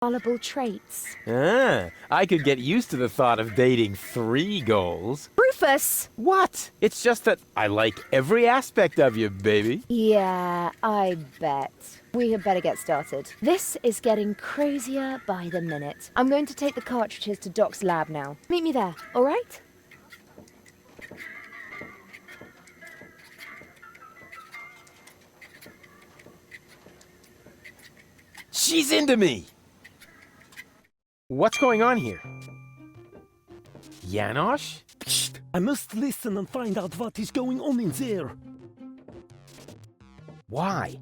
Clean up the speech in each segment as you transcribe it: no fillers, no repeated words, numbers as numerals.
Valuable traits. I could get used to the thought of dating 3 goals. Rufus! What? It's just that I like every aspect of you, baby. Yeah, I bet. We had better get started. This is getting crazier by the minute. I'm going to take the cartridges to Doc's lab now. Meet me there, all right? She's into me! What's going on here? Janosch? Psst, I must listen and find out what is going on in there. Why?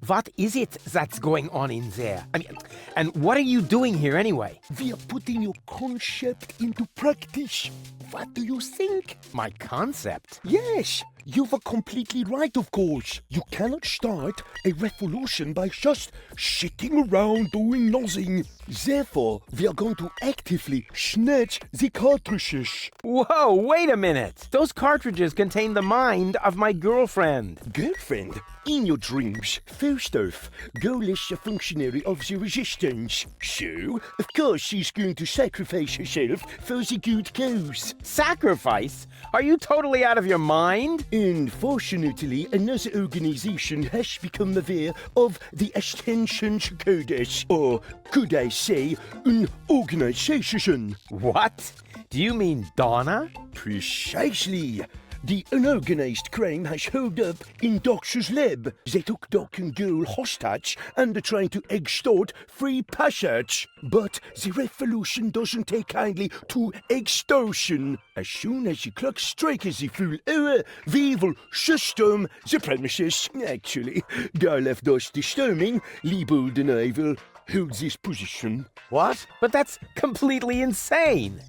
What is it that's going on in there? I mean, and what are you doing here anyway? We are putting your concept into practice. What do you think? My concept? Yes, you were completely right, of course. You cannot start a revolution by just sitting around doing nothing. Therefore, we are going to actively snatch the cartridges. Whoa, wait a minute! Those cartridges contain the mind of my girlfriend. Girlfriend, in your dreams, first off, Goal is a functionary of the resistance. So, of course, she's going to sacrifice herself for the good cause. Sacrifice? Are you totally out of your mind? Unfortunately, another organization has become aware of the Ascension's Codex, or could I say, an organization. What? Do you mean Donna? Precisely. The unorganized crime has held up in Doc's lab. They took Doc and Girl hostage and are trying to extort free passage. But the revolution doesn't take kindly to extortion. As soon as the clock strikes the full hour, we will system the premises. Actually, Girl left us disturbing. Liebold and I will hold this position. What? But that's completely insane.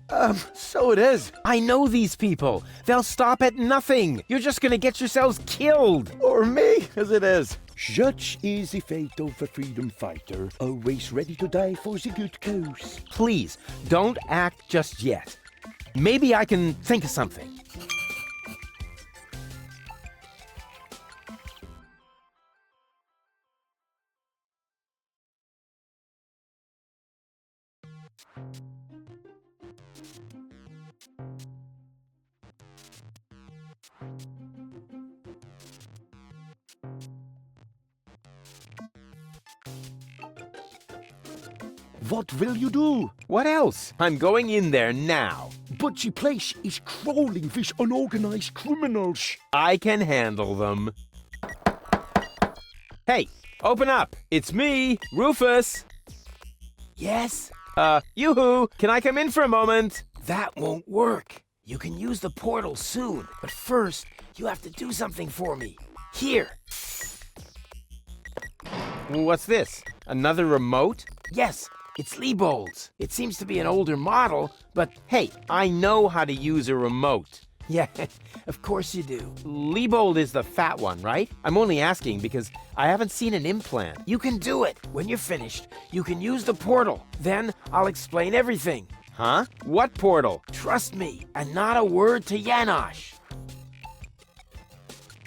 So it is. I know these people. They'll stop at nothing. You're just gonna get yourselves killed. Or me, as it is. Such is the fate of a freedom fighter, always ready to die for the good cause. Please, don't act just yet. Maybe I can think of something. What will you do? What else? I'm going in there now. But the place is crawling with unorganized criminals. I can handle them. Hey, open up. It's me, Rufus. Yes? Yoo-hoo, can I come in for a moment? That won't work. You can use the portal soon, but first, you have to do something for me. Here. What's this? Another remote? Yes, it's Liebold's. It seems to be an older model, but Hey, I know how to use a remote. yeah, of course you do. Liebold is the fat one, right? I'm only asking because I haven't seen an implant. You can do it. When you're finished, you can use the portal. Then I'll explain everything. Huh? What portal? Trust me, and not a word to Janosch.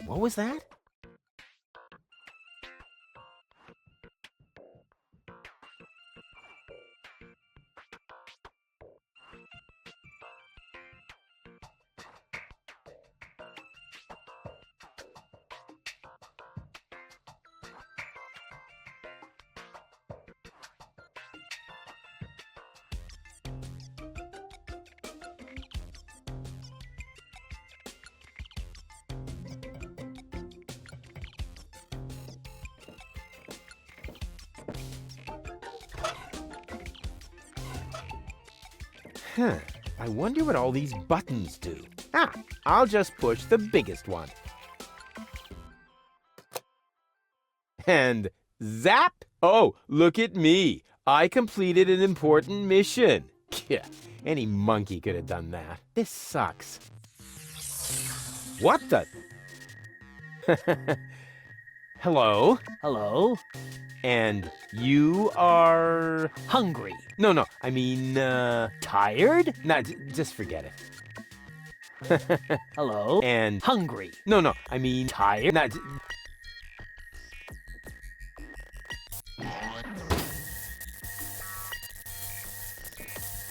What was that? I wonder what all these buttons do. I'll just push the biggest one. And zap! Oh, look at me. I completed an important mission. Yeah, any monkey could have done that. This sucks. What the? Hello? Hello? And you are... Hungry. No, I mean, Tired? nah, just forget it. Hello? And... Hungry. No, I mean... Tired? Nah,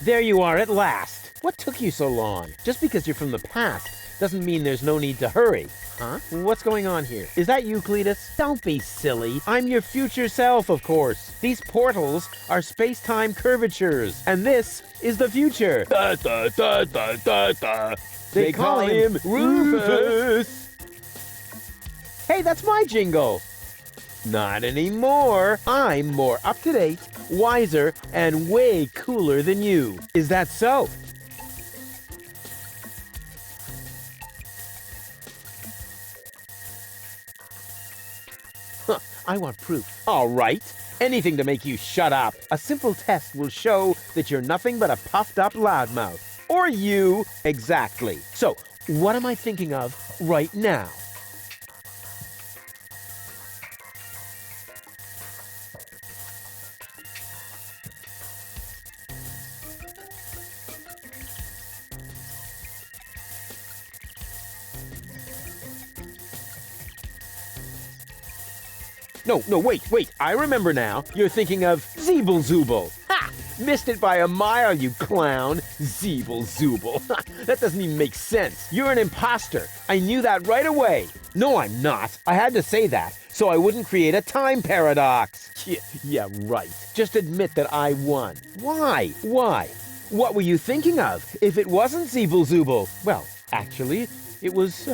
There you are at last. What took you so long? Just because you're from the past doesn't mean there's no need to hurry. Huh? What's going on here? Is that you, Cletus? Don't be silly. I'm your future self, of course. These portals are space-time curvatures, and this is the future. Da, da, da, da, da, da. They call him Rufus. Hey, that's my jingle. Not anymore. I'm more up-to-date, wiser, and way cooler than you. Is that so? Huh, I want proof. All right. Anything to make you shut up. A simple test will show that you're nothing but a puffed-up loudmouth. Or you. Exactly. So, what am I thinking of right now? No, wait. I remember now. You're thinking of Zeeble-Zooble. Ha! Missed it by a mile, you clown. Zeeble-Zooble. That doesn't even make sense. You're an imposter. I knew that right away. No, I'm not. I had to say that, so I wouldn't create a time paradox. Yeah, right. Just admit that I won. Why? What were you thinking of if it wasn't Zeeble-Zooble? Well, actually, it was...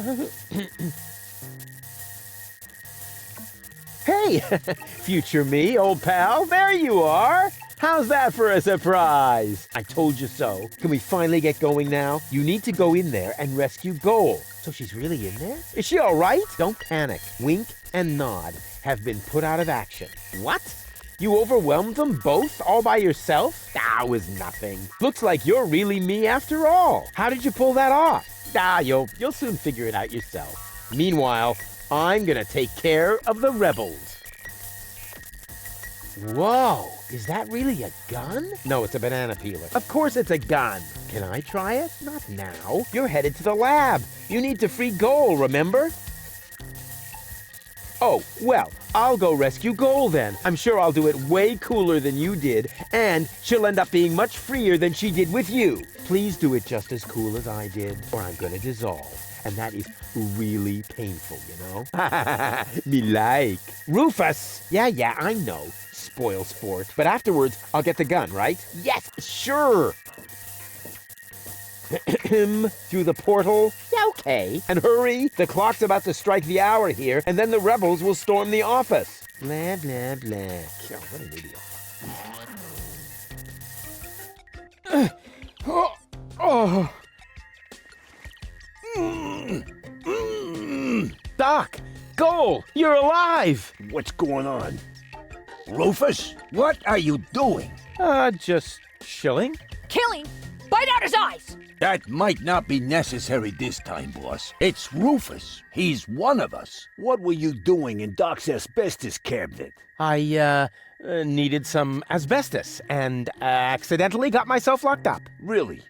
Hey, future me, old pal, there you are. How's that for a surprise? I told you so. Can we finally get going now? You need to go in there and rescue Goal. So she's really in there? Is she all right? Don't panic. Wink and Nod have been put out of action. What? You overwhelmed them both all by yourself? It was nothing. Looks like you're really me after all. How did you pull that off? You'll soon figure it out yourself. Meanwhile, I'm gonna take care of the rebels. Whoa, is that really a gun? No, it's a banana peeler. Of course it's a gun. Can I try it? Not now. You're headed to the lab. You need to free Goal, remember? Oh, well, I'll go rescue Goal then. I'm sure I'll do it way cooler than you did, and she'll end up being much freer than she did with you. Please do it just as cool as I did, or I'm gonna dissolve. And that is really painful, you know? Me like. Rufus! Yeah, I know. Spoil sport. But afterwards, I'll get the gun, right? Yes, sure! Through the portal? Yeah, okay. And hurry! The clock's about to strike the hour here, and then the rebels will storm the office. Blah, blah, blah. Oh, what an idiot. Doc! Goal! You're alive! What's going on? Rufus, what are you doing? Just chilling. Killing? Bite out his eyes! That might not be necessary this time, boss. It's Rufus. He's one of us. What were you doing in Doc's asbestos cabinet? I, needed some asbestos and accidentally got myself locked up. Really?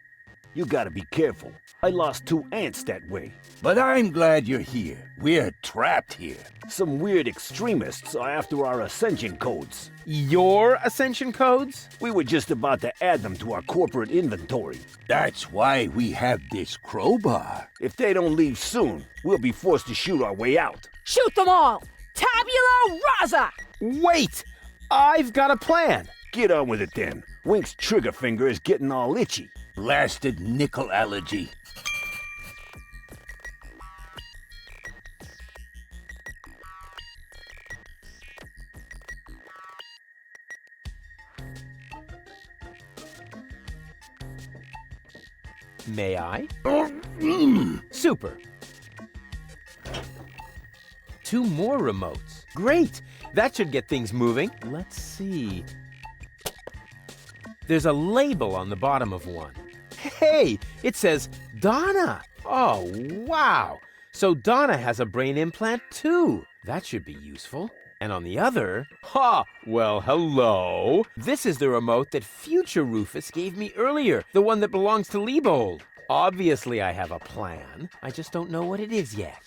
You gotta be careful. I lost 2 ants that way. But I'm glad you're here. We're trapped here. Some weird extremists are after our ascension codes. Your ascension codes? We were just about to add them to our corporate inventory. That's why we have this crowbar. If they don't leave soon, we'll be forced to shoot our way out. Shoot them all! Tabula rasa! Wait! I've got a plan. Get on with it then. Wink's trigger finger is getting all itchy. Blasted nickel allergy. May I? Super. 2 more remotes. Great! That should get things moving. Let's see. There's a label on the bottom of one. Hey, it says Donna. Oh, wow. So Donna has a brain implant too. That should be useful. And on the other, well, hello. This is the remote that future Rufus gave me earlier, the one that belongs to Liebold. Obviously, I have a plan. I just don't know what it is yet.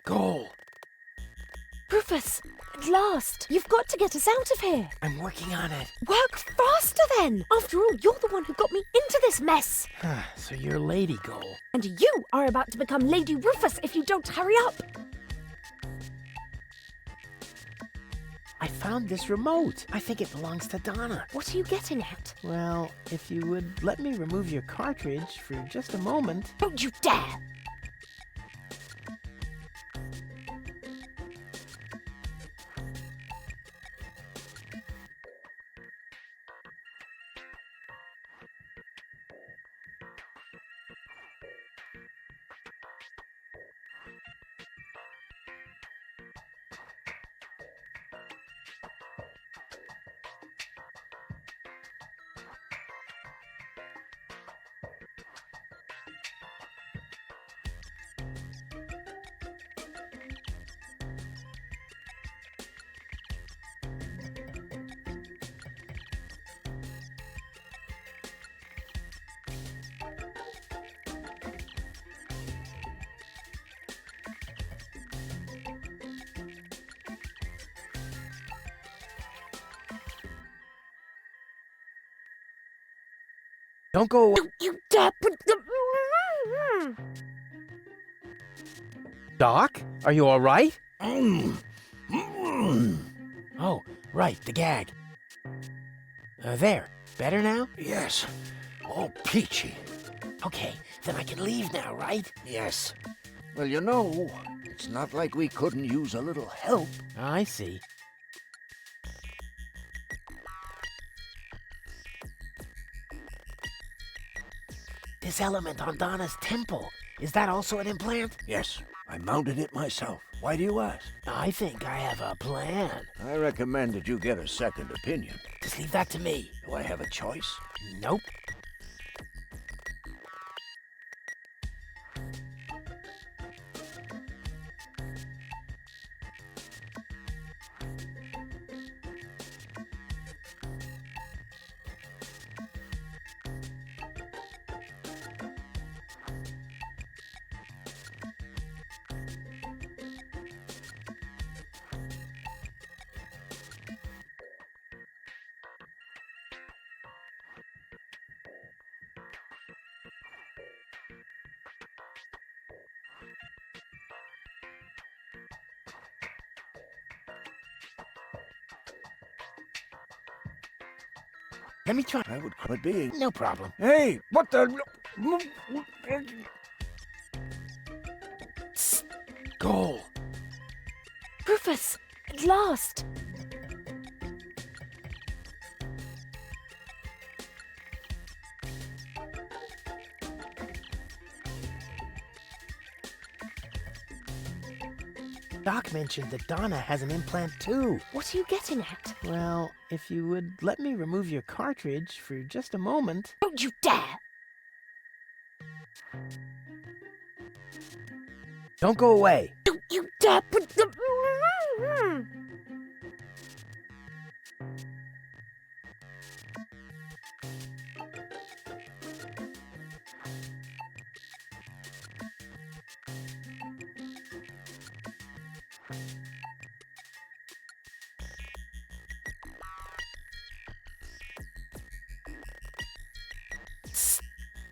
Goal. Rufus, at last! You've got to get us out of here. I'm working on it. Work faster then! After all, you're the one who got me into this mess. So you're Lady Goal. And you are about to become Lady Rufus if you don't hurry up. I found this remote. I think it belongs to Donna. What are you getting at? Well, if you would let me remove your cartridge for just a moment. Don't you dare! Don't go away. Don't you dare put the... Doc, are you all right? Mm. Oh, right, the gag. There. Better now? Yes. All peachy. Okay, then I can leave now, right? Yes. Well, you know, it's not like we couldn't use a little help. I see. This element on Donna's temple, is that also an implant? Yes, I mounted it myself. Why do you ask? I think I have a plan. I recommend that you get a second opinion. Just leave that to me. Do I have a choice? Nope. Let me try. I would quit being. No problem. Hey, what the? Goal. Rufus, at last! Doc mentioned that Donna has an implant too. What are you getting at? Well, if you would let me remove your cartridge for just a moment. Don't you dare! Don't go away. Don't you dare put the...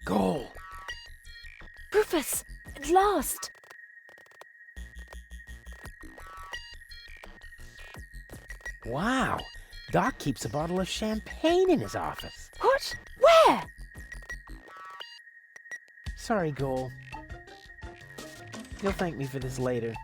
Goal. Rufus, at last! Wow. Doc keeps a bottle of champagne in his office. What? Where? Sorry, Goal. You'll thank me for this later.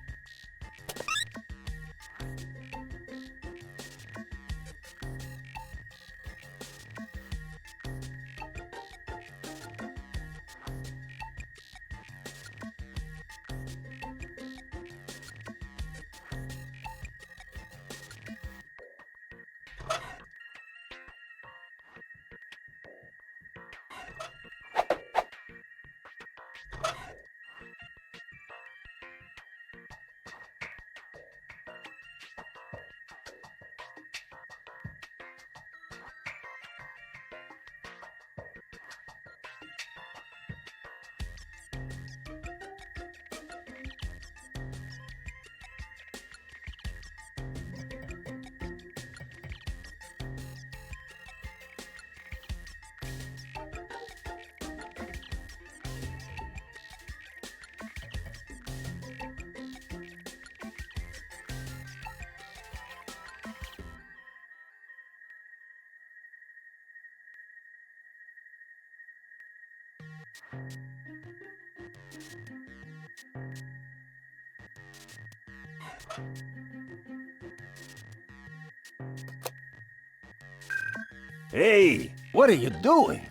Hey, what are you doing?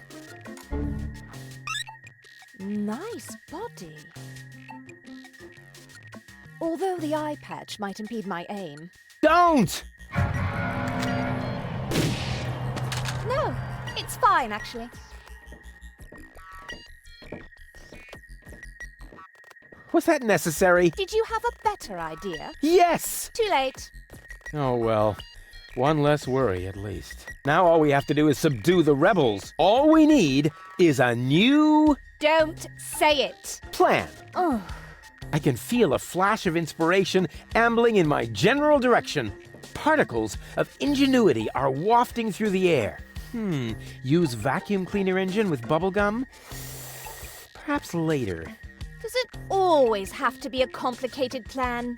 Nice body. Although the eye patch might impede my aim. Don't! No, it's fine, actually. Was that necessary? Did you have a better idea? Yes! Too late. Oh, well. One less worry, at least. Now all we have to do is subdue the rebels. All we need is a new Don't say it. plan. Oh, I can feel a flash of inspiration ambling in my general direction. Particles of ingenuity are wafting through the air. Use vacuum cleaner engine with bubblegum? Perhaps later. does it always have to be a complicated plan?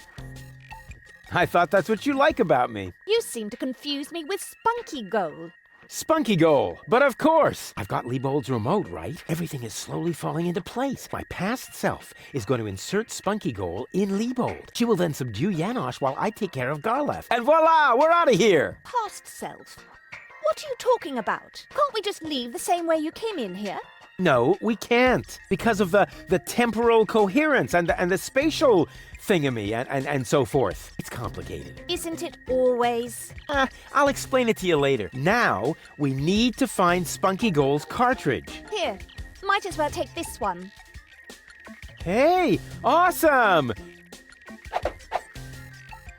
I thought that's what you like about me. You seem to confuse me with Spunky Gold. Spunky goal. But of course, I've got Liebold's remote, right? Everything is slowly falling into place. My past self is going to insert Spunky goal in Liebold. She will then subdue Janosch while I take care of Garlef. And voila, we're out of here. Past self. What are you talking about? Can't we just leave the same way you came in here? No, we can't. Because of the temporal coherence and the spatial thingamy and so forth. It's complicated. Isn't it always? I'll explain it to you later. Now, we need to find Spunky Goal's cartridge. Here, might as well take this one. Hey, awesome!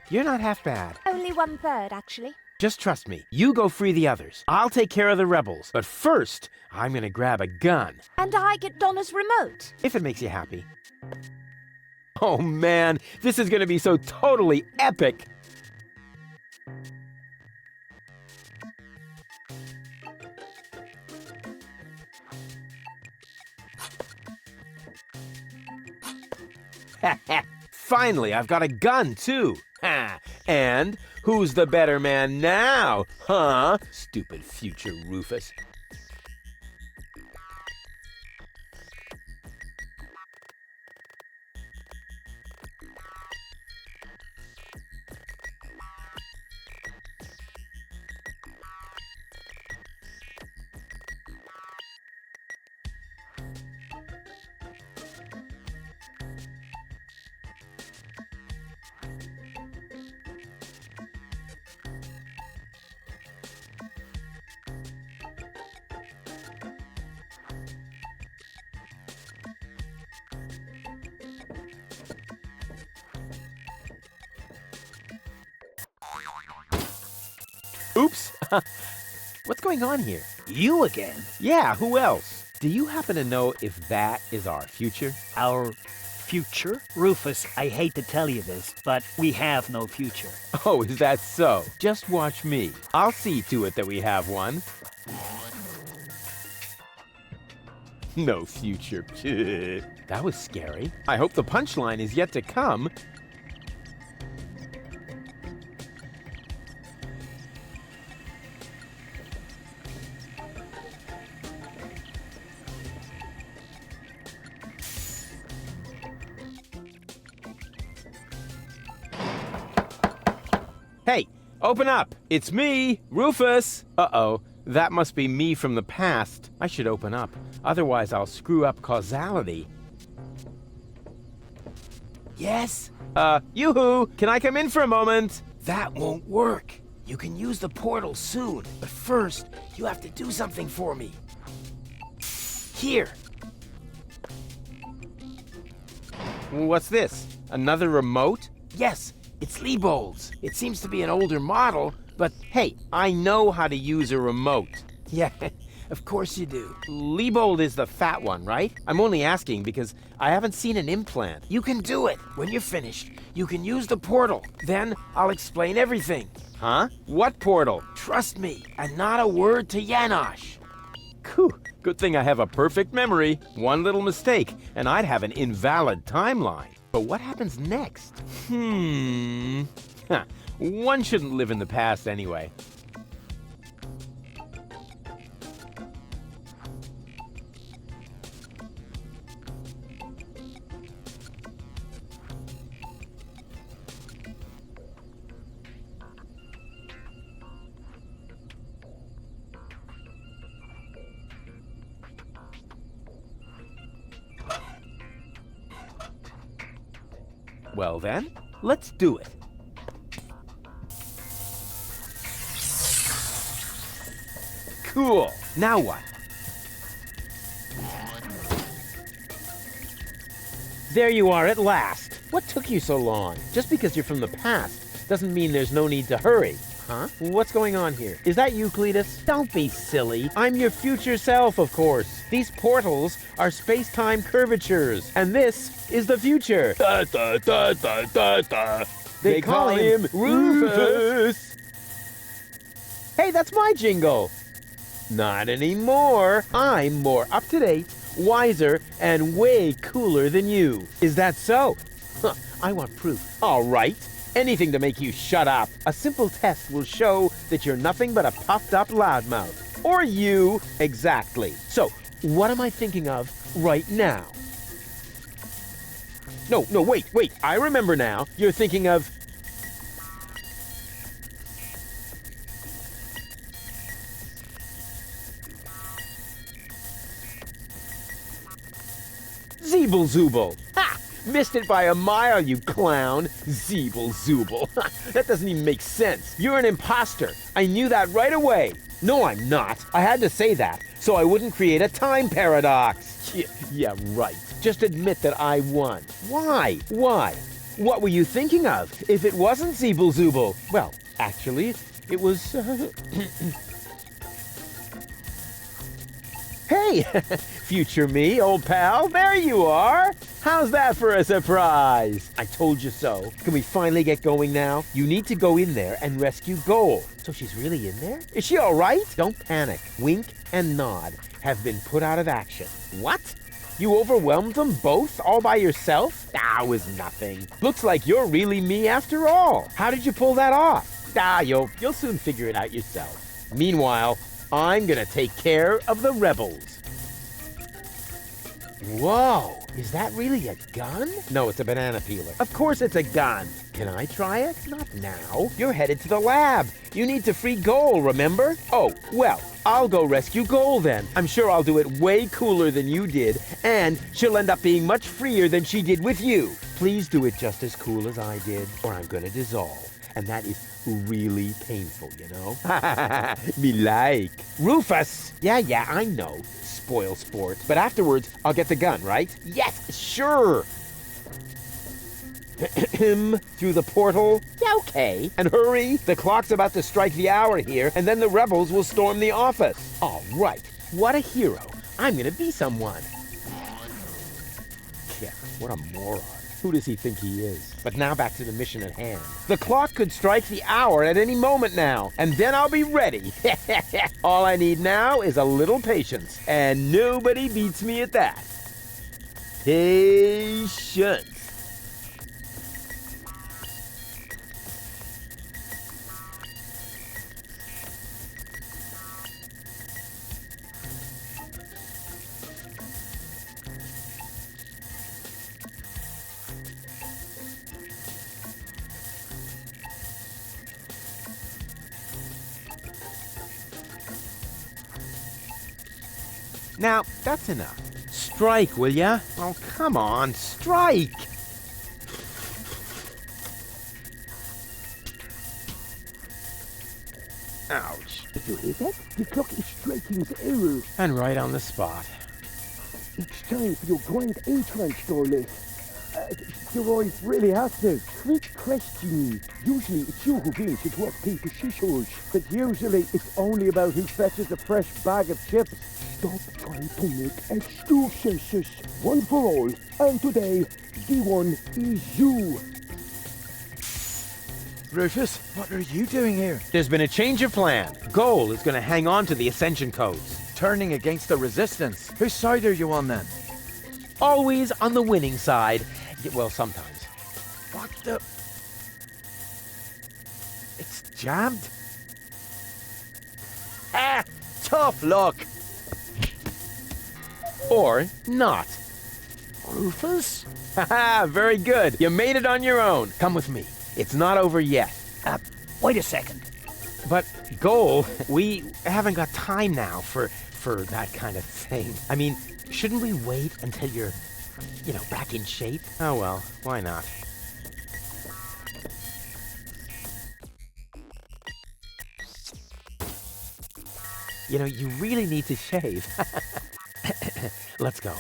You're not half bad. Only 1/3, actually. Just trust me. You go free the others. I'll take care of the rebels. But first, I'm gonna grab a gun. And I get Donna's remote. If it makes you happy. Oh man, this is gonna be so totally epic! Finally, I've got a gun too! Ha! And who's the better man now? Huh? Stupid future Rufus. Oops! What's going on here? You again? Yeah, who else? Do you happen to know if that is our future? Our future? Rufus, I hate to tell you this, but we have no future. Oh, is that so? Just watch me. I'll see to it that we have one. No future. That was scary. I hope the punchline is yet to come. Hey, open up! It's me, Rufus! Uh-oh, that must be me from the past. I should open up, otherwise I'll screw up causality. Yes? Yoo-hoo! Can I come in for a moment? That won't work. You can use the portal soon, but first, you have to do something for me. Here. What's this? Another remote? Yes, it's Liebold's. It seems to be an older model, but Hey, I know how to use a remote. yeah, of course you do. Liebold is the fat one, right? I'm only asking because I haven't seen an implant. You can do it. When you're finished, you can use the portal. Then I'll explain everything. Huh? What portal? Trust me, and not a word to Janosch. Whew, good thing I have a perfect memory. One little mistake, and I'd have an invalid timeline. But what happens next? Huh. One shouldn't live in the past anyway. Well then, let's do it. Cool. Now what? There you are at last. What took you so long? Just because you're from the past doesn't mean there's no need to hurry. Huh? What's going on here? Is that you, Cletus? Don't be silly. I'm your future self, of course. These portals are space-time curvatures, and this is the future. Da, da, da, da, da, da. They call him Rufus. Hey, that's my jingle. Not anymore. I'm more up-to-date, wiser, and way cooler than you. Is that so? Huh, I want proof. All right. Anything to make you shut up. A simple test will show that you're nothing but a puffed-up loudmouth. Or you. Exactly. So, what am I thinking of right now? No, wait. I remember now. You're thinking of... Zeeble-zooble. Ha! Missed it by a mile, you clown. Zeeble-zooble. That doesn't even make sense. You're an imposter. I knew that right away. No, I'm not. I had to say that, so I wouldn't create a time paradox. Yeah, right. Just admit that I won. Why? What were you thinking of if it wasn't Zeeble-zooble? Well, actually, it was... Hey, future me, old pal, there you are. How's that for a surprise? I told you so. Can we finally get going now? You need to go in there and rescue Goal. So she's really in there? Is she all right? Don't panic. Wink and Nod have been put out of action. What? You overwhelmed them both all by yourself? That was nothing. Looks like you're really me after all. How did you pull that off? You'll soon figure it out yourself. Meanwhile, I'm gonna take care of the rebels. Whoa, is that really a gun? No, it's a banana peeler. Of course it's a gun. Can I try it? Not now. You're headed to the lab. You need to free Goal, remember? Oh, well, I'll go rescue Goal then. I'm sure I'll do it way cooler than you did, and she'll end up being much freer than she did with you. Please do it just as cool as I did, or I'm gonna dissolve. And that is really painful, you know? Me like. Rufus! Yeah, I know. Spoil sport. But afterwards, I'll get the gun, right? Yes, sure! Through the portal? Yeah, okay. And hurry, the clock's about to strike the hour here, and then the rebels will storm the office. All right, what a hero. I'm gonna be someone. Yeah, what a moron. Who does he think he is? But now back to the mission at hand. The clock could strike the hour at any moment now, and then I'll be ready. All I need now is a little patience, and nobody beats me at that. Patience. Now, that's enough. Strike, will ya? Oh, come on, strike! Ouch. Did you hear that? The clock is striking the hour. And right on the spot. It's time for your grand entrance, Scarlet. Do I really have to? Trick question. Usually it's you who wins at rock, paper, scissors. But usually it's only about who fetches a fresh bag of chips. Stop trying to make excuses. One for all. And today, the one is you. Rufus, what are you doing here? There's been a change of plan. Goal is going to hang on to the Ascension codes. Turning against the Resistance. Whose side are you on then? Always on the winning side. Well, sometimes. What the... It's jammed? Ah! Tough luck! Or not. Rufus? Haha, very good. You made it on your own. Come with me. It's not over yet. Wait a second. But, Goal, we haven't got time now for that kind of thing. I mean, shouldn't we wait until you're, back in shape? Oh well, why not? You know, you really need to shave. Let's go.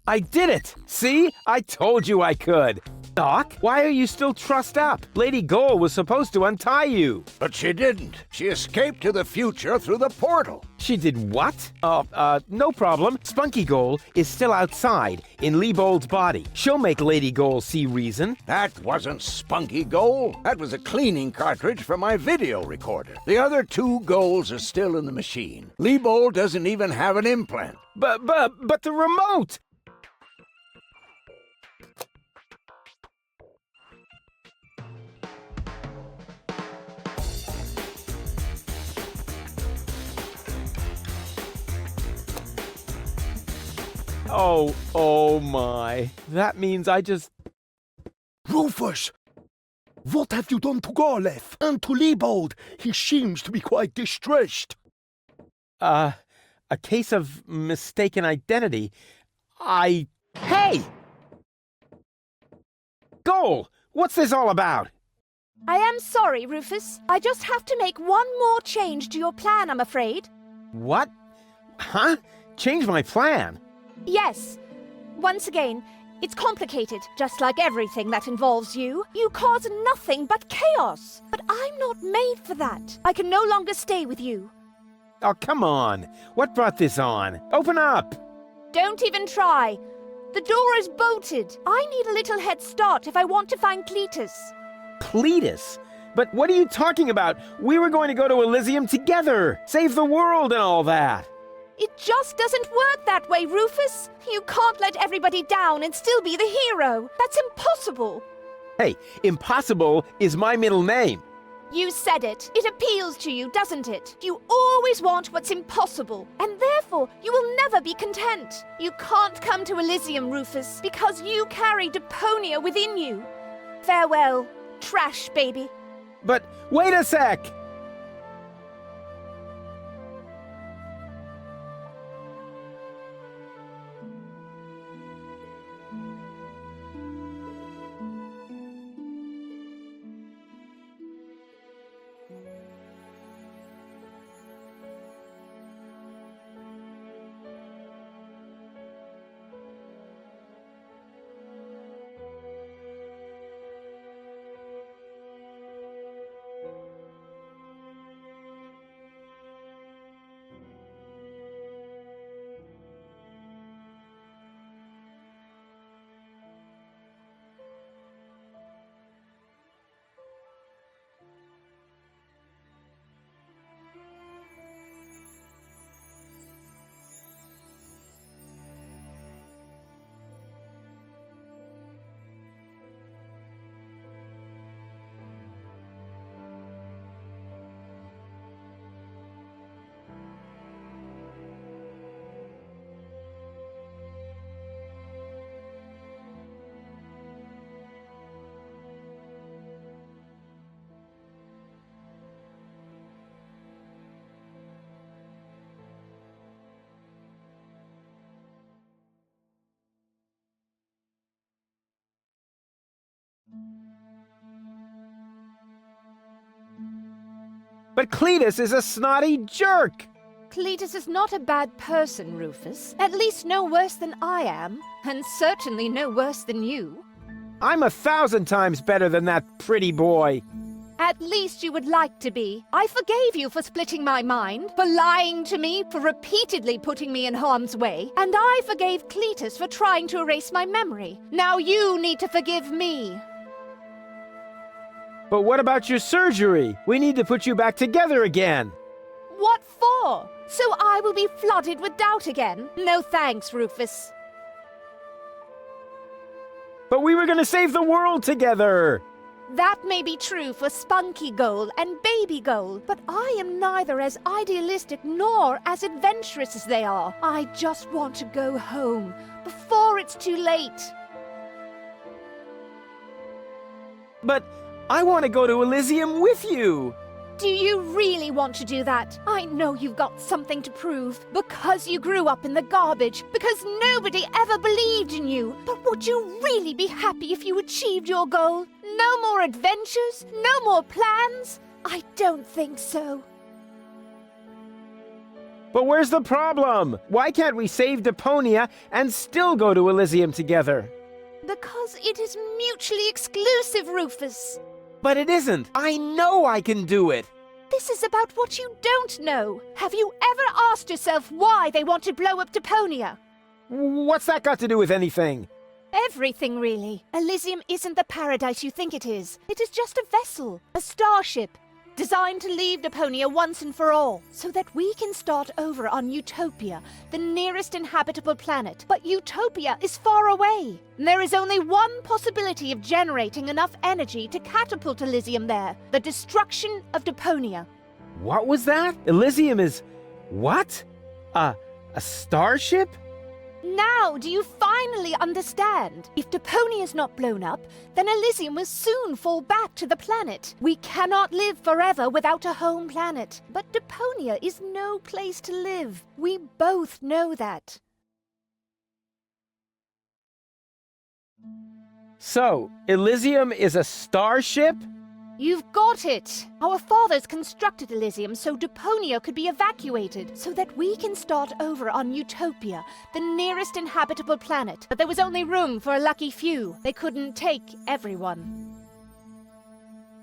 I did it! See? I told you I could. Doc, why are you still trussed up? Lady Goal was supposed to untie you. But she didn't. She escaped to the future through the portal. She did what? No problem. Spunky Goal is still outside in Leibold's body. She'll make Lady Goal see reason. That wasn't Spunky Goal. That was a cleaning cartridge for my video recorder. The other two goals are still in the machine. Leibold doesn't even have an implant. But the remote! Oh my. That means I just... Rufus! What have you done to Garleth and to Leibold? He seems to be quite distressed. A case of mistaken identity. Hey! Goal! What's this all about? I am sorry, Rufus. I just have to make one more change to your plan, I'm afraid. What? Huh? Change my plan? Yes. Once again, it's complicated, just like everything that involves you. You cause nothing but chaos. But I'm not made for that. I can no longer stay with you. Oh, come on. What brought this on? Open up! Don't even try. The door is bolted. I need a little head start if I want to find Cletus. Cletus? But what are you talking about? We were going to go to Elysium together. Save the world and all that. It just doesn't work that way, Rufus. You can't let everybody down and still be the hero. That's impossible. Hey, impossible is my middle name. You said it. It appeals to you, doesn't it? You always want what's impossible, and therefore you will never be content. You can't come to Elysium, Rufus, because you carry Deponia within you. Farewell, trash baby. But wait a sec! But Cletus is a snotty jerk! Cletus is not a bad person, Rufus. At least no worse than I am, and certainly no worse than you. I'm 1,000 times better than that pretty boy. At least you would like to be. I forgave you for splitting my mind, for lying to me, for repeatedly putting me in harm's way, and I forgave Cletus for trying to erase my memory. Now you need to forgive me. But what about your surgery? We need to put you back together again. What for? So I will be flooded with doubt again? No thanks, Rufus. But we were going to save the world together. That may be true for Spunky Goal and Baby Goal, but I am neither as idealistic nor as adventurous as they are. I just want to go home before it's too late. But I want to go to Elysium with you. Do you really want to do that? I know you've got something to prove. Because you grew up in the garbage. Because nobody ever believed in you. But would you really be happy if you achieved your goal? No more adventures? No more plans? I don't think so. But where's the problem? Why can't we save Deponia and still go to Elysium together? Because it is mutually exclusive, Rufus. But it isn't. I know I can do it. This is about what you don't know. Have you ever asked yourself why they want to blow up Deponia? What's that got to do with anything? Everything, really. Elysium isn't the paradise you think it is. It is just a vessel, a starship, designed to leave Deponia once and for all, so that we can start over on Utopia, the nearest inhabitable planet. But Utopia is far away. There is only one possibility of generating enough energy to catapult Elysium there, the destruction of Deponia. What was that? Elysium is... what? A starship? Now, do you finally understand? If Deponia is not blown up, then Elysium will soon fall back to the planet. We cannot live forever without a home planet. But Deponia is no place to live. We both know that. So, Elysium is a starship? You've got it! Our fathers constructed Elysium so Deponia could be evacuated, so that we can start over on Utopia, the nearest inhabitable planet. But there was only room for a lucky few. They couldn't take everyone.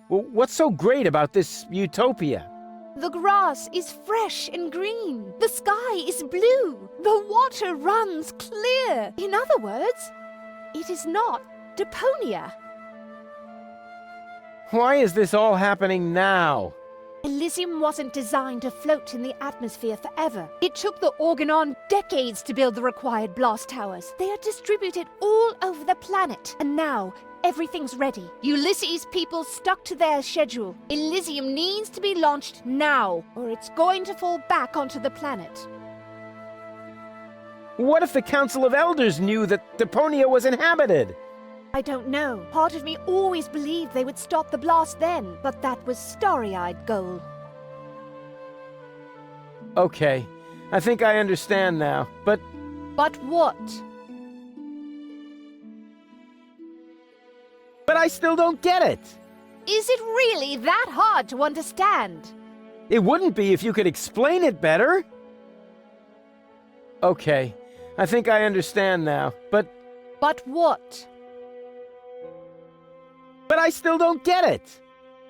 Well, what's so great about this Utopia? The grass is fresh and green. The sky is blue. The water runs clear. In other words, it is not Deponia. Why is this all happening now? Elysium wasn't designed to float in the atmosphere forever. It took the Organon decades to build the required blast towers. They are distributed all over the planet. And now, everything's ready. Ulysses' people stuck to their schedule. Elysium needs to be launched now, or it's going to fall back onto the planet. What if the Council of Elders knew that Deponia was inhabited? I don't know. Part of me always believed they would stop the blast then, but that was starry-eyed goal. Okay, I think I understand now, but... But what? But I still don't get it! Is it really that hard to understand? It wouldn't be if you could explain it better. Okay, I think I understand now, but... But what? But I still don't get it!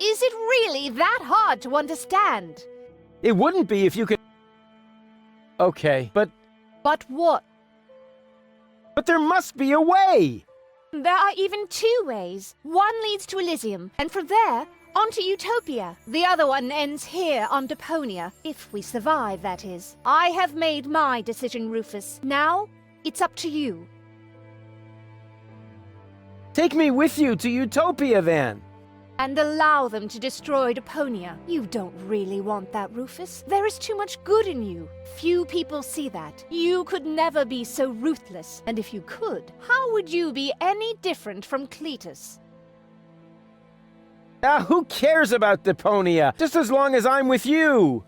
Is it really that hard to understand? It wouldn't be if you could... Okay, but... But what? But there must be a way! There are even two ways. One leads to Elysium, and from there, onto Utopia. The other one ends here on Deponia, if we survive, that is. I have made my decision, Rufus. Now, it's up to you. Take me with you to Utopia, then! And allow them to destroy Deponia. You don't really want that, Rufus. There is too much good in you. Few people see that. You could never be so ruthless. And if you could, how would you be any different from Cletus? Who cares about Deponia? Just as long as I'm with you!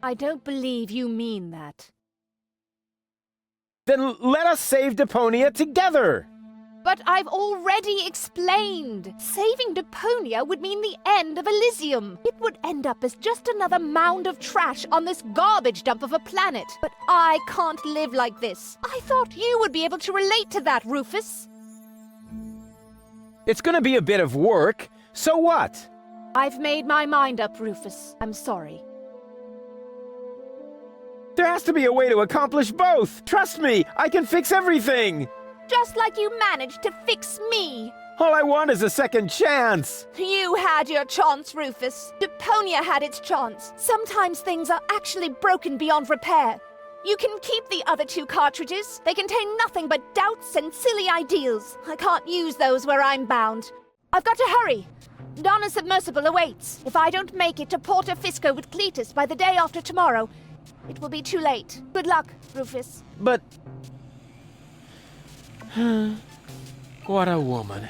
I don't believe you mean that. Then let us save Deponia together! But I've already explained. Saving Deponia would mean the end of Elysium. It would end up as just another mound of trash on this garbage dump of a planet. But I can't live like this. I thought you would be able to relate to that, Rufus. It's gonna be a bit of work. So what? I've made my mind up, Rufus. I'm sorry. There has to be a way to accomplish both! Trust me, I can fix everything! Just like you managed to fix me. All I want is a second chance! You had your chance, Rufus. Deponia had its chance. Sometimes things are actually broken beyond repair. You can keep the other two cartridges. They contain nothing but doubts and silly ideals. I can't use those where I'm bound. I've got to hurry. Donna's submersible awaits. If I don't make it to Porto Fisco with Cletus by the day after tomorrow, it will be too late. Good luck, Rufus. But... what a woman.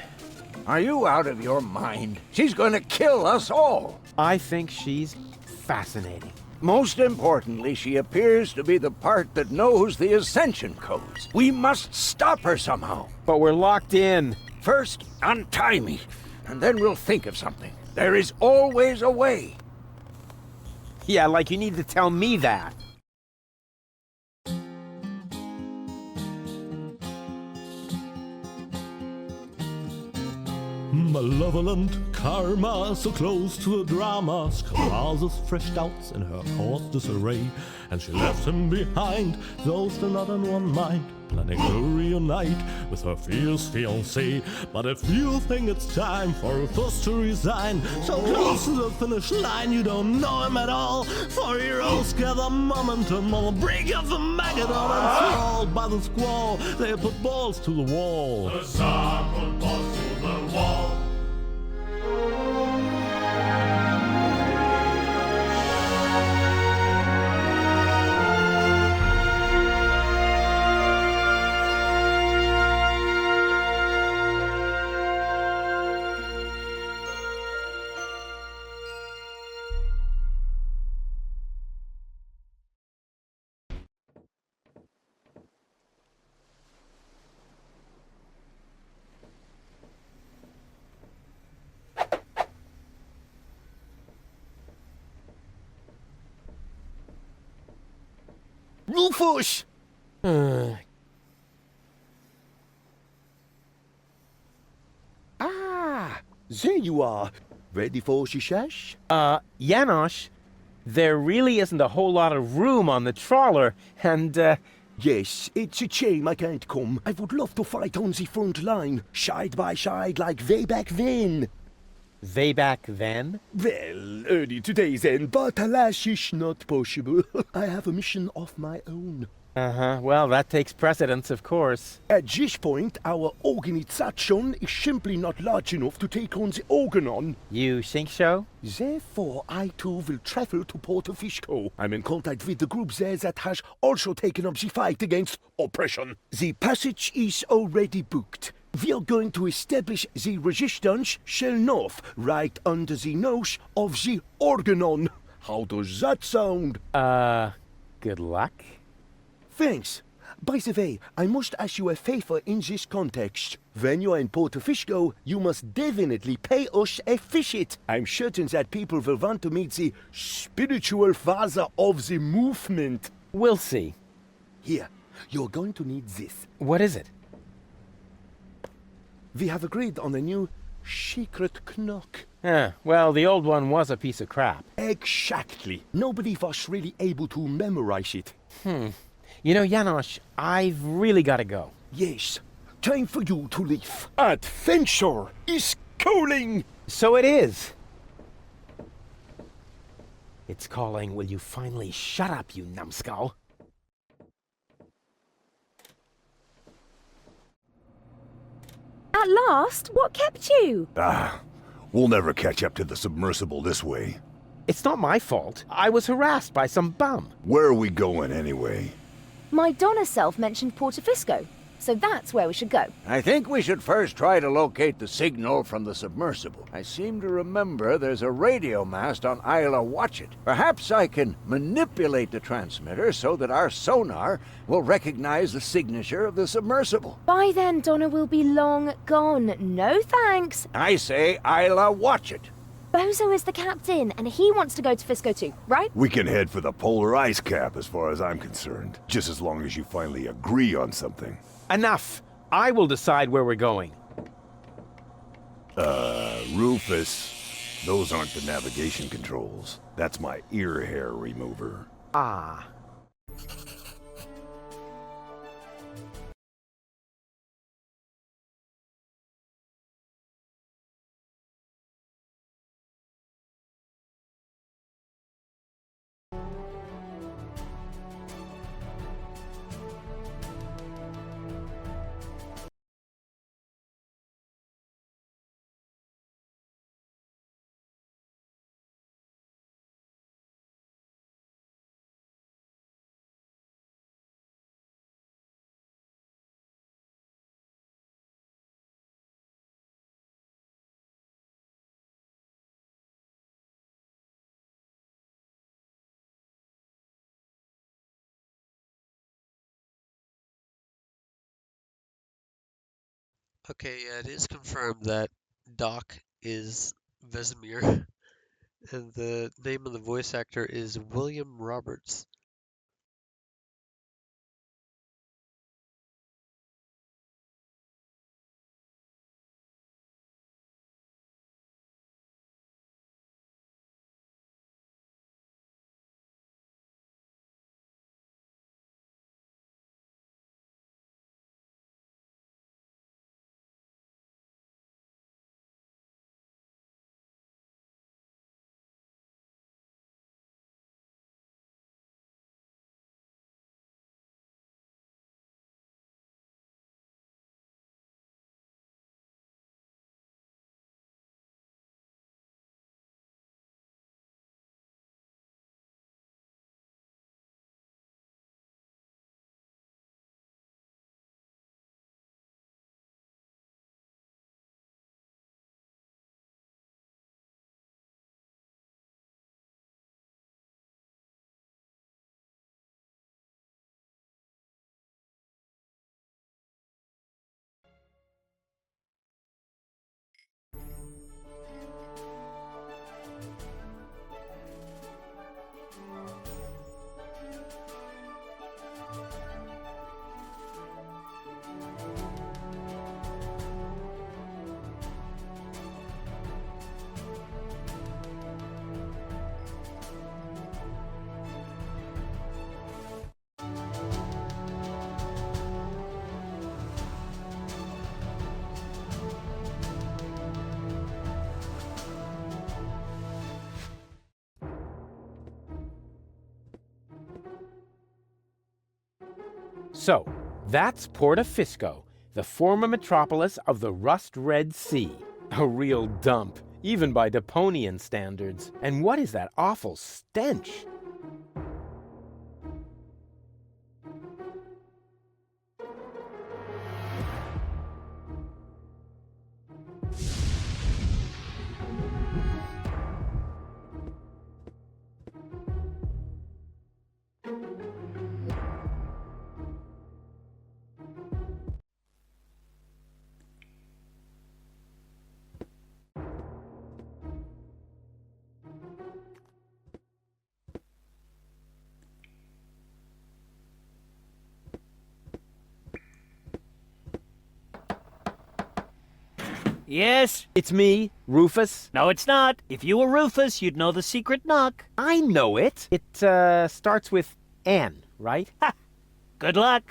Are you out of your mind? She's going to kill us all. I think she's fascinating. Most importantly, she appears to be the part that knows the Ascension codes. We must stop her somehow. But we're locked in. First, untie me, and then we'll think of something. There is always a way. Yeah, like you need to tell me that. Malevolent karma, so close to the drama, causes fresh doubts in her course disarray, and she left him behind, though still not in one mind, planning to reunite with her fierce fiancé. But if you think it's time for Rufus to resign, so close to the finish line you don't know him at all, for heroes gather momentum on the brink of the Magadon, and thralled by the squall, they put balls to the wall. The Tsar put balls to the wall. Rufus! There you are. Ready for shishash? Janosch, there really isn't a whole lot of room on the trawler, and, Yes, it's a shame I can't come. I would love to fight on the front line, side by side like way back then. way back then? Well, early today then, but alas, it's not possible. I have a mission of my own. Uh-huh, well, that takes precedence, of course. At this point, our organization is simply not large enough to take on the Organon. You think so? Therefore, I too will travel to Porto Fisco. I'm in contact with the group there that has also taken up the fight against oppression. The passage is already booked. We are going to establish the resistance shell north, right under the nose of the Organon. How does that sound? Good luck. Thanks. By the way, I must ask you a favor in this context. When you are in Porto Fisco, you must definitely pay us a visit. I'm certain that people will want to meet the spiritual father of the movement. We'll see. Here, you're going to need this. What is it? We have agreed on a new secret knock. Well, the old one was a piece of crap. Exactly. Nobody was really able to memorize it. You know, Janosch, I've really got to go. Yes, time for you to leave. Adventure is calling! So it is. It's calling, will you finally shut up, you numbskull? At last? What kept you? We'll never catch up to the submersible this way. It's not my fault. I was harassed by some bum. Where are we going anyway? My Donna self mentioned Porto Fisco, so that's where we should go. I think we should first try to locate the signal from the submersible. I seem to remember there's a radio mast on Isla Watchet. Perhaps I can manipulate the transmitter so that our sonar will recognize the signature of the submersible. By then, Donna will be long gone. No thanks. I say Isla Watchet. Bozo is the captain, and he wants to go to Fisco too, right? We can head for the polar ice cap as far as I'm concerned. Just as long as you finally agree on something. Enough! I will decide where we're going. Rufus, those aren't the navigation controls. That's my ear hair remover. Ah. Okay, yeah, it is confirmed that Doc is Vesemir, and the name of the voice actor is William Roberts. So, that's Porta Fisco, the former metropolis of the Rust Red Sea. A real dump, even by Deponian standards. And what is that awful stench? Yes? It's me, Rufus. No, it's not. If you were Rufus, you'd know the secret knock. I know it. It, starts with N, right? Ha! Good luck.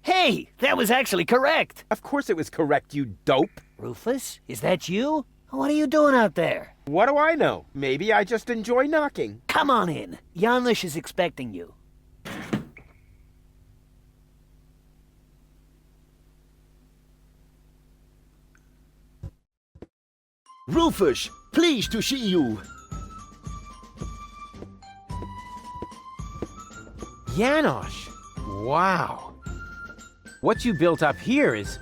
Hey, that was actually correct. Of course it was correct, you dope. Rufus, is that you? What are you doing out there? What do I know? Maybe I just enjoy knocking. Come on in. Janlish is expecting you. Rufus, pleased to see you. Janosch, wow. What you built up here is...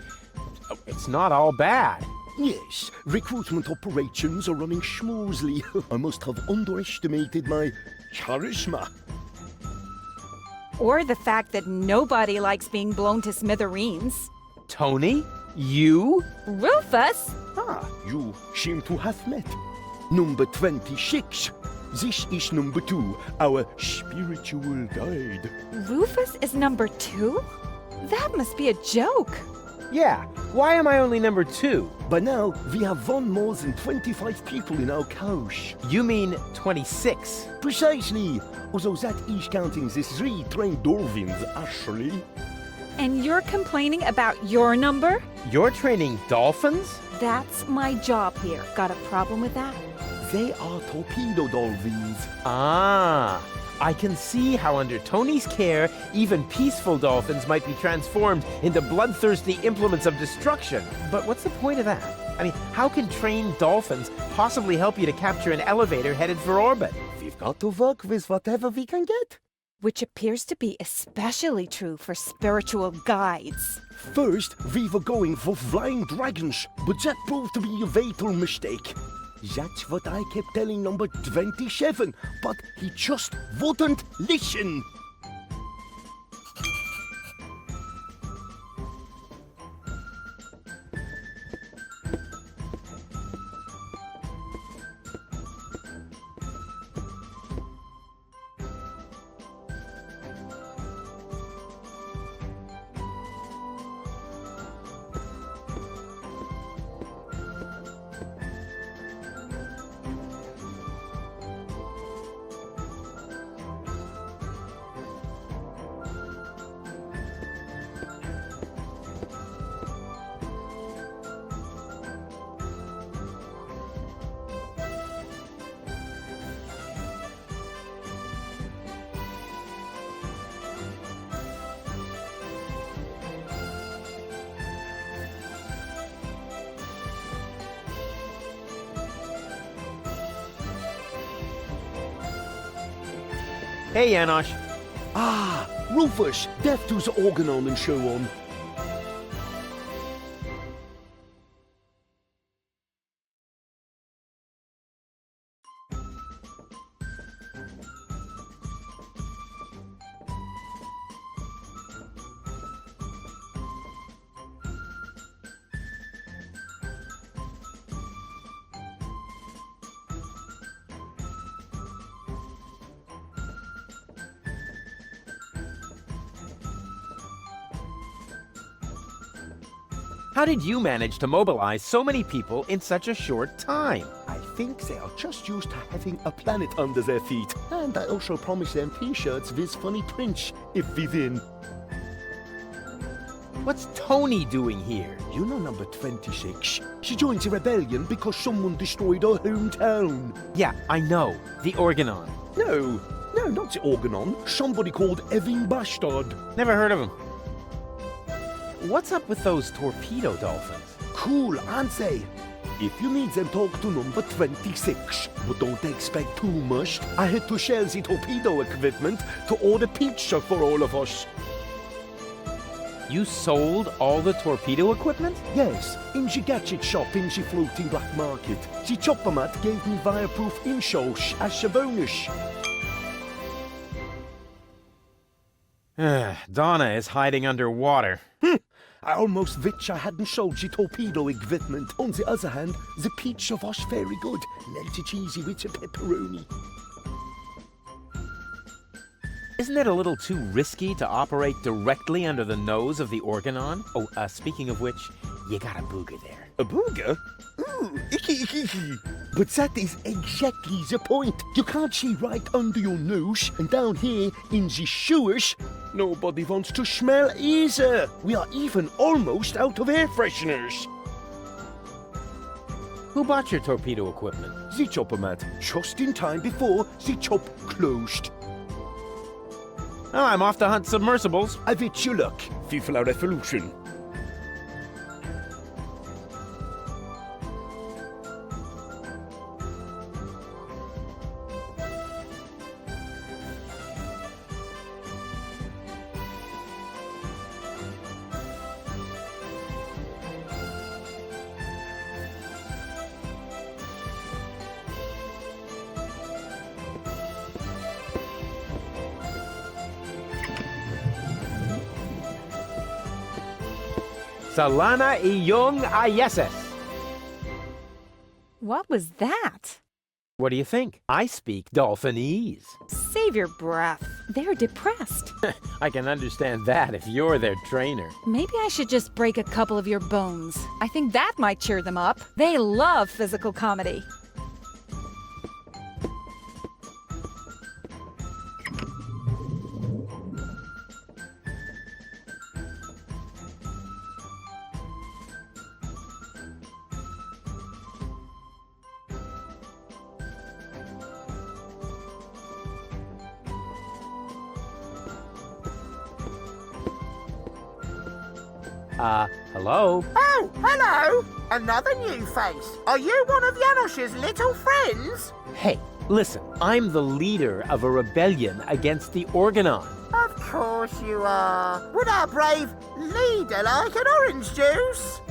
it's not all bad. Yes, recruitment operations are running smoothly. I must have underestimated my charisma. Or the fact that nobody likes being blown to smithereens. Tony? You? Rufus? Ah, you seem to have met. Number 26. This is number 2, our spiritual guide. Rufus is number 2? That must be a joke. Yeah, why am I only number 2? By now, we have won more than 25 people in our coach. You mean 26? Precisely. Although that is counting the 3 trained dolphins, actually. And you're complaining about your number? You're training dolphins? That's my job here. Got a problem with that? They are torpedo dolphins. Ah, I can see how under Tony's care, even peaceful dolphins might be transformed into bloodthirsty implements of destruction. But what's the point of that? I mean, how can trained dolphins possibly help you to capture an elevator headed for orbit? We've got to work with whatever we can get. Which appears to be especially true for spiritual guides. First, we were going for flying dragons, but that proved to be a fatal mistake. That's what I kept telling number 27, but he just wouldn't listen. Hey, Janosch. Ah, Rufus, deaf to the organon and so on. How did you manage to mobilize so many people in such a short time? I think they are just used to having a planet under their feet. And I also promised them t-shirts with funny prints if we win. What's Tony doing here? You know number 26. She joined the rebellion because someone destroyed her hometown. Yeah, I know. The Organon. No, not the organon. Somebody called Evan Bastard. Never heard of him. What's up with those torpedo dolphins? Cool, aren't they? If you need them, talk to number 26. But don't expect too much. I had to share the torpedo equipment to order pizza for all of us. You sold all the torpedo equipment? Yes, in the gadget shop in the floating black market. The chopper mat gave me fireproof insoles as a bonus. Donna is hiding underwater. I almost wish I hadn't sold the torpedo equipment. On the other hand, the pizza was very good. Melted cheesy with the pepperoni. Isn't it a little too risky to operate directly under the nose of the Organon? Oh, speaking of which, you got a booger there. A booger? Ooh, icky, icky, icky. But that is exactly the point. You can't see right under your nose, and down here in the sewers, nobody wants to smell either. We are even almost out of air fresheners. Who bought your torpedo equipment? The chopper mat, just in time before the chop closed. Oh, I'm off to hunt submersibles. I wish you luck, FIFA Revolution. Salana iyong ayeses. What was that? What do you think? I speak Dolphinese. Save your breath. They're depressed. I can understand that if you're their trainer. Maybe I should just break a couple of your bones. I think that might cheer them up. They love physical comedy. Hello? Oh, hello! Another new face. Are you one of Janosch's little friends? Hey, listen, I'm the leader of a rebellion against the Organon. Of course you are. Would our brave leader like an orange juice?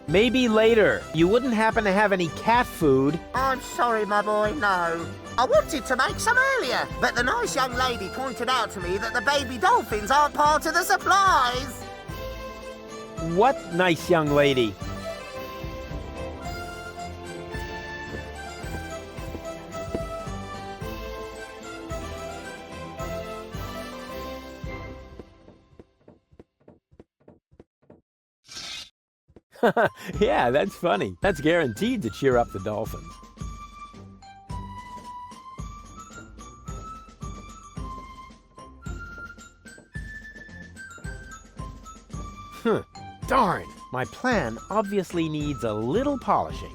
Maybe later. You wouldn't happen to have any cat food? I'm sorry, my boy, no. I wanted to make some earlier, but the nice young lady pointed out to me that the baby dolphins aren't part of the supplies. What nice young lady? Yeah, that's funny. That's guaranteed to cheer up the dolphins. Darn, my plan obviously needs a little polishing.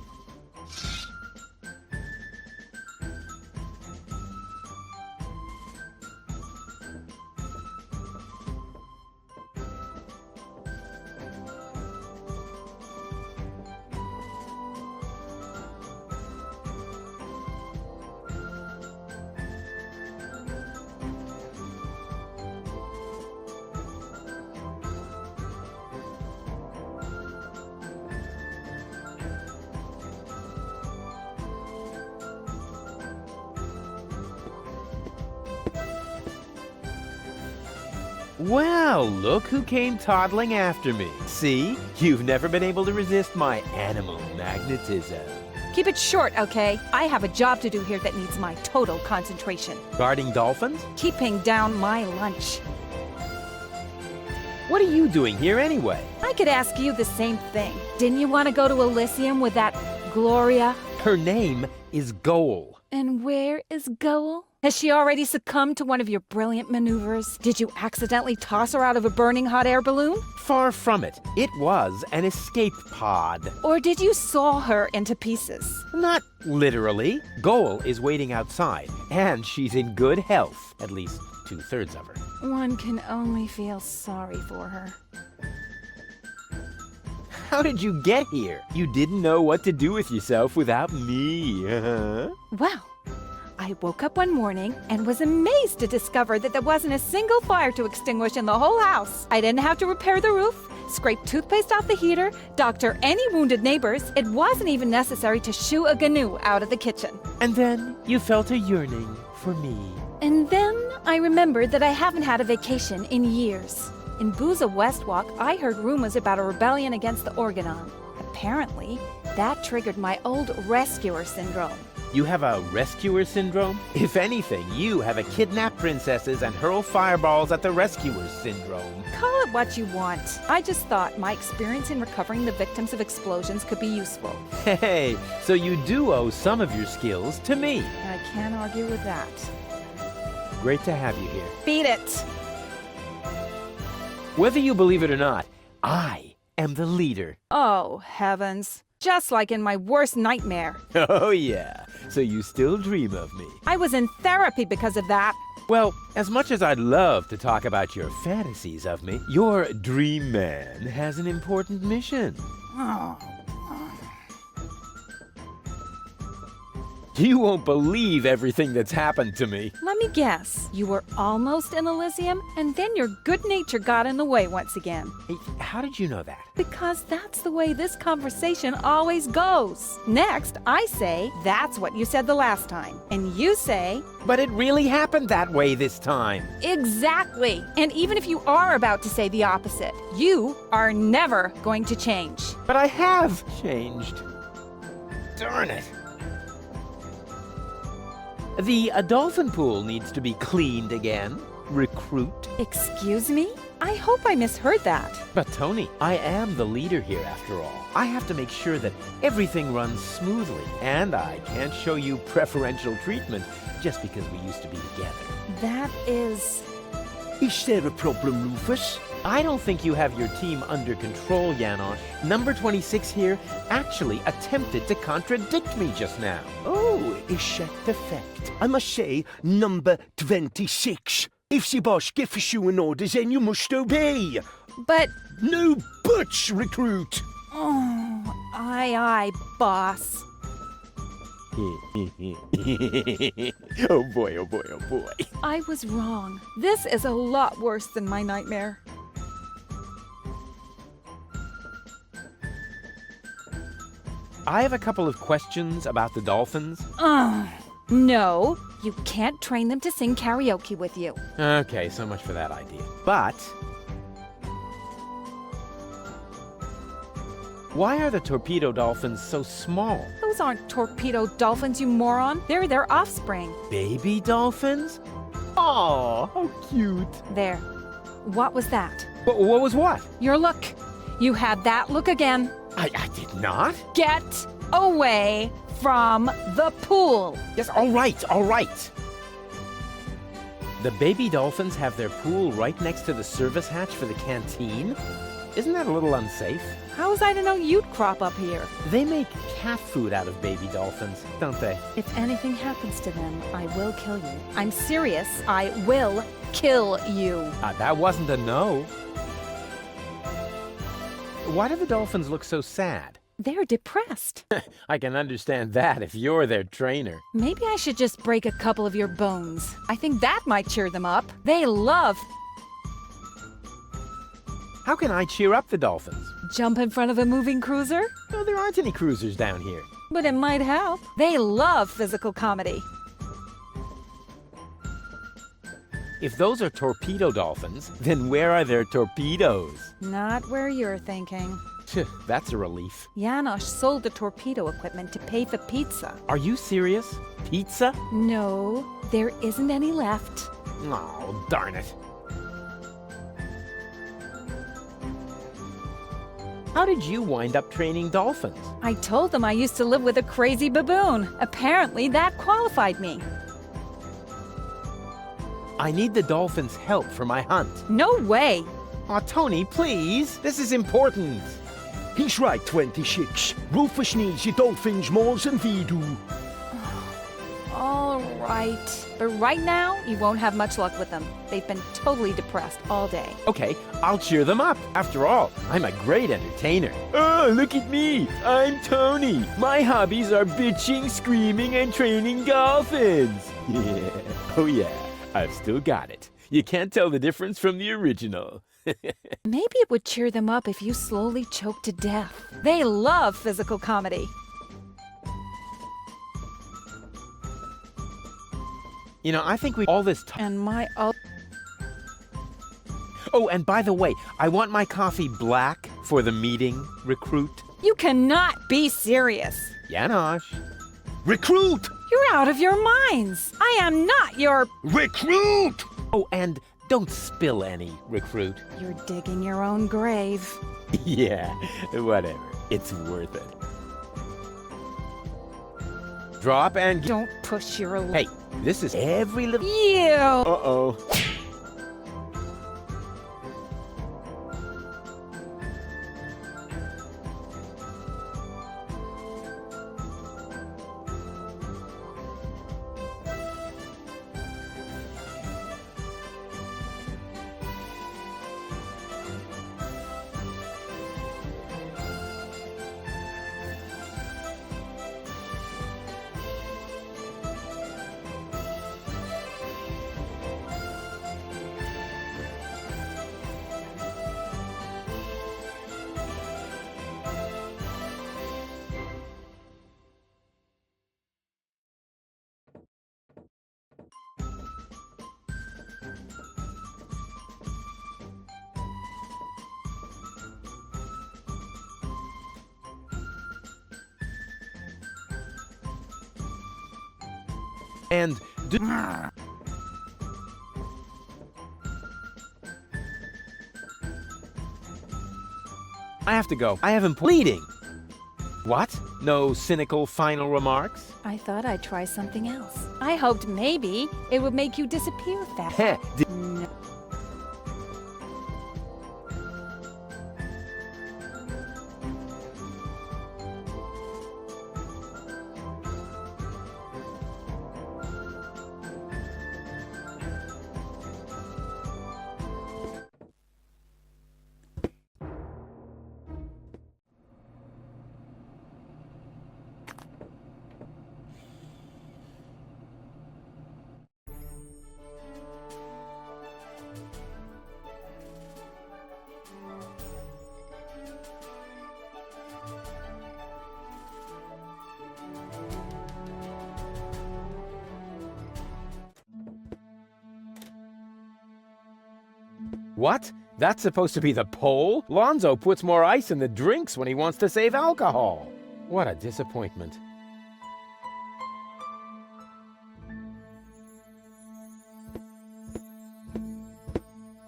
Well, look who came toddling after me. See? You've never been able to resist my animal magnetism. Keep it short, okay? I have a job to do here that needs my total concentration. Guarding dolphins? Keeping down my lunch. What are you doing here anyway? I could ask you the same thing. Didn't you want to go to Elysium with that Gloria? Her name is Goal. And where is Goal? Has she already succumbed to one of your brilliant maneuvers? Did you accidentally toss her out of a burning hot air balloon? Far from it. It was an escape pod. Or did you saw her into pieces? Not literally. Goal is waiting outside, and she's in good health. At least 2/3 of her. One can only feel sorry for her. How did you get here? You didn't know what to do with yourself without me, Well, I woke up one morning and was amazed to discover that there wasn't a single fire to extinguish in the whole house. I didn't have to repair the roof, scrape toothpaste off the heater, doctor any wounded neighbors. It wasn't even necessary to shoo a gnu out of the kitchen. And then you felt a yearning for me. And then I remembered that I haven't had a vacation in years. In Booza Westwalk, I heard rumors about a rebellion against the Organon. Apparently, that triggered my old rescuer syndrome. You have a rescuer syndrome? If anything, you have a kidnap princesses and hurl fireballs at the rescuers syndrome. Call it what you want. I just thought my experience in recovering the victims of explosions could be useful. Hey, so you do owe some of your skills to me. I can't argue with that. Great to have you here. Beat it! Whether you believe it or not, I am the leader. Oh, heavens. Just like in my worst nightmare. Oh, yeah. So you still dream of me. I was in therapy because of that. Well, as much as I'd love to talk about your fantasies of me, your dream man has an important mission. Oh. You won't believe everything that's happened to me. Let me guess. You were almost in Elysium, and then your good nature got in the way once again. Hey, how did you know that? Because that's the way this conversation always goes. Next, I say, that's what you said the last time. And you say, but it really happened that way this time. Exactly. And even if you are about to say the opposite, you are never going to change. But I have changed. Darn it. The dolphin pool needs to be cleaned again. Recruit. Excuse me? I hope I misheard that. But Tony, I am the leader here after all. I have to make sure that everything runs smoothly, and I can't show you preferential treatment just because we used to be together. That is... Is there a problem, Rufus? I don't think you have your team under control, Janosch. Number 26 here actually attempted to contradict me just now. Oh, is that the fact? I must say, number 26. If the boss gives you an order, then you must obey. But... No buts, recruit. Oh, aye, boss. Oh boy, oh boy, oh boy. I was wrong. This is a lot worse than my nightmare. I have a couple of questions about the dolphins. No, you can't train them to sing karaoke with you. Okay, so much for that idea. But why are the torpedo dolphins so small? Those aren't torpedo dolphins, you moron. They're their offspring. Baby dolphins? Oh, how cute. There. What was that? What was what? Your look. You had that look again. I did not. Get away from the pool. Yes, all right, all right. The baby dolphins have their pool right next to the service hatch for the canteen? Isn't that a little unsafe? How was I to know you'd crop up here? They make cat food out of baby dolphins, don't they? If anything happens to them, I will kill you. I'm serious. I will kill you. That wasn't a no. Why do the dolphins look so sad? They're depressed. I can understand that if you're their trainer. Maybe I should just break a couple of your bones. I think that might cheer them up. They love... How can I cheer up the dolphins? Jump in front of a moving cruiser? No, there aren't any cruisers down here. But it might help. They love physical comedy. If those are torpedo dolphins, then where are their torpedoes? Not where you're thinking. That's a relief. Janosch sold the torpedo equipment to pay for pizza. Are you serious? Pizza? No, there isn't any left. Oh, darn it. How did you wind up training dolphins? I told them I used to live with a crazy baboon. Apparently that qualified me. I need the dolphins' help for my hunt. No way! Aw, Tony, please. This is important. He's right, 26. Rufus needs the dolphins more than we do. All right. But right now, you won't have much luck with them. They've been totally depressed all day. Okay, I'll cheer them up. After all, I'm a great entertainer. Oh, look at me. I'm Tony. My hobbies are bitching, screaming, and training dolphins. Yeah. Oh, yeah. I've still got it. You can't tell the difference from the original. Maybe it would cheer them up if you slowly choke to death. They love physical comedy. You know, I think we all this time. And my... Oh, and by the way, I want my coffee black for the meeting, recruit. You cannot be serious. Janosch. Recruit! You're out of your minds. I am not your... Recruit! Oh, and don't spill any, recruit. You're digging your own grave. Yeah, whatever. It's worth it. Drop and... Don't push your... Hey, this is every little... You! Uh-oh. And I have to go. I haven't bleeding. What? No cynical final remarks? I thought I'd try something else. I hoped maybe it would make you disappear fast. Heh. No. What? That's supposed to be the pole? Lonzo puts more ice in the drinks when he wants to save alcohol. What a disappointment.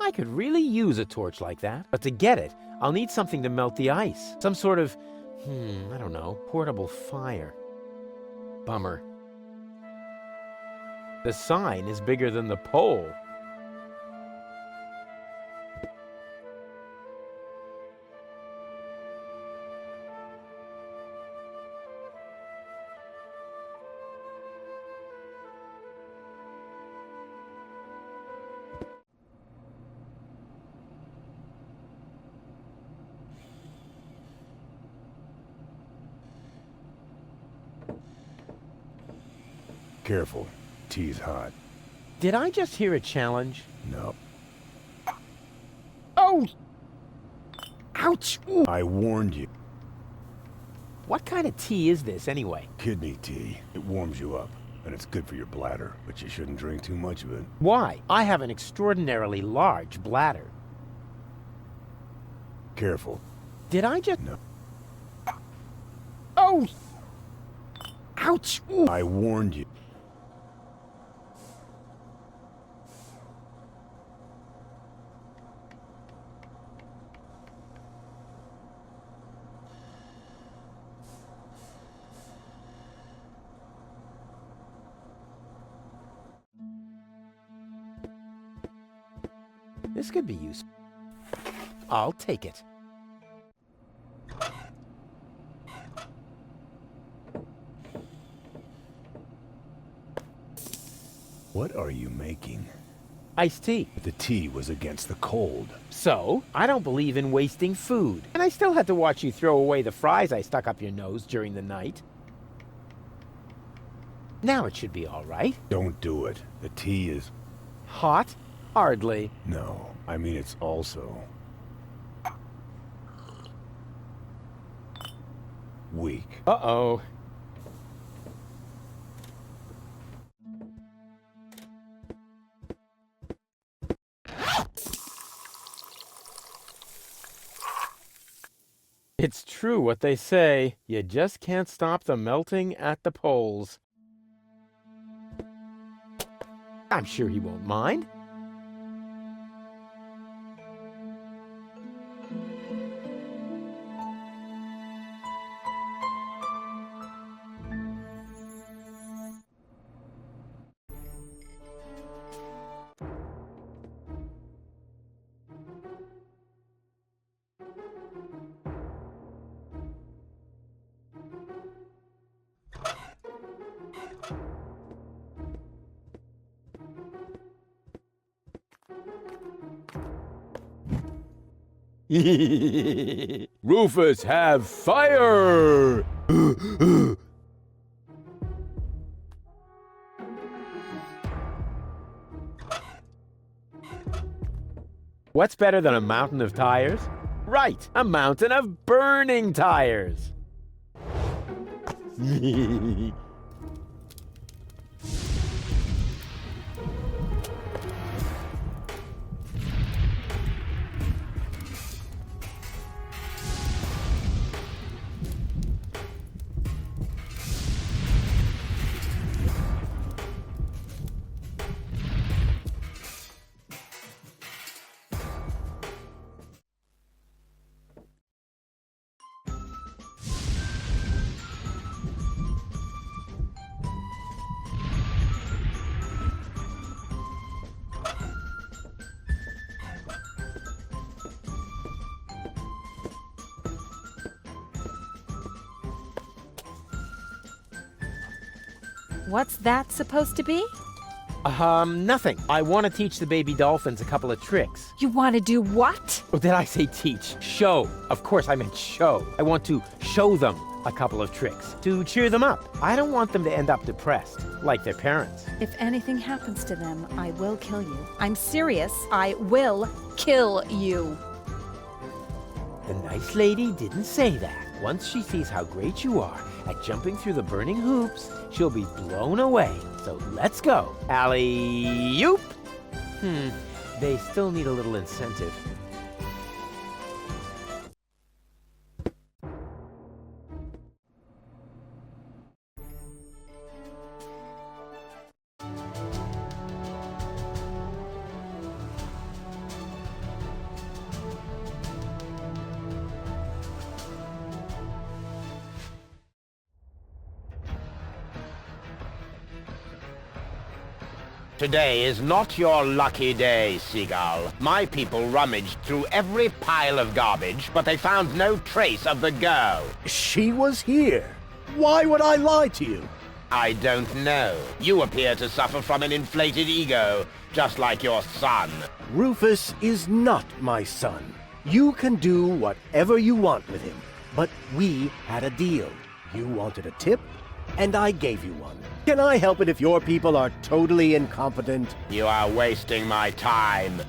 I could really use a torch like that. But to get it, I'll need something to melt the ice. Some sort of, I don't know, portable fire. Bummer. The sign is bigger than the pole. Careful. Tea's hot. Did I just hear a challenge? No. Oh! Ouch! Ooh. I warned you. What kind of tea is this, anyway? Kidney tea. It warms you up, and it's good for your bladder, but you shouldn't drink too much of it. Why? I have an extraordinarily large bladder. Careful. Did I just... No. Oh! Ouch! Ooh. I warned you. This could be useful. I'll take it. What are you making? Iced tea. The tea was against the cold. So, I don't believe in wasting food. And I still had to watch you throw away the fries I stuck up your nose during the night. Now it should be all right. Don't do it. The tea is... Hot? Hardly. No, I mean it's also... weak. Uh-oh. It's true what they say. You just can't stop the melting at the poles. I'm sure he won't mind. Rufus, have fire! What's better than a mountain of tires? Right, a mountain of burning tires! What's that supposed to be? Nothing. I want to teach the baby dolphins a couple of tricks. You want to do what? Or did I say teach? Show. Of course I meant show. I want to show them a couple of tricks to cheer them up. I don't want them to end up depressed, like their parents. If anything happens to them, I will kill you. I'm serious. I will kill you. The nice lady didn't say that. Once she sees how great you are at jumping through the burning hoops, she'll be blown away. So let's go. Alley-oop! They still need a little incentive. Today is not your lucky day, Seagull. My people rummaged through every pile of garbage, but they found no trace of the girl. She was here. Why would I lie to you? I don't know. You appear to suffer from an inflated ego, just like your son. Rufus is not my son. You can do whatever you want with him, but we had a deal. You wanted a tip, and I gave you one. Can I help it if your people are totally incompetent? You are wasting my time.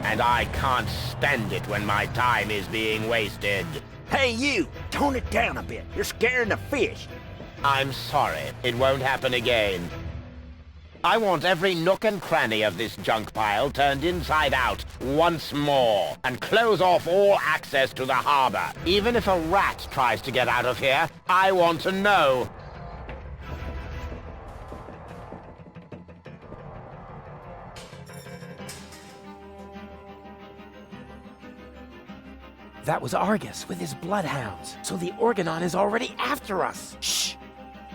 And I can't stand it when my time is being wasted. Hey, you! Tone it down a bit. You're scaring the fish. I'm sorry. It won't happen again. I want every nook and cranny of this junk pile turned inside out once more, and close off all access to the harbor. Even if a rat tries to get out of here, I want to know. That was Argus with his bloodhounds, so the Orgonon is already after us. Shh!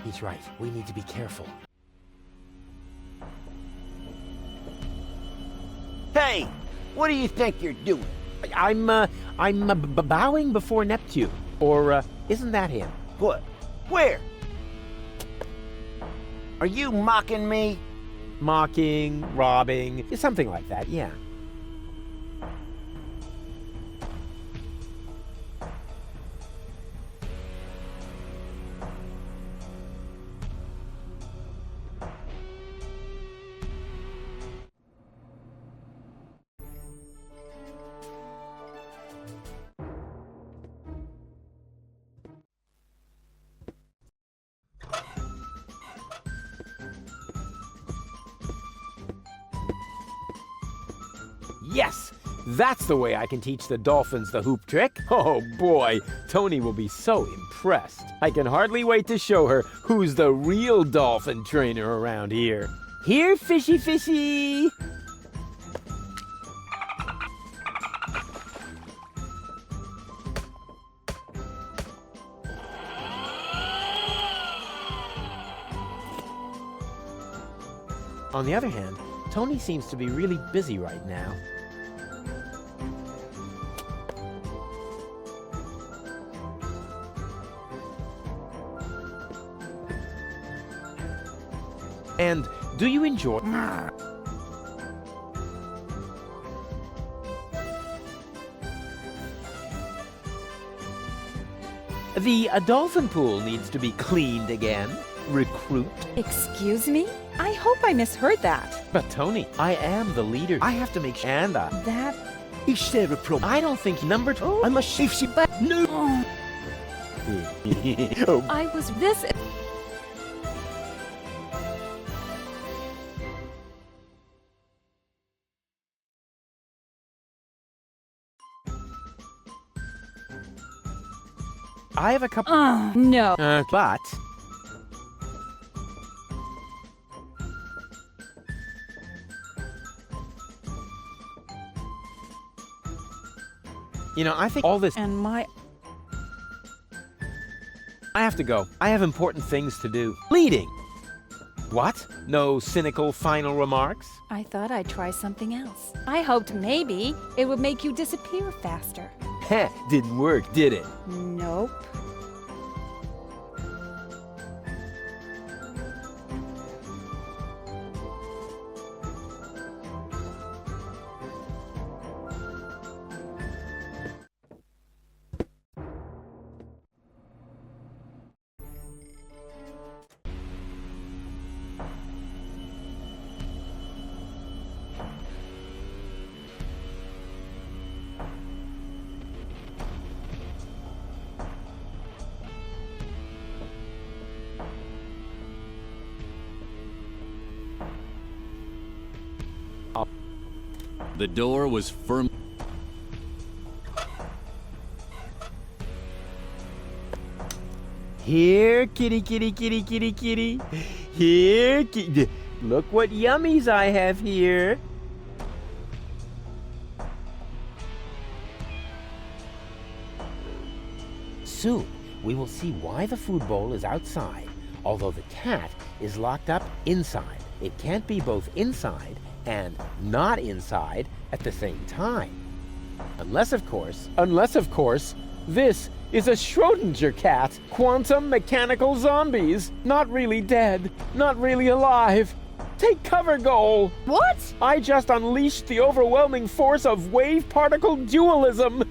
He's right. We need to be careful. Hey, what do you think you're doing? I'm bowing before Neptune. Or, isn't that him? What? Where? Are you mocking me? Mocking, robbing, something like that, yeah. Yes! That's the way I can teach the dolphins the hoop trick. Oh boy, Tony will be so impressed. I can hardly wait to show her who's the real dolphin trainer around here. Here, fishy fishy! On the other hand, Tony seems to be really busy right now. And do you enjoy... The dolphin pool needs to be cleaned again. Recruit. Excuse me? I hope I misheard that. But Tony, I am the leader. I have to make sure. And That... Is there a problem? I don't think number two... I'm a shifty... But... No! I was this... I have a couple... no. But... You know, I think all this... And my... I have to go. I have important things to do. Leading! What? No cynical final remarks? I thought I'd try something else. I hoped maybe it would make you disappear faster. Heh, didn't work, did it? Nope. The door was firm. Here, kitty, kitty, kitty, kitty, kitty. Here, look what yummies I have here. Soon, we will see why the food bowl is outside, although the cat is locked up inside. It can't be both inside and not inside at the same time. Unless, of course, this is a Schrodinger cat. Quantum mechanical zombies. Not really dead, not really alive. Take cover, Goal. What? I just unleashed the overwhelming force of wave-particle dualism.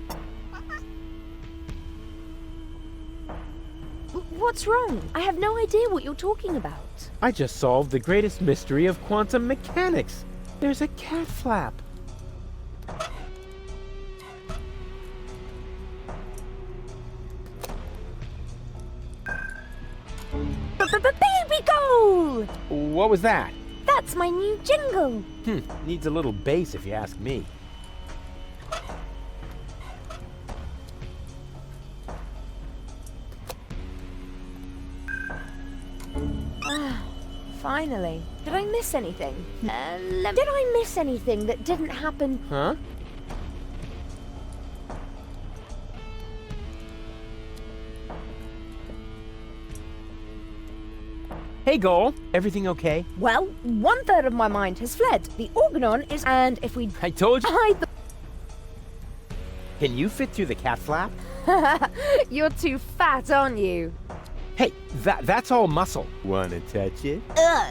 What's wrong? I have no idea what you're talking about. I just solved the greatest mystery of quantum mechanics. There's a cat flap. Baby Goal! What was that? That's my new jingle. Needs a little bass if you ask me. Finally. Did I miss anything? Did I miss anything that didn't happen? Huh? Hey, Goal. Everything okay? Well, 1/3 of my mind has fled. The organon is... And if we... I told you. hide the... Can you fit through the cat flap? You're too fat, aren't you? Hey, that's all muscle. Wanna touch it?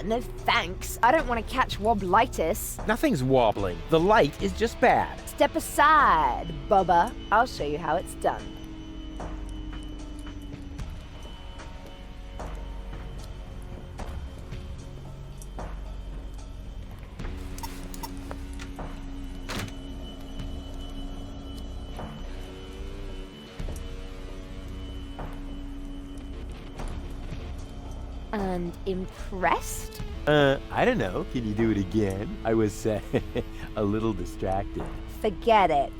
No thanks. I don't want to catch wobblitis. Nothing's wobbling. The light is just bad. Step aside, Bubba. I'll show you how it's done. And impressed? I don't know. Can you do it again? I was a little distracted. Forget it.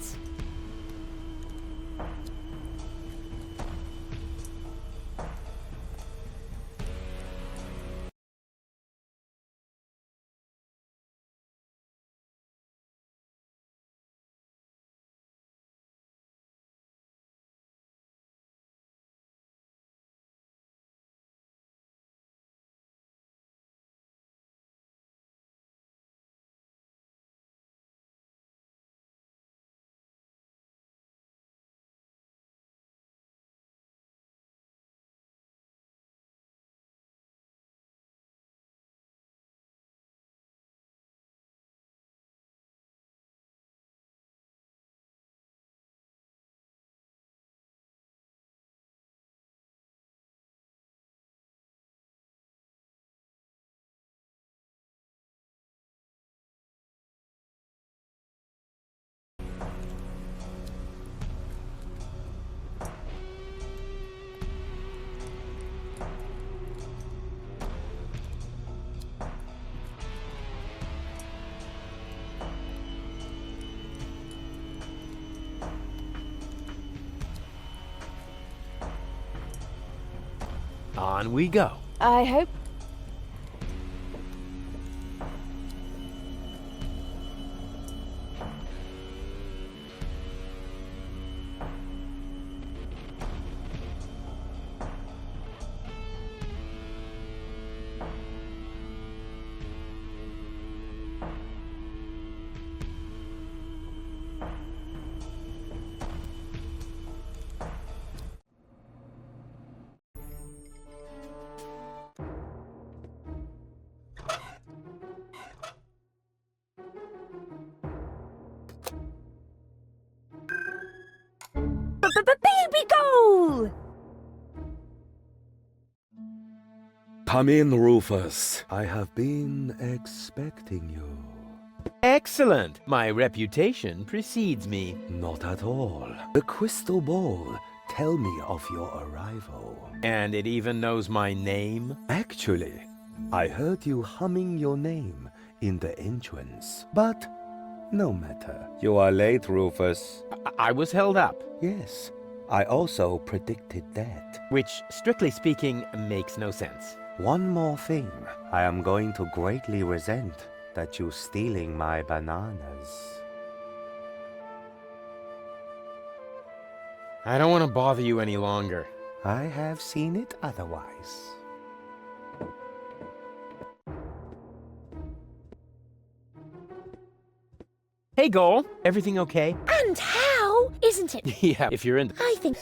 On we go. I hope... Baby Goal! Come in, Rufus. I have been expecting you. Excellent. My reputation precedes me. Not at all. The crystal ball tell me of your arrival. And it even knows my name? Actually, I heard you humming your name in the entrance. But No matter. You are late, Rufus. I was held up. Yes, I also predicted that. Which, strictly speaking, makes no sense. One more thing. I am going to greatly resent that you stealing my bananas. I don't want to bother you any longer. I have seen it otherwise. Hey, Goal. Everything okay? And how? Isn't it? Yeah, if you're in... I think...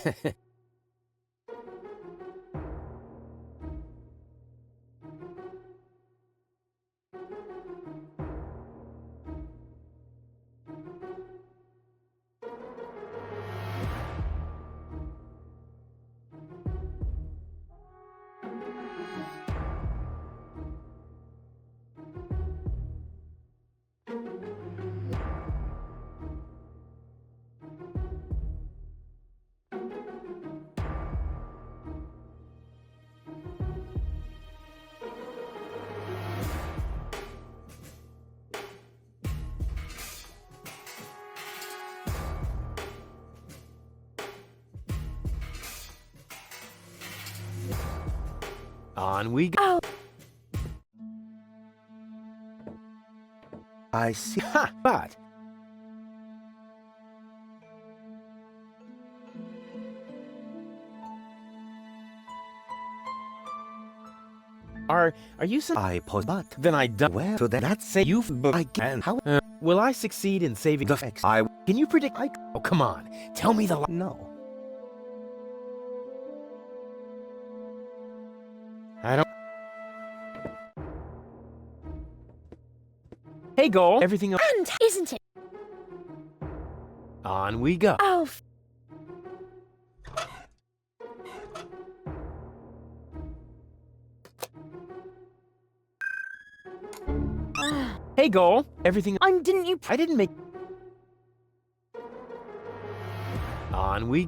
On we go. Oh. I see. Ha! But... Are you some... I pose but... Then I don't... Where to that? Let's say you... I can... How... will I succeed in saving... The X... I... Can you predict... Oh, come on. Tell me the... No. I don't... Hey, Goal. Everything... And isn't it? On we go. Oh... Hey, Goal. Everything... didn't you... I didn't make... On we...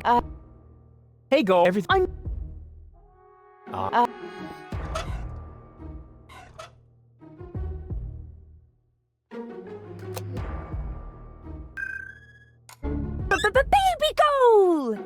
Hey, Goal. Everything... Baby goal!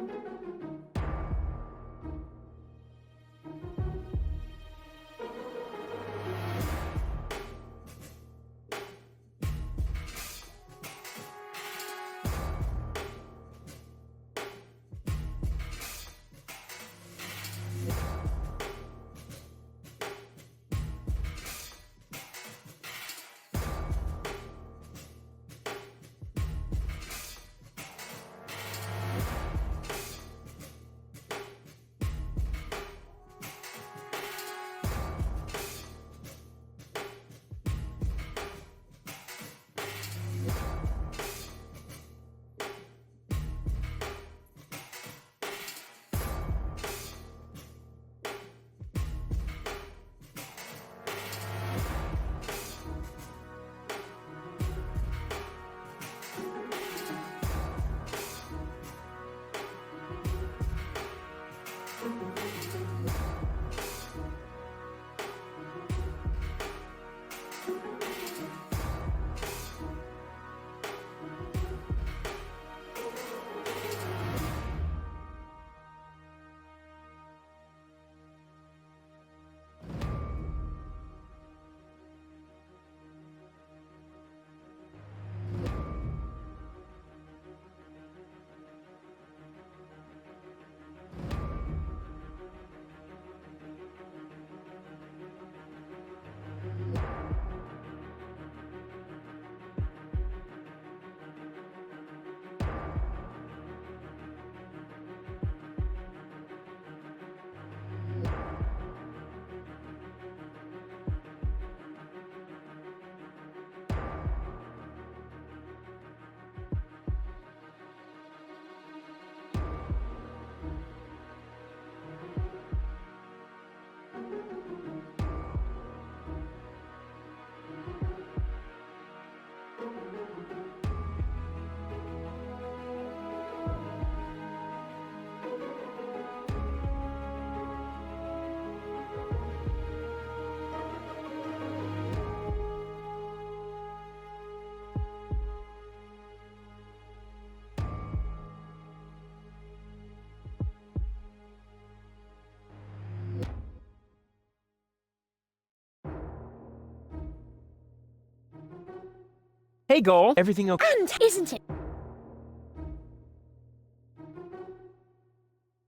Hey, Goal. Everything okay? And isn't it?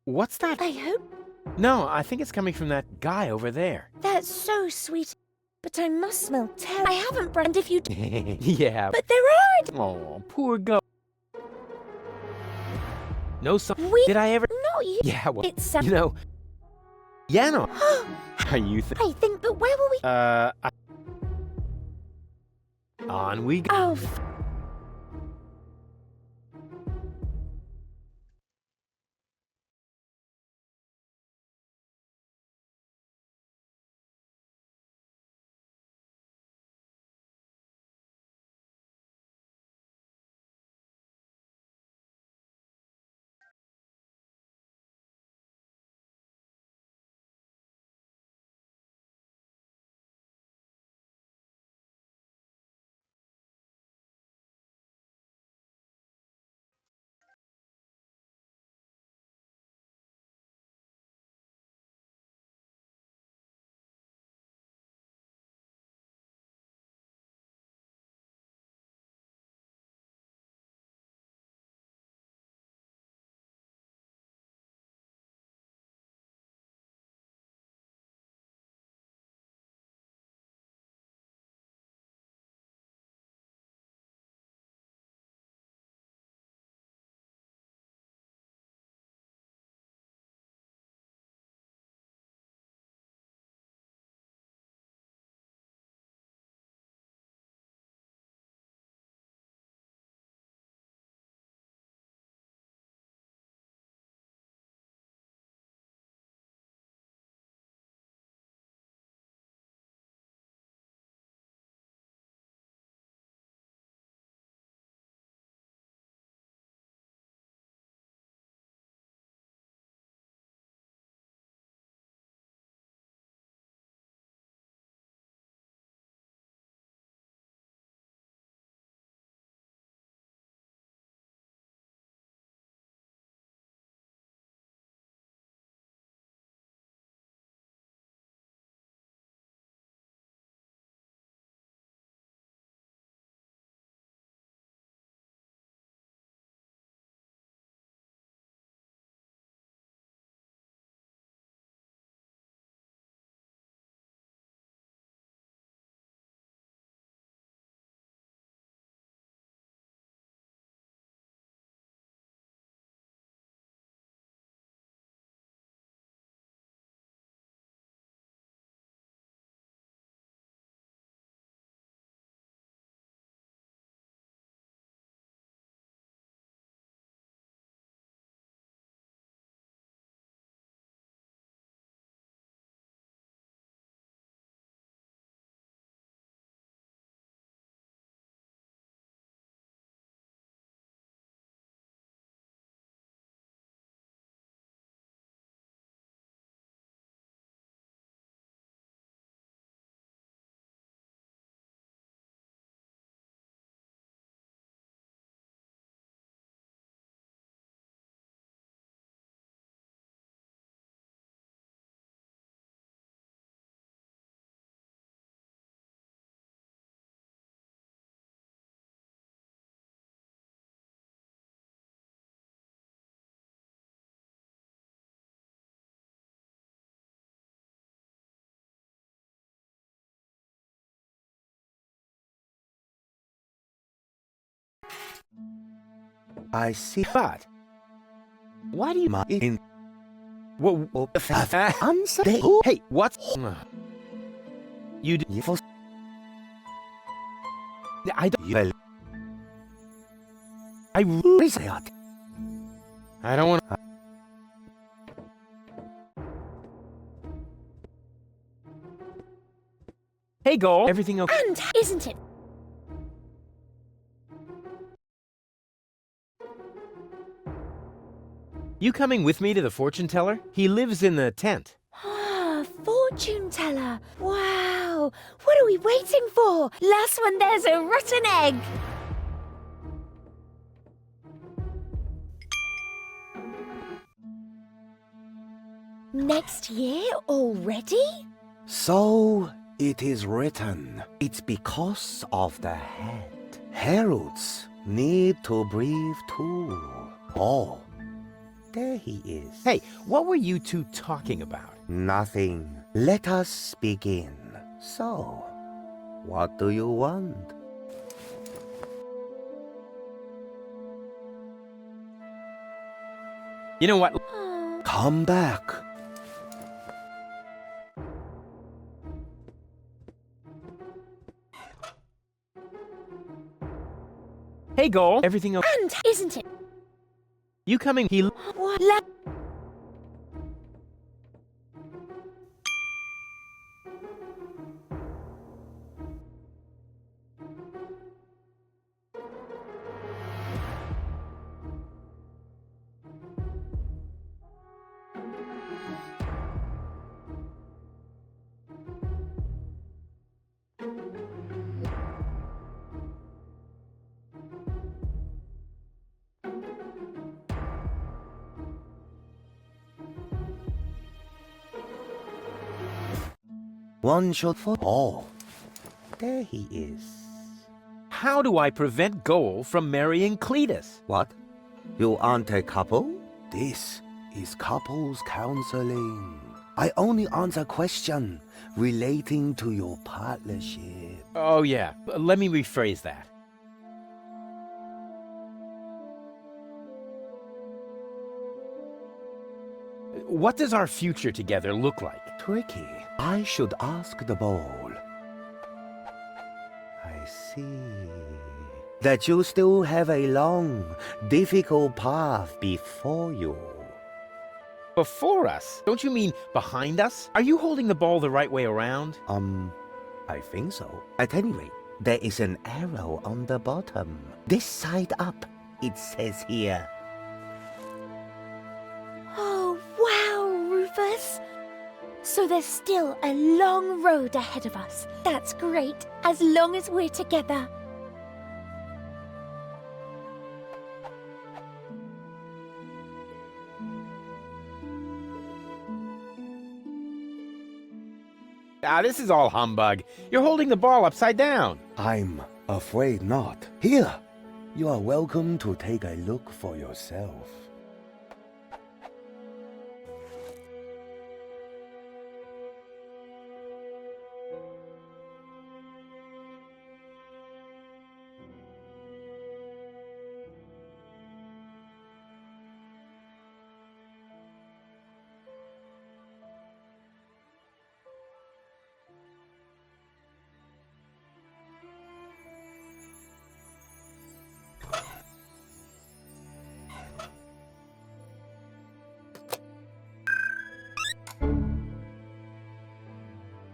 What's that? I hope No, I think it's coming from that guy over there. that's so sweet. But I must smell terrible. I haven't and if you Yeah. But there aren't. Oh, poor Goal. No son. We Did I ever? not you. Yeah, well, It's you know. Yeah, no. Are you I think, but where will we? On we go. Oh. I see. But why do you in what? answer? Hey, what's you? I don't. I don't want. Hey, Goal. Everything okay? And isn't it? You coming with me to the fortune teller? He lives in the tent. Ah, fortune teller. Wow. What are we waiting for? Last one, there's a rotten egg. Next year already? So it is written. It's because of the head. Heralds need to breathe too. Oh, there he is. Hey, what were you two talking about? Nothing. Let us begin. So, what do you want? You know what? Come back. Hey, Goal. Everything okay? And isn't it? You coming? What? One should fall. Oh, there he is. How do I prevent Goal from marrying Cletus? What? You aren't a couple? This is couples counseling. I only answer questions relating to your partnership. Oh, yeah. Let me rephrase that. What does our future together look like? Tricky. I should ask the bowl. I see. That you still have a long, difficult path before you. Before us? Don't you mean behind us? Are you holding the ball the right way around? I think so. At any rate, there is an arrow on the bottom. This side up, it says here. Oh, wow, Rufus. So there's still a long road ahead of us. That's great, as long as we're together. This is all humbug. You're holding the ball upside down. I'm afraid not. Here, you are welcome to take a look for yourself.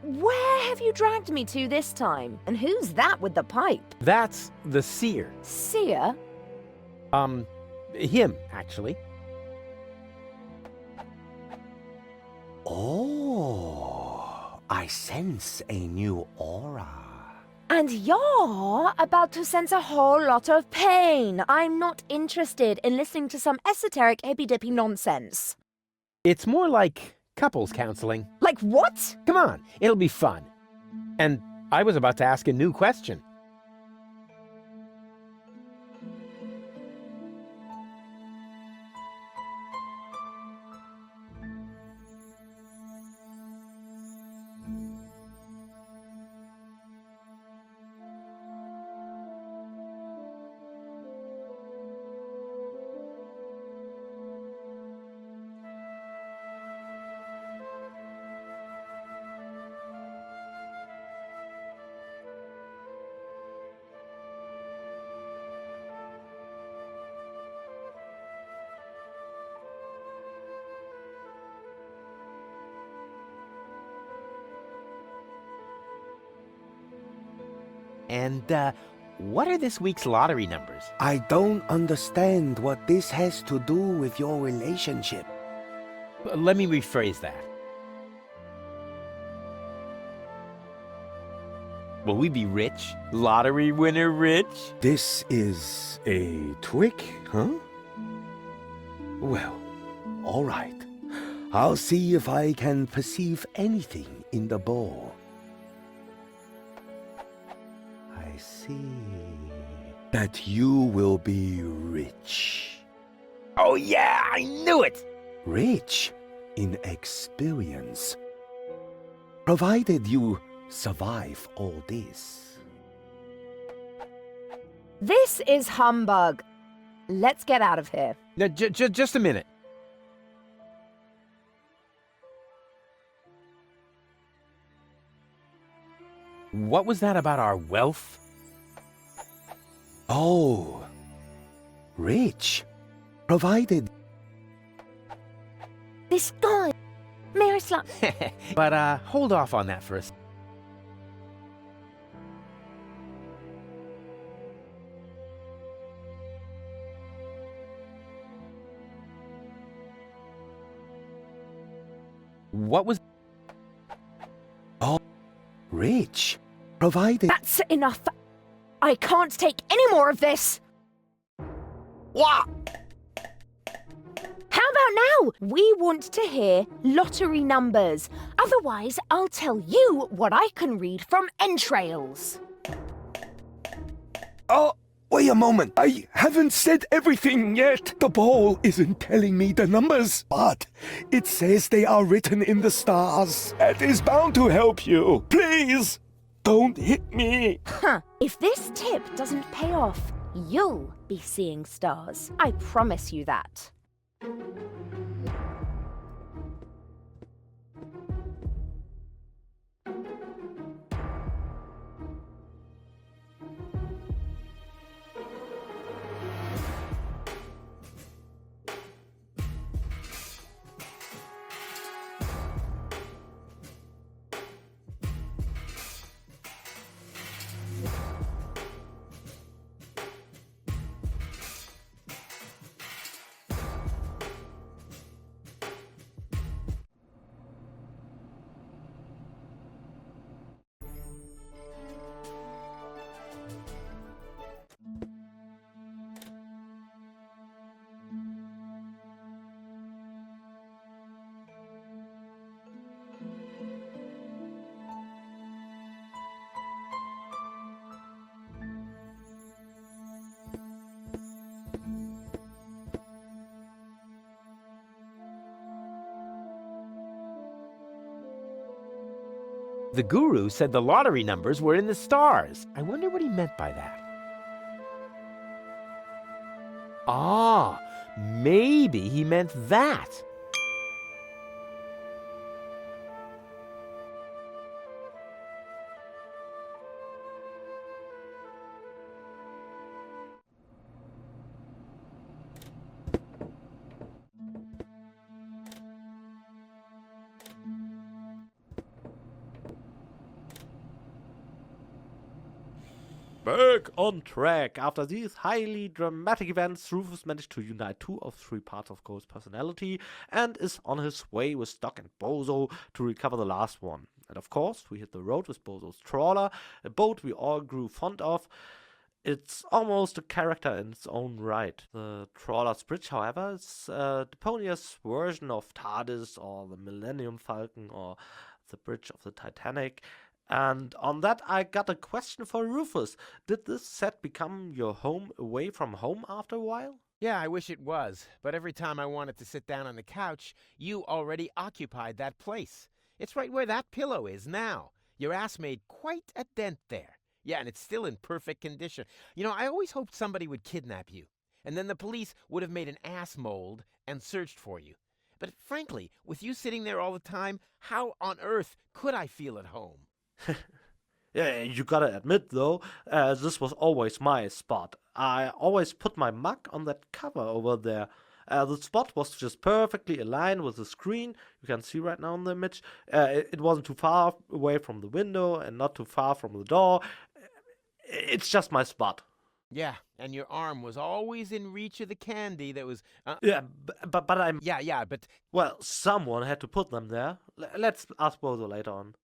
Where have you dragged me to this time? And who's that with the pipe? That's the seer. Seer? Him, actually. Oh, I sense a new aura. And you're about to sense a whole lot of pain. I'm not interested in listening to some esoteric hippy-dippy nonsense. It's more like couples counseling. Like what? Come on, it'll be fun. And I was about to ask a new question. And, what are this week's lottery numbers? I don't understand what this has to do with your relationship. Let me rephrase that. Will we be rich? Lottery winner rich? This is a trick, huh? Well, all right. I'll see if I can perceive anything in the ball. I see. that you will be rich. Oh yeah, I knew it! Rich in experience. Provided you survive all this. This is humbug. Let's get out of here. Now, just a minute. What was that about our wealth? Oh, rich. Provided. This guy. Miroslav. But, hold off on that for a second. What was... Oh, rich. Provided... That's enough. I can't take any more of this. What? How about now? We want to hear lottery numbers. Otherwise, I'll tell you what I can read from entrails. Oh, wait a moment. I haven't said everything yet. The ball isn't telling me the numbers, but it says they are written in the stars. That is bound to help you. Please, don't hit me. Huh. If this tip doesn't pay off, you'll be seeing stars. I promise you that. The guru said the lottery numbers were in the stars. I wonder what he meant by that. Ah, maybe he meant that. Back on track. After these highly dramatic events, Rufus managed to unite 2 of 3 parts of Ghost's personality and is on his way with Doc and Bozo to recover the last one. And of course, we hit the road with Bozo's trawler, a boat we all grew fond of. It's almost a character in its own right. The trawler's bridge, however, is Deponia's version of TARDIS or the Millennium Falcon or the bridge of the Titanic. And on that, I got a question for Rufus. Did this set become your home away from home after a while? Yeah, I wish it was. But every time I wanted to sit down on the couch, you already occupied that place. It's right where that pillow is now. Your ass made quite a dent there. Yeah, and it's still in perfect condition. You know, I always hoped somebody would kidnap you. And then the police would have made an ass mold and searched for you. But frankly, with you sitting there all the time, how on earth could I feel at home? Yeah, you gotta admit though, this was always my spot. I always put my mug on that cover over there. The spot was just perfectly aligned with the screen. You can see right now in the image. It wasn't too far away from the window and not too far from the door. It's just my spot. Yeah, and your arm was always in reach of the candy that was... Yeah, but I'm... Yeah, but... Well, someone had to put them there. Let's ask Bozo later on.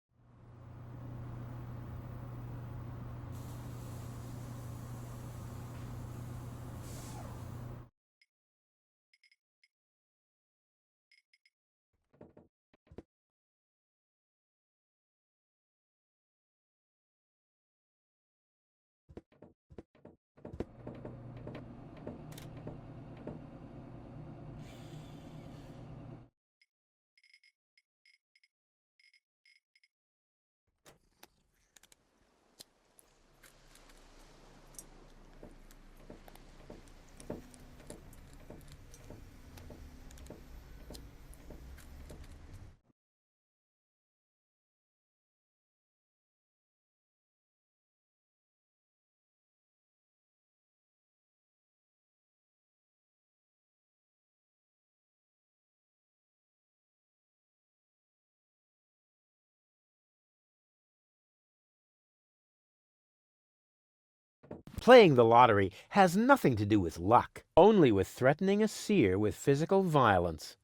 Playing the lottery has nothing to do with luck, only with threatening a seer with physical violence.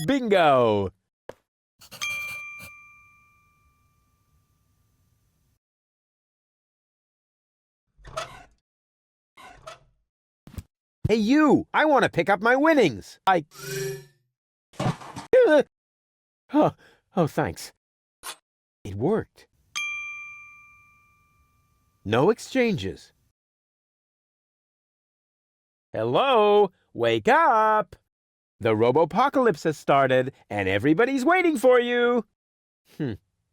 Bingo! Hey, you! I want to pick up my winnings! Oh, thanks. It worked. No exchanges. Hello? Wake up! The Robopocalypse has started, and everybody's waiting for you!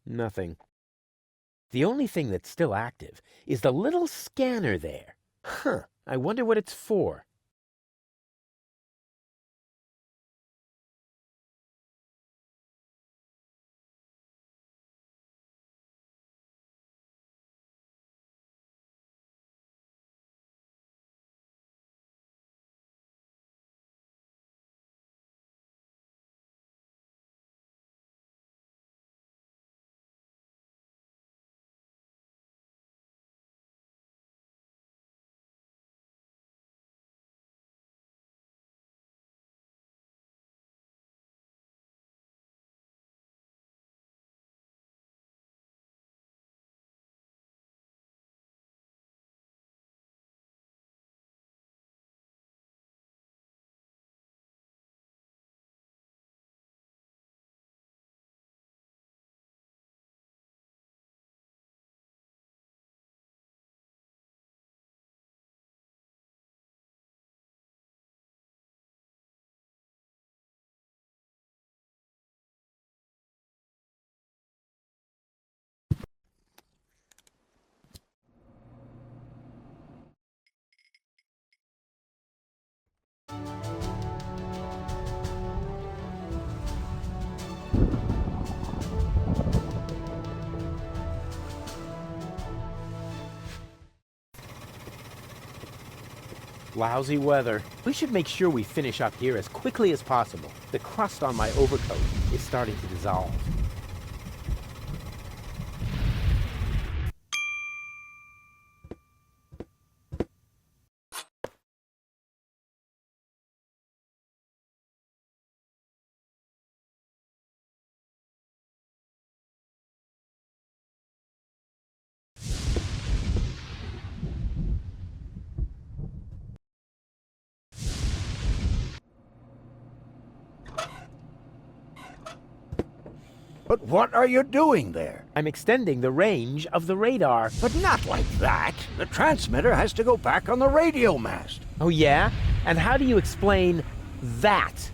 Nothing. The only thing that's still active is the little scanner there. I wonder what it's for. Lousy weather. We should make sure we finish up here as quickly as possible. The crust on my overcoat is starting to dissolve. But what are you doing there? I'm extending the range of the radar. But not like that. The transmitter has to go back on the radio mast. Oh, yeah? And how do you explain that?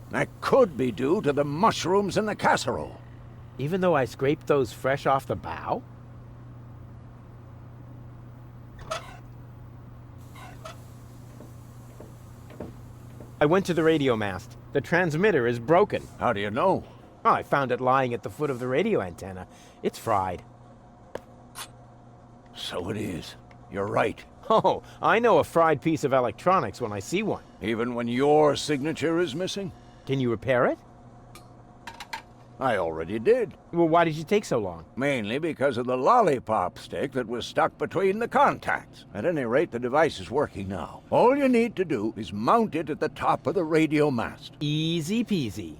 That could be due to the mushrooms in the casserole. Even though I scraped those fresh off the bow? I went to the radio mast. The transmitter is broken. How do you know? Oh, I found it lying at the foot of the radio antenna. It's fried. So it is. You're right. Oh, I know a fried piece of electronics when I see one. Even when your signature is missing? Can you repair it? I already did. Well, why did you take so long? Mainly because of the lollipop stick that was stuck between the contacts. At any rate, the device is working now. All you need to do is mount it at the top of the radio mast. Easy peasy.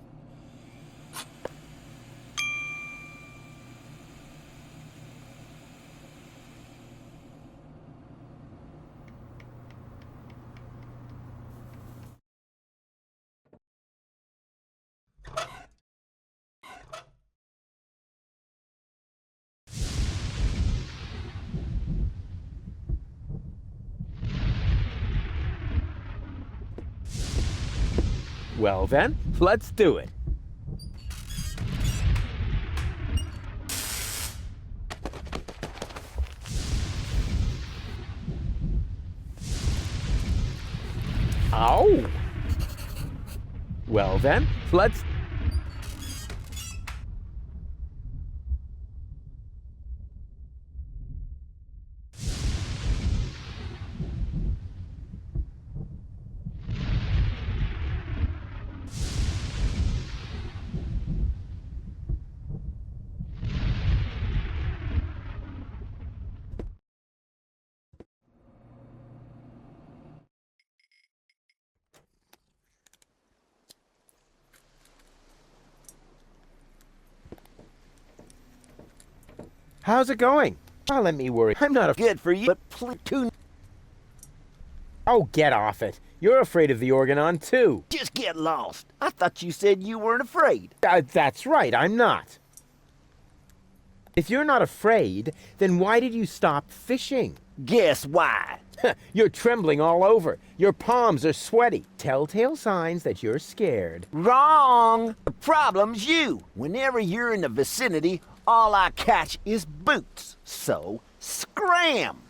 Well then, let's do it. Ow! Well then, let's... How's it going? Oh, let me worry. I'm not Good for you, but platoon. Oh, get off it. You're afraid of the Organon, too. Just get lost. I thought you said you weren't afraid. That's right, I'm not. If you're not afraid, then why did you stop fishing? Guess why? You're trembling all over. Your palms are sweaty. Telltale signs that you're scared. Wrong! The problem's you. Whenever you're in the vicinity, all I catch is boots. So, scram!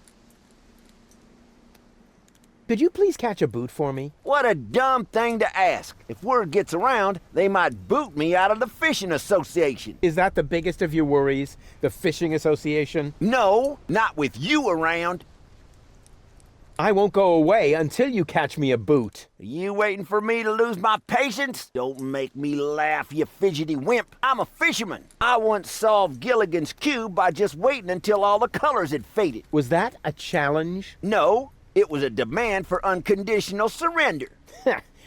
Could you please catch a boot for me? What a dumb thing to ask. If word gets around, they might boot me out of the fishing association. Is that the biggest of your worries? The fishing association? No, not with you around. I won't go away until you catch me a boot. Are you waiting for me to lose my patience? Don't make me laugh, you fidgety wimp. I'm a fisherman. I once solved Gilligan's Cube by just waiting until all the colors had faded. Was that a challenge? No, it was a demand for unconditional surrender.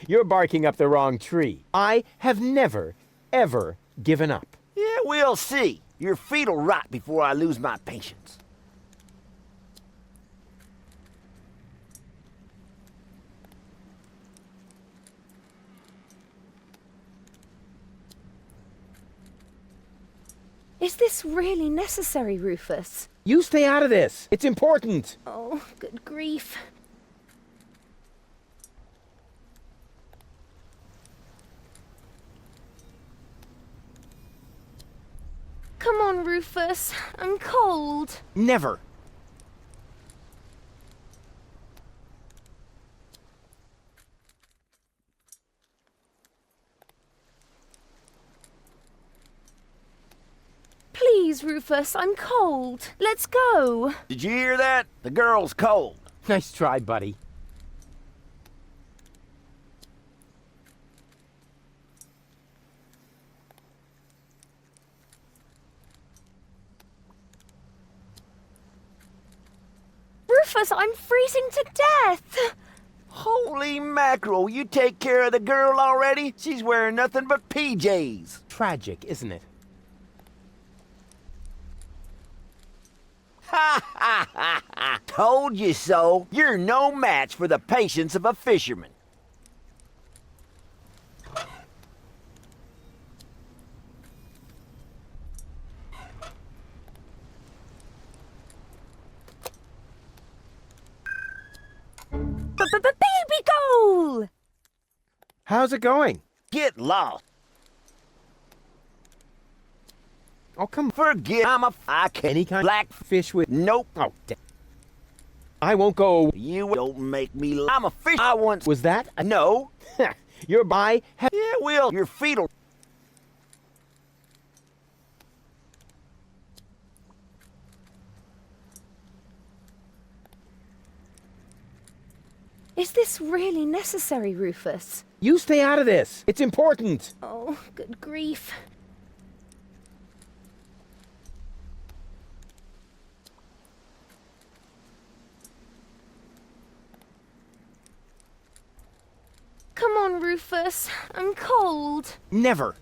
You're barking up the wrong tree. I have never, ever given up. Yeah, we'll see. Your feet'll rot before I lose my patience. Is this really necessary, Rufus? You stay out of this. It's important. Oh, good grief. Come on, Rufus. I'm cold. Never. Please, Rufus, I'm cold. Let's go. Did you hear that? The girl's cold. Nice try, buddy. Rufus, I'm freezing to death. Holy mackerel, you take care of the girl already? She's wearing nothing but PJs. Tragic, isn't it? Ha ha ha ha! Told you so. You're no match for the patience of a fisherman. Baby goal! How's it going? Get lost. Oh, come on. Forget I can't. Any kind Black of fish with... Nope. Oh, I won't go... You don't make me... I'm a fish. I once... Was that a... No. You're by... Yeah, Will. Your feet'll... Is this really necessary, Rufus? You stay out of this. It's important. Oh, good grief. Come on, Rufus. I'm cold. Never.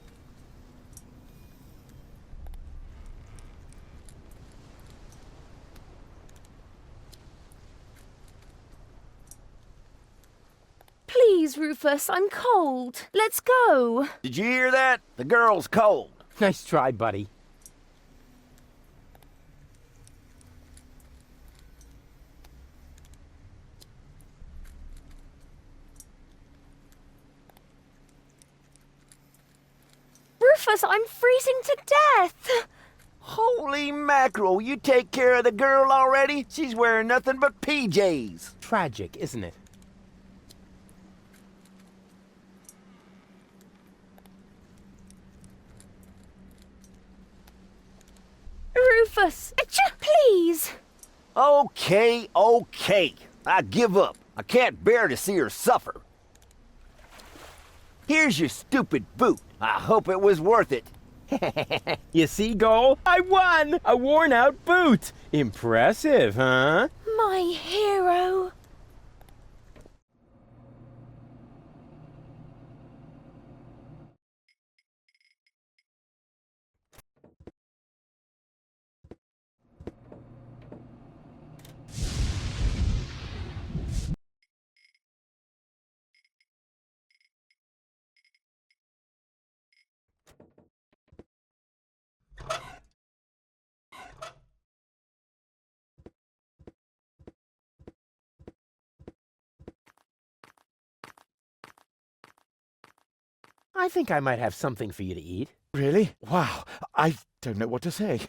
Please, Rufus, I'm cold. Let's go. Did you hear that? The girl's cold. Nice try, buddy. Rufus, I'm freezing to death. Holy mackerel, you take care of the girl already? She's wearing nothing but PJs. Tragic, isn't it? Rufus, please. Okay. I give up. I can't bear to see her suffer. Here's your stupid boot. I hope it was worth it. You see, Goal? I won! A worn-out boot! Impressive, huh? My hero. I think I might have something for you to eat. Really? Wow, I don't know what to say.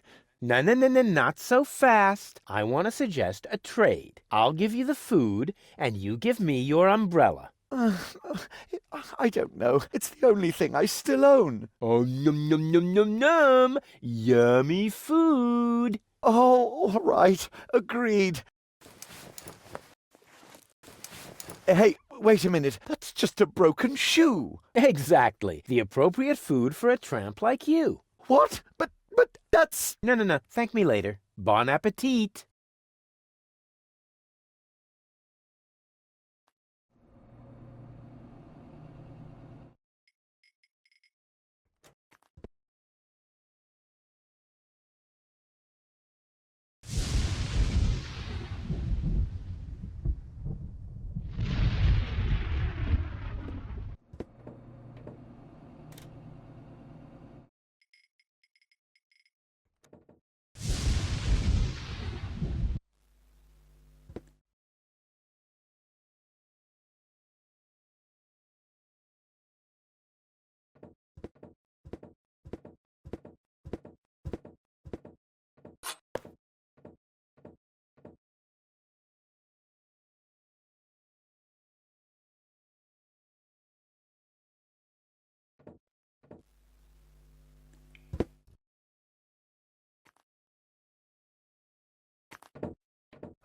No, not so fast. I want to suggest a trade. I'll give you the food, and you give me your umbrella. I don't know. It's the only thing I still own. Oh, num num num num num. Yummy food. Oh, all right. Agreed. Hey, wait a minute. That's just a broken shoe. Exactly. The appropriate food for a tramp like you. What? But that's... No. Thank me later. Bon appetit.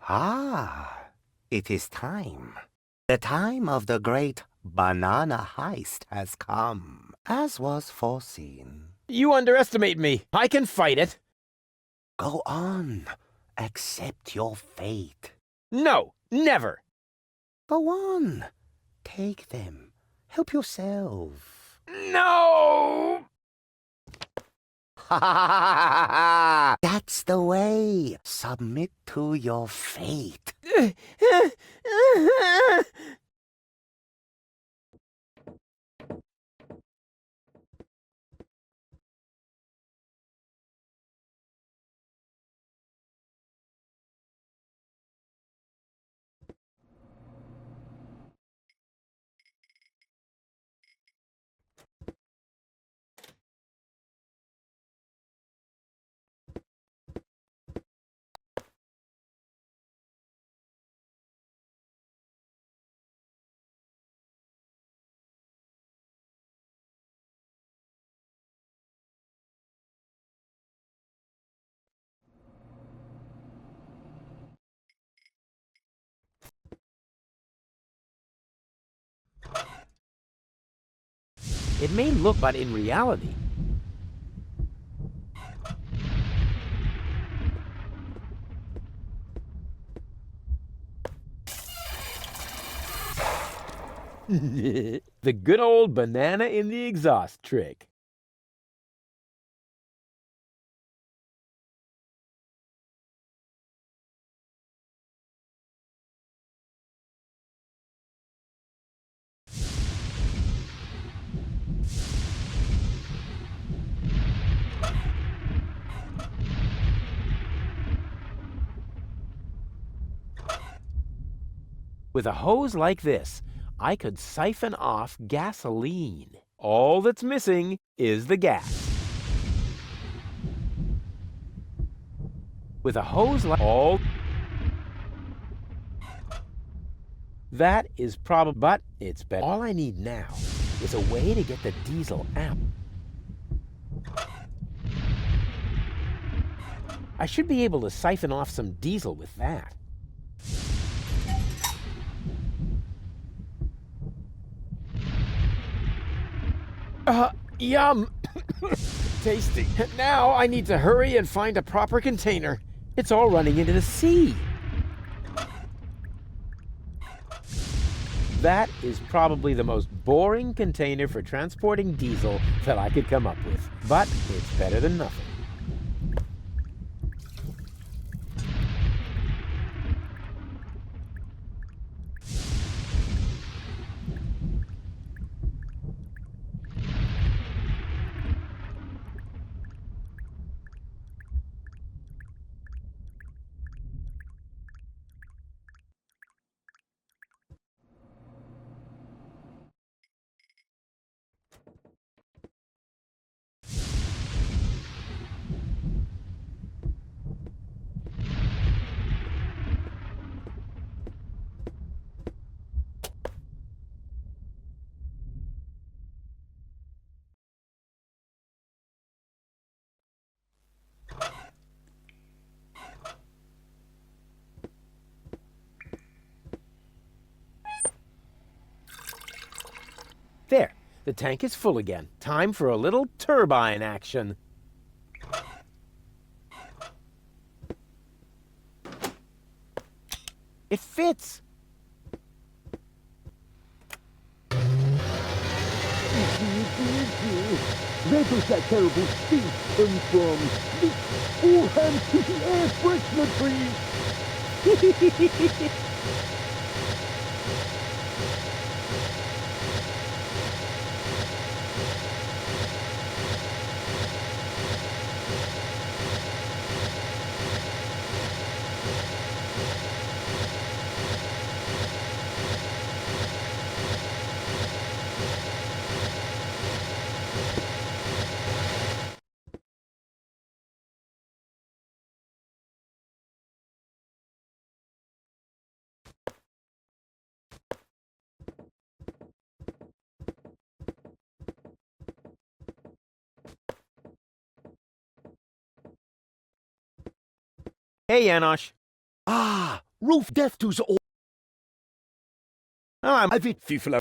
Ah, it is time. The time of the great banana heist has come, as was foreseen. You underestimate me. I can fight it. Go on. Accept your fate. No, never. Go on. Take them. Help yourself. No! That's the way. Submit to your fate. It may look, but in reality... the good old banana in the exhaust trick. With a hose like this, I could siphon off gasoline. All that's missing is the gas. With a hose like all... That is probably... But it's better. All I need now is a way to get the diesel out. I should be able to siphon off some diesel with that. Yum! Tasty. Now I need to hurry and find a proper container. It's all running into the sea. That is probably the most boring container for transporting diesel that I could come up with. But it's better than nothing. There, the tank is full again. Time for a little turbine action. It fits. Where does that terrible stink come from? All hands to the air freshener, please! Hey, Janosch. Ah, roof death to the all. Oh, I'm... I will fiffle.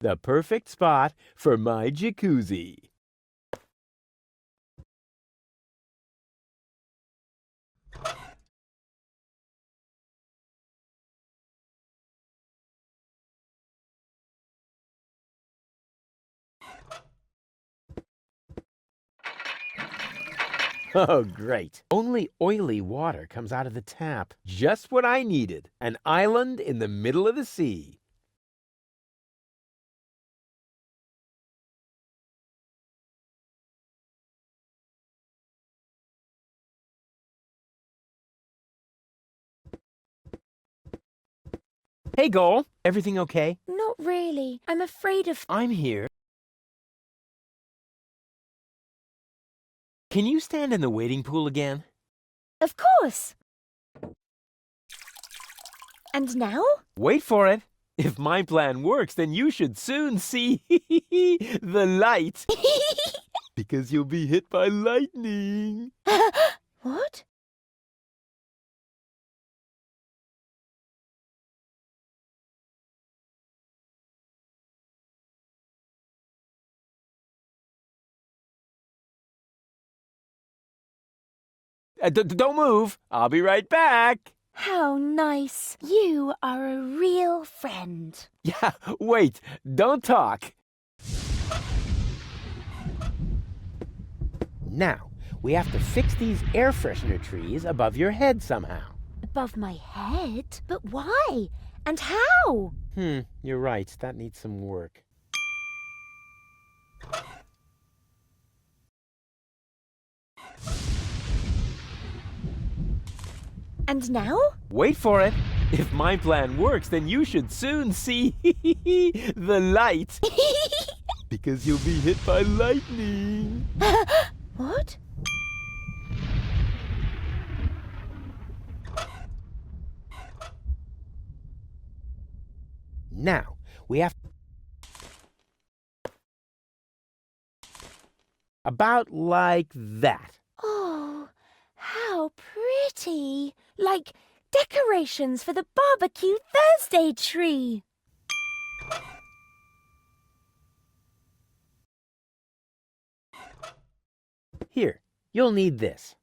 The perfect spot for my jacuzzi. Oh, great. Only oily water comes out of the tap. Just what I needed. An island in the middle of the sea. Hey, Goal. Everything okay? Not really. I'm afraid of... I'm here. Can you stand in the wading pool again? Of course! And now? Wait for it. If my plan works, then you should soon see the light. Because you'll be hit by lightning. What? Don't move. I'll be right back. How nice. You are a real friend. Yeah, wait. Don't talk. Now, we have to fix these air freshener trees above your head somehow. Above my head? But why? And how? You're right. That needs some work. And now? Wait for it. If my plan works, then you should soon see the light. Because you'll be hit by lightning. What? Now, we have... About like that. Oh, how pretty. pretty. Like decorations for the barbecue Thursday tree. Here, you'll need this.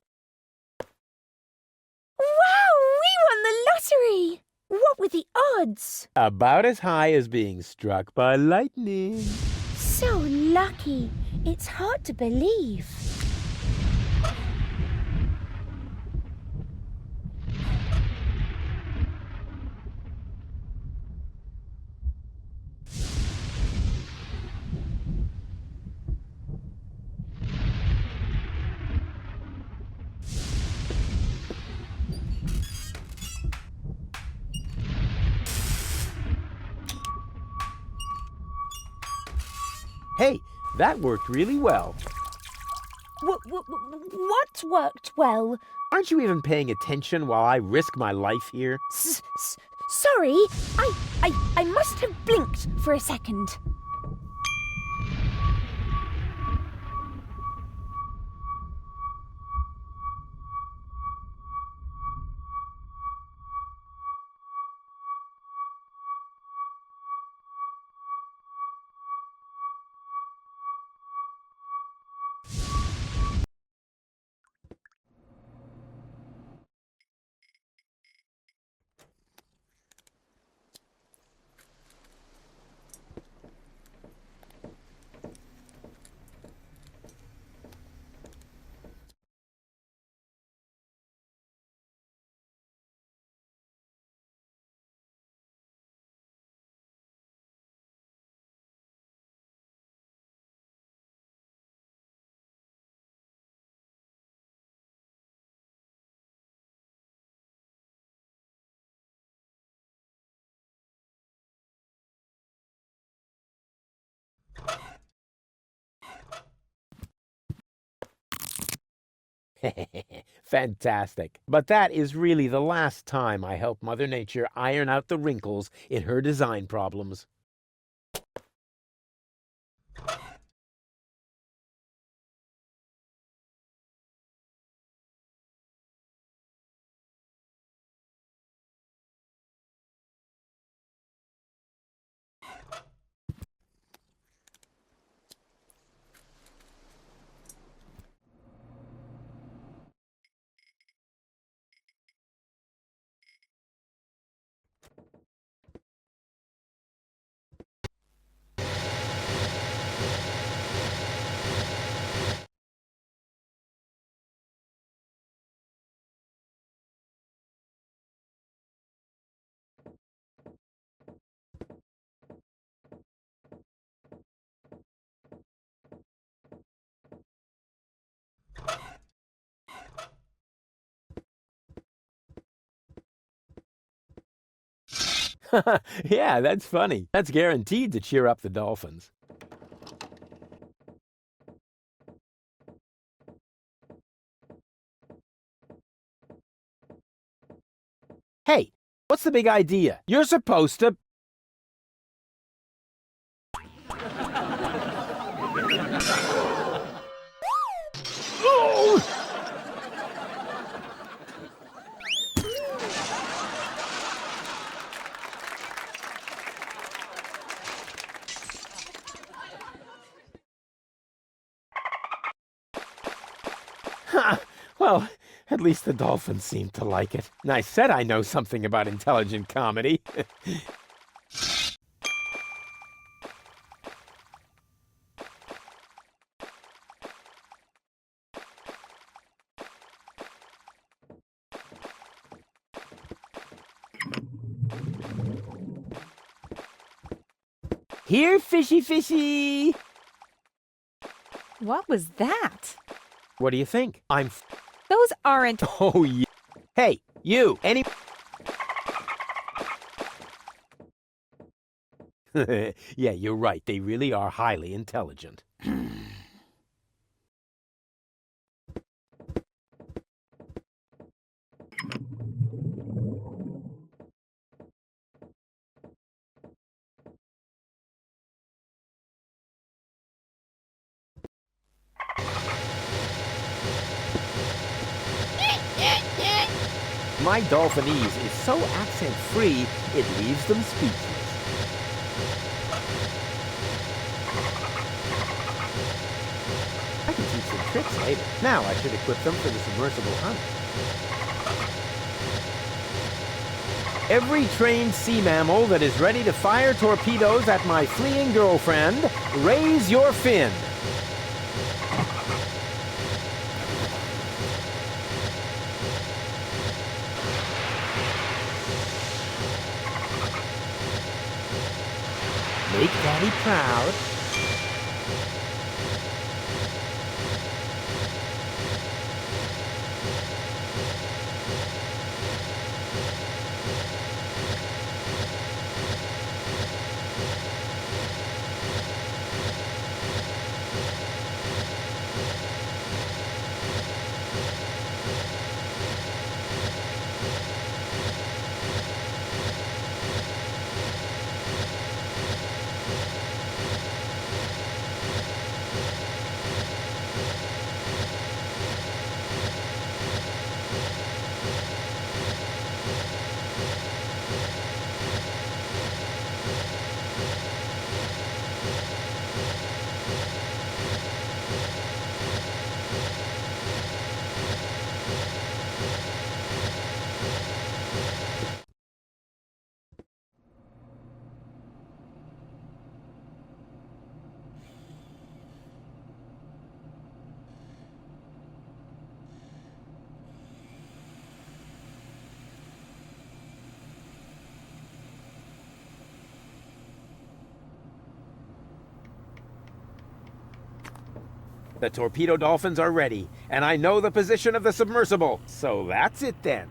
Wow, we won the lottery! What were the odds? About as high as being struck by lightning. So lucky. It's hard to believe. Hey, that worked really well. What worked well? Aren't you even paying attention while I risk my life here? Sorry, I must have blinked for a second. Fantastic. But that is really the last time I help Mother Nature iron out the wrinkles in her design problems. Yeah, that's funny. That's guaranteed to cheer up the dolphins. Hey, what's the big idea? You're supposed to... Well, at least the dolphins seem to like it. And I said I know something about intelligent comedy. Here, fishy fishy! What was that? What do you think? Those aren't... Oh, yeah. Hey, you, Yeah, you're right. They really are highly intelligent. My Dolphinese is so accent-free, it leaves them speechless. I can teach them tricks later. Now I should equip them for the submersible hunt. Every trained sea mammal that is ready to fire torpedoes at my fleeing girlfriend, raise your fin. Make Daddy proud. The torpedo dolphins are ready, and I know the position of the submersible. So that's it then.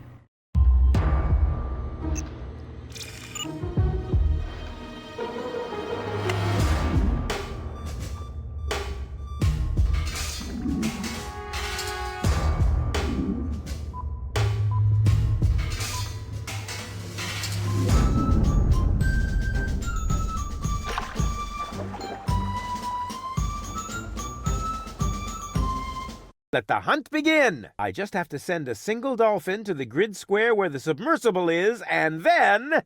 Let the hunt begin! I just have to send a single dolphin to the grid square where the submersible is, and then...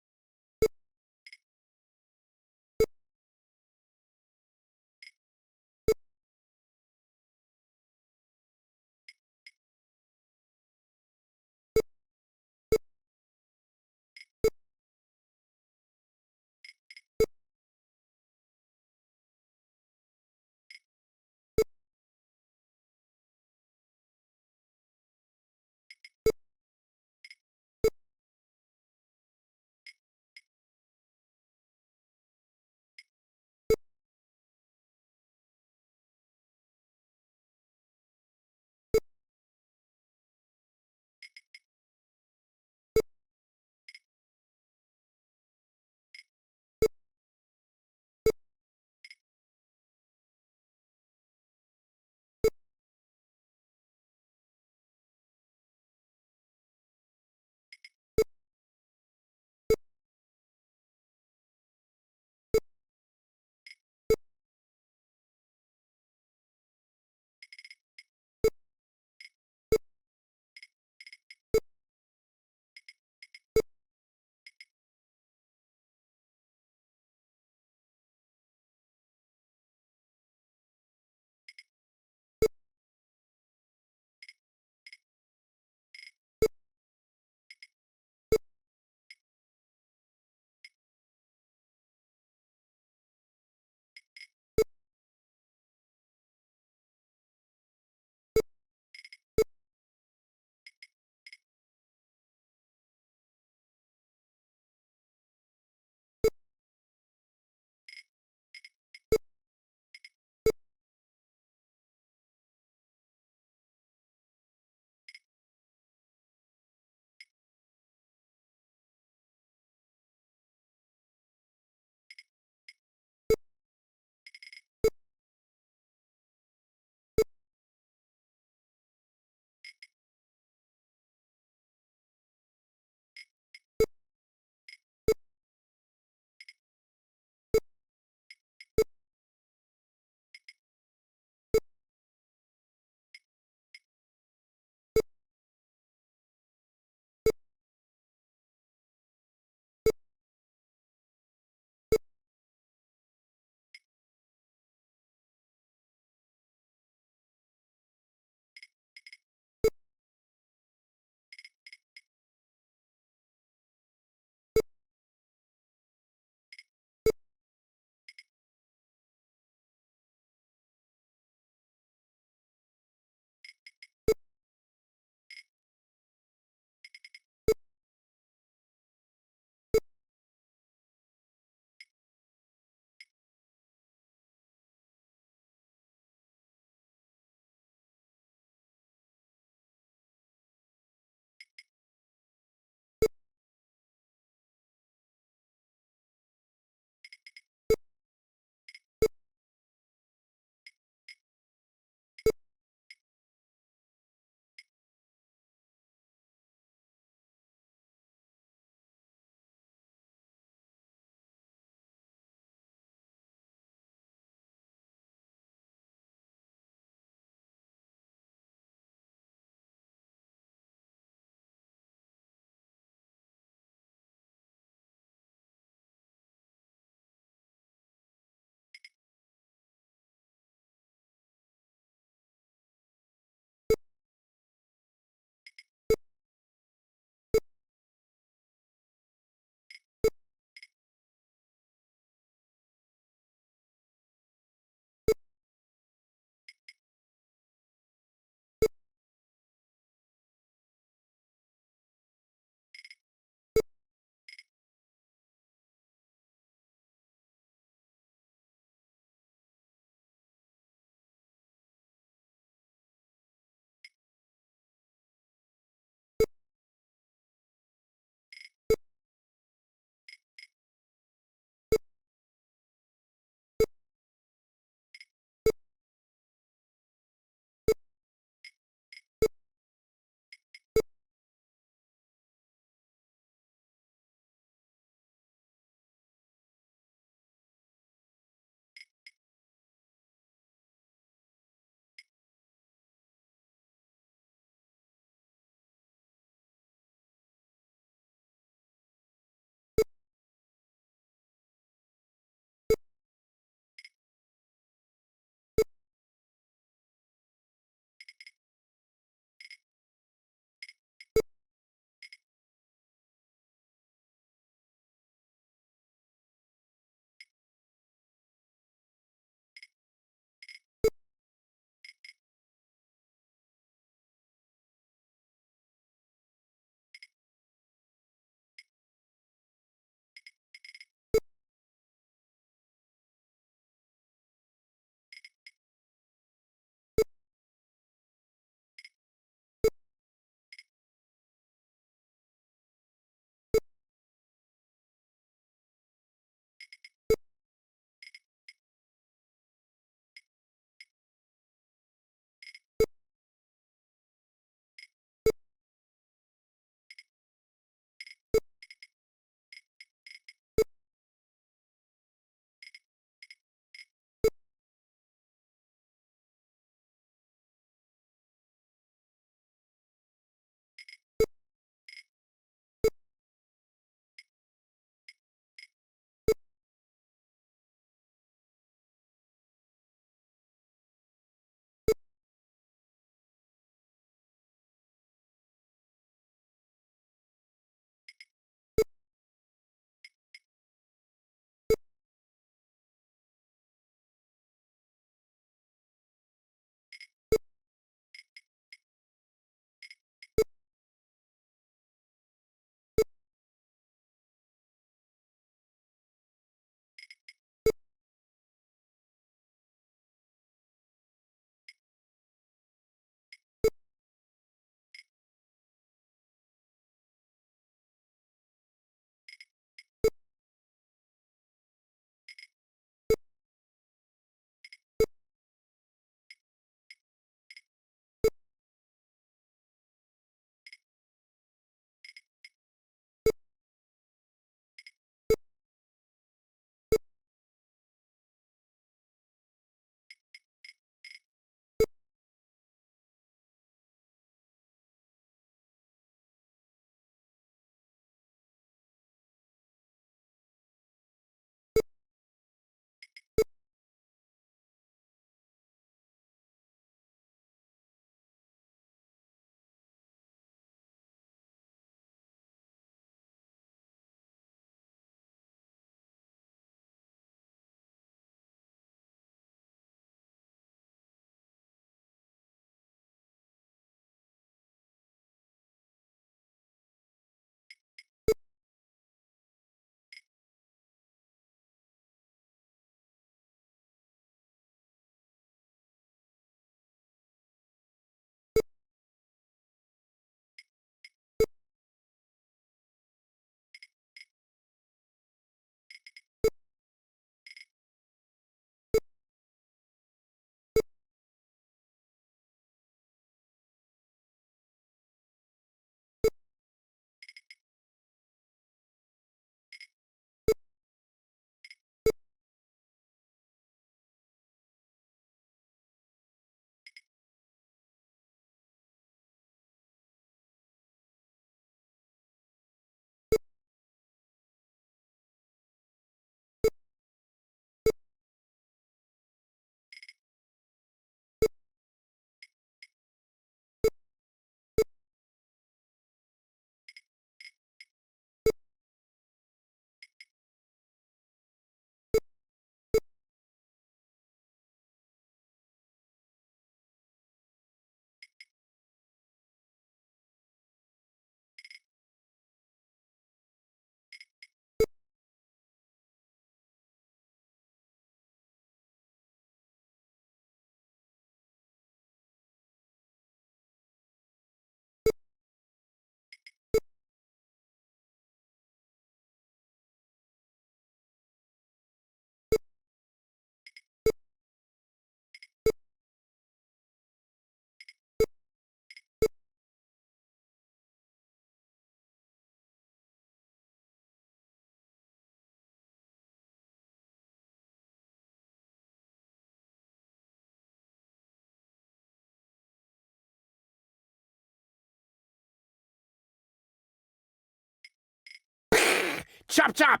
Chop chop!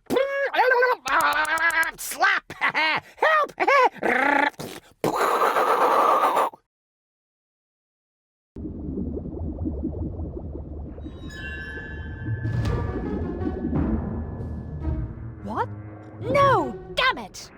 Slap! Help! What? No! Damn it!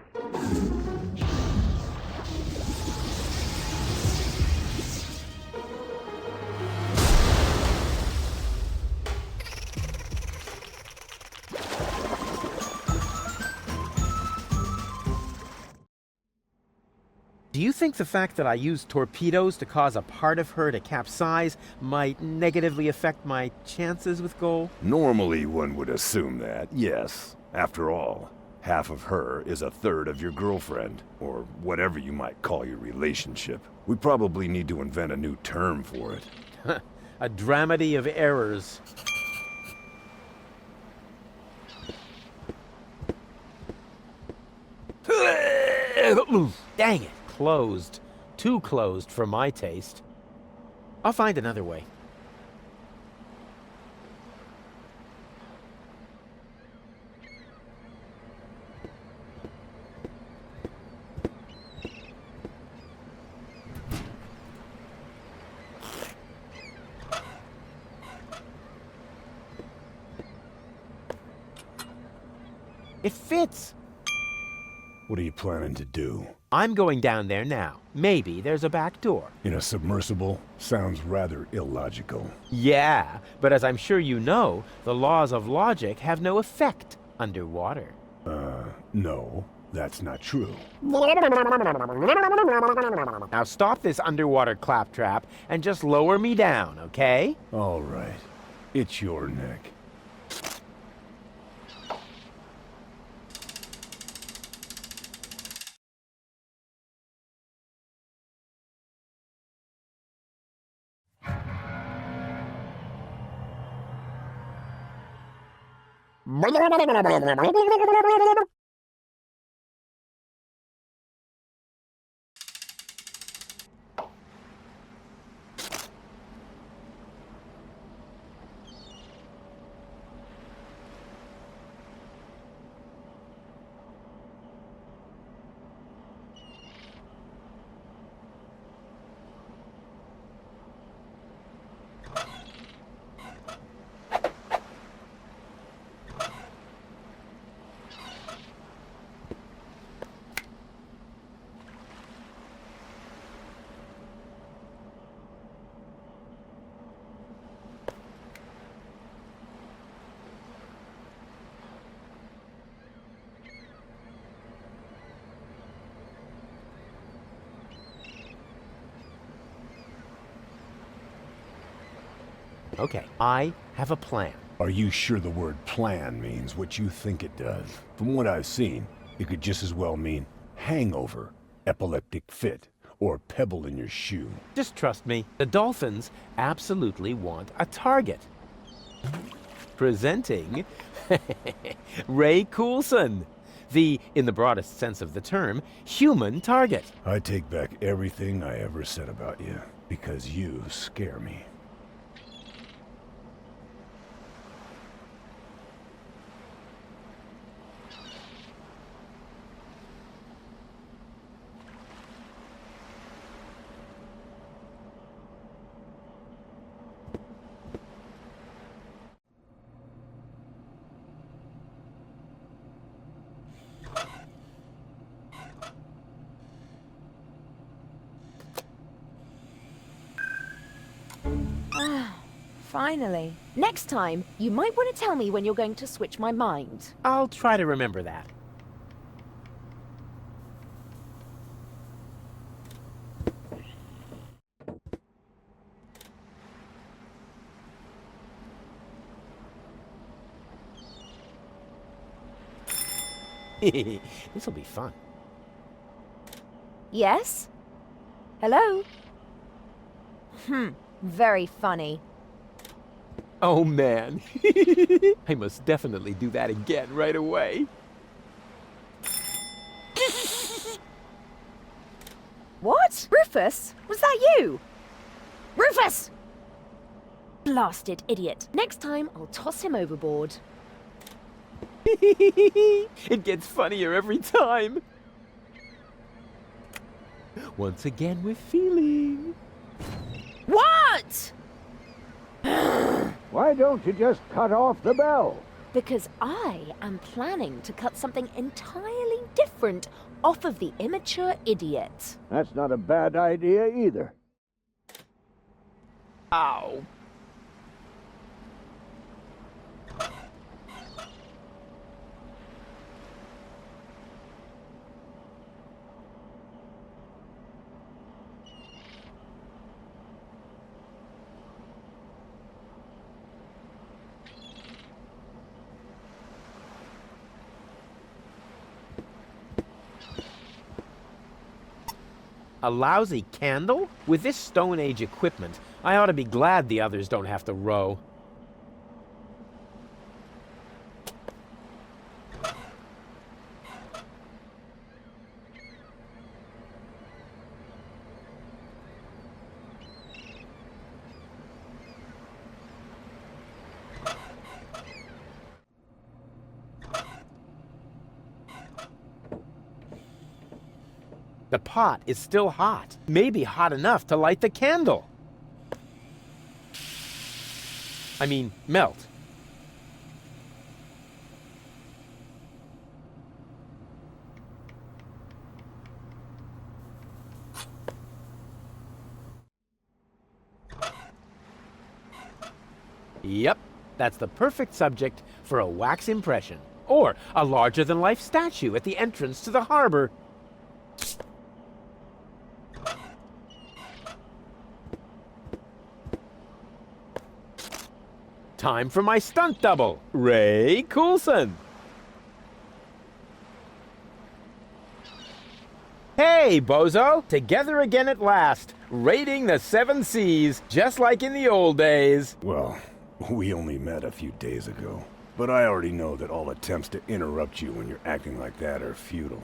Do you think the fact that I used torpedoes to cause a part of her to capsize might negatively affect my chances with goal? Normally, one would assume that, yes. After all, half of her is a third of your girlfriend, or whatever you might call your relationship. We probably need to invent a new term for it. A dramedy of errors. Dang it. Closed. Too closed for my taste. I'll find another way. It fits! What are you planning to do? I'm going down there now. Maybe there's a back door. In a submersible? Sounds rather illogical. Yeah, but as I'm sure you know, the laws of logic have no effect underwater. No, that's not true. Now stop this underwater claptrap and just lower me down, okay? All right. It's your neck. Okay, I have a plan. Are you sure the word plan means what you think it does? From what I've seen, it could just as well mean hangover, epileptic fit, or pebble in your shoe. Just trust me. The dolphins absolutely want a target. Presenting Ray Coulson, the, in the broadest sense of the term, human target. I take back everything I ever said about you, because you scare me. Finally. Next time, you might want to tell me when you're going to switch my mind. I'll try to remember that. This'll be fun. Yes? Hello? Very funny. Oh man, I must definitely do that again right away. What? Rufus? Was that you? Rufus! Blasted idiot. Next time, I'll toss him overboard. It gets funnier every time. Once again with feeling. What? Why don't you just cut off the bell? Because I am planning to cut something entirely different off of the immature idiot. That's not a bad idea either. Ow. A lousy candle? With this Stone Age equipment, I ought to be glad the others don't have to row. The pot is still hot. Maybe hot enough to light the candle. I mean, melt. Yep, that's the perfect subject for a wax impression. Or a larger-than-life statue at the entrance to the harbor. Time for my stunt double, Ray Coulson. Hey, bozo! Together again at last, raiding the 7 seas, just like in the old days. Well, we only met a few days ago, but I already know that all attempts to interrupt you when you're acting like that are futile.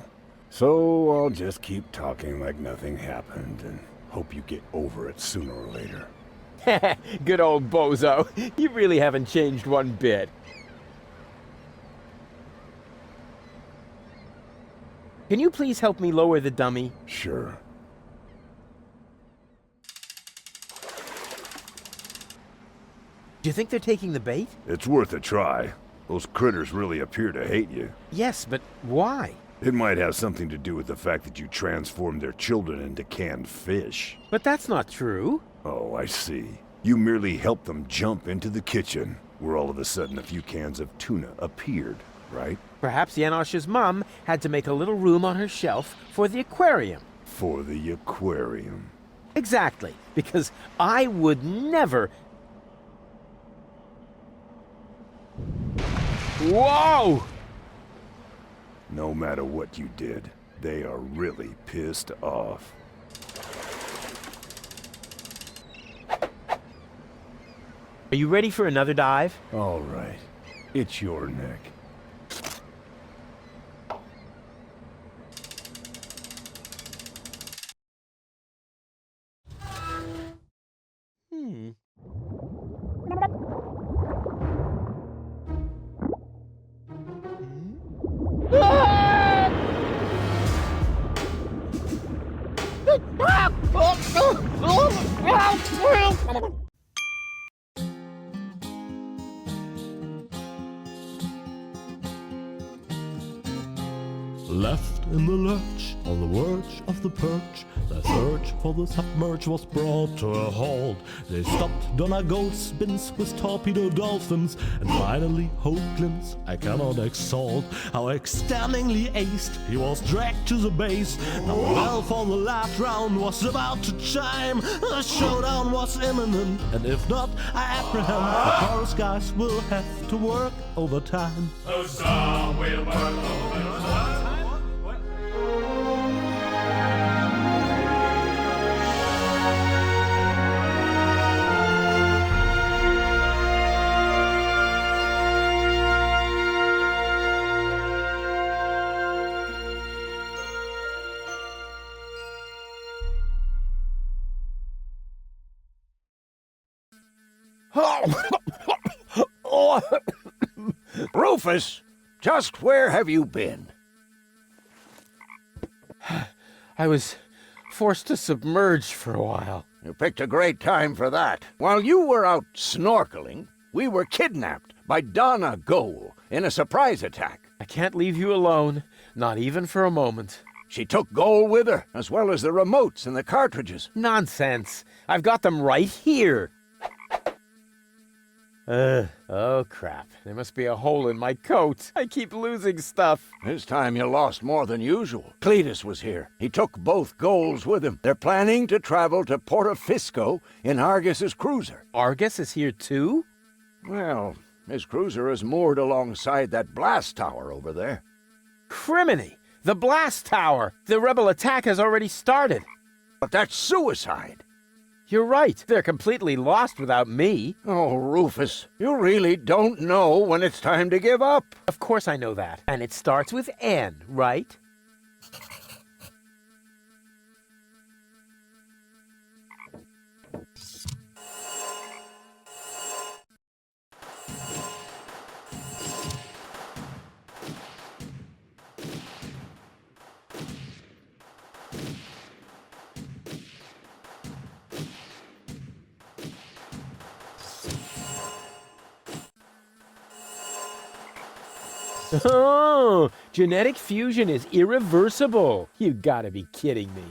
So I'll just keep talking like nothing happened and hope you get over it sooner or later. Good old bozo. You really haven't changed one bit. Can you please help me lower the dummy? Sure. Do you think they're taking the bait? It's worth a try. Those critters really appear to hate you. Yes, but why? It might have something to do with the fact that you transformed their children into canned fish. But that's not true. Oh, I see. You merely helped them jump into the kitchen, where all of a sudden a few cans of tuna appeared, right? Perhaps Janosch's mom had to make a little room on her shelf for the aquarium. For the aquarium. Exactly, because I would never... Whoa! No matter what you did, they are really pissed off. Are you ready for another dive? All right. It's your neck. Left in the lurch, on the verge of the perch, the search for the submerge was brought to a halt. They stopped Donegal's spins with torpedo dolphins, and finally Hoagland's I cannot exalt. How extendingly aced, he was dragged to the base. Now the bell for the last round was about to chime. The showdown was imminent, and if not, I apprehend the chorus guys will have to work overtime. The song will work overtime. Rufus, Just where have you been? I was forced to submerge for a while. You picked a great time for that. While you were out snorkeling, we were kidnapped by Donna Goal in a surprise attack. I can't leave you alone, not even for a moment. She took Goal with her, as well as the remotes and the cartridges. Nonsense. I've got them right here. Oh crap. There must be a hole in my coat. I keep losing stuff. This time you lost more than usual. Cletus was here. He took both Goals with him. They're planning to travel to Portofisco in Argus's cruiser. Argus is here too? Well, his cruiser is moored alongside that blast tower over there. Criminy! The blast tower! The rebel attack has already started. But that's suicide. You're right. They're completely lost without me. Oh, Rufus, you really don't know when it's time to give up. Of course I know that. And it starts with N, right? Oh, genetic fusion is irreversible. You gotta be kidding me.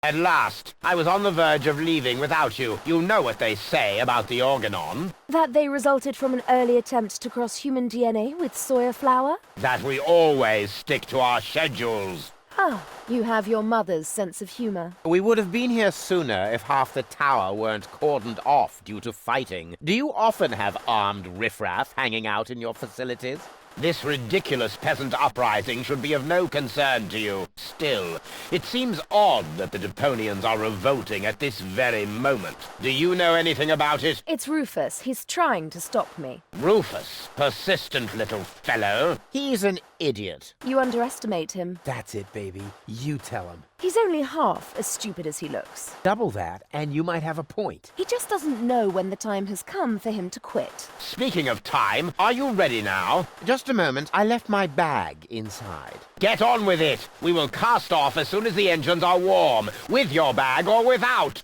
At last, I was on the verge of leaving without you. You know what they say about the Organon. That they resulted from an early attempt to cross human DNA with soya flour? That we always stick to our schedules. Ah, you have your mother's sense of humor. We would have been here sooner if half the tower weren't cordoned off due to fighting. Do you often have armed riffraff hanging out in your facilities? This ridiculous peasant uprising should be of no concern to you. Still, it seems odd that the Deponians are revolting at this very moment. Do you know anything about it? It's Rufus. He's trying to stop me. Rufus, persistent little fellow. He's an idiot. You underestimate him. That's it, baby. You tell him. He's only half as stupid as he looks. Double that, and you might have a point. He just doesn't know when the time has come for him to quit. Speaking of time, are you ready now? Just a moment. I left my bag inside. Get on with it. We will cast off as soon as the engines are warm, with your bag or without.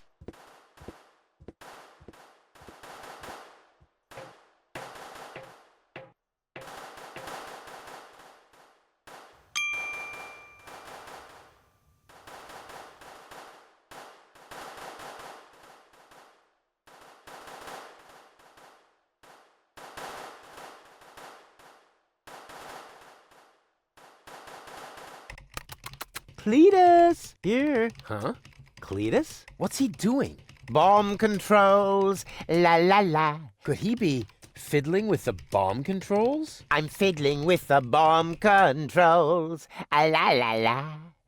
Cletus! Here. Huh? Cletus? What's he doing? Bomb controls, la la la. Could he be fiddling with the bomb controls? I'm fiddling with the bomb controls, la la la.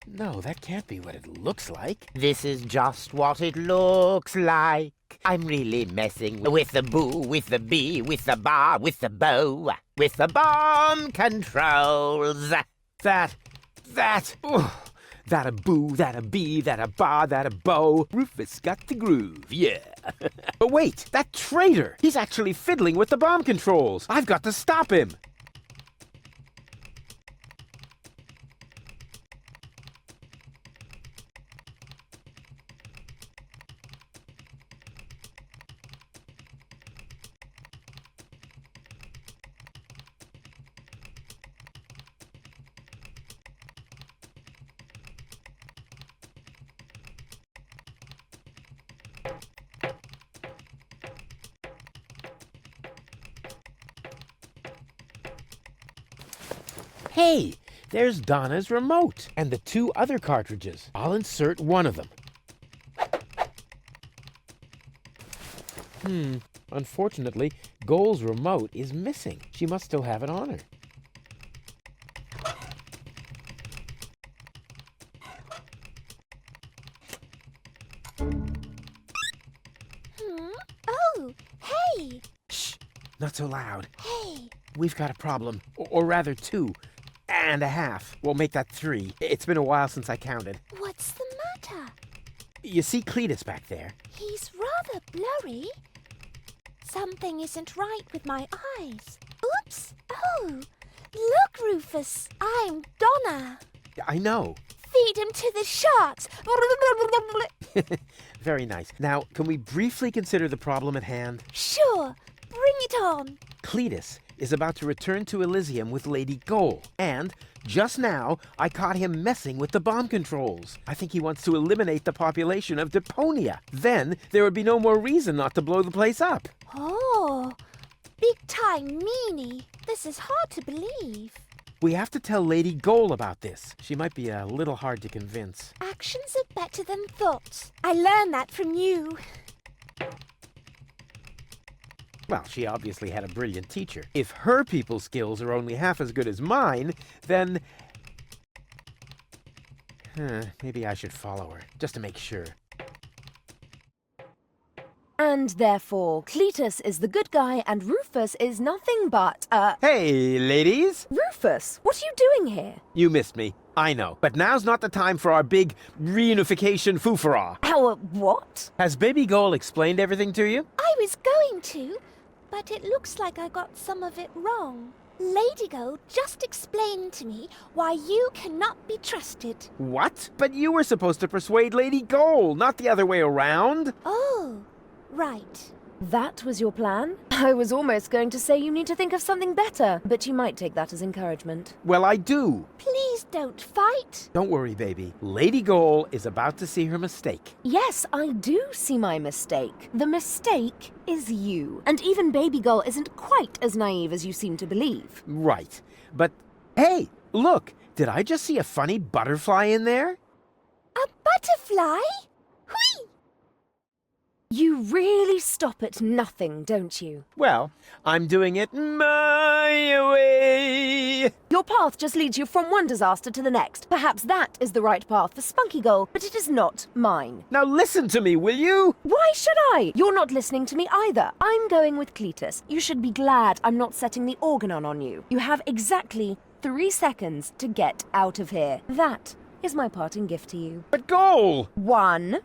No, that can't be what it looks like. This is just what it looks like. I'm really messing with the boo, with the bee, with the bar, with the bow, with the bomb controls. That a boo, that a bee, that a bar, that a bow. Rufus got the groove, yeah. But wait, that traitor! He's actually fiddling with the bomb controls. I've got to stop him. Hey, there's Donna's remote and the 2 other cartridges. I'll insert one of them. Unfortunately, Goal's remote is missing. She must still have it on her. Oh, hey! Shh, not so loud. Hey! We've got a problem, or rather 2 and a half. We'll make that 3. It's been a while since I counted. What's the matter? You see Cletus back there? He's rather blurry. Something isn't right with my eyes. Oops! Oh! Look, Rufus! I'm Donna! I know. Feed him to the sharks! Very nice. Now, can we briefly consider the problem at hand? Sure! Bring it on! Cletus is about to return to Elysium with Lady Goal, and just now I caught him messing with the bomb controls. I think he wants to eliminate the population of Deponia. Then there would be no more reason not to blow the place up. Oh! Big time meanie! This is hard to believe. We have to tell Lady Goal about this. She might be a little hard to convince. Actions are better than thoughts. I learned that from you. Well, she obviously had a brilliant teacher. If her people skills are only half as good as mine, then... maybe I should follow her, just to make sure. And therefore, Cletus is the good guy and Rufus is nothing but, Hey, ladies! Rufus, what are you doing here? You missed me, I know. But now's not the time for our big reunification foofara. Our what? Has Baby Goal explained everything to you? I was going to, but it looks like I got some of it wrong. Lady Go just explained to me why you cannot be trusted. What? But you were supposed to persuade Lady Goal, not the other way around. Oh, right. That was your plan? I was almost going to say you need to think of something better, but you might take that as encouragement. Well, I do. Please don't fight. Don't worry, baby. Lady Goal is about to see her mistake. Yes, I do see my mistake. The mistake is you. And even Baby Girl isn't quite as naive as you seem to believe. Right. But, hey, look. Did I just see a funny butterfly in there? A butterfly? Whee! You really stop at nothing, don't you? Well, I'm doing it my way. Your path just leads you from one disaster to the next. Perhaps that is the right path for Spunky Girl, but it is not mine. Now listen to me, will you? Why should I? You're not listening to me either. I'm going with Cletus. You should be glad I'm not setting the organon on you. You have exactly 3 seconds to get out of here. That is my parting gift to you. But Goal! 1,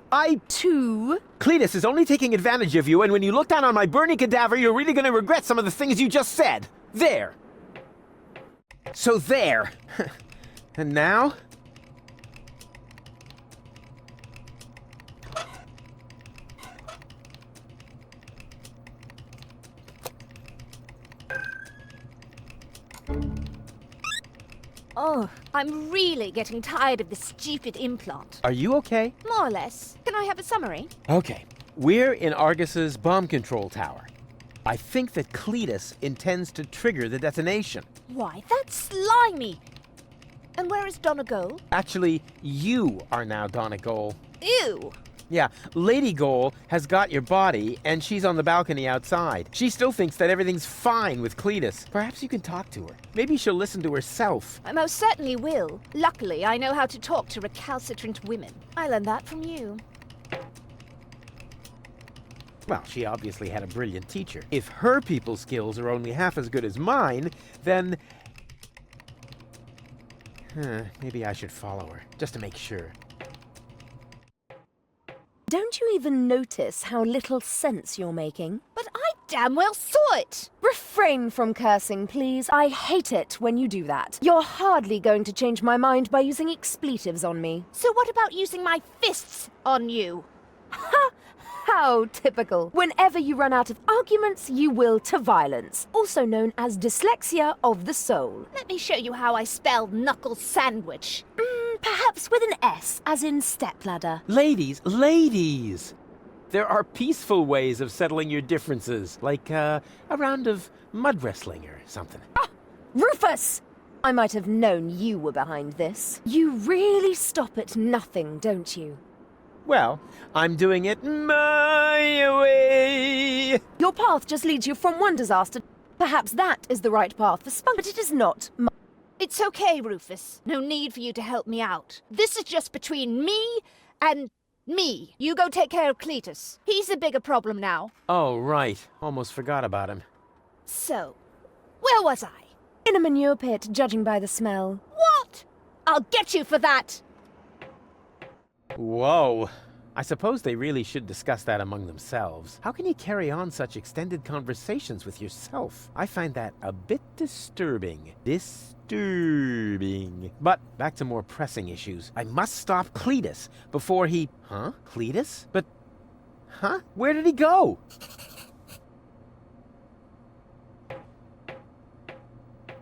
2... Cletus is only taking advantage of you, and when you look down on my burning cadaver, you're really going to regret some of the things you just said. There. So there. And now? Oh, I'm really getting tired of this stupid implant. Are you okay? More or less. Can I have a summary? Okay. We're in Argus's bomb control tower. I think that Cletus intends to trigger the detonation. Why, that's slimy. And where is Donegal? Actually, you are now Donegal. Ew! Yeah, Lady Goal has got your body, and she's on the balcony outside. She still thinks that everything's fine with Cletus. Perhaps you can talk to her. Maybe she'll listen to herself. I most certainly will. Luckily, I know how to talk to recalcitrant women. I learned that from you. Well, she obviously had a brilliant teacher. If her people skills are only half as good as mine, then... maybe I should follow her, just to make sure. Don't you even notice how little sense you're making? But I damn well saw it! Refrain from cursing, please. I hate it when you do that. You're hardly going to change my mind by using expletives on me. So what about using my fists on you? Ha! How typical. Whenever you run out of arguments, you will to violence, also known as dyslexia of the soul. Let me show you how I spell knuckle sandwich. Perhaps with an S, as in stepladder. Ladies, ladies! There are peaceful ways of settling your differences, like a round of mud wrestling or something. Ah! Rufus! I might have known you were behind this. You really stop at nothing, don't you? Well, I'm doing it my way. Your path just leads you from one disaster. Perhaps that is the right path for Spunk, but it is not. It's okay, Rufus. No need for you to help me out. This is just between me and me. You go take care of Cletus. He's a bigger problem now. Oh, right. Almost forgot about him. So, where was I? In a manure pit, judging by the smell. What? I'll get you for that! Whoa. I suppose they really should discuss that among themselves. How can you carry on such extended conversations with yourself? I find that a bit disturbing. But back to more pressing issues. I must stop Cletus before he... Huh? Cletus? But... Huh? Where did he go?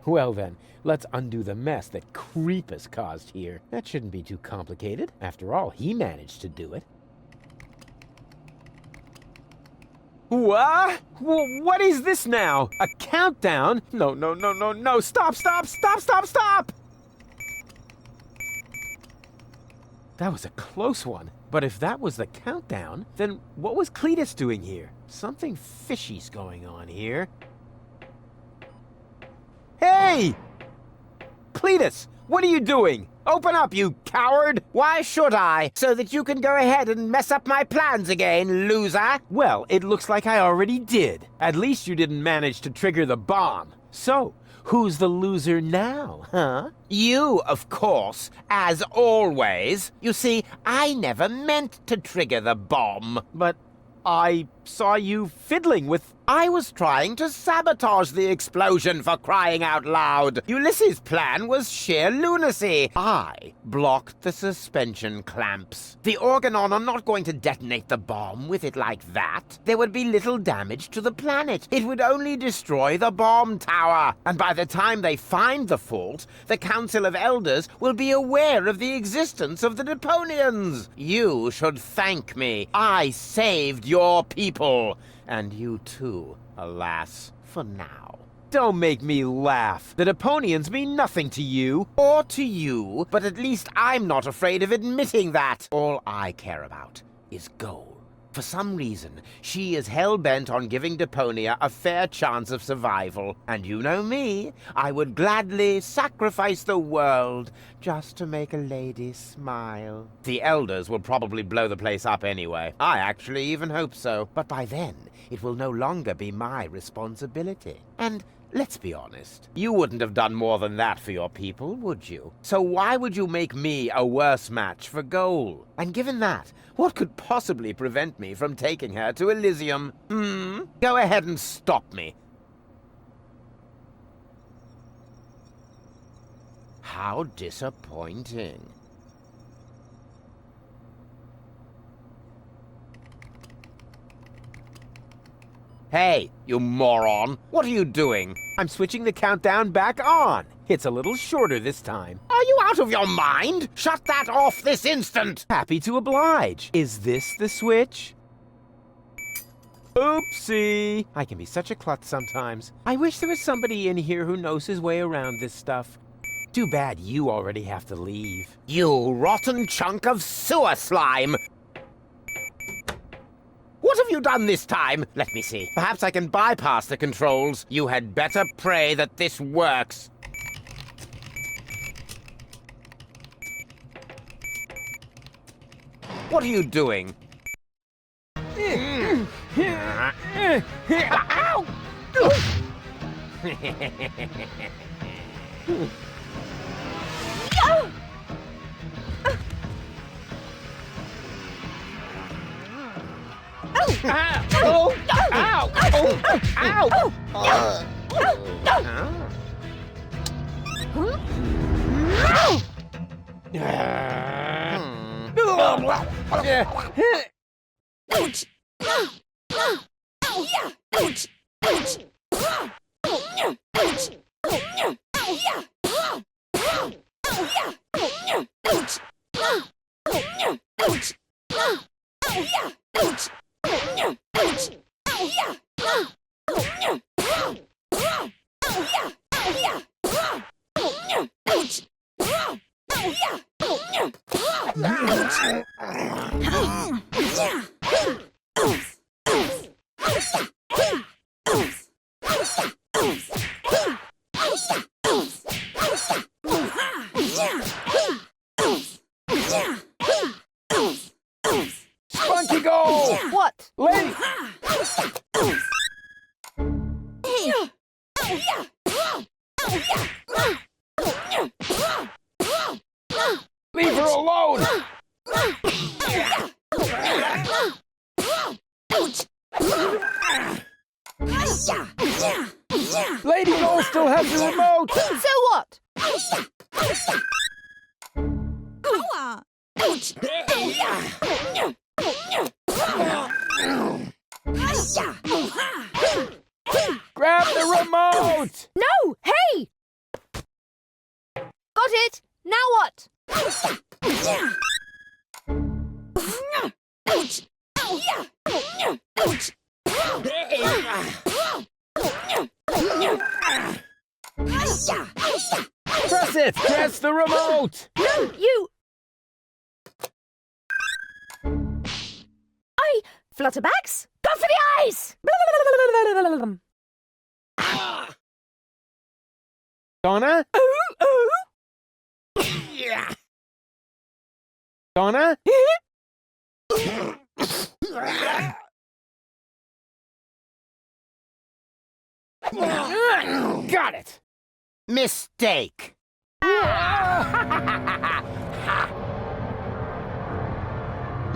Well then, let's undo the mess that Creepus caused here. That shouldn't be too complicated. After all, he managed to do it. What? What is this now? A countdown? No. Stop! That was a close one. But if that was the countdown, then what was Cletus doing here? Something fishy's going on here. Hey! Cletus, what are you doing? Open up, you coward! Why should I? So that you can go ahead and mess up my plans again, loser? Well, it looks like I already did. At least you didn't manage to trigger the bomb. So, who's the loser now, huh? You, of course, as always. You see, I never meant to trigger the bomb. But I saw you fiddling with... I was trying to sabotage the explosion, for crying out loud. Ulysses' plan was sheer lunacy. I blocked the suspension clamps. The Organon are not going to detonate the bomb with it like that. There would be little damage to the planet. It would only destroy the bomb tower. And by the time they find the fault, the Council of Elders will be aware of the existence of the Deponians. You should thank me. I saved your people. And you too, alas, for now. Don't make me laugh. The Deponians mean nothing to you. Or to you, but at least I'm not afraid of admitting that. All I care about is gold. For some reason, she is hell-bent on giving Deponia a fair chance of survival. And you know me, I would gladly sacrifice the world just to make a lady smile. The Elders will probably blow the place up anyway. I actually even hope so. But by then, it will no longer be my responsibility. And let's be honest, you wouldn't have done more than that for your people, would you? So why would you make me a worse match for Goal? And given that, what could possibly prevent me from taking her to Elysium? Go ahead and stop me. How disappointing. Hey, you moron! What are you doing? I'm switching the countdown back on. It's a little shorter this time. Are you out of your mind? Shut that off this instant! Happy to oblige. Is this the switch? Oopsie! I can be such a klutz sometimes. I wish there was somebody in here who knows his way around this stuff. Too bad you already have to leave. You rotten chunk of sewer slime! What have you done this time? Let me see. Perhaps I can bypass the controls. You had better pray that this works. What are you doing? Ow! Ow! Ow! Ow! Spunky goal! What? Lady! Leave her alone! Lady Goal still has the remote! So what? Grab the remote! No! Hey! Got it! Now what? Press it! Press the remote! No, you... Flutterbacks, go for the eyes! Donna? Donna? Got it! Mistake!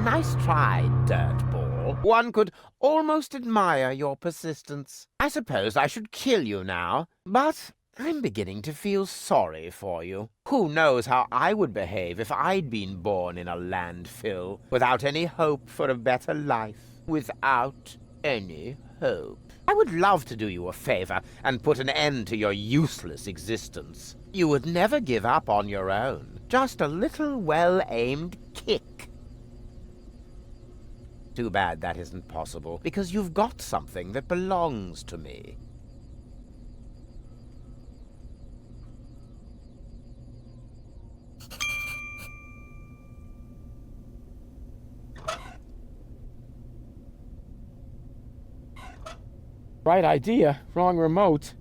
Nice try, dirtball. One could almost admire your persistence. I suppose I should kill you now, but I'm beginning to feel sorry for you. Who knows how I would behave if I'd been born in a landfill, without any hope for a better life. Without any hope. I would love to do you a favor and put an end to your useless existence. You would never give up on your own. Just a little well-aimed kick. Too bad that isn't possible, because you've got something that belongs to me. Right idea, wrong remote.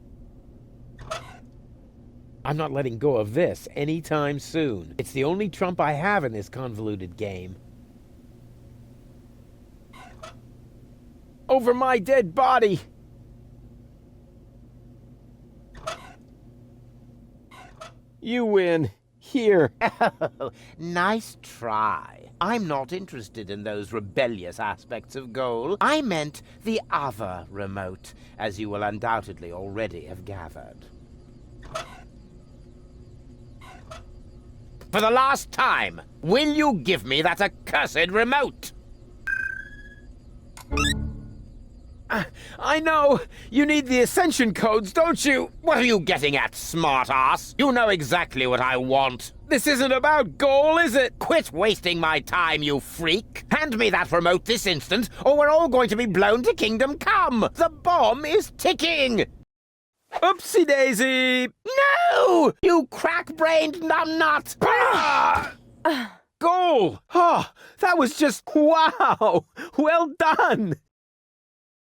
I'm not letting go of this anytime soon. It's the only trump I have in this convoluted game. Over my dead body! You win. Here. Oh, nice try. I'm not interested in those rebellious aspects of goal. I meant the other remote, as you will undoubtedly already have gathered. For the last time, will you give me that accursed remote? I know! You need the ascension codes, don't you? What are you getting at, smart-ass? You know exactly what I want. This isn't about goal, is it? Quit wasting my time, you freak! Hand me that remote this instant, or we're all going to be blown to Kingdom Come! The bomb is ticking! Oopsie daisy! No! You crack-brained numbnut! Goal! Oh, that was just wow! Well done!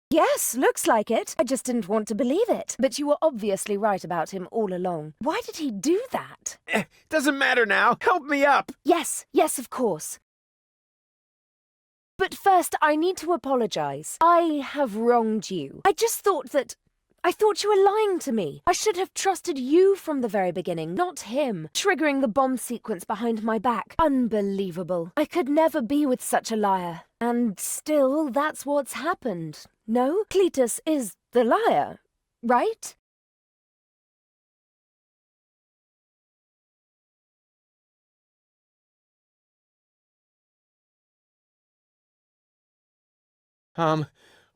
Yes, looks like it. I just didn't want to believe it. But you were obviously right about him all along. Why did he do that? Doesn't matter now. Help me up. Yes, of course. But first, I need to apologize. I have wronged you. I thought you were lying to me. I should have trusted you from the very beginning, not him, triggering the bomb sequence behind my back. Unbelievable. I could never be with such a liar. And still, that's what's happened. No? Cletus is the liar, right?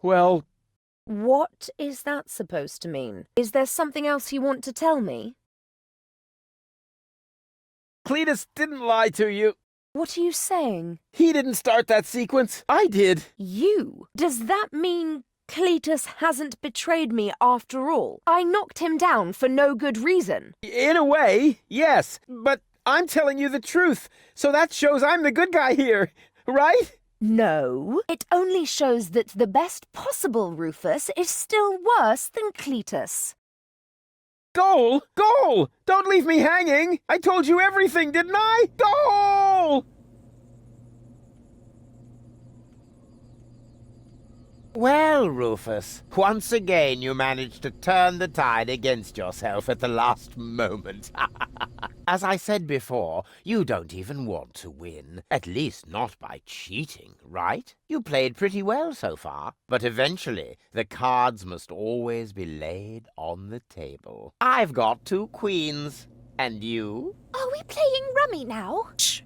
Well... What is that supposed to mean? Is there something else you want to tell me? Cletus didn't lie to you. What are you saying? He didn't start that sequence. I did. You? Does that mean Cletus hasn't betrayed me after all? I knocked him down for no good reason. In a way, yes. But I'm telling you the truth. So that shows I'm the good guy here, right? No, it only shows that the best possible Rufus is still worse than Cletus. Goal! Goal! Don't leave me hanging! I told you everything, didn't I? Goal! Well, Rufus, once again you managed to turn the tide against yourself at the last moment. As I said before, you don't even want to win. At least not by cheating, right? You played pretty well so far. But eventually, the cards must always be laid on the table. I've got 2 queens. And you? Are we playing rummy now? Shh.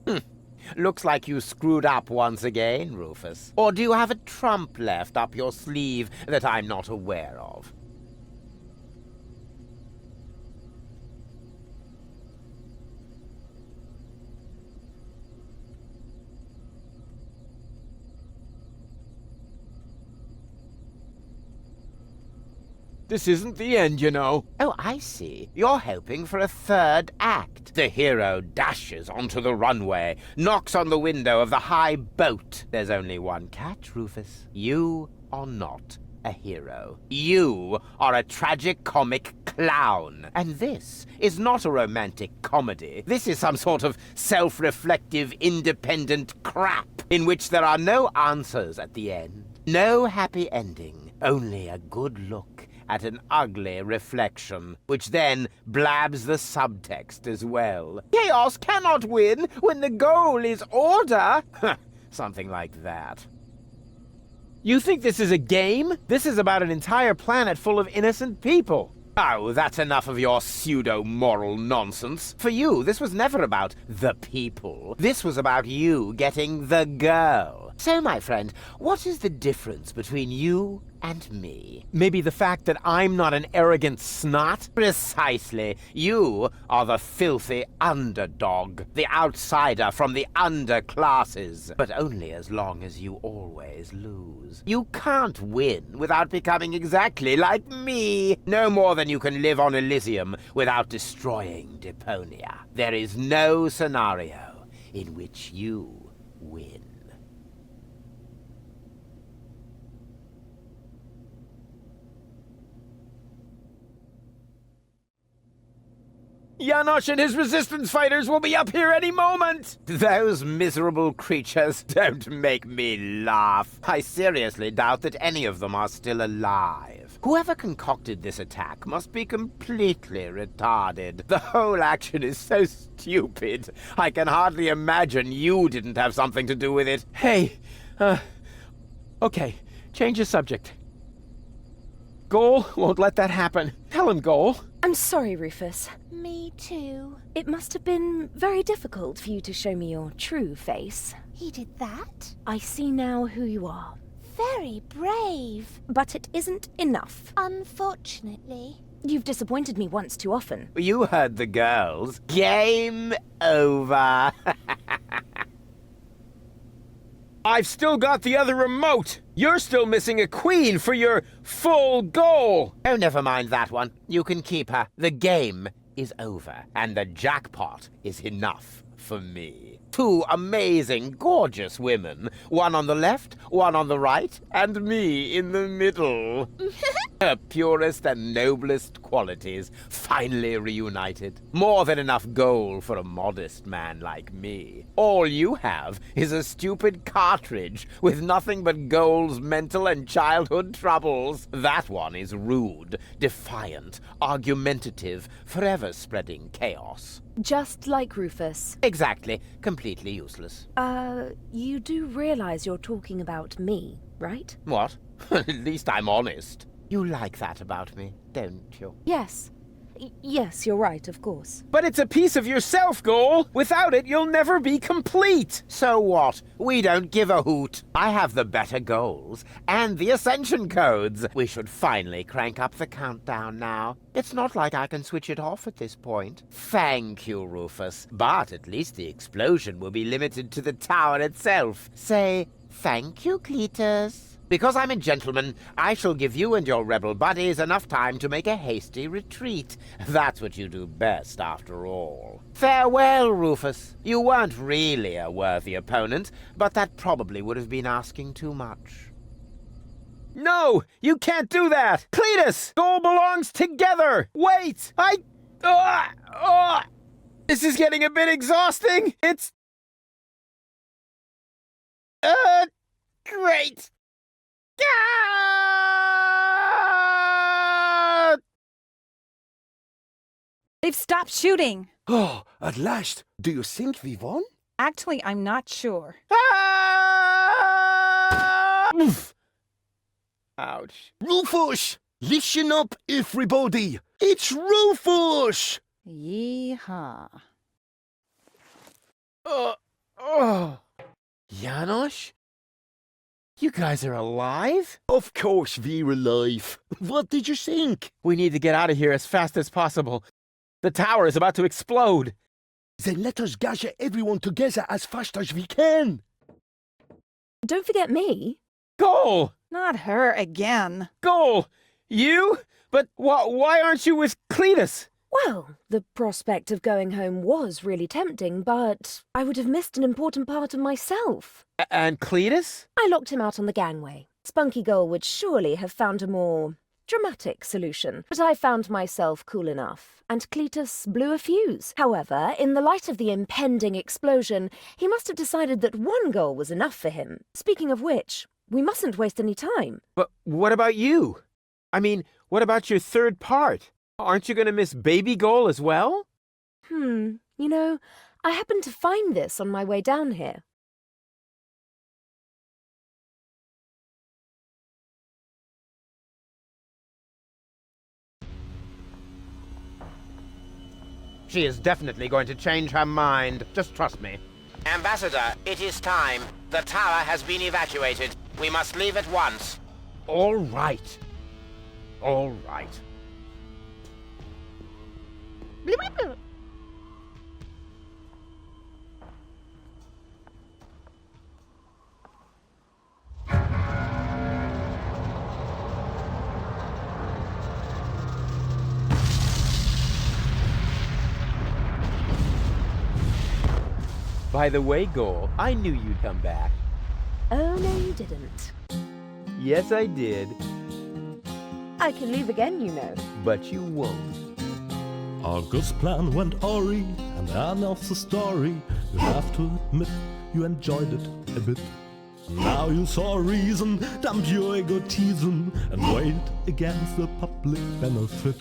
Looks like you screwed up once again, Rufus. Or do you have a trump left up your sleeve that I'm not aware of? This isn't the end, you know. Oh, I see. You're hoping for a 3rd act. The hero dashes onto the runway, knocks on the window of the high boat. There's only one catch, Rufus. You are not a hero. You are a tragic-comic clown. And this is not a romantic comedy. This is some sort of self-reflective, independent crap in which there are no answers at the end. No happy ending. Only a good look at an ugly reflection, which then blabs the subtext as well. Chaos cannot win when the goal is order. Something like that. You think this is a game? This is about an entire planet full of innocent people. Oh, that's enough of your pseudo-moral nonsense. For you, this was never about the people. This was about you getting the girl. So, my friend, what is the difference between you and me? Maybe the fact that I'm not an arrogant snot? Precisely. You are the filthy underdog, the outsider from the underclasses. But only as long as you always lose. You can't win without becoming exactly like me. No more than you can live on Elysium without destroying Deponia. There is no scenario in which you win. Janosch and his resistance fighters will be up here any moment! Those miserable creatures don't make me laugh. I seriously doubt that any of them are still alive. Whoever concocted this attack must be completely retarded. The whole action is so stupid. I can hardly imagine you didn't have something to do with it. Hey, okay, change the subject. Goal won't let that happen. Tell him, Goal. I'm sorry, Rufus. Me too. It must have been very difficult for you to show me your true face. He did that? I see now who you are. Very brave. But it isn't enough. Unfortunately. You've disappointed me once too often. You heard the girls. Game over. I've still got the other remote. You're still missing a queen for your full goal. Oh, never mind that one. You can keep her. The game is over, and the jackpot is enough for me. 2 amazing, gorgeous women. One on the left, one on the right, and me in the middle. Her purest and noblest qualities finally reunited. More than enough gold for a modest man like me. All you have is a stupid cartridge with nothing but Gold's mental and childhood troubles. That one is rude, defiant, argumentative, forever spreading chaos. Just like Rufus. Exactly. Completely useless. You do realize you're talking about me, right? What? At least I'm honest. You like that about me, don't you? Yes. Yes, you're right, of course. But it's a piece of yourself, Goal. Without it, you'll never be complete. So what? We don't give a hoot. I have the better goals and the ascension codes. We should finally crank up the countdown now. It's not like I can switch it off at this point. Thank you, Rufus. But at least the explosion will be limited to the tower itself. Say, thank you, Cletus. Because I'm a gentleman, I shall give you and your rebel buddies enough time to make a hasty retreat. That's what you do best, after all. Farewell, Rufus. You weren't really a worthy opponent, but that probably would have been asking too much. No, you can't do that. Cletus, Goal belongs together. Wait, This is getting a bit exhausting. It's... great. They've stopped shooting. Oh, at last. Do you think we won? Actually, I'm not sure. Ouch. Rufus! Listen up, everybody! It's Rufus! Yeehaw. Janosch? You guys are alive? Of course we're alive. What did you think? We need to get out of here as fast as possible. The tower is about to explode. Then let us gather everyone together as fast as we can. Don't forget me. Goal! Not her again. Goal! You? But why aren't you with Cletus? Well, the prospect of going home was really tempting, but I would have missed an important part of myself. And Cletus? I locked him out on the gangway. Spunky Gull would surely have found a more dramatic solution, but I found myself cool enough, and Cletus blew a fuse. However, in the light of the impending explosion, he must have decided that one goal was enough for him. Speaking of which, we mustn't waste any time. But what about you? I mean, what about your third part? Aren't you going to miss Baby Goal as well? You know, I happened to find this on my way down here. She is definitely going to change her mind. Just trust me. Ambassador, it is time. The tower has been evacuated. We must leave at once. All right. All right. By the way, Goal, I knew you'd come back. Oh, no, you didn't. Yes, I did. I can leave again, you know. But you won't. August's plan went awry, and that knows the story. You have to admit you enjoyed it a bit. Now you saw a reason, dump your egotism, and weigh it against the public benefit.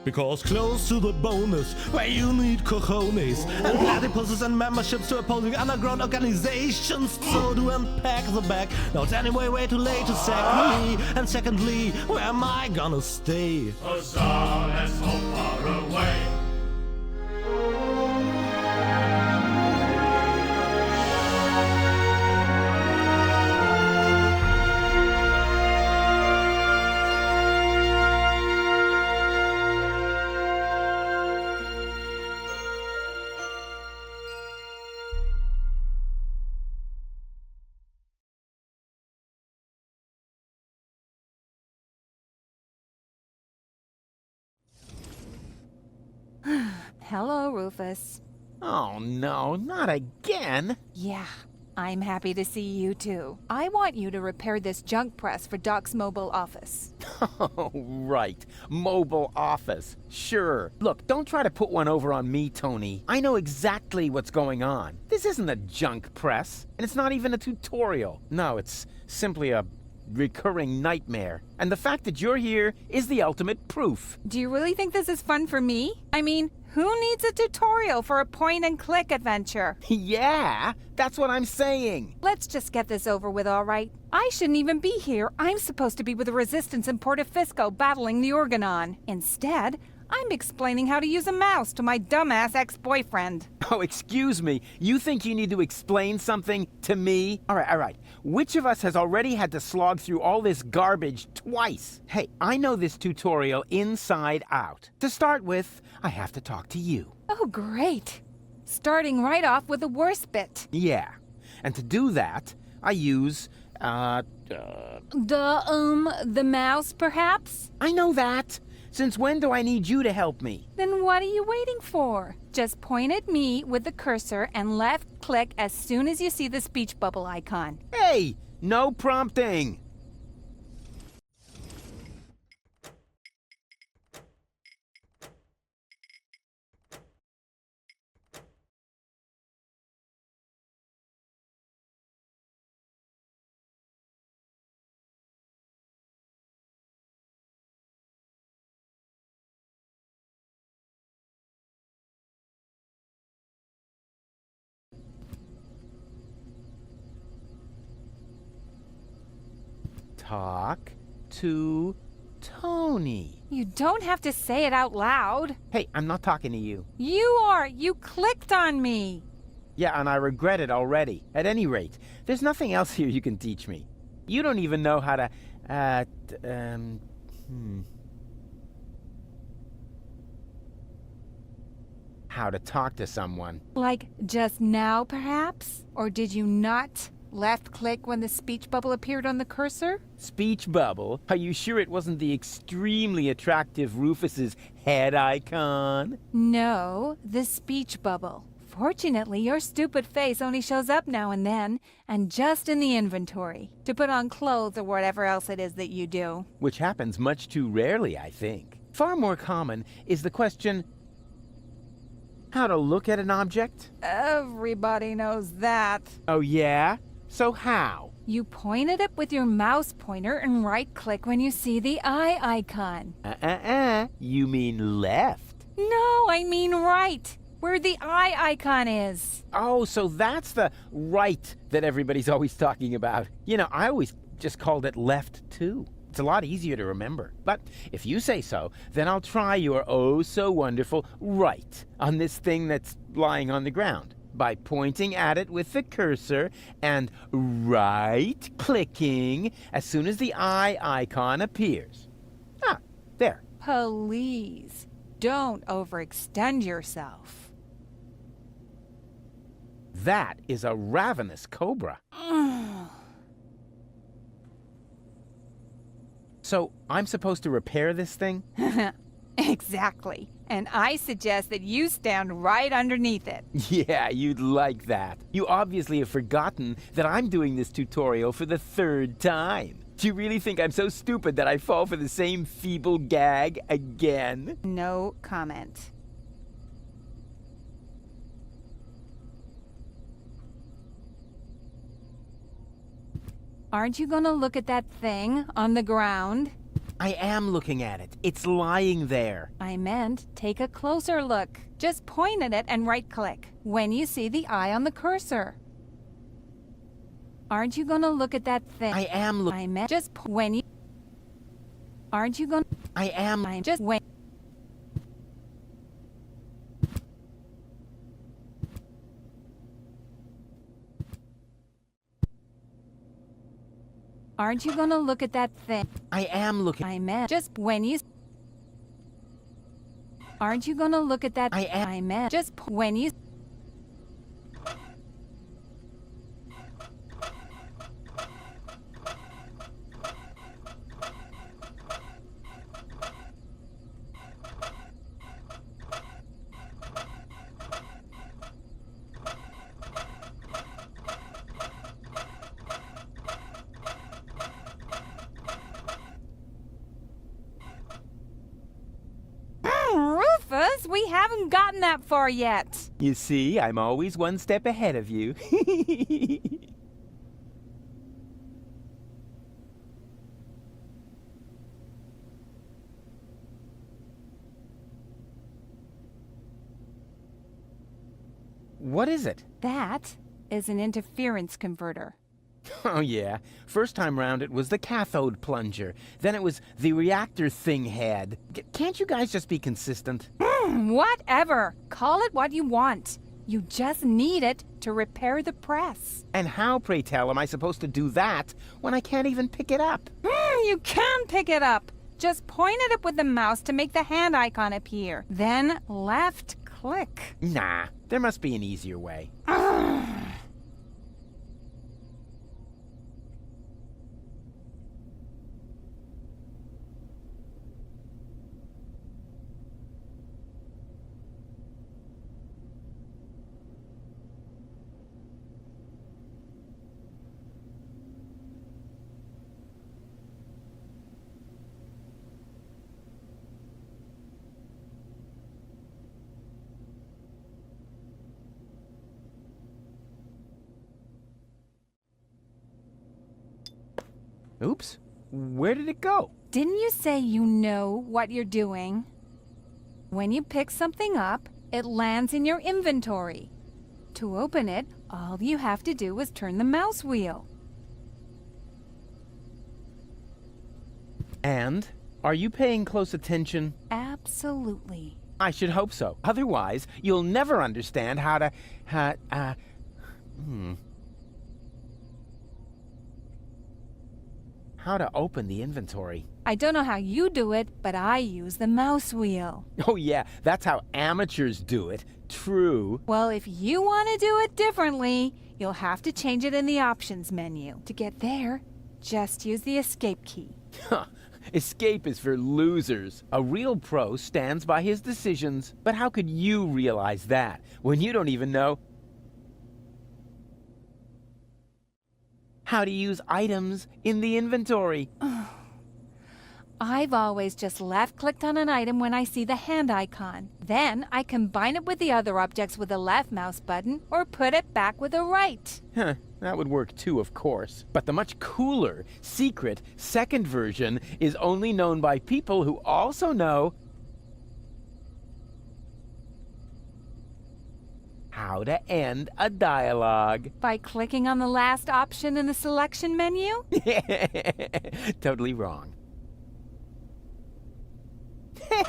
Because close to the bonus, where you need cojones, and platypuses and memberships to opposing underground organizations. So to unpack the bag, now it's anyway way too late to sack me. And secondly, where am I gonna stay? Huzzah, let's hope far away. Hello, Rufus. Oh no, not again! Yeah, I'm happy to see you too. I want you to repair this junk press for Doc's mobile office. Oh, right. Mobile office. Sure. Look, don't try to put one over on me, Tony. I know exactly what's going on. This isn't a junk press, and it's not even a tutorial. No, it's simply a recurring nightmare. And the fact that you're here is the ultimate proof. Do you really think this is fun for me? I mean, who needs a tutorial for a point-and-click adventure? Yeah, that's what I'm saying. Let's just get this over with, all right? I shouldn't even be here. I'm supposed to be with the Resistance in Porta Fisco battling the Organon. Instead, I'm explaining how to use a mouse to my dumbass ex-boyfriend. Oh, excuse me. You think you need to explain something to me? All right. Which of us has already had to slog through all this garbage twice? Hey, I know this tutorial inside out. To start with, I have to talk to you. Oh, great. Starting right off with the worst bit. Yeah. And to do that, I use, The mouse, perhaps? I know that. Since when do I need you to help me? Then what are you waiting for? Just point at me with the cursor and left-click as soon as you see the speech bubble icon. Hey, no prompting. Talk to Tony. You don't have to say it out loud. Hey, I'm not talking to you. You are. You clicked on me. Yeah, and I regret it already. At any rate, there's nothing else here you can teach me. You don't even know how to, how to talk to someone. Like just now, perhaps? Or did you not left-click when the speech bubble appeared on the cursor? Speech bubble? Are you sure it wasn't the extremely attractive Rufus's head icon? No, the speech bubble. Fortunately, your stupid face only shows up now and then, and just in the inventory, to put on clothes or whatever else it is that you do. Which happens much too rarely, I think. Far more common is the question, how to look at an object? Everybody knows that. Oh yeah? So how? You point at it with your mouse pointer and right-click when you see the eye icon. You mean left? No, I mean right, where the eye icon is. Oh, so that's the right that everybody's always talking about. You know, I always just called it left too. It's a lot easier to remember. But if you say so, then I'll try your oh-so-wonderful right on this thing that's lying on the ground by pointing at it with the cursor and right-clicking as soon as the eye icon appears. Ah, there. Please, don't overextend yourself. That is a ravenous cobra. So, I'm supposed to repair this thing? Exactly. And I suggest that you stand right underneath it. Yeah, you'd like that. You obviously have forgotten that I'm doing this tutorial for the 3rd time. Do you really think I'm so stupid that I fall for the same feeble gag again? No comment. Aren't you gonna look at that thing on the ground? I am looking at it. It's lying there. I meant take a closer look. Just point at it and right-click when you see the eye on the cursor. Aren't you gonna look at that thing? I am looking. I meant just when you... Aren't you gonna... I am... just when... Aren't you gonna look at that thing? I am looking. I meant just when you... Aren't you gonna look at that? I am. I meant just when you... we haven't gotten that far yet. You see, I'm always one step ahead of you. What is it? That is an interference converter. Oh yeah, first time round it was the cathode plunger. Then it was the reactor thing head. Can't you guys just be consistent? Whatever. Call it what you want. You just need it to repair the press. And how, pray tell, am I supposed to do that when I can't even pick it up? You can pick it up. Just point it up with the mouse to make the hand icon appear. Then left click. Nah, there must be an easier way. Oops, where did it go? Didn't you say you know what you're doing? When you pick something up, it lands in your inventory. To open it, all you have to do is turn the mouse wheel. And? Are you paying close attention? Absolutely. I should hope so. Otherwise, you'll never understand how to... How to open the inventory. I don't know how you do it, but I use the mouse wheel. Oh yeah, that's how amateurs do it. True. Well, if you want to do it differently, you'll have to change it in the options menu. To get there, just use the escape key. Escape is for losers. A real pro stands by his decisions. But how could you realize that when you don't even know how to use items in the inventory? I've always just left-clicked on an item when I see the hand icon. Then I combine it with the other objects with the left mouse button or put it back with the right. That would work too, of course. But the much cooler, secret, second version is only known by people who also know how to end a dialogue. By clicking on the last option in the selection menu? Totally wrong.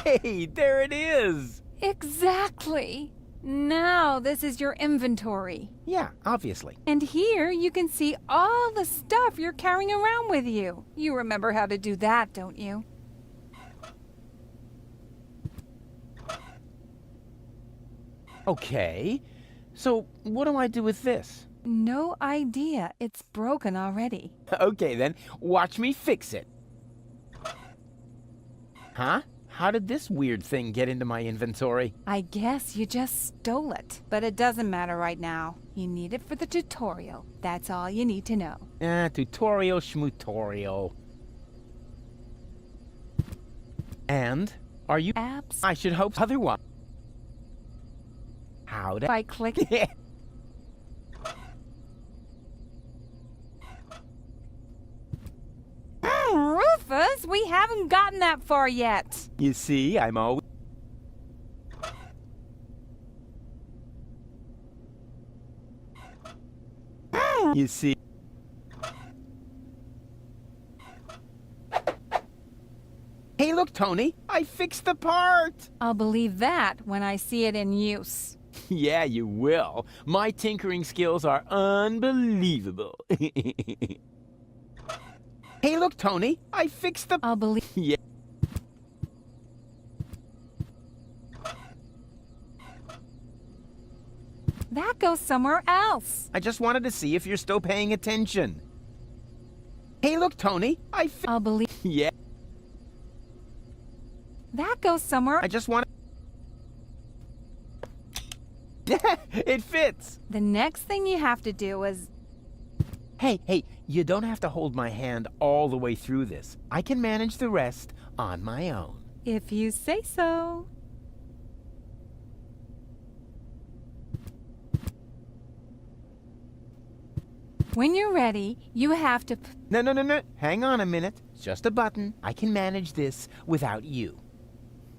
Hey, there it is! Exactly. Now this is your inventory. Yeah, obviously. And here you can see all the stuff you're carrying around with you. You remember how to do that, don't you? Okay. So, what do I do with this? No idea. It's broken already. Okay then, watch me fix it. Huh? How did this weird thing get into my inventory? I guess you just stole it. But it doesn't matter right now. You need it for the tutorial. That's all you need to know. Tutorial schmutorial. And? Are you... I should hope otherwise. How to... By clicking... Rufus, we haven't gotten that far yet. You see, I'm always... You see... Hey, look, Tony, I fixed the part! I'll believe that when I see it in use. Yeah, you will. My tinkering skills are unbelievable. Hey, look, Tony, I fixed the... I'll believe... Yeah. That goes somewhere else. I just wanted to see if you're still paying attention. Hey, look, Tony, I'll believe... Yeah. That goes somewhere... I just want... It fits! The next thing you have to do is... Hey, you don't have to hold my hand all the way through this. I can manage the rest on my own. If you say so. When you're ready, you have to... No. Hang on a minute. It's just a button. I can manage this without you.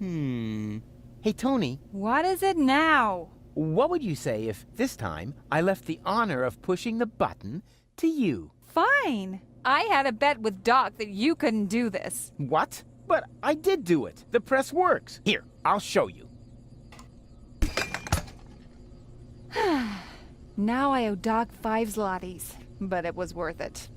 Hey, Tony. What is it now? What would you say if this time I left the honor of pushing the button to you? Fine. I had a bet with Doc that you couldn't do this. What? But I did do it. The press works. Here, I'll show you. Now I owe Doc 5 zlotys, but it was worth it.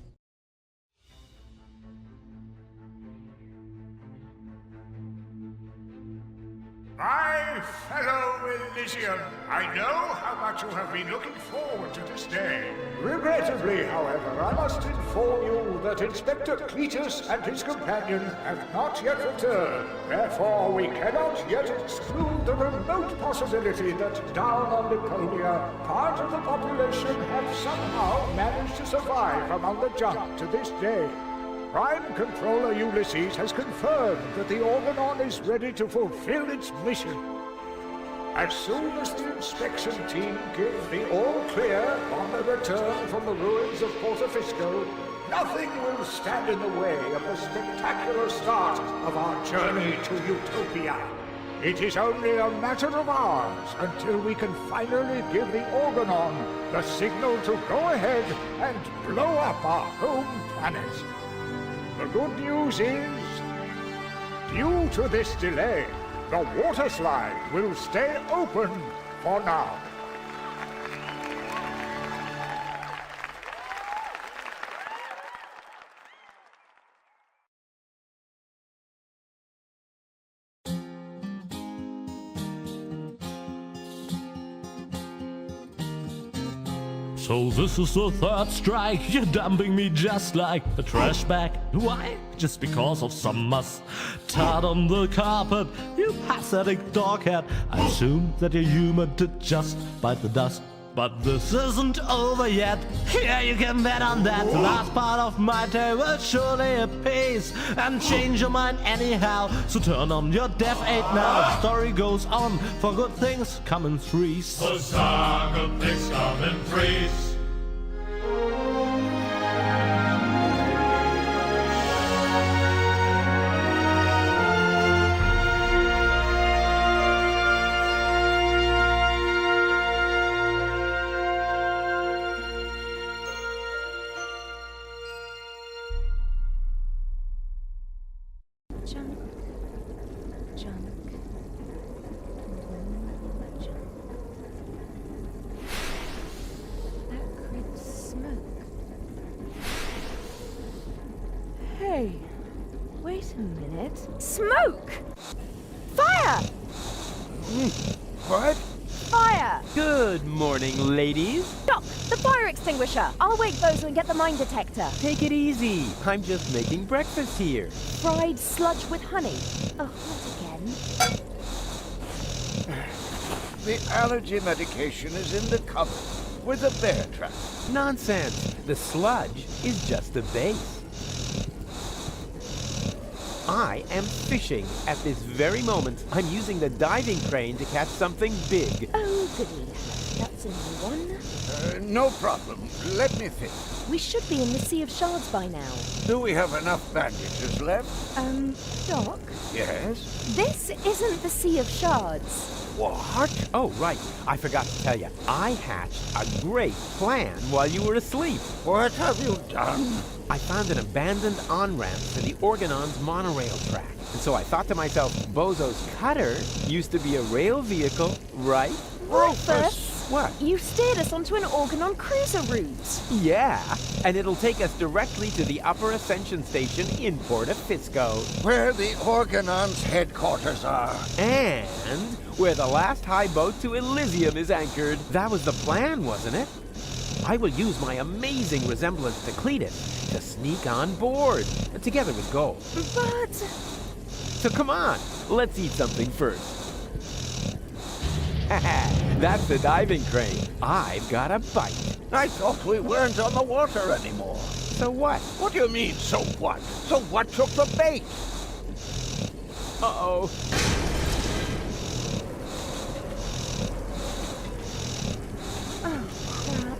My fellow Elysian, I know how much you have been looking forward to this day. Regrettably, however, I must inform you that Inspector Cletus and his companion have not yet returned. Therefore, we cannot yet exclude the remote possibility that down on Deponia, part of the population have somehow managed to survive among the junk to this day. Prime Controller Ulysses has confirmed that the Organon is ready to fulfill its mission. As soon as the inspection team give the all-clear on their return from the ruins of Portofisco, nothing will stand in the way of the spectacular start of our journey to Utopia. It is only a matter of hours until we can finally give the Organon the signal to go ahead and blow up our home planet. The good news is, due to this delay, the water slide will stay open for now. So this is the third strike, you're dumping me just like a trash bag. Why? Just because of some muss tarred on the carpet, you pathetic doghead. I assume that you're human to just bite the dust. But this isn't over yet, yeah, you can bet on that. The last part of my day will surely appease and change your mind anyhow. So turn on your Deaf 8 now, the story goes on, for good things come in threes. Huzzah, good things come in threes. Hey, wait a minute. Smoke! Fire! What? Fire! Good morning, ladies. Doc, the fire extinguisher. I'll wake Bozo and get the mine detector. Take it easy. I'm just making breakfast here. Fried sludge with honey. Oh, what again? The allergy medication is in the cupboard with a bear trap. Nonsense. The sludge is just the base. I am fishing. At this very moment, I'm using the diving crane to catch something big. Oh, goody. That's a new one. No problem. Let me think. We should be in the Sea of Shards by now. Do we have enough bandages left? Doc? Yes? This isn't the Sea of Shards. What? Oh, right. I forgot to tell you. I hatched a great plan while you were asleep. What have you done? I found an abandoned on-ramp to the Organon's monorail track. And so I thought to myself, Bozo's cutter used to be a rail vehicle, right? Rufus! What? You steered us onto an Organon cruiser route. Yeah, and it'll take us directly to the Upper Ascension Station in Portofisco. Where the Organon's headquarters are. And where the last high boat to Elysium is anchored. That was the plan, wasn't it? I will use my amazing resemblance to Cletus to sneak on board, together with Gold. But... So come on, let's eat something first. That's the diving crane. I've got a bite. I thought we weren't on the water anymore. So what? What do you mean, so what? So what took the bait? Uh-oh. Oh, crap.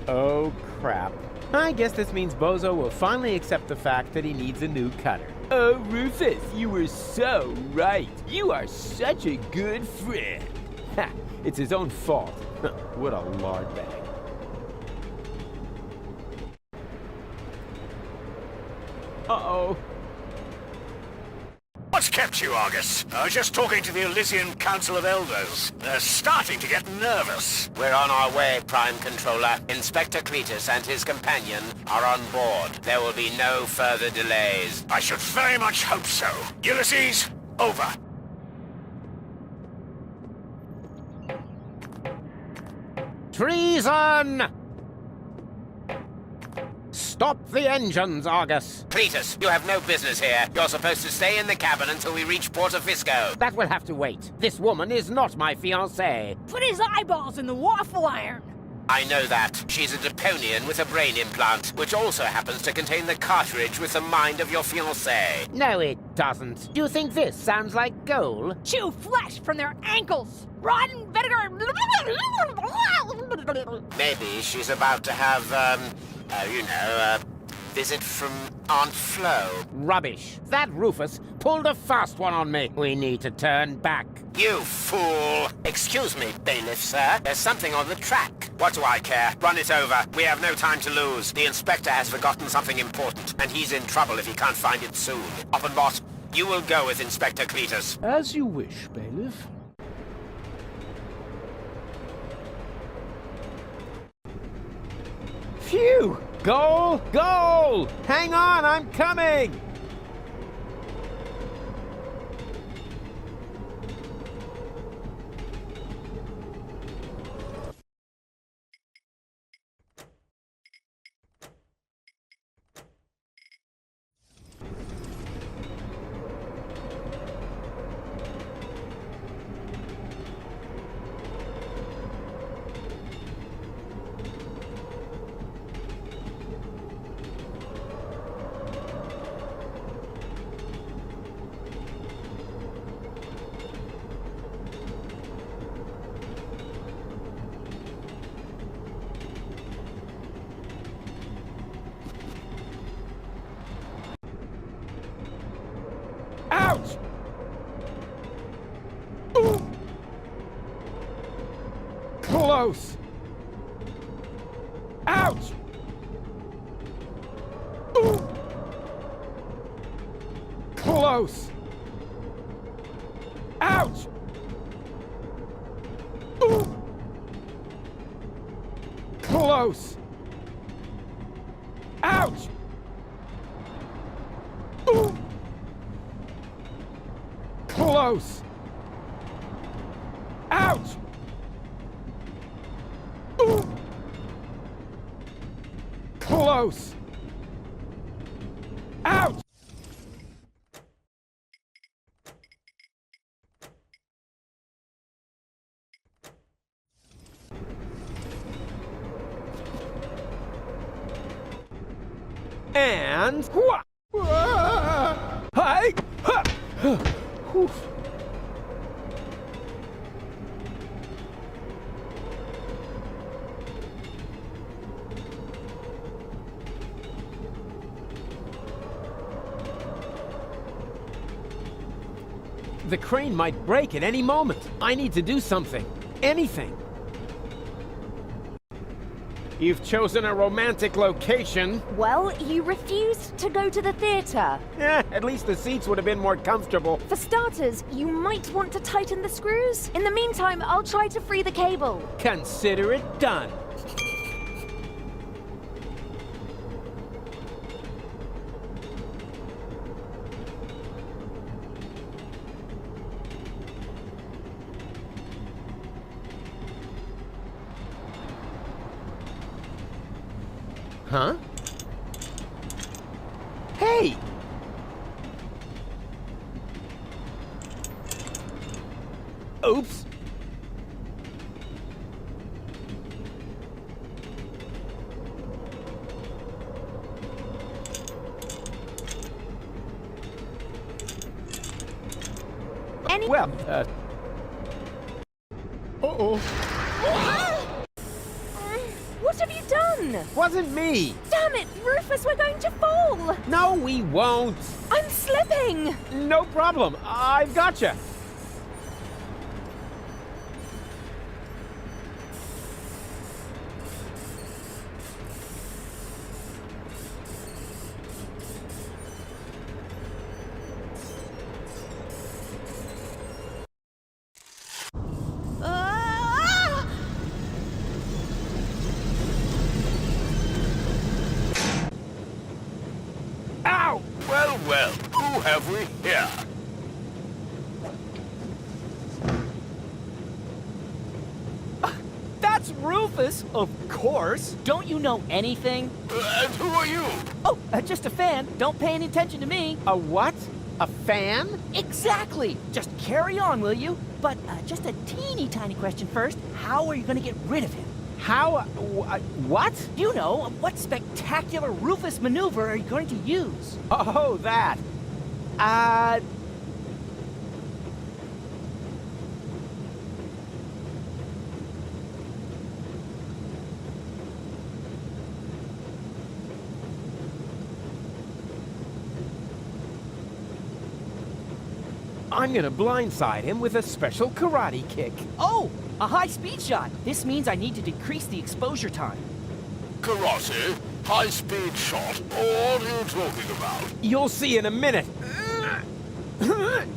Oh, crap. I guess this means Bozo will finally accept the fact that he needs a new cutter. Oh, Rufus, you were so right. You are such a good friend. Ha! It's his own fault. What a lard bag. Uh-oh. What's kept you, Argus? I was just talking to the Elysian Council of Elders. They're starting to get nervous. We're on our way, Prime Controller. Inspector Cletus and his companion are on board. There will be no further delays. I should very much hope so. Ulysses, over. Treason! Stop the engines, Argus. Cletus, you have no business here. You're supposed to stay in the cabin until we reach Porto Fisco. That will have to wait. This woman is not my fiancée. Put his eyeballs in the waffle iron. I know that. She's a Deponian with a brain implant, which also happens to contain the cartridge with the mind of your fiancé. No, it doesn't. Do you think this sounds like gold? Chew flesh from their ankles. Rotten vinegar. Maybe she's about to have, a visit from Aunt Flo. Rubbish. That Rufus pulled a fast one on me. We need to turn back. You fool! Excuse me, bailiff, sir. There's something on the track. What do I care? Run it over. We have no time to lose. The inspector has forgotten something important, and he's in trouble if he can't find it soon. Oppenbot, you will go with Inspector Cletus. As you wish, bailiff. Phew! Goal! Goal! Hang on, I'm coming! Ouch! Ooh. Close! Ouch! Ooh. Close! Ouch! Ooh. Close! Ouch! Ooh. Close! Ouch! Ooh. Close! Ouch! And... Hi! The crane might break at any moment. I need to do something. Anything. You've chosen a romantic location. Well, you refused to go to the theatre. At least the seats would have been more comfortable. For starters, you might want to tighten the screws. In the meantime, I'll try to free the cable. Consider it done. Huh? Hey! Oops! Well, Uh-oh. What have you done? run! Wasn't me! Damn it, Rufus, we're going to fall! No, we won't! I'm slipping! No problem, I've gotcha! Ah! Ow! Well, well, who have we here? That's Rufus, of course. Don't you know anything? And who are you? Oh, just a fan. Don't pay any attention to me. A what? A fan? Exactly. Just carry on, will you? But just a teeny tiny question first. How are you going to get rid of him? How? What? You know, what spectacular Rufus maneuver are you going to use? Oh, that. I'm gonna blindside him with a special karate kick. Oh, a high-speed shot. This means I need to decrease the exposure time. Karate? High-speed shot? What are you talking about? You'll see in a minute.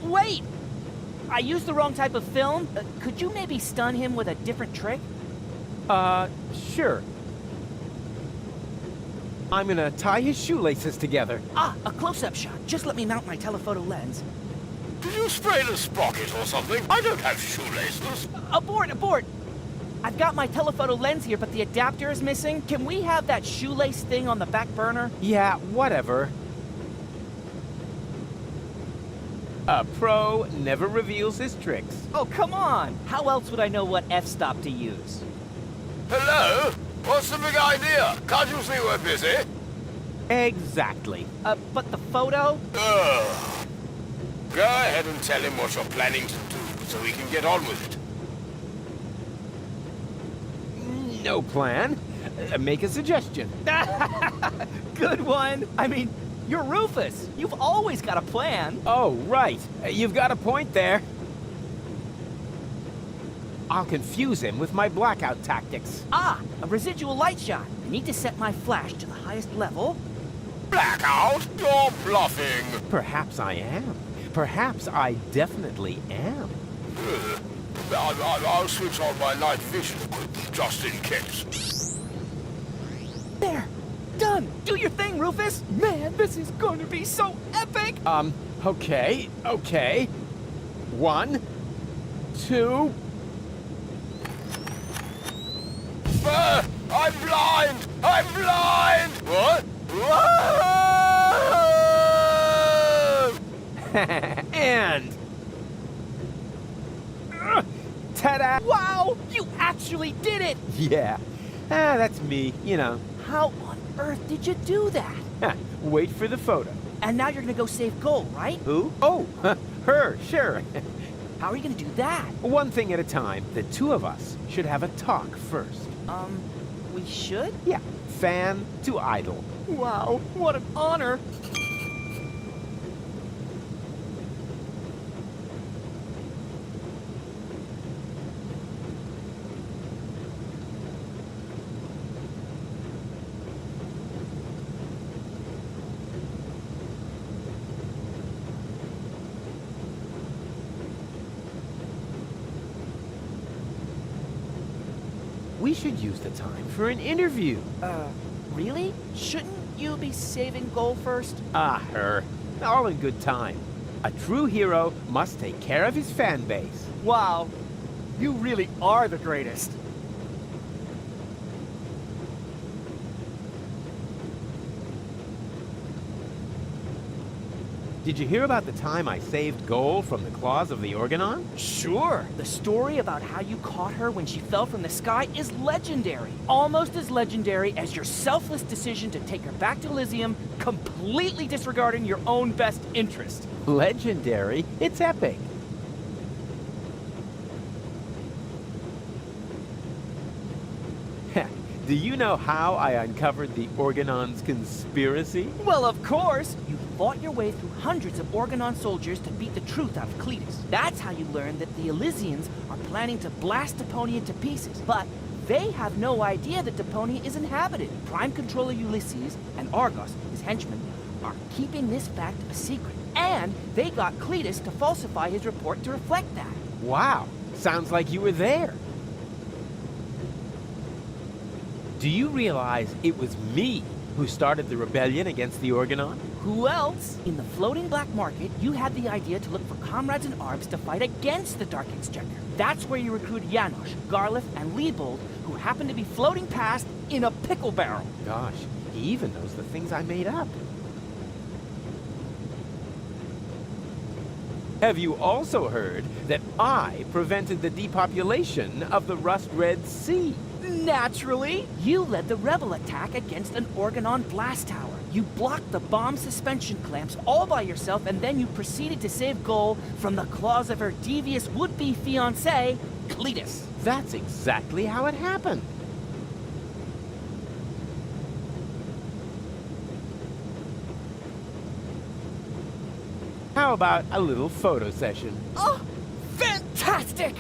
Wait! I used the wrong type of film. Could you maybe stun him with a different trick? Sure. I'm gonna tie his shoelaces together. Ah, a close-up shot. Just let me mount my telephoto lens. Did you spray the sprocket or something? I don't have shoelaces. Abort, abort! I've got my telephoto lens here, but the adapter is missing. Can we have that shoelace thing on the back burner? Yeah, whatever. A pro never reveals his tricks. Oh, come on! How else would I know what f-stop to use? Hello? What's the big idea? Can't you see we're busy? Exactly. But the photo? Ugh. Go ahead and tell him what you're planning to do, so we can get on with it. No plan. Make a suggestion. Good one! I mean, you're Rufus. You've always got a plan. Oh, right. You've got a point there. I'll confuse him with my blackout tactics. Ah, a residual light shot. I need to set my flash to the highest level. Blackout? You're bluffing. Perhaps I am. Perhaps I definitely am. I'll switch on my night vision equipment, just in case. There! Done! Do your thing, Rufus! Man, this is going to be so epic! Okay. 1, 2... I'm blind! I'm blind! What? Whoa! And... ta-da! Wow! You actually did it! Yeah. That's me, you know. How on earth did you do that? Wait for the photo. And now you're gonna go save Gold, right? Who? Oh, her, sure. How are you gonna do that? One thing at a time. The two of us should have a talk first. We should? Yeah. Fan to idol. Wow, what an honor! We should use the time for an interview. Really? Shouldn't you be saving Gold first? Her. All in good time. A true hero must take care of his fan base. Wow, you really are the greatest. Did you hear about the time I saved Gold from the claws of the Organon? Sure. The story about how you caught her when she fell from the sky is legendary. Almost as legendary as your selfless decision to take her back to Elysium, completely disregarding your own best interest. Legendary? It's epic. Do you know how I uncovered the Organon's conspiracy? Well, of course! You fought your way through hundreds of Organon soldiers to beat the truth out of Cletus. That's how you learned that the Elysians are planning to blast Deponia to pieces. But they have no idea that Deponia is inhabited. Prime Controller Ulysses and Argos, his henchmen, are keeping this fact a secret. And they got Cletus to falsify his report to reflect that. Wow, sounds like you were there. Do you realize it was me who started the rebellion against the Organon? Who else? In the floating black market, you had the idea to look for comrades in arms to fight against the Dark Exchequer. That's where you recruited Janosch, Garliff, and Liebold, who happened to be floating past in a pickle barrel. Gosh, he even knows the things I made up. Have you also heard that I prevented the depopulation of the Rust Red Sea? Naturally! You led the rebel attack against an Organon blast tower. You blocked the bomb suspension clamps all by yourself, and then you proceeded to save Goal from the claws of her devious would-be fiancé, Cletus. That's exactly how it happened. How about a little photo session? Oh, fantastic!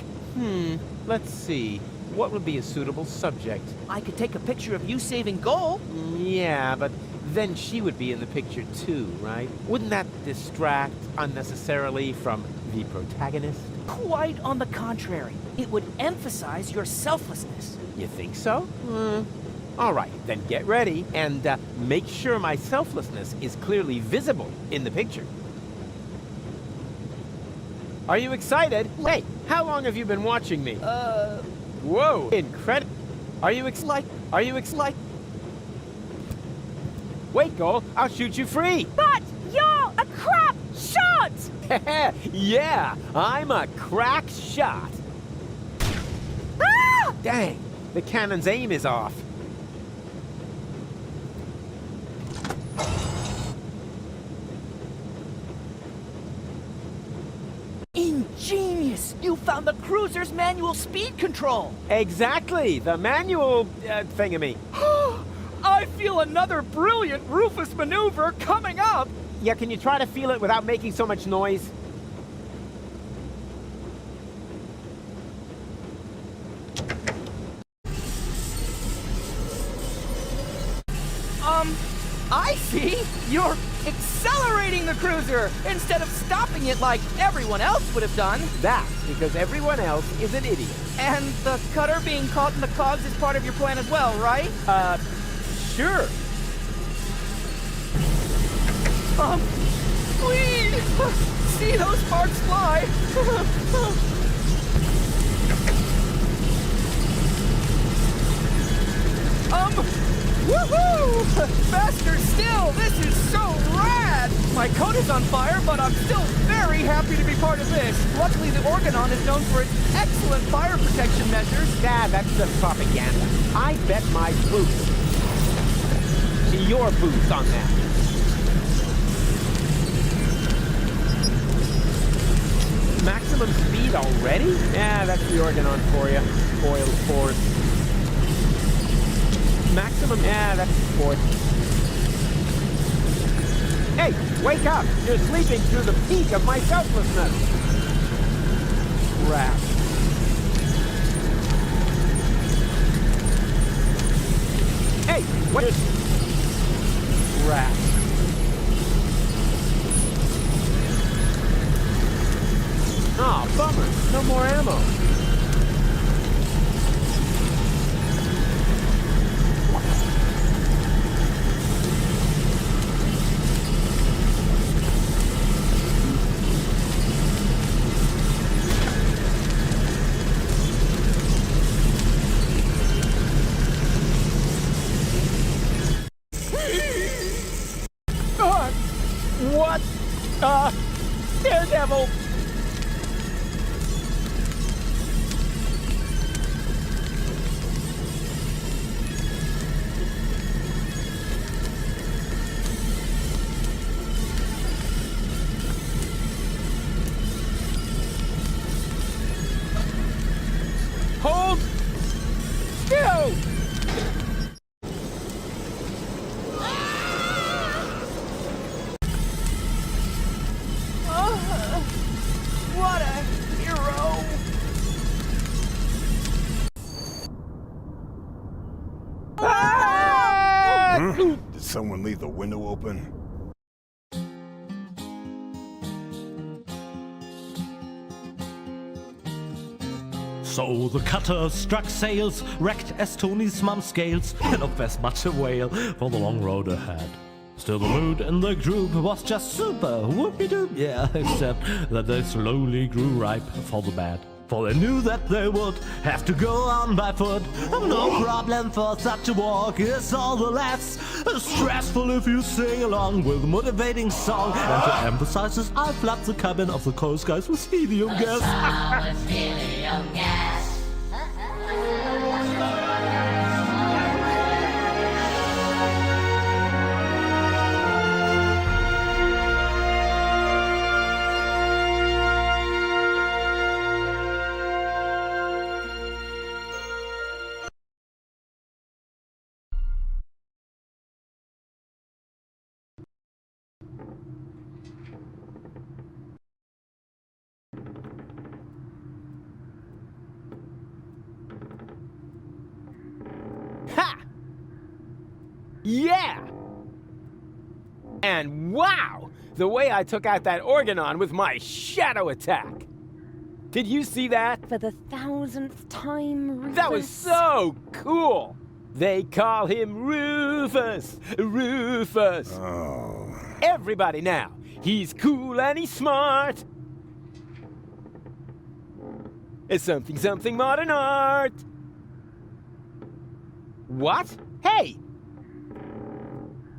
Let's see. What would be a suitable subject? I could take a picture of you saving Goal. Yeah, but then she would be in the picture too, right? Wouldn't that distract unnecessarily from the protagonist? Quite on the contrary. It would emphasize your selflessness. You think so? All right, then get ready and make sure my selflessness is clearly visible in the picture. Are you excited? Hey, how long have you been watching me? Whoa, incredible. Are you excited? Wait, Goal, I'll shoot you free. But you're a crap shot! Yeah, I'm a crack shot. Ah! Dang, the cannon's aim is off. Ingenious! You found the cruiser's manual speed control! Exactly, the manual thingamy. I feel another brilliant Rufus maneuver coming up! Yeah, can you try to feel it without making so much noise? I see! You're accelerating the cruiser instead of stopping it like everyone else would have done. That's because everyone else is an idiot. And the cutter being caught in the cogs is part of your plan as well, right? Sure. Please! See those sparks fly! Woohoo! Faster still! This is so rad! My coat is on fire, but I'm still very happy to be part of this. Luckily, the Organon is known for its excellent fire protection measures. That's just propaganda. I bet my boots to your boots on that. Maximum speed already? Yeah, that's the Organon for you. Oil force. Maximum, yeah, that's fourth. Hey, wake up! You're sleeping through the peak of my selflessness. Crap. Hey, what is... Crap. Oh, bummer. No more ammo. What? Daredevil! Hold still! Did someone leave the window open? So the cutter struck sails, wrecked as Tony's mum scales, and of as much a whale for the long road ahead. Still the mood in the group was just super, whoopie-doop, yeah, except that they slowly grew ripe for the bad. For they knew that they would have to go on by foot. No problem for such a walk, it's all the less stressful if you sing along with a motivating song. And to emphasize this, I flood the cabin of the Coast Guys with helium gas. Helium gas. Ha! Yeah! And wow! The way I took out that Organon with my shadow attack! Did you see that? For the 1000th time, Rufus. That was so cool! They call him Rufus! Rufus! Oh. Everybody now! He's cool and he's smart! It's something modern art! What? Hey!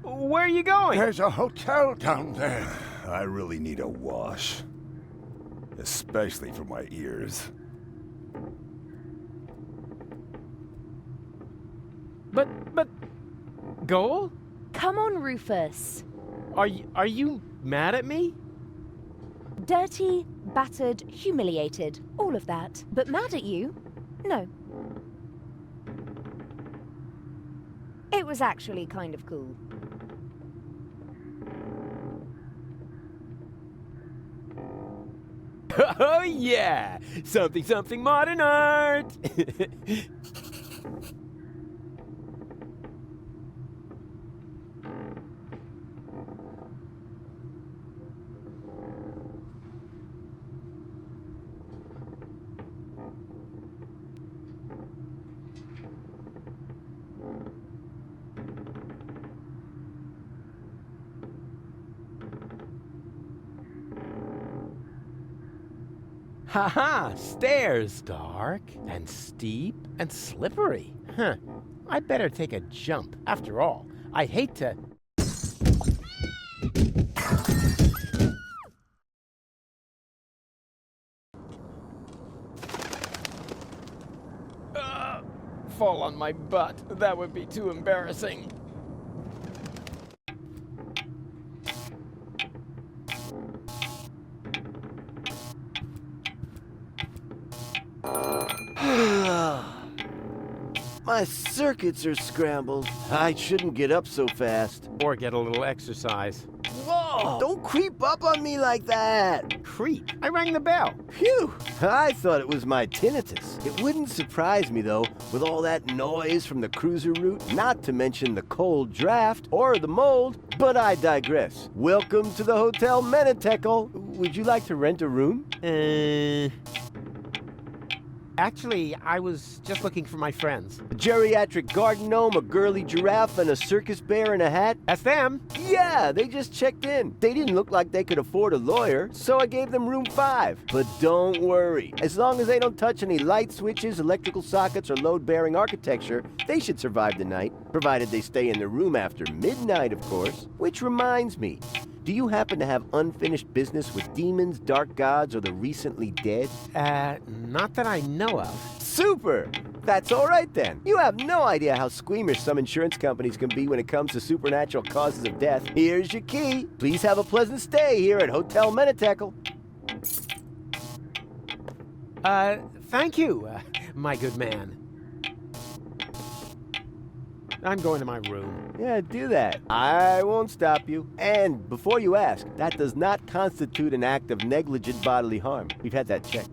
Where are you going? There's a hotel down there. I really need a wash. Especially for my ears. But... Goal? Come on, Rufus. Are you mad at me? Dirty, battered, humiliated. All of that. But mad at you? No. It was actually kind of cool. Oh yeah! Something modern art! Haha! Stairs! Dark and steep and slippery. Huh. I better take a jump. After all, I hate to... fall on my butt. That would be too embarrassing. My circuits are scrambled. I shouldn't get up so fast. Or get a little exercise. Whoa! Don't creep up on me like that! Creep? I rang the bell. Phew! I thought it was my tinnitus. It wouldn't surprise me, though, with all that noise from the cruiser route, not to mention the cold draft or the mold. But I digress. Welcome to the Hotel Menetekel. Would you like to rent a room? Actually, I was just looking for my friends. A geriatric garden gnome, a girly giraffe, and a circus bear in a hat? That's them. Yeah, they just checked in. They didn't look like they could afford a lawyer, so I gave them room 5. But don't worry. As long as they don't touch any light switches, electrical sockets, or load-bearing architecture, they should survive the night, provided they stay in the room after midnight, of course. Which reminds me, do you happen to have unfinished business with demons, dark gods, or the recently dead? Not that I know of. Super! That's all right then. You have no idea how squeamish some insurance companies can be when it comes to supernatural causes of death. Here's your key. Please have a pleasant stay here at Hotel Menetekel. Thank you, my good man. I'm going to my room. Yeah, do that. I won't stop you. And before you ask, that does not constitute an act of negligent bodily harm. We've had that checked.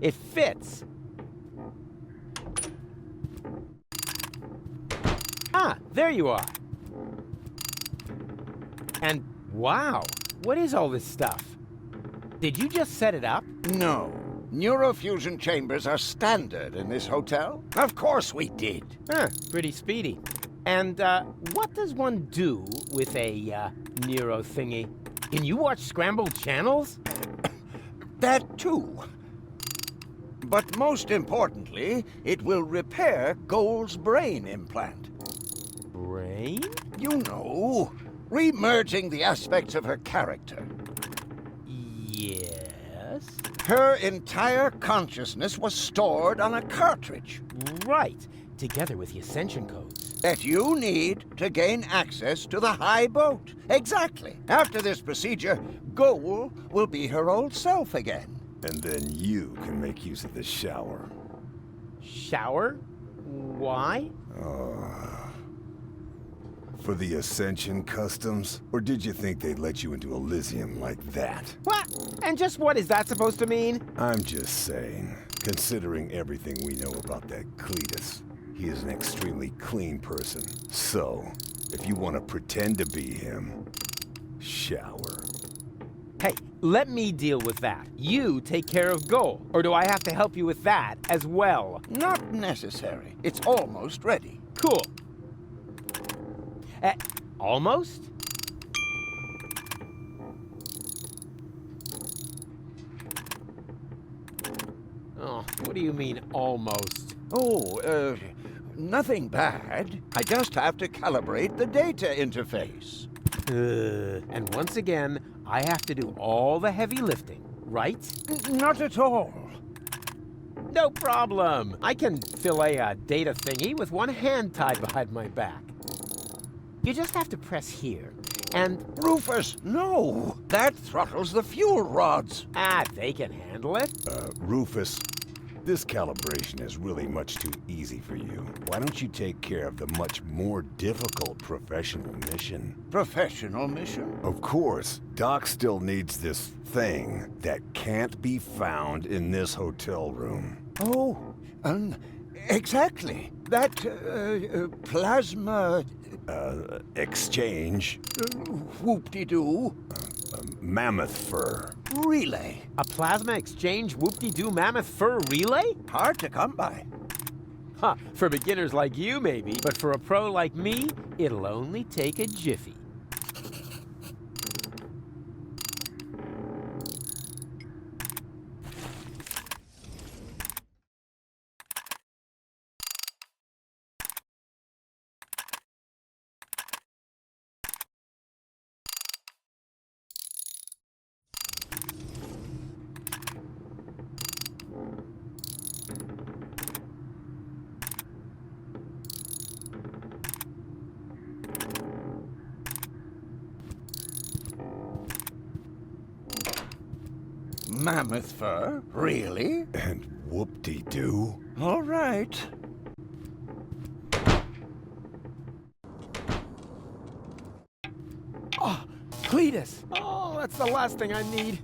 It fits. Ah, there you are. And wow, what is all this stuff? Did you just set it up? No. Neurofusion chambers are standard in this hotel. Of course we did. Huh, pretty speedy. And what does one do with a neuro thingy? Can you watch scrambled channels? That too. But most importantly, it will repair Gold's brain implant. Brain? You know, re-merging the aspects of her character. Yes? Her entire consciousness was stored on a cartridge. Right, together with the Ascension codes. That you need to gain access to the high boat. Exactly. After this procedure, Gold will be her old self again. And then you can make use of the shower. Shower? Why? For the Ascension customs? Or did you think they'd let you into Elysium like that? What? And just what is that supposed to mean? I'm just saying, considering everything we know about that Cletus, he is an extremely clean person. So, if you want to pretend to be him, shower. Hey, let me deal with that. You take care of Goal. Or do I have to help you with that as well? Not necessary. It's almost ready. Cool. Almost? Oh, what do you mean, almost? Oh, nothing bad. I just have to calibrate the data interface. And once again, I have to do all the heavy lifting, right? Not at all. No problem. I can fillet a data thingy with one hand tied behind my back. You just have to press here, and... Rufus, no! That throttles the fuel rods. Ah, they can handle it. Rufus, this calibration is really much too easy for you. Why don't you take care of the much more difficult professional mission? Professional mission? Of course. Doc still needs this thing that can't be found in this hotel room. Oh, exactly. That, plasma... exchange. Whoop-de-doo. Mammoth fur. Relay. A plasma exchange whoop-de-doo mammoth fur relay? Hard to come by. Huh, for beginners like you maybe, but for a pro like me, it'll only take a jiffy. Mammoth fur? Really? And whoop-de-doo. All right. Oh, Cletus! Oh, that's the last thing I need.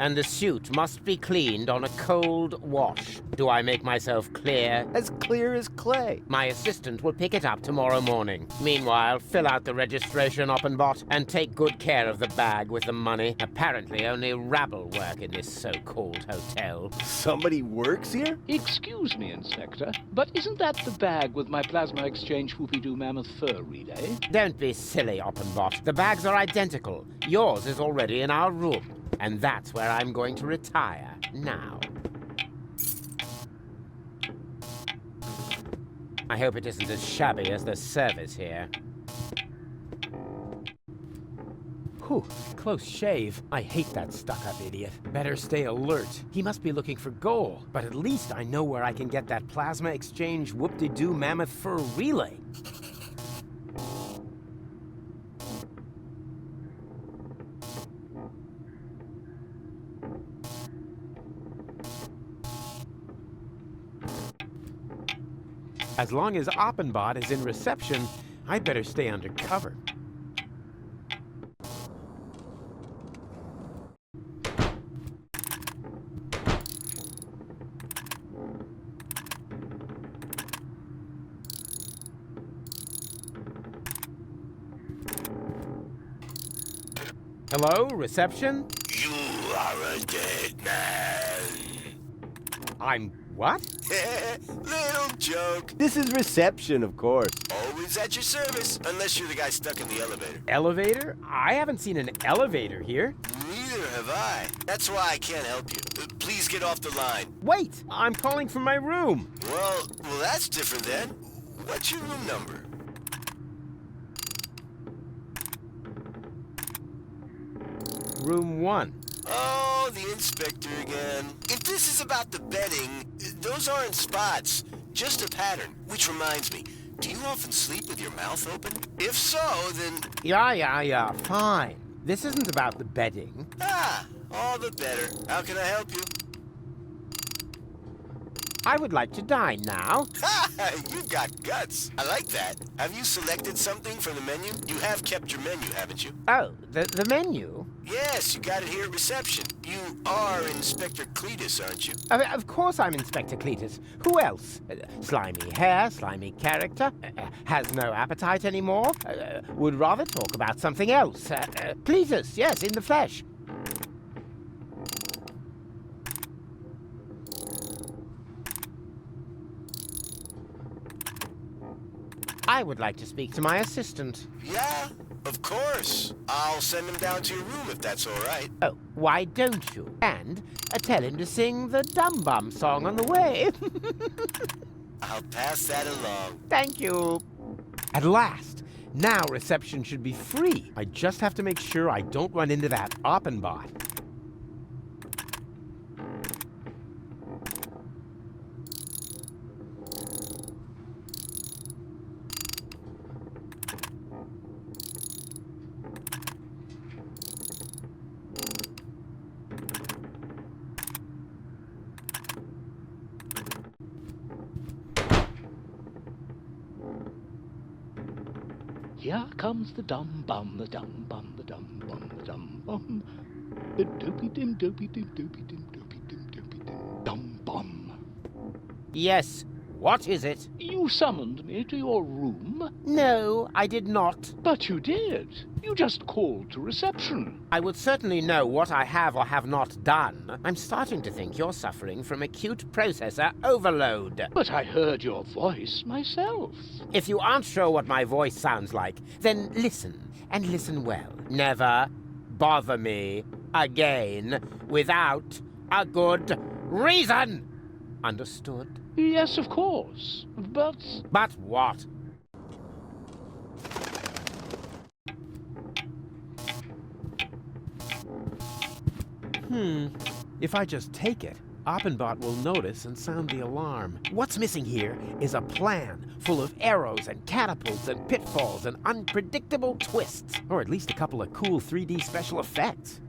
And the suit must be cleaned on a cold wash. Do I make myself clear? As clear as clay. My assistant will pick it up tomorrow morning. Meanwhile, fill out the registration, Oppenbot, and take good care of the bag with the money. Apparently, only rabble work in this so-called hotel. Somebody works here? Excuse me, Inspector, but isn't that the bag with my plasma exchange whoopie-doo mammoth fur relay? Don't be silly, Oppenbot. The bags are identical. Yours is already in our room. And that's where I'm going to retire now. I hope it isn't as shabby as the service here. Whew, close shave. I hate that stuck-up idiot. Better stay alert. He must be looking for gold, but at least I know where I can get that plasma exchange whoop-de-doo mammoth fur relay. As long as Oppenbot is in reception, I'd better stay undercover. Hello, reception? You are a dead man. I'm what? Little joke. This is reception, of course. Always at your service, unless you're the guy stuck in the elevator. Elevator? I haven't seen an elevator here. Neither have I. That's why I can't help you. Please get off the line. Wait! I'm calling from my room. Well, that's different then. What's your room number? Room 1. Oh, the inspector again. If this is about the betting, those aren't spots, just a pattern. Which reminds me, do you often sleep with your mouth open? If so, then... Yeah, fine. This isn't about the bedding. Ah, all the better. How can I help you? I would like to dine now. Ha! You've got guts. I like that. Have you selected something from the menu? You have kept your menu, haven't you? Oh, the menu? Yes, you got it here at reception. You are Inspector Cletus, aren't you? Of course I'm Inspector Cletus. Who else? Slimy hair, slimy character, has no appetite anymore, would rather talk about something else. Cletus, yes, in the flesh. I would like to speak to my assistant. Yeah, of course. I'll send him down to your room if that's all right. Oh, why don't you? And tell him to sing the Dum Bum song on the way. I'll pass that along. Thank you. At last. Now reception should be free. I just have to make sure I don't run into that Oppenbot. Here comes the dum bum, the dum bum, the dum bum, the dum bum. The dopey dim, dopey dim, dopey dim, dopey dim, dopey dim, dum bum. Yes. What is it? You summoned me to your room? No, I did not. But you did. You just called to reception. I would certainly know what I have or have not done. I'm starting to think you're suffering from acute processor overload. But I heard your voice myself. If you aren't sure what my voice sounds like, then listen, and listen well. Never bother me again without a good reason. Understood? Yes, of course. But... But what? If I just take it, Oppenbot will notice and sound the alarm. What's missing here is a plan full of arrows and catapults and pitfalls and unpredictable twists. Or at least a couple of cool 3D special effects.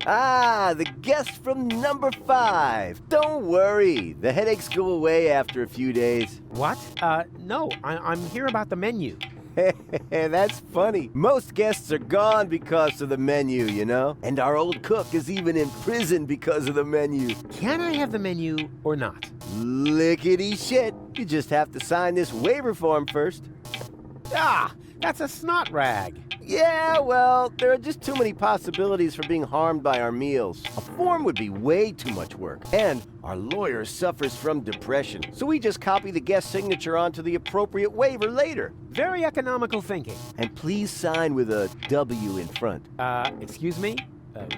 Ah, the guest from number 5. Don't worry, the headaches go away after a few days. What? No, I'm here about the menu. That's funny. Most guests are gone because of the menu, you know? And our old cook is even in prison because of the menu. Can I have the menu or not? Lickety shit. You just have to sign this waiver form first. Ah, that's a snot rag. Yeah, well, there are just too many possibilities for being harmed by our meals. A form would be way too much work. And our lawyer suffers from depression, so we just copy the guest signature onto the appropriate waiver later. Very economical thinking. And please sign with a W in front. Excuse me?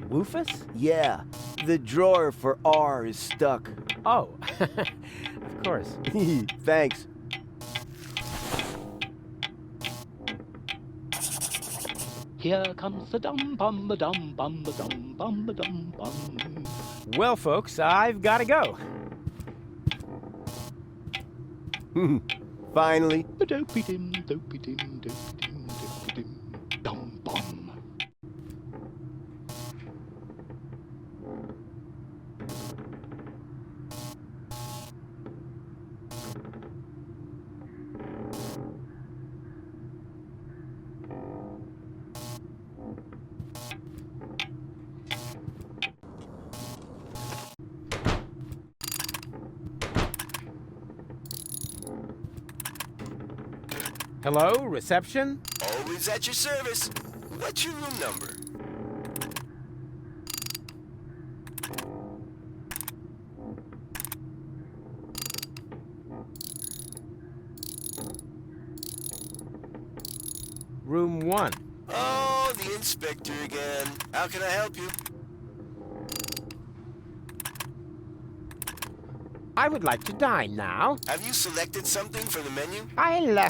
Rufus? Yeah, the drawer for R is stuck. Oh, of course. Thanks. Here comes the dum bum, the dum bum, the dum bum, the dum bum. Well, folks, I've got to go. Finally. Dopey dim, dopey dim, dopey dim, dopey dim, dum bum. Hello, reception? Always at your service. What's your room number? Room 1. Oh, the inspector again. How can I help you? I would like to dine now. Have you selected something from the menu? I'll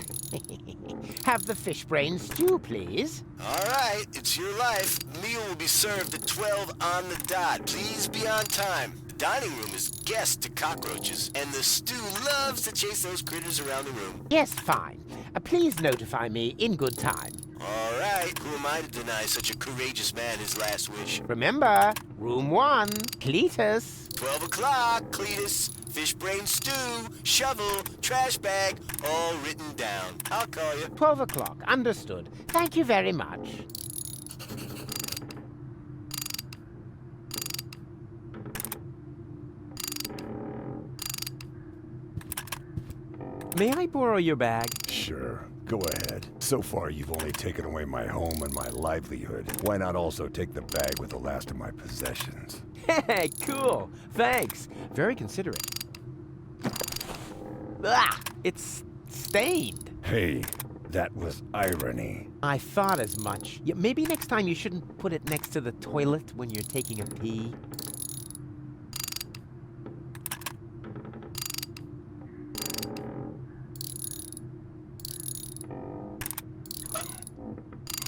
have the fish brain stew, please. All right, it's your life. Meal will be served at 12 on the dot. Please be on time. The dining room is guest to cockroaches, and the stew loves to chase those critters around the room. Yes, fine. Please notify me in good time. All right, who am I to deny such a courageous man his last wish? Remember, room 1, Cletus. 12 o'clock, Cletus. Fish brain stew, shovel, trash bag, all written down. I'll call you. 12 o'clock, understood. Thank you very much. May I borrow your bag? Sure, go ahead. So far, you've only taken away my home and my livelihood. Why not also take the bag with the last of my possessions? Hey, cool. Thanks. Very considerate. Ah, it's stained. Hey, that was irony. I thought as much. Yeah, maybe next time you shouldn't put it next to the toilet when you're taking a pee.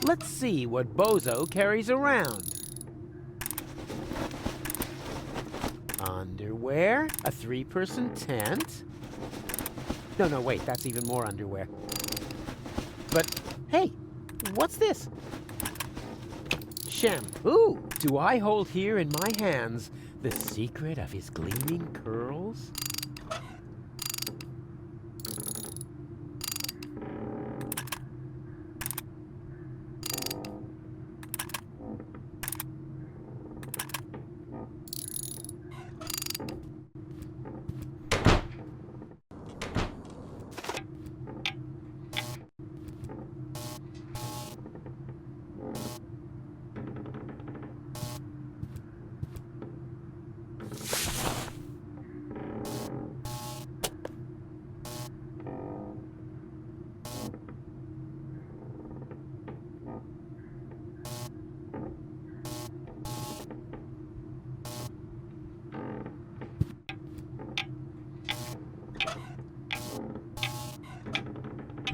Let's see what Bozo carries around. Underwear, a 3-person tent. No, wait, that's even more underwear. But, hey, what's this? Shampoo! Do I hold here in my hands the secret of his gleaming curls?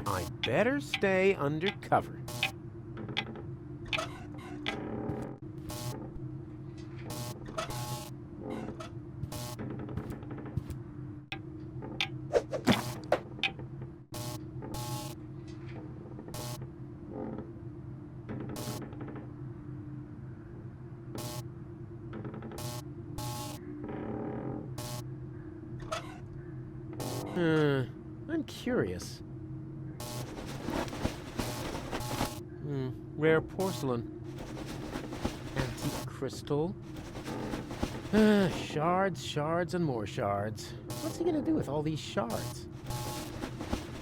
I better stay undercover. I'm curious. Rare porcelain. Antique crystal. Shards, and more shards. What's he gonna do with all these shards?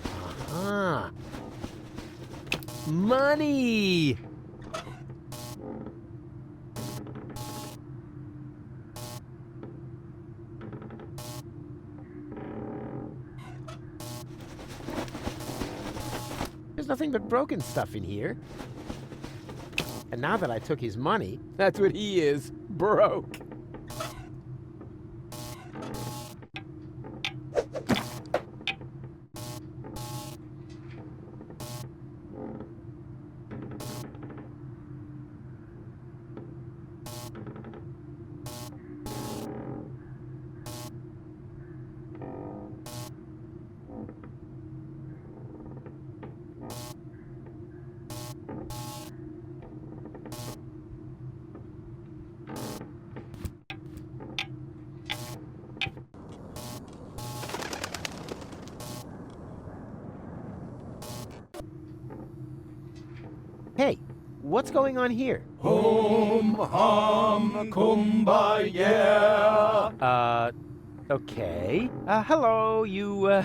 Aha! Money! There's nothing but broken stuff in here. And now that I took his money, that's what he is, broke. Hey, what's going on here? Hum, hum, kumbaya. Okay. Hello, you,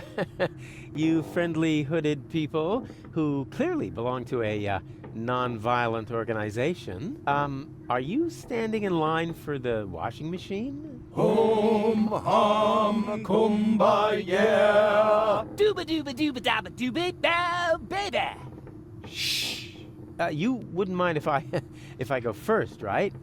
you friendly hooded people who clearly belong to a, non-violent organization. Are you standing in line for the washing machine? Hum, hum, kumbaya. Dooba dooba dooba dabba dooba bow, baby. Shh. You wouldn't mind if I, if I go first, right?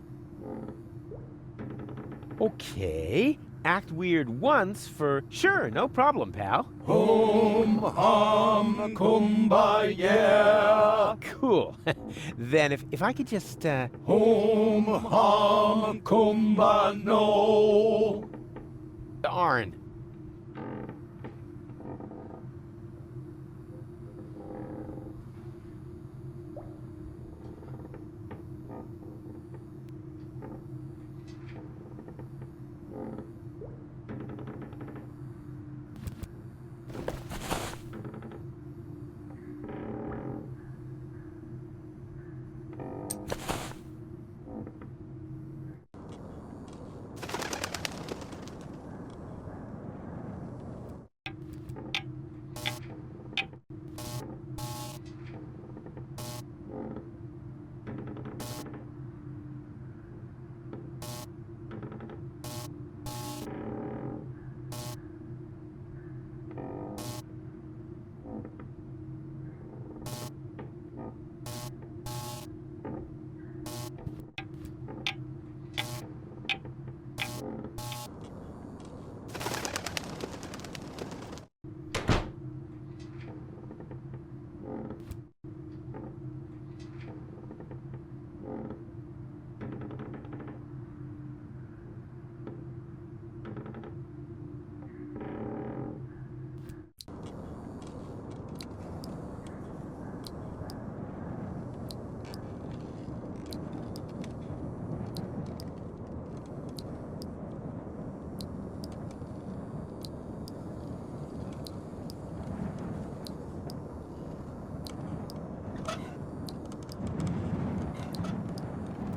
Okay. Act weird once for sure, no problem, pal. Hum, hum, kumbaya. Cool. Then if I could just Hum, hum, kumbano. Darn.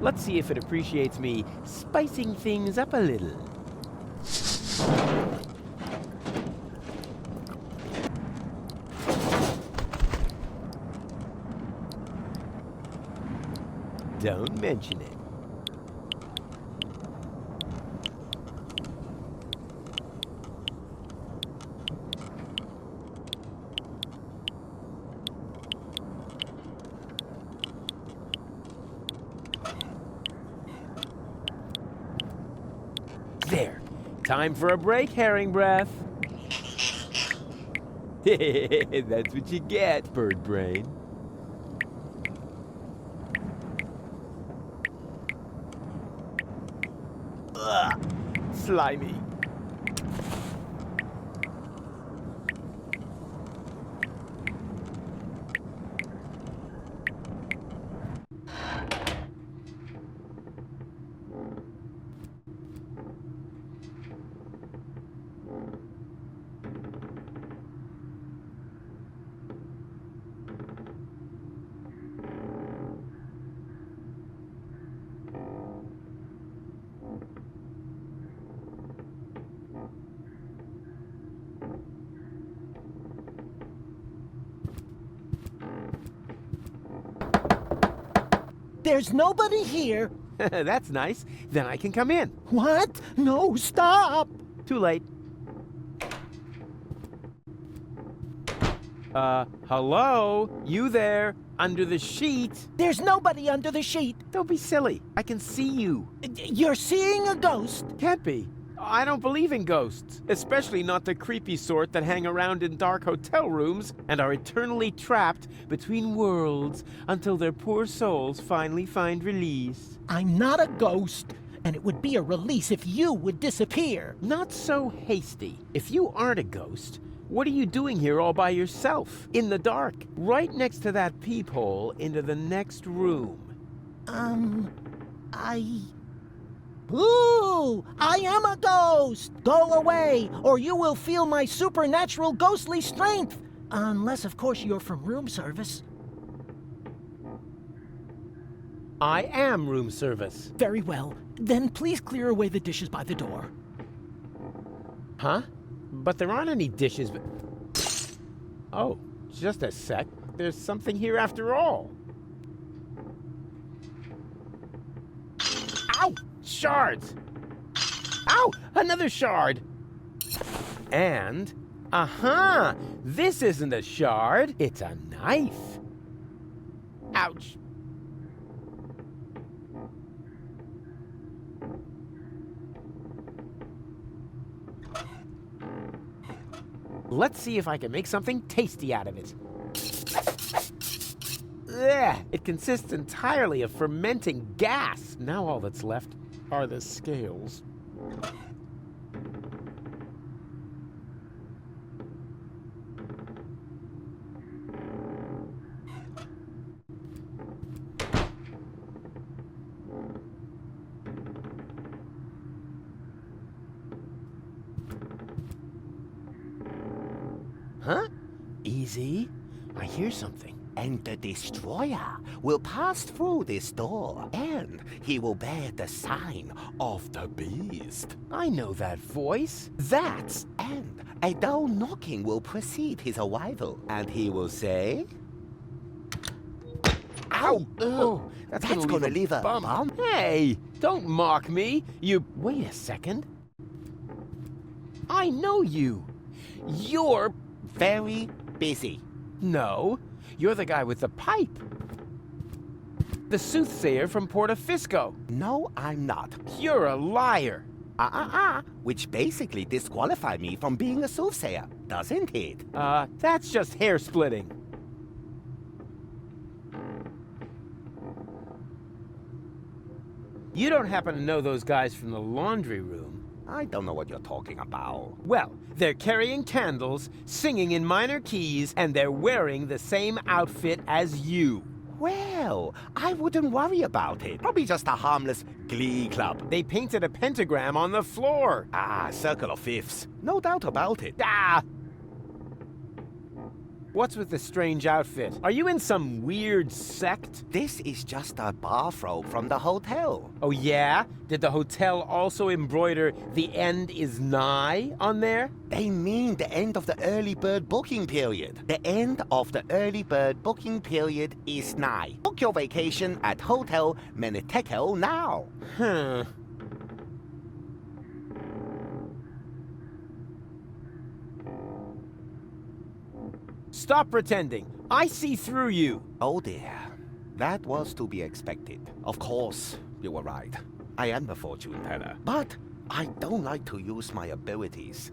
Let's see if it appreciates me spicing things up a little. Don't mention it. There. Time for a break, herring breath. That's what you get, bird brain. Ugh, slimy. There's nobody here. That's nice. Then I can come in. What? No, stop. Too late. Hello? You there? Under the sheet? There's nobody under the sheet. Don't be silly. I can see you. You're seeing a ghost. Can't be. I don't believe in ghosts, especially not the creepy sort that hang around in dark hotel rooms and are eternally trapped between worlds until their poor souls finally find release. I'm not a ghost, and it would be a release if you would disappear. Not so hasty. If you aren't a ghost, what are you doing here all by yourself, in the dark, right next to that peephole into the next room? Ooh, I am a ghost! Go away, or you will feel my supernatural ghostly strength! Unless, of course, you're from room service. I am room service. Very well. Then please clear away the dishes by the door. Huh? But there aren't any dishes, but... Oh, just a sec. There's something here after all. Ow! Shards! Ow! Another shard! And... Aha! This isn't a shard, it's a knife. Ouch. Let's see if I can make something tasty out of it. Ugh, it consists entirely of fermenting gas. Now all that's left are the scales. Huh? Easy. I hear something. And the destroyer will pass through this door, and he will bear the sign of the beast. I know that voice. That's... And a dull knocking will precede his arrival, and he will say... Ow! Oh, that's gonna leave a bump. Hey, don't mock me. You... Wait a second. I know you. You're... Very busy. No, you're the guy with the pipe. The soothsayer from Portofisco. No, I'm not. You're a liar. Which basically disqualified me from being a soothsayer, doesn't it? That's just hair splitting. You don't happen to know those guys from the laundry room? I don't know what you're talking about. Well, they're carrying candles, singing in minor keys, and they're wearing the same outfit as you. Well, I wouldn't worry about it. Probably just a harmless glee club. They painted a pentagram on the floor. Circle of fifths. No doubt about it. What's with the strange outfit? Are you in some weird sect? This is just a bathrobe from the hotel. Oh yeah? Did the hotel also embroider "The end is nigh" on there? They mean the end of the early bird booking period. The end of the early bird booking period is nigh. Book your vacation at Hotel Menitekel now. Huh. Stop pretending. I see through you. Oh dear. That was to be expected. Of course, you were right. I am the fortune teller. But I don't like to use my abilities.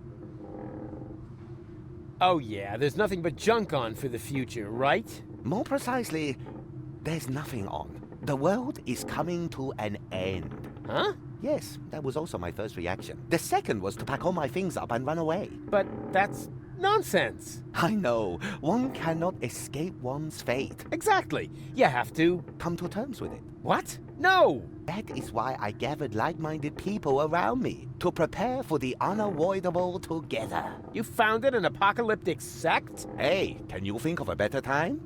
Oh yeah, there's nothing but junk on for the future, right? More precisely, there's nothing on. The world is coming to an end. Huh? Yes, that was also my first reaction. The second was to pack all my things up and run away. But that's nonsense. I know. One cannot escape one's fate. Exactly. You have to come to terms with it. What? No! That is why I gathered like-minded people around me, to prepare for the unavoidable together. You founded an apocalyptic sect? Hey, can you think of a better time?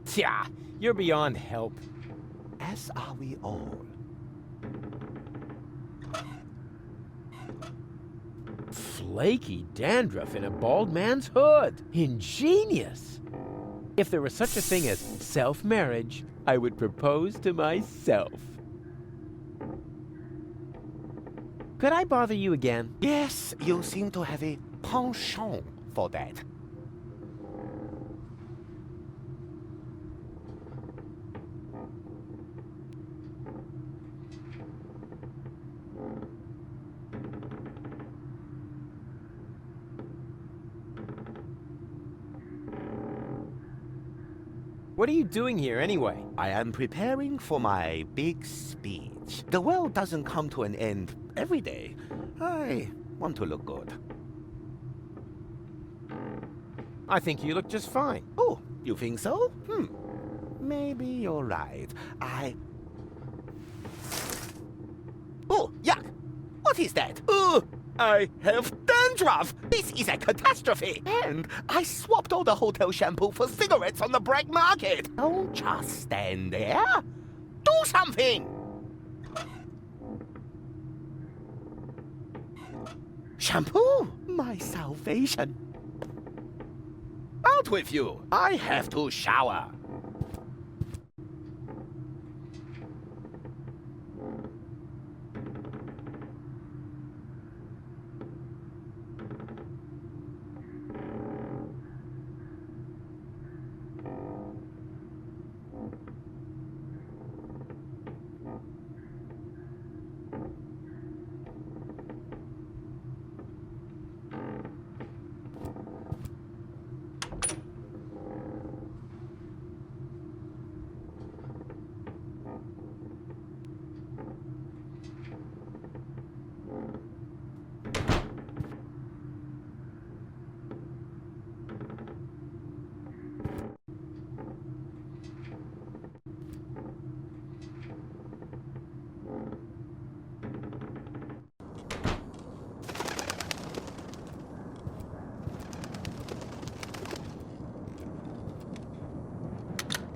Tja, you're beyond help. As are we all. Flaky dandruff in a bald man's hood. Ingenious. If there was such a thing as self-marriage, I would propose to myself. Could I bother you again? Yes, you seem to have a penchant for that. What are you doing here, anyway? I am preparing for my big speech. The world doesn't come to an end every day. I want to look good. I think you look just fine. Oh, you think so? Maybe you're right. Oh, yuck! What is that? I have dandruff! This is a catastrophe! And I swapped all the hotel shampoo for cigarettes on the black market! Don't just stand there! Do something! Shampoo, my salvation. Out with you. I have to shower.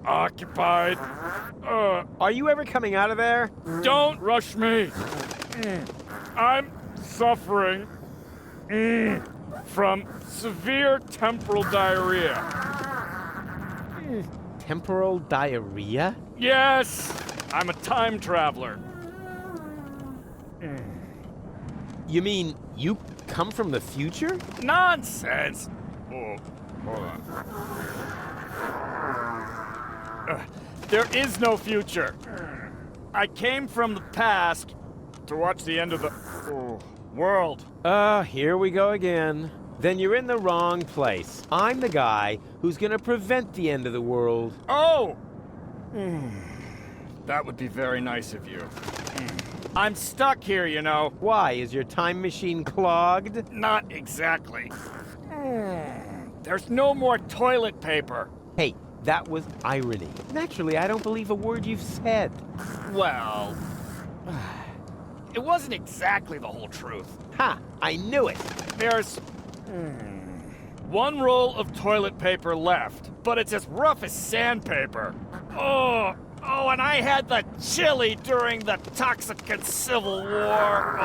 Occupied. Are you ever coming out of there? Don't rush me. I'm suffering from severe temporal diarrhea. Temporal diarrhea? Yes, I'm a time traveler. You mean you come from the future? Nonsense. Oh, hold on. There is no future. I came from the past to watch the end of the world. Here we go again. Then you're in the wrong place. I'm the guy who's gonna prevent the end of the world. Oh! That would be very nice of you. I'm stuck here, you know. Why? Is your time machine clogged? Not exactly. There's no more toilet paper. Hey, that was irony. Naturally, I don't believe a word you've said. Well, it wasn't exactly the whole truth. Ha! I knew it! There's one roll of toilet paper left, but it's as rough as sandpaper. Oh, and I had the chili during the Toxicant Civil War.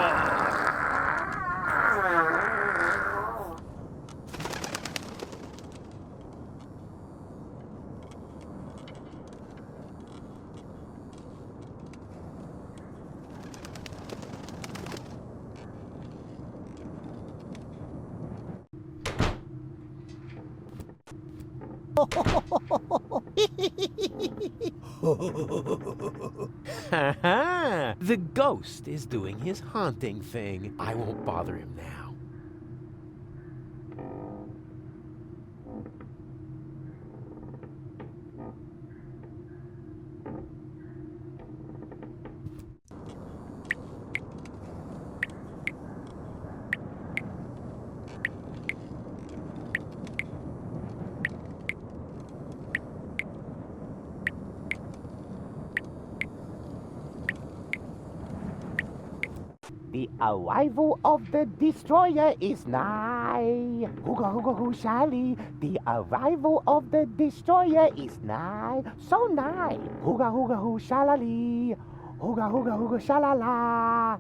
The ghost is doing his haunting thing. I won't bother him now. The arrival of the destroyer is nigh. Hooga hooga hoo shally. The arrival of the destroyer is nigh. So nigh. Hooga hooga hoo shalali. Hooga hooga hooga shalala.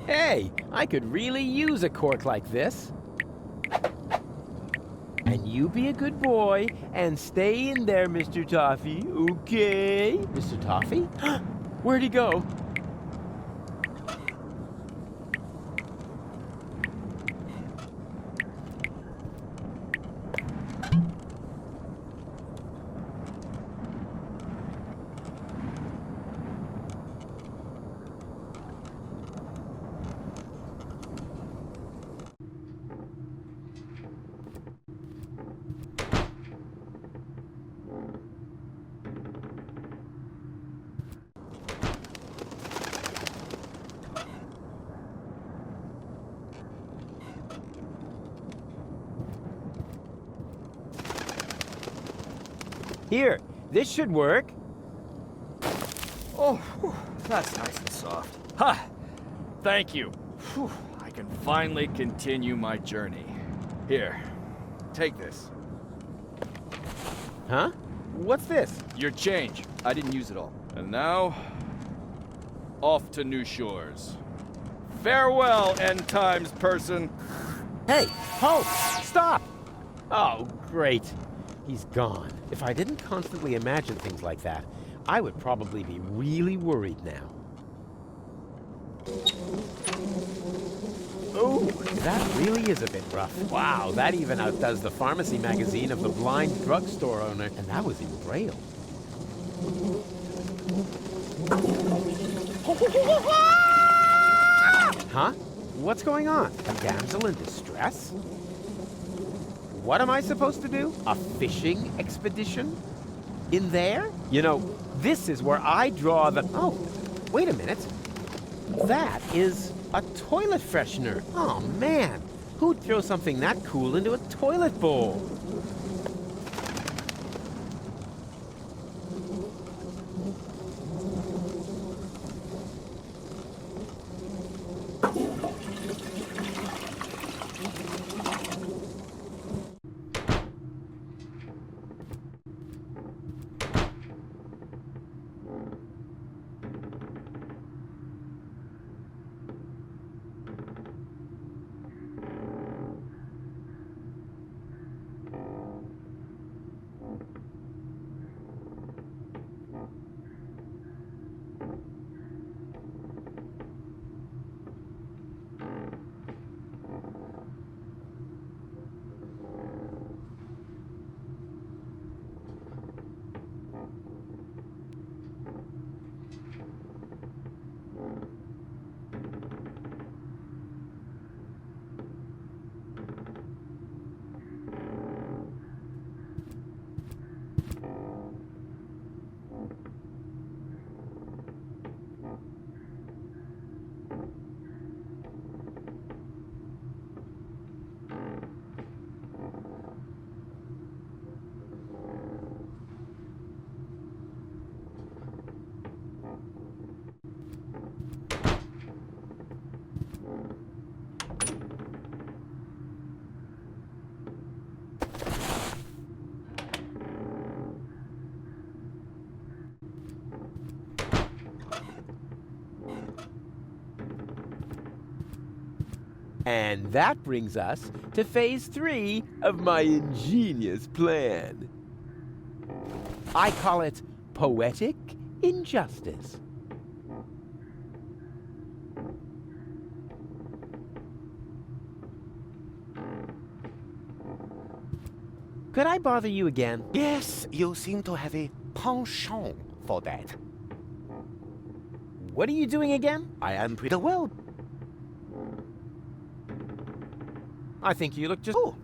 Hey, I could really use a cork like this. And you be a good boy and stay in there, Mr. Toffee, okay? Mr. Toffee? Where'd he go? Here, this should work. Oh, whew, that's nice and soft. Ha! Thank you. Whew, I can finally continue my journey. Here, take this. Huh? What's this? Your change. I didn't use it all. And now, off to new shores. Farewell, end times person. Hey, halt! Stop! Oh, great. He's gone. If I didn't constantly imagine things like that, I would probably be really worried now. Oh, that really is a bit rough. Wow, that even outdoes the pharmacy magazine of the blind drugstore owner, and that was in Braille. Huh? What's going on? A damsel in distress? What am I supposed to do? A fishing expedition? In there? You know, this is where I draw the... Oh, wait a minute. That is a toilet freshener. Oh, man. Who'd throw something that cool into a toilet bowl? And that brings us to phase 3 of my ingenious plan. I call it poetic injustice. Could I bother you again? Yes, you seem to have a penchant for that. What are you doing again? I am pretty well. I think you look just... Oh,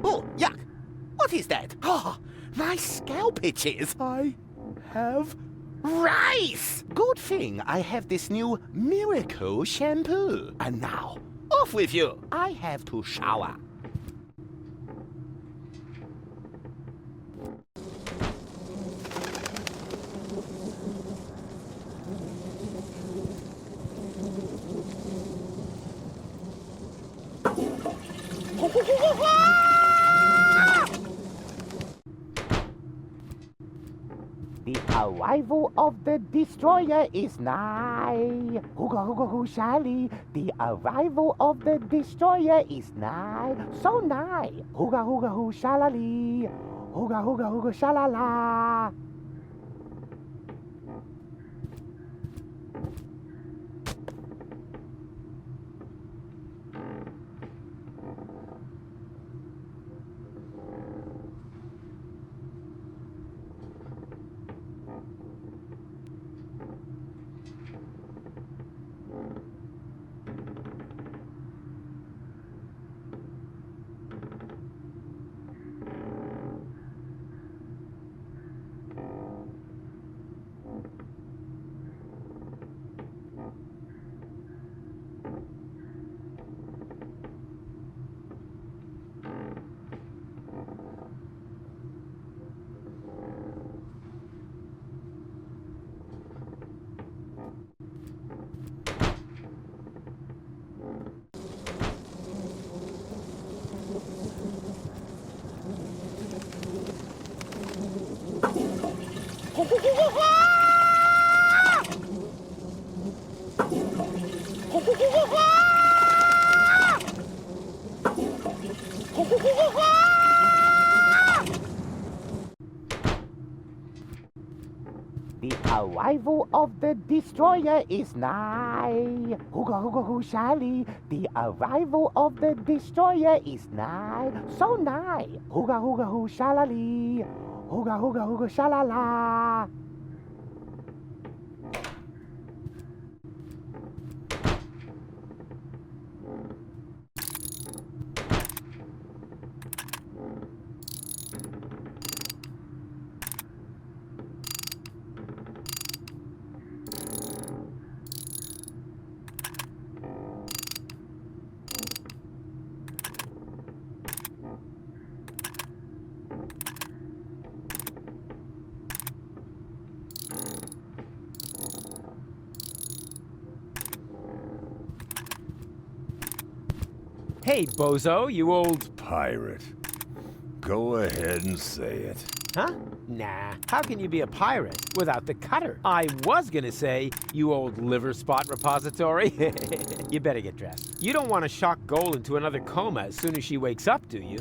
Oh, yuck! What is that? Oh, my scalp itches. I have rice! Good thing I have this new miracle shampoo. And now, off with you! I have to shower. The arrival of the destroyer is nigh. Hooga hooga hoo shally. The arrival of the destroyer is nigh. So nigh. Hooga hooga hoo shalali. Hooga hooga hooga shalala. The arrival of the destroyer is nigh. Hooga hooga hoo shally. The arrival of the destroyer is nigh. So nigh. Hooga hooga hoo shalali. Hooga hooga hooga shalala. Hey, bozo, you old... Pirate. Go ahead and say it. Huh? Nah, how can you be a pirate without the cutter? I was gonna say, you old liver spot repository. You better get dressed. You don't want to shock Goal into another coma as soon as she wakes up, do you?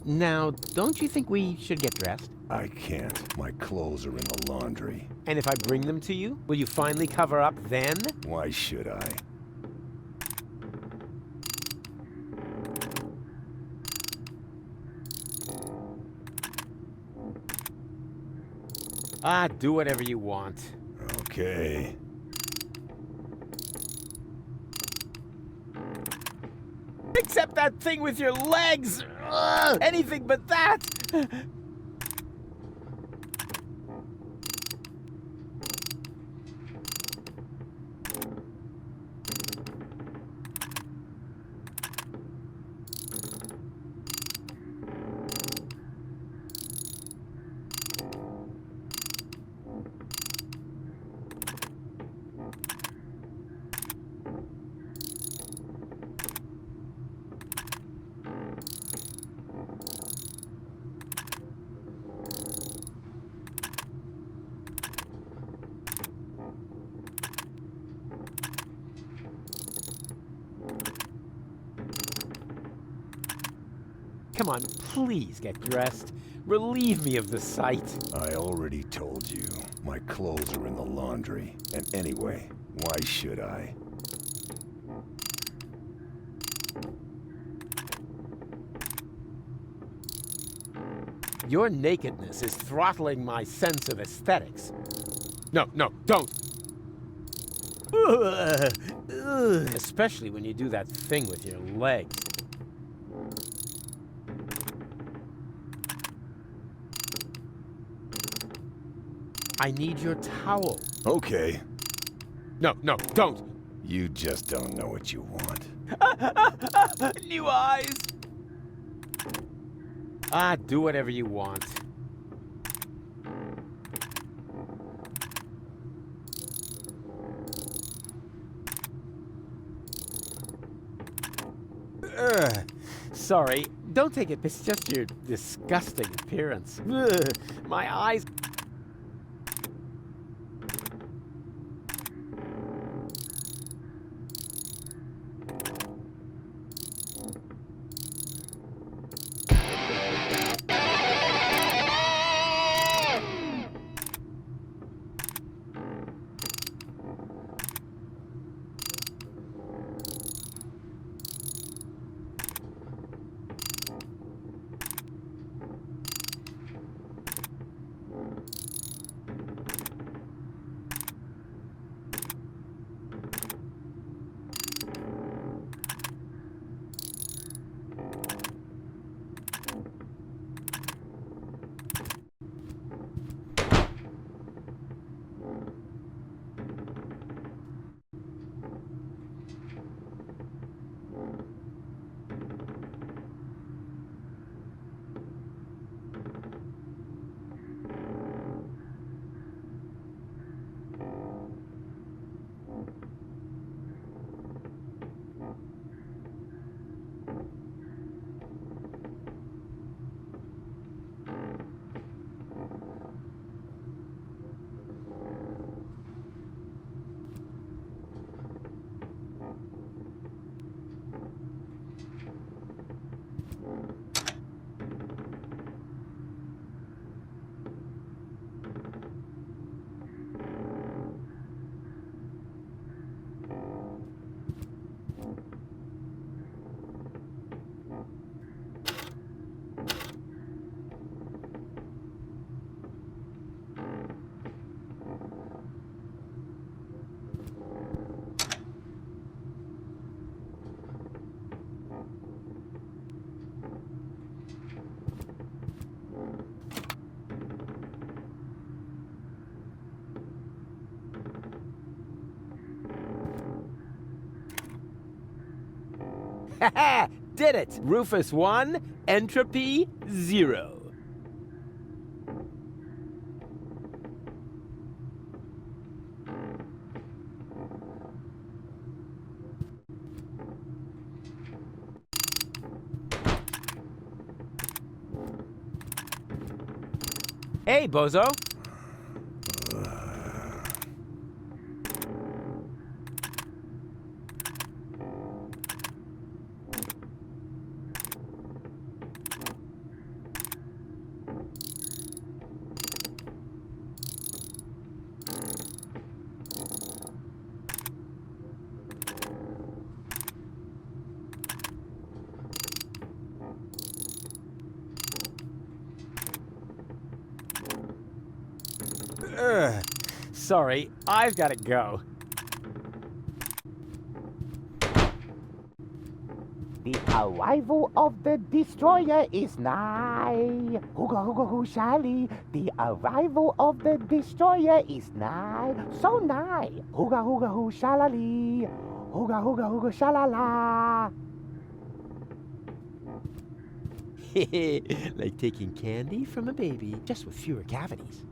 Now, don't you think we should get dressed? I can't. My clothes are in the laundry. And if I bring them to you, will you finally cover up then? Why should I? Ah, do whatever you want. Okay. Except that thing with your legs! Ugh, anything but that! Come on, please get dressed. Relieve me of the sight. I already told you. My clothes are in the laundry. And anyway, why should I? Your nakedness is throttling my sense of aesthetics. No, don't! Ugh, ugh. Especially when you do that thing with your legs. I need your towel. Okay. No, don't! You just don't know what you want. New eyes! Ah, do whatever you want. Ugh. Sorry, don't take it. It's just your disgusting appearance. Ugh. My eyes... Did it! Rufus 1, entropy 0. Hey, bozo. Sorry, I've got to go. The arrival of the destroyer is nigh. Hooga hooga hoo shally. The arrival of the destroyer is nigh. So nigh. Hooga hooga hoo shalali. Hooga hooga hooga shalala. Like taking candy from a baby, just with fewer cavities.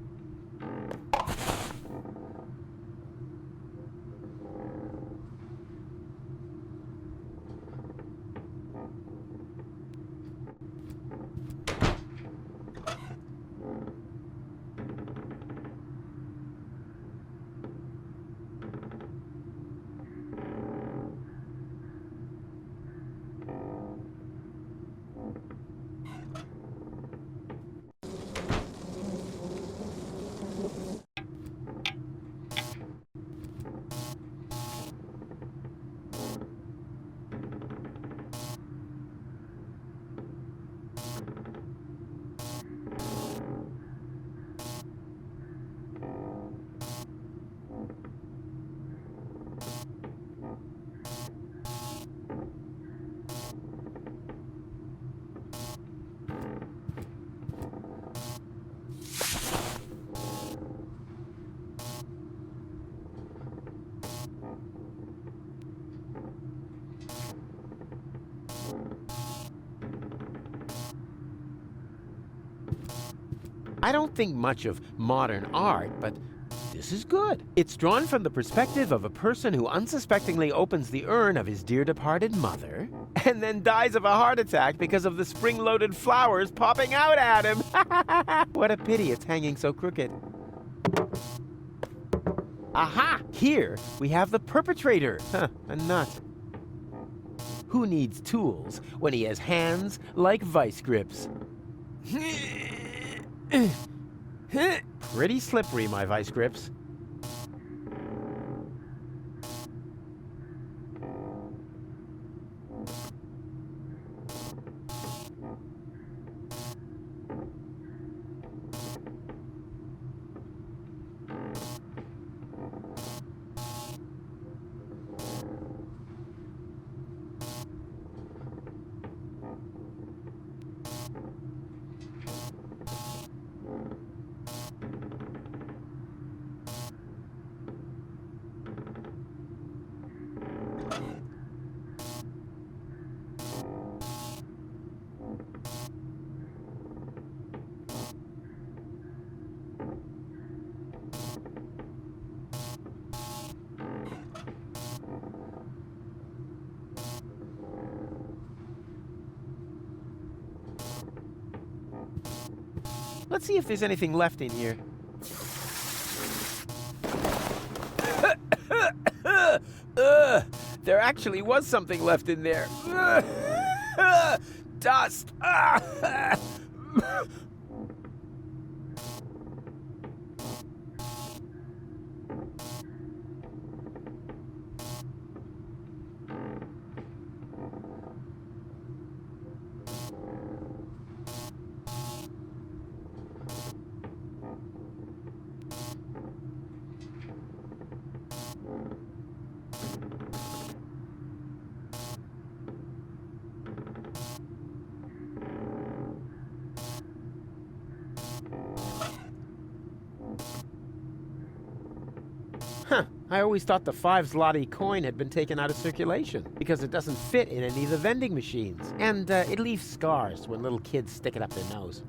I don't think much of modern art, but this is good. It's drawn from the perspective of a person who unsuspectingly opens the urn of his dear departed mother and then dies of a heart attack because of the spring-loaded flowers popping out at him. What a pity it's hanging so crooked. Aha! Here we have the perpetrator. A nut. Who needs tools when he has hands like vice grips? Pretty slippery, my vice grips. Let's see if there's anything left in here. There actually was something left in there. Dust. Huh, I always thought the 5 zloty coin had been taken out of circulation because it doesn't fit in any of the vending machines. And it leaves scars when little kids stick it up their nose.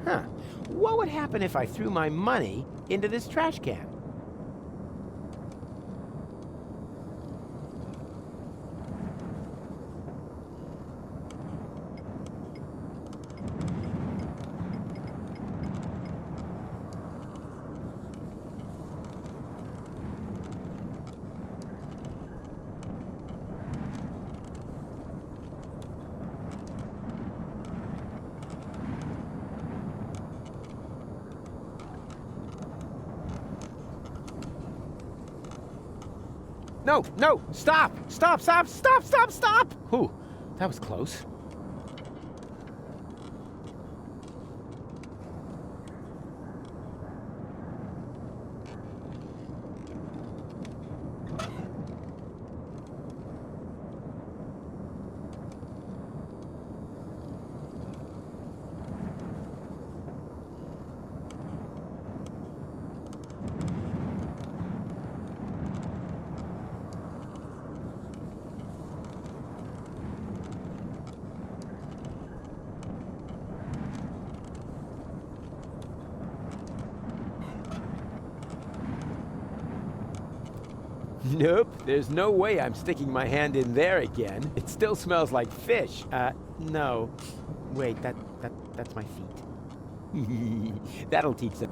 Huh. What would happen if I threw my money into this trash can? No, no, stop! Stop, stop, stop, stop, stop! Whew, that was close. Nope, there's no way I'm sticking my hand in there again. It still smells like fish. No. Wait, that's my feet. That'll teach them.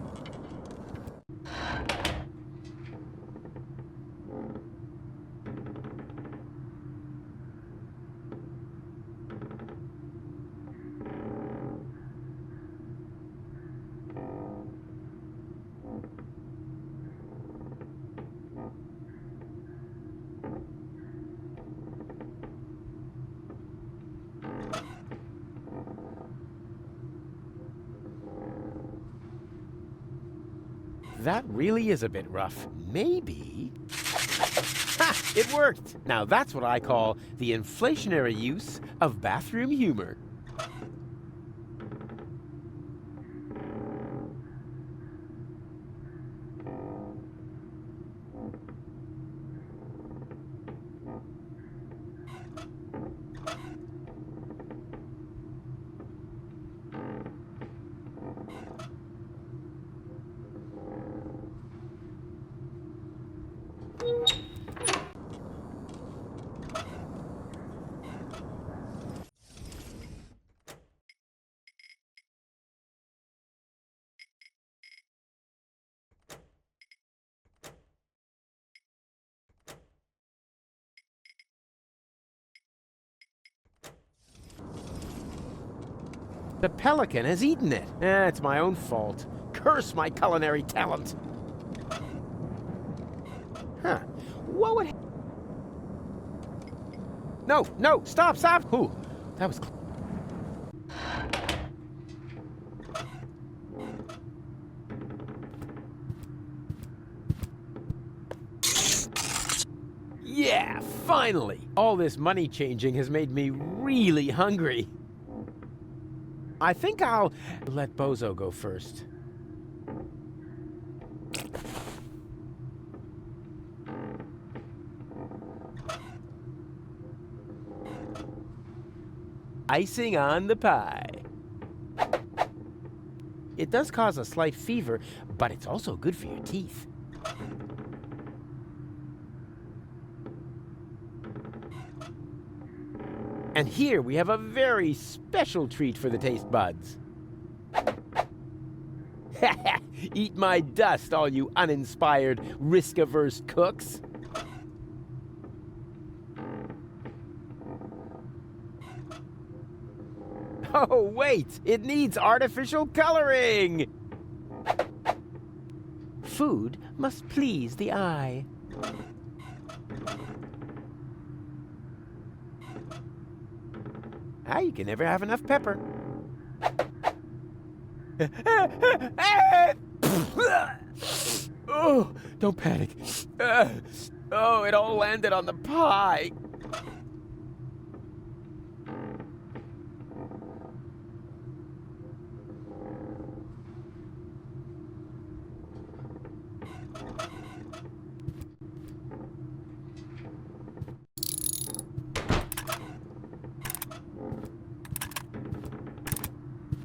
That really is a bit rough. Maybe... Ha! It worked! Now that's what I call the inflationary use of bathroom humor. The pelican has eaten it. It's my own fault. Curse my culinary talent. Huh. What would... No, no, stop, stop! Ooh, that was... Yeah, finally! All this money changing has made me really hungry. I think I'll let Bozo go first. Icing on the pie. It does cause a slight fever, but it's also good for your teeth. And here we have a very special treat for the taste buds. Eat my dust, all you uninspired, risk-averse cooks. No, wait! It needs artificial coloring! Food must please the eye. Ah, you can never have enough pepper. Oh, don't panic. Oh, it all landed on the pie.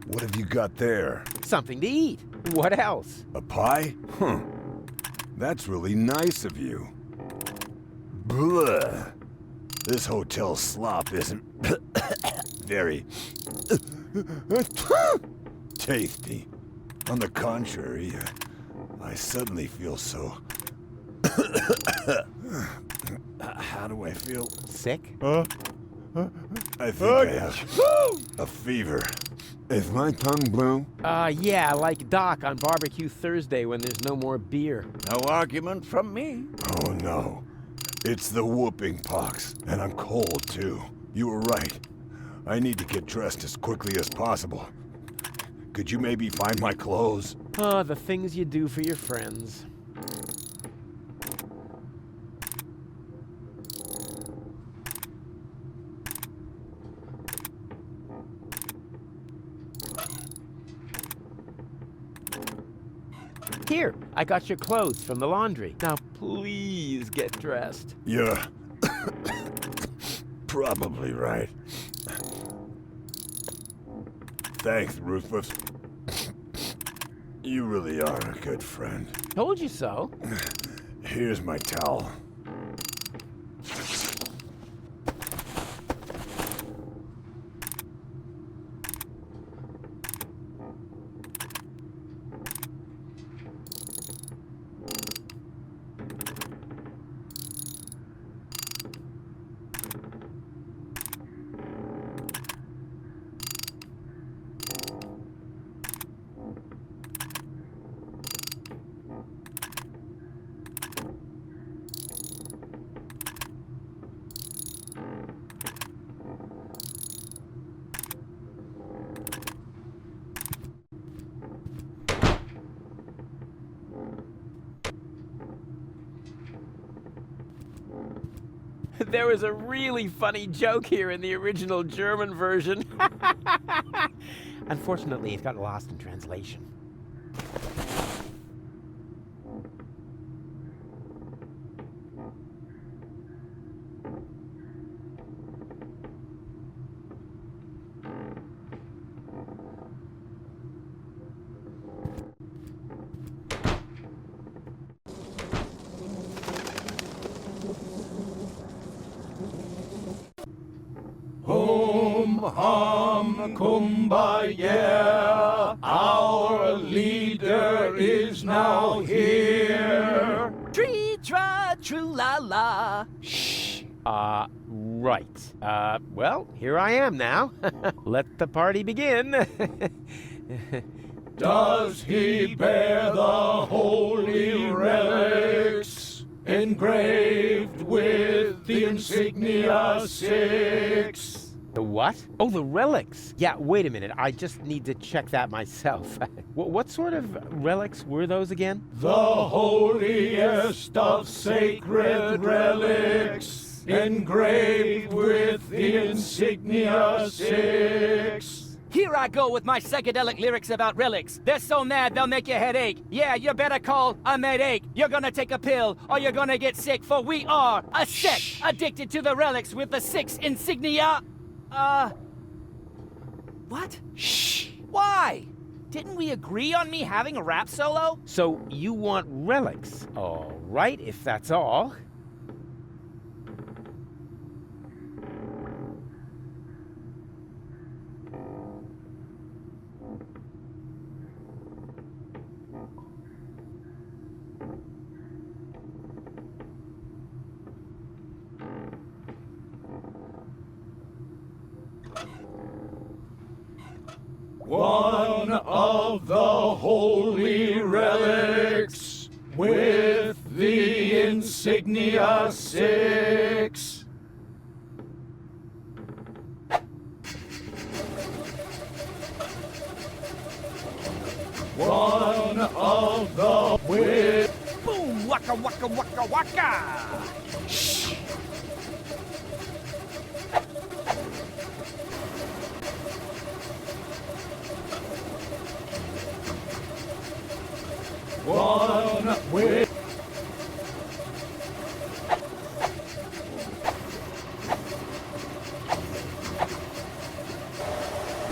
What have you got there? Something to eat. What else? A pie? That's really nice of you. Blah. This hotel slop isn't very tasty. On the contrary, I suddenly feel so... How do I feel? Sick? I think I have a fever. Is my tongue blue? Yeah, like Doc on Barbecue Thursday when there's no more beer. No argument from me. Oh no. It's the whooping pox, and I'm cold too. You were right. I need to get dressed as quickly as possible. Could you maybe find my clothes? Oh, the things you do for your friends. Here, I got your clothes from the laundry. Now please get dressed. You're probably right. Thanks, Rufus. You really are a good friend. Told you so. Here's my towel. There was a really funny joke here in the original German version. Unfortunately, it got lost in translation. Hum, kumbaya, our leader is now here. Tree, tra, true, la, la. Shh. Right. Well, here I am now. Let the party begin. Does he bear the holy relics engraved with the insignia 6? The what? Oh, the relics. Yeah, wait a minute. I just need to check that myself. What sort of relics were those again? The holiest of sacred relics, engraved with the insignia 6. Here I go with my psychedelic lyrics about relics. They're so mad they'll make your head ache. Yeah, you better call a med-ache. You're gonna take a pill or you're gonna get sick, for we are a sect addicted to the relics with the 6 insignia. What? Shh. Why? Didn't we agree on me having a rap solo? So you want relics? All right, if that's all. one of the holy relics with the insignia 6. One of the with Boom! Waka waka waka waka! Shh. One with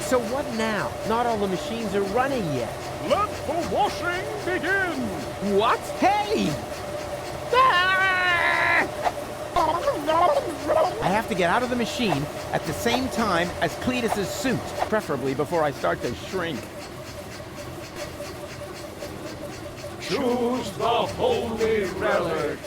So what now? Not all the machines are running yet. let the washing begin. What? Hey! I have to get out of the machine at the same time as Cletus's suit, preferably before I start to shrink. Choose the holy relic.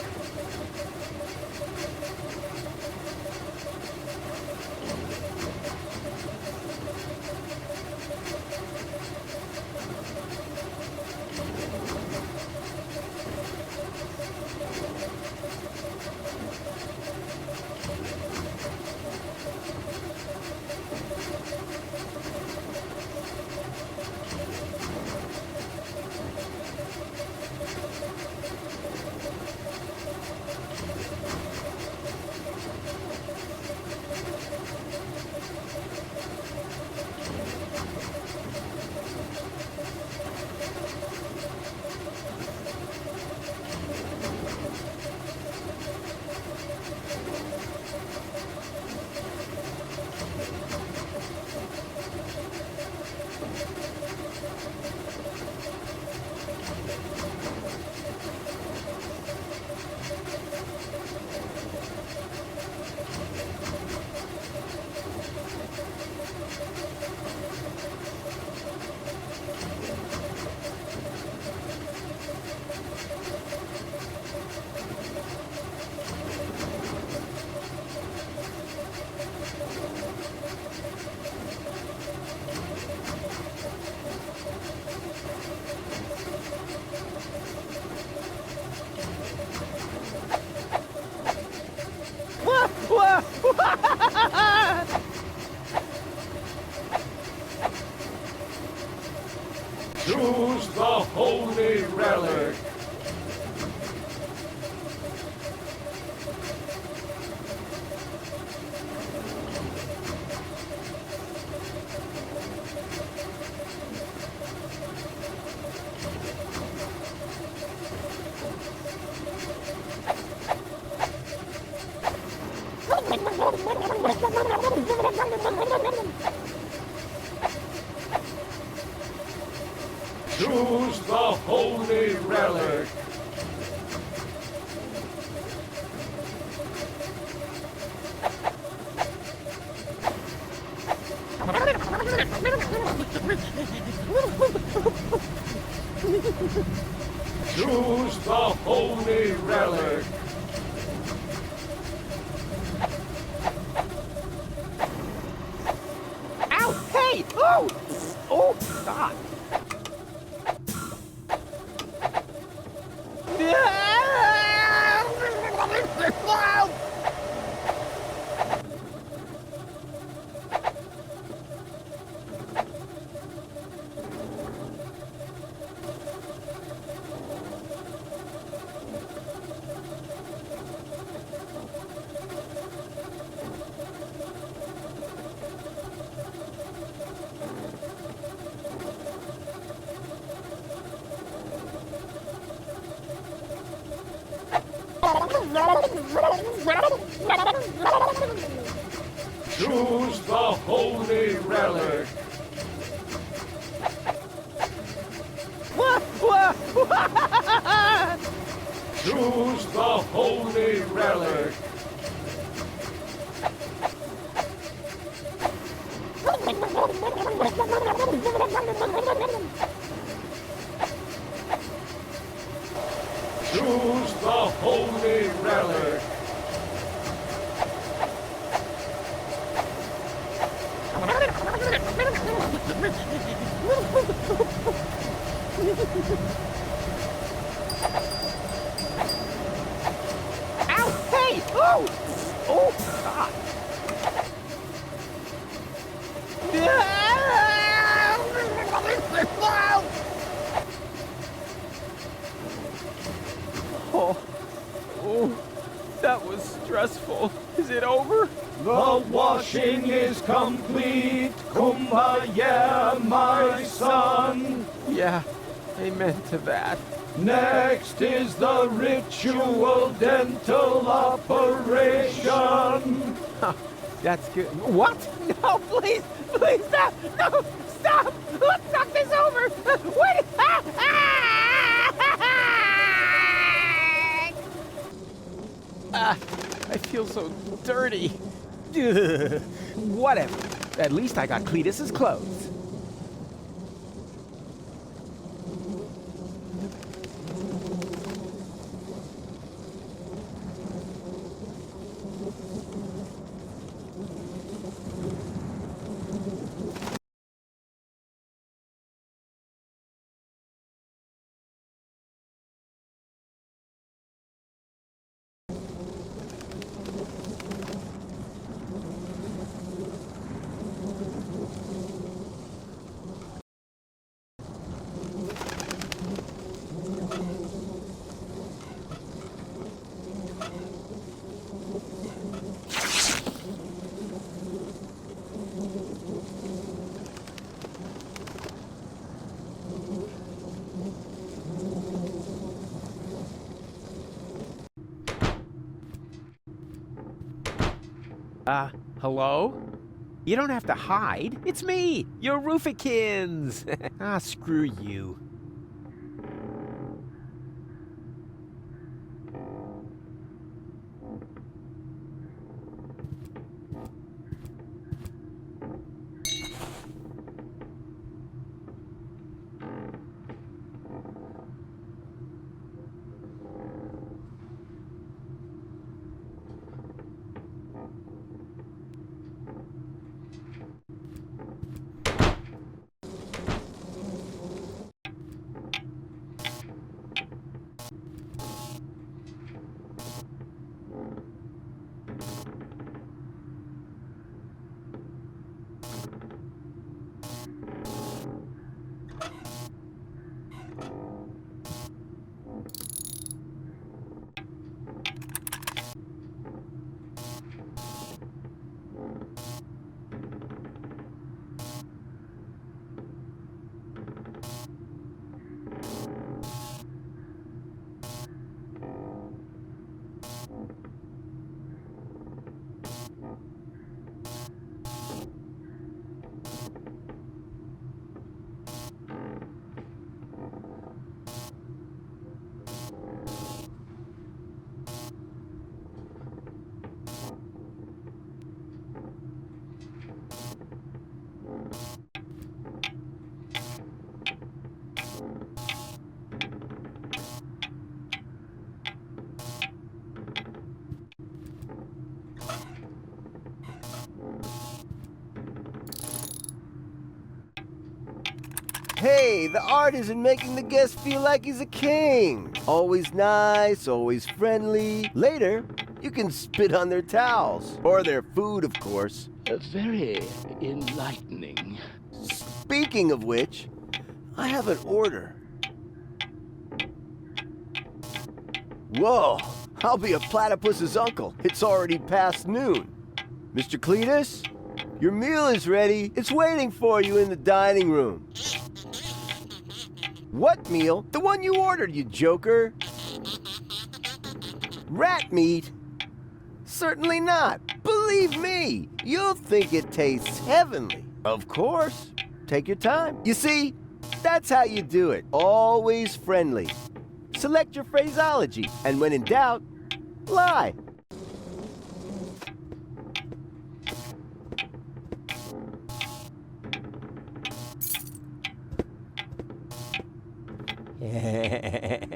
Choose the holy relic. Choose the holy relic. Choose the holy relic. Ow! Hey! Oh! Oh, God! Choose the holy relic. Choose the holy relic. Choose the holy relic. Ow! Hey! Oh! Oh! God! Oh, oh, that was stressful. Is it over? The washing is complete. Kumbaya, my son. Yeah, amen to that. Next is the ritual dental operation. Huh, that's good. What? No, please, please stop! No, stop! Let's talk this over. Wait! I feel so dirty. Ugh. Whatever. At least I got Cletus's clothes. Hello? You don't have to hide. It's me, your Roofikins. Screw you. Hey, the art isn't making the guest feel like he's a king. Always nice, always friendly. Later, you can spit on their towels. Or their food, of course. Very enlightening. Speaking of which, I have an order. Whoa, I'll be a platypus's uncle. It's already past noon. Mr. Cletus, your meal is ready. It's waiting for you in the dining room. What meal? The one you ordered, you joker. Rat meat? Certainly not. Believe me, you'll think it tastes heavenly. Of course. Take your time. You see, that's how you do it. Always friendly. Select your phraseology, and when in doubt, lie.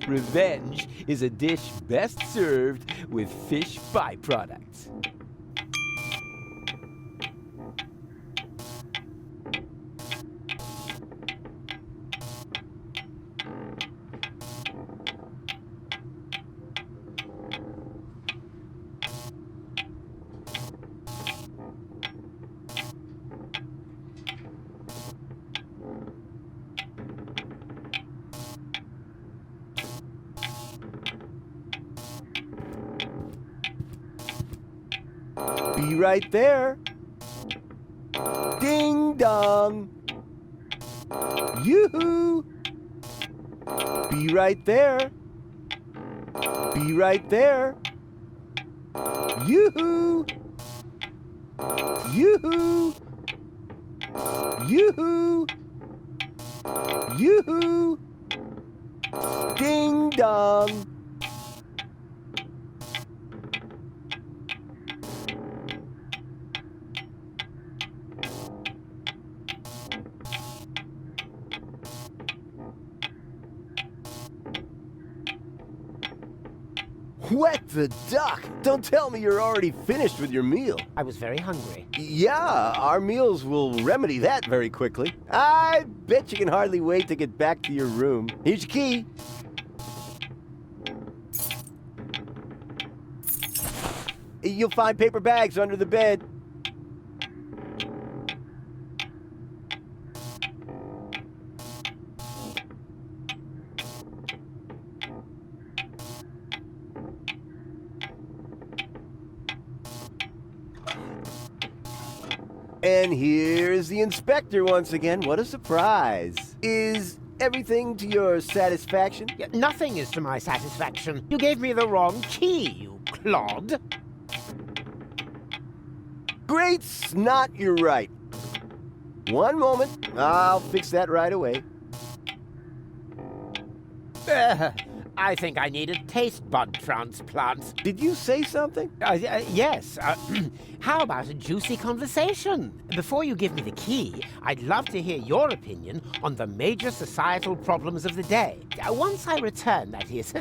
Revenge is a dish best served with fish byproducts. Be right there. Ding dong. Yoo-hoo. Be right there. Be right there. Yoo-hoo. Yoo-hoo. Yoo-hoo. Yoo-hoo. Ding dong. What the duck? Don't tell me you're already finished with your meal. I was very hungry. Yeah, our meals will remedy that very quickly. I bet you can hardly wait to get back to your room. Here's your key. You'll find paper bags under the bed. And here's the inspector once again. What a surprise. Is everything to your satisfaction? Nothing is to my satisfaction. You gave me the wrong key, you clod. Great snot, you're right. One moment. I'll fix that right away. I think I need a taste bud transplant. Did you say something? Yes. How about a juicy conversation? Before you give me the key, I'd love to hear your opinion on the major societal problems of the day. Once I return, that is.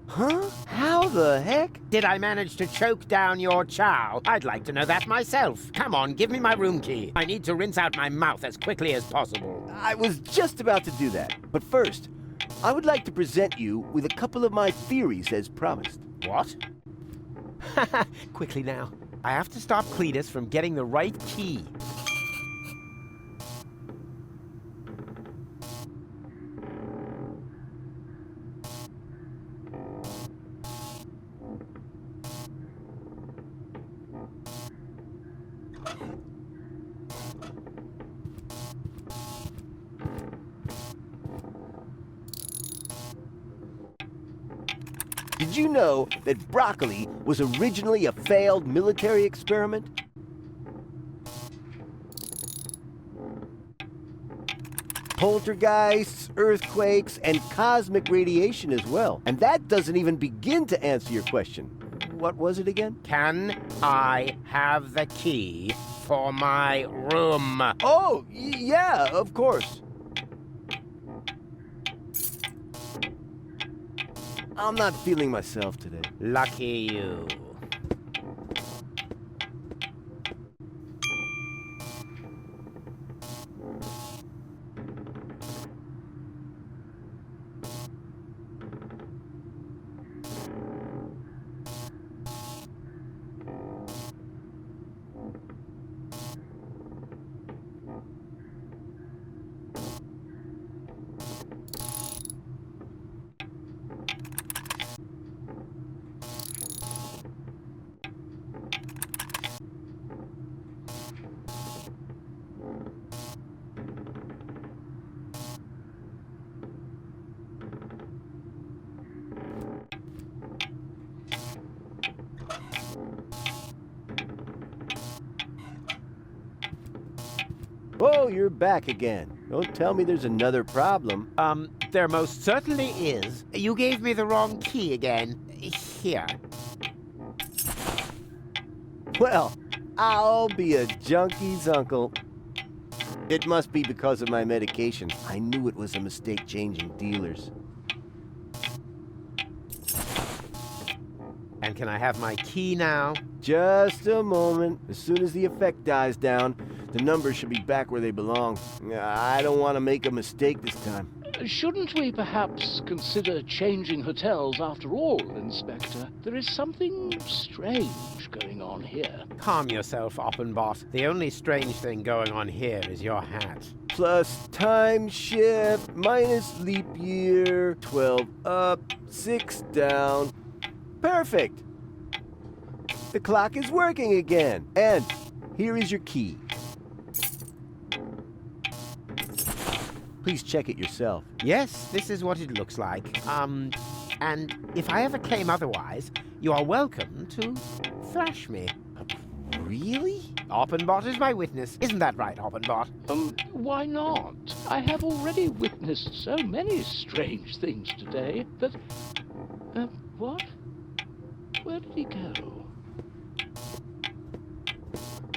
Huh? How the heck? Did I manage to choke down your chow? I'd like to know that myself. Come on, give me my room key. I need to rinse out my mouth as quickly as possible. I was just about to do that. But first, I would like to present you with a couple of my theories as promised. What? Quickly now. I have to stop Cletus from getting the right key. Did you know that broccoli was originally a failed military experiment? Poltergeists, earthquakes, and cosmic radiation as well. And that doesn't even begin to answer your question. What was it again? Can I have the key for my room? Oh, yeah, of course. I'm not feeling myself today. Lucky you. Oh, you're back again. Don't tell me there's another problem. There most certainly is. You gave me the wrong key again. Here. Well, I'll be a junkie's uncle. It must be because of my medication. I knew it was a mistake changing dealers. And can I have my key now? Just a moment. As soon as the effect dies down, the numbers should be back where they belong. I don't want to make a mistake this time. Shouldn't we perhaps consider changing hotels after all, Inspector? There is something strange going on here. Calm yourself, Oppenbot. The only strange thing going on here is your hat. Plus time shift, minus leap year, 12 up, 6 down. Perfect! The clock is working again. And here is your key. Please check it yourself. Yes, this is what it looks like. And if I ever claim otherwise, you are welcome to thrash me. Really? Oppenbot is my witness. Isn't that right, Oppenbot? Why not? I have already witnessed so many strange things today that... what? Where did he go?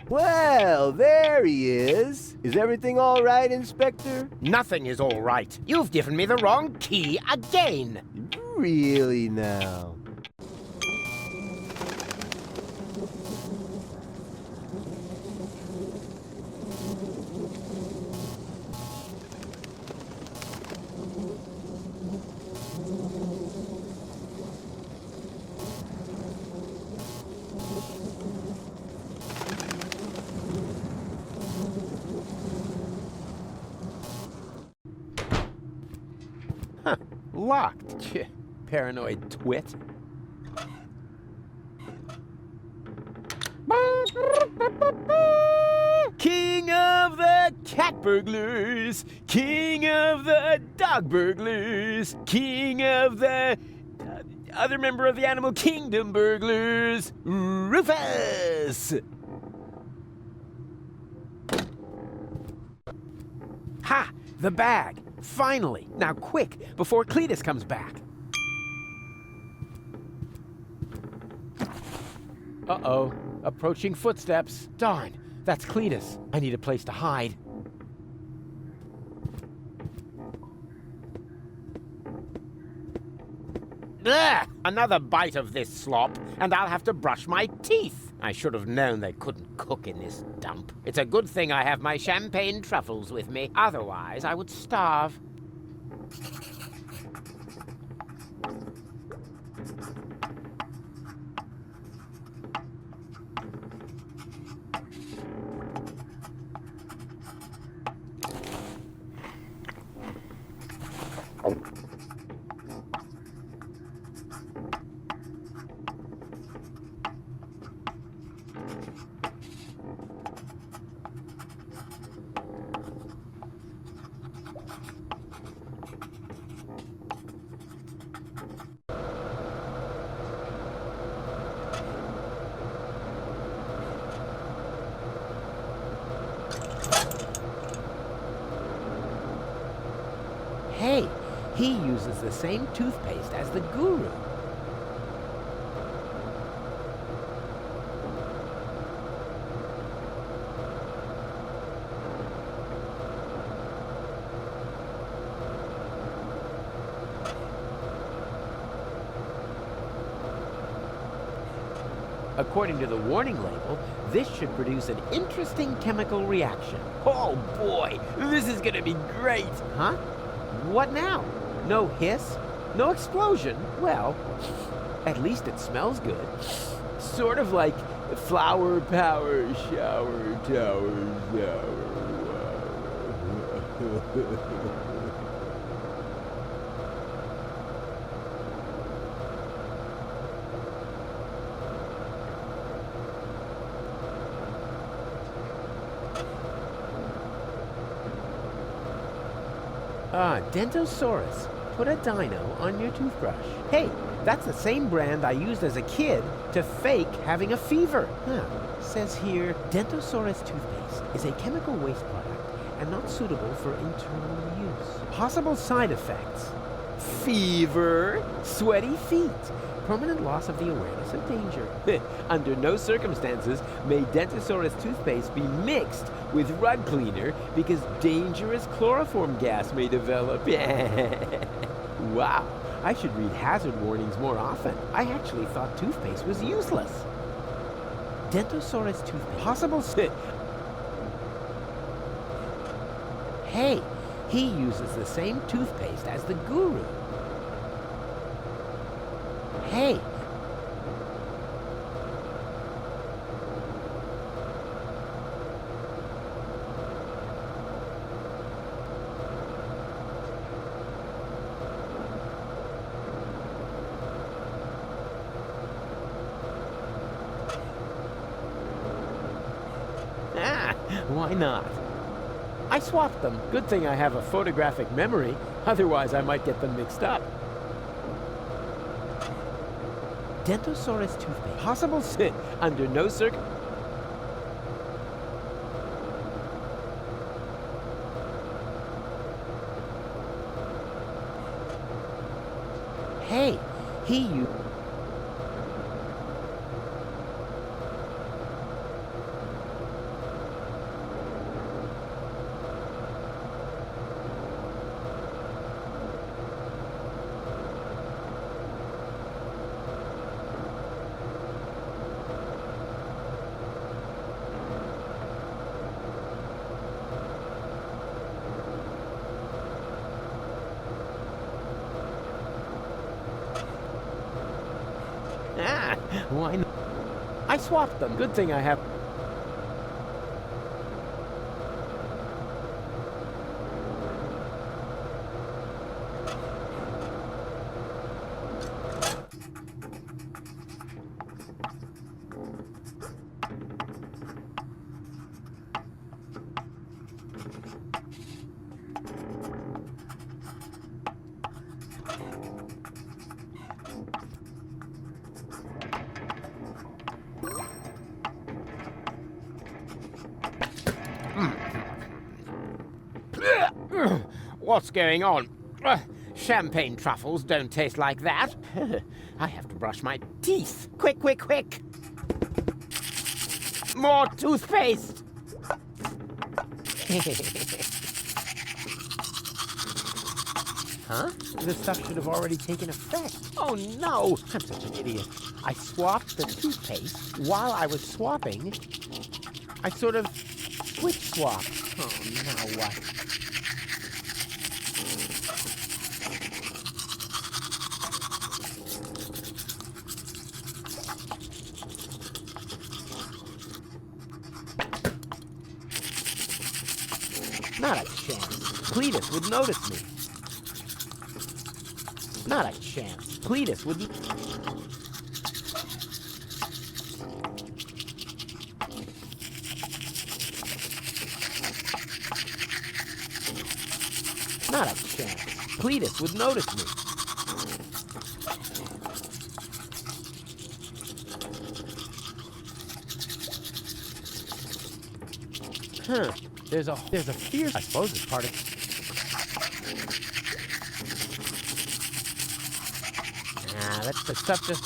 Well, there he is. Is everything all right, Inspector? Nothing is all right. You've given me the wrong key again. Really now? Huh. Locked. Paranoid twit. King of the cat burglars! King of the dog burglars! King of the other member of the animal kingdom burglars! Rufus! Ha! The bag! Finally! Now quick, before Cletus comes back. Uh-oh. Approaching footsteps. Darn, that's Cletus. I need a place to hide. Ugh! Another bite of this slop, and I'll have to brush my teeth. I should have known they couldn't cook in this dump. It's a good thing I have my champagne truffles with me. Otherwise, I would starve. Hey, he uses the same toothpaste as the guru. According to the warning label, this should produce an interesting chemical reaction. Oh boy, this is gonna be great! Huh? What now? No hiss? No explosion? Well, at least it smells good. Sort of like flower power shower tower shower. Ah, Dentosaurus. Put a dino on your toothbrush. Hey, that's the same brand I used as a kid to fake having a fever. Huh. Says here, Dentosaurus toothpaste is a chemical waste product and not suitable for internal use. Possible side effects: fever, sweaty feet, permanent loss of the awareness of danger. Under no circumstances may Dentosaurus toothpaste be mixed with rug cleaner because dangerous chloroform gas may develop. Wow, I should read hazard warnings more often. I actually thought toothpaste was useless. Dentosaurus toothpaste. Possible Hey, He uses the same toothpaste as the guru. Hey. Why not? I swapped them. Good thing I have a photographic memory, otherwise I might get them mixed up. Dentosaurus toothpaste. Possible sin under no circ... Hey, he why not? I swapped them. Good thing I have... What's going on? Champagne truffles don't taste like that. I have to brush my teeth. Quick, quick, quick! More toothpaste! Huh? The stuff should have already taken effect. Oh no! I'm such an idiot. I swapped the toothpaste. While I was swapping, I sort of switch swapped. Oh, now what? Not a chance. Cletus would notice me. Not a chance. Cletus would... Not a chance. Cletus would notice me. Huh. There's a fierce... I suppose it's part of... That's the stuff just...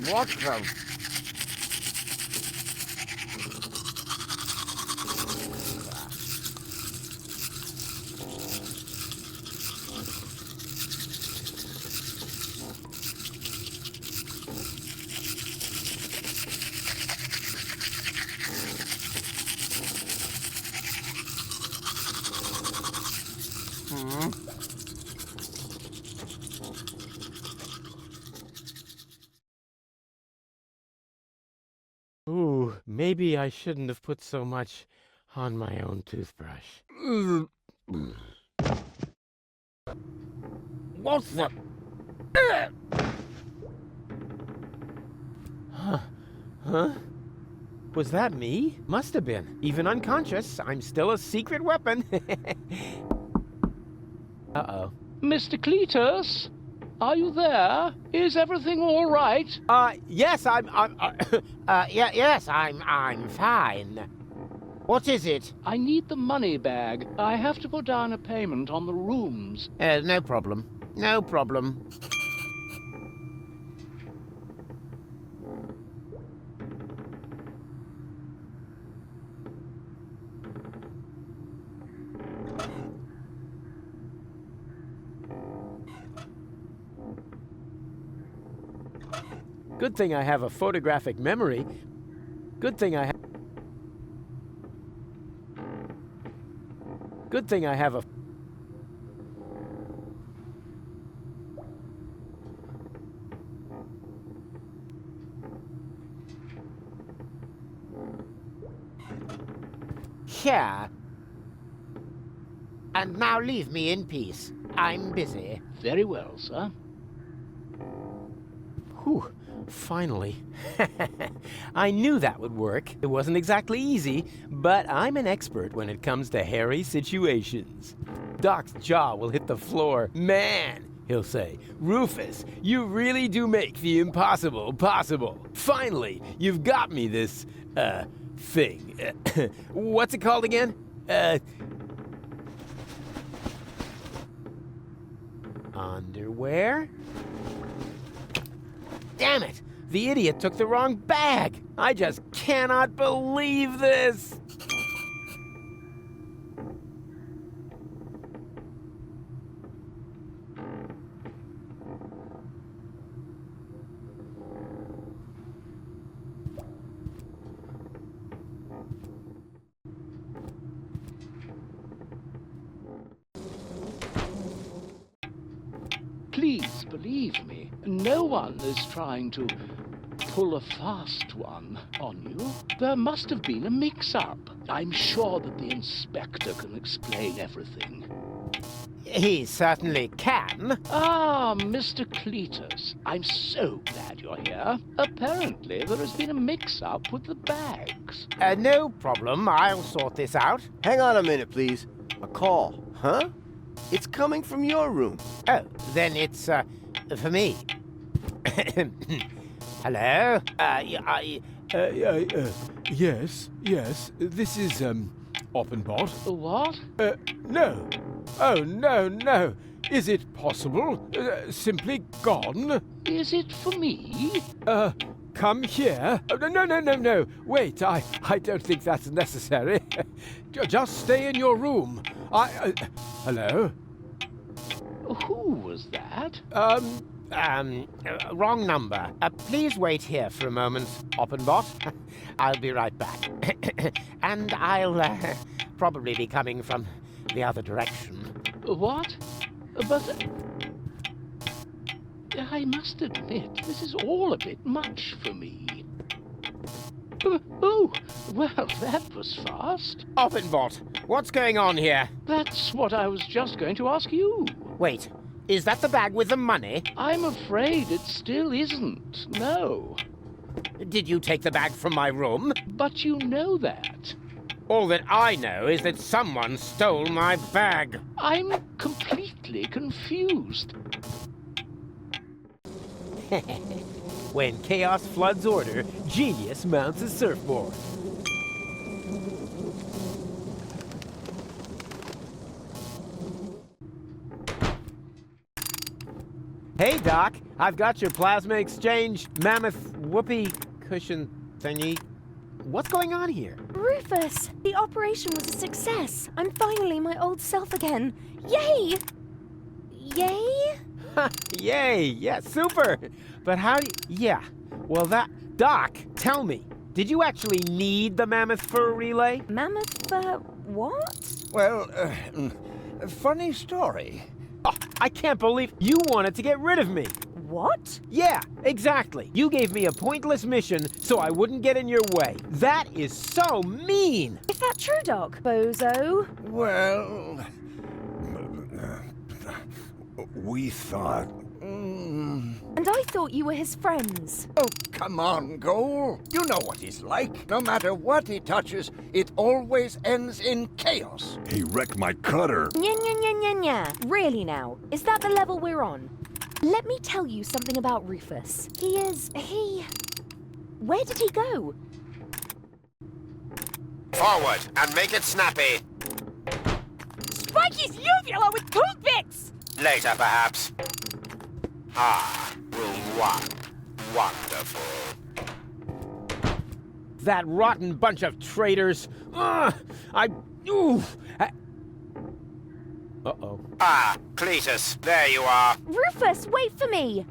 What the... Ooh, maybe I shouldn't have put so much on my own toothbrush. What's the... Huh? Was that me? Must have been. Even unconscious, I'm still a secret weapon. Uh-oh. Mr. Cletus? Are you there? Is everything all right? Yes, yes, I'm fine. What is it? I need the money bag. I have to put down a payment on the rooms. No problem. No problem. Good thing I have a photographic memory. Good thing I have a... Here. And now leave me in peace. I'm busy. Very well, sir. Whew. Finally. I knew that would work. It wasn't exactly easy, but I'm an expert when it comes to hairy situations. Doc's jaw will hit the floor. Man, he'll say, Rufus, you really do make the impossible possible. Finally, you've got me this, thing. What's it called again? Underwear? Damn it! The idiot took the wrong bag! I just cannot believe this! Please believe me, no one is trying to pull a fast one on you. There must have been a mix-up. I'm sure that the inspector can explain everything. He certainly can. Ah, Mr. Cletus, I'm so glad you're here. Apparently, there has been a mix-up with the bags. No problem. I'll sort this out. Hang on a minute, please. A call, huh? It's coming from your room. Oh, then it's, for me. Hello? Yes, this is, Oppenbot. What? No. Oh, no. Is it possible? Simply gone? Is it for me? Come here. Oh, no. Wait, I don't think that's necessary. Just stay in your room. Hello? Who was that? Wrong number. Please wait here for a moment, Oppenbot. I'll be right back. And I'll probably be coming from the other direction. What? But I must admit, this is all a bit much for me. Oh, well, that was fast. Oppenbot, what's going on here? That's what I was just going to ask you. Wait, is that the bag with the money? I'm afraid it still isn't, no. Did you take the bag from my room? But you know that. All that I know is that someone stole my bag. I'm completely confused. When chaos floods order, genius mounts a surfboard. Hey, Doc. I've got your plasma exchange mammoth whoopee cushion thingy. What's going on here? Rufus, the operation was a success. I'm finally my old self again. Yay! Yay? Yay! Yeah, super! But how do you... Yeah. Well, Doc, tell me. Did you actually need the mammoth fur relay? Mammoth fur... what? Well, funny story. Oh, I can't believe you wanted to get rid of me. What? Yeah, exactly. You gave me a pointless mission so I wouldn't get in your way. That is so mean. Is that true, Doc? Bozo? Well, we thought... And I thought you were his friends. Oh, come on, Goal. You know what he's like. No matter what he touches, it always ends in chaos. He wrecked my cutter. Nya, nya, nya, nya, nya. Really now? Is that the level we're on? Let me tell you something about Rufus. Where did he go? Forward, and make it snappy. Spike his uvula with toothpicks! Later, perhaps. Ah, room 1. Wonderful. That rotten bunch of traitors. Uh-oh. Ah, Cletus, there you are. Rufus, wait for me!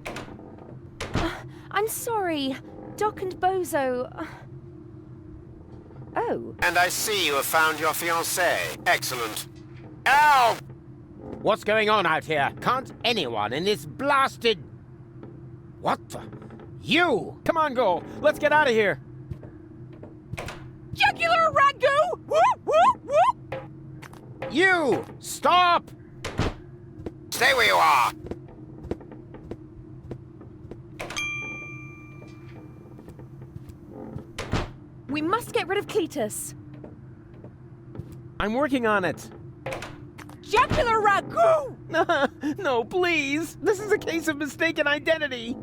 I'm sorry. Doc and Bozo... Oh. And I see you have found your fiancée. Excellent. Ow! What's going on out here? Can't anyone in this blasted... What the... You! Come on, Go. Let's get out of here. Jugular ragu! Whoop, whoop, whoop! You! Stop! Stay where you are. We must get rid of Cletus. I'm working on it. Jugular ragu! No, please. This is a case of mistaken identity.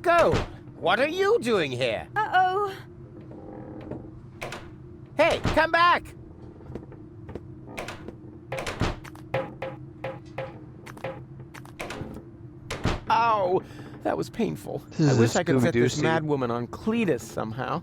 Go. What are you doing here? Uh-oh. Hey, come back! Ow, that was painful. I wish I could set this mad woman on Cletus somehow.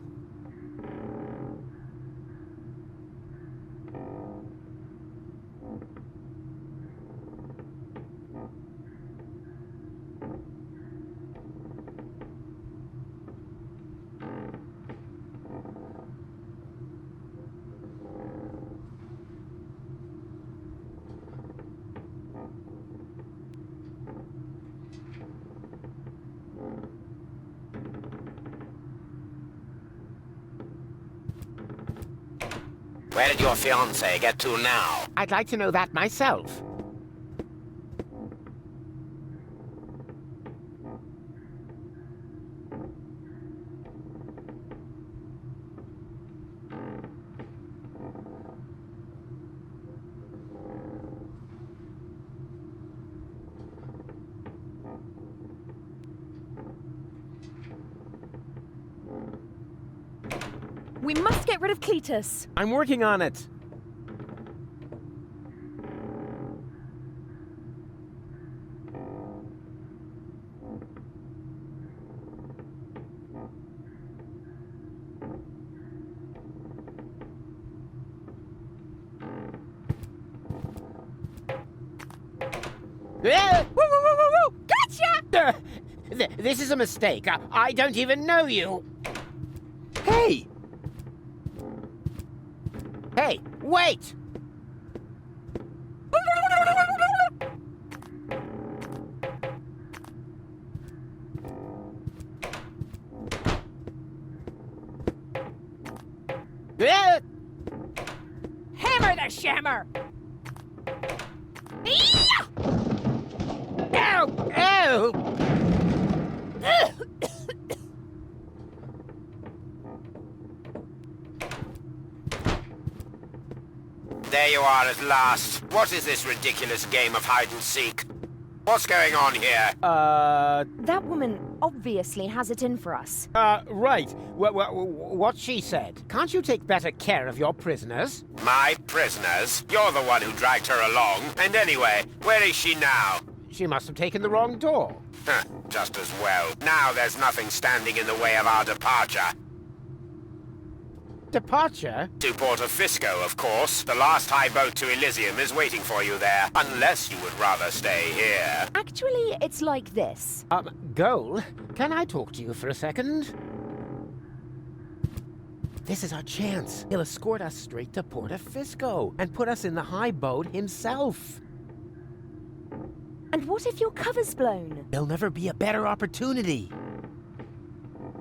Where did your fiancé get to now? I'd like to know that myself. We must get rid of Cletus. I'm working on it. Woo, woo, woo, woo, woo! Gotcha! This is a mistake. I don't even know you. Hey! Hey, wait! Hammer the shammer! Ow! Ow! There you are at last. What is this ridiculous game of hide-and-seek? What's going on here? That woman obviously has it in for us. Right. What she said. Can't you take better care of your prisoners? My prisoners? You're the one who dragged her along. And anyway, where is she now? She must have taken the wrong door. Just as well. Now there's nothing standing in the way of our departure. Departure? To Porto Fisco, of course. The last high boat to Elysium is waiting for you there, unless you would rather stay here. Actually, it's like this. Goal, can I talk to you for a second? This is our chance. He'll escort us straight to Porto Fisco and put us in the high boat himself. And what if your cover's blown? There'll never be a better opportunity.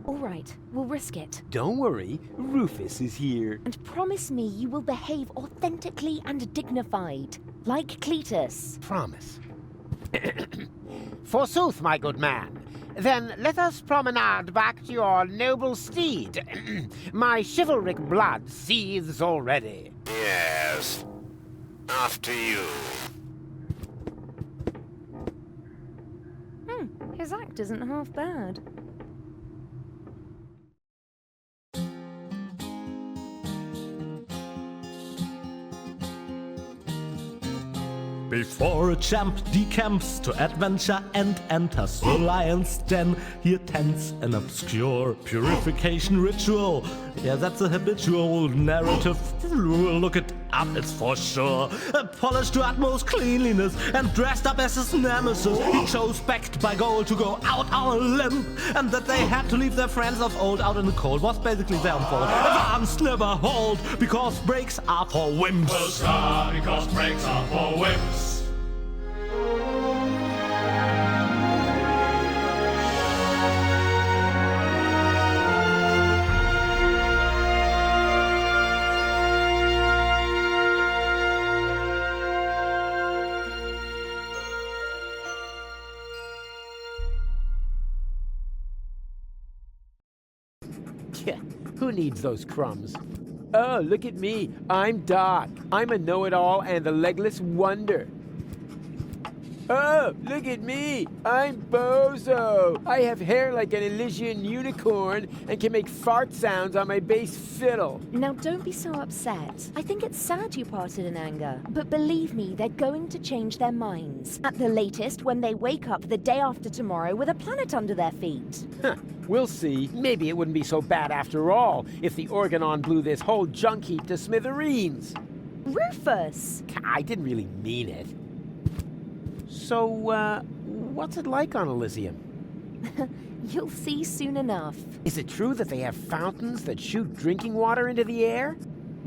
All right, we'll risk it. Don't worry, Rufus is here. And promise me you will behave authentically and dignified, like Cletus. Promise. Forsooth, my good man. Then let us promenade back to your noble steed. My chivalric blood seethes already. Yes. After you. His act isn't half bad. Before a champ decamps to adventure and enters the lion's den, he attends an obscure purification ritual. Yeah, that's a habitual narrative. Look it up, it's for sure. Polished to utmost cleanliness and dressed up as his nemesis, he chose, backed by gold, to go out on a limb. And that they had to leave their friends of old out in the cold was basically their own fault. Advance never hold, because breaks are for wimps. Because breaks are for wimps. Who needs those crumbs? Oh, look at me. I'm Doc. I'm a know-it-all and a legless wonder. Oh, look at me. I'm Bozo. I have hair like an Elysian unicorn and can make fart sounds on my bass fiddle. Now don't be so upset. I think it's sad you parted in anger. But believe me, they're going to change their minds. At the latest, when they wake up the day after tomorrow with a planet under their feet. We'll see. Maybe it wouldn't be so bad after all if the Organon blew this whole junk heap to smithereens. Rufus! I didn't really mean it. So, what's it like on Elysium? You'll see soon enough. Is it true that they have fountains that shoot drinking water into the air?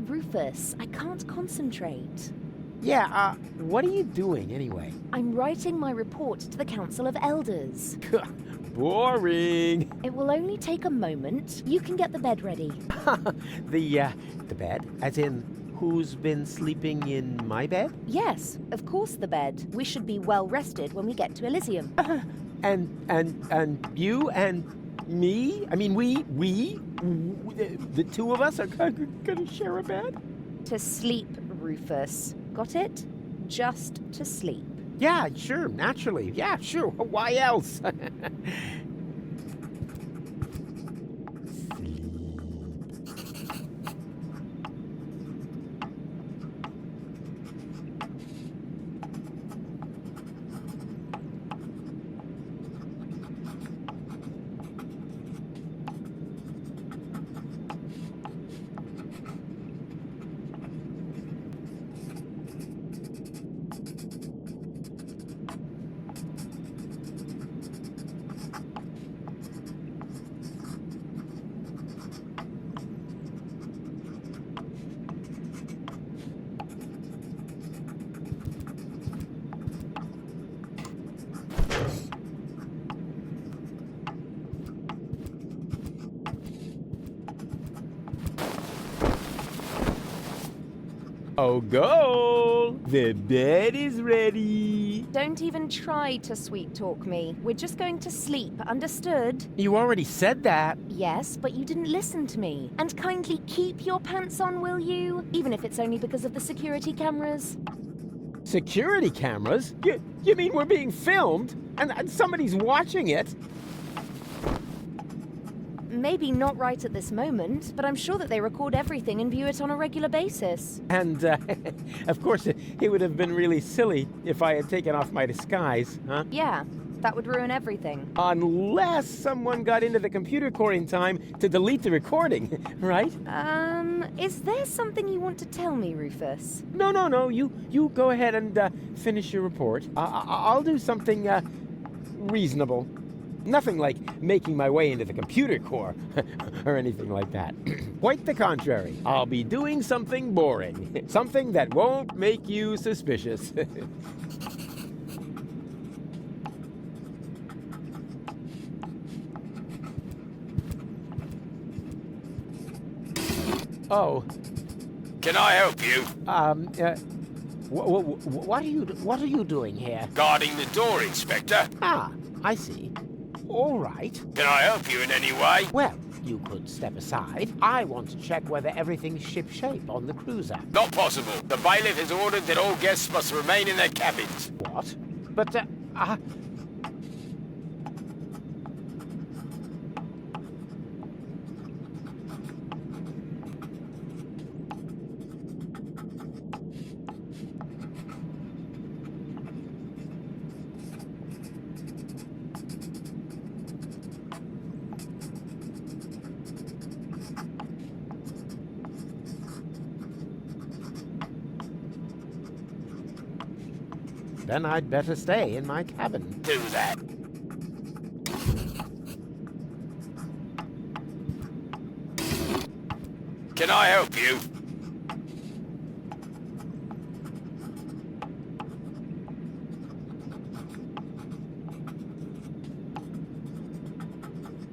Rufus, I can't concentrate. Yeah, what are you doing anyway? I'm writing my report to the Council of Elders. Boring. It will only take a moment. You can get the bed ready. The bed? As in, who's been sleeping in my bed? Yes, of course the bed. We should be well rested when we get to Elysium. And you and me? I mean, the two of us are gonna share a bed? To sleep, Rufus. Got it? Just to sleep. Yeah, sure, naturally. Yeah, sure. Why else? Oh, go! The bed is ready. Don't even try to sweet talk me. We're just going to sleep, understood? You already said that. Yes, but you didn't listen to me. And kindly keep your pants on, will you? Even if it's only because of the security cameras. Security cameras? You mean we're being filmed? And somebody's watching it? Maybe not right at this moment, but I'm sure that they record everything and view it on a regular basis. And, of course, it would have been really silly if I had taken off my disguise, huh? Yeah, That would ruin everything. Unless someone got into the computer core in time to delete the recording, right? Is there something you want to tell me, Rufus? No. You go ahead and finish your report. I'll do something reasonable. Nothing like making my way into the computer core or anything like that. Quite the contrary. I'll be doing something boring. Something that won't make you suspicious. Oh. Can I help you? What are you doing here? Guarding the door, Inspector. Ah, I see. All right. Can I help you in any way? Well, you could step aside. I want to check whether everything's shipshape on the cruiser. Not possible. The bailiff has ordered that all guests must remain in their cabins. What? But, then I'd better stay in my cabin. Do that. Can I help you?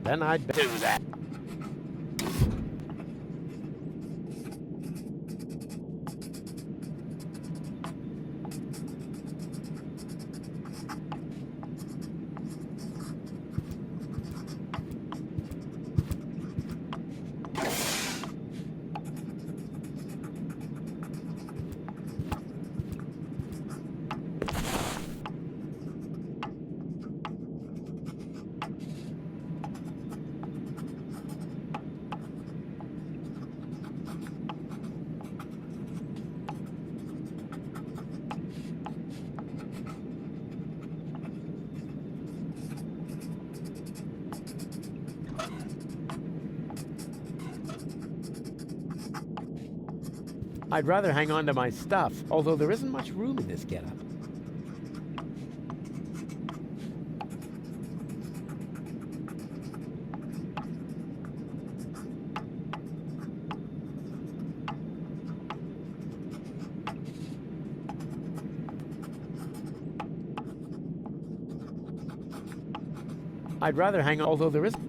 Then I'd do that. I'd rather hang on to my stuff, although there isn't much room in this getup. I'd rather hang on, although there isn't.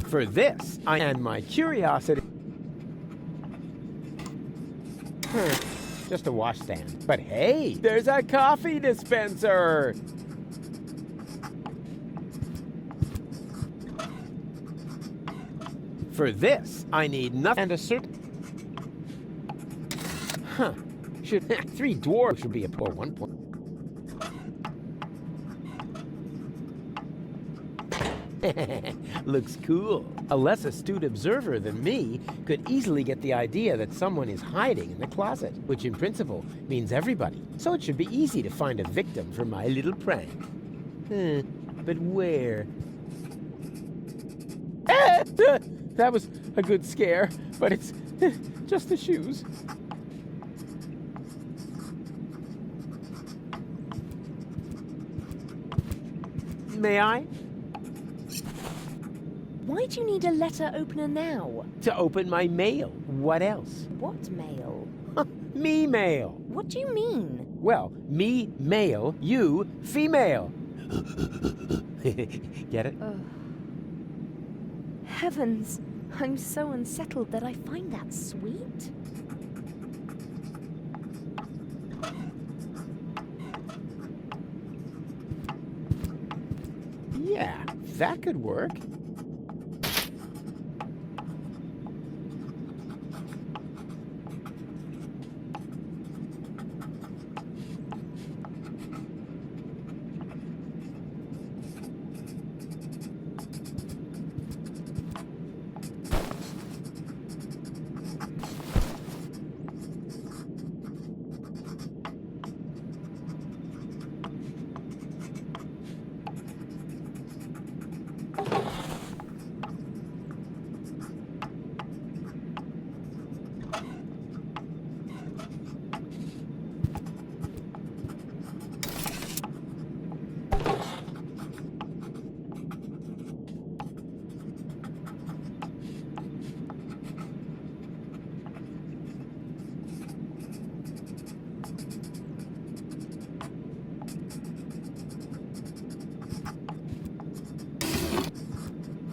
For this, and my curiosity. Just a washstand. But hey, there's a coffee dispenser! For this, I need nothing and a certain. Should 3 dwarves should be a poor 1 point. Looks cool. A less astute observer than me could easily get the idea that someone is hiding in the closet, which in principle means everybody. So it should be easy to find a victim for my little prank. But where? That was a good scare, but it's just the shoes. May I? Why do you need a letter opener now? To open my mail. What else? What mail? Me mail. What do you mean? Well, me male, you female. Get it? Heavens. I'm so unsettled that I find that sweet. Yeah, that could work.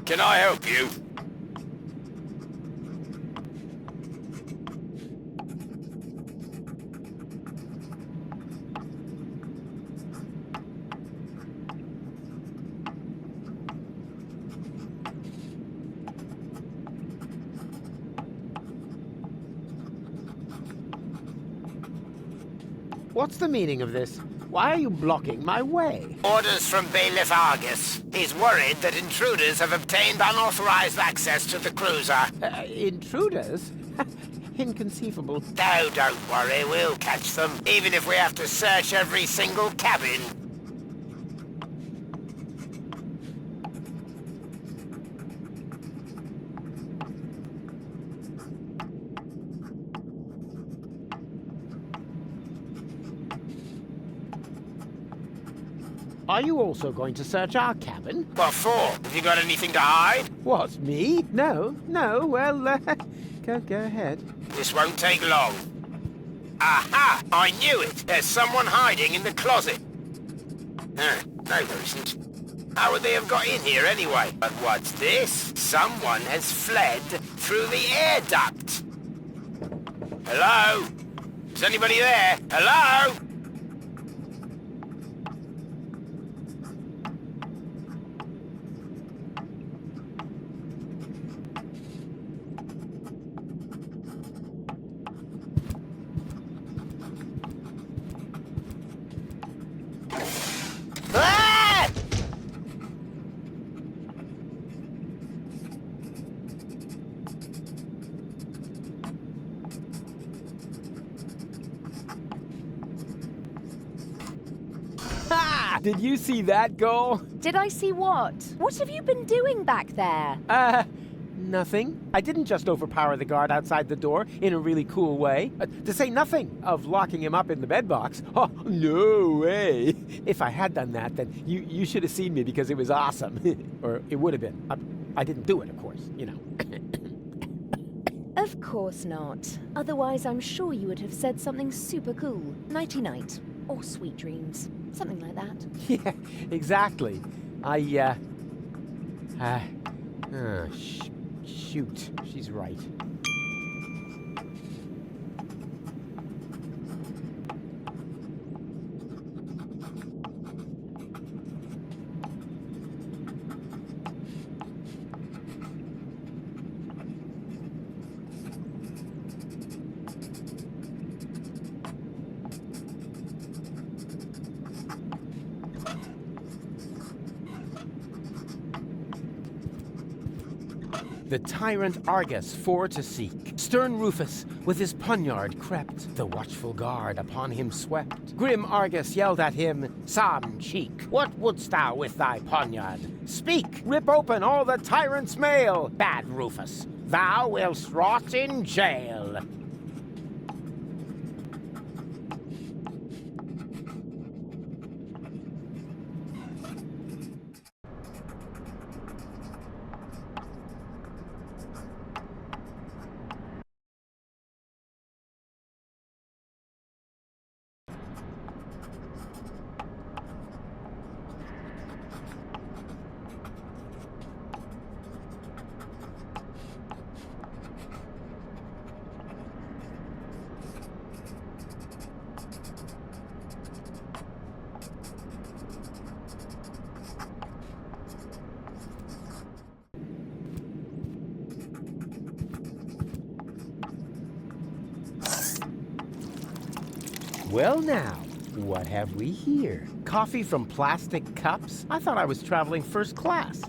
Can I help you? What's the meaning of this? Why are you blocking my way? Orders from Bailiff Argus. He's worried that intruders have obtained unauthorized access to the cruiser. Intruders? Inconceivable. No, don't worry, we'll catch them, even if we have to search every single cabin. Are you also going to search our cabin? What for? Have you got anything to hide? What, me? No, well, go ahead. This won't take long. Aha! I knew it! There's someone hiding in the closet. No, there isn't. How would they have got in here anyway? But what's this? Someone has fled through the air duct. Hello? Is anybody there? Hello? Did you see that goal? Did I see what? What have you been doing back there? Nothing. I didn't just overpower the guard outside the door in a really cool way. To say nothing of locking him up in the bedbox. Oh, no way. If I had done that, then you should have seen me because it was awesome. Or it would have been. I didn't do it, of course, you know. Of course not. Otherwise, I'm sure you would have said something super cool. Nighty-night. Or sweet dreams. Something like that. Yeah, exactly. Shoot. She's right. The tyrant Argus for to seek. Stern Rufus with his poniard crept. The watchful guard upon him swept. Grim Argus yelled at him, "Sam cheek, what wouldst thou with thy poniard? Speak! Rip open all the tyrant's mail! Bad Rufus, thou wilt rot in jail!" Well now, what have we here? Coffee from plastic cups? I thought I was traveling first class.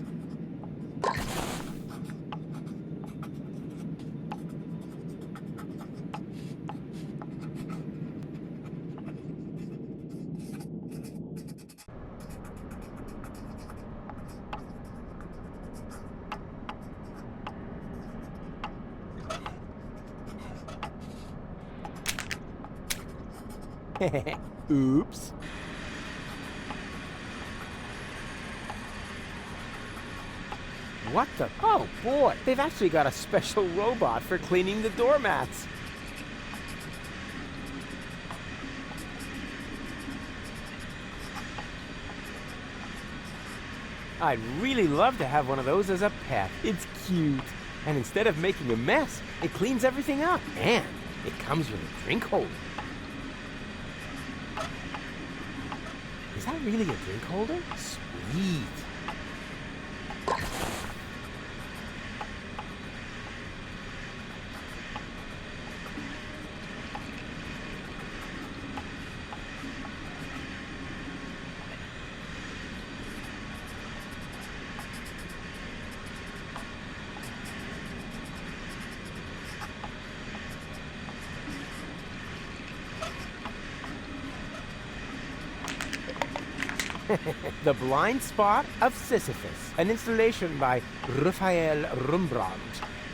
Oops. What the? Oh boy, they've actually got a special robot for cleaning the doormats. I'd really love to have one of those as a pet. It's cute. And instead of making a mess, it cleans everything up. And it comes with a drink holder. Is that really a drink holder? Sweet. The Blind Spot of Sisyphus, an installation by Raphael Rembrandt,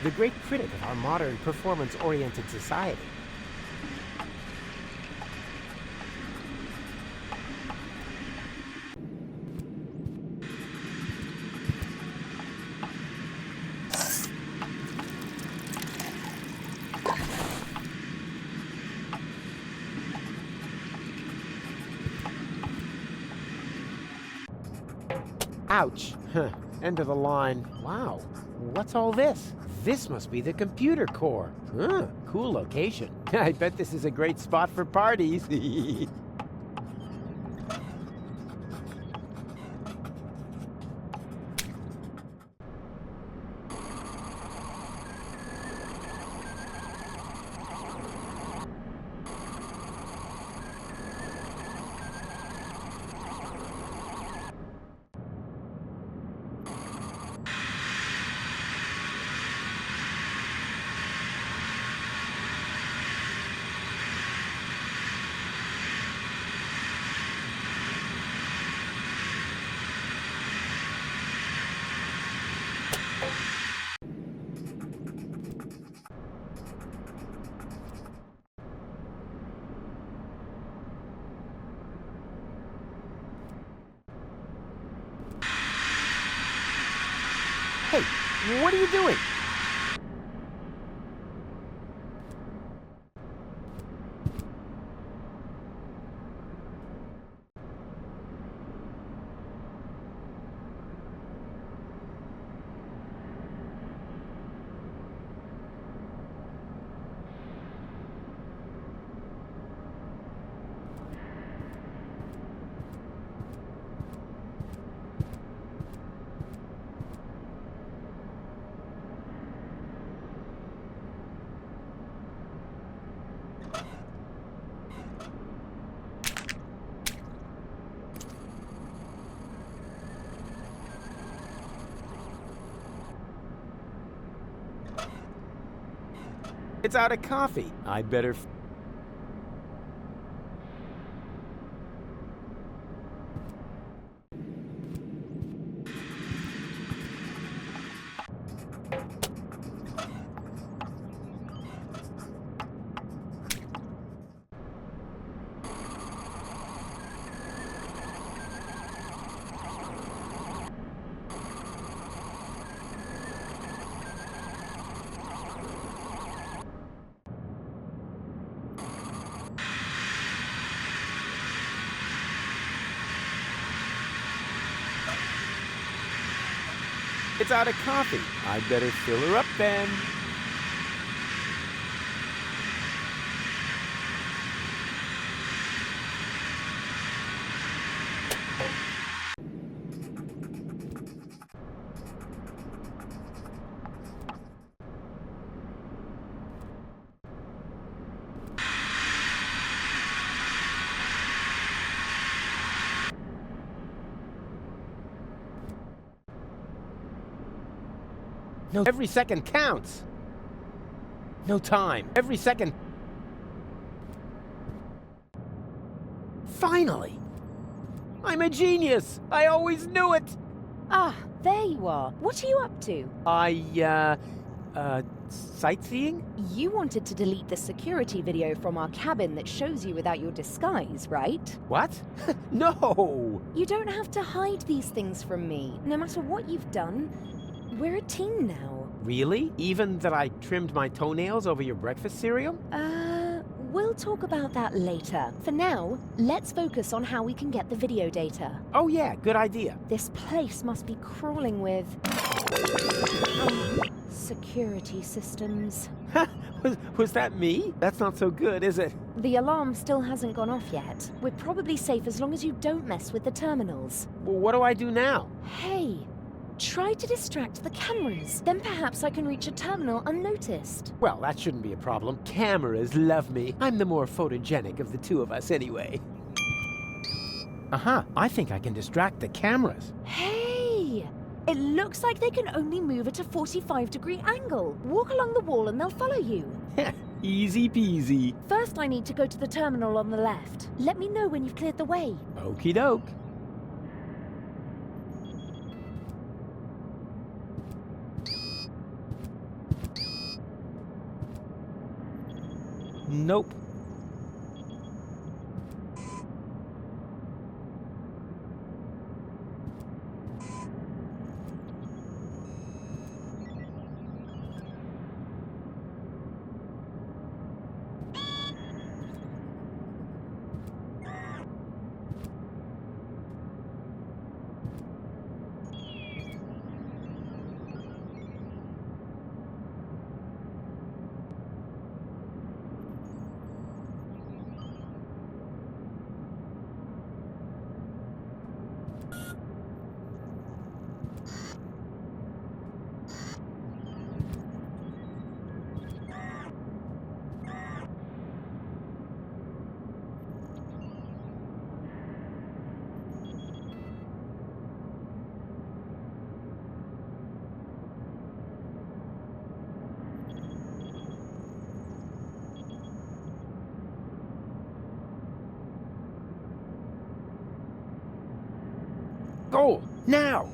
the great critic of our modern performance-oriented society. Ouch. Huh. End of the line. Wow. What's all this? This must be the computer core. Huh. Cool location. I bet this is a great spot for parties. Hey, what are you doing? It's out of coffee. I better... It's out of coffee. I better fill her up then. No, every second counts. No time. Every second. Finally! I'm a genius! I always knew it! Ah, there you are. What are you up to? Sightseeing? You wanted to delete the security video from our cabin that shows you without your disguise, right? What? No! You don't have to hide these things from me. No matter what you've done, we're a team now. Really? Even that I trimmed my toenails over your breakfast cereal? We'll talk about that later. For now, let's focus on how we can get the video data. Oh yeah, good idea. This place must be crawling with... security systems. Was that me? That's not so good, is it? The alarm still hasn't gone off yet. We're probably safe as long as you don't mess with the terminals. Well, what do I do now? Hey, try to distract the cameras. Then perhaps I can reach a terminal unnoticed. Well, that shouldn't be a problem. Cameras love me. I'm the more photogenic of the two of us anyway. I think I can distract the cameras. Hey! It looks like they can only move at a 45-degree angle. Walk along the wall and they'll follow you. Easy peasy. First, I need to go to the terminal on the left. Let me know when you've cleared the way. Okie doke. Nope. Go! Now!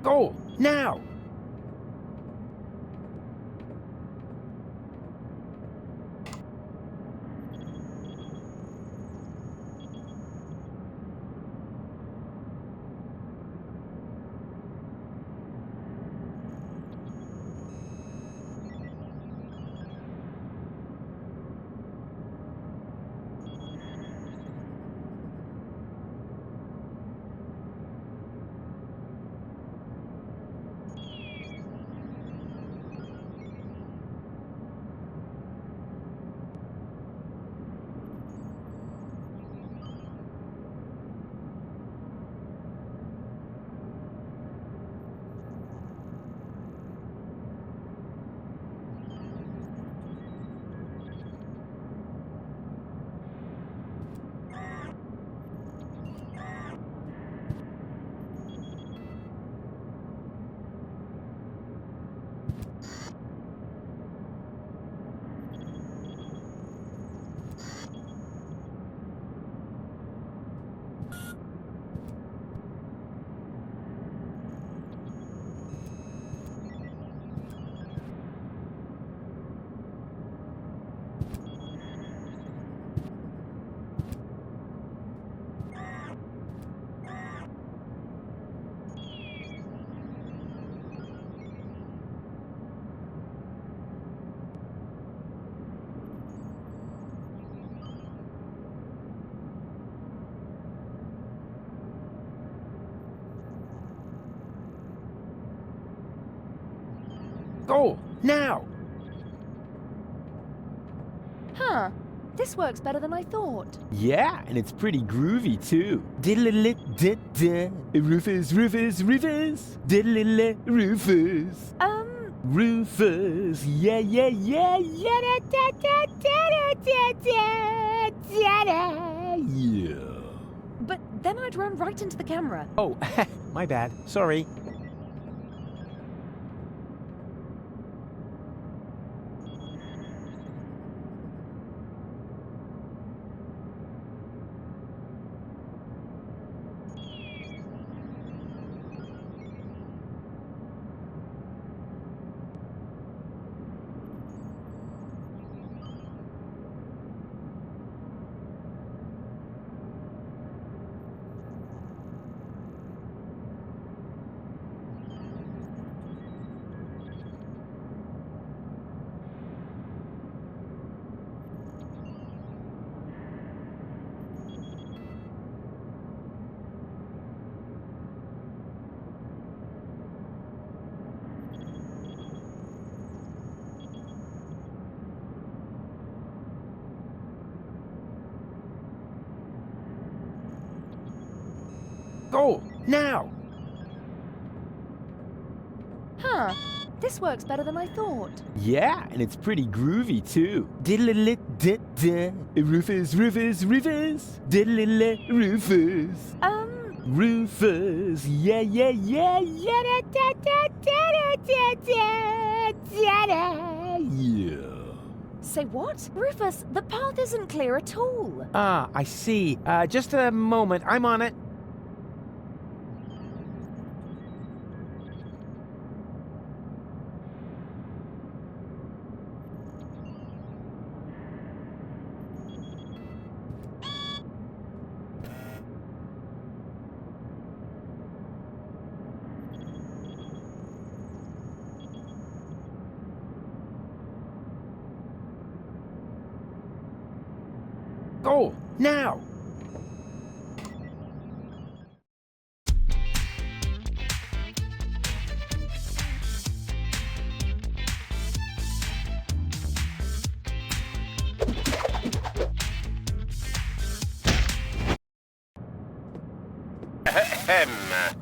Go! Now! Go! Now! Huh. This works better than I thought. Yeah, and it's pretty groovy too. Diddle-a-lit-dit-da. Rufus, Rufus, Rufus. Diddle-a-lit, Rufus. Rufus. Yeah, yeah, yeah, yeah, da, da, da, da, da, da, da, da. Yeah. But then I'd run right into the camera. Oh, my bad. Sorry. Go! Now! Huh. This works better than I thought. Yeah, and it's pretty groovy too. Diddle-a-lit-dit-da. Rufus, Rufus, Rufus. Diddle-a-lit, Rufus. Rufus. Yeah, yeah, yeah, yeah, da, da, da, da, da, da, da, da. Yeah. Say what? Rufus, the path isn't clear at all. Ah, I see. Just a moment. I'm on it. Go! Now!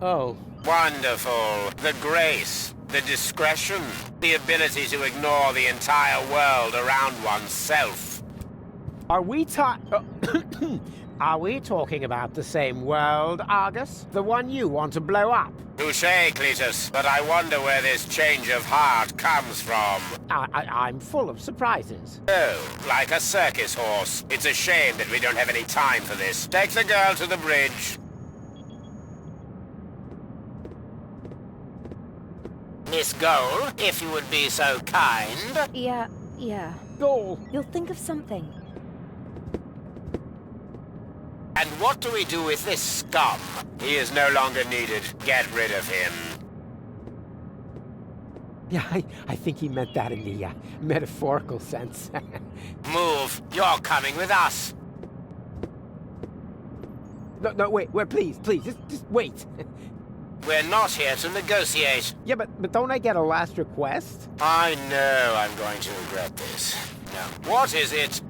Oh. Wonderful. The grace, the discretion, the ability to ignore the entire world around oneself. Are we Are we talking about the same world, Argus? The one you want to blow up? Touché, Cletus, but I wonder where this change of heart comes from. I'm full of surprises. Oh, like a circus horse. It's a shame that we don't have any time for this. Take the girl to the bridge. Miss Goal, if you would be so kind. Yeah. Goal. You'll think of something. And what do we do with this scum? He is no longer needed. Get rid of him. Yeah, I think he meant that in the metaphorical sense. Move. You're coming with us. No, wait, please, just wait. We're not here to negotiate. Yeah, but don't I get a last request? I know I'm going to regret this. Now, what is it?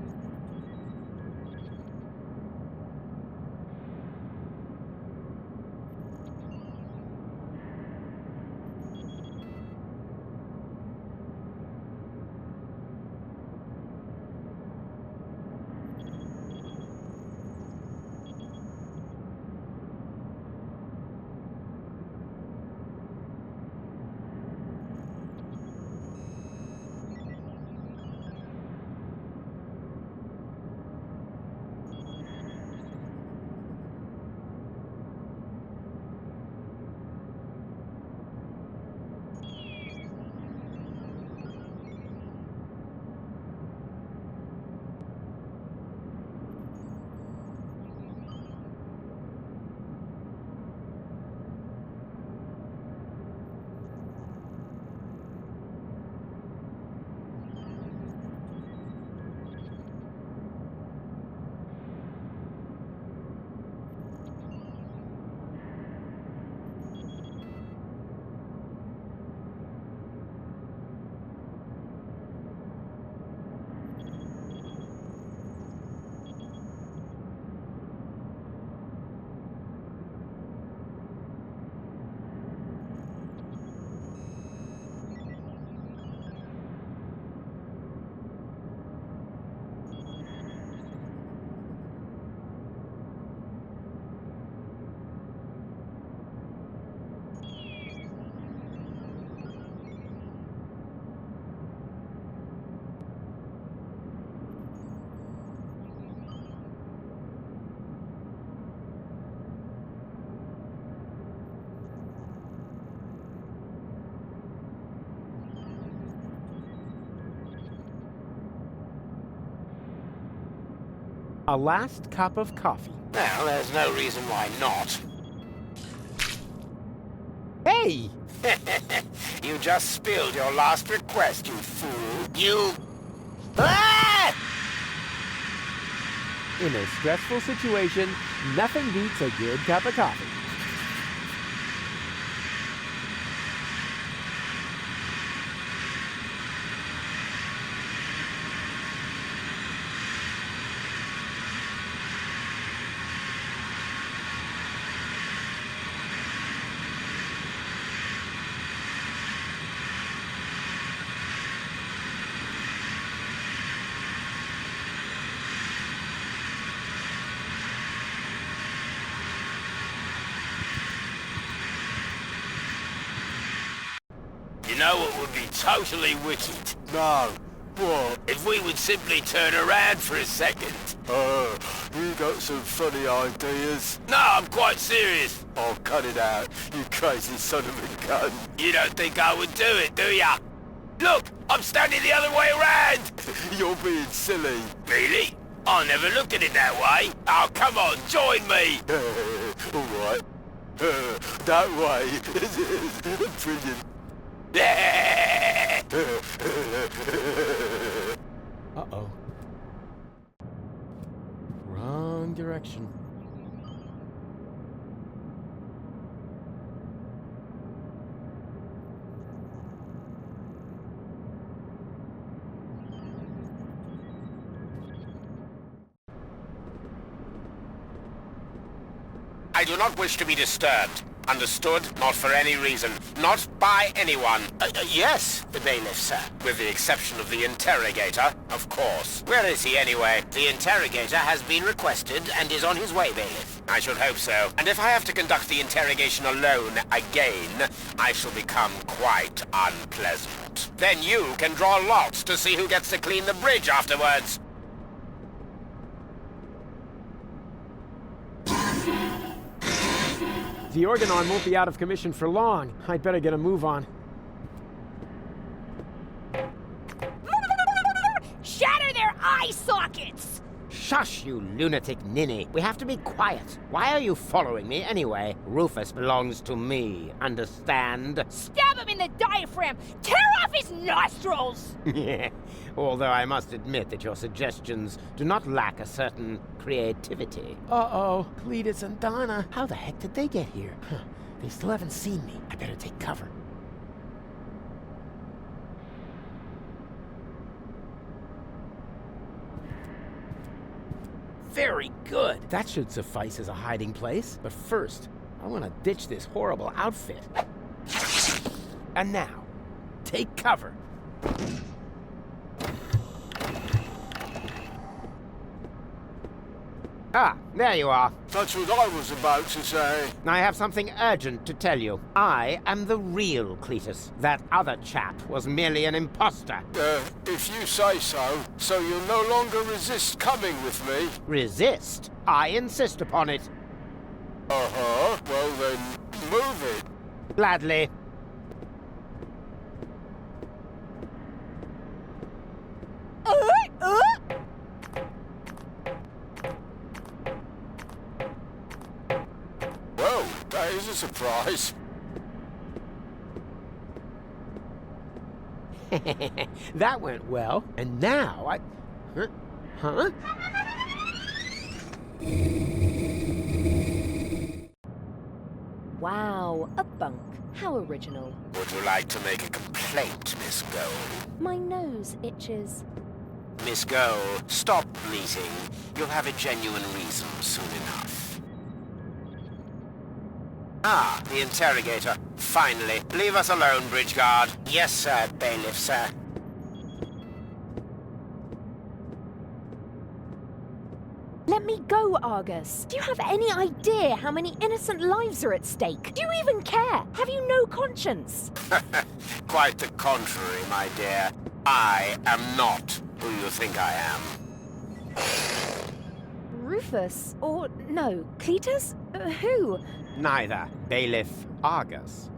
A last cup of coffee. Well, there's no reason why not. Hey! You just spilled your last request, you fool. You... Ah! In a stressful situation, nothing beats a good cup of coffee. You know what would be totally wicked? No. What? If we would simply turn around for a second. You got some funny ideas. No, I'm quite serious. Oh, cut it out, you crazy son of a gun. You don't think I would do it, do ya? Look, I'm standing the other way around. You're being silly. Really? I never looked at it that way. Oh, come on, join me. All right. That way. Brilliant. Uh-oh. Wrong direction. I do not wish to be disturbed. Understood? Not for any reason. Not by anyone. Yes, the bailiff, sir. With the exception of the interrogator, of course. Where is he, anyway? The interrogator has been requested and is on his way, bailiff. I should hope so. And if I have to conduct the interrogation alone again, I shall become quite unpleasant. Then you can draw lots to see who gets to clean the bridge afterwards. The organon won't be out of commission for long. I'd better get a move on. eye sockets! Shush, you lunatic ninny. We have to be quiet. Why are you following me anyway? Rufus belongs to me, understand? Stab him in the diaphragm! Tear off his nostrils! Although I must admit that your suggestions do not lack a certain creativity. Uh-oh, Cletus and Donna. How the heck did they get here? They still haven't seen me. I better take cover. Very good. That should suffice as a hiding place. But first, I want to ditch this horrible outfit. And now, take cover. Ah, there you are. That's what I was about to say. I have something urgent to tell you. I am the real Cletus. That other chap was merely an imposter. If you say so. So you'll no longer resist coming with me? Resist? I insist upon it. Uh-huh. Well then, move it. Gladly. Well, that is a surprise. That went well. And now I... Huh? Wow, a bunk. How original. Would you like to make a complaint, Miss Gold? My nose itches. Miss Gold, stop bleating. You'll have a genuine reason soon enough. Ah, the interrogator. Finally. Leave us alone, Bridge Guard. Yes, sir, bailiff, sir. Let me go, Argus. Do you have any idea how many innocent lives are at stake? Do you even care? Have you no conscience? Quite the contrary, my dear. I am not who you think I am. Rufus? Or, no, Cletus? Who? Neither. Bailiff Argus.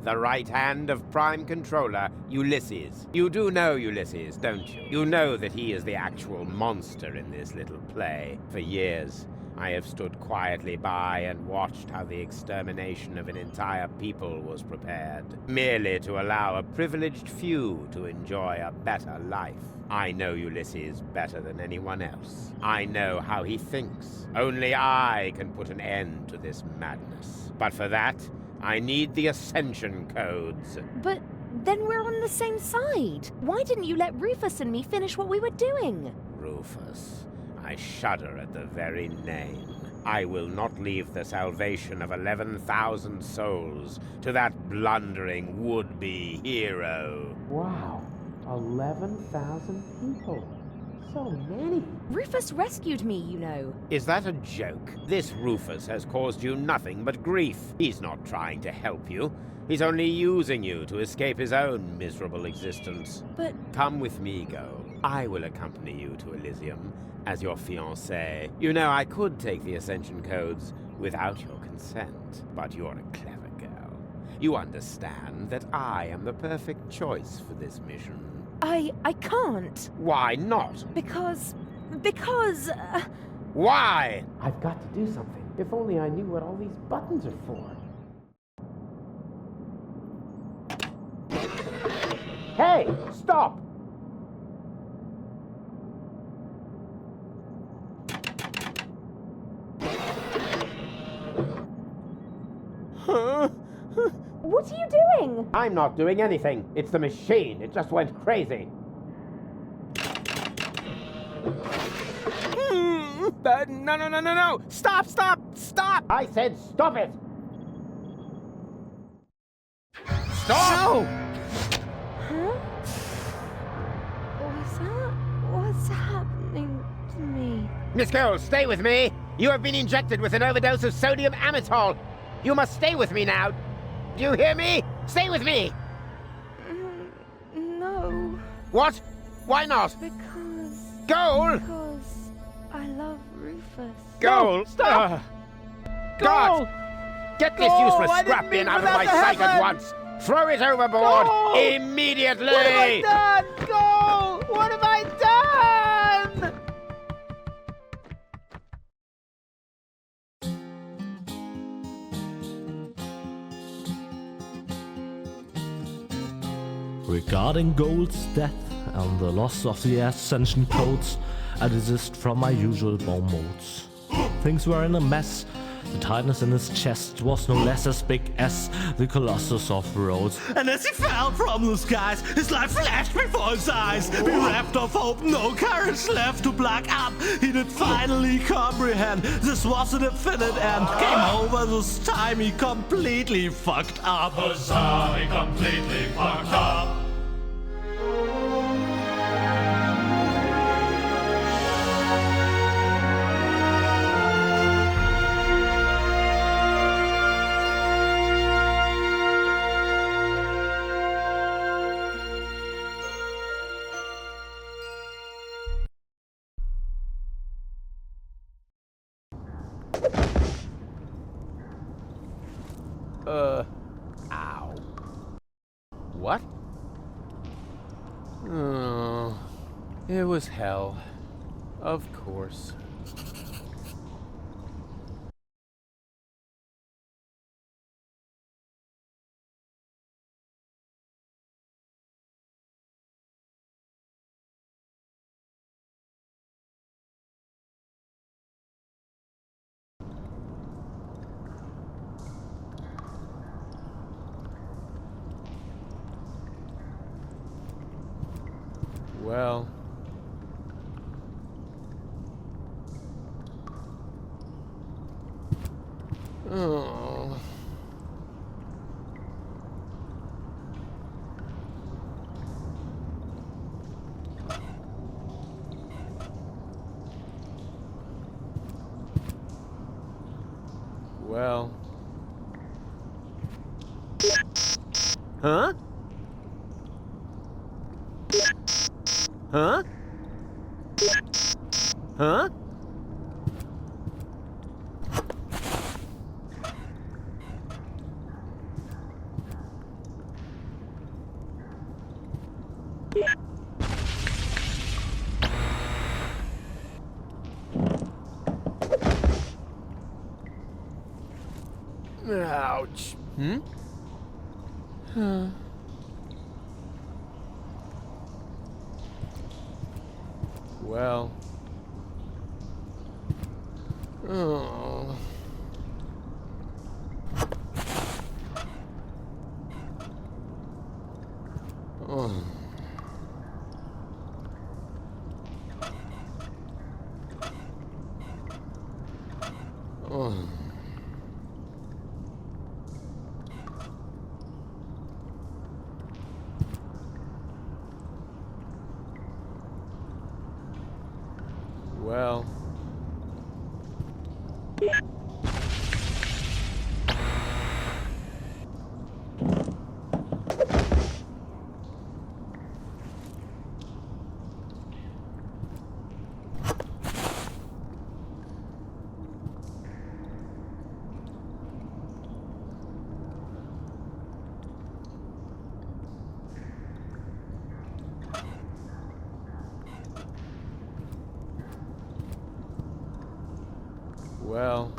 The right hand of Prime Controller, Ulysses. You do know Ulysses, don't you? You know that he is the actual monster in this little play. For years, I have stood quietly by and watched how the extermination of an entire people was prepared, merely to allow a privileged few to enjoy a better life. I know Ulysses better than anyone else. I know how he thinks. Only I can put an end to this madness. But for that, I need the Ascension Codes. But then we're on the same side. Why didn't you let Rufus and me finish what we were doing? Rufus. I shudder at the very name. I will not leave the salvation of 11,000 souls to that blundering would-be hero. Wow, 11,000 people. So many. Rufus rescued me, you know. Is that a joke? This Rufus has caused you nothing but grief. He's not trying to help you. He's only using you to escape his own miserable existence. But... Come with me, Goal. I will accompany you to Elysium as your fiancée. You know, I could take the Ascension Codes without your consent, but you're a clever girl. You understand that I am the perfect choice for this mission. I can't. Why not? Because... Why? I've got to do something. If only I knew what all these buttons are for. Hey, stop! Huh? What are you doing? I'm not doing anything. It's the machine. It just went crazy. No. Stop! I said stop it! Stop! No! Huh? What's happening to me? Miss Cole, stay with me. You have been injected with an overdose of sodium amytal. You must stay with me now. Do you hear me? Stay with me! No. What? Why not? Because... Goal! Because I love Rufus. Goal! Stop! God! Get this useless scrap bin out of my sight at once! Throw it overboard! Goal! Immediately! What have I done? Goal! What have I done? regarding Gold's death and the loss of the Ascension codes, I desist from my usual bomb modes. Things were in a mess. The tightness in his chest was no less as big as the Colossus of Rhodes. And as he fell from the skies, his life flashed before his eyes. Bereft of hope, no courage left to block up. He did finally comprehend this was a definite end. Came over this time, he completely fucked up. Huzzah, he completely fucked up. Ow. What? Oh, it was hell. Of course. Well... Oh... Well... Huh? Huh? Huh? Ouch. Hmm? Huh. Well... Oh... Oh... Oh... Well... Well...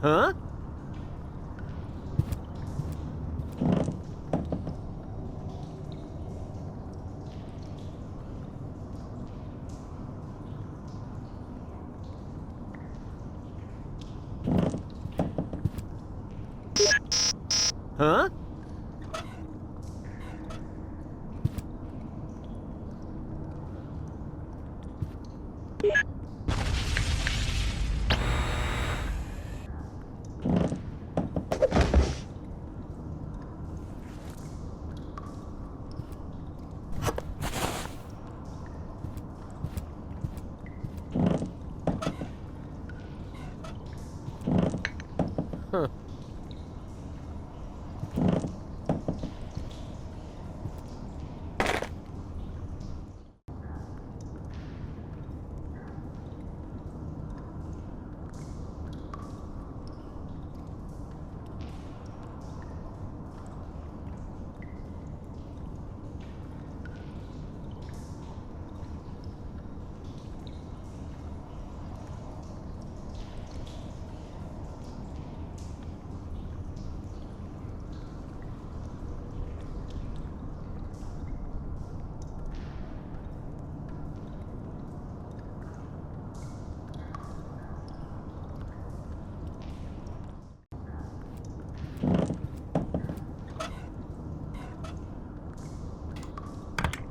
Huh? Huh? Huh.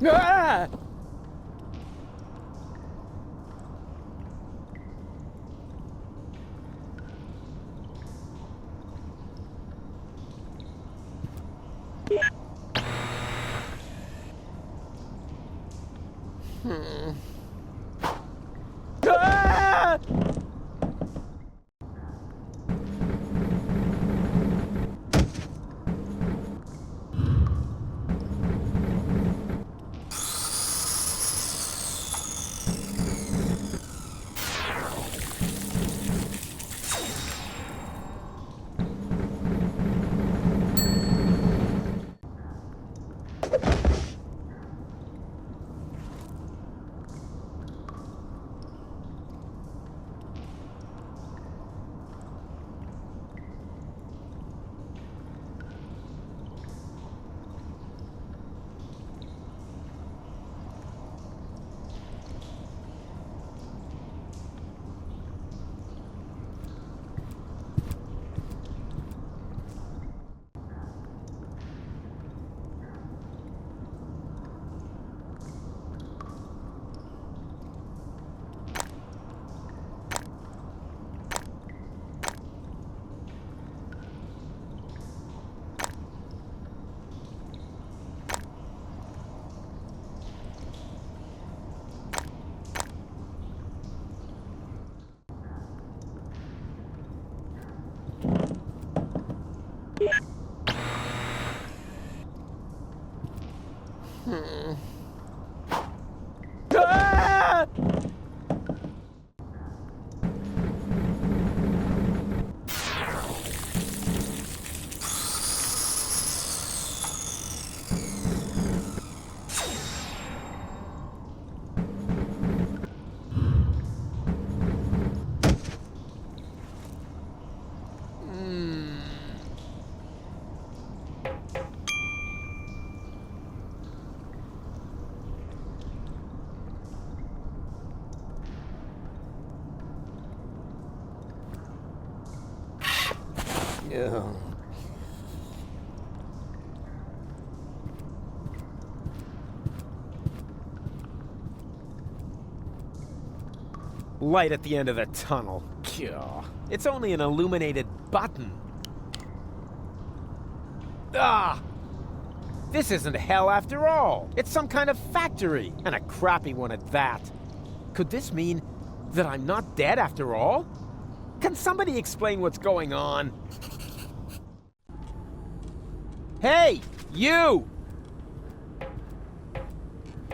Ah! Hmm. Ah! Hmm. Ah! Hmm. Yeah. Light at the end of the tunnel. Gah. It's only an illuminated button. Ah! This isn't hell after all. It's some kind of factory, and a crappy one at that. Could this mean that I'm not dead after all? Can somebody explain what's going on? Hey, you!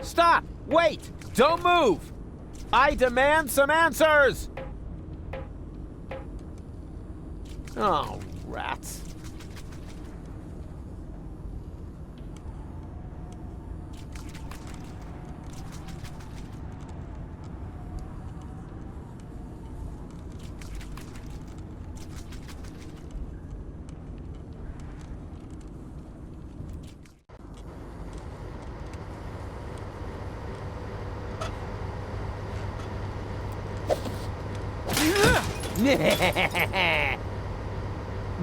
Stop! Wait! Don't move! I demand some answers! Oh, rats.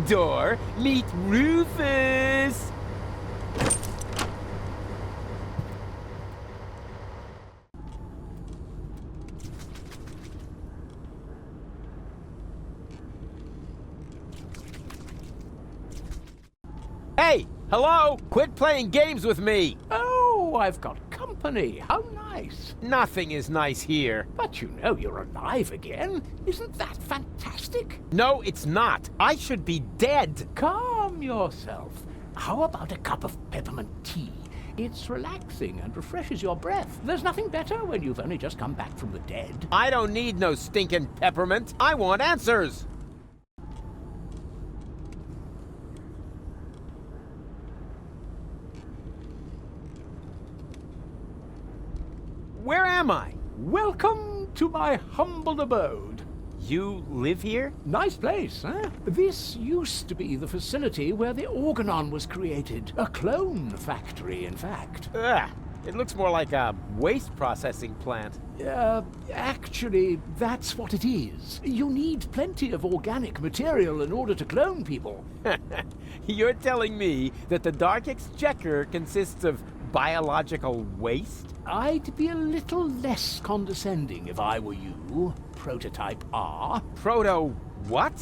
Door, meet Rufus! Hey! Hello! Quit playing games with me! Oh, I've got company. How nice. Nothing is nice here. But you know you're alive again. Isn't that fantastic? No, it's not. I should be dead. Calm yourself. How about a cup of peppermint tea? It's relaxing and refreshes your breath. There's nothing better when you've only just come back from the dead. I don't need no stinking peppermint. I want answers. Where am I? Welcome to my humble abode. You live here? Nice place, huh? This used to be the facility where the Organon was created. A clone factory, in fact. Ugh, it looks more like a waste processing plant. Actually, that's what it is. You need plenty of organic material in order to clone people. You're telling me that the Dark Exchequer consists of biological waste? I'd be a little less condescending if I were you, Prototype R. Proto what?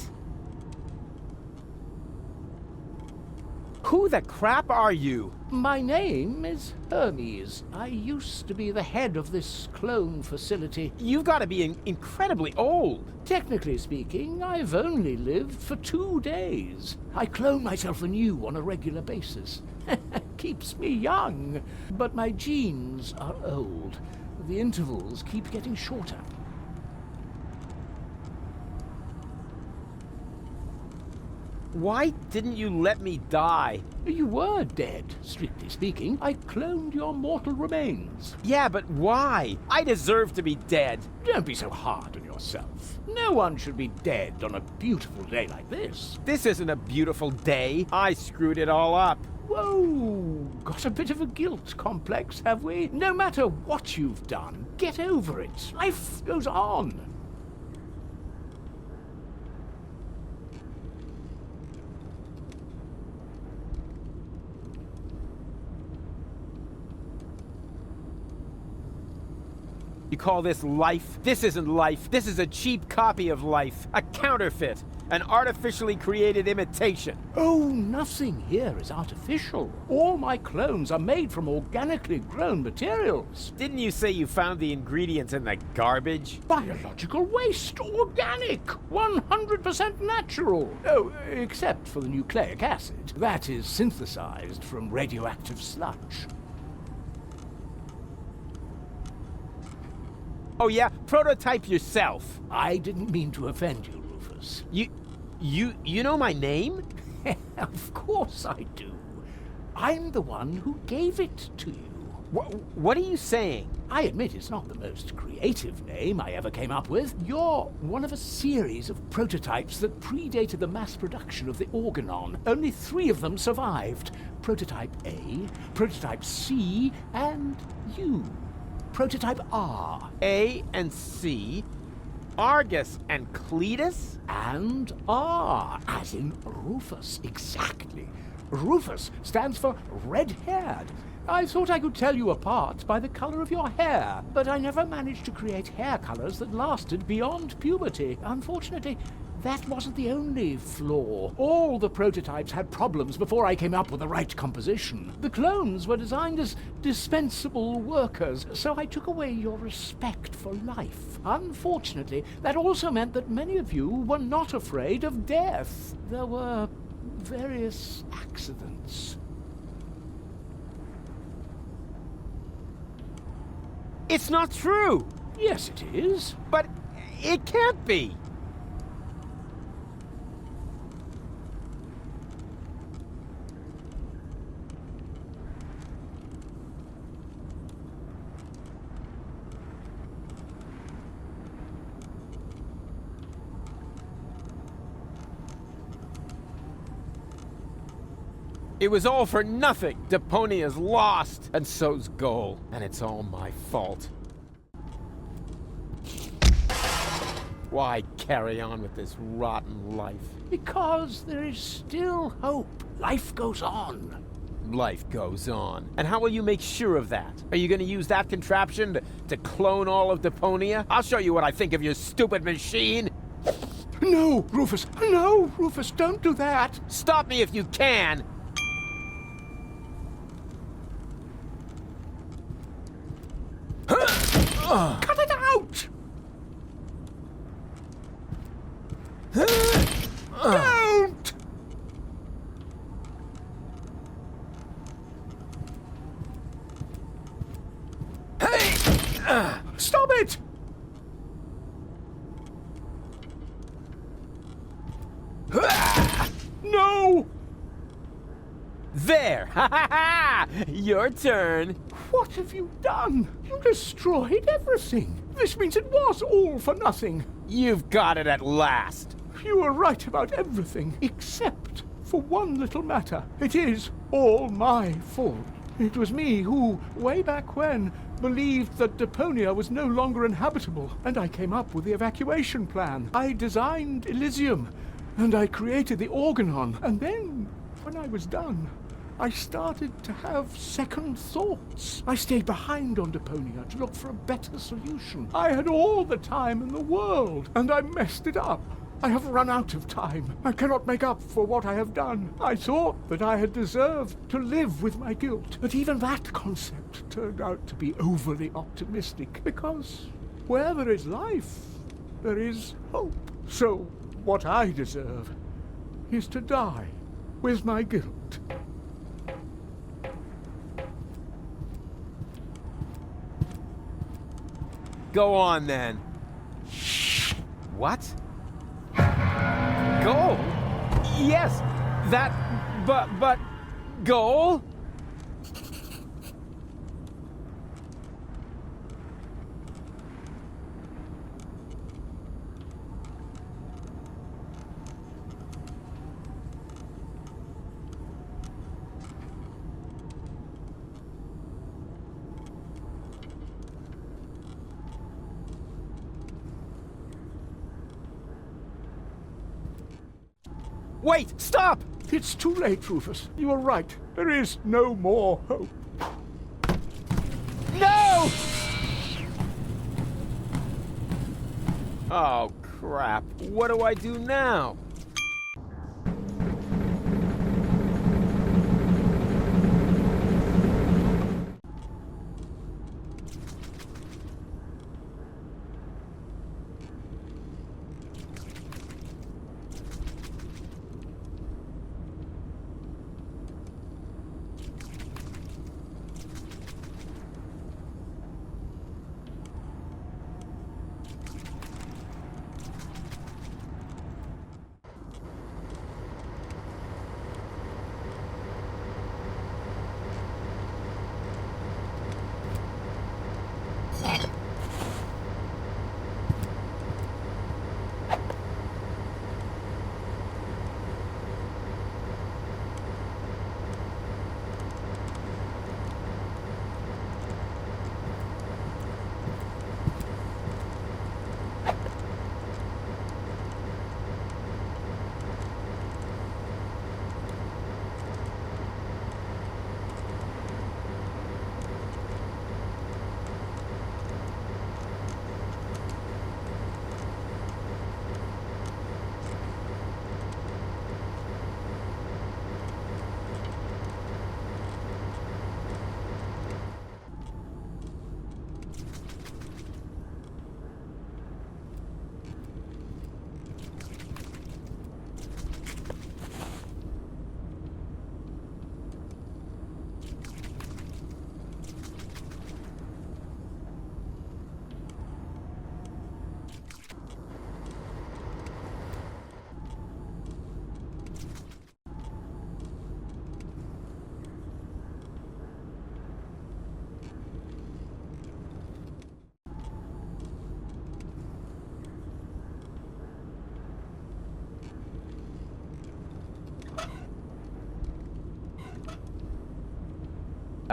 Who the crap are you? My name is Hermes. I used to be the head of this clone facility. You've got to be incredibly old. Technically speaking, I've only lived for 2 days. I clone myself anew on a regular basis. Keeps me young, but my genes are old. The intervals keep getting shorter. Why didn't you let me die? You were dead, strictly speaking. I cloned your mortal remains. Yeah, but why? I deserve to be dead. Don't be so hard on yourself. No one should be dead on a beautiful day like this. This isn't a beautiful day. I screwed it all up. Whoa! Got a bit of a guilt complex, have we? No matter what you've done, get over it. Life goes on. You call this life? This isn't life. This is a cheap copy of life. A counterfeit. An artificially created imitation. Oh, nothing here is artificial. All my clones are made from organically grown materials. Didn't you say you found the ingredients in the garbage? Biological waste. Organic. 100% natural. Oh, except for the nucleic acid. That is synthesized from radioactive sludge. Oh yeah? Prototype yourself. I didn't mean to offend you, Rufus. You know my name? Of course I do. I'm the one who gave it to you. What are you saying? I admit it's not the most creative name I ever came up with. You're one of a series of prototypes that predated the mass production of the Organon. Only 3 of them survived. Prototype A, Prototype C, and you. Prototype R. A and C, Argus and Cletus? And R, as in Rufus, exactly. Rufus stands for red-haired. I thought I could tell you apart by the color of your hair, but I never managed to create hair colors that lasted beyond puberty. Unfortunately, that wasn't the only flaw. All the prototypes had problems before I came up with the right composition. The clones were designed as dispensable workers, so I took away your respect for life. Unfortunately, that also meant that many of you were not afraid of death. There were various accidents. It's not true! Yes, it is. But it can't be! It was all for nothing. Deponia's lost, and so's Goal, and it's all my fault. Why carry on with this rotten life? Because there is still hope. Life goes on. Life goes on. And how will you make sure of that? Are you going to use that contraption to clone all of Deponia? I'll show you what I think of your stupid machine. No, Rufus. No, Rufus, don't do that. Stop me if you can. Cut it out! Don't! Hey! Stop it! No! There! Ha ha ha! Your turn. What have you done? You destroyed everything. This means it was all for nothing. You've got it at last. You were right about everything, except for one little matter. It is all my fault. It was me who, way back when, believed that Deponia was no longer inhabitable, and I came up with the evacuation plan. I designed Elysium, and I created the Organon, and then, when I was done, I started to have second thoughts. I stayed behind on Deponia to look for a better solution. I had all the time in the world, and I messed it up. I have run out of time. I cannot make up for what I have done. I thought that I had deserved to live with my guilt, but even that concept turned out to be overly optimistic, because where there is life, there is hope. So what I deserve is to die with my guilt. Go on, then. What? Goal? Yes, that... but... goal? Wait! Stop! It's too late, Rufus. You are right. There is no more hope. No! Oh, crap. What do I do now?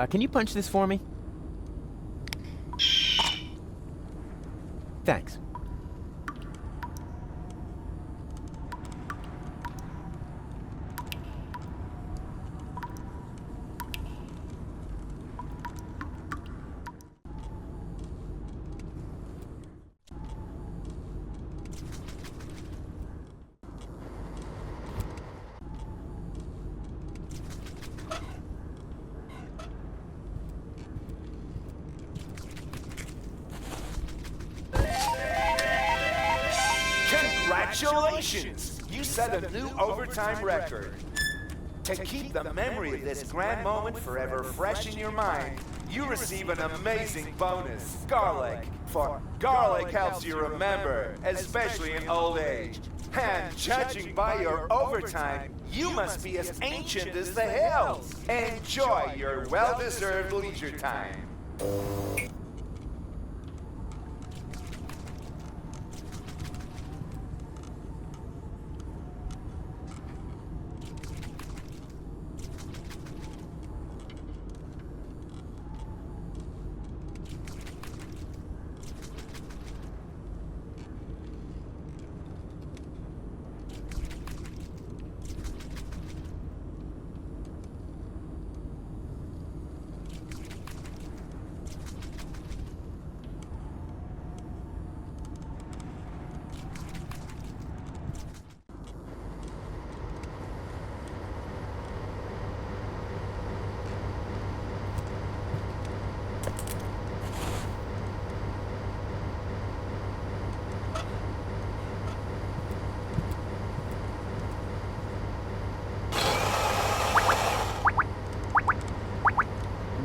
Can you punch this for me? Thanks. Congratulations! You set a new overtime record. To keep the memory of this grand moment forever fresh in your mind, you receive an amazing bonus, garlic. For garlic helps you remember, especially in old age. And judging by your overtime, you must be as ancient as the hills. Enjoy your well-deserved leisure time.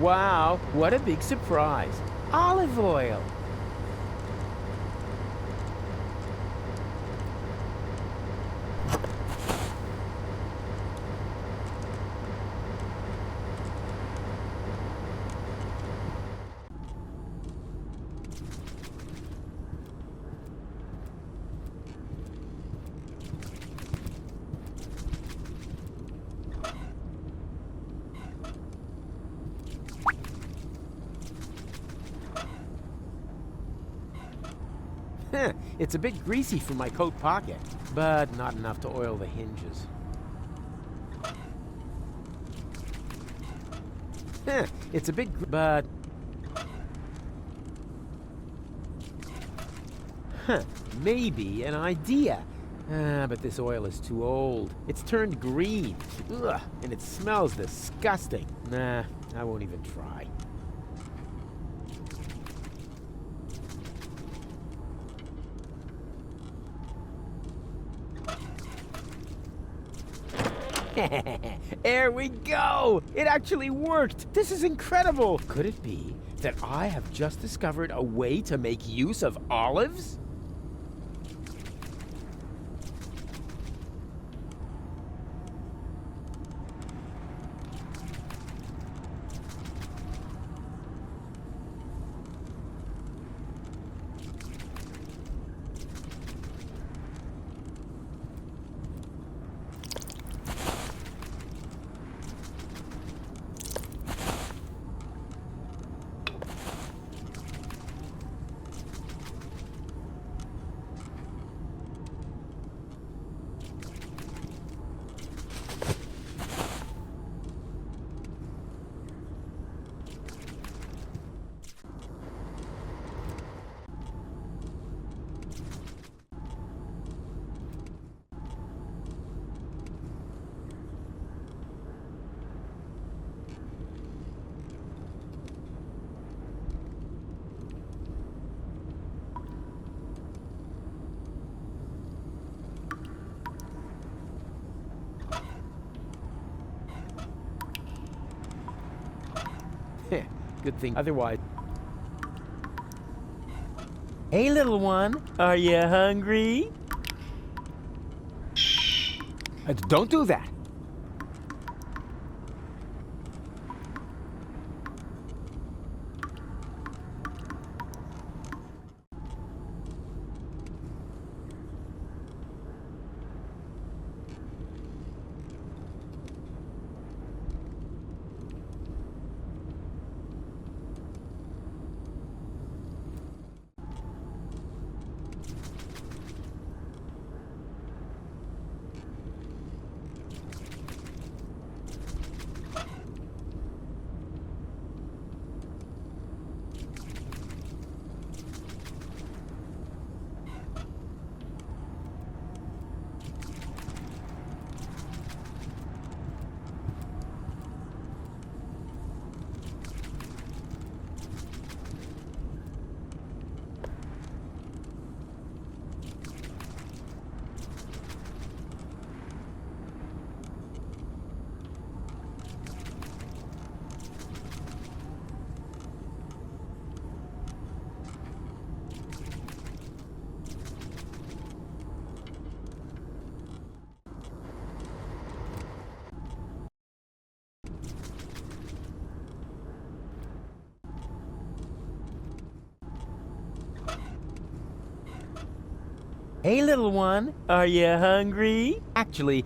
Wow, what a big surprise. Olive oil. It's a bit greasy for my coat pocket, but not enough to oil the hinges. It's a bit but... maybe an idea. But this oil is too old. It's turned green. Ugh, and it smells disgusting. Nah, I won't even try. There we go! It actually worked! This is incredible! Could it be that I have just discovered a way to make use of olives? Good thing otherwise. Hey, little one, are you hungry? Don't do that. Hey, little one, are you hungry? Actually,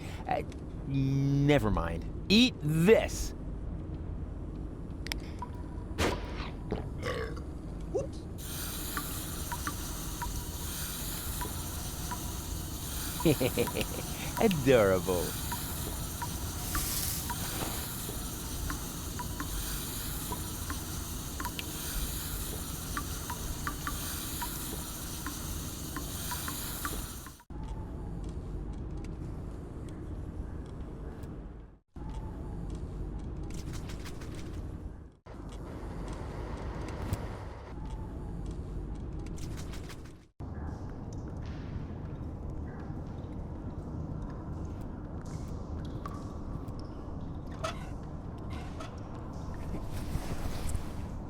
never mind. Eat this. Adorable.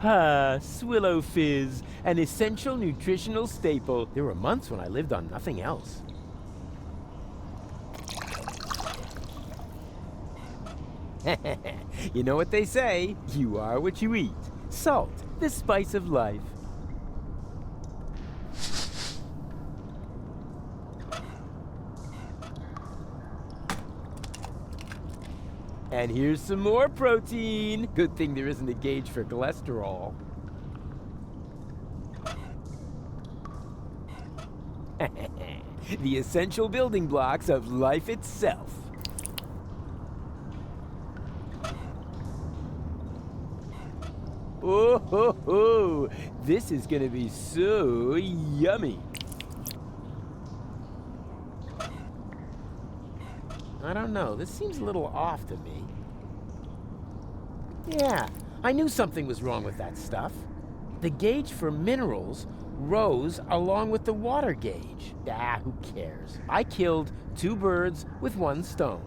Ah, Swillow Fizz, an essential nutritional staple. There were months when I lived on nothing else. You know what they say, you are what you eat. Salt, the spice of life. And here's some more protein. Good thing there isn't a gauge for cholesterol. The essential building blocks of life itself. Oh ho ho! This is gonna be so yummy. I don't know, this seems a little off to me. Yeah, I knew something was wrong with that stuff. The gauge for minerals rose along with the water gauge. Ah, who cares? I killed 2 birds with 1 stone.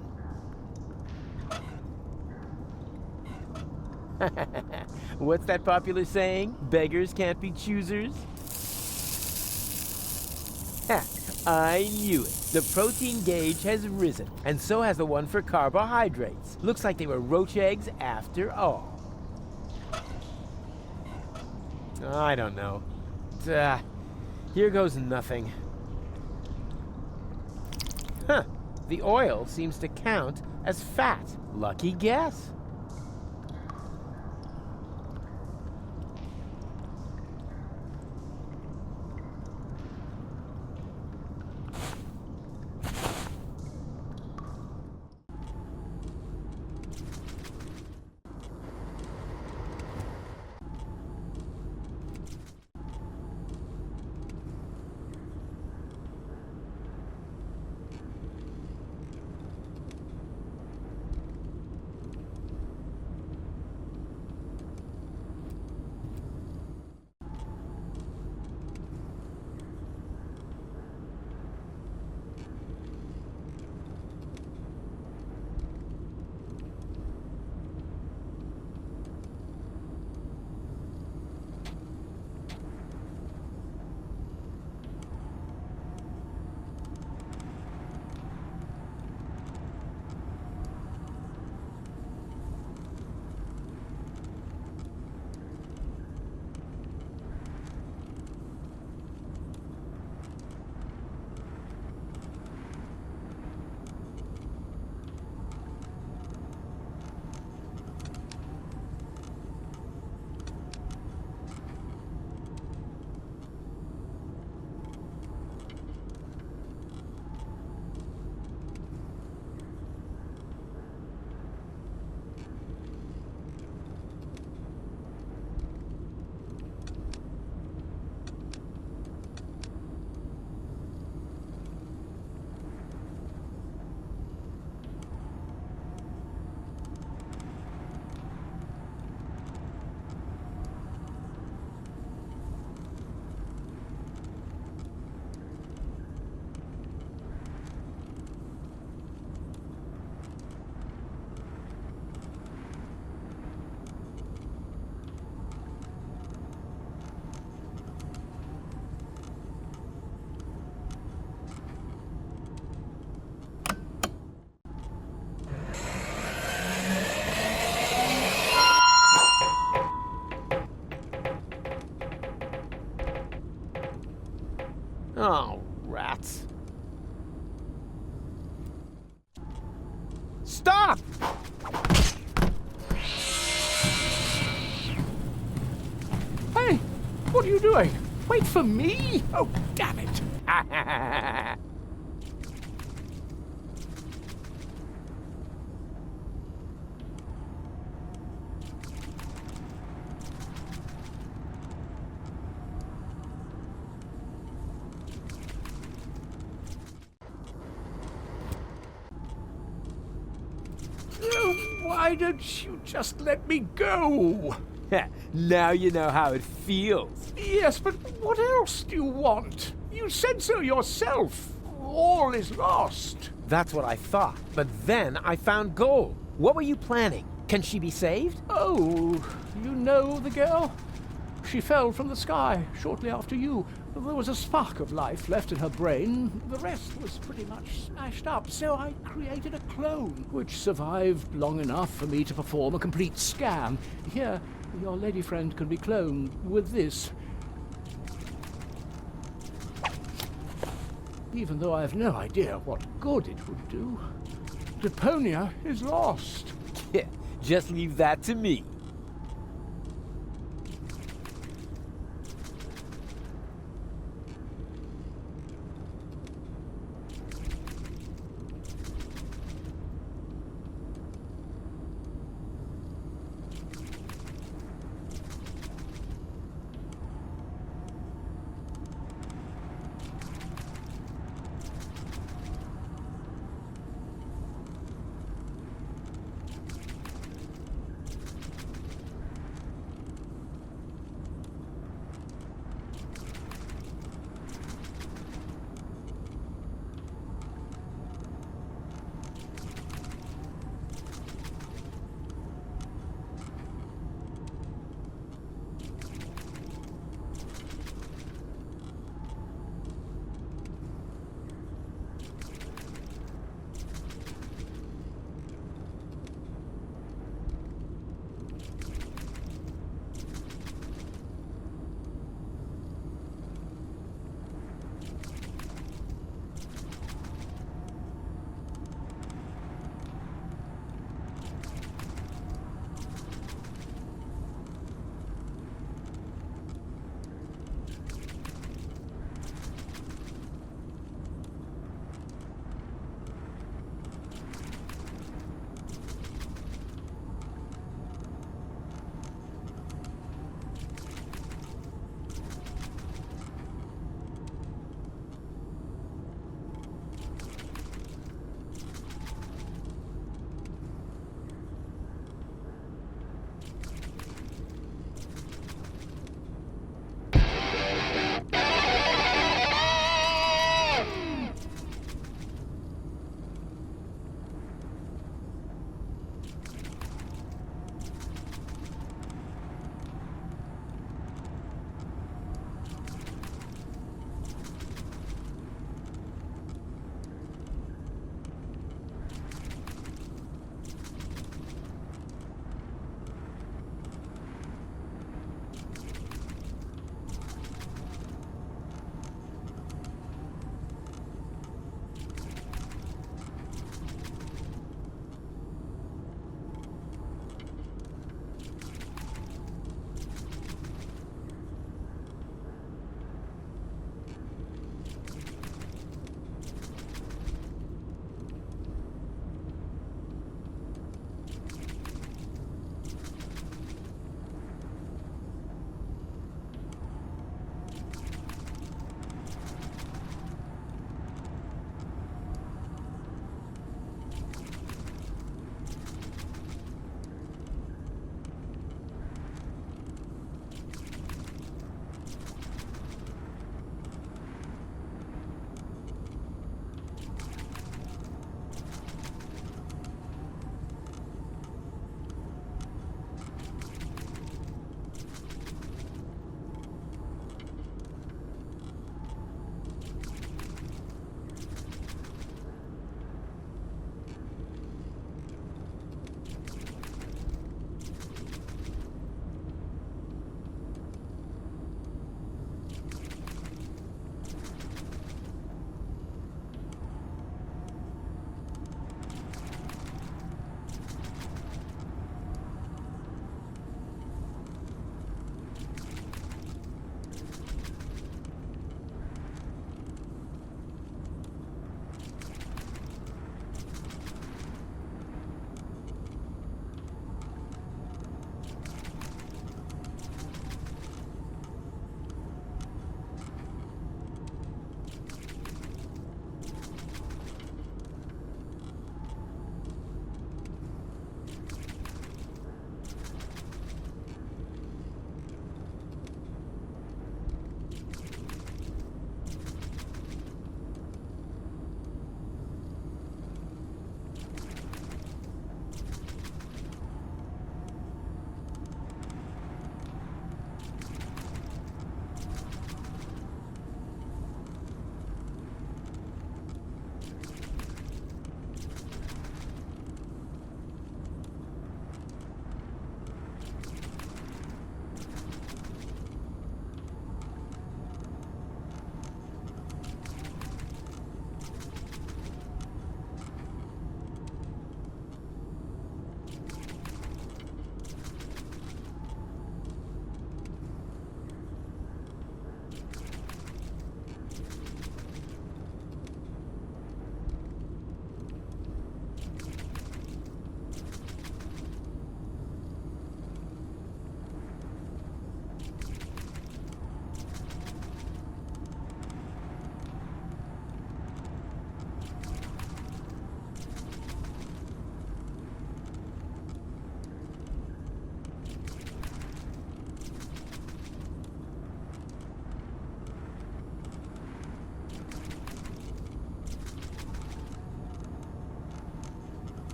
What's that popular saying? Beggars can't be choosers? Ha! I knew it. The protein gauge has risen, and so has the one for carbohydrates. Looks like they were roach eggs after all. I don't know. Here goes nothing. Huh. The oil seems to count as fat. Lucky guess. Rats. Stop! Hey, what are you doing? Wait for me? Oh, damn it. Why don't you just let me go? Now you know how it feels. Yes, but what else do you want? You said so yourself. All is lost. That's what I thought. But then I found gold. What were you planning? Can she be saved? Oh, you know the girl? She fell from the sky shortly after you. There was a spark of life left in her brain. The rest was pretty much smashed up, so I created a clone, which survived long enough for me to perform a complete scan. Here, your lady friend can be cloned with this. Even though I have no idea what good it would do. Deponia is lost. Yeah, just leave that to me.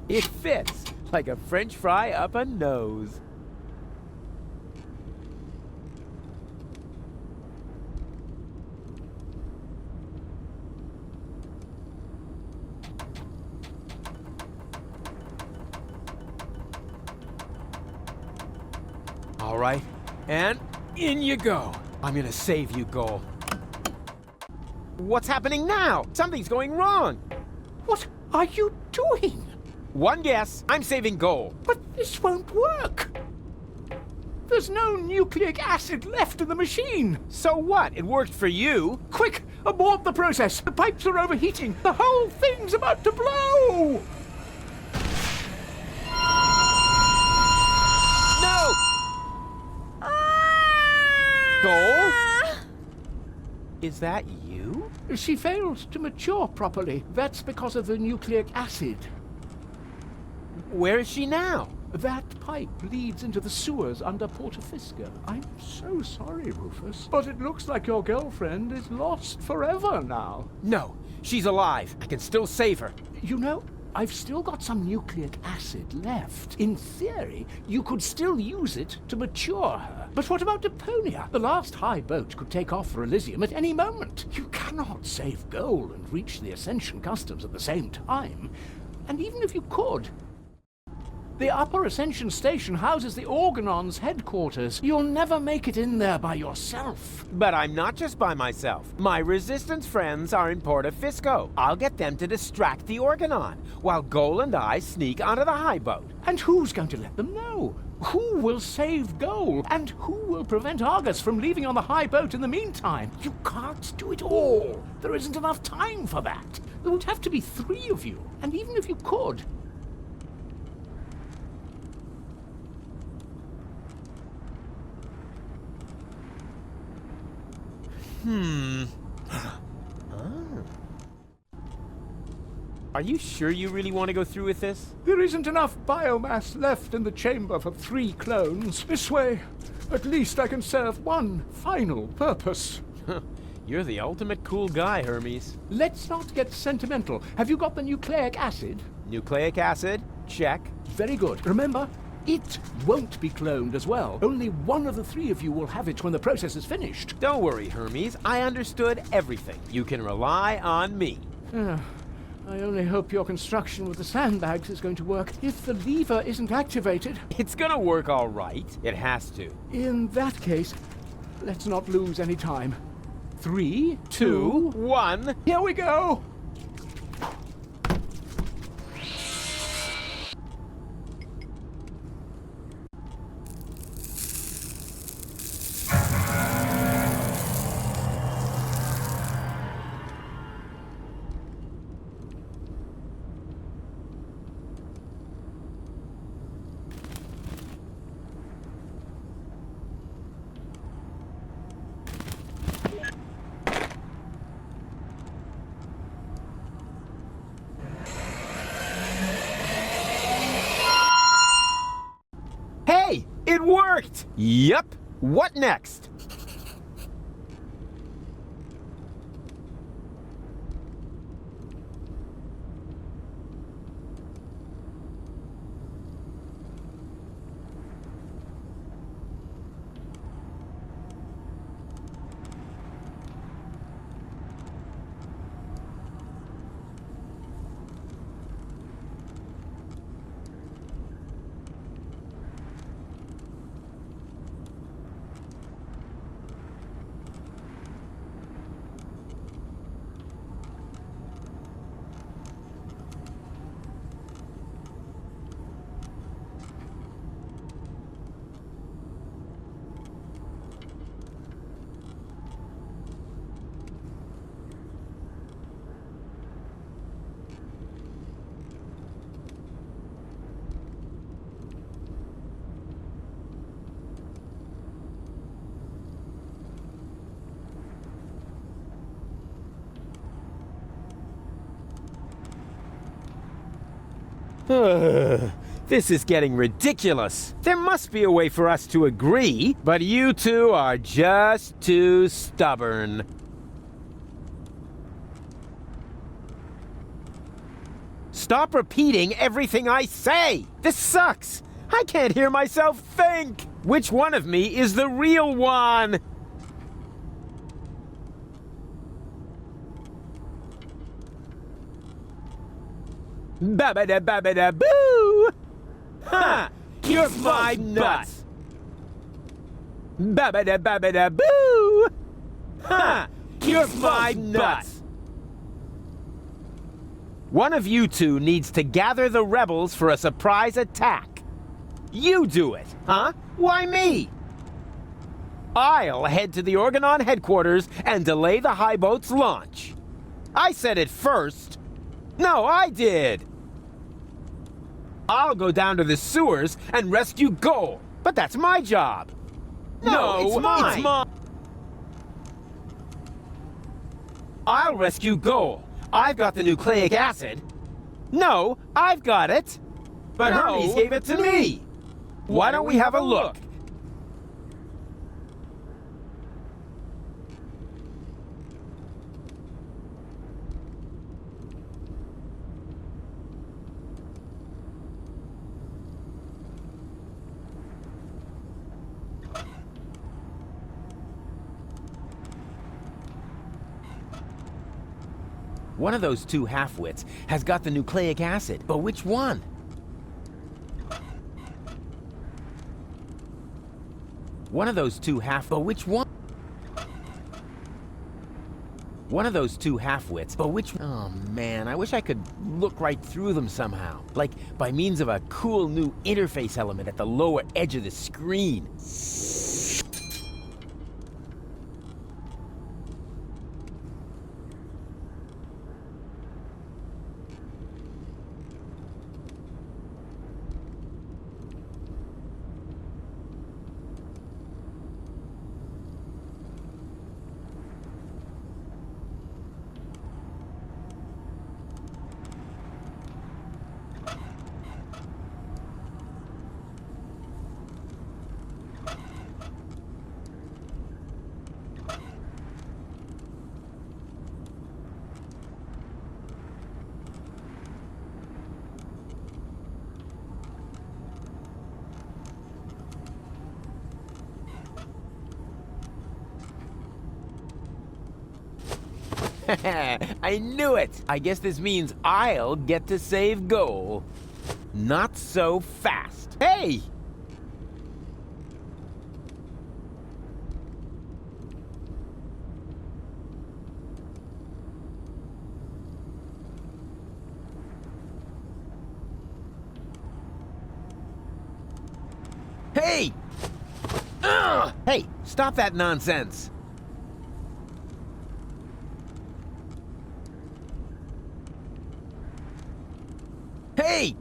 It fits like a French fry up a nose. All right, and in you go. I'm gonna save you, Goal. What's happening now? Something's going wrong. What are you doing? One guess. I'm saving Goal. But this won't work. There's no nucleic acid left in the machine. So what? It worked for you. Quick, abort the process. The pipes are overheating. The whole thing's about to blow. No! Goal? Is that you? She failed to mature properly. That's because of the nucleic acid. Where is she now? That pipe leads into the sewers under Portofisco. I'm so sorry, Rufus, but it looks like your girlfriend is lost forever now. No, she's alive. I can still save her. You know, I've still got some nucleic acid left. In theory, you could still use it to mature her. But what about Deponia? The last high boat could take off for Elysium at any moment. You cannot save Goal and reach the Ascension Customs at the same time. And even if you could, the Upper Ascension Station houses the Organon's headquarters. You'll never make it in there by yourself. But I'm not just by myself. My Resistance friends are in Portofisco. I'll get them to distract the Organon, while Goal and I sneak onto the high boat. And who's going to let them know? Who will save Goal? And who will prevent Argus from leaving on the high boat in the meantime? You can't do it all. There isn't enough time for that. There would have to be 3 of you. And even if you could, Are you sure you really want to go through with this? there isn't enough biomass left in the chamber for 3 clones. This way, at least I can serve one final purpose. You're the ultimate cool guy, Hermes. Let's not get sentimental. Have you got the nucleic acid? Nucleic acid? Check. Very good. Remember, it won't be cloned as well. Only one of the 3 of you will have it when the process is finished. Don't worry, Hermes. I understood everything. You can rely on me. I only hope your construction with the sandbags is going to work. If the lever isn't activated... It's gonna work all right. It has to. In that case, let's not lose any time. 3, 2, 1. Here we go! Hey! It worked! Yup. What next? This is getting ridiculous. There must be a way for us to agree, but you two are just too stubborn. stop repeating everything I say? This sucks. I can't hear myself think. Which one of me is the real one? Ba-ba-da-ba-ba-da-boo! Ha! You're my nuts! Ba-ba-da-ba-ba-da-boo! Ha! You're my nuts! One of you two needs to gather the rebels for a surprise attack. You do it, huh? Why me? I'll head to the Organon headquarters and delay the high boat's launch. I said it first. No, I did. I'll go down to the sewers and rescue Goal, but that's my job. No, it's mine. It's mine. I'll rescue Goal. I've got the nucleic acid. No, I've got it. But Hermes gave it to me. Why don't we have a look? One of those two half-wits has got the nucleic acid, but which one? One of those two but which one? One of those two half-wits, but which... Oh man, I wish I could look right through them somehow. Like by means of a cool new interface element at the lower edge of the screen. I knew it! I guess this means I'll get to save Goal. Not so fast. Hey! Hey! Hey, stop that nonsense! Hey!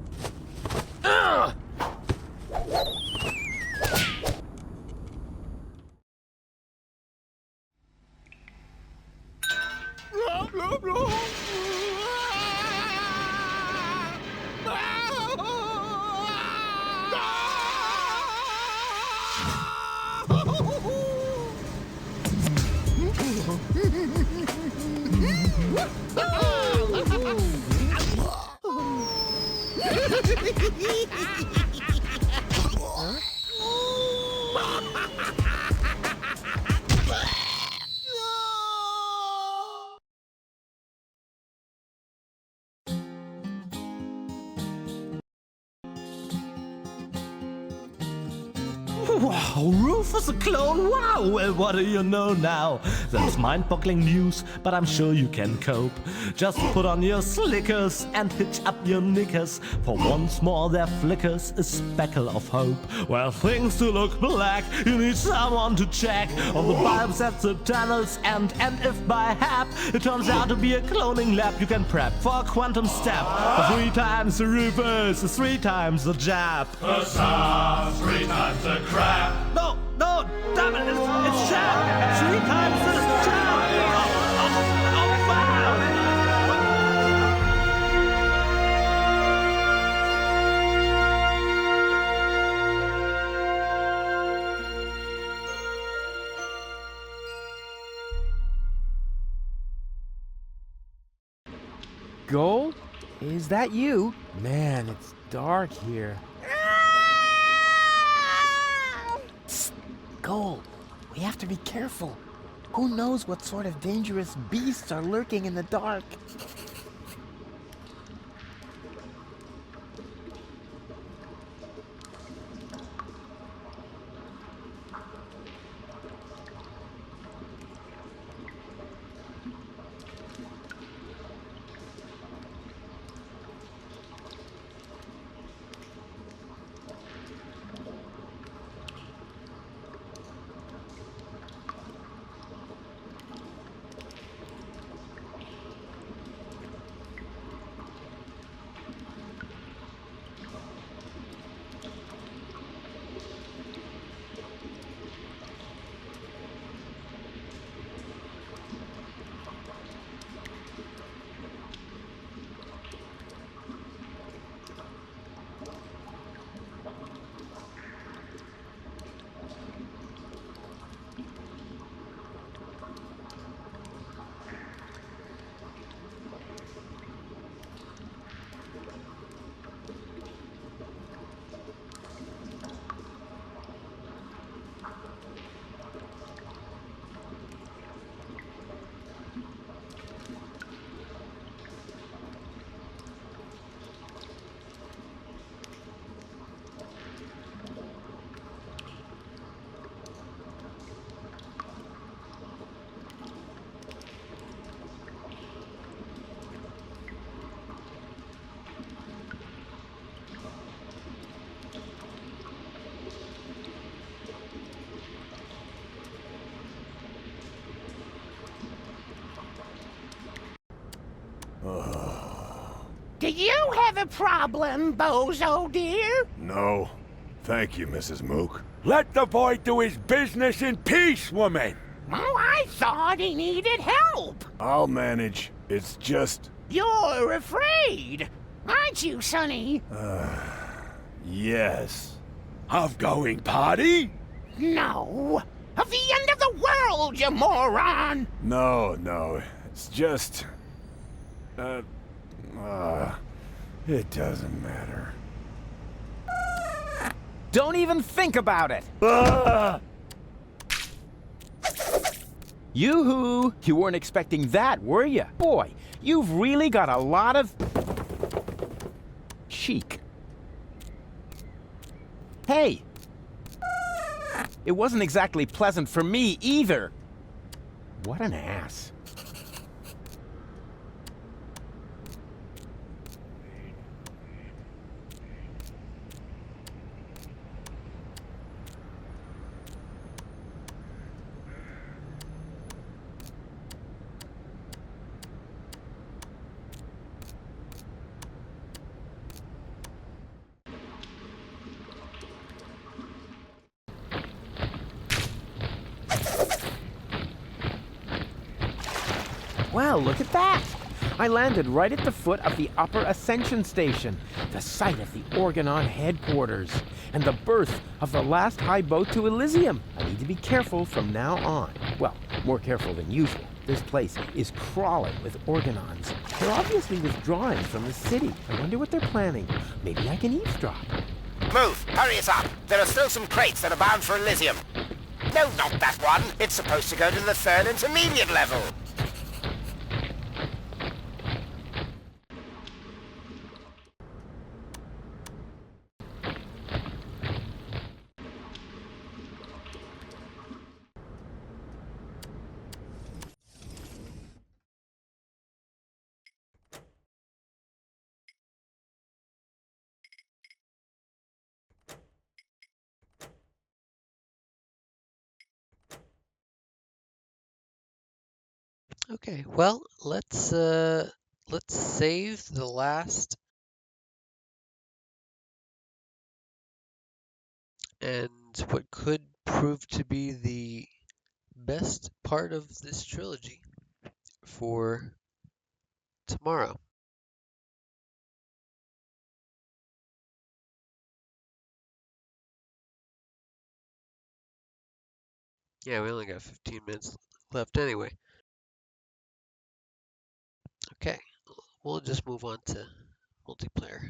Wow, Rufus a clone, wow! Well, what do you know now? That's mind-boggling news, but I'm sure you can cope. Just put on your slickers and hitch up your knickers, for once more there flickers a speckle of hope. Well, things do look black, you need someone to check all the bulbs at the tunnels, and if by hap it turns out to be a cloning lab, you can prep for a quantum step. 3 times the Rufus, 3 times the jab. The sauce, 3 times the crap. No, damn it, it's jab! 3 times the jab! Goal? Is that you? Man, it's dark here. Psst, Goal, we have to be careful. Who knows what sort of dangerous beasts are lurking in the dark? Do you have a problem, Bozo dear? No. Thank you, Mrs. Mook. Let the boy do his business in peace, woman! Oh, I thought he needed help. I'll manage. It's just... You're afraid, aren't you, Sonny? Yes. Of going party? No. Of the end of the world, you moron! No. It's just... it doesn't matter. Don't even think about it! Yoo-hoo! You weren't expecting that, were you? Boy, you've really got a lot of... chic. Hey! It wasn't exactly pleasant for me, either. What an ass. Well, look at that! I landed right at the foot of the Upper Ascension Station, the site of the Organon headquarters, and the berth of the last high boat to Elysium. I need to be careful from now on. Well, more careful than usual. This place is crawling with Organons. They're obviously withdrawing from the city. I wonder what they're planning. Maybe I can eavesdrop. Move! Hurry us up! There are still some crates that are bound for Elysium. No, not that one. It's supposed to go to the third intermediate level. Okay, well, let's save the last and what could prove to be the best part of this trilogy for tomorrow. Yeah, we only got 15 minutes left anyway. Okay, we'll just move on to multiplayer.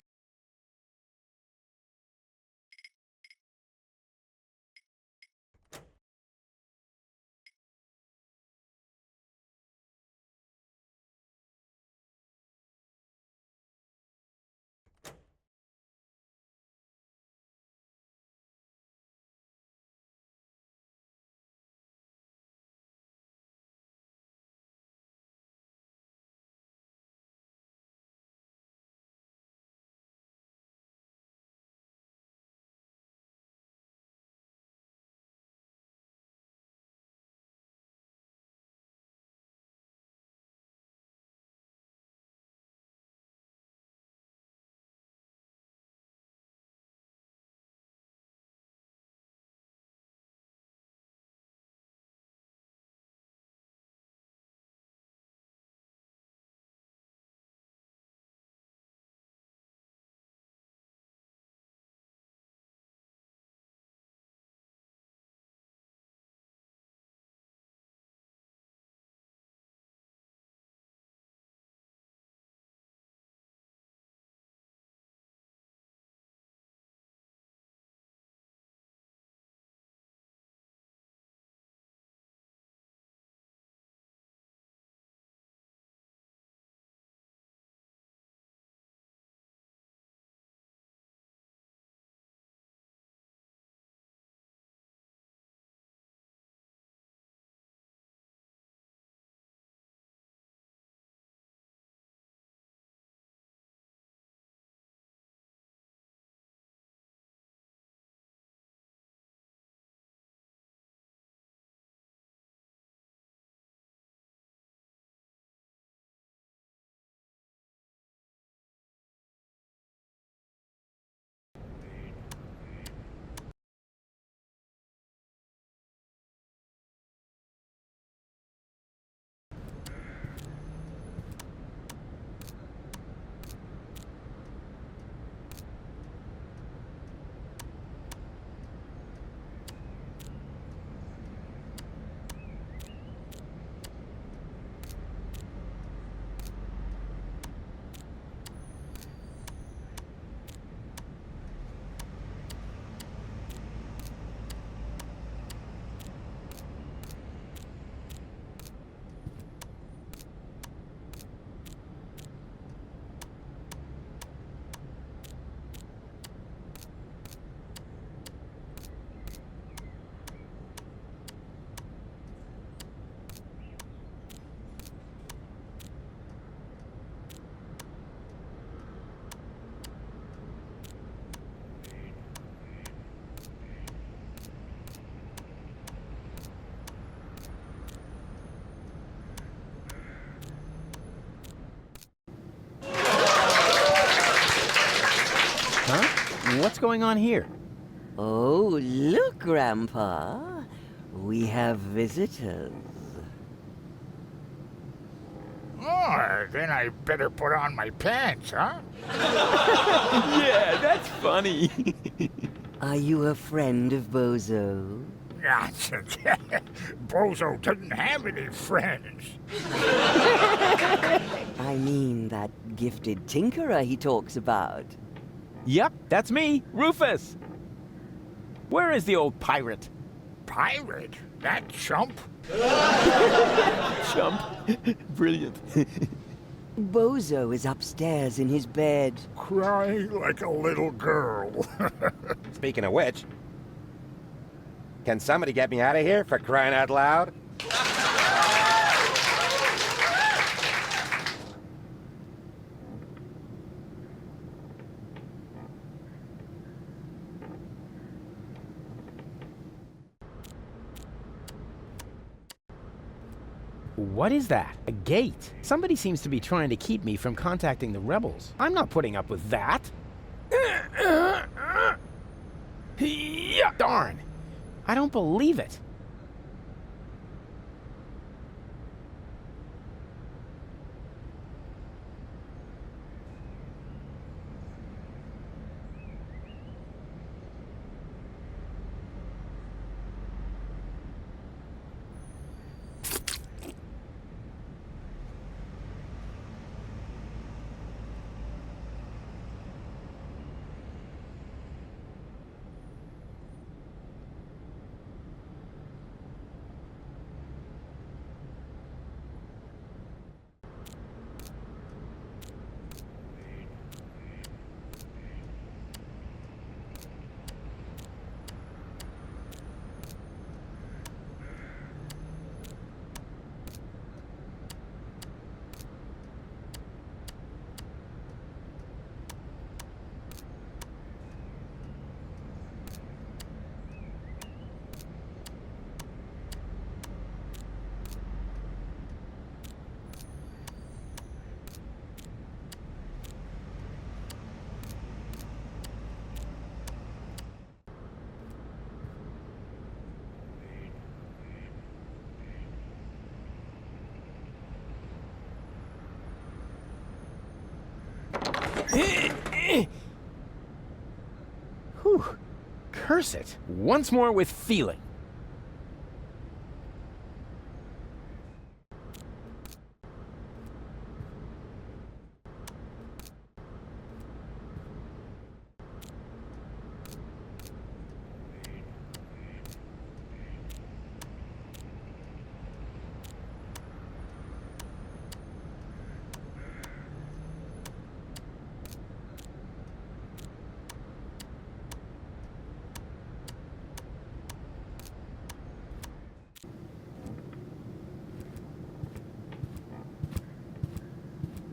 Huh? What's going on here? Oh, look, Grandpa. We have visitors. Oh, then I better put on my pants, huh? Yeah, that's funny. Are you a friend of Bozo? Nonsense. Bozo doesn't have any friends. I mean, that gifted tinkerer he talks about. Yep, that's me, Rufus. Where is the old pirate? Pirate? That chump? Chump. Brilliant. Bozo is upstairs in his bed. Crying like a little girl. Speaking of which, can somebody get me out of here for crying out loud? What is that? A gate? Somebody seems to be trying to keep me from contacting the rebels. I'm not putting up with that. Darn! I don't believe it. Whew. Curse it. Once more with feeling.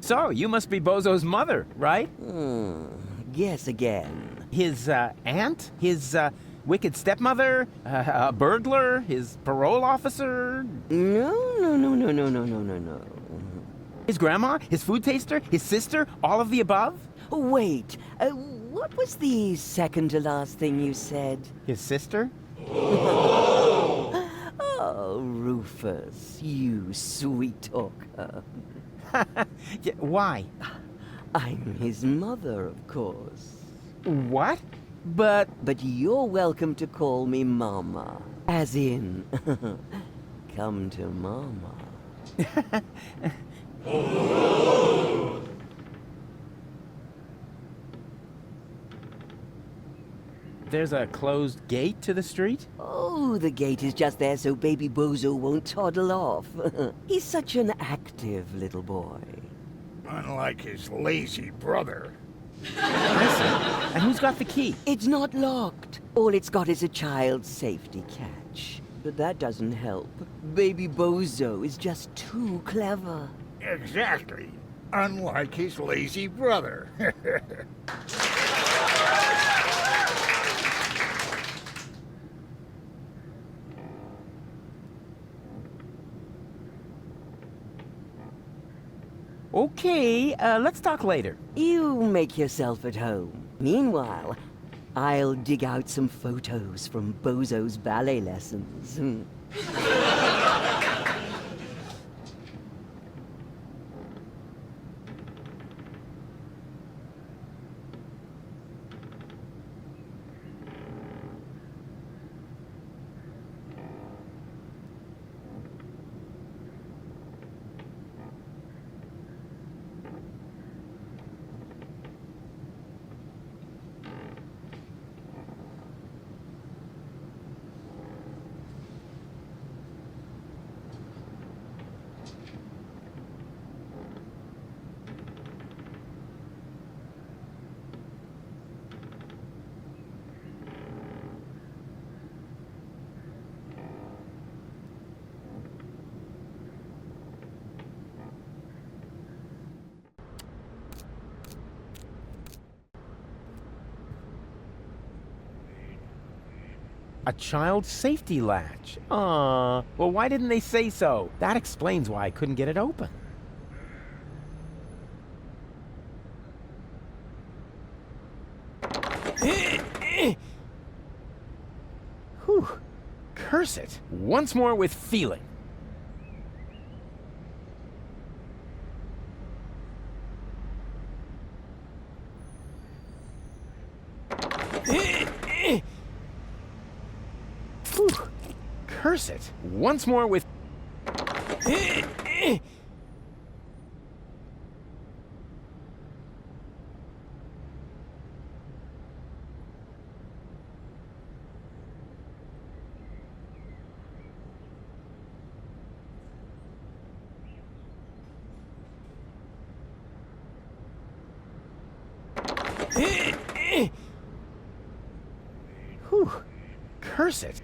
So, you must be Bozo's mother, right? Guess again. His, aunt? His, wicked stepmother? A burglar? His parole officer? No. His grandma? His food taster? His sister? All of the above? Wait, what was the second to last thing you said? His sister? Oh, Rufus, you sweet talker. Yeah, why? I'm his mother, of course. What? But you're welcome to call me Mama. As in, come to Mama. There's a closed gate to the street? Oh, the gate is just there so baby Bozo won't toddle off. He's such an active little boy. Unlike his lazy brother. I see. And who's got the key? It's not locked. All it's got is a child's safety catch. But that doesn't help. Baby Bozo is just too clever. Exactly. Unlike his lazy brother. Okay, let's talk later. You make yourself at home. Meanwhile, I'll dig out some photos from Bozo's ballet lessons. A child safety latch. Well, why didn't they say so? That explains why I couldn't get it open. Whew. Curse it. Once more with feeling. Whew. Curse it. Once more with... Whew. Curse it.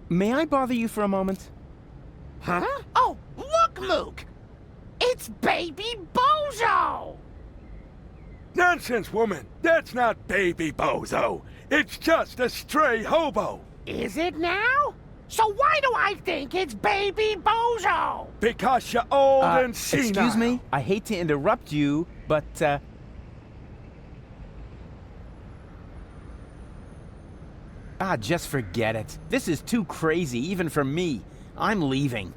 May I bother you for a moment? Huh? Oh, look, Luke! It's Baby Bozo! Nonsense, woman! That's not Baby Bozo! It's just a stray hobo! Is it now? So why do I think it's Baby Bozo? Because you're old and senile. Excuse me? I hate to interrupt you, but, just forget it. This is too crazy, even for me. I'm leaving.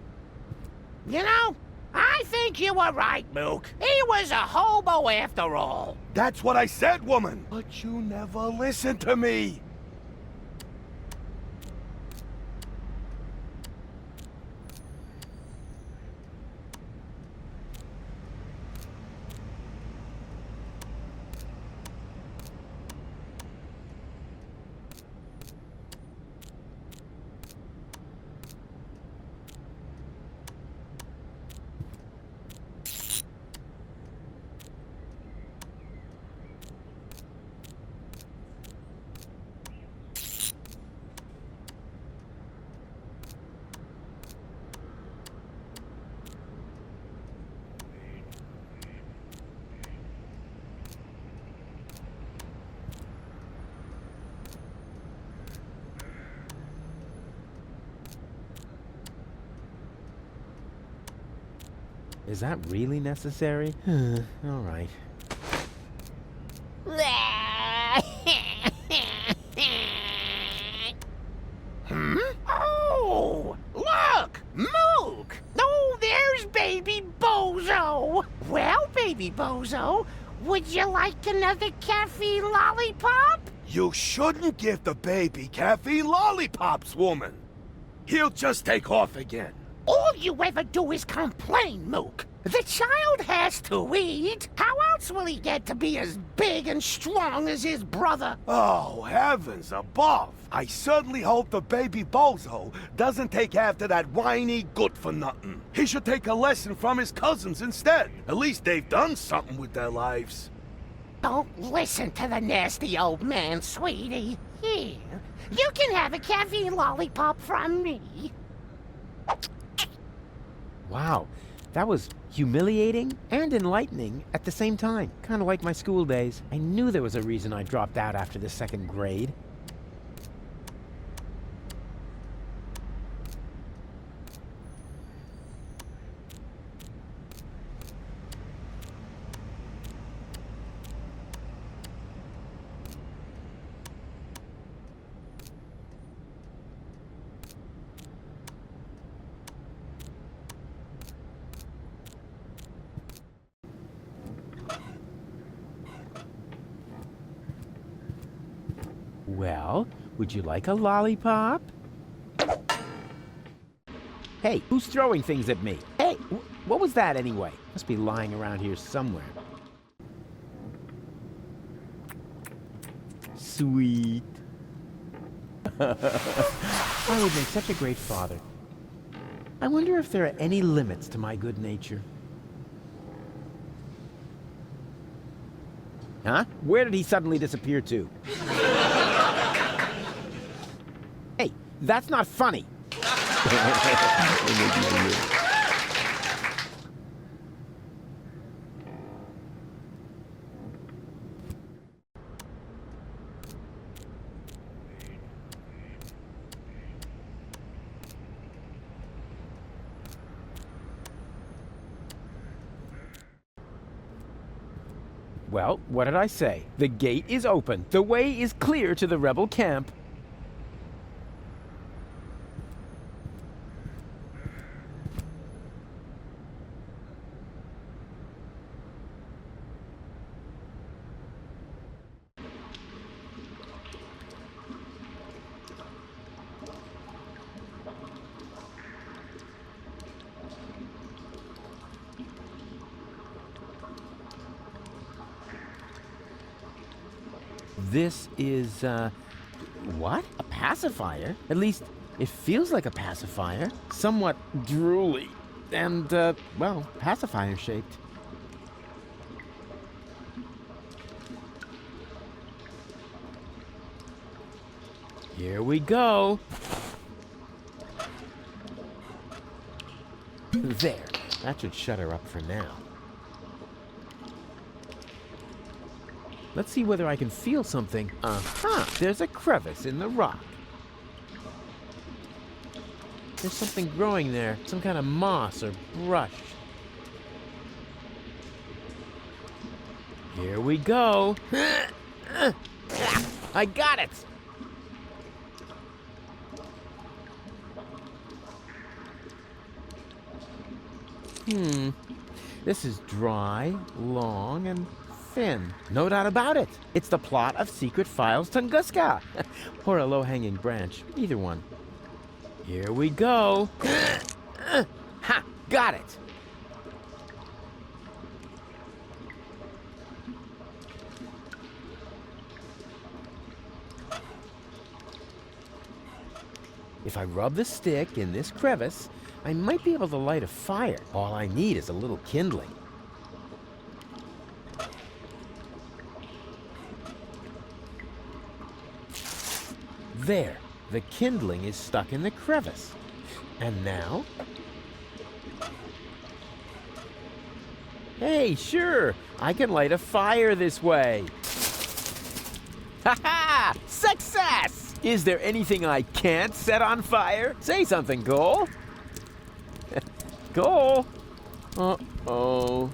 You know, I think you were right, Luke. He was a hobo after all. That's what I said, woman! But you never listen to me! Is that really necessary? All right. Hmm? Oh, look! Mook! Oh, there's Baby Bozo! Well, Baby Bozo, would you like another caffeine lollipop? You shouldn't give the baby caffeine lollipops, woman! He'll just take off again. All you ever do is complain, Mook. The child has to eat. How else will he get to be as big and strong as his brother? Oh, heavens above! I certainly hope the Baby Bozo doesn't take after that whiny good-for-nothing. He should take a lesson from his cousins instead. At least they've done something with their lives. Don't listen to the nasty old man, sweetie. Here, you can have a caffeine lollipop from me. Wow, that was humiliating and enlightening at the same time. Kind of like my school days. I knew there was a reason I dropped out after the second grade. Well, would you like a lollipop? Hey, who's throwing things at me? Hey, what was that anyway? Must be lying around here somewhere. Sweet. I would make such a great father. I wonder if there are any limits to my good nature. Huh? Where did he suddenly disappear to? Hey, that's not funny. Well, what did I say? The gate is open. The way is clear to the rebel camp. This is, what? A pacifier? At least, it feels like a pacifier. Somewhat drooly. And, well, pacifier-shaped. Here we go. There. That should shut her up for now. Let's see whether I can feel something. Uh-huh. There's a crevice in the rock. There's something growing there. Some kind of moss or brush. Here we go. I got it! This is dry, long, and thin. No doubt about it. It's the plot of Secret Files Tunguska. Or a low-hanging branch. Either one. Here we go. Ha! Got it! If I rub the stick in this crevice, I might be able to light a fire. All I need is a little kindling. There, the kindling is stuck in the crevice. And now? Hey, sure, I can light a fire this way. Ha-ha! Success! Is there anything I can't set on fire? Say something, Cole. Cole? Uh-oh.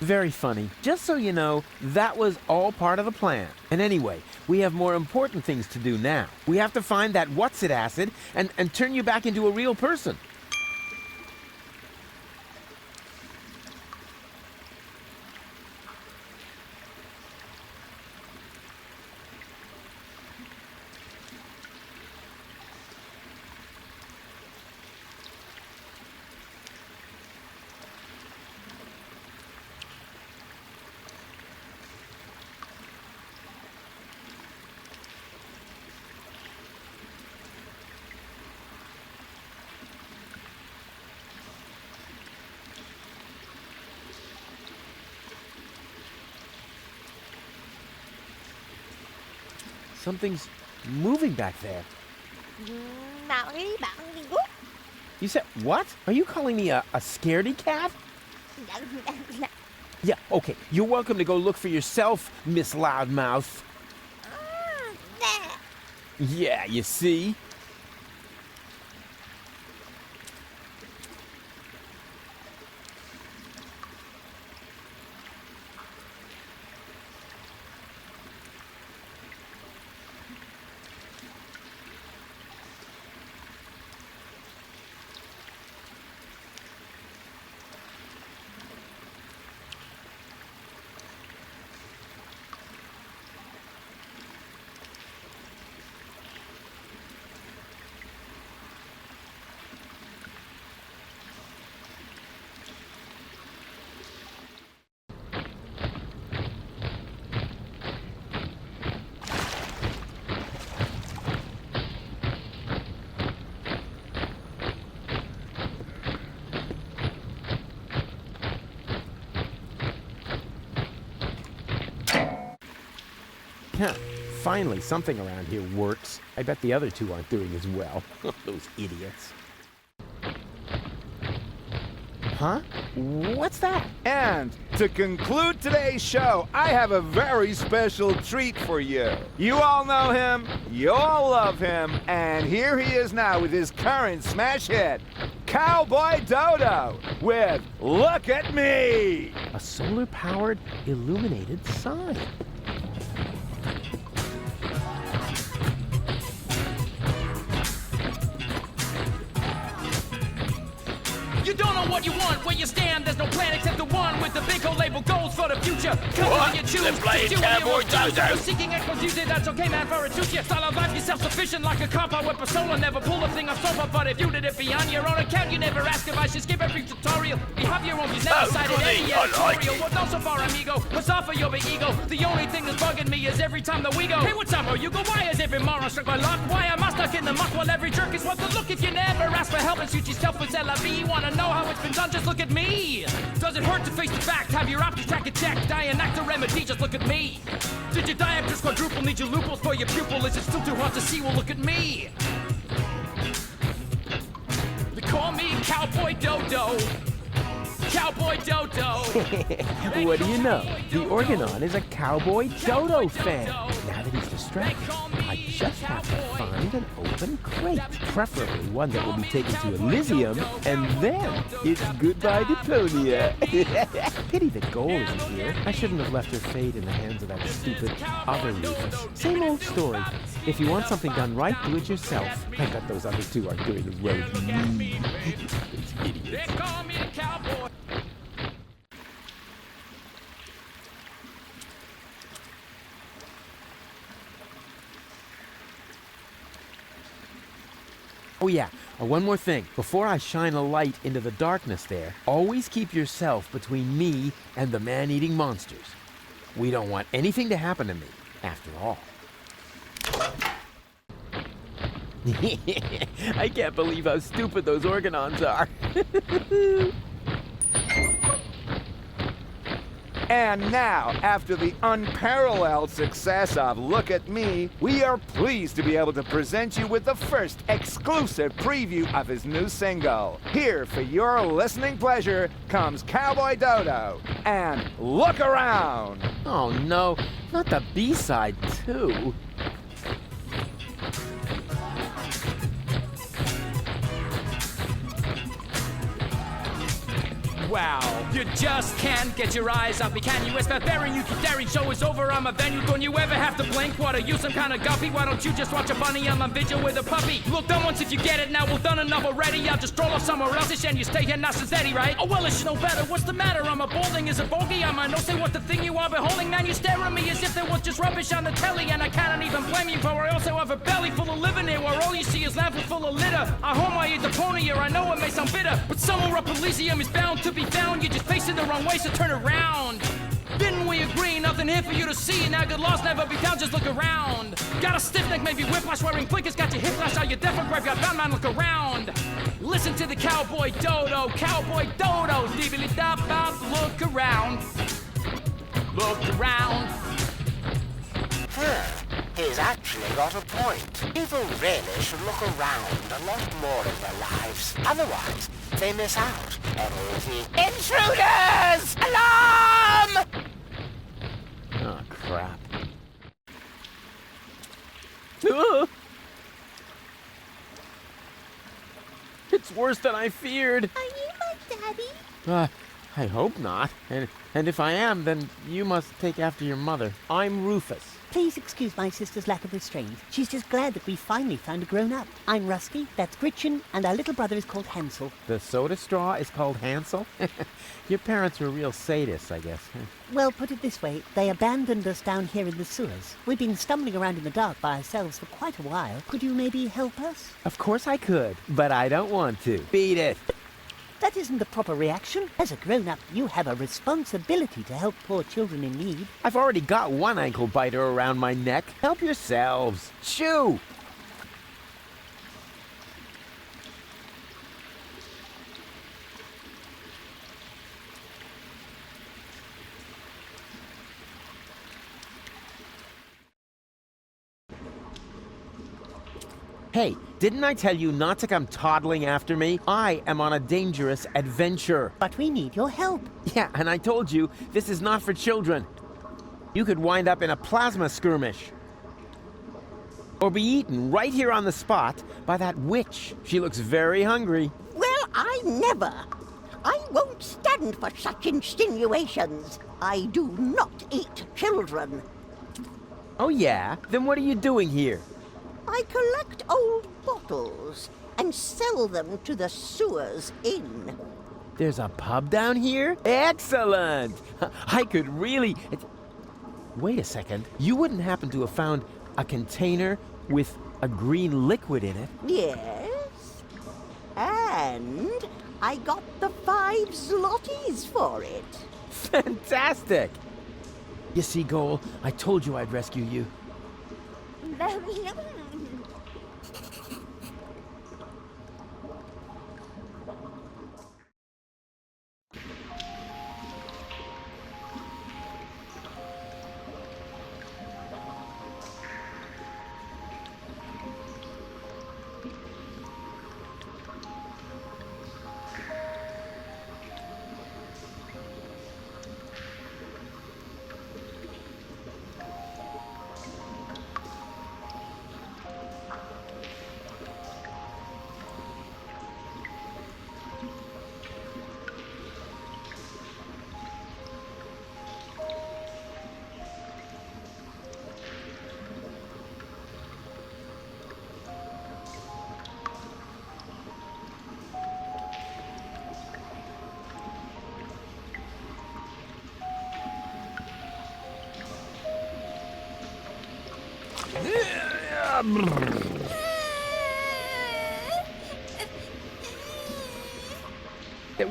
Very funny. Just so you know, that was all part of the plan. And anyway, we have more important things to do now. We have to find that what's-it acid and turn you back into a real person. Something's moving back there. You said what? Are you calling me a scaredy cat? Yeah, okay. You're welcome to go look for yourself, Miss Loudmouth. Yeah, you see? Yeah, finally, something around here works. I bet the other two aren't doing as well. Those idiots. Huh? What's that? And to conclude today's show, I have a very special treat for you. You all know him, you all love him, and here he is now with his current smash hit, Cowboy Dodo, with Look at Me! A solar-powered, illuminated sign. You don't know know what you want, where you stand. There's no plan except the one with the big old label goals for the future. Come on, you choose. They're playing Just do what you Cowboy want to. Dodo. You're seeking exclusivity, that's okay, man, for it suits you. Style of life, you're self-sufficient like a cop. I wear persona, never pull a thing off sober. But if you did it beyond your own account, you never ask if I should skip every tutorial. You have your own views, never cited any editorial. Well, not so far, amigo. What's off of your big ego? The only thing that's bugging me is every time that we go. Hey, what's up, bro? You go, why is every moron struck by luck? Why am I stuck in the muck while every jerk is what to look? If you never ask for help and suit yourself with LV, you wanna know how it's been done? Just look at me. Does it hurt to face the fact? Have your options track a check? Die an act to remedy? Just look at me. Did your diopters quadruple? Need your loopholes for your pupil? Is it still too hard to see? Well, look at me. They call me Cowboy Dodo. Cowboy Dodo. What do you know? The Organon is a Cowboy Dodo fan. Now that he's distracted, I just have to find an open crate, preferably one that will be taken to Elysium, and then it's goodbye Deponia. Pity that Goal isn't here. I shouldn't have left her fate in the hands of that stupid other Rufus. Same old story. If you want something done right, do it yourself. I bet those other two aren't doing as well as me. Those idiots. Oh yeah, one more thing. Before I shine a light into the darkness there, always keep yourself between me and the man-eating monsters. We don't want anything to happen to me, after all. I can't believe how stupid those Organons are. And now, after the unparalleled success of Look at Me, we are pleased to be able to present you with the first exclusive preview of his new single. Here, for your listening pleasure, comes Cowboy Dodo and Look Around. Oh no, not the B-side too. Wow, you just can't get your eyes off me, can you? It's barbarian, you keep daring, show is over, I'm a venue. Don't you ever have to blink? What are you, some kind of guppy? Why don't you just watch a bunny? I'm on vigil with a puppy. Look, done once if you get it, now we've done enough already. I'll just stroll off somewhere else and you stay here, not since Eddie, right? Oh, well, it's no better, what's the matter? I'm a balding, is a bogey, I might not say what the thing you are beholding. Man, you stare at me as if there was just rubbish on the telly, and I can't even blame you, for I also have a belly full of living here, where all you see is lamps full of litter. I home I eat Deponia, I know it may sound bitter, but somewhere up Elysium is bound to be found. You're just facing the wrong way, so turn around. Didn't we agree? Nothing here for you to see. Now good loss never be found, just look around. Got a stiff neck, maybe whiplash, wearing blinkers, got your hip flash out, your deaf or graveyard bound, man, look around. Listen to the Cowboy Dodo, Cowboy Dodo, dibbly-dop-bop, look around. Look around. He's actually got a point. People really should look around a lot more in their lives. Otherwise, they miss out on all the intruders! Alarm! Oh, crap. It's worse than I feared. Are you my daddy? I hope not. And if I am, then you must take after your mother. I'm Rufus. Please excuse my sister's lack of restraint. She's just glad that we finally found a grown-up. I'm Rusty, that's Gretchen, and our little brother is called Hansel. The soda straw is called Hansel? Your parents were real sadists, I guess. Well, put it this way, they abandoned us down here in the sewers. We've been stumbling around in the dark by ourselves for quite a while. Could you maybe help us? Of course I could, but I don't want to. Beat it. That isn't the proper reaction. As a grown-up, you have a responsibility to help poor children in need. I've already got one ankle biter around my neck. Help yourselves. Shoo! Hey, didn't I tell you not to come toddling after me? I am on a dangerous adventure. But we need your help. Yeah, and I told you, this is not for children. You could wind up in a plasma skirmish. Or be eaten right here on the spot by that witch. She looks very hungry. Well, I never. I won't stand for such insinuations. I do not eat children. Oh yeah? Then what are you doing here? I collect old bottles and sell them to the sewers inn. There's a pub down here? Excellent! I could really... Wait a second. You wouldn't happen to have found a container with a green liquid in it? Yes. And I got the 5 zlotys for it. Fantastic! You see, Goal, I told you I'd rescue you.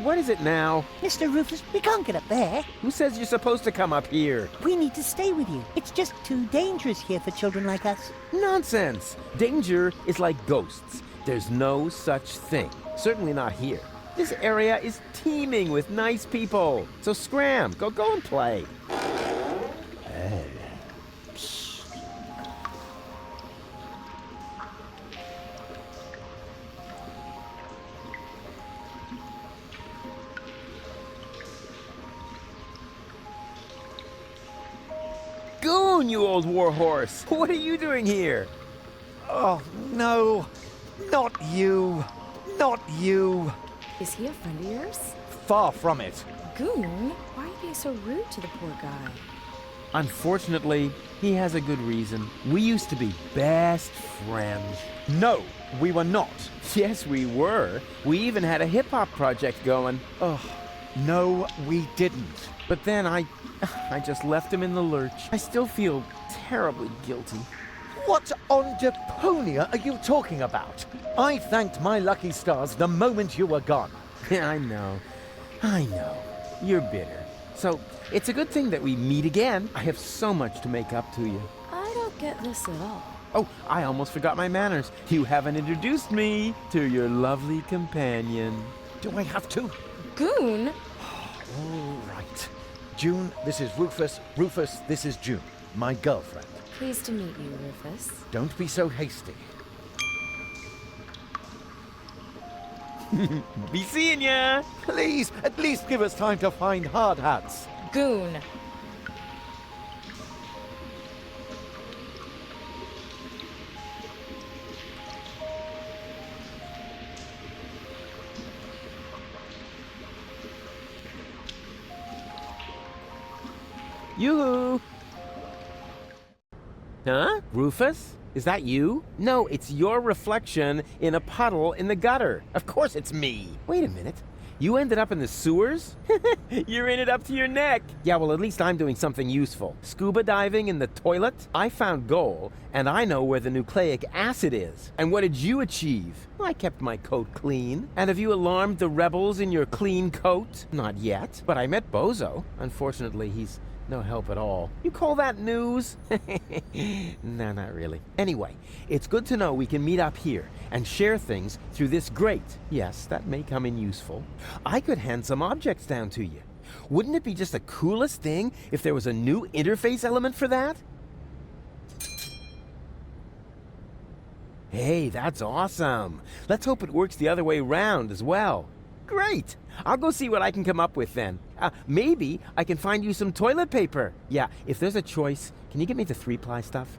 What is it now? Mr. Rufus, we can't get up there. Who says you're supposed to come up here? We need to stay with you. It's just too dangerous here for children like us. Nonsense! Danger is like ghosts. There's no such thing. Certainly not here. This area is teeming with nice people. So scram, go and play. Goon, you old warhorse! What are you doing here? Oh, no. Not you. Not you. Is he a friend of yours? Far from it. Goon, why are you being so rude to the poor guy? Unfortunately, he has a good reason. We used to be best friends. No, we were not. Yes, we were. We even had a hip-hop project going. Oh, no, we didn't. But then I just left him in the lurch. I still feel terribly guilty. What on Deponia are you talking about? I thanked my lucky stars the moment you were gone. Yeah, I know. You're bitter. So, it's a good thing that we meet again. I have so much to make up to you. I don't get this at all. Oh, I almost forgot my manners. You haven't introduced me to your lovely companion. Do I have to? Goon? All right. June, this is Rufus. Rufus, this is June, my girlfriend. Pleased to meet you, Rufus. Don't be so hasty. Be seeing ya! Please, at least give us time to find hard hats. Goon. Yoo-hoo! Huh? Rufus? Is that you? No, it's your reflection in a puddle in the gutter. Of course it's me. Wait a minute. You ended up in the sewers? You're in it up to your neck. Yeah, well, at least I'm doing something useful. Scuba diving in the toilet? I found gold, and I know where the nucleic acid is. And what did you achieve? I kept my coat clean. And have you alarmed the rebels in your clean coat? Not yet, but I met Bozo. Unfortunately, he's no help at all. You call that news? No, not really. Anyway, it's good to know we can meet up here and share things through this grate. Yes, that may come in useful. I could hand some objects down to you. Wouldn't it be just the coolest thing if there was a new interface element for that? Hey, that's awesome. Let's hope it works the other way around as well. Great! I'll go see what I can come up with then. Maybe I can find you some toilet paper. Yeah, if there's a choice, can you get me the 3-ply stuff?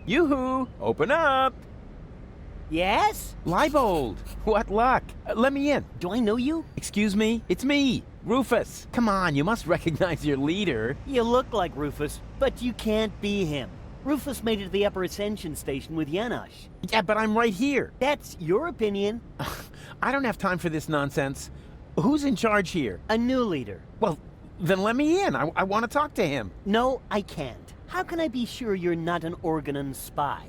Yoo-hoo! Open up! Yes? Leibold! What luck! Let me in. Do I know you? Excuse me? It's me, Rufus. Come on, you must recognize your leader. You look like Rufus, but you can't be him. Rufus made it to the Upper Ascension Station with Janosch. Yeah, but I'm right here. That's your opinion. I don't have time for this nonsense. Who's in charge here? A new leader. Well, then let me in. I want to talk to him. No, I can't. How can I be sure you're not an Organon spy?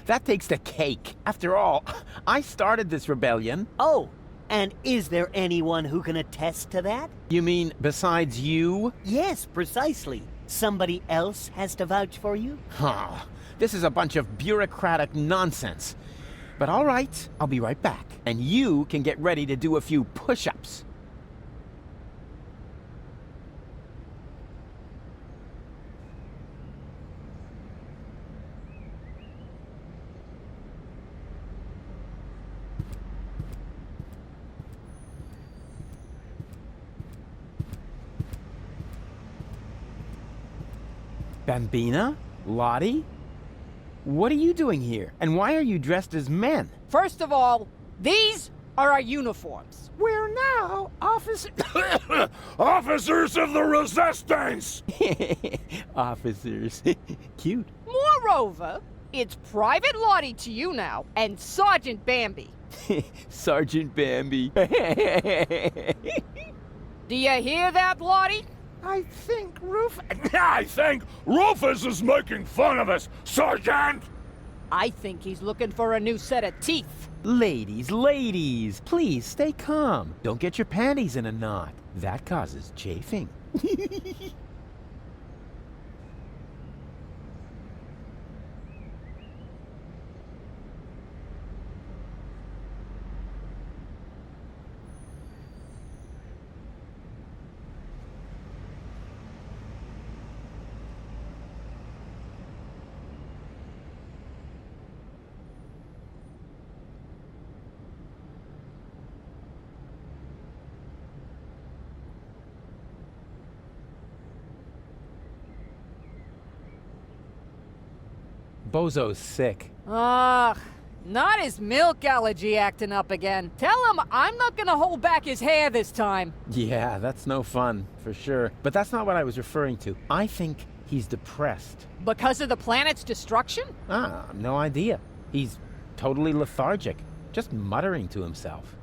That takes the cake. After all, I started this rebellion. Oh, and is there anyone who can attest to that? You mean besides you? Yes, precisely. Somebody else has to vouch for you? Huh. This is a bunch of bureaucratic nonsense. But all right, I'll be right back. And you can get ready to do a few push-ups. Bambina? Lottie? What are you doing here? And why are you dressed as men? First of all, these are our uniforms. We're now officers of the Resistance! Officers. Cute. Moreover, it's Private Lottie to you now, and Sergeant Bambi. Sergeant Bambi. Do you hear that, Lottie? I think Rufus is making fun of us, Sergeant! I think he's looking for a new set of teeth. Ladies, please stay calm. Don't get your panties in a knot. That causes chafing. Bozo's sick. Ugh, not his milk allergy acting up again. Tell him I'm not gonna hold back his hair this time. Yeah, that's no fun, for sure. But that's not what I was referring to. I think he's depressed. Because of the planet's destruction? No idea. He's totally lethargic, just muttering to himself.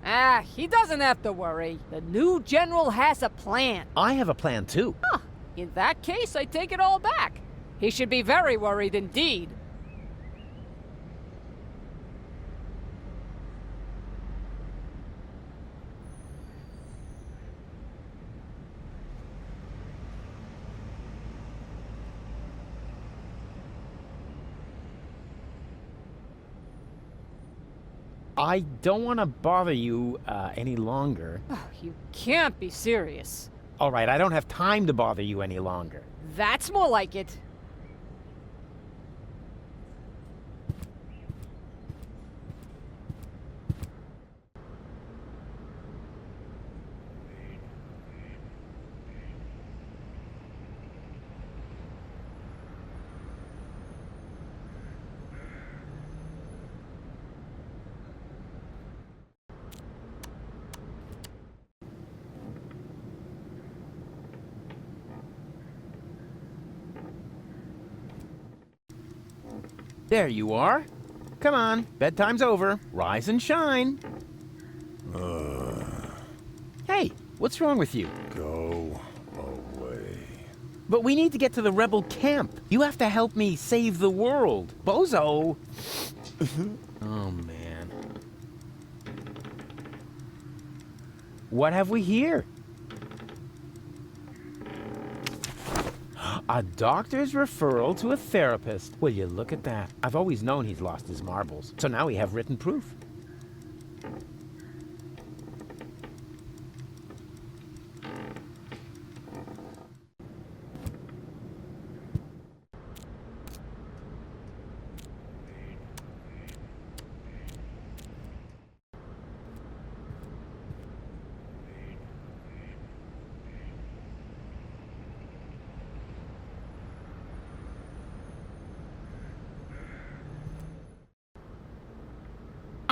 He doesn't have to worry. The new general has a plan. I have a plan too. Huh. In that case, I take it all back. He should be very worried indeed. I don't want to bother you any longer. Oh, you can't be serious. All right, I don't have time to bother you any longer. That's more like it. There you are. Come on, bedtime's over. Rise and shine. Hey, what's wrong with you? Go away. But we need to get to the rebel camp. You have to help me save the world. Bozo! Oh, man. What have we here? A doctor's referral to a therapist. Will you look at that? I've always known he's lost his marbles. So now we have written proof.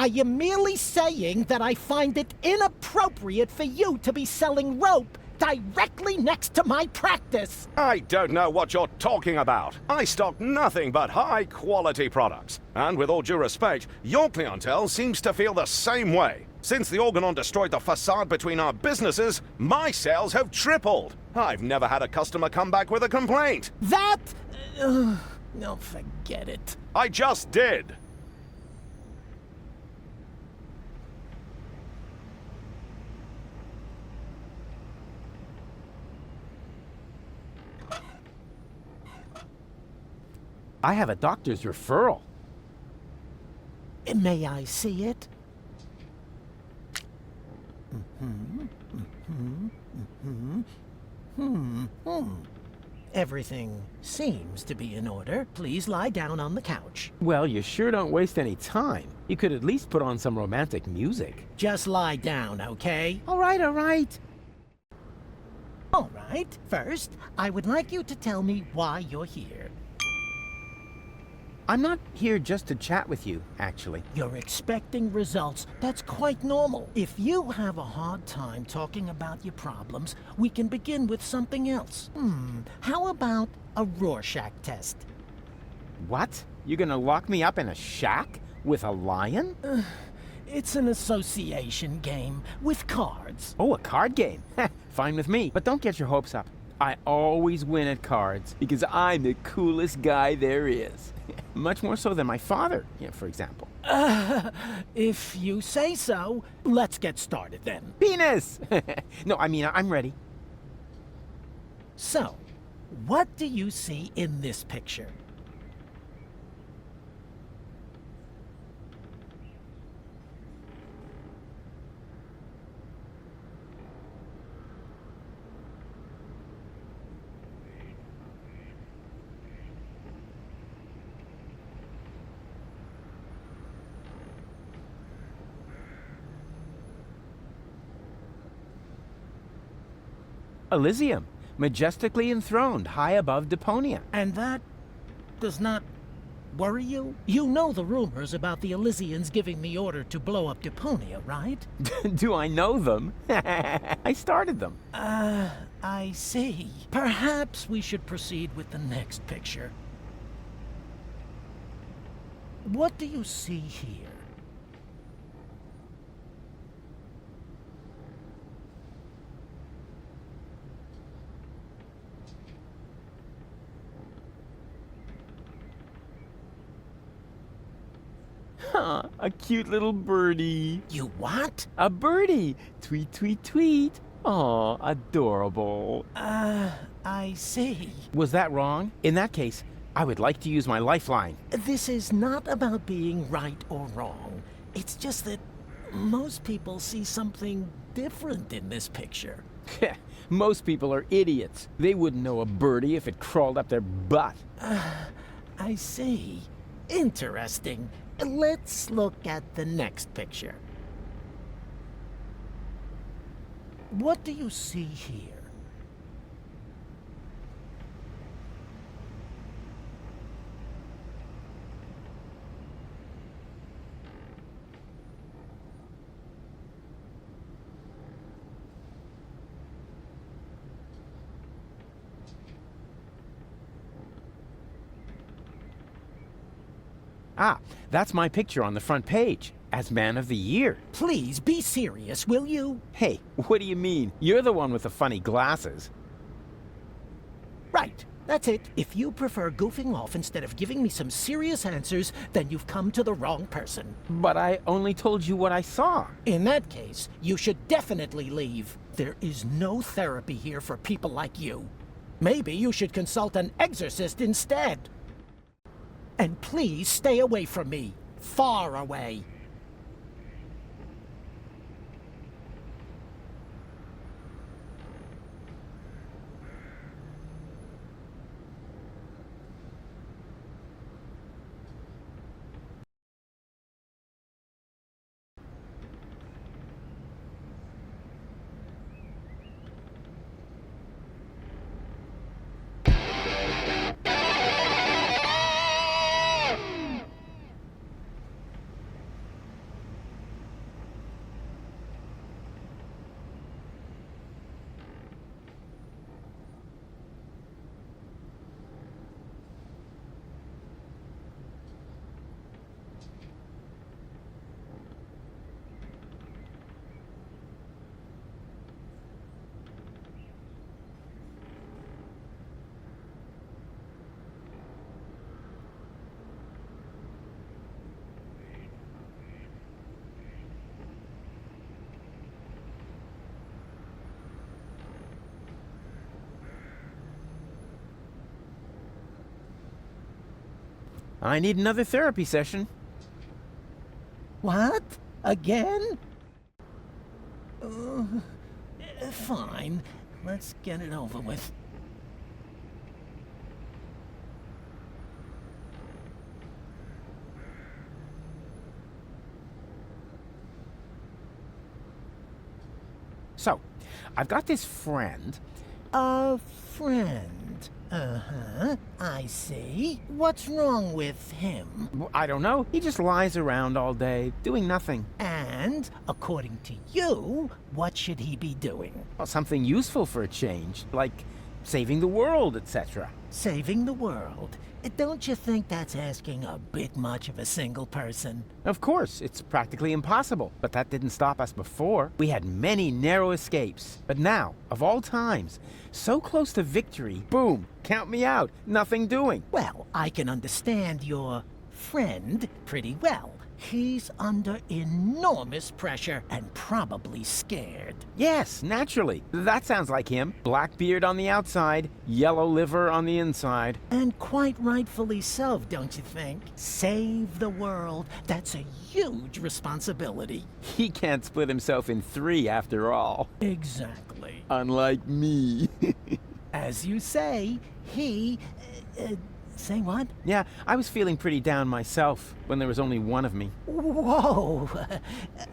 I am merely saying that I find it inappropriate for you to be selling rope directly next to my practice. I don't know what you're talking about. I stock nothing but high-quality products. And with all due respect, your clientele seems to feel the same way. Since the Organon destroyed the facade between our businesses, my sales have tripled. I've never had a customer come back with a complaint. That... no, forget it. I just did. I have a doctor's referral. May I see it? Everything seems to be in order. Please lie down on the couch. Well, you sure don't waste any time. You could at least put on some romantic music. Just lie down, okay? All right, all right. All right. First, I would like you to tell me why you're here. I'm not here just to chat with you, actually. You're expecting results. That's quite normal. If you have a hard time talking about your problems, we can begin with something else. How about a Rorschach test? What? You're gonna lock me up in a shack with a lion? It's an association game with cards. Oh, a card game. Fine with me, but don't get your hopes up. I always win at cards because I'm the coolest guy there is. Much more so than my father, for example. If you say so, let's get started then. Penis! No, I mean, I'm ready. So, what do you see in this picture? Elysium, majestically enthroned high above Deponia. And that does not worry you? You know the rumors about the Elysians giving me order to blow up Deponia, right? Do I know them? I started them. I see. Perhaps we should proceed with the next picture. What do you see here? A cute little birdie. You what? A birdie. Tweet, tweet, tweet. Aw, adorable. I see. Was that wrong? In that case, I would like to use my lifeline. This is not about being right or wrong. It's just that most people see something different in this picture. Most people are idiots. They wouldn't know a birdie if it crawled up their butt. I see. Interesting. Let's look at the next picture. What do you see here? Ah, that's my picture on the front page, as Man of the Year. Please be serious, will you? Hey, what do you mean? You're the one with the funny glasses. Right, that's it. If you prefer goofing off instead of giving me some serious answers, then you've come to the wrong person. But I only told you what I saw. In that case, you should definitely leave. There is no therapy here for people like you. Maybe you should consult an exorcist instead. And please stay away from me. Far away. I need another therapy session. What? Again? Fine. Let's get it over with. So, I've got this friend. A friend. Uh-huh. I see. What's wrong with him? I don't know. He just lies around all day, doing nothing. And, according to you, what should he be doing? Well, something useful for a change, like saving the world, etc. Saving the world? Don't you think that's asking a bit much of a single person? Of course, it's practically impossible, but that didn't stop us before. We had many narrow escapes. But now, of all times, so close to victory, boom, count me out, nothing doing. Well, I can understand your friend pretty well. He's under enormous pressure and probably scared. Yes, naturally. That sounds like him. Black beard on the outside, yellow liver on the inside. And quite rightfully so, don't you think? Save the world. That's a huge responsibility. He can't split himself in three after all. Exactly. Unlike me. As you say, he... say what? Yeah, I was feeling pretty down myself when there was only one of me. Whoa!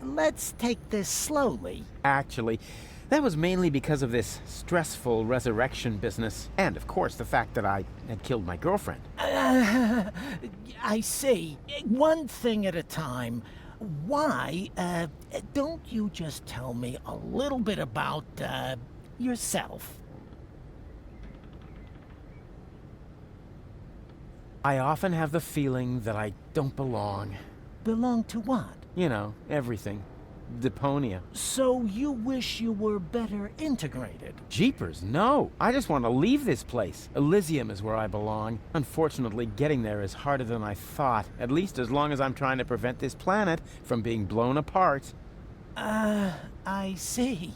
Let's take this slowly. Actually, that was mainly because of this stressful resurrection business. And, of course, the fact that I had killed my girlfriend. I see. One thing at a time. Why, don't you just tell me a little bit about, yourself? I often have the feeling that I don't belong. Belong to what? You know, everything. Deponia. So you wish you were better integrated? Jeepers, no. I just want to leave this place. Elysium is where I belong. Unfortunately, getting there is harder than I thought. At least as long as I'm trying to prevent this planet from being blown apart. I see.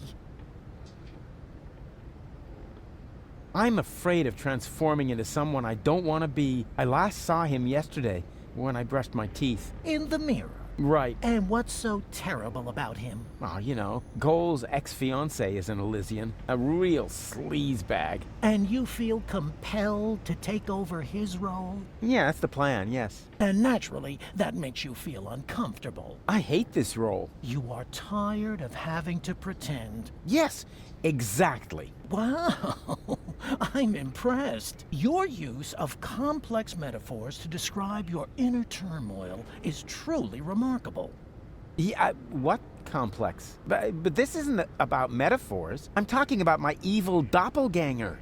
I'm afraid of transforming into someone I don't want to be. I last saw him yesterday when I brushed my teeth. In the mirror? Right. And what's so terrible about him? Oh, you know, Goal's ex-fiancée is an Elysian. A real sleazebag. And you feel compelled to take over his role? Yeah, that's the plan, yes. And naturally, that makes you feel uncomfortable. I hate this role. You are tired of having to pretend. Yes, exactly. Wow, I'm impressed. Your use of complex metaphors to describe your inner turmoil is truly remarkable. Yeah, what complex? But this isn't about metaphors. I'm talking about my evil doppelganger.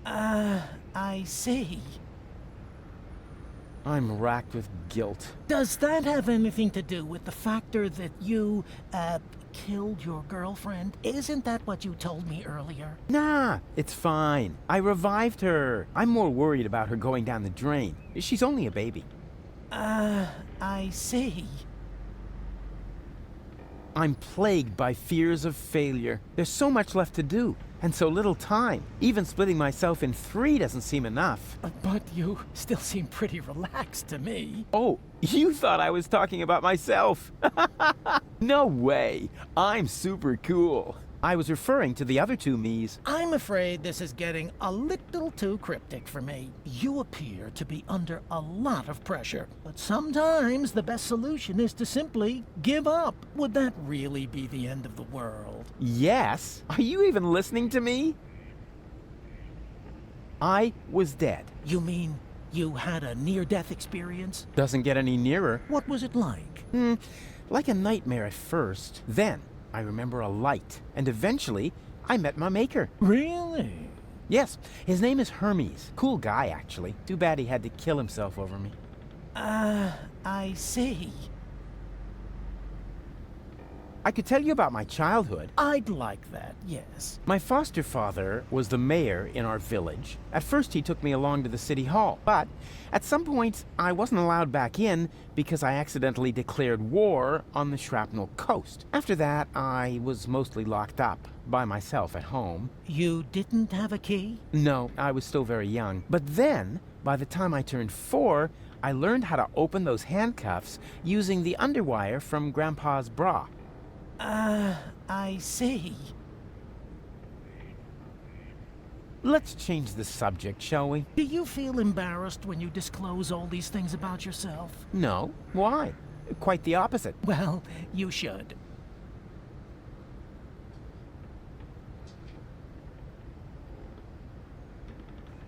I see. I'm racked with guilt. Does that have anything to do with the factor that you, killed your girlfriend? Isn't that what you told me earlier? Nah, it's fine. I revived her. I'm more worried about her going down the drain. She's only a baby. I see. I'm plagued by fears of failure. There's so much left to do, and so little time. Even splitting myself in three doesn't seem enough. But you still seem pretty relaxed to me. Oh, you thought I was talking about myself. No way. I'm super cool. I was referring to the other two me's. I'm afraid this is getting a little too cryptic for me. You appear to be under a lot of pressure, but sometimes the best solution is to simply give up. Would that really be the end of the world? Yes. Are you even listening to me? I was dead. You mean you had a near-death experience? Doesn't get any nearer. What was it like? Like a nightmare at first. Then I remember a light, and eventually I met my maker. Really? Yes, his name is Hermes. Cool guy, actually. Too bad he had to kill himself over me. I see. I could tell you about my childhood. I'd like that, yes. My foster father was the mayor in our village. At first he took me along to the city hall, but at some point I wasn't allowed back in because I accidentally declared war on the Shrapnel Coast. After that, I was mostly locked up by myself at home. You didn't have a key? No, I was still very young. But then, By the time I turned 4, I learned how to open those handcuffs using the underwire from Grandpa's bra. I see. Let's change the subject, shall we? Do you feel embarrassed when you disclose all these things about yourself? No. Why? Quite the opposite. Well, you should.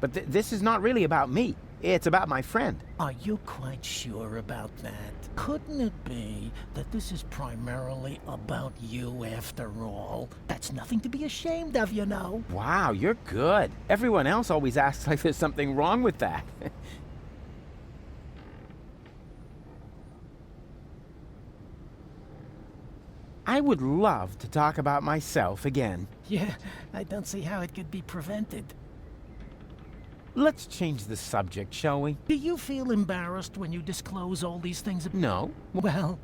But this is not really about me. It's about my friend. Are you quite sure about that? Couldn't it be that this is primarily about you after all? That's nothing to be ashamed of, you know. Wow, you're good. Everyone else always acts like there's something wrong with that. I would love to talk about myself again. Yeah, I don't see how it could be prevented. Let's change the subject, shall we? Do you feel embarrassed when you disclose all these things? No. Well...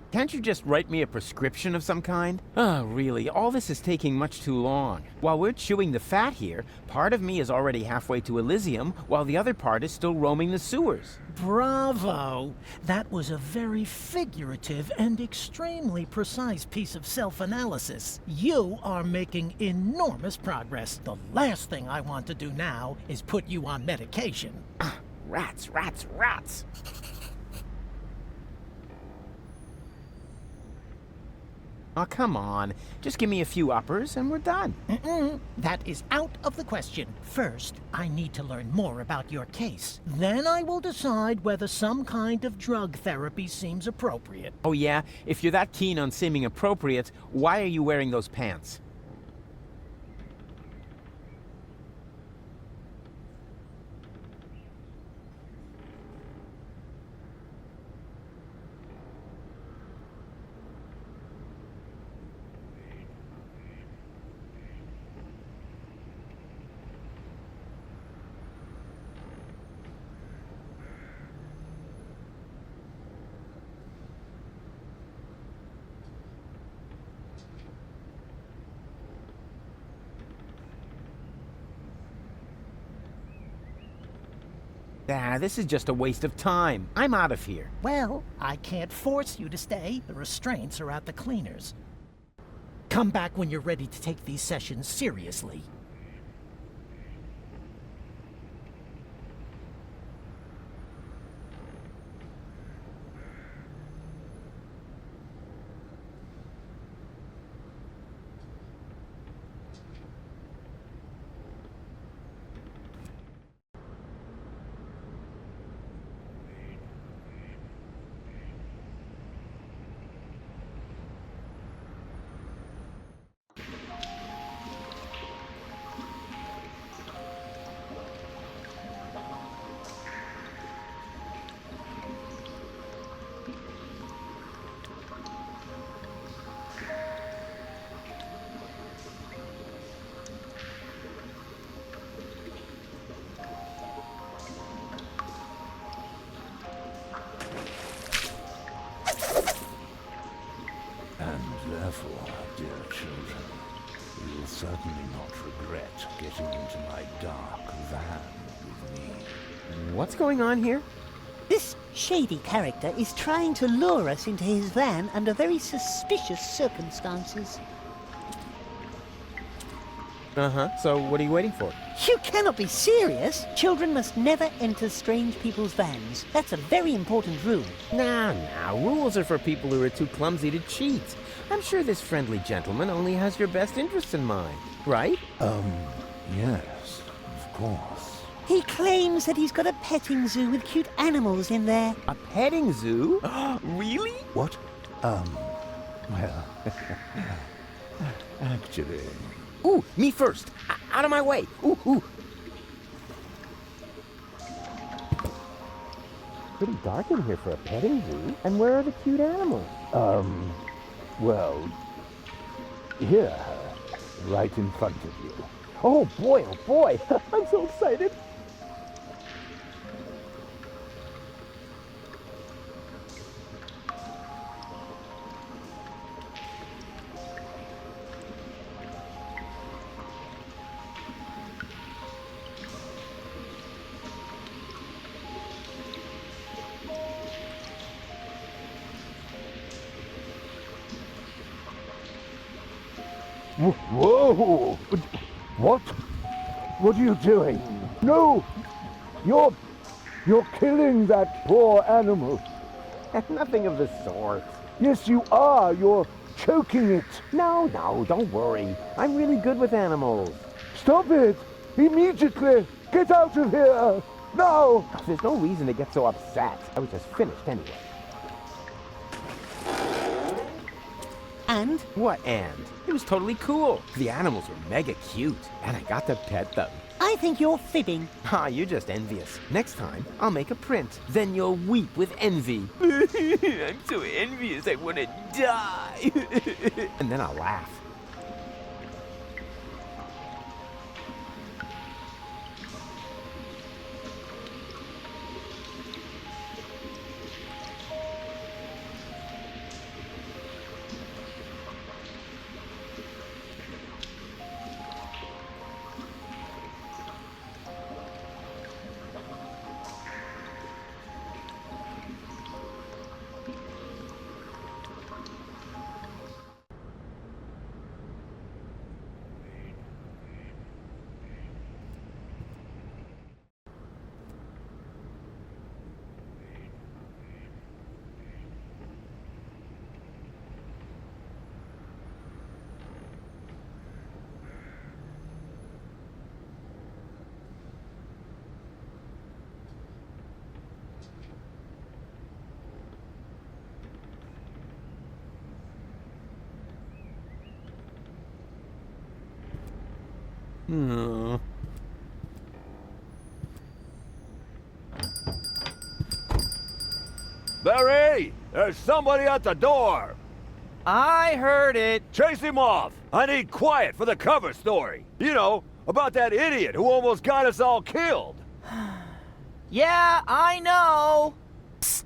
Can't you just write me a prescription of some kind? Oh, really, all this is taking much too long. While we're chewing the fat here, part of me is already halfway to Elysium, while the other part is still roaming the sewers. Bravo! That was a very figurative and extremely precise piece of self-analysis. You are making enormous progress. The last thing I want to do now is put you on medication. Rats, rats, rats! Oh, come on. Just give me a few uppers and we're done. That is out of the question. First, I need to learn more about your case. Then I will decide whether some kind of drug therapy seems appropriate. Oh yeah? If you're that keen on seeming appropriate, why are you wearing those pants? This is just a waste of time. I'm out of here. Well, I can't force you to stay. The restraints are at the cleaners. Come back when you're ready to take these sessions seriously. Therefore, dear children, you will certainly not regret getting into my dark van with me. What's going on here? This shady character is trying to lure us into his van under very suspicious circumstances. Uh-huh. So what are you waiting for? You cannot be serious. Children must never enter strange people's vans. That's a very important rule. Nah, rules are for people who are too clumsy to cheat. I'm sure this friendly gentleman only has your best interests in mind, right? Yes, of course. He claims that he's got a petting zoo with cute animals in there. A petting zoo? Really? What? Well, actually... Ooh, me first! Out of my way! Ooh! Pretty dark in here for a petting zoo. And where are the cute animals? Well, here, right in front of you. Oh boy! I'm so excited! Whoa! What? What are you doing? No! You're killing that poor animal. Nothing of the sort. Yes, you are. You're choking it. No, don't worry. I'm really good with animals. Stop it! Immediately! Get out of here! Now! There's no reason to get so upset. I was just finished anyway. And? What and? It was totally cool. The animals were mega cute, and I got to pet them. I think you're fibbing. Ah, you're just envious. Next time, I'll make a print. Then you'll weep with envy. I'm so envious, I want to die. And then I'll laugh. Barry! There's somebody at the door! I heard it! Chase him off! I need quiet for the cover story! You know, about that idiot who almost got us all killed! Yeah, I know! Psst.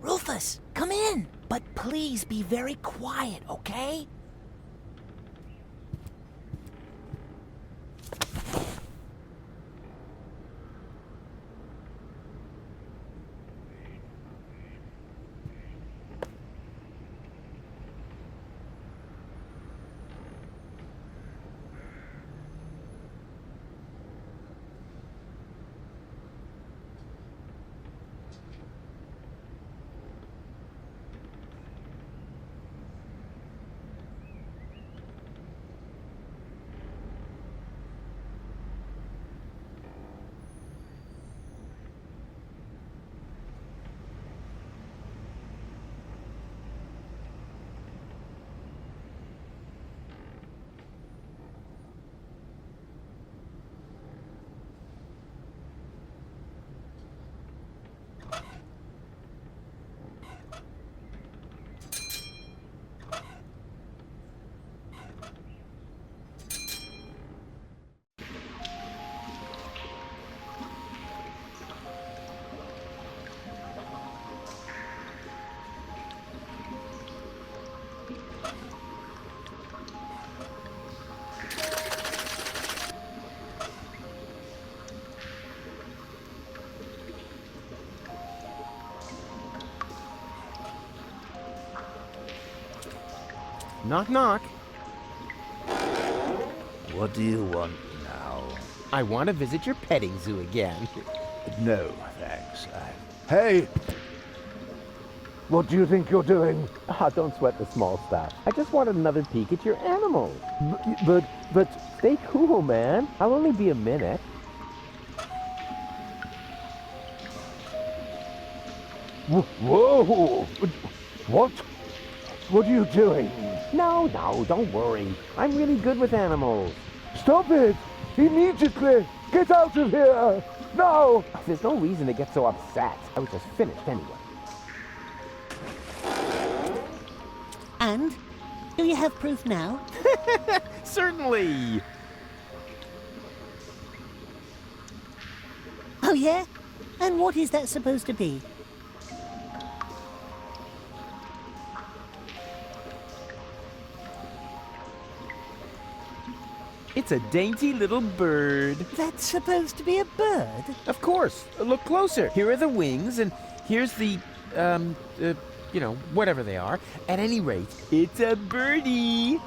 Rufus, come in! But please be very quiet, okay? Knock, knock. What do you want now? I want to visit your petting zoo again. No, thanks. Hey! What do you think you're doing? Ah, don't sweat the small stuff. I just wanted another peek at your animals. But... Stay cool, man. I'll only be a minute. Whoa! What? What are you doing? No, don't worry. I'm really good with animals. Stop it! Immediately! Get out of here! Now! There's no reason to get so upset. I was just finished anyway. And? Do you have proof now? Certainly! Oh, yeah? And what is that supposed to be? It's a dainty little bird. That's supposed to be a bird? Of course. Look closer. Here are the wings, and here's the, you know, whatever they are. At any rate, it's a birdie.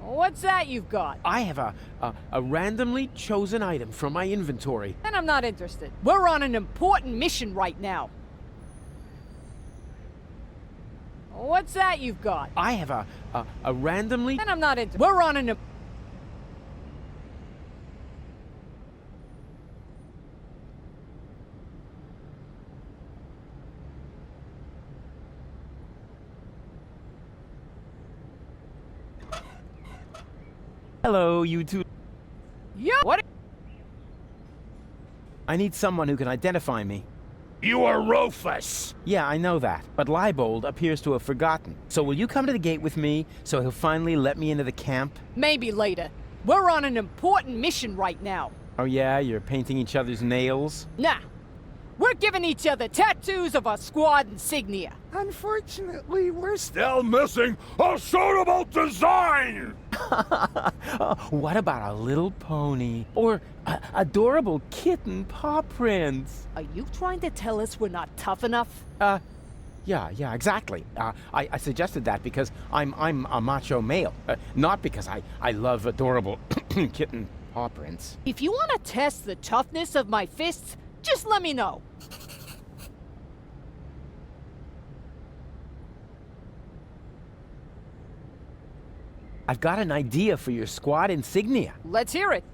What's that you've got? I have a randomly chosen item from my inventory. Then I'm not interested. We're on an important mission right now. What's that you've got? I have a randomly... Then I'm not interested. We're on an... Hello, you two. Yeah. What? I need someone who can identify me. You are Rufus! Yeah, I know that, but Leibold appears to have forgotten. So will you come to the gate with me, so he'll finally let me into the camp? Maybe later. We're on an important mission right now. Oh yeah, you're painting each other's nails? Nah. We're giving each other tattoos of our squad insignia. Unfortunately, we're still missing a suitable design! What about a little pony? Or adorable kitten paw prints? Are you trying to tell us we're not tough enough? Yeah, exactly. I suggested that because I'm a macho male, not because I love adorable kitten paw prints. If you want to test the toughness of my fists, just let me know. I've got an idea for your squad insignia. Let's hear it.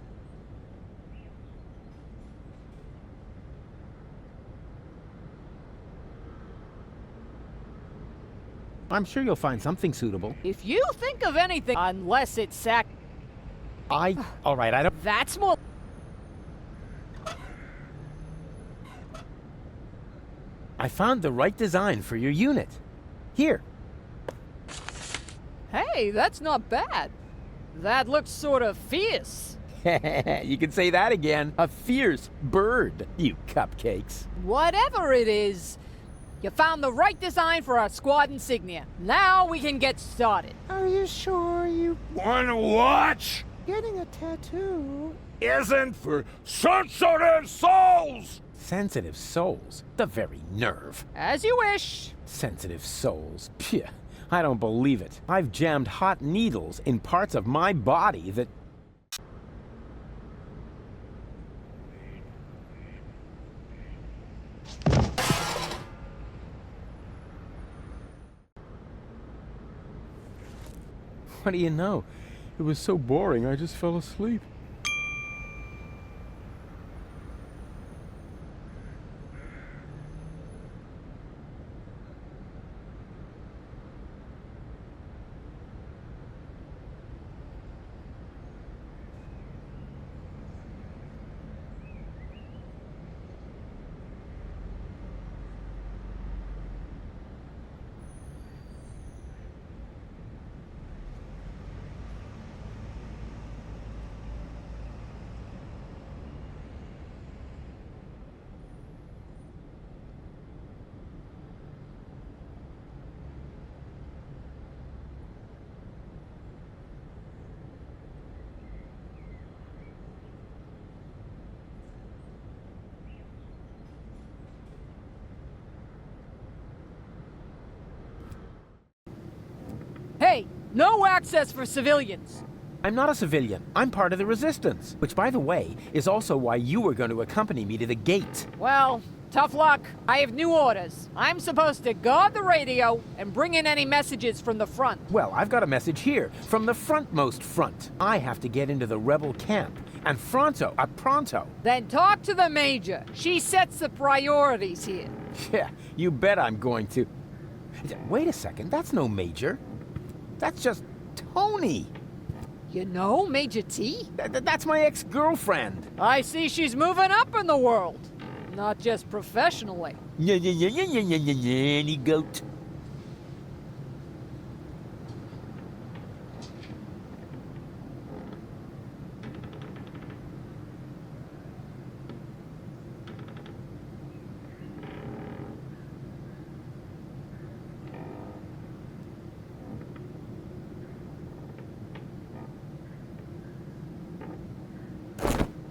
I'm sure you'll find something suitable. If you think of anything, unless it's all right, I don't... That's more... I found the right design for your unit. Here. Hey, that's not bad. That looks sort of fierce. You can say that again. A fierce bird, you cupcakes. Whatever it is, you found the right design for our squad insignia. Now we can get started. Are you sure you... Wanna watch? Getting a tattoo... Isn't for sensitive souls! Sensitive souls? The very nerve. As you wish. Sensitive souls. Phew, I don't believe it. I've jammed hot needles in parts of my body that... What do you know? It was so boring, I just fell asleep. Hey, no access for civilians. I'm not a civilian. I'm part of the Resistance. Which, by the way, is also why you were going to accompany me to the gate. Well, tough luck. I have new orders. I'm supposed to guard the radio and bring in any messages from the front. Well, I've got a message here, from the frontmost front. I have to get into the rebel camp. And pronto. Then talk to the Major. She sets the priorities here. Yeah, you bet I'm going to. Wait a second, that's no Major. That's just Tony. You know Major T? That's my ex-girlfriend. I see she's moving up in the world. Not just professionally. Yeah, any goat.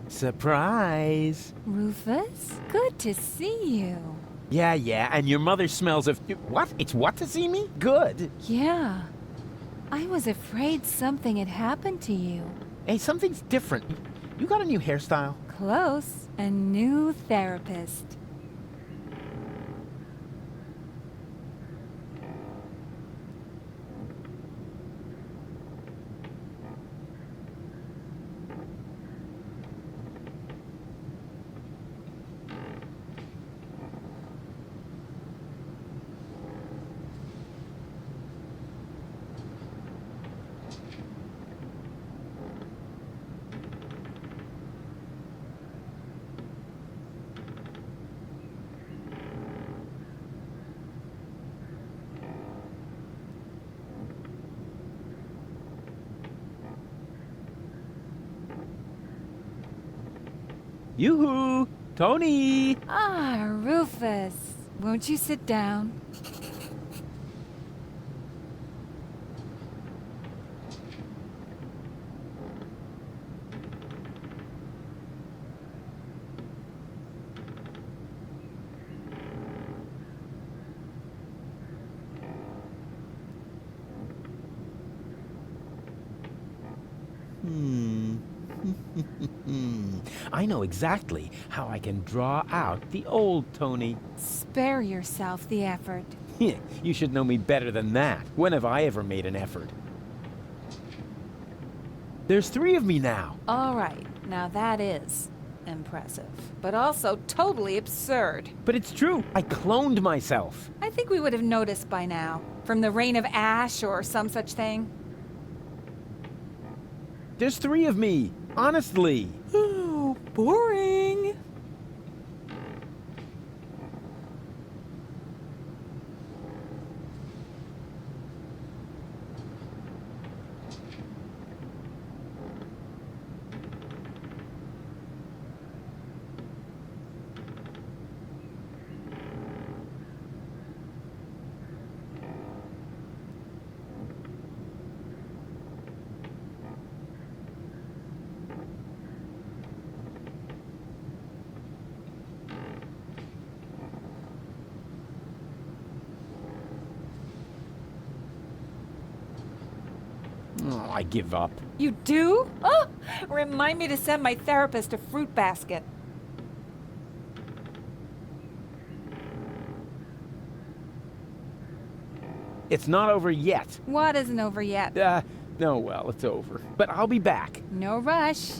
Surprise! Rufus, good to see you. Yeah, and your mother smells of... What? It's what to see me? Good. Yeah. I was afraid something had happened to you. Hey, something's different. You got a new hairstyle? Close. A new therapist. Yoo-hoo! Tony! Ah, Rufus. Won't you sit down? I know exactly how I can draw out the old Tony. Spare yourself the effort. You should know me better than that. When have I ever made an effort? There's 3 of me now. All right, now that is impressive, but also totally absurd. But it's true. I cloned myself. I think we would have noticed by now. From the rain of ash or some such thing. There's 3 of me. Honestly. Oh, boring. Oh, I give up. You do? Oh, remind me to send my therapist a fruit basket. It's not over yet. What isn't over yet? No, well, it's over. But I'll be back. No rush.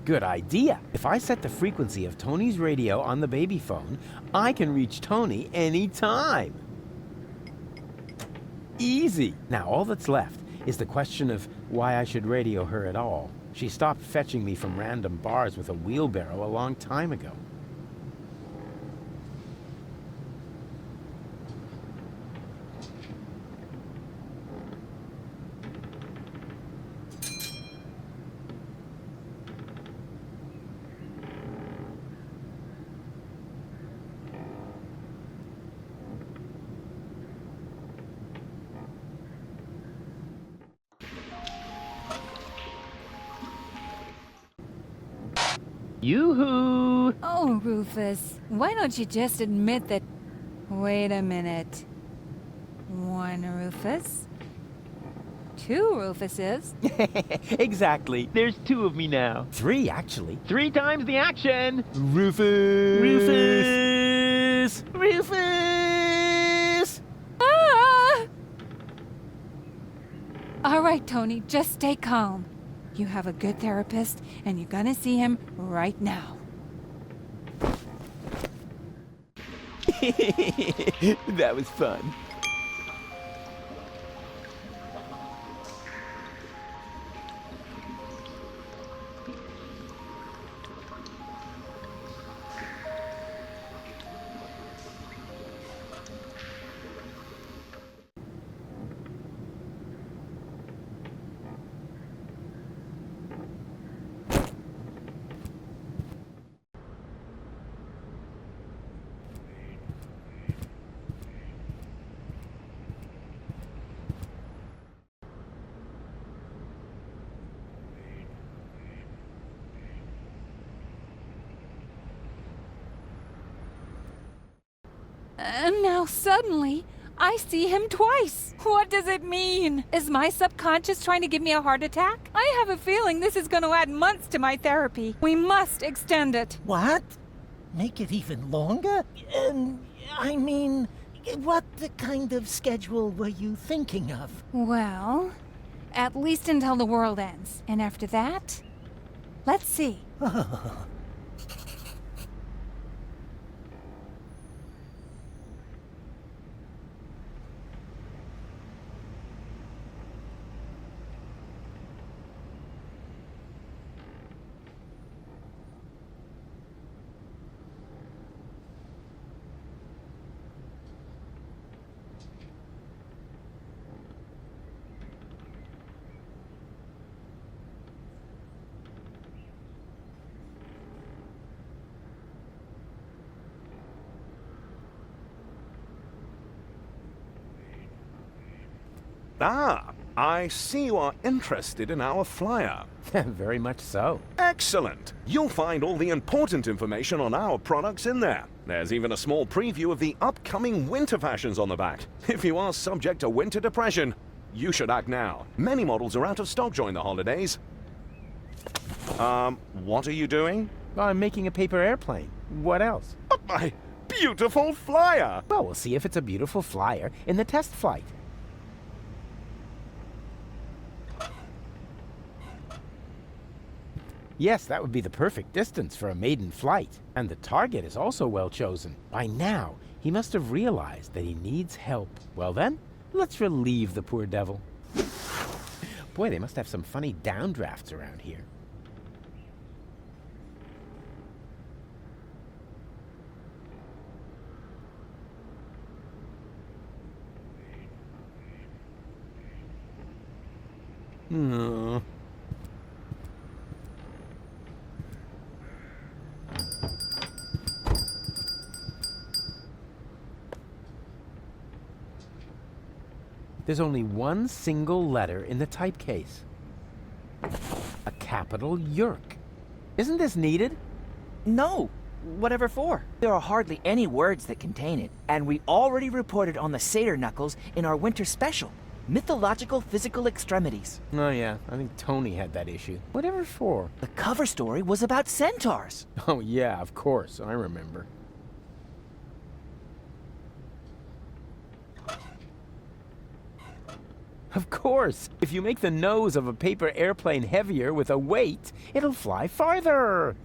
Good idea. If I set the frequency of Tony's radio on the baby phone, I can reach Tony anytime. Easy. Now all that's left is the question of why I should radio her at all. She stopped fetching me from random bars with a wheelbarrow a long time ago. Yoo-hoo! Oh, Rufus, why don't you just admit that... Wait a minute. 1 Rufus. 2 Rufuses. Exactly. There's 2 of me now. 3, actually. 3 times the action! Rufus! Rufus! Rufus! Ah! All right, Tony, just stay calm. You have a good therapist, and you're gonna see him right now. That was fun. And now suddenly, I see him twice. What does it mean? Is my subconscious trying to give me a heart attack? I have a feeling this is going to add months to my therapy. We must extend it. What? Make it even longer? I mean, what kind of schedule were you thinking of? Well, at least until the world ends. And after that, let's see. Ah, I see you are interested in our flyer. Very much so. Excellent! You'll find all the important information on our products in there. There's even a small preview of the upcoming winter fashions on the back. If you are subject to winter depression, you should act now. Many models are out of stock during the holidays. What are you doing? I'm making a paper airplane. What else? But my beautiful flyer! Well, we'll see if it's a beautiful flyer in the test flight. Yes, that would be the perfect distance for a maiden flight. And the target is also well chosen. By now, he must have realized that he needs help. Well then, let's relieve the poor devil. Boy, they must have some funny downdrafts around here. There's only one single letter in the typecase. A capital Yerk. Isn't this needed? No. Whatever for? There are hardly any words that contain it, and we already reported on the satyr knuckles in our winter special. Mythological physical extremities. Oh yeah, I think Tony had that issue. Whatever for? The cover story was about centaurs. Oh yeah, of course, I remember. Of course! If you make the nose of a paper airplane heavier with a weight, it'll fly farther!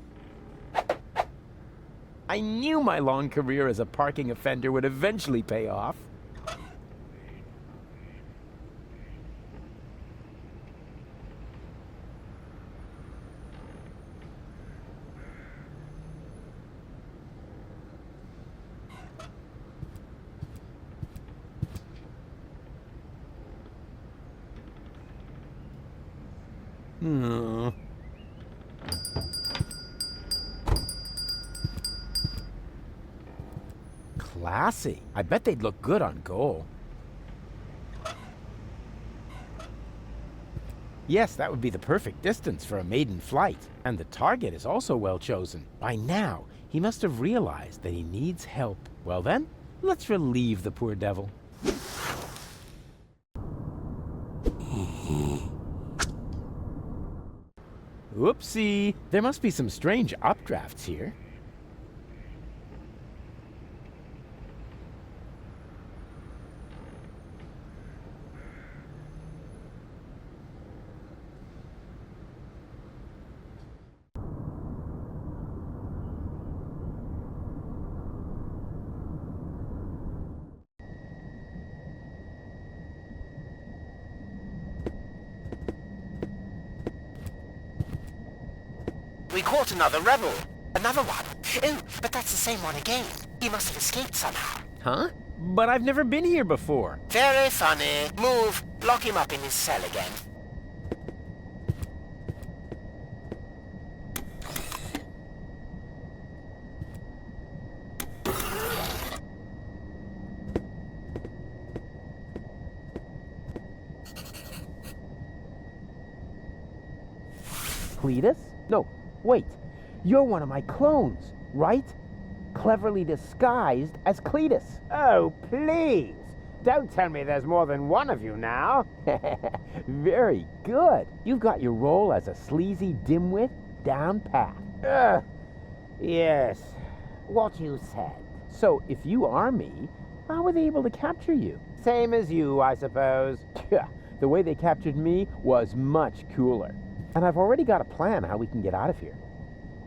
I knew my long career as a parking offender would eventually pay off. Classy. I bet they'd look good on goal. Yes, that would be the perfect distance for a maiden flight. And the target is also well chosen. By now, he must have realized that he needs help. Well then, let's relieve the poor devil. Whoopsie! There must be some strange updrafts here. We caught another rebel. Another one. Oh, but that's the same one again. He must have escaped somehow. Huh? But I've never been here before. Very funny. Move. Lock him up in his cell again. Cletus? No, wait. You're one of my clones, right? Cleverly disguised as Cletus. Oh, please. Don't tell me there's more than one of you now. Very good. You've got your role as a sleazy dimwit down pat. Yes. What you said. So, if you are me, how were they able to capture you? Same as you, I suppose. Yeah, the way they captured me was much cooler. And I've already got a plan how we can get out of here.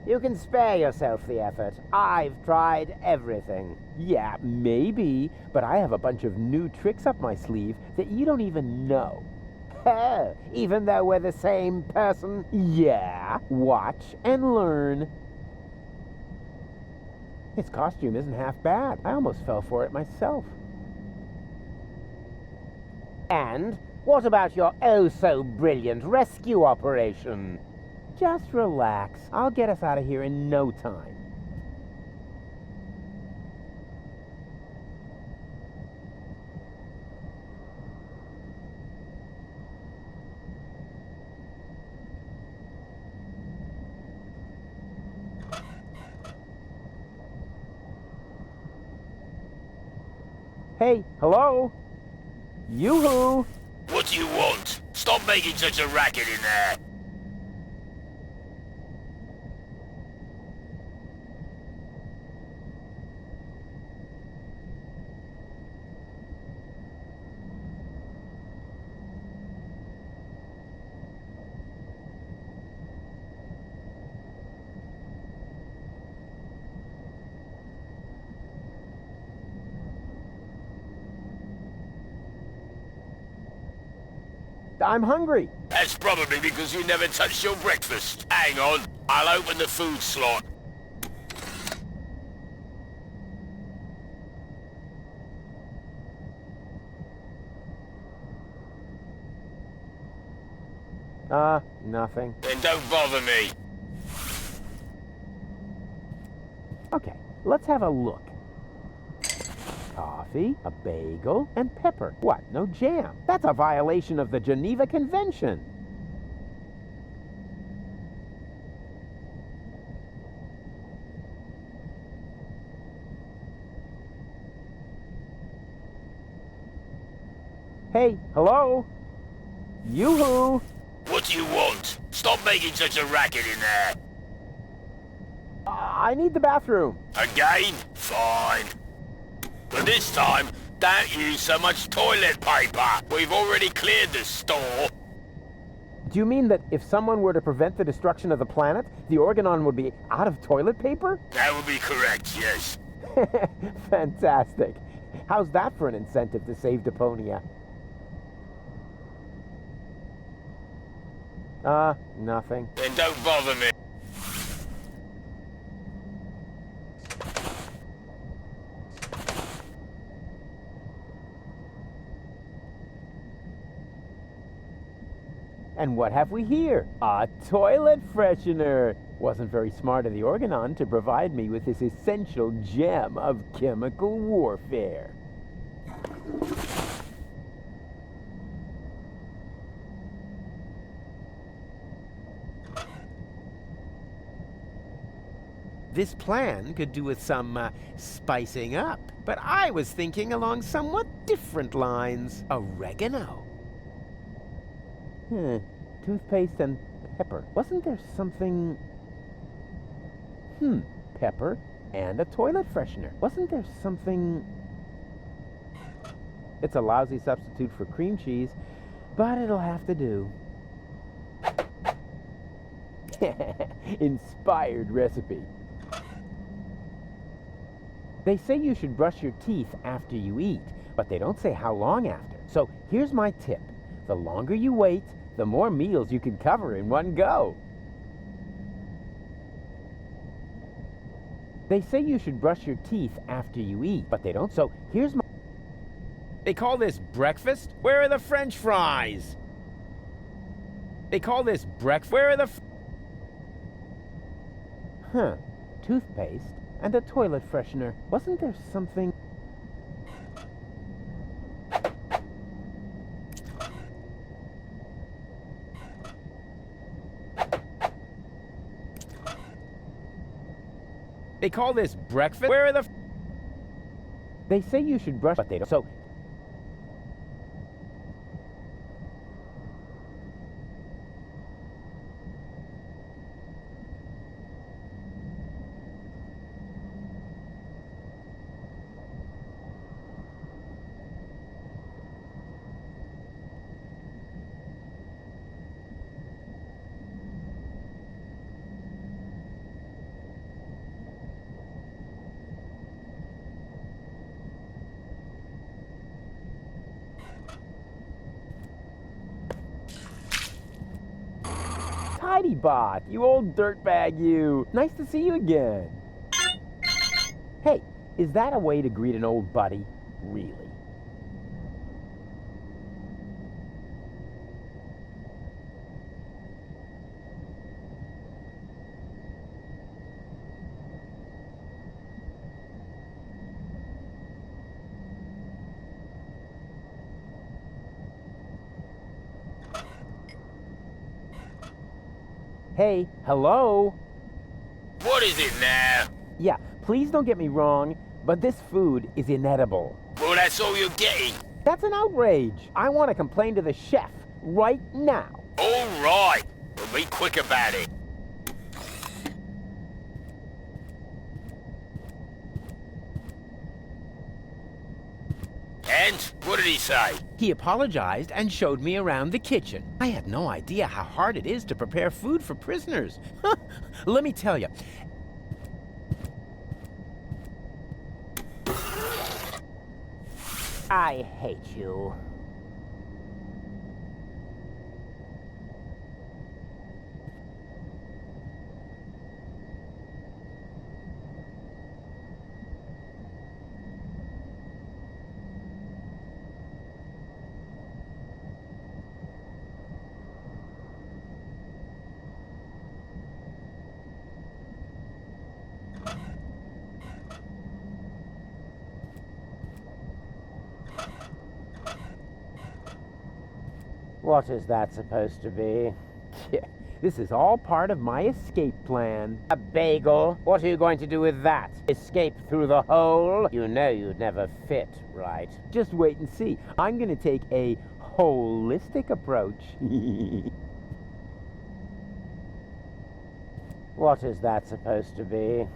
You can spare yourself the effort. I've tried everything. Yeah, maybe, but I have a bunch of new tricks up my sleeve that you don't even know. Oh, even though we're the same person? Yeah, watch and learn. His costume isn't half bad. I almost fell for it myself. And what about your oh-so-brilliant rescue operation? Just relax. I'll get us out of here in no time. Hey, hello? Yoo-hoo! What do you want? Stop making such a racket in there. I'm hungry. That's probably because you never touched your breakfast. Hang on, I'll open the food slot. Nothing. Then don't bother me. Okay, let's have a look. Coffee, a bagel, and pepper. What, no jam? That's a violation of the Geneva Convention. Hey, hello? Yoo-hoo! What do you want? Stop making such a racket in there. I need the bathroom. Again? Fine. But this time, don't use so much toilet paper. We've already cleared the store. Do you mean that if someone were to prevent the destruction of the planet, the Organon would be out of toilet paper? That would be correct, yes. Fantastic. How's that for an incentive to save Deponia? Nothing. Then don't bother me. And what have we here? A toilet freshener! Wasn't very smart of the Organon to provide me with this essential gem of chemical warfare. This plan could do with some spicing up, but I was thinking along somewhat different lines. Oregano. Toothpaste and pepper. Wasn't there something... Pepper and a toilet freshener. Wasn't there something... It's a lousy substitute for cream cheese, but it'll have to do. Inspired recipe. They say you should brush your teeth after you eat, but they don't say how long after. So here's my tip. The longer you wait, the more meals you can cover in one go. They say you should brush your teeth after you eat, but they don't, so here's my... They call this breakfast? Where are the French fries? They call this breakfast? Where are the... Huh. Toothpaste and a toilet freshener. Wasn't there something... They call this breakfast? Where are the... They say you should brush, but they don't, so... Tidy Bot, you old dirtbag, you. Nice to see you again. Hey, is that a way to greet an old buddy? Really? Hey, hello? What is it now? Yeah, please don't get me wrong, but this food is inedible. Well, that's all you're getting. That's an outrage. I want to complain to the chef right now. All right. Well, be quick about it. And what did he say? He apologized and showed me around the kitchen. I had no idea how hard it is to prepare food for prisoners. Let me tell you. I hate you. What is that supposed to be? This is all part of my escape plan. A bagel? What are you going to do with that? Escape through the hole? You know you'd never fit, right? Just wait and see. I'm going to take a holistic approach. What is that supposed to be?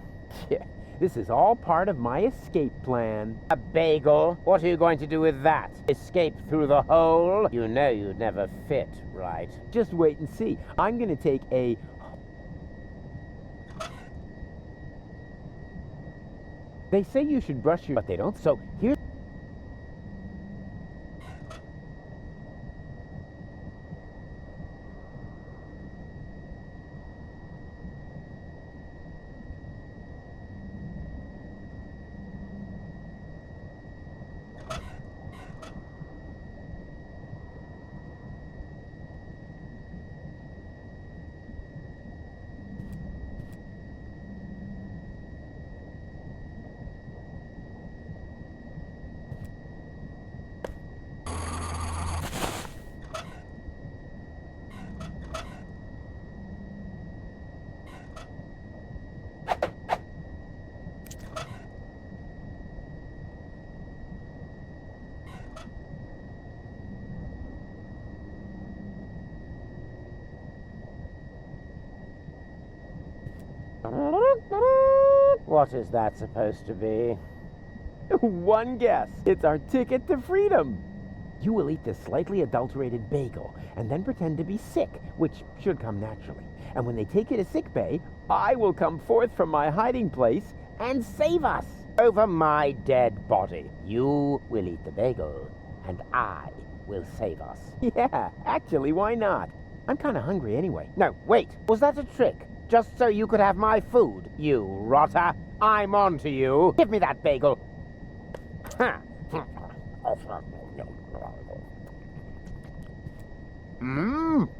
This is all part of my escape plan. A bagel? What are you going to do with that? Escape through the hole? You know you'd never fit, right? Just wait and see. I'm going to take a... They say you should brush your... But they don't, so here's... What is that supposed to be? One guess. It's our ticket to freedom. You will eat this slightly adulterated bagel and then pretend to be sick, which should come naturally. And when they take you to sick bay, I will come forth from my hiding place and save us. Over my dead body. You will eat the bagel, and I will save us. Yeah, actually, why not? I'm kind of hungry anyway. No, wait. Was that a trick? Just so you could have my food, you rotter? I'm on to you. Give me that bagel.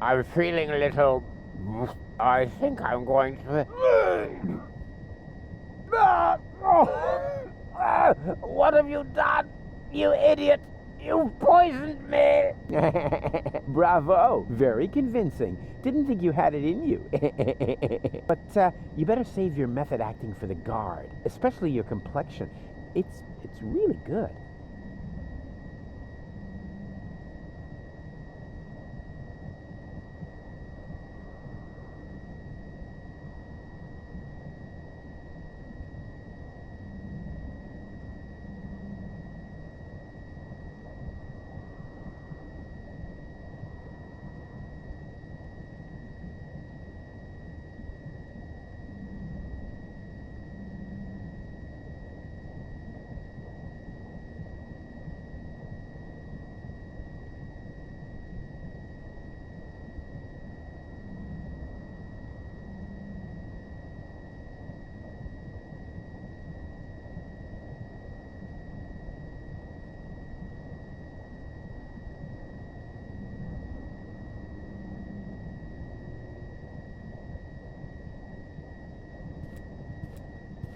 I'm feeling a little... I think I'm going to... What have you done, you idiot? You've poisoned me! Bravo! Very convincing. Didn't think you had it in you. But you better save your method acting for the guard, especially your complexion. It's really good.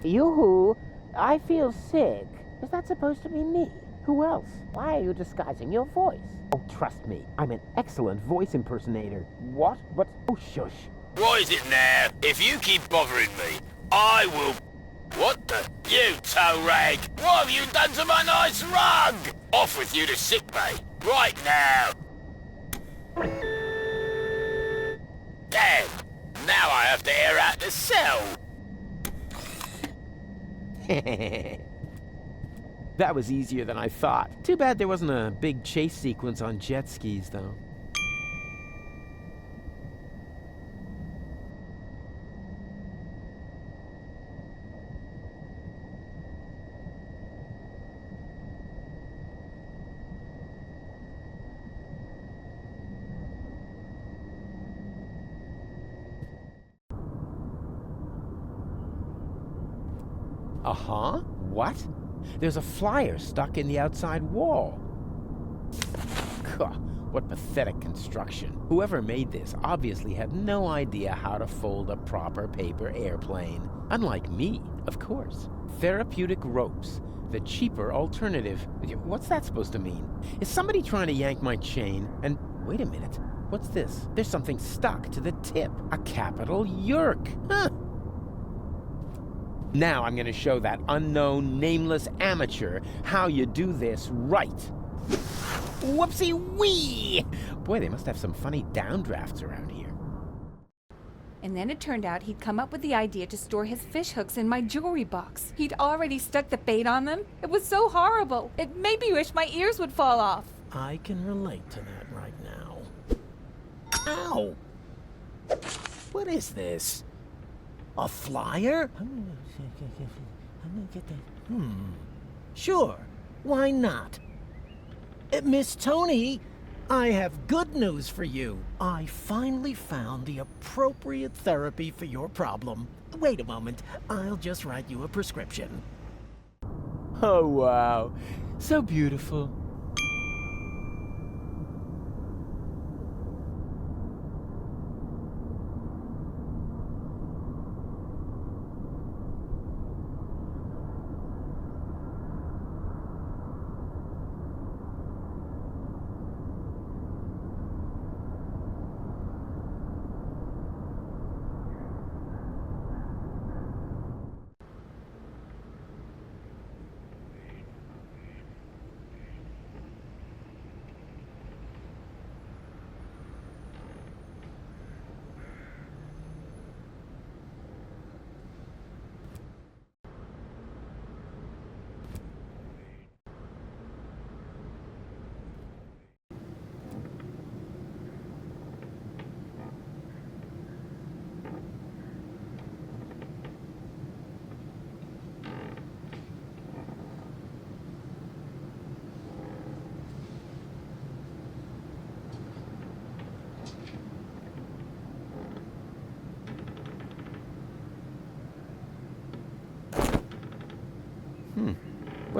Yoo-hoo, I feel sick. Is that supposed to be me? Who else? Why are you disguising your voice? Oh, trust me, I'm an excellent voice impersonator. What? What? Oh, shush. What is it now? If you keep bothering me, I will... What the? You toe rag! What have you done to my nice rug? Off with you to sickbay, right now! Damn! Now I have to air out the cell! That was easier than I thought. Too bad there wasn't a big chase sequence on jet skis, though. Uh-huh. What? There's a flyer stuck in the outside wall. Gah, what pathetic construction. Whoever made this obviously had no idea how to fold a proper paper airplane. Unlike me, of course. Therapeutic ropes. The cheaper alternative. What's that supposed to mean? Is somebody trying to yank my chain? And wait a minute. What's this? There's something stuck to the tip. A capital yerk. Huh. Now I'm going to show that unknown, nameless amateur how you do this right. Whoopsie-wee! Boy, they must have some funny downdrafts around here. And then it turned out he'd come up with the idea to store his fish hooks in my jewelry box. He'd already stuck the bait on them. It was so horrible. It made me wish my ears would fall off. I can relate to that right now. Ow! What is this? A flyer? Sure. Why not? Miss Tony, I have good news for you. I finally found the appropriate therapy for your problem. Wait a moment. I'll just write you a prescription. Oh, wow. So beautiful.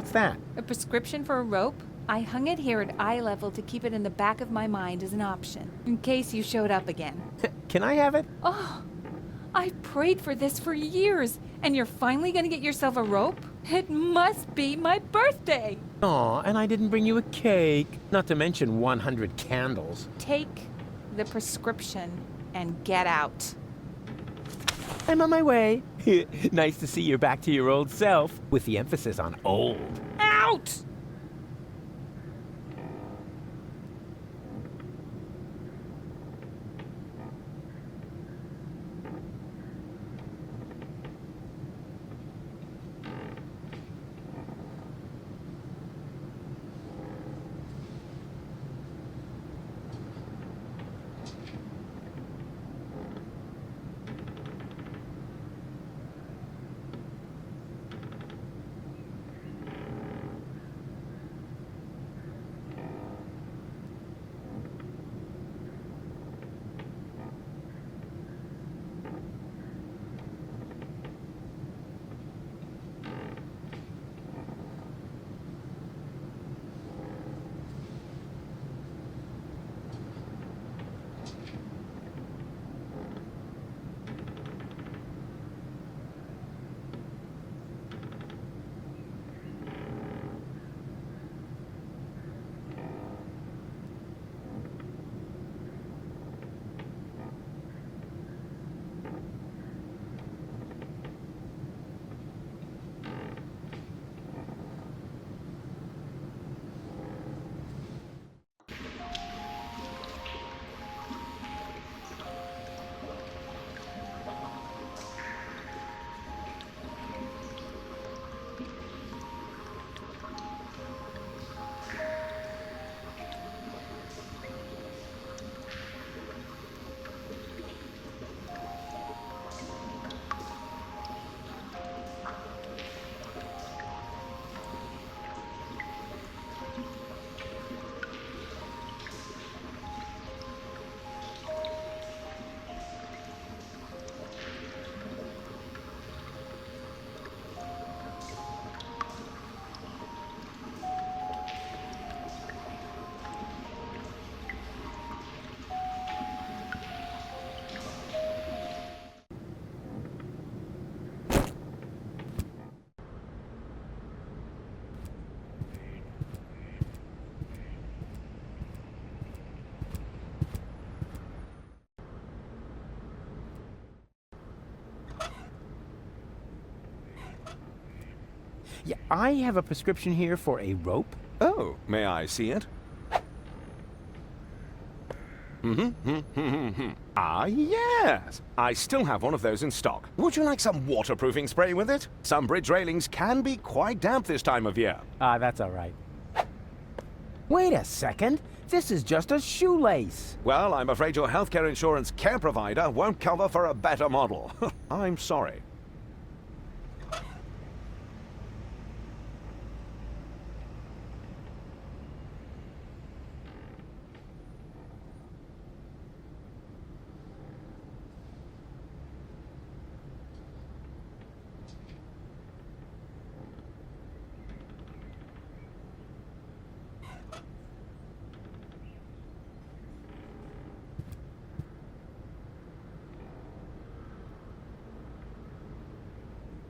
What's that? A prescription for a rope? I hung it here at eye level to keep it in the back of my mind as an option, in case you showed up again. Can I have it? Oh, I prayed for this for years, and you're finally gonna get yourself a rope? It must be my birthday! Aw, and I didn't bring you a cake. Not to mention 100 candles. Take the prescription and get out. I'm on my way. Nice to see you're back to your old self, with the emphasis on old. Out! Yeah, I have a prescription here for a rope. Oh, may I see it? Ah, yes! I still have one of those in stock. Would you like some waterproofing spray with it? Some bridge railings can be quite damp this time of year. That's all right. Wait a second. This is just a shoelace. Well, I'm afraid your healthcare insurance care provider won't cover for a better model. I'm sorry.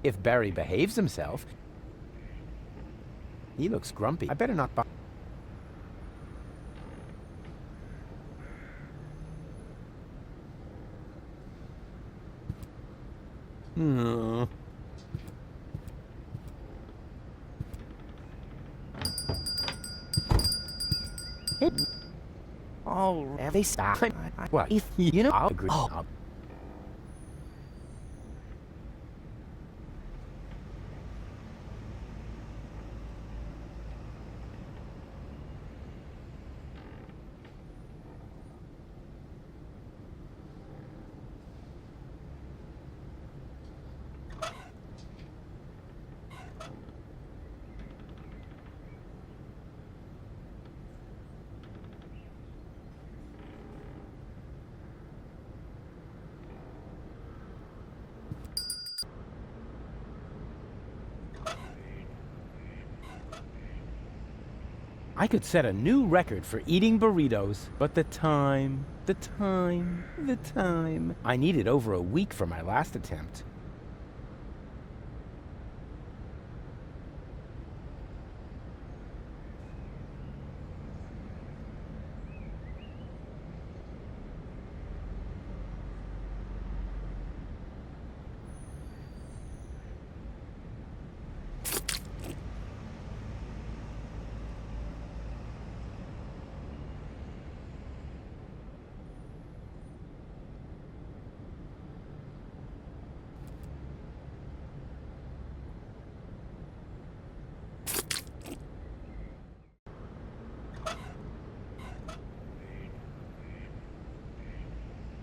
If Barry behaves himself, he looks grumpy. I better not buy. Oh, they stop. What? If you know, I'll agree. Oh. I could set a new record for eating burritos, but the time. I needed over a week for my last attempt.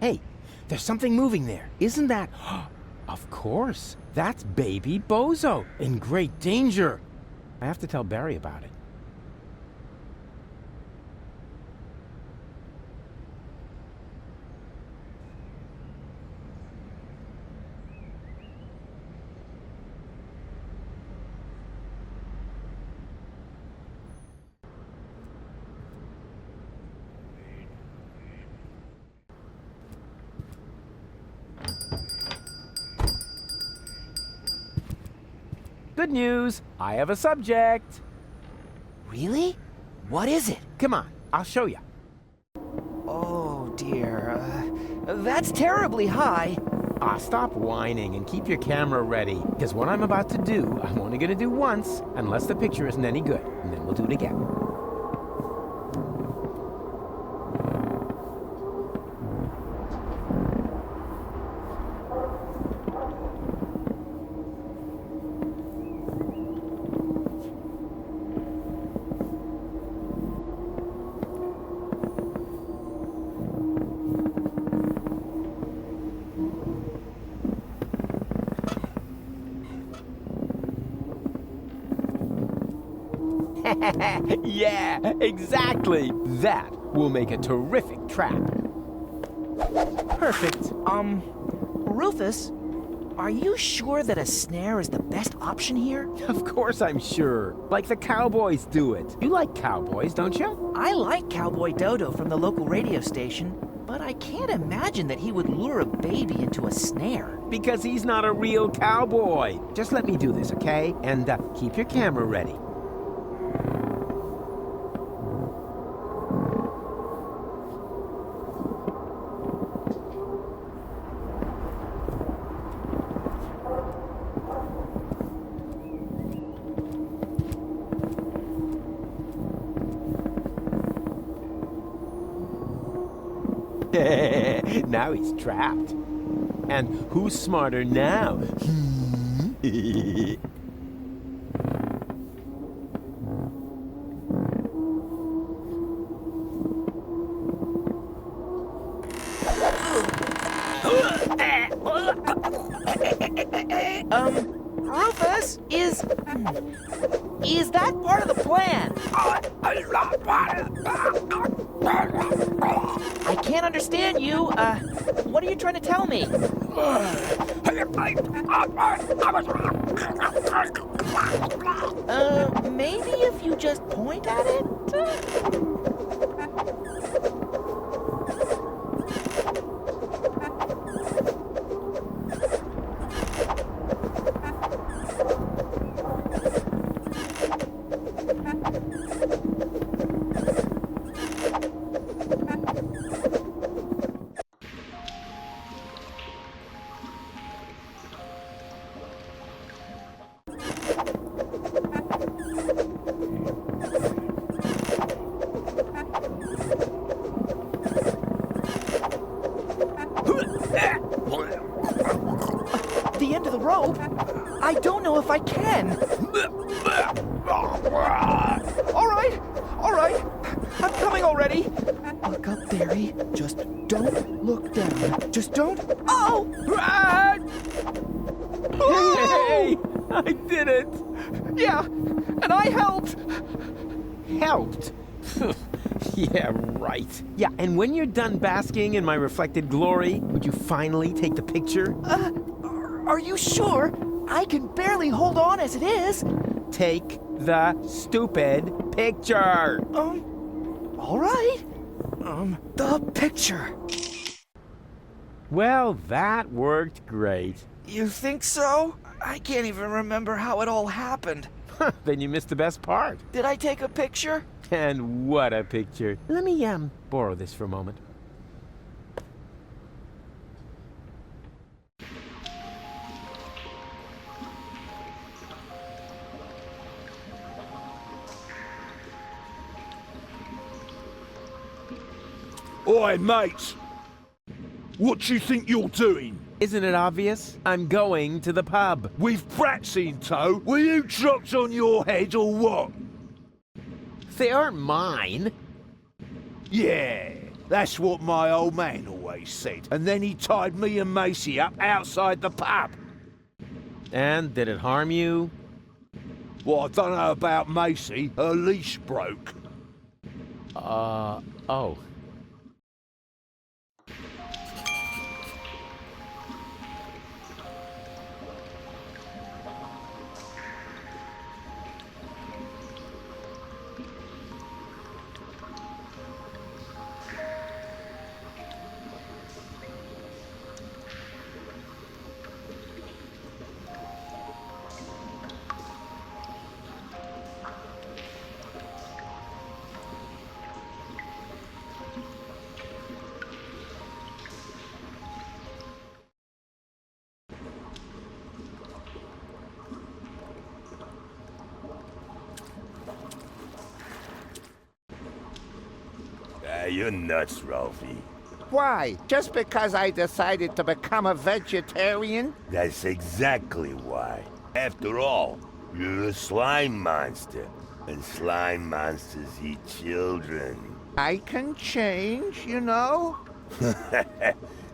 Hey, there's something moving there. Isn't that... Of course. That's baby Bozo, in great danger. I have to tell Barry about it. Good news! I have a subject! Really? What is it? Come on, I'll show you. Oh, dear. That's terribly high. Stop whining and keep your camera ready, because what I'm about to do, I'm only going to do once, unless the picture isn't any good, and then we'll do it again. Yeah, exactly. That will make a terrific trap. Perfect. Rufus, are you sure that a snare is the best option here? Of course I'm sure. Like the cowboys do it. You like cowboys, don't you? I like Cowboy Dodo from the local radio station, but I can't imagine that he would lure a baby into a snare. Because he's not a real cowboy. Just let me do this, okay? And keep your camera ready. Now he's trapped. And who's smarter now? Rufus, is that part of the plan? I can't understand you. What are you trying to tell me? Maybe if you just point at it? The end of the rope? I don't know if I can. All right. I'm coming already. Look up, Barry. Just don't look down. Just don't. Oh! Hey! I did it! Yeah, and I helped. Helped? Yeah, right. Yeah, and when you're done basking in my reflected glory, would you finally take the picture? Are you sure? I can barely hold on as it is. take the stupid picture. All right. The picture. Well, that worked great. You think so? I can't even remember how it all happened. Then you missed the best part. Did I take a picture? And what a picture. Let me, borrow this for a moment. Oi, mates! What do you think you're doing? Isn't it obvious? I'm going to the pub. With brats in tow? Were you dropped on your head or what? They aren't mine. Yeah, that's what my old man always said. And then he tied me and Macy up outside the pub. And did it harm you? Well, I don't know about Macy. Her leash broke. Oh. You're nuts, Ralphie. Why? Just because I decided to become a vegetarian? That's exactly why. After all, you're a slime monster, and slime monsters eat children. I can change, you know?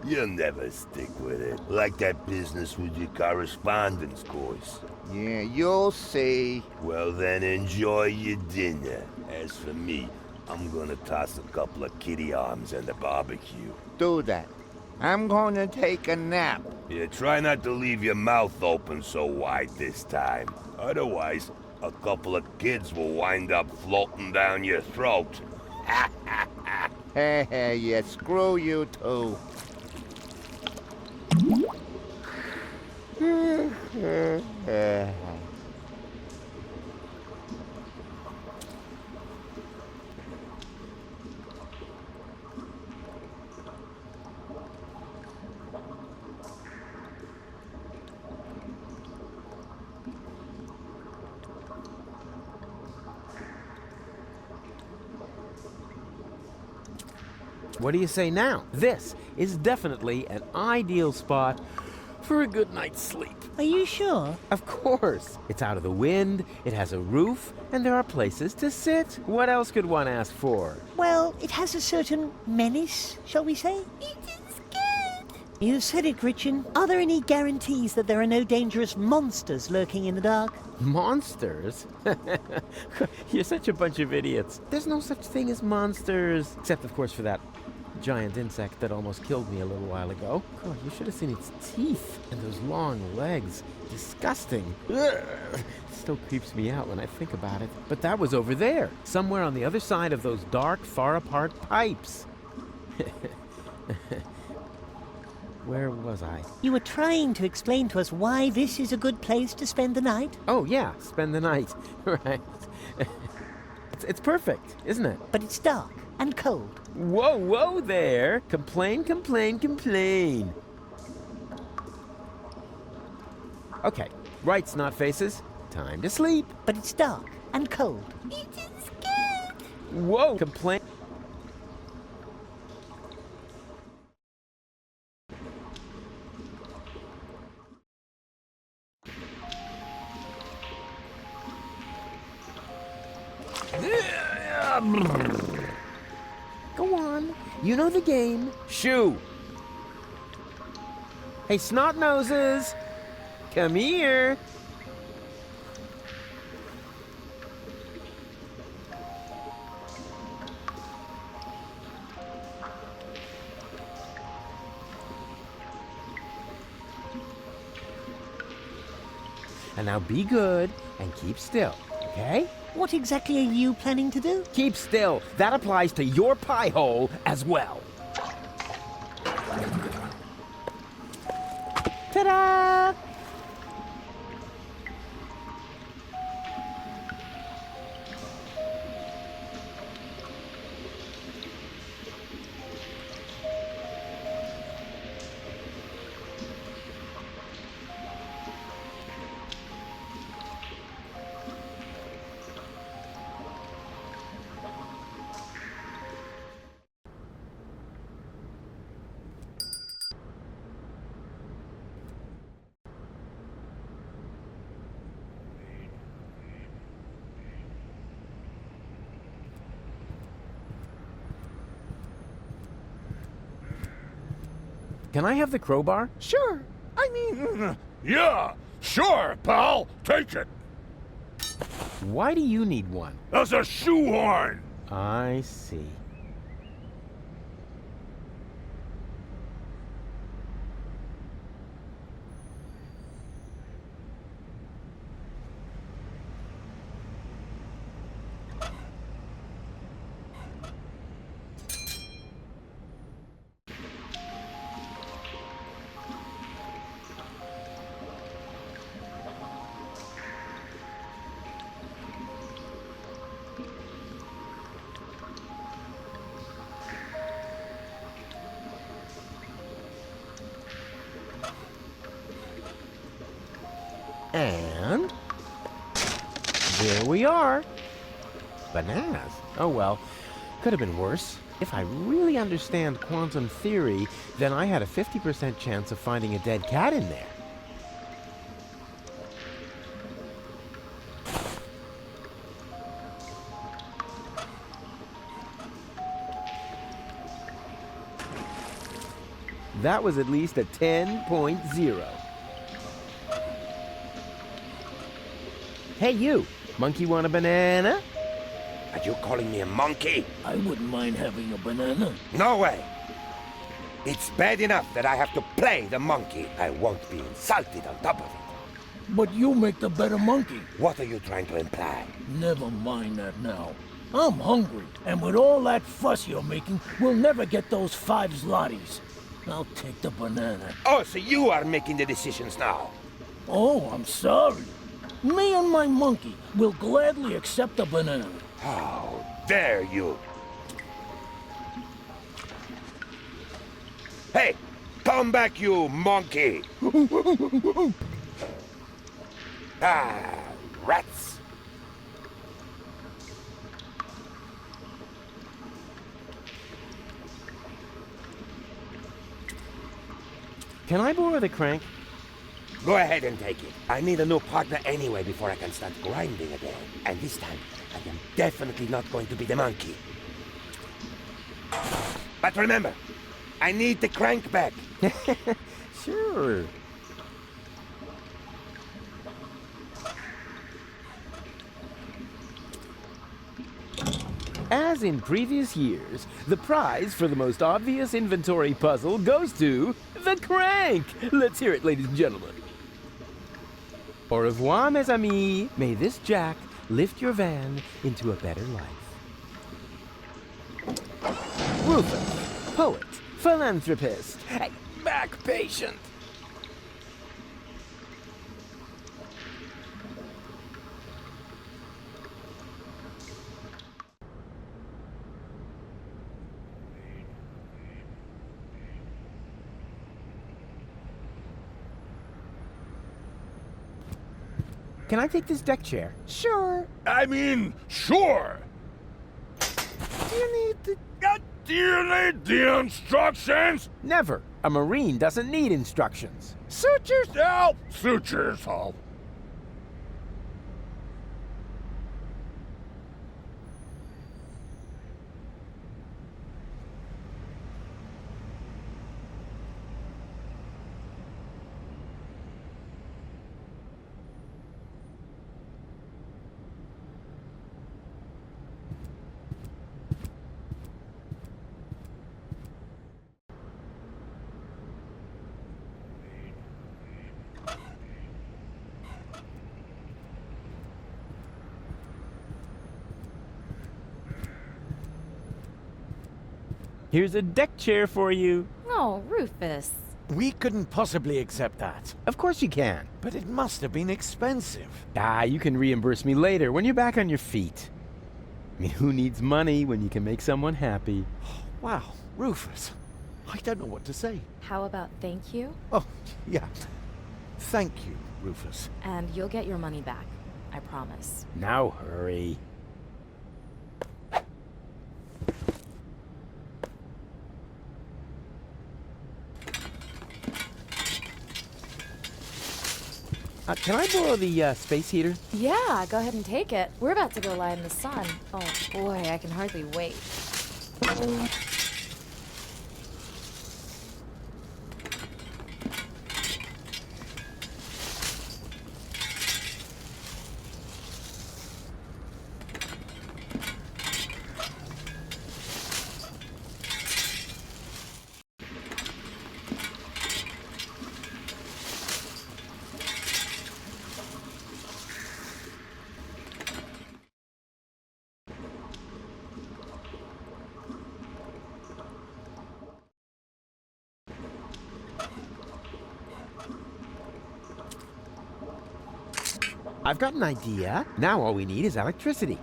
You'll never stick with it. Like that business with your correspondence course. Yeah, you'll see. Well then, enjoy your dinner. As for me, I'm gonna toss a couple of kitty arms in the barbecue. Do that. I'm gonna take a nap. Yeah, try not to leave your mouth open so wide this time. Otherwise, a couple of kids will wind up floating down your throat. Yeah, screw you too. What do you say now? This is definitely an ideal spot for a good night's sleep. Are you sure? Of course. It's out of the wind, it has a roof, and there are places to sit. What else could one ask for? Well, it has a certain menace, shall we say? You said it, Gretchen. Are there any guarantees that there are no dangerous monsters lurking in the dark? Monsters? You're such a bunch of idiots. There's no such thing as monsters. Except, of course, for that giant insect that almost killed me a little while ago. Oh, you should have seen its teeth and those long legs. Disgusting. Ugh. Still creeps me out when I think about it. But that was over there, somewhere on the other side of those dark, far-apart pipes. Where was I? You were trying to explain to us why this is a good place to spend the night? Oh, yeah, spend the night. Right. It's perfect, isn't it? But it's dark and cold. Whoa, whoa there. Complain, complain, complain. Okay, rights, not faces. Time to sleep. But it's dark and cold. Whoa, complain. Go on. You know the game. Shoo. Hey, snot noses. Come here. And now be good and keep still, okay? What exactly are you planning to do? Keep still. That applies to your pie hole as well. Ta-da! Can I have the crowbar? Sure. I mean, yeah, sure, pal. Take it. Why do you need one? As a shoehorn. I see. And there we are. Bananas. Oh well, could have been worse. If I really understand quantum theory, then I had a 50% chance of finding a dead cat in there. That was at least a 10.0. Hey, you! Monkey want a banana? Are you calling me a monkey? I wouldn't mind having a banana. No way! It's bad enough that I have to play the monkey. I won't be insulted on top of it. But you make the better monkey. What are you trying to imply? Never mind that now. I'm hungry, and with all that fuss you're making, we'll never get those 5 zlotys. I'll take the banana. Oh, so you are making the decisions now? Oh, I'm sorry. Me and my monkey will gladly accept the banana. How dare you! Hey, come back, you monkey! Ah, rats! Can I borrow the crank? Go ahead and take it. I need a new partner anyway before I can start grinding again. And this time, I am definitely not going to be the monkey. But remember, I need the crank back. Sure. As in previous years, the prize for the most obvious inventory puzzle goes to the crank. Let's hear it, ladies and gentlemen. Au revoir, mes amis. May this jack lift your van into a better life. Rufus, poet, philanthropist, back patient. Can I take this deck chair? Sure. I mean, sure. Do you need the instructions? Never. A Marine doesn't need instructions. Suit yourself. Suit yourself. Here's a deck chair for you. Oh, Rufus. We couldn't possibly accept that. Of course you can. But it must have been expensive. Ah, you can reimburse me later when you're back on your feet. I mean, who needs money when you can make someone happy? Wow, Rufus. I don't know what to say. How about thank you? Oh, yeah. Thank you, Rufus. And you'll get your money back. I promise. Now hurry. Can I borrow the space heater? Yeah, go ahead and take it. We're about to go lie in the sun. Oh boy, I can hardly wait. I've got an idea. Now all we need is electricity.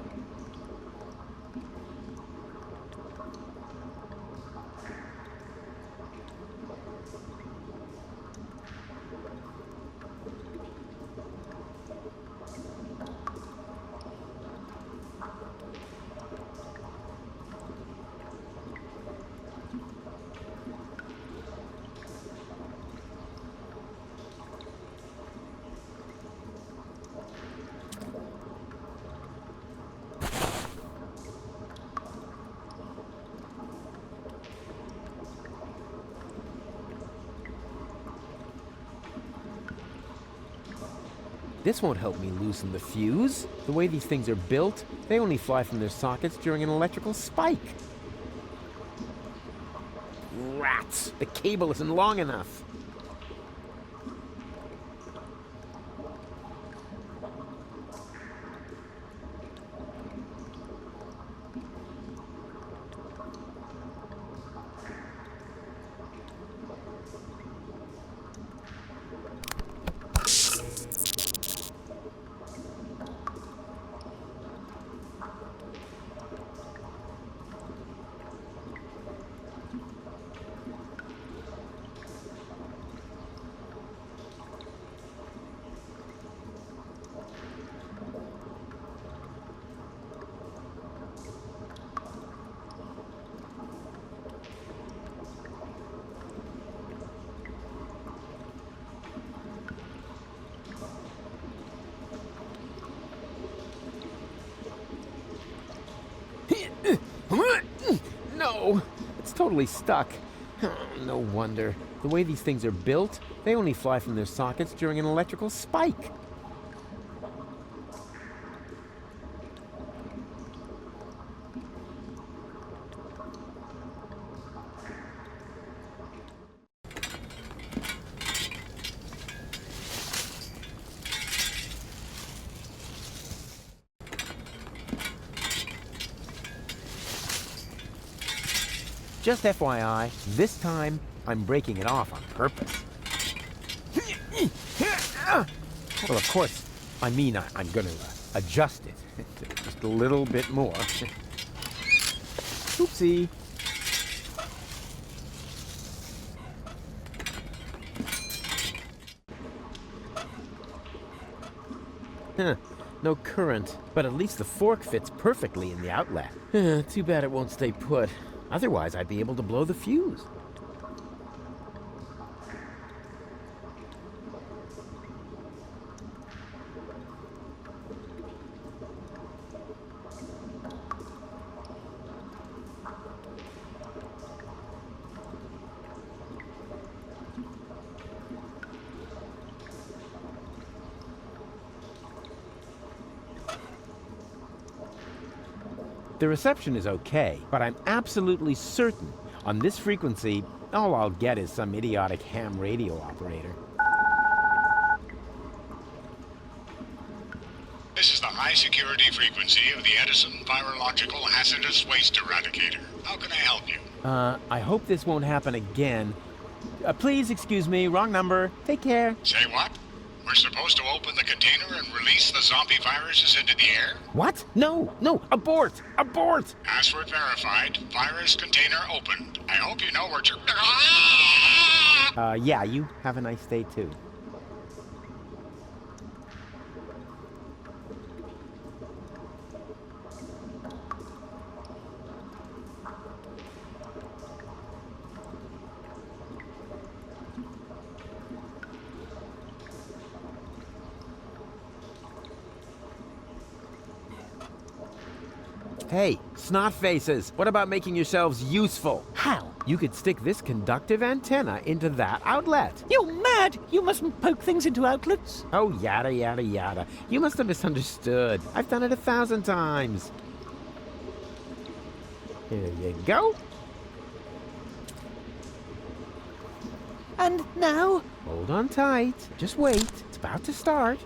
This won't help me loosen the fuse. The way these things are built, they only fly from their sockets during an electrical spike. Rats! The cable isn't long enough. No, it's totally stuck. No wonder. The way these things are built, they only fly from their sockets during an electrical spike. Just FYI, this time I'm breaking it off on purpose. Well, of course, I mean I'm going to adjust it just a little bit more. Oopsie. No current, but at least the fork fits perfectly in the outlet. Too bad it won't stay put. Otherwise, I'd be able to blow the fuse. The reception is okay, but I'm absolutely certain on this frequency, all I'll get is some idiotic ham radio operator. This is the high-security frequency of the Edison Virological Hazardous Waste Eradicator. How can I help you? I hope this won't happen again. Please excuse me, wrong number. Take care. Say what? We're supposed to open the container and release the zombie viruses into the air? What? No, abort! Abort! Password verified. Virus container opened. I hope you know where to... Yeah, you have a nice day too. Hey, snot faces, what about making yourselves useful? How? You could stick this conductive antenna into that outlet. You're mad! You mustn't poke things into outlets. Oh, yada, yada, yada. You must have misunderstood. I've done it 1,000 times. Here you go. And now? Hold on tight. Just wait. It's about to start.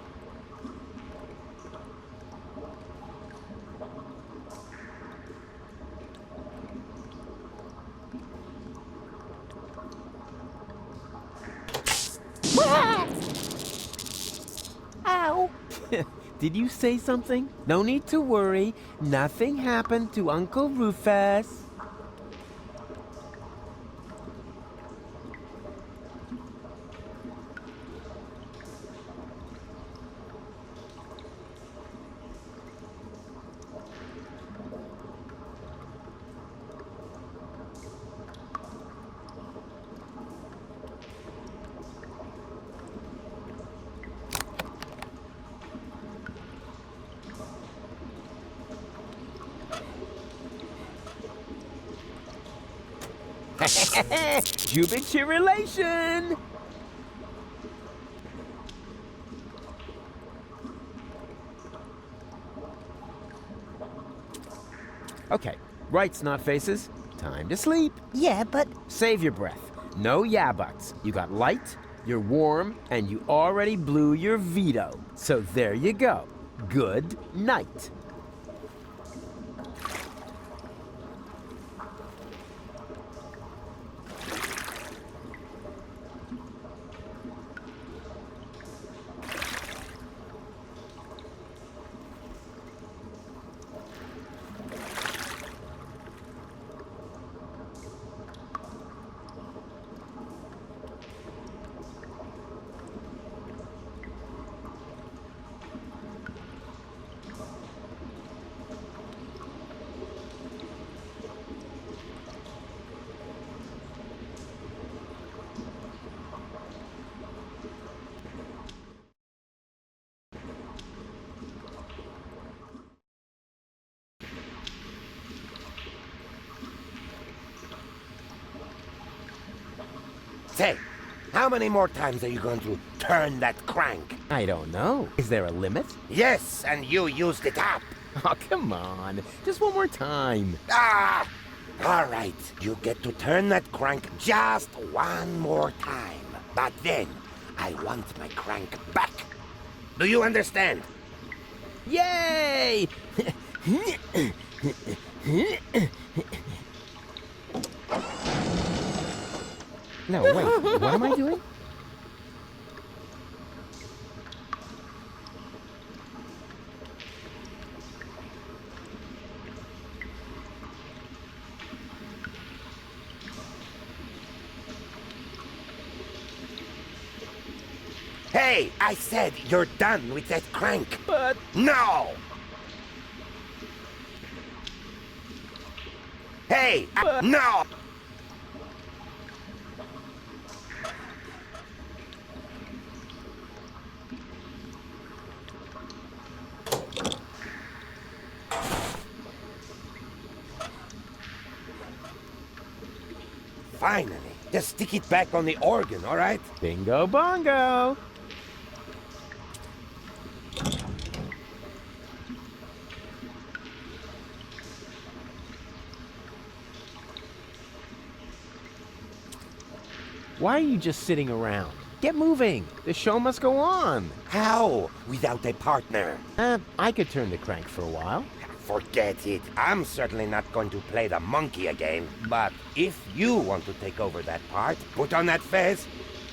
Ow! Did you say something? No need to worry. Nothing happened to Uncle Rufus. Jubilation! Okay, right, snot faces. Time to sleep. Yeah, but... Save your breath. No yeah buts. You got light, you're warm, and you already blew your veto. So there you go. Good night. Say, how many more times are you going to turn that crank? I don't know. Is there a limit? Yes, and you used it up. Oh, come on. Just one more time. Ah! All right, you get to turn that crank just one more time. But then, I want my crank back. Do you understand? Yay! No, wait. What am I doing? Hey, I said you're done with that crank. But... No! Hey, no! Finally. Just stick it back on the organ, all right? Bingo bongo! Why are you just sitting around? Get moving! The show must go on! How? Without a partner? I could turn the crank for a while. forget it. I'm certainly not going to play the monkey again. But if you want to take over that part, put on that fez,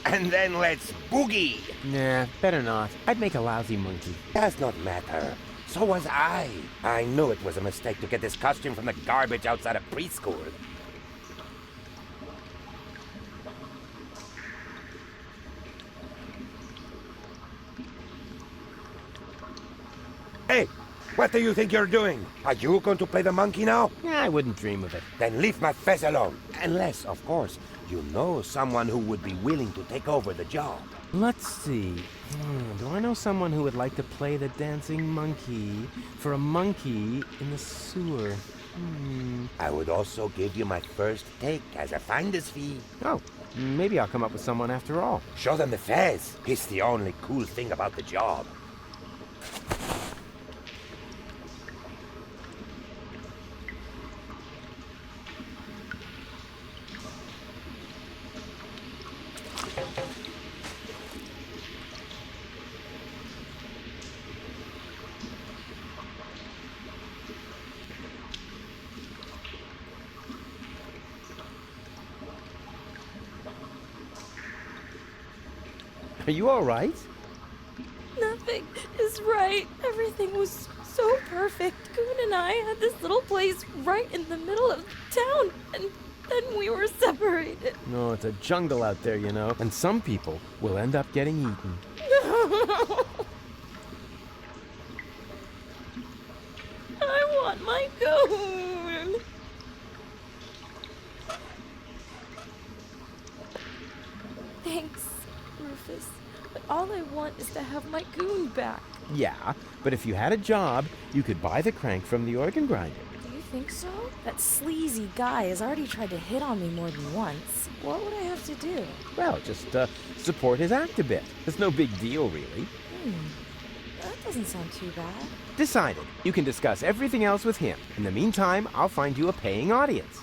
and then let's boogie. Nah, better not. I'd make a lousy monkey. Does not matter. So was I. I knew it was a mistake to get this costume from the garbage outside of preschool. Hey, what do you think you're doing? Are you going to play the monkey now? Yeah, I wouldn't dream of it. Then leave my fez alone. Unless, of course, you know someone who would be willing to take over the job. Let's see. Do I know someone who would like to play the dancing monkey for a monkey in the sewer? I would also give you my first take as a finder's fee. Oh, maybe I'll come up with someone after all. Show them the fez. It's the only cool thing about the job. Are you all right? Nothing is right. Everything was so perfect. Goon and I had this little place right in the middle of town, and then we were separated. No, it's a jungle out there, you know, and some people will end up getting eaten. I want my goon. Thanks, Rufus. But all I want is to have my goon back. Yeah, but if you had a job, you could buy the crank from the organ grinder. Do you think so? That sleazy guy has already tried to hit on me more than once. What would I have to do? Well, just support his act a bit. It's no big deal, really. That doesn't sound too bad. Decided. You can discuss everything else with him. In the meantime, I'll find you a paying audience.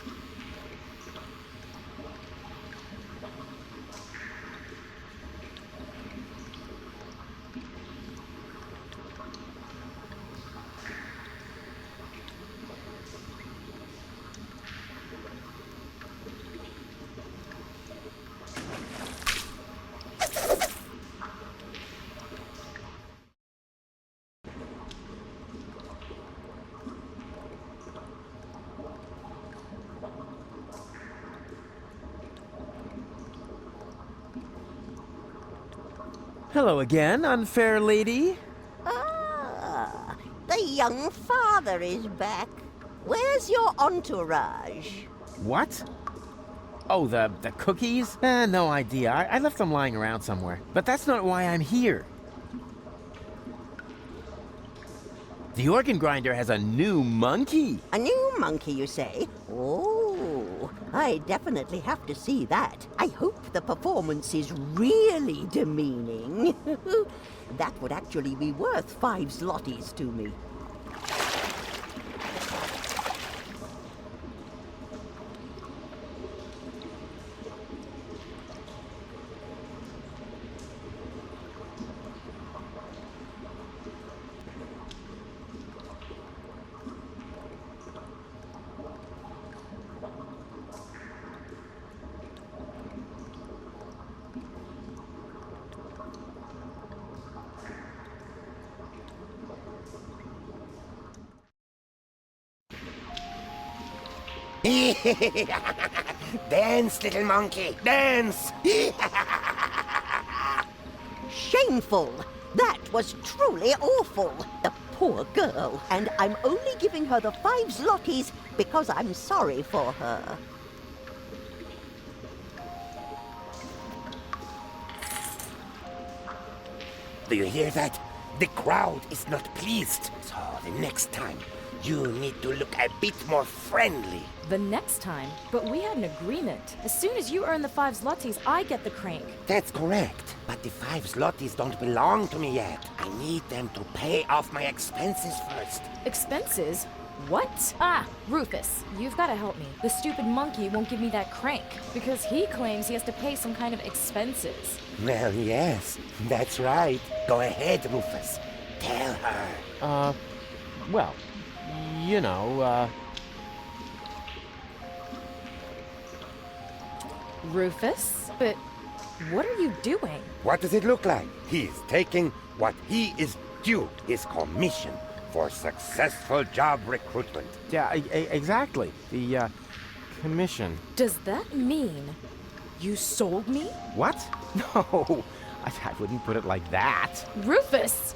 Hello again, unfair lady. Ah, the young father is back. Where's your entourage? What? Oh, the cookies? No idea. I left them lying around somewhere. But that's not why I'm here. The organ grinder has a new monkey. A new monkey, you say? Oh, I definitely have to see that. I hope the performance is really demeaning. That would actually be worth 5 zlotys to me. Dance, little monkey, dance! Shameful! That was truly awful. The poor girl. And I'm only giving her the 5 zlotys because I'm sorry for her. Do you hear that? The crowd is not pleased. So the next time, you need to look a bit more friendly. The next time? But we had an agreement. As soon as you earn the 5 zlotys, I get the crank. That's correct. But the 5 zlotys don't belong to me yet. I need them to pay off my expenses first. Expenses? What? Ah, Rufus, you've got to help me. The stupid monkey won't give me that crank because he claims he has to pay some kind of expenses. Well, yes, that's right. Go ahead, Rufus. Tell her. Well, you know, Rufus? But what are you doing? What does it look like? He's taking what he is due, his commission for successful job recruitment. Yeah, exactly. The, commission. Does that mean you sold me? What? No, I wouldn't put it like that. Rufus!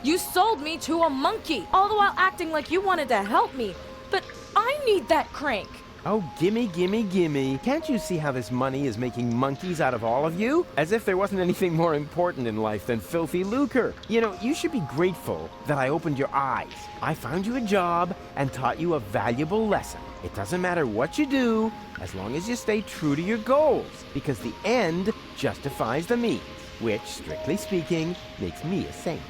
You sold me to a monkey, all the while acting like you wanted to help me. But I need that crank. Oh, gimme, gimme, gimme. Can't you see how this money is making monkeys out of all of you? As if there wasn't anything more important in life than filthy lucre. You know, you should be grateful that I opened your eyes. I found you a job and taught you a valuable lesson. It doesn't matter what you do, as long as you stay true to your goals, because the end justifies the means, which, strictly speaking, makes me a saint.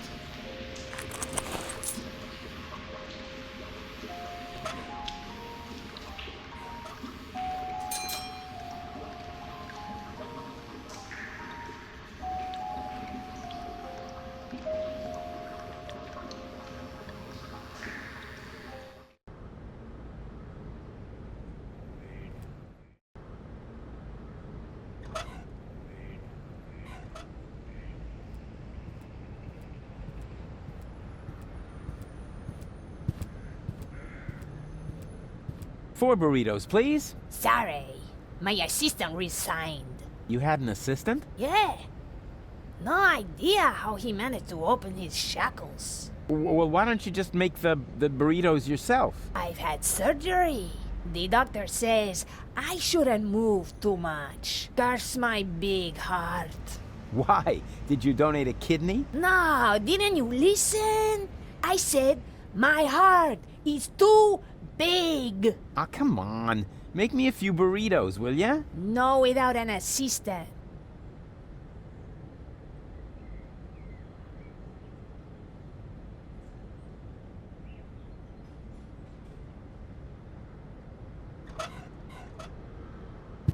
Four burritos, please. Sorry, my assistant resigned. You had an assistant? Yeah. No idea how he managed to open his shackles. Well, why don't you just make the burritos yourself? I've had surgery. The doctor says I shouldn't move too much. Curse my big heart. Why? Did you donate a kidney? No, didn't you listen? I said my heart is too big. Ah, come on. Make me a few burritos, will ya? No, without an assistant.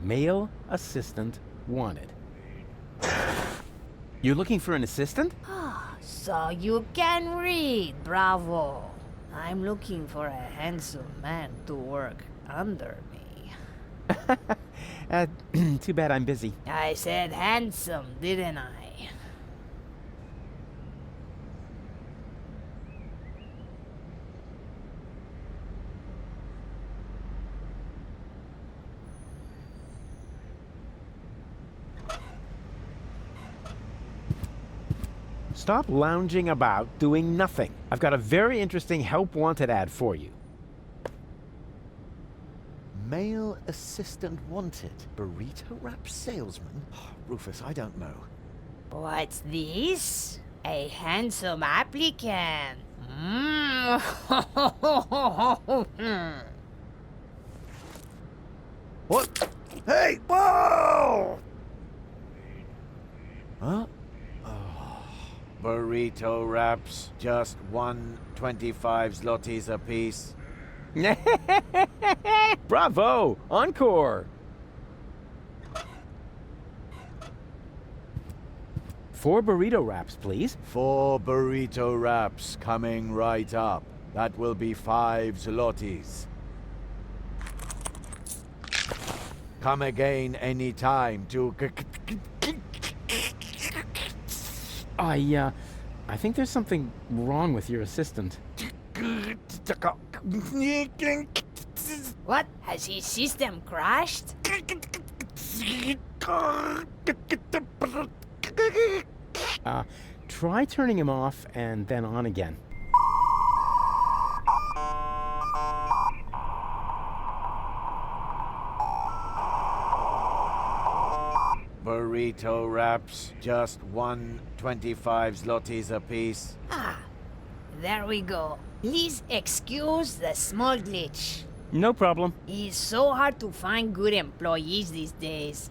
Male assistant wanted. You're looking for an assistant? So you can read, bravo. I'm looking for a handsome man to work under me. Too bad I'm busy. I said handsome, didn't I? Stop lounging about doing nothing. I've got a very interesting help wanted ad for you. Male assistant wanted. Burrito wrap salesman? Oh, Rufus, I don't know. What's this? A handsome applicant. What? Hey! Whoa! Huh? Burrito wraps, just 125 zlotys a piece. Bravo! Encore! 4 burrito wraps, please. 4 burrito wraps coming right up. That will be 5 zlotys. Come again any time to... I think there's something wrong with your assistant. What? Has his system crashed? Try turning him off and then on again. Burrito wraps, just 125 zlotys a piece. There we go. Please excuse the small glitch. No problem. It's so hard to find good employees these days.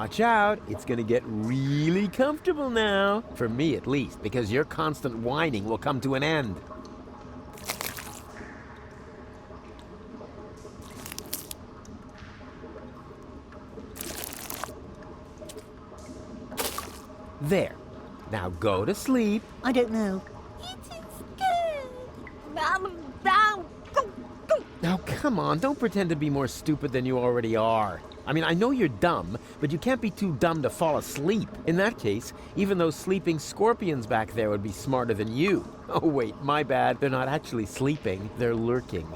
Watch out, it's gonna get really comfortable now. For me at least, because your constant whining will come to an end. There. Now go to sleep. I don't know. Now come on, don't pretend to be more stupid than you already are. I mean, I know you're dumb, but you can't be too dumb to fall asleep. In that case, even those sleeping scorpions back there would be smarter than you. Oh wait, my bad. They're not actually sleeping, they're lurking.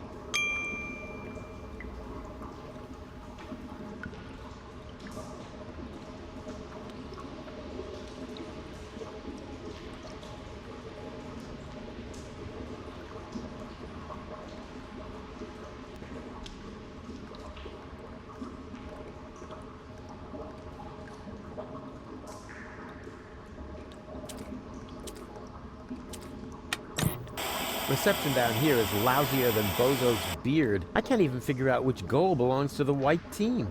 Reception down here is lousier than Bozo's beard. I can't even figure out which goal belongs to the white team.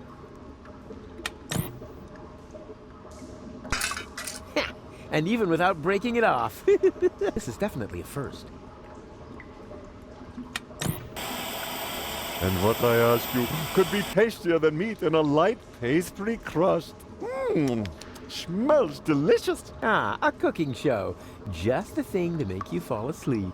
And even without breaking it off. This is definitely a first. And what I ask you could be tastier than meat in a light pastry crust. Smells delicious. Ah, a cooking show. Just the thing to make you fall asleep.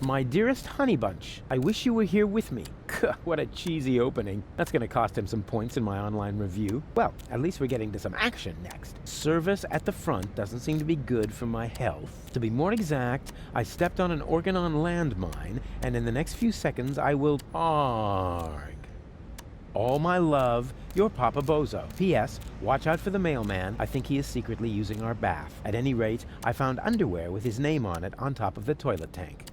My dearest Honey Bunch, I wish you were here with me. What a cheesy opening. That's gonna cost him some points in my online review. Well, at least we're getting to some action next. Service at the front doesn't seem to be good for my health. To be more exact, I stepped on an Organon landmine, and in the next few seconds I will arg. All my love, your Papa Bozo. P.S. Watch out for the mailman. I think he is secretly using our bath. At any rate, I found underwear with his name on it on top of the toilet tank.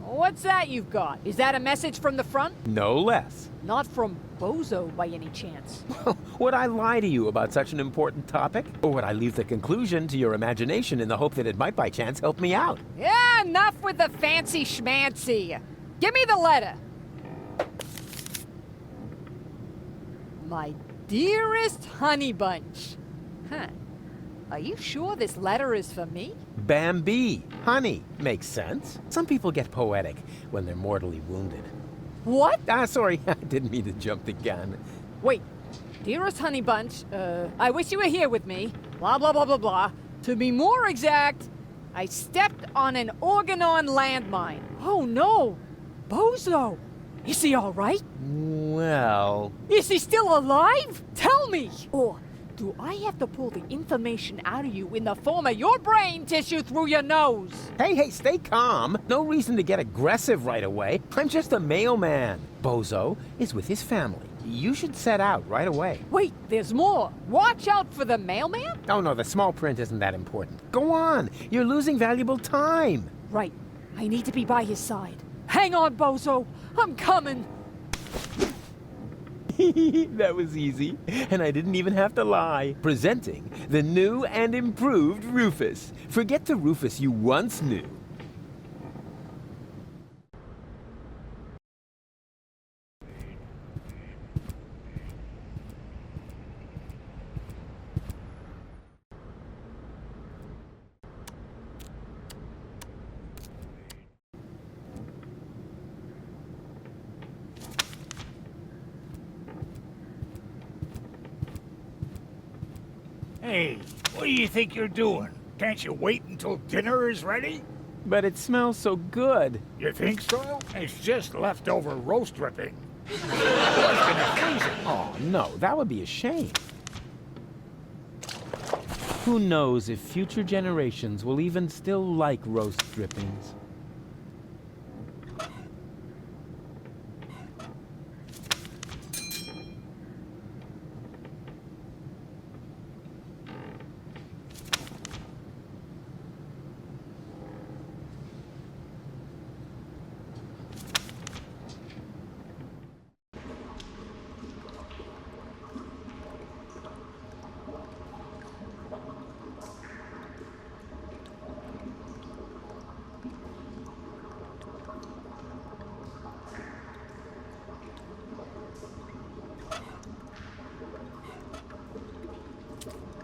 What's that you've got? Is that a message from the front? No less. Not from Bozo by any chance. Would I lie to you about such an important topic? Or would I leave the conclusion to your imagination in the hope that it might by chance help me out? Yeah, enough with the fancy schmancy. Give me the letter. My dearest Honey Bunch. Huh. Are you sure this letter is for me? Bambi. Honey. Makes sense. Some people get poetic when they're mortally wounded. What? Sorry. I didn't mean to jump the gun. Wait. Dearest Honey Bunch, I wish you were here with me. Blah, blah, blah, blah, blah. To be more exact, I stepped on an Organon landmine. Oh, no. Bozo. Is he all right? Well... Is he still alive? Tell me! Or do I have to pull the information out of you in the form of your brain tissue through your nose? Hey, stay calm. No reason to get aggressive right away. I'm just a mailman. Bozo is with his family. You should set out right away. Wait, there's more. Watch out for the mailman? Oh, no, the small print isn't that important. Go on. You're losing valuable time. Right. I need to be by his side. Hang on, Bozo. I'm coming. That was easy, and I didn't even have to lie. Presenting the new and improved Rufus. Forget the Rufus you once knew. Hey, what do you think you're doing? Can't you wait until dinner is ready? But it smells so good. You think so? It's just leftover roast dripping. I was gonna freeze it. Oh, no, that would be a shame. Who knows if future generations will even still like roast drippings?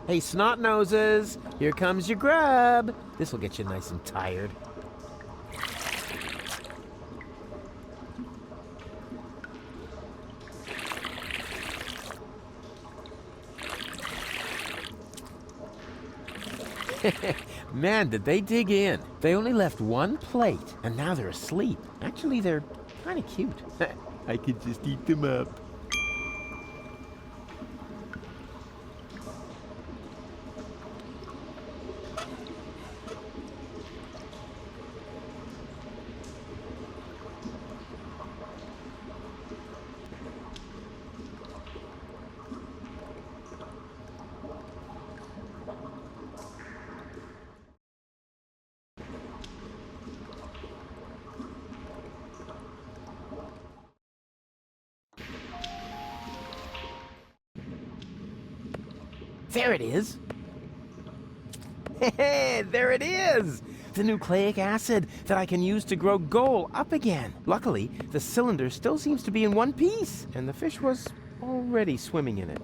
Hey, snot noses, here comes your grub. This'll get you nice and tired. Man, did they dig in. They only left one plate, and now they're asleep. Actually, they're kind of cute. I could just eat them up. There it is. Hey, there it is! The nucleic acid that I can use to grow gold up again. Luckily, the cylinder still seems to be in one piece, and the fish was already swimming in it.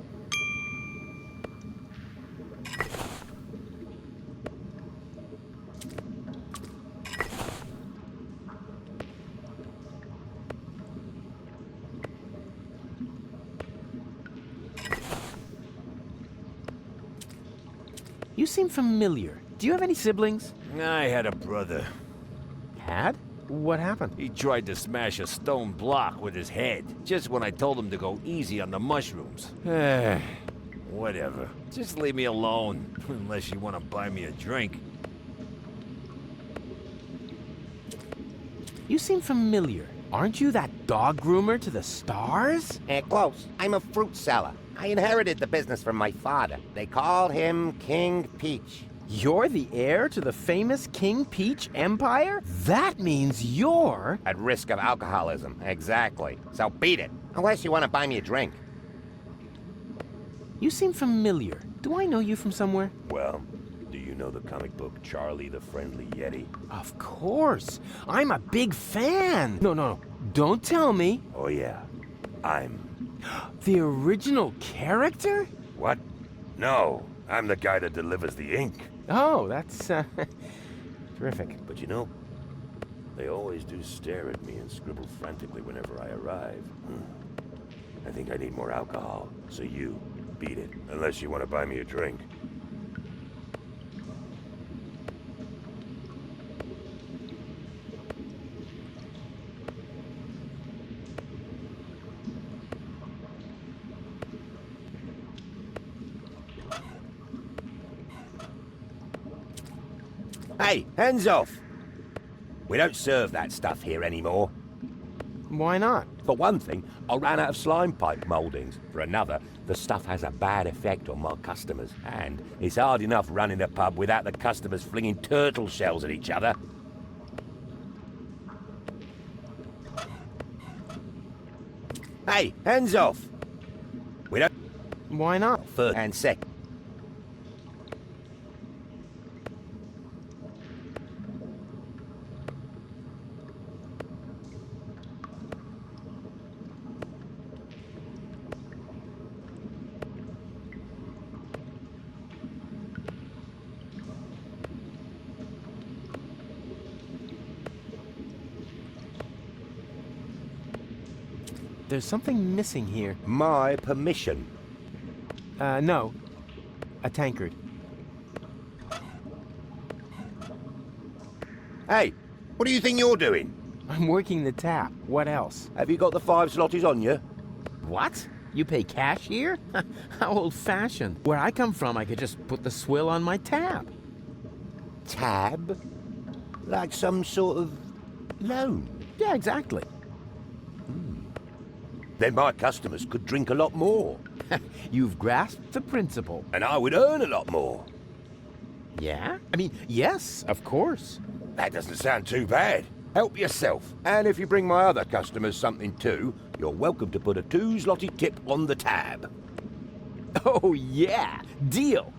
You seem familiar. Do you have any siblings? I had a brother. Had? What happened? He tried to smash a stone block with his head, just when I told him to go easy on the mushrooms. Whatever. Just leave me alone, unless you want to buy me a drink. You seem familiar. Aren't you that dog groomer to the stars? Close. I'm a fruit seller. I inherited the business from my father. They called him King Peach. You're the heir to the famous King Peach Empire? That means you're... At risk of alcoholism, exactly. So beat it, unless you want to buy me a drink. You seem familiar. Do I know you from somewhere? Well, do you know the comic book Charlie the Friendly Yeti? Of course. I'm a big fan. No. Don't tell me. Oh yeah, I'm... The original character? What? No, I'm the guy that delivers the ink. Oh, that's, terrific. But you know, they always do stare at me and scribble frantically whenever I arrive. I think I need more alcohol, so you beat it, unless you want to buy me a drink. Hey, hands off! We don't serve that stuff here anymore. Why not? For one thing, I ran out of slime pipe moldings. For another, the stuff has a bad effect on my customers. And it's hard enough running a pub without the customers flinging turtle shells at each other. Hey, hands off! We don't... Why not? First and second. There's something missing here. My permission. No. A tankard. Hey, what do you think you're doing? I'm working the tap. What else? Have you got the 5 zlotys on you? What? You pay cash here? How old-fashioned. Where I come from, I could just put the swill on my tab. Tab? Like some sort of loan? Yeah, exactly. Then my customers could drink a lot more. You've grasped the principle. And I would earn a lot more. Yeah? I mean, yes, of course. That doesn't sound too bad. Help yourself. And if you bring my other customers something too, you're welcome to put a 2 zloty tip on the tab. Oh, yeah. Deal.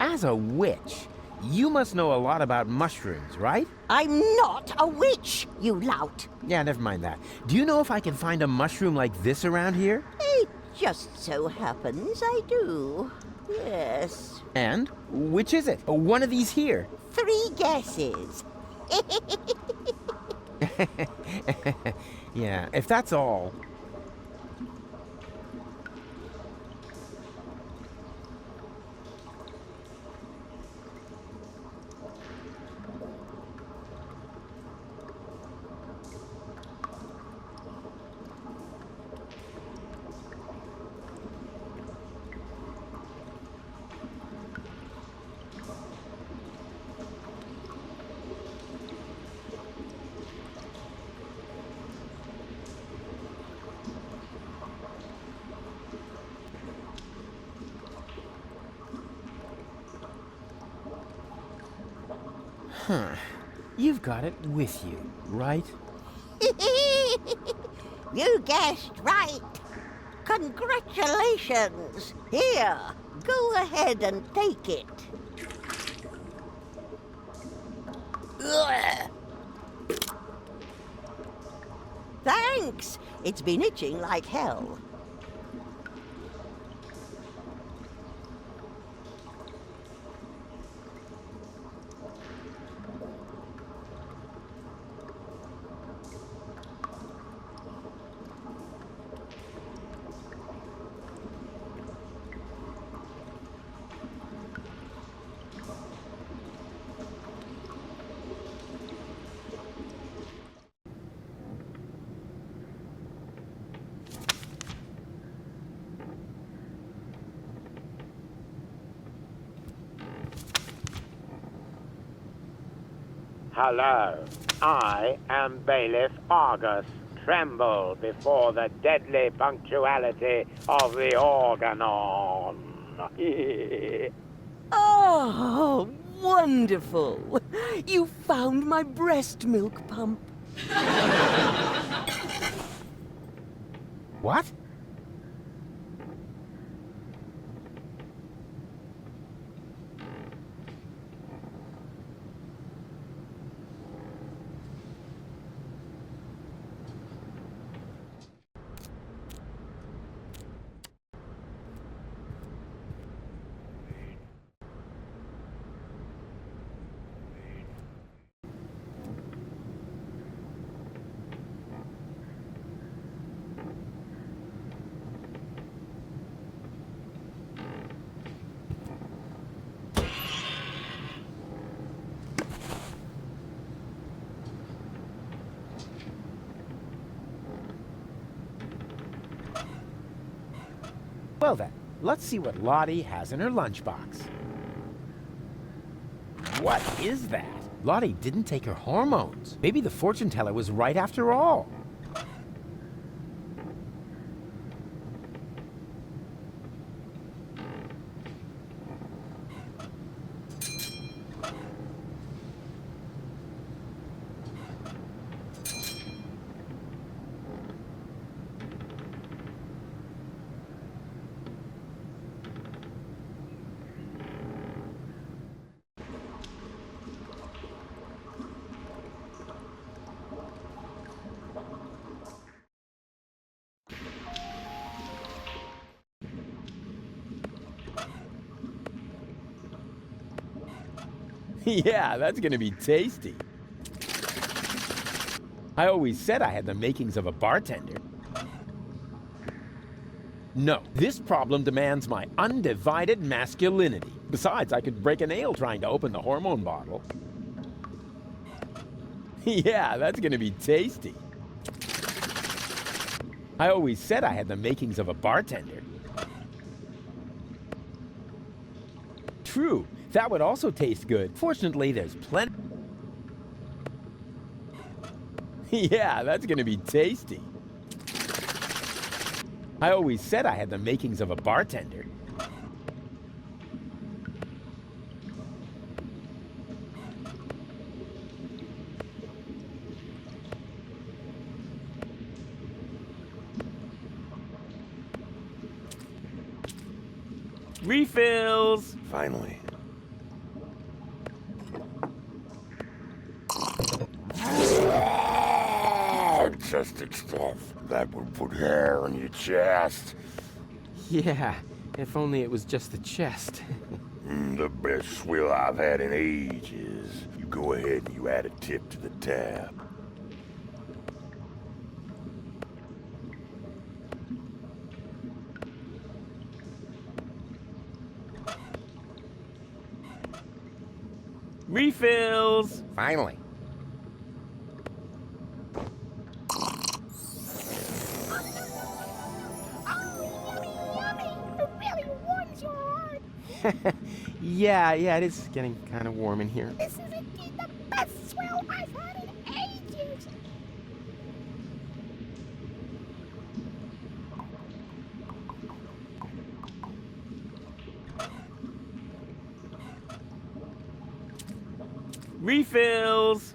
As a witch, you must know a lot about mushrooms, right? I'm not a witch, you lout. Yeah, never mind that. Do you know if I can find a mushroom like this around here? It just so happens I do. Yes. And? Which is it? One of these here. 3 guesses. Yeah, if that's all. Huh. You've got it with you, right? You guessed right. Congratulations. Here, go ahead and take it. Ugh. Thanks. It's been itching like hell. Hello. I am Bailiff Argus. Tremble before the deadly punctuality of the Organon. Oh, wonderful. You found my breast milk pump. What? Well then, let's see what Lottie has in her lunchbox. What is that? Lottie didn't take her hormones. Maybe the fortune teller was right after all. Yeah, that's gonna be tasty. I always said I had the makings of a bartender. No, this problem demands my undivided masculinity. Besides, I could break a nail trying to open the hormone bottle. Yeah, that's gonna be tasty. I always said I had the makings of a bartender. True, that would also taste good. Fortunately, there's plenty. Yeah, that's gonna be tasty. I always said I had the makings of a bartender. Refills! Finally. Fantastic stuff. That will put hair on your chest. Yeah, if only it was just the chest. The best swill I've had in ages. You go ahead and you add a tip to the tab. Refills! Finally. Yeah, it is getting kind of warm in here. This is indeed the best swill I've had in ages. Refills!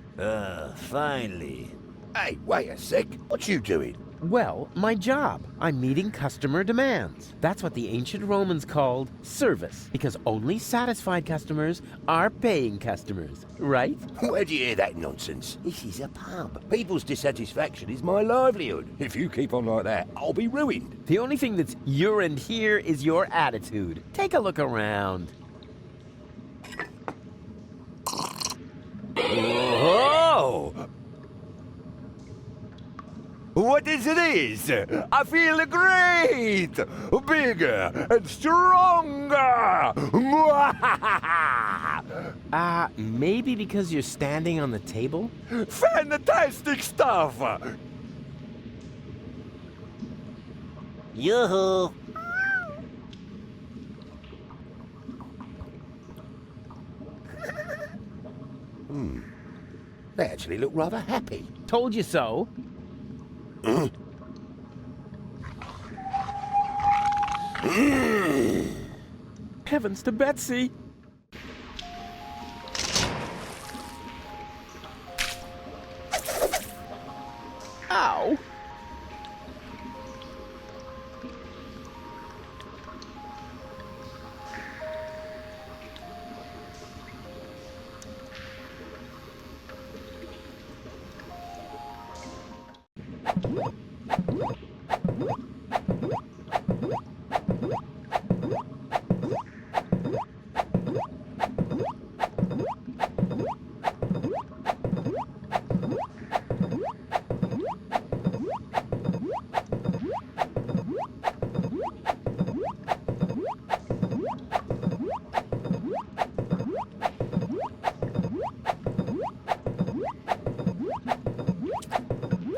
Finally. Hey, wait a sec. What you doing? Well, my job. I'm meeting customer demands. That's what the ancient Romans called service, because only satisfied customers are paying customers, right? Where'd you hear that nonsense? This is a pub. People's dissatisfaction is my livelihood. If you keep on like that, I'll be ruined. The only thing that's urine here is your attitude. Take a look around. Oh! What is this? I feel great! Bigger and stronger! Maybe because you're standing on the table? Fantastic stuff! Yoo-hoo! They actually look rather happy. Told you so. Heavens to Betsy! Ow!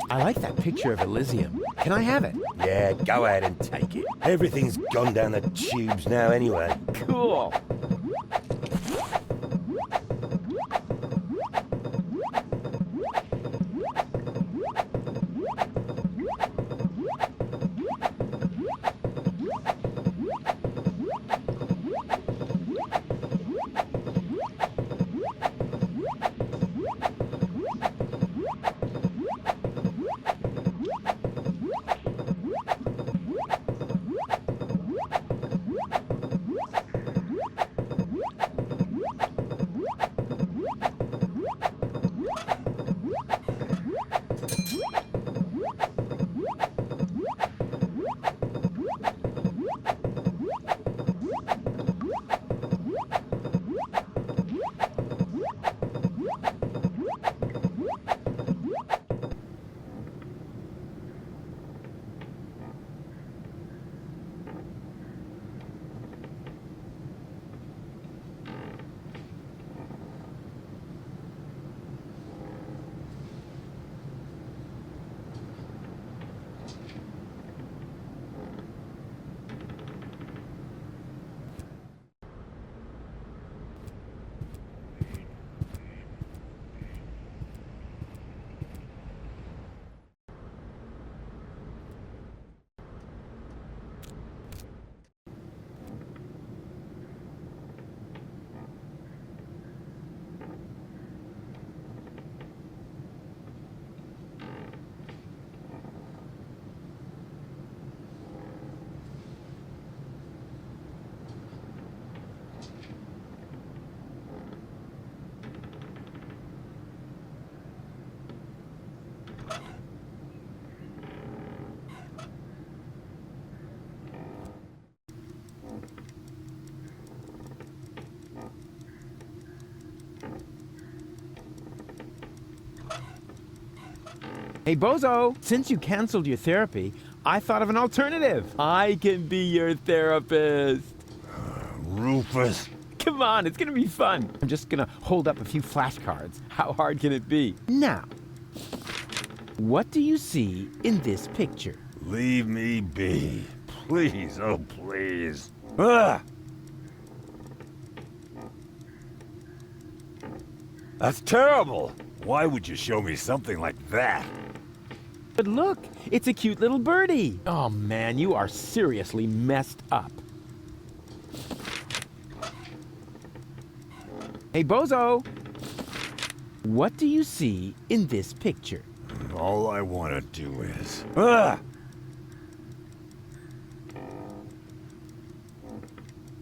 I like that picture of Elysium. Can I have it? Yeah, go ahead and take it. Everything's gone down the tubes now anyway. Cool. Hey, Bozo, since you canceled your therapy, I thought of an alternative. I can be your therapist. Rufus. Come on, it's gonna be fun. I'm just gonna hold up a few flashcards. How hard can it be? Now, what do you see in this picture? Leave me be. Please, oh please. Ah! That's terrible. Why would you show me something like that? But look, it's a cute little birdie. Oh man, you are seriously messed up. Hey, Bozo, what do you see in this picture? All I want to do is... Ah!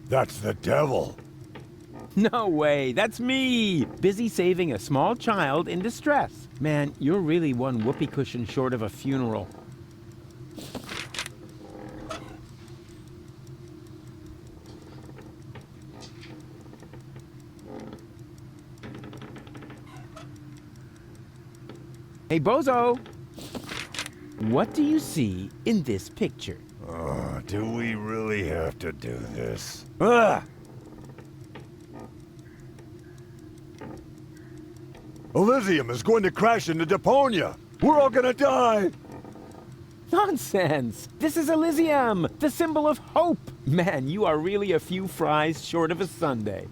That's the devil. No way, that's me! Busy saving a small child in distress. Man, you're really one whoopee cushion short of a funeral. Hey, Bozo! What do you see in this picture? Oh, do we really have to do this? Ah! Elysium is going to crash into Deponia! We're all gonna die! Nonsense! This is Elysium, the symbol of hope! Man, you are really a few fries short of a sundae.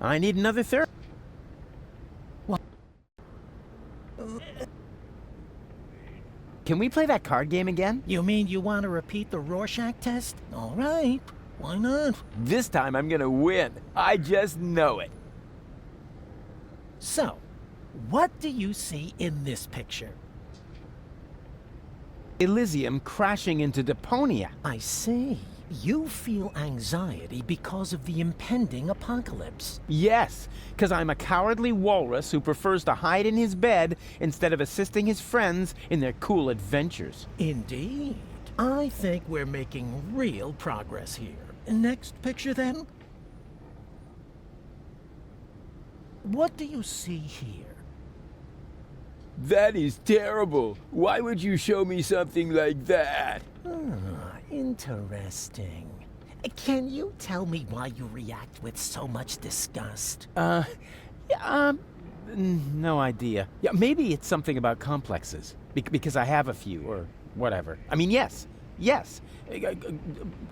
I need another therapy. Can we play that card game again? You mean you want to repeat the Rorschach test? All right, why not? This time I'm gonna win. I just know it. So, what do you see in this picture? Elysium crashing into Deponia. I see. You feel anxiety because of the impending apocalypse. Yes, because I'm a cowardly walrus who prefers to hide in his bed instead of assisting his friends in their cool adventures. Indeed. I think we're making real progress here. Next picture, then. What do you see here? That is terrible. Why would you show me something like that? Interesting. Can you tell me why you react with so much disgust? No idea. Yeah, maybe it's something about complexes. Because I have a few, or whatever. I mean, yes.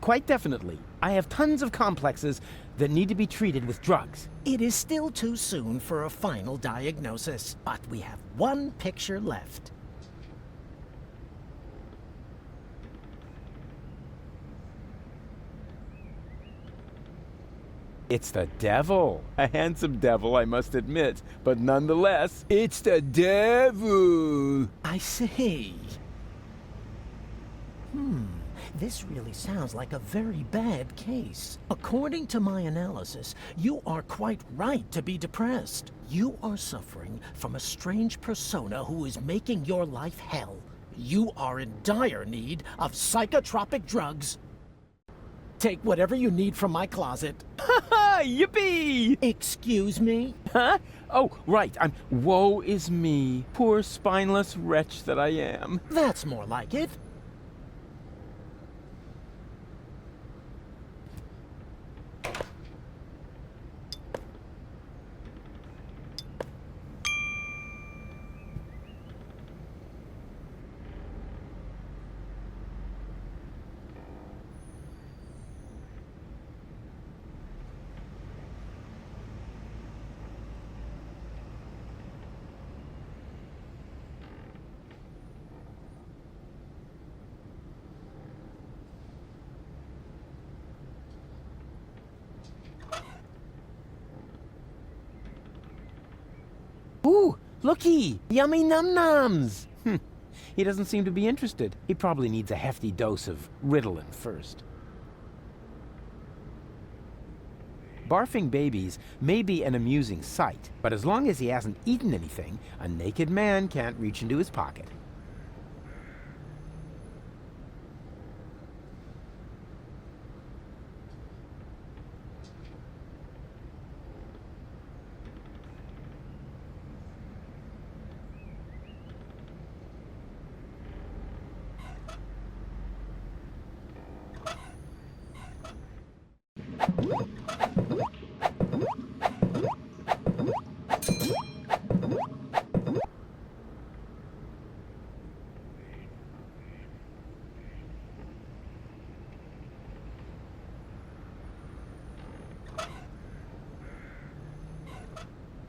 Quite definitely. I have tons of complexes that need to be treated with drugs. It is still too soon for a final diagnosis, but we have one picture left. It's the devil. A handsome devil, I must admit. But nonetheless, it's the devil. I see. This really sounds like a very bad case. According to my analysis, you are quite right to be depressed. You are suffering from a strange persona who is making your life hell. You are in dire need of psychotropic drugs. Take whatever you need from my closet. Yippee! Excuse me? Huh? Oh, right. Woe is me. Poor spineless wretch that I am. That's more like it. Ooh, looky! Yummy num-nums! He doesn't seem to be interested. He probably needs a hefty dose of Ritalin first. Barfing babies may be an amusing sight, but as long as he hasn't eaten anything, a naked man can't reach into his pocket.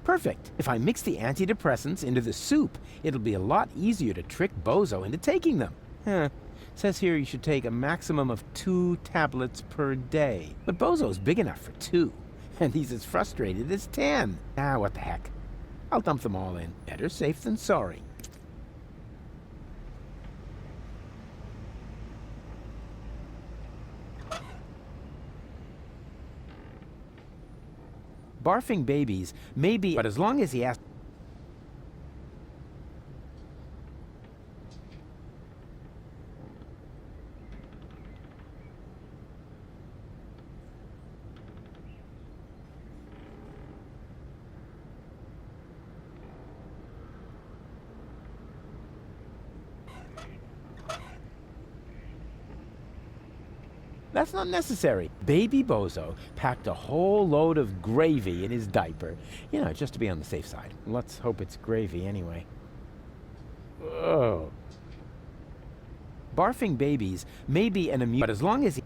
Perfect. If I mix the antidepressants into the soup, it'll be a lot easier to trick Bozo into taking them. Says here you should take a maximum of 2 tablets per day. But Bozo's big enough for 2, and he's as frustrated as 10. What the heck. I'll dump them all in. Better safe than sorry. Barfing babies may be, but as long as he has... That's not necessary. Baby Bozo packed a whole load of gravy in his diaper. You know, just to be on the safe side. Let's hope it's gravy anyway. Oh. Barfing babies may be an immune, but as long as he...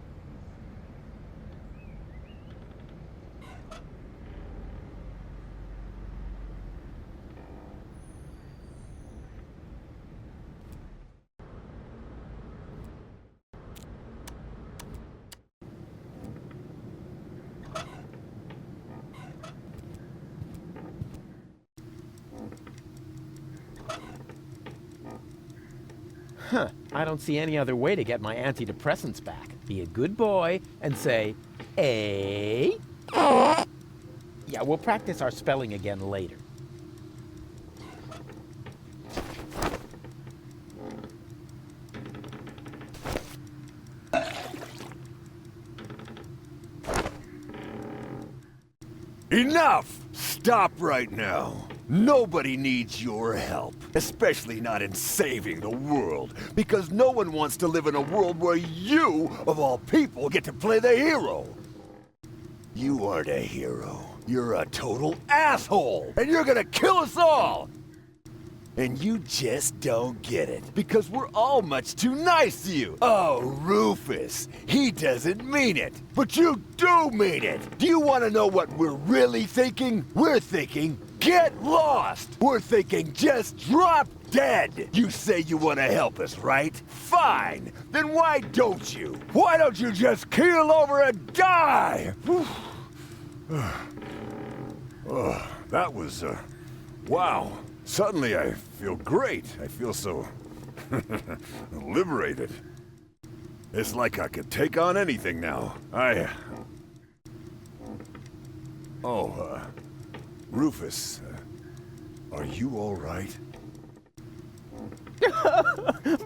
Huh, I don't see any other way to get my antidepressants back. Be a good boy and say, A. Yeah, we'll practice our spelling again later. Enough! Stop right now. Nobody needs your help, especially not in saving the world, because no one wants to live in a world where you, of all people, get to play the hero. You aren't a hero. You're a total asshole, and you're gonna kill us all! And you just don't get it, because we're all much too nice to you. Oh, Rufus, he doesn't mean it. But you do mean it. Do you want to know what we're really thinking? We're thinking, get lost. We're thinking, just drop dead. You say you want to help us, right? Fine. Then why don't you? Why don't you just keel over and die? Oh, that was, wow. Suddenly I feel great. I feel so liberated. It's like I could take on anything now. Rufus, are you all right?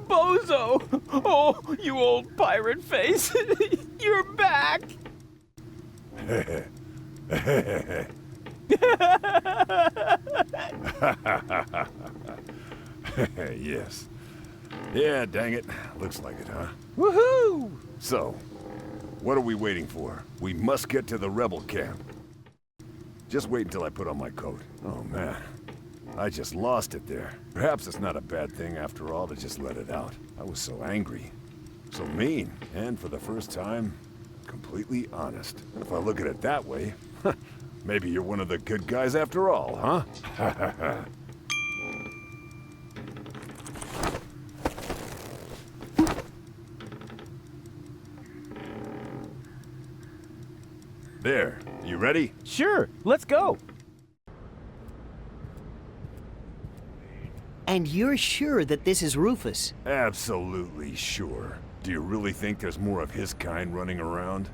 Bozo! Oh, you old pirate face! You're back! Yes. Yeah, dang it. Looks like it, huh? Woohoo! So, what are we waiting for? We must get to the rebel camp. Just wait until I put on my coat. Oh, man. I just lost it there. Perhaps it's not a bad thing, after all, to just let it out. I was so angry. So mean. And for the first time, completely honest. And if I look at it that way, maybe you're one of the good guys after all, huh? There, you ready? Sure, let's go. And you're sure that this is Rufus? Absolutely sure. Do you really think there's more of his kind running around?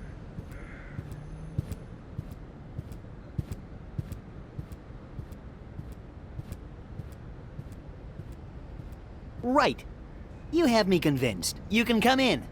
Right. You have me convinced. You can come in.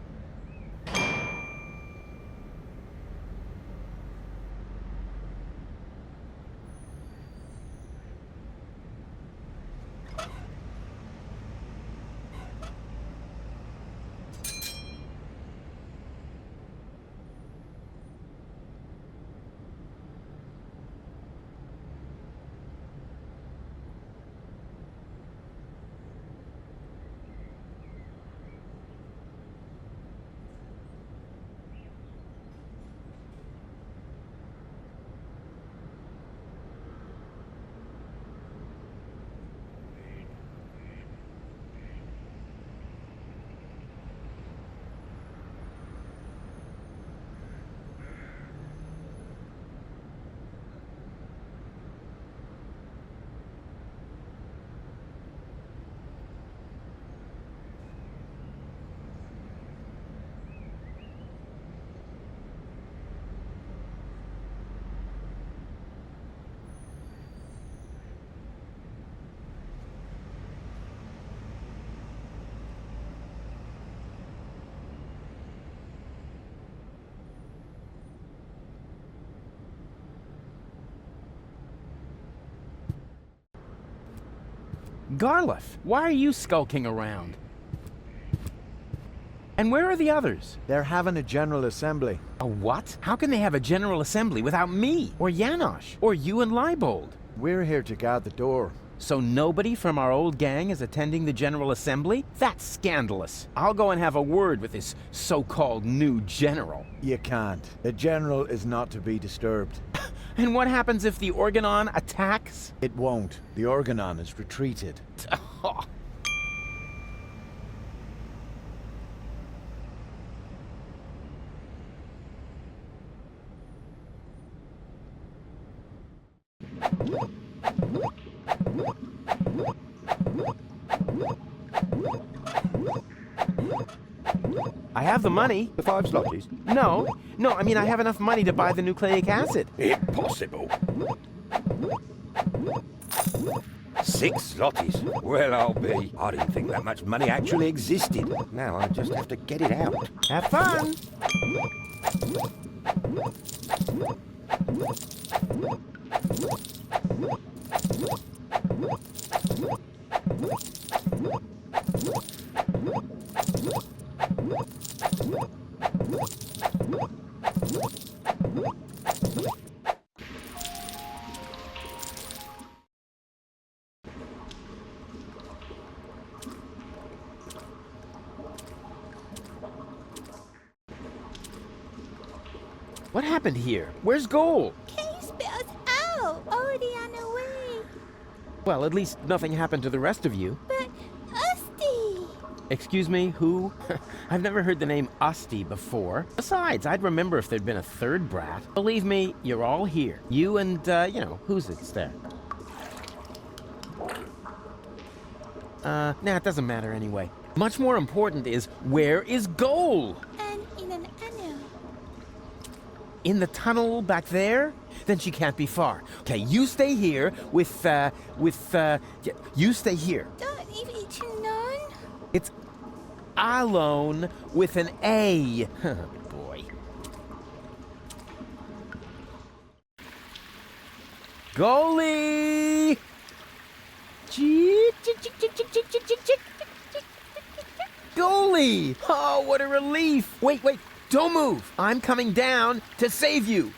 Garliff, why are you skulking around? And where are the others? They're having a general assembly. A what? How can they have a general assembly without me, or Janosch, or you and Leibold? We're here to guard the door. So nobody from our old gang is attending the general assembly? That's scandalous. I'll go and have a word with this so-called new general. You can't. The general is not to be disturbed. And what happens if the Organon attacks? It won't. The Organon has retreated. have the money. The 5 zlotys? No, I mean I have enough money to buy the nucleic acid. Impossible. 6 zlotys? Well, I'll be. I didn't think that much money actually existed. Now I just have to get it out. Have fun! What happened here? Where's Goal? Case bells out, already on the way. Well, at least nothing happened to the rest of you. But Usty! Excuse me, who? I've never heard the name Usty before. Besides, I'd remember if there'd been a third brat. Believe me, you're all here. You and, who's it's there? Nah, it doesn't matter anyway. Much more important is, where is Goal? And in an anno. In the tunnel back there? Then she can't be far. Okay, you stay here you stay here. Don't leave it to none. It's alone with an A. Boy. Goalie! Goalie! Oh, what a relief! Wait, don't move! I'm coming down to save you!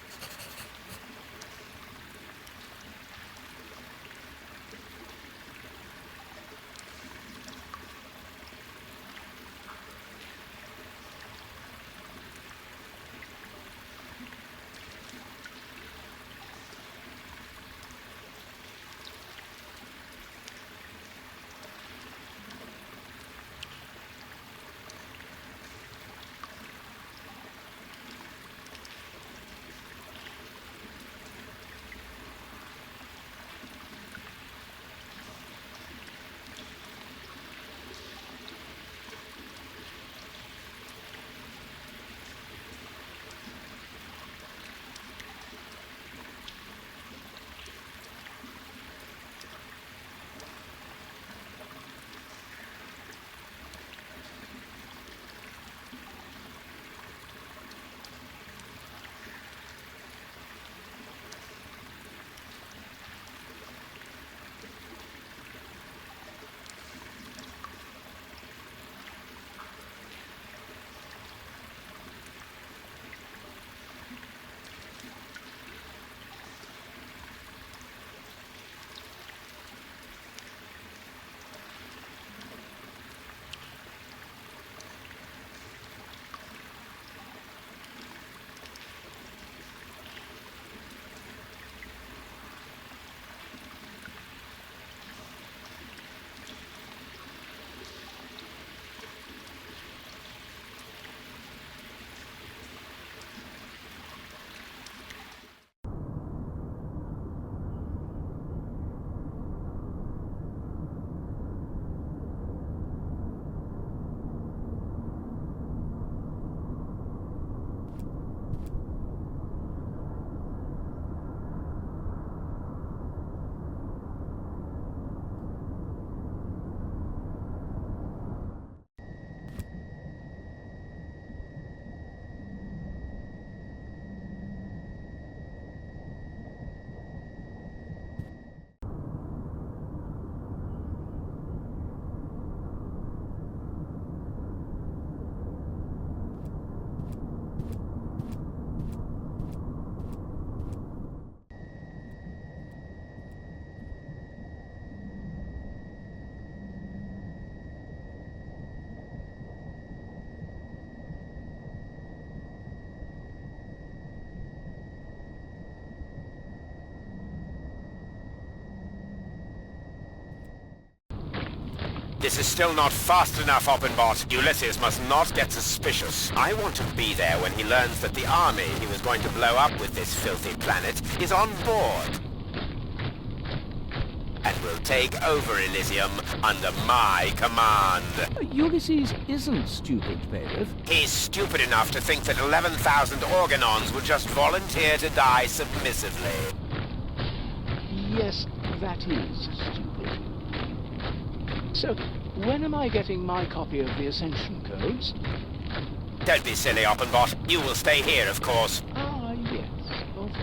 This is still not fast enough, Oppenbot. Ulysses must not get suspicious. I want to be there when he learns that the army he was going to blow up with this filthy planet is on board. and will take over Elysium under my command. Ulysses isn't stupid, Bailiff. He's stupid enough to think that 11,000 Organons would just volunteer to die submissively. Yes, that is stupid. So, when am I getting my copy of the Ascension Codes? Don't be silly, Oppenbot. You will stay here, of course. Ah, yes, of course.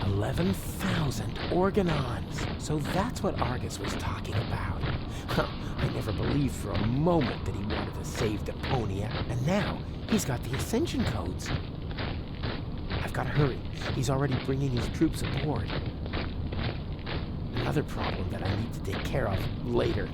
11,000 Organons. So that's what Argus was talking about. Huh, I never believed for a moment that he wanted to save Deponia, and now he's got the Ascension Codes. I've got to hurry. He's already bringing his troops aboard. Another problem that I need to take care of later.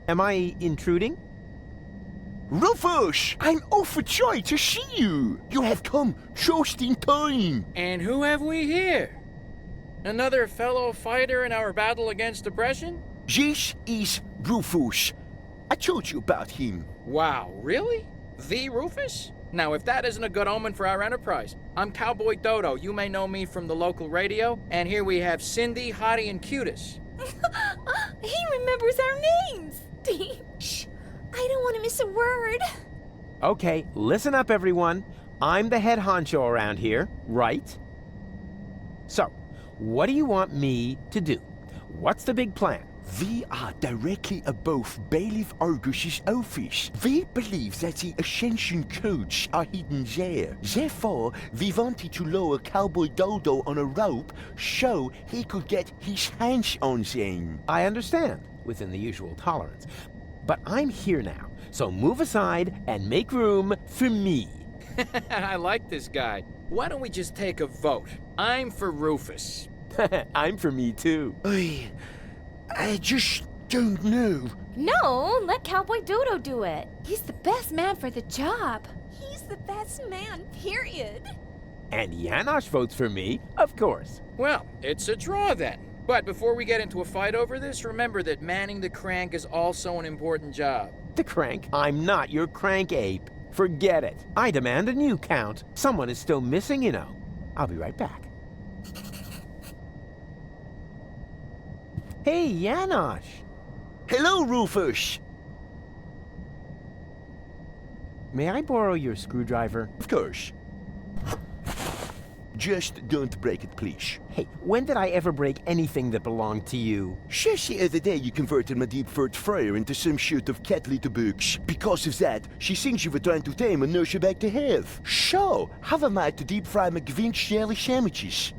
Am I intruding? Rufus! I'm overjoyed to see you! You have come just in time! And who have we here? Another fellow fighter in our battle against oppression? This is Rufus. I told you about him. Wow, really? The Rufus? Now, if that isn't a good omen for our enterprise. I'm Cowboy Dodo. You may know me from the local radio. And here we have Cindy, Hottie, and Cutis. He remembers our names! Shh, I don't want to miss a word. Okay, listen up, everyone. I'm the head honcho around here, right? So, what do you want me to do? What's the big plan? We are directly above Bailiff Argus's office. We believe that the Ascension Codes are hidden there. Therefore, we wanted to lower Cowboy Dodo on a rope so he could get his hands on them. I understand, within the usual tolerance. But I'm here now, so move aside and make room for me. I like this guy. Why don't we just take a vote? I'm for Rufus. I'm for me, too. I just don't know. No, let Cowboy Dodo do it. He's the best man for the job. He's the best man, period. And Janosch votes for me, of course. Well, it's a draw then. But before we get into a fight over this, remember that manning the crank is also an important job. The crank? I'm not your crank ape. Forget it. I demand a new count. Someone is still missing, you know. I'll be right back. Hey, Janosch. Hello, Rufus. May I borrow your screwdriver? Of course. Just don't break it, please. Hey, when did I ever break anything that belonged to you? Just the other day you converted my deep throat fryer into some sort of cat litter box. Because of that, she thinks you were trying to tame and nurse her back to health. So, how am I to deep fry my Grinch jelly sandwiches?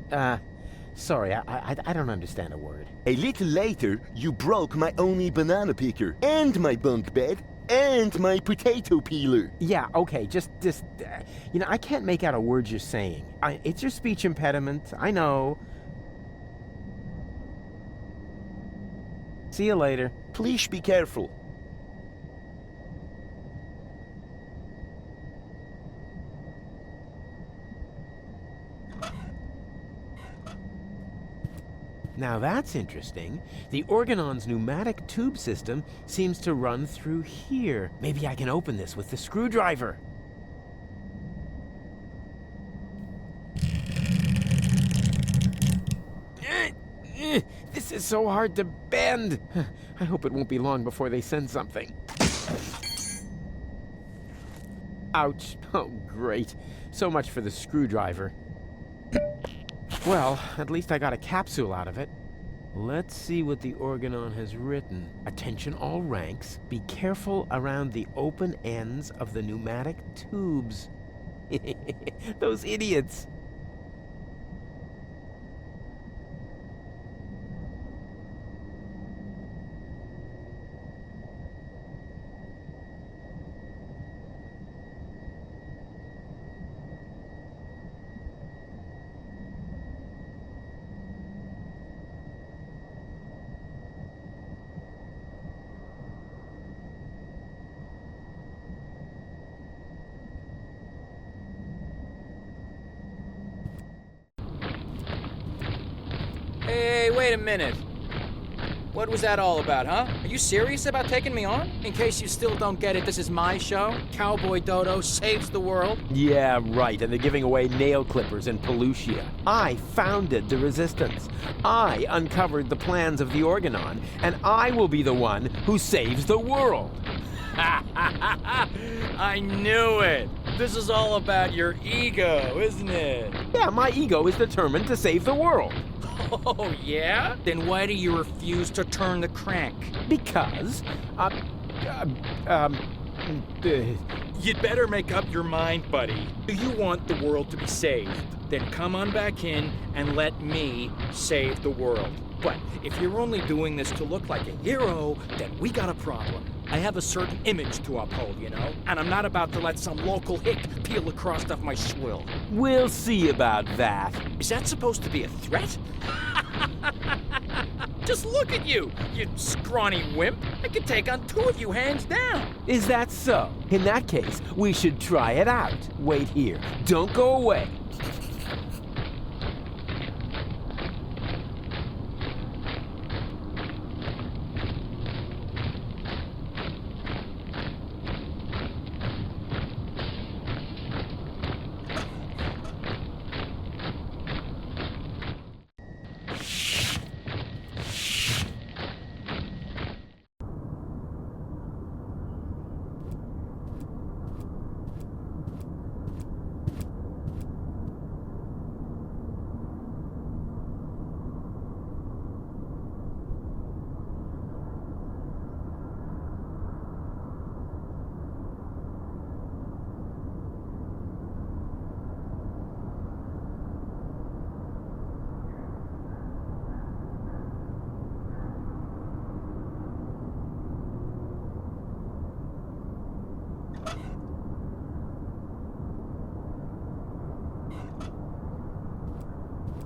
Sorry, I don't understand a word. A little later, you broke my only banana picker, and my bunk bed, and my potato peeler. Yeah, okay, just you know, I can't make out a word you're saying. It's your speech impediment, I know. See you later. Please be careful. Now that's interesting. The Organon's pneumatic tube system seems to run through here. Maybe I can open this with the screwdriver. This is so hard to bend. I hope it won't be long before they send something. Ouch. Oh, great. So much for the screwdriver. Well, at least I got a capsule out of it. Let's see what the Organon has written. Attention all ranks. Be careful around the open ends of the pneumatic tubes. Those idiots. a minute. What was that all about, huh? Are you serious about taking me on? In case you still don't get it, this is my show. Cowboy Dodo saves the world. Yeah, right, and they're giving away nail clippers in Pelusia. I founded the Resistance. I uncovered the plans of the Organon, and I will be the one who saves the world. I knew it. This is all about your ego, isn't it? Yeah, my ego is determined to save the world. Oh, yeah? Then why do you refuse to turn the crank? Because, You'd better make up your mind, buddy. Do you want the world to be saved? Then come on back in and let me save the world. But if you're only doing this to look like a hero, then we got a problem. I have a certain image to uphold, you know? And I'm not about to let some local hick peel the crust off my swill. We'll see about that. Is that supposed to be a threat? Just look at you, you scrawny wimp. I could take on 2 of you hands down. Is that so? In that case, we should try it out. Wait here. Don't go away.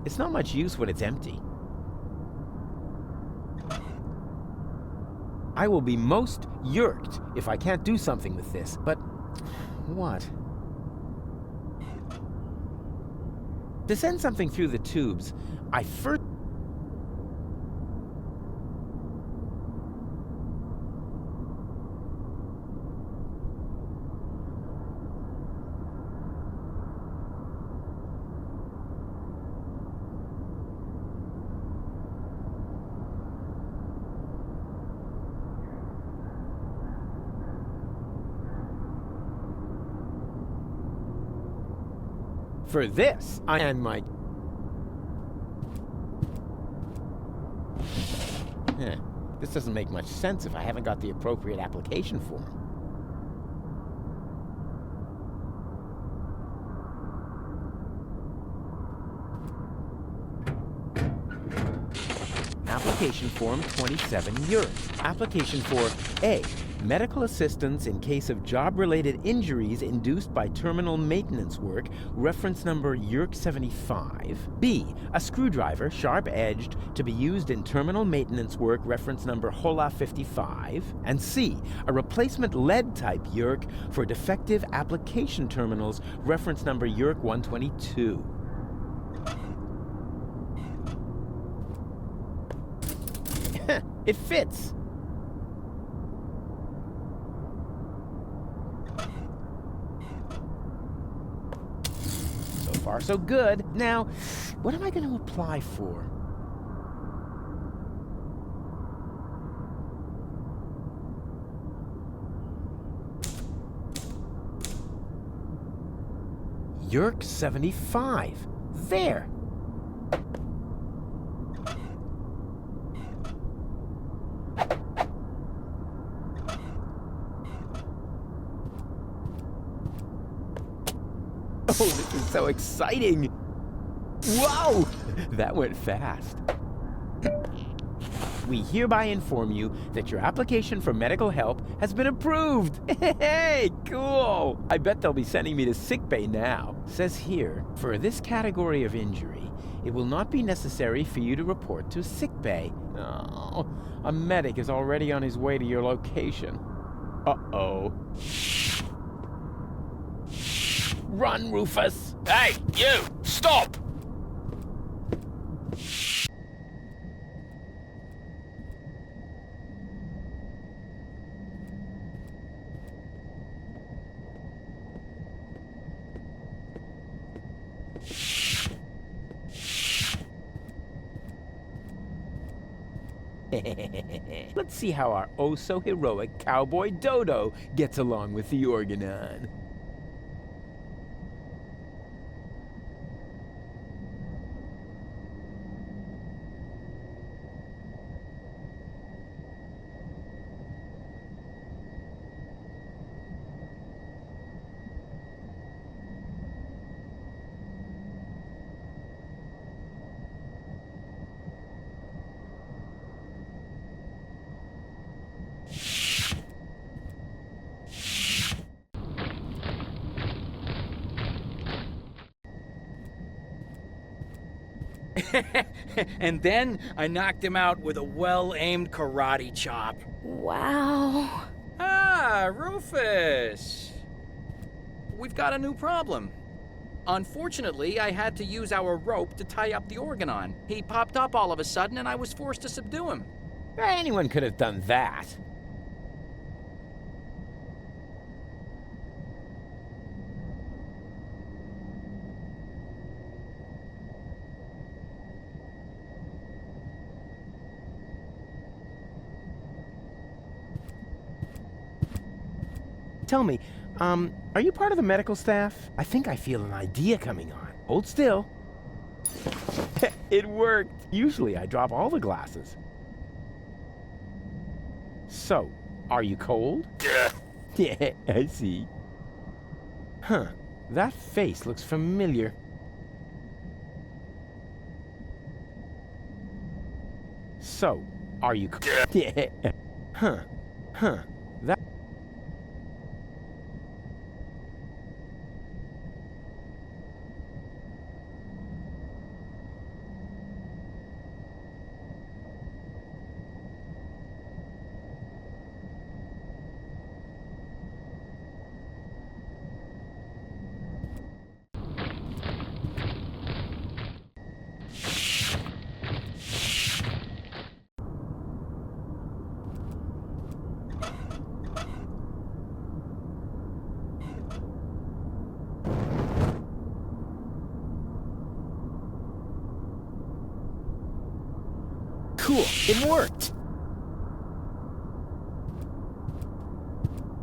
It's not much use when it's empty. I will be most yerked if I can't do something with this, but what? To send something through the tubes, I first... For this, and my... This doesn't make much sense if I haven't got the appropriate application form. Application form 27 euros. Application for A. Medical assistance in case of job-related injuries induced by terminal maintenance work, reference number YERK 75. B. A screwdriver, sharp-edged, to be used in terminal maintenance work, reference number HOLA 55. And C. A replacement lead-type YERK for defective application terminals, reference number YERK 122. It fits. So far, so good. Now, what am I going to apply for? YERK 75. There. Oh, this is so exciting! Whoa! That went fast. We hereby inform you that your application for medical help has been approved! Hey, cool! I bet they'll be sending me to sickbay now. Says here, for this category of injury, it will not be necessary for you to report to sickbay. Oh, a medic is already on his way to your location. Uh-oh. Run, Rufus! Hey, you! Stop! Let's see how our oh-so-heroic cowboy Dodo gets along with the Organon. And then I knocked him out with a well-aimed karate chop. Wow. Ah, Rufus! We've got a new problem. Unfortunately, I had to use our rope to tie up the Organon. He popped up all of a sudden and I was forced to subdue him. Anyone could have done that. Tell me, are you part of the medical staff? I think I feel an idea coming on. Hold still. It worked. Usually I drop all the glasses. So, are you cold? Yeah, I see. Huh, that face looks familiar. So, are you Yeah. Huh, that... Cool, it worked!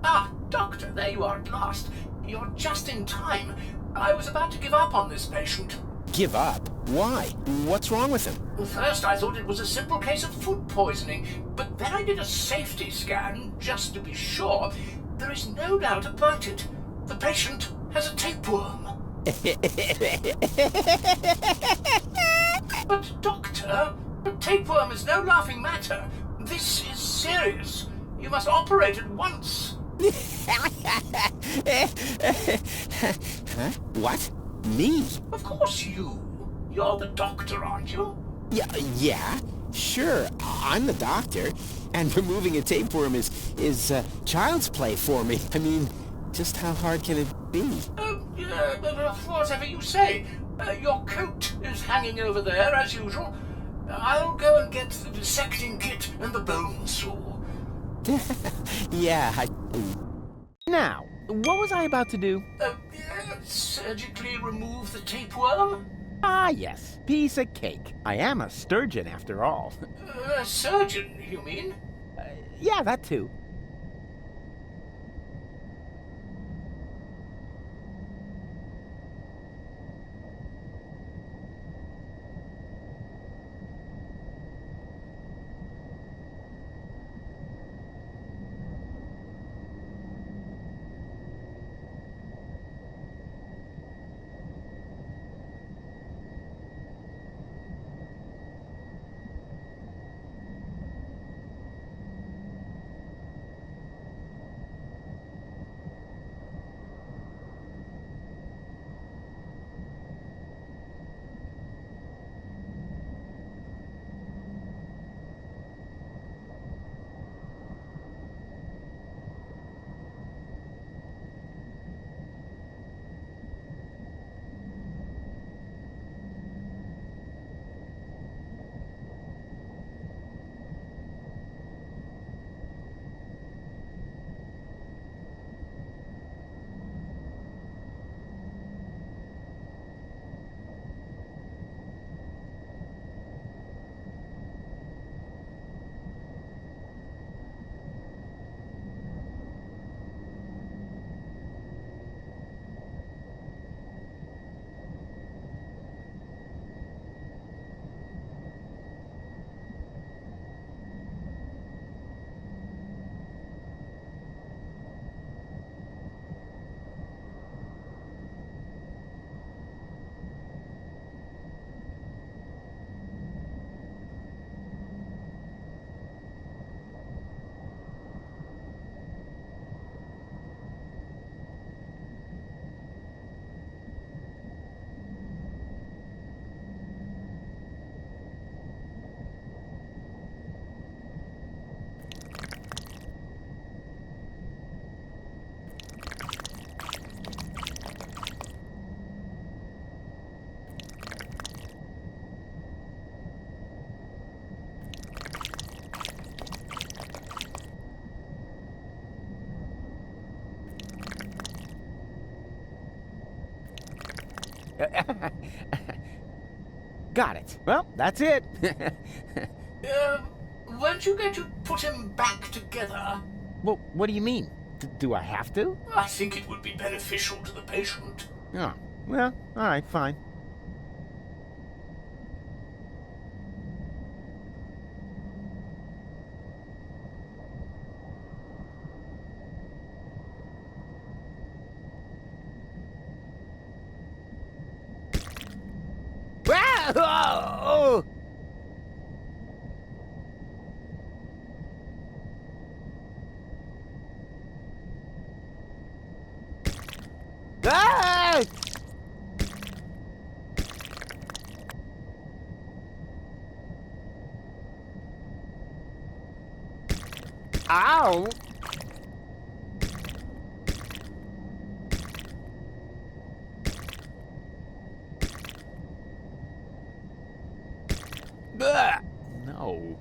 Ah, Doctor, there you are at last. You're just in time. I was about to give up on this patient. Give up? Why? What's wrong with him? First, I thought it was a simple case of food poisoning, but then I did a safety scan, just to be sure. There is no doubt about it. The patient has a tapeworm. But, Doctor, a tapeworm is no laughing matter. This is serious. You must operate at once. Huh? What? Me? Of course you. You're the doctor, aren't you? Yeah, sure. I'm the doctor. And removing a tapeworm is child's play for me. I mean, just how hard can it be? Whatever you say. Your coat is hanging over there, as usual. I'll go and get the dissecting kit and the bone saw. Yeah, Now, what was I about to do? Surgically remove the tapeworm? Ah, yes. Piece of cake. I am a sturgeon, after all. A surgeon, you mean? Yeah, that too. Got it. Well, that's it. Won't you go to put him back together? Well, what do you mean? Do I have to? I think it would be beneficial to the patient. Oh, well, all right, fine. Oh! Ah! Ow! Blah! No.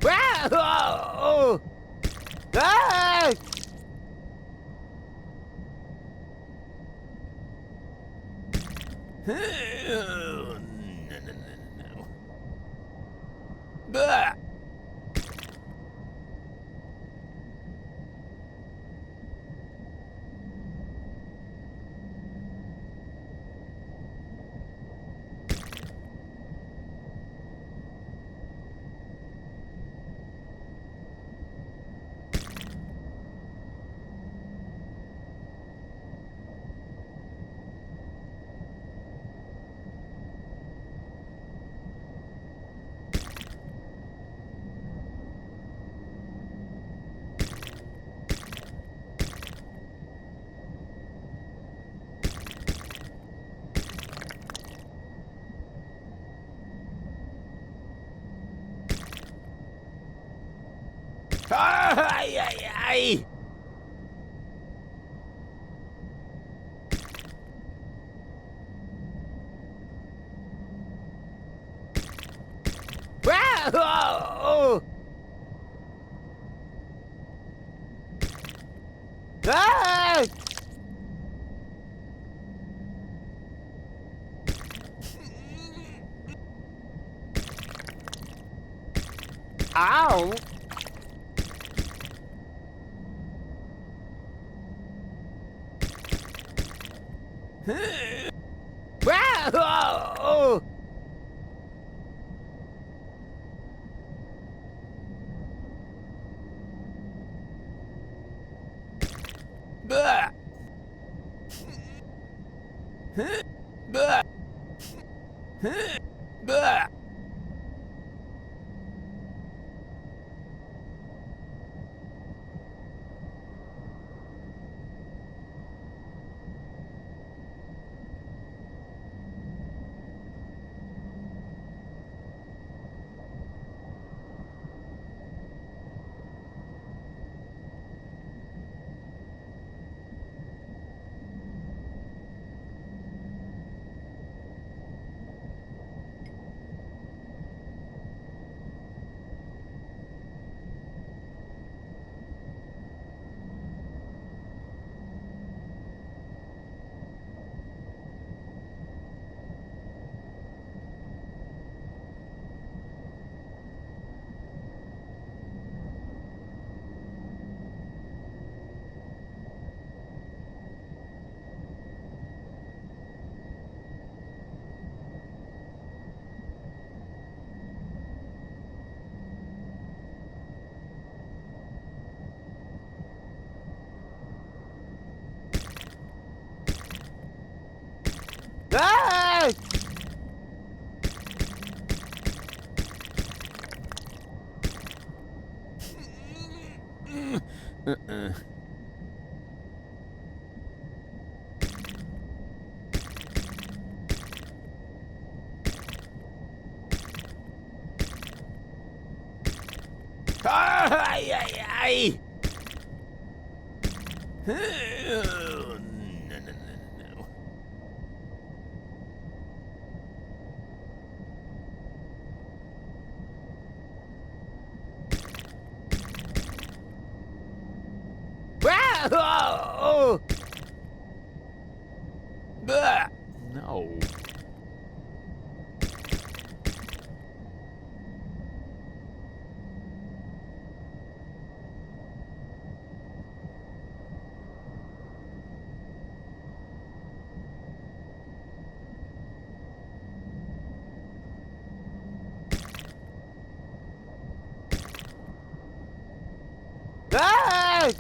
Ah! Oh! Ah! No. Blah! Ay, ay, ay! Ah! Oh! Ah! Ow! Ah! Oh! Blah! Blah! Blah! Ah! Ay, ay, ay! Oh, no, no, no, no. Oh! No. Ah!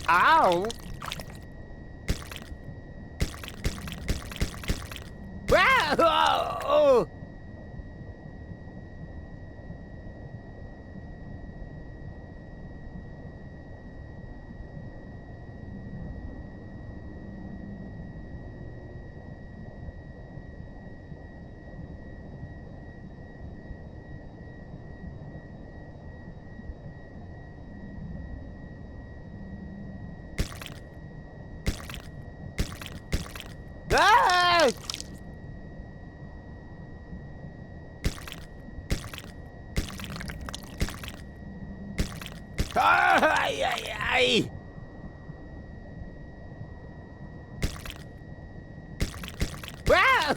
Ow! Ah! Oh! Ah! Ay, ay, ay! Ah!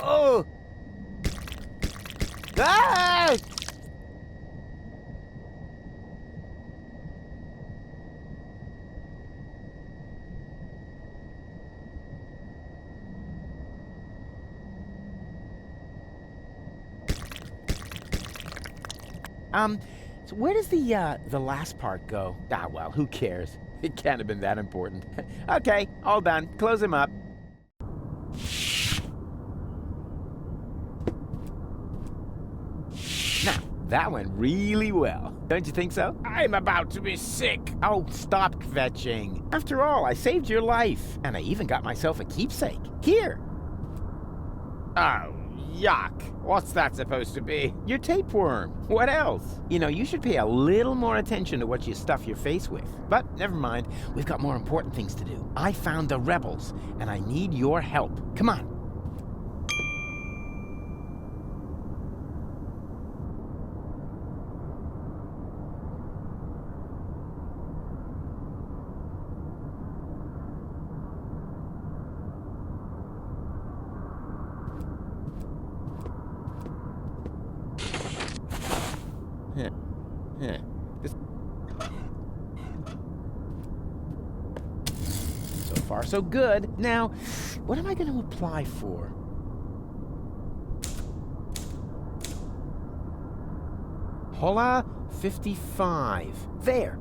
Oh! Ah! So where does the last part go? Ah, well, who cares? It can't have been that important. Okay, all done. Close him up. Now, that went really well. Don't you think so? I'm about to be sick. Oh, stop kvetching. After all, I saved your life. And I even got myself a keepsake. Here. Oh, yuck. What's that supposed to be? Your tapeworm. What else? You know, you should pay a little more attention to what you stuff your face with. But never mind. We've got more important things to do. I found the rebels, and I need your help. Come on. So far, so good. Now, what am I going to apply for? Hola 55. There.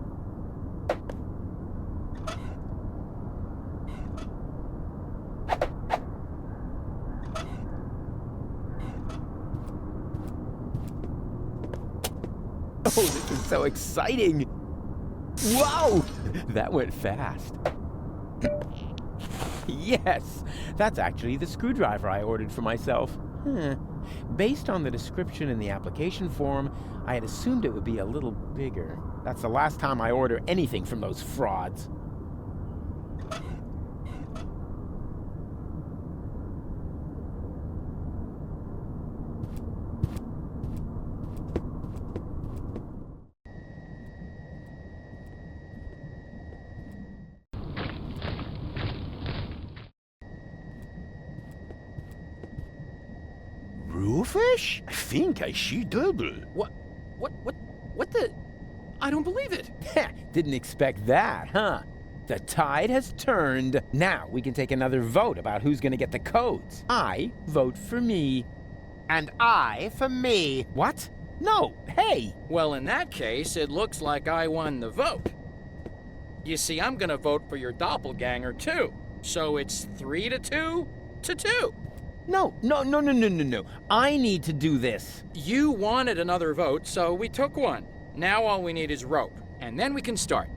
Oh, this is so exciting! Whoa! That went fast. Yes! That's actually the screwdriver I ordered for myself. Based on the description in the application form, I had assumed it would be a little bigger. That's the last time I order anything from those frauds. Bluefish? I think I see double. What the? I don't believe it. Didn't expect that, huh? The tide has turned. Now we can take another vote about who's gonna get the codes. I vote for me. And I for me. What? No, hey! Well, in that case, it looks like I won the vote. You see, I'm gonna vote for your doppelganger, too. So it's 3-2 to 2. No. I need to do this. You wanted another vote, so we took one. Now all we need is rope, and then we can start.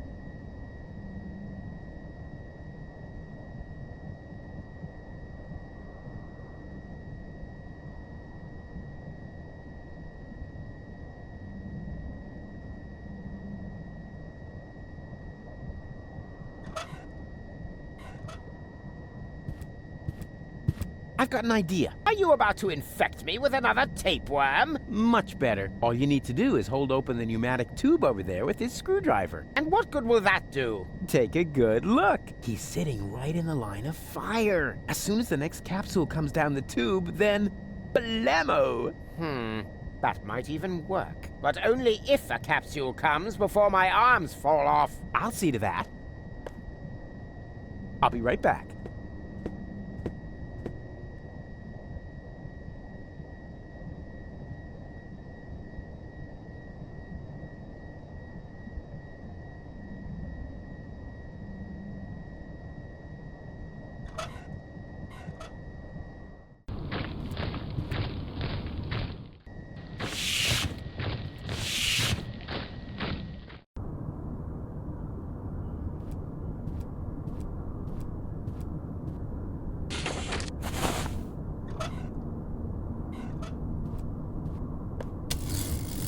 I've got an idea. Are you about to infect me with another tapeworm? Much better. All you need to do is hold open the pneumatic tube over there with this screwdriver. And what good will that do? Take a good look. He's sitting right in the line of fire. As soon as the next capsule comes down the tube, then blammo! That might even work. But only if a capsule comes before my arms fall off. I'll see to that. I'll be right back.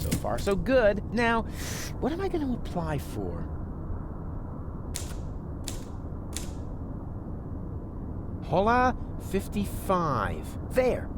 So far, so good. Now, what am I going to apply for? Hola 55. There.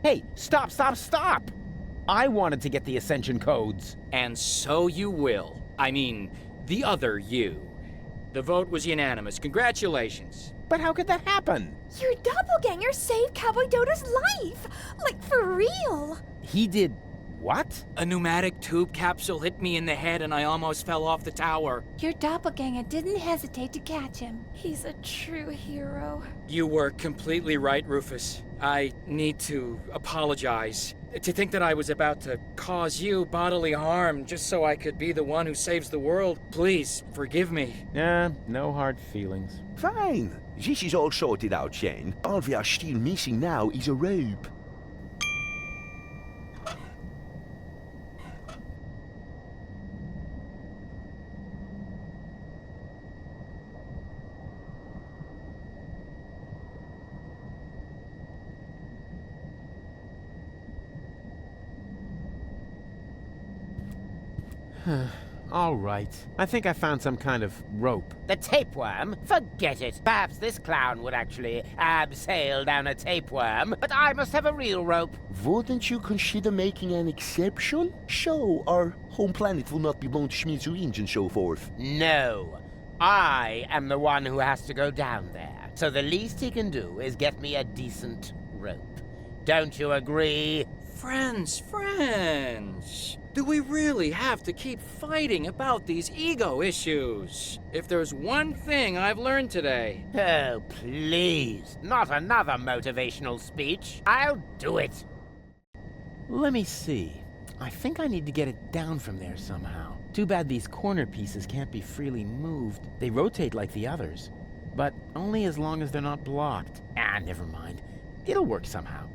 Hey, stop, stop, stop! I wanted to get the Ascension codes. And so you will. I mean, the other you. The vote was unanimous. Congratulations. But how could that happen? Your doppelganger saved Cowboy Dodo's life! Like, for real! He did what? A pneumatic tube capsule hit me in the head and I almost fell off the tower. Your doppelganger didn't hesitate to catch him. He's a true hero. You were completely right, Rufus. I need to apologize. To think that I was about to cause you bodily harm just so I could be the one who saves the world, please forgive me. No hard feelings. Fine. This is all sorted out, Shane. All we are still missing now is a rope. All right. I think I found some kind of rope. The tapeworm? Forget it. Perhaps this clown would actually abseil down a tapeworm, but I must have a real rope. Wouldn't you consider making an exception? So our home planet will not be blown to smithereens and so forth. No. I am the one who has to go down there. So the least he can do is get me a decent rope. Don't you agree? Friends. Do we really have to keep fighting about these ego issues? If there's one thing I've learned today... Oh, please. Not another motivational speech. I'll do it. Let me see. I think I need to get it down from there somehow. Too bad these corner pieces can't be freely moved. They rotate like the others, but only as long as they're not blocked. Never mind. It'll work somehow.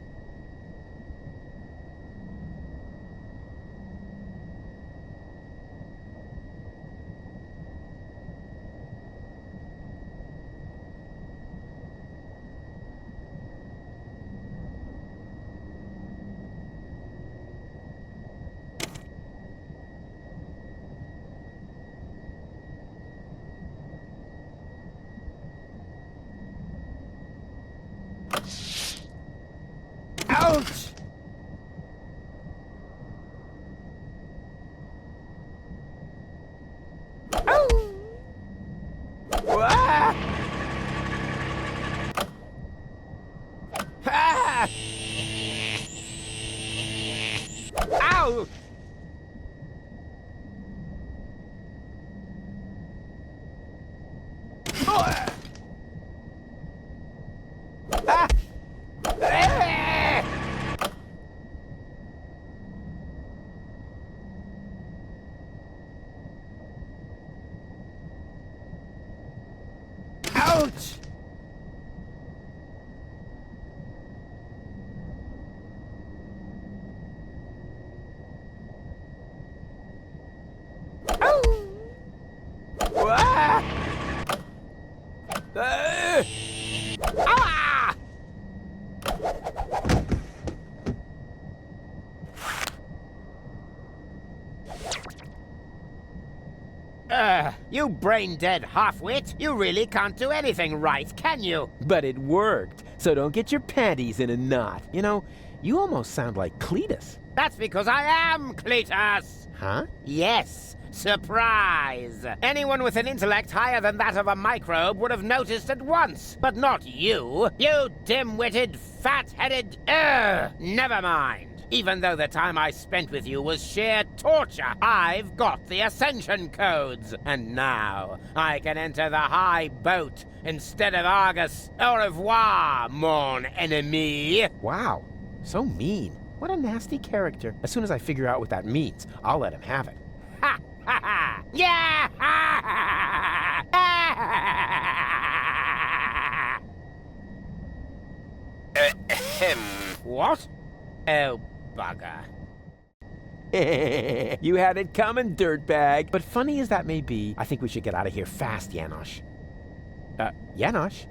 Ouch! Oh! Ah! Ah! Ow! it. You brain-dead half-wit! You really can't do anything right, can you? But it worked, so don't get your panties in a knot. You know, you almost sound like Cletus. That's because I am Cletus! Huh? Yes, surprise! Anyone with an intellect higher than that of a microbe would have noticed at once, but not you! You dim-witted, fat-headed... Never mind. Even though the time I spent with you was sheer torture, I've got the Ascension codes. And now I can enter the high boat instead of Argus. Au revoir, mon ennemi. Wow, so mean. What a nasty character. As soon as I figure out what that means, I'll let him have it. Ha ha ha! Yeah! Ha ha ha! Ahem. What? Oh, bugger. You had it coming, dirtbag. But funny as that may be, I think we should get out of here fast, Janosch. Janosch?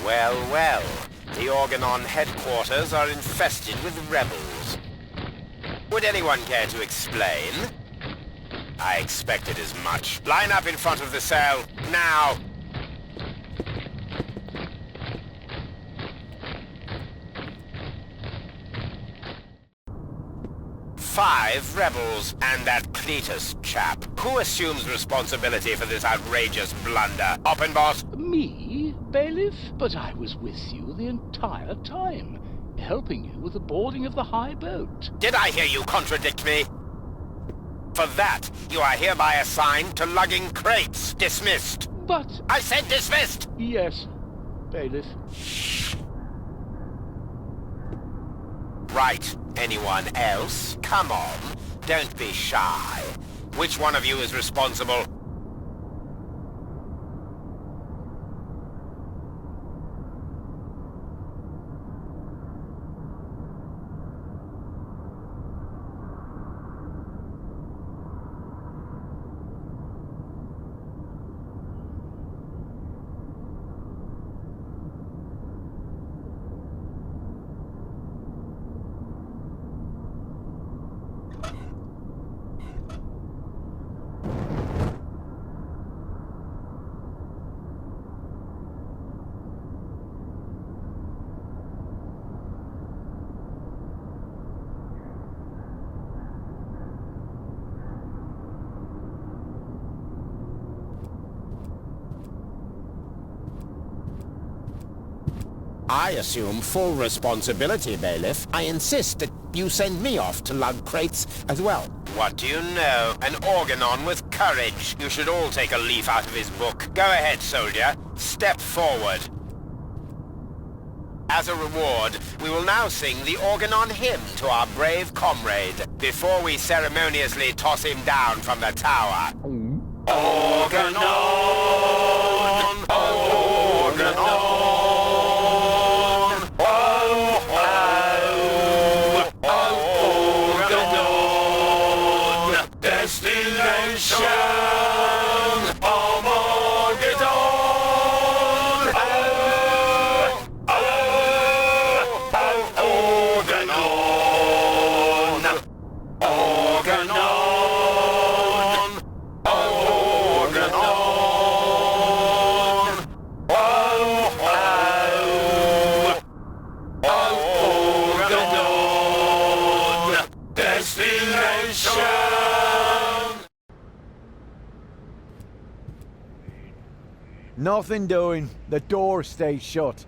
Well, well. The Organon headquarters are infested with rebels. Would anyone care to explain? I expected as much. Line up in front of the cell, now! Five rebels, and that Cletus chap. Who assumes responsibility for this outrageous blunder? Oppenbot? Me, Bailiff? But I was with you the entire time, helping you with the boarding of the high boat. Did I hear you contradict me? For that, you are hereby assigned to lugging crates. Dismissed. But... I said dismissed! Yes, Bailiff. Right. Anyone else? Come on. Don't be shy. Which one of you is responsible? I assume full responsibility, Bailiff. I insist that you send me off to lug crates as well. What do you know? An Organon with courage. You should all take a leaf out of his book. Go ahead, soldier. Step forward. As a reward, we will now sing the Organon hymn to our brave comrade, before we ceremoniously toss him down from the tower. Organon! Organon! Destination Armageddon! Organon! Organon! Organon! Organon! Destination! Nothing doing. The door stays shut.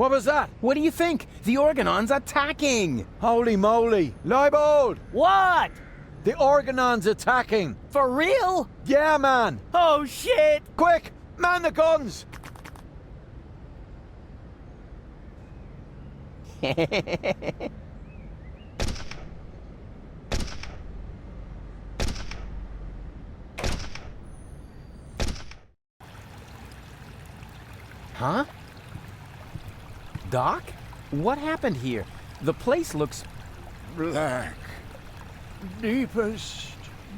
What was that? What do you think? The Organon's attacking! Holy moly! Leibold! What? The Organon's attacking! For real? Yeah, man! Oh, shit! Quick! Man the guns! Huh? Doc? What happened here? The place looks... Black. Deepest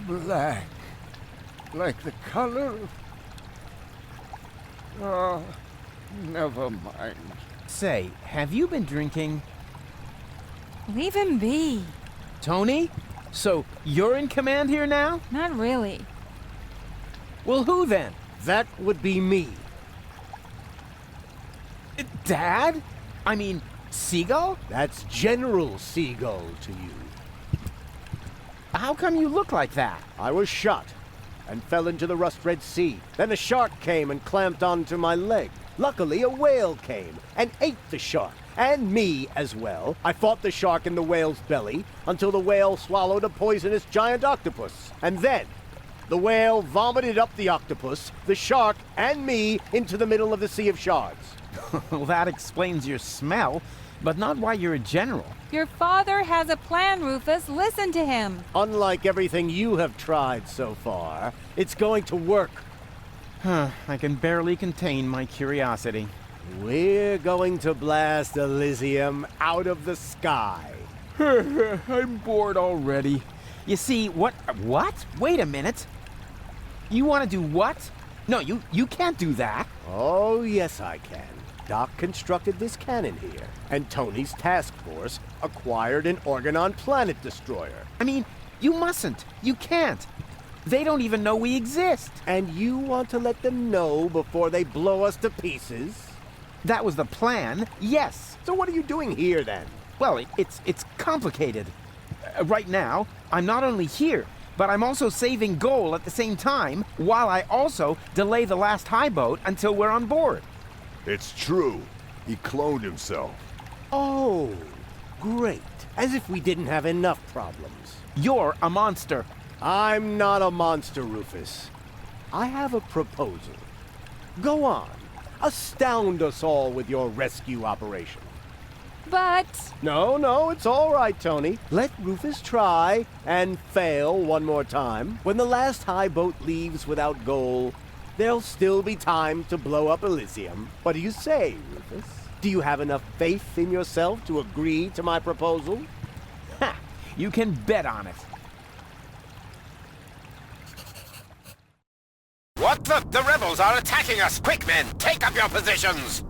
black. Like the color of... Oh, never mind. Say, have you been drinking? Leave him be. Tony? So, you're in command here now? Not really. Well, who then? That would be me. Dad? I mean, Seagull? That's General Seagull to you. How come you look like that? I was shot and fell into the Rust-Red Sea. Then a shark came and clamped onto my leg. Luckily, a whale came and ate the shark, and me as well. I fought the shark in the whale's belly until the whale swallowed a poisonous giant octopus. And then, the whale vomited up the octopus, the shark, and me into the middle of the Sea of Shards. Well, that explains your smell, but not why you're a general. Your father has a plan, Rufus. Listen to him. Unlike everything you have tried so far, it's going to work. I can barely contain my curiosity. We're going to blast Elysium out of the sky. I'm bored already. You see, what? Wait a minute. You want to do what? No, you can't do that. Oh, yes, I can. Doc constructed this cannon here, and Tony's task force acquired an Organon planet destroyer. I mean, you mustn't. You can't. They don't even know we exist. And you want to let them know before they blow us to pieces? That was the plan, yes. So what are you doing here, then? Well, it's complicated. Right now, I'm not only here, but I'm also saving Goal at the same time, while I also delay the last high boat until we're on board. It's true. He cloned himself. Oh, great. As if we didn't have enough problems. You're a monster. I'm not a monster, Rufus. I have a proposal. Go on. Astound us all with your rescue operation. But... No, it's all right, Tony. Let Rufus try and fail one more time. When the last high boat leaves without Goal, there'll still be time to blow up Elysium. What do you say, Rufus? Do you have enough faith in yourself to agree to my proposal? Ha! You can bet on it. What the? The rebels are attacking us! Quick, men! Take up your positions!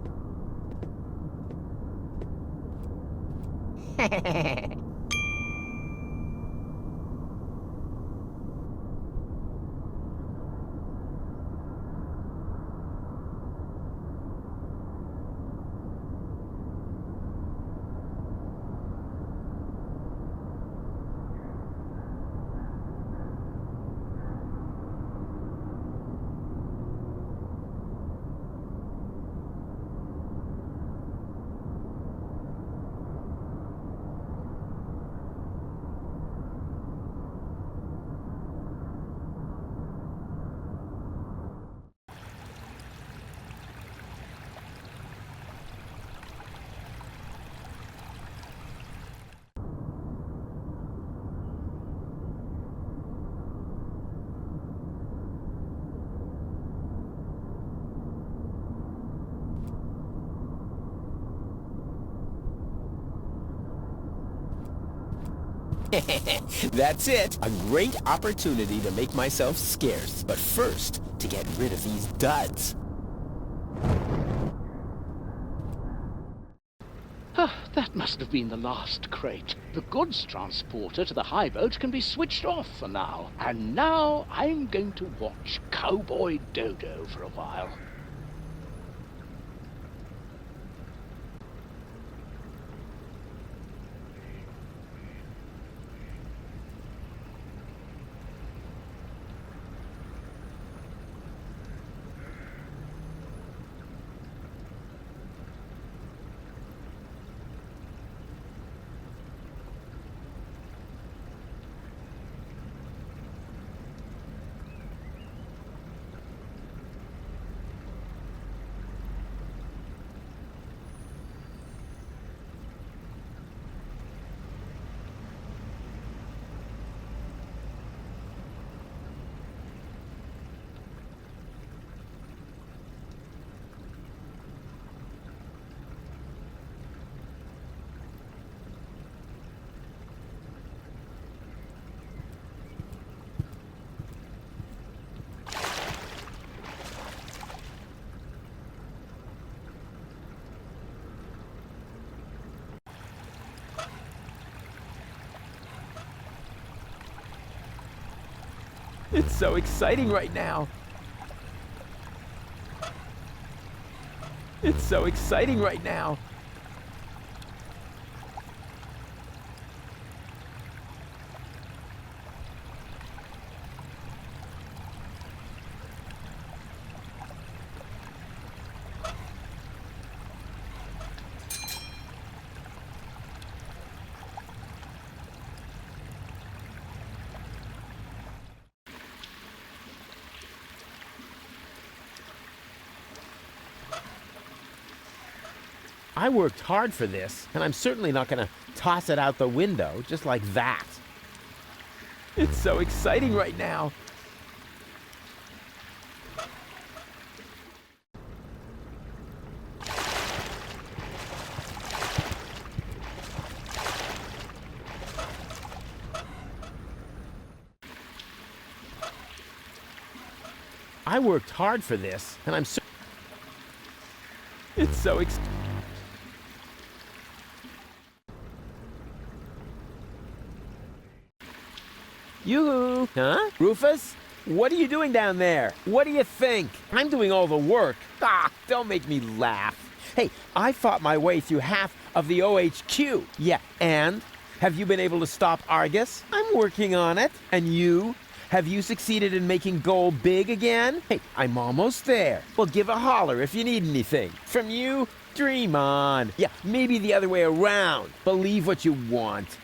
That's it. A great opportunity to make myself scarce. But first, to get rid of these duds. That must have been the last crate. The goods transporter to the high boat can be switched off for now. And now I'm going to watch Cowboy Dodo for a while. It's so exciting right now. It's so exciting right now. I worked hard for this, and I'm certainly not going to toss it out the window just like that. It's so exciting right now. I worked hard for this, and I'm so... It's so Yoo-hoo! Huh? Rufus? What are you doing down there? What do you think? I'm doing all the work. Ah, don't make me laugh. Hey, I fought my way through half of the OHQ. Yeah, and? Have you been able to stop Argus? I'm working on it. And you? Have you succeeded in making goal big again? Hey, I'm almost there. Well, give a holler if you need anything. From you, dream on. Yeah, maybe the other way around. Believe what you want.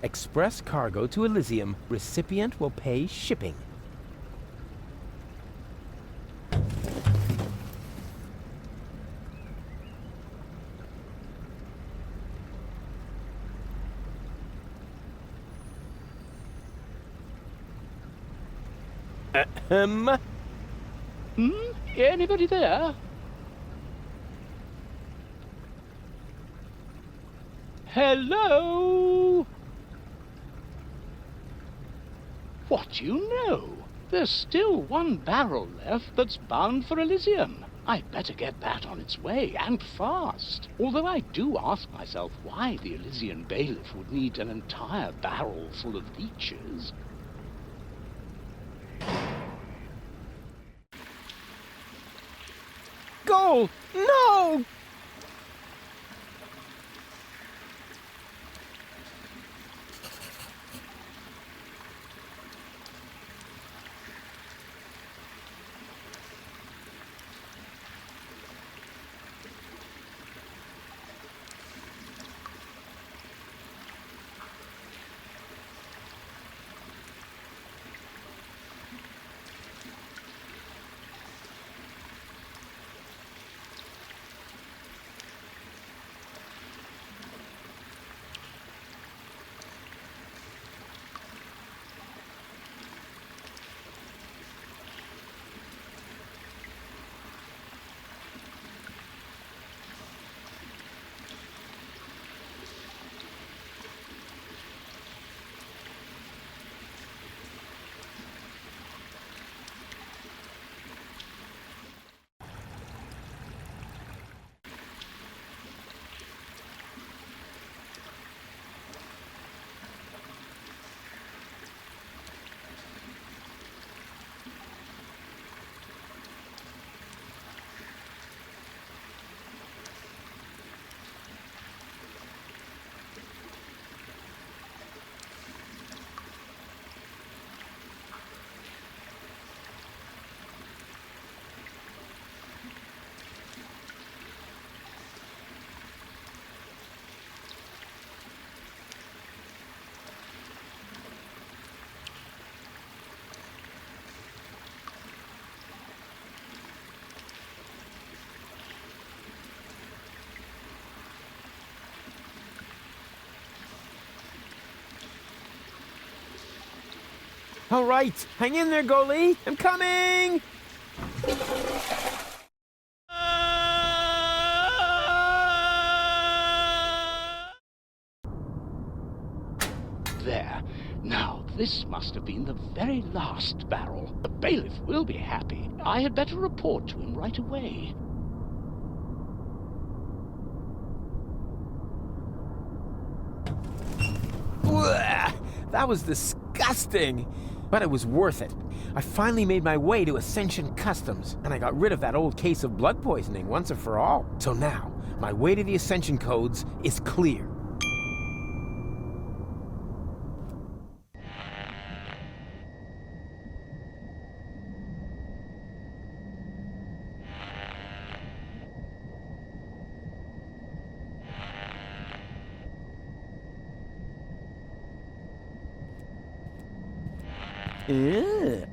Express cargo to Elysium. Recipient will pay shipping. Anybody there? Hello? What do you know? There's still one barrel left that's bound for Elysium. I'd better get that on its way, and fast. Although I do ask myself why the Elysian bailiff would need an entire barrel full of leeches. Goal! No! All right, hang in there, goalie. I'm coming! There. Now, this must have been the very last barrel. The bailiff will be happy. I had better report to him right away. That was disgusting, but it was worth it. I finally made my way to Ascension Customs, and I got rid of that old case of blood poisoning once and for all. So now, my way to the Ascension codes is clear.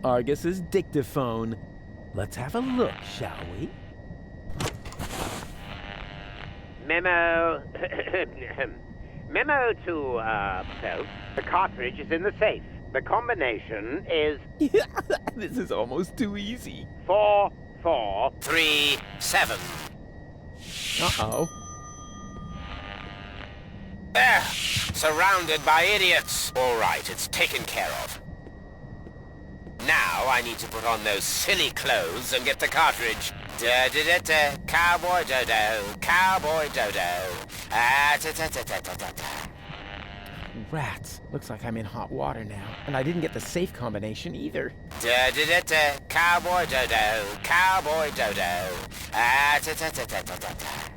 Argus's dictaphone. Let's have a look, shall we? Memo. Memo to, Phelps. The cartridge is in the safe. The combination is... This is almost too easy. 4, 4, 3, 7. Uh-oh. There! Surrounded by idiots. All right, it's taken care of. Now I need to put on those silly clothes and get the cartridge. Da-da-da-da, cowboy dodo, cowboy dodo. Ah-ta-ta-ta-ta-ta-ta. Rats. Looks like I'm in hot water now. And I didn't get the safe combination either. Da-da-da-da, cowboy dodo, cowboy dodo. Ah-ta-ta-ta-ta-ta-ta.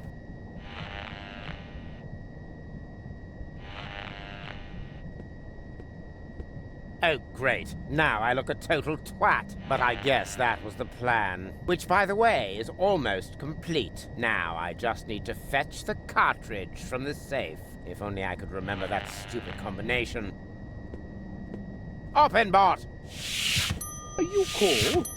Oh, great. Now I look a total twat. But I guess that was the plan. Which, by the way, is almost complete. Now I just need to fetch the cartridge from the safe. If only I could remember that stupid combination. Open, bot! Are you called?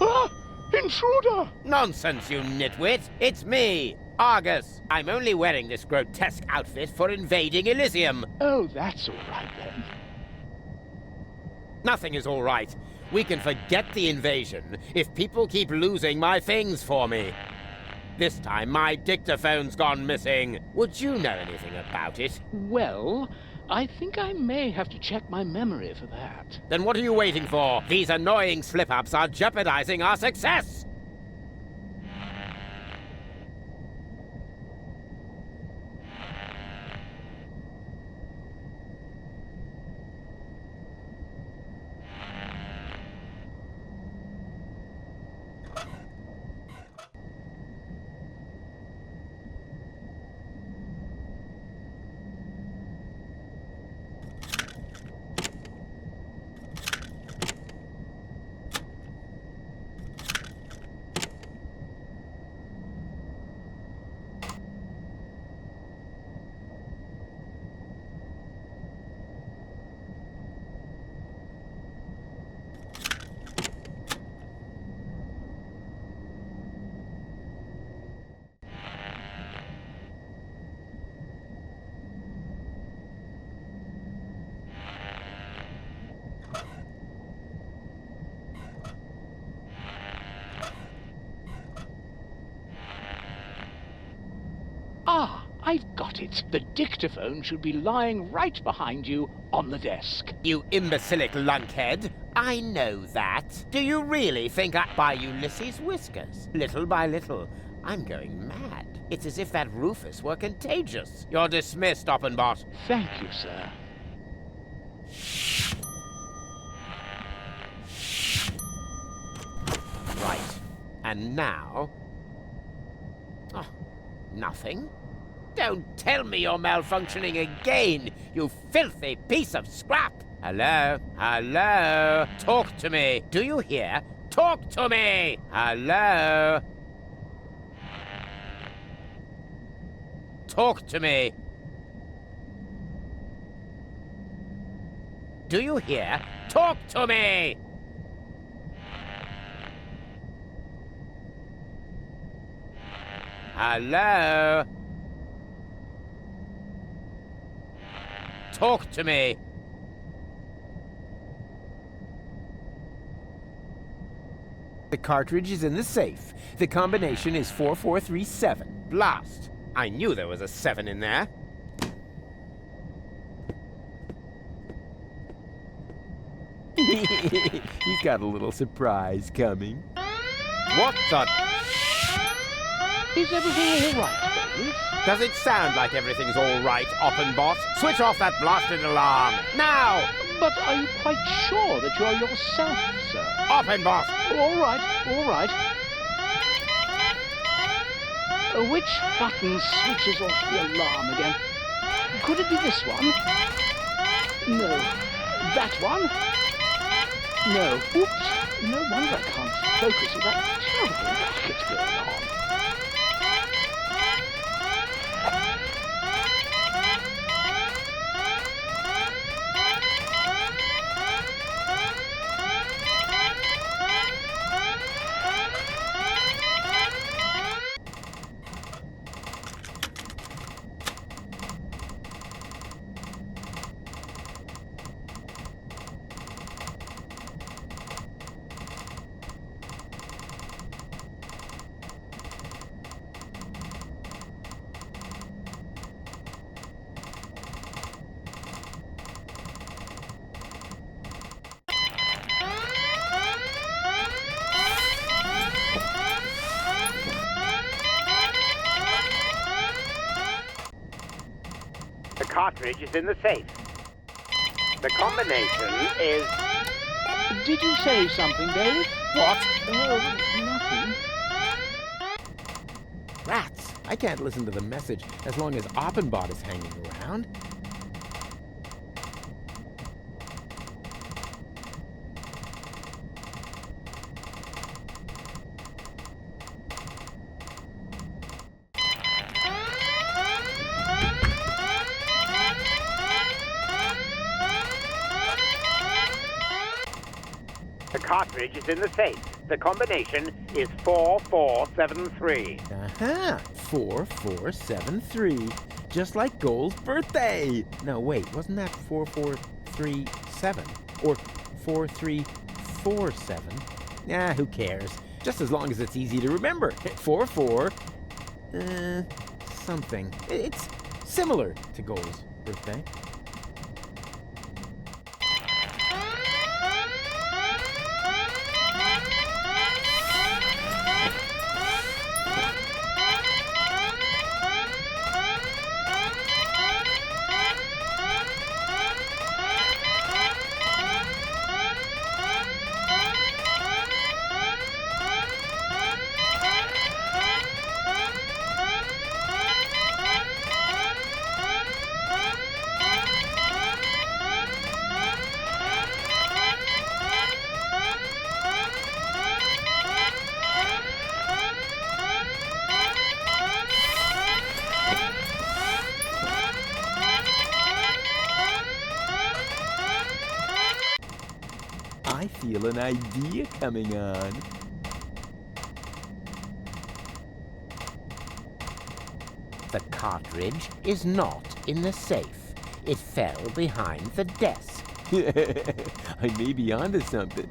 Ah! Intruder! Nonsense, you nitwit! It's me, Argus. I'm only wearing this grotesque outfit for invading Elysium. Oh, that's all right then. Nothing is all right. We can forget the invasion if people keep losing my things for me. This time, my dictaphone's gone missing. Would you know anything about it? Well, I think I may have to check my memory for that. Then what are you waiting for? These annoying slip-ups are jeopardizing our success! Ah, I've got it. The dictaphone should be lying right behind you on the desk. You imbecilic lunkhead. I know that. Do you really think by Ulysses' whiskers? Little by little, I'm going mad. It's as if that Rufus were contagious. You're dismissed, Oppenbot. Thank you, sir. Right. And now... Oh, nothing? Don't tell me you're malfunctioning again, you filthy piece of scrap! Hello? Hello? Talk to me! Do you hear? Talk to me! Hello? Talk to me! Do you hear? Talk to me! Hello? Talk to me! The cartridge is in the safe. The combination is 4437. Blast! I knew there was a 7 in there. He's got a little surprise coming. What the... Is everything all right, Bailiff? Does it sound like everything's all right, Oppenbot? Switch off that blasted alarm, now! But are you quite sure that you're yourself, sir? Oppenbot! All right, all right. Which button switches off the alarm again? Could it be this one? No. That one? No. Oops. No wonder I can't focus with that terrible racket going on. The cartridge is in the safe. The combination is... Did you say something, David? What? Oh, nothing. Rats! I can't listen to the message as long as Oppenbot is hanging around. The cartridge is in the safe. The combination is 4473. Aha! 4473. Just like Goal's birthday! No, wait, wasn't that 4437? Or 4347? Nah, who cares? Just as long as it's easy to remember. 44... something. It's similar to Goal's birthday. I feel an idea coming on. The cartridge is not in the safe. It fell behind the desk. I may be onto something.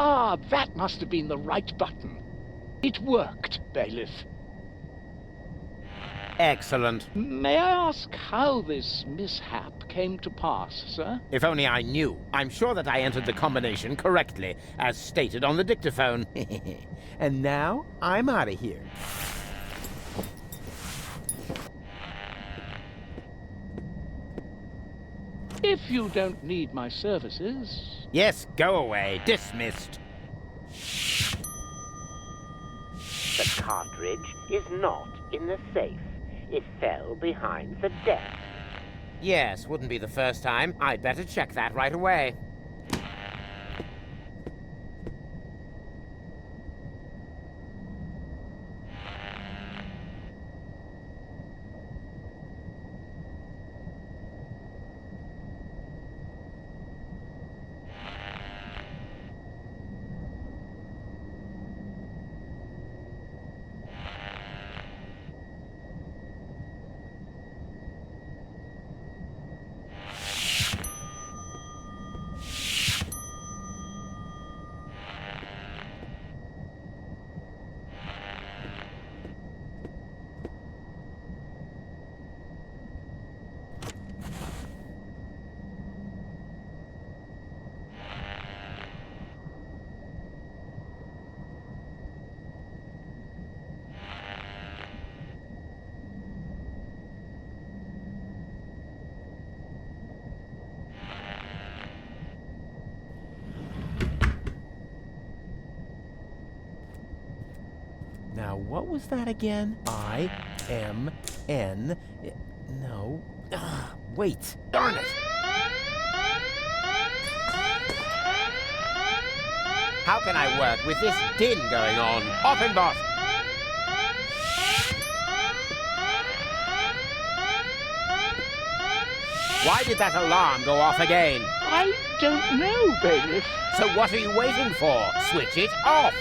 Ah, that must have been the right button. It worked, Bailiff. Excellent. May I ask how this mishap came to pass, sir? If only I knew. I'm sure that I entered the combination correctly, as stated on the dictaphone. And now, I'm out of here. If you don't need my services... Yes, go away. Dismissed. The cartridge is not in the safe. It fell behind the desk. Yes, wouldn't be the first time. I'd better check that right away. Now, what was that again? I-M-N... No. Wait. Darn it. How can I work with this din going on? Offenbot! Why did that alarm go off again? I don't know, Bailiff. So what are you waiting for? Switch it off!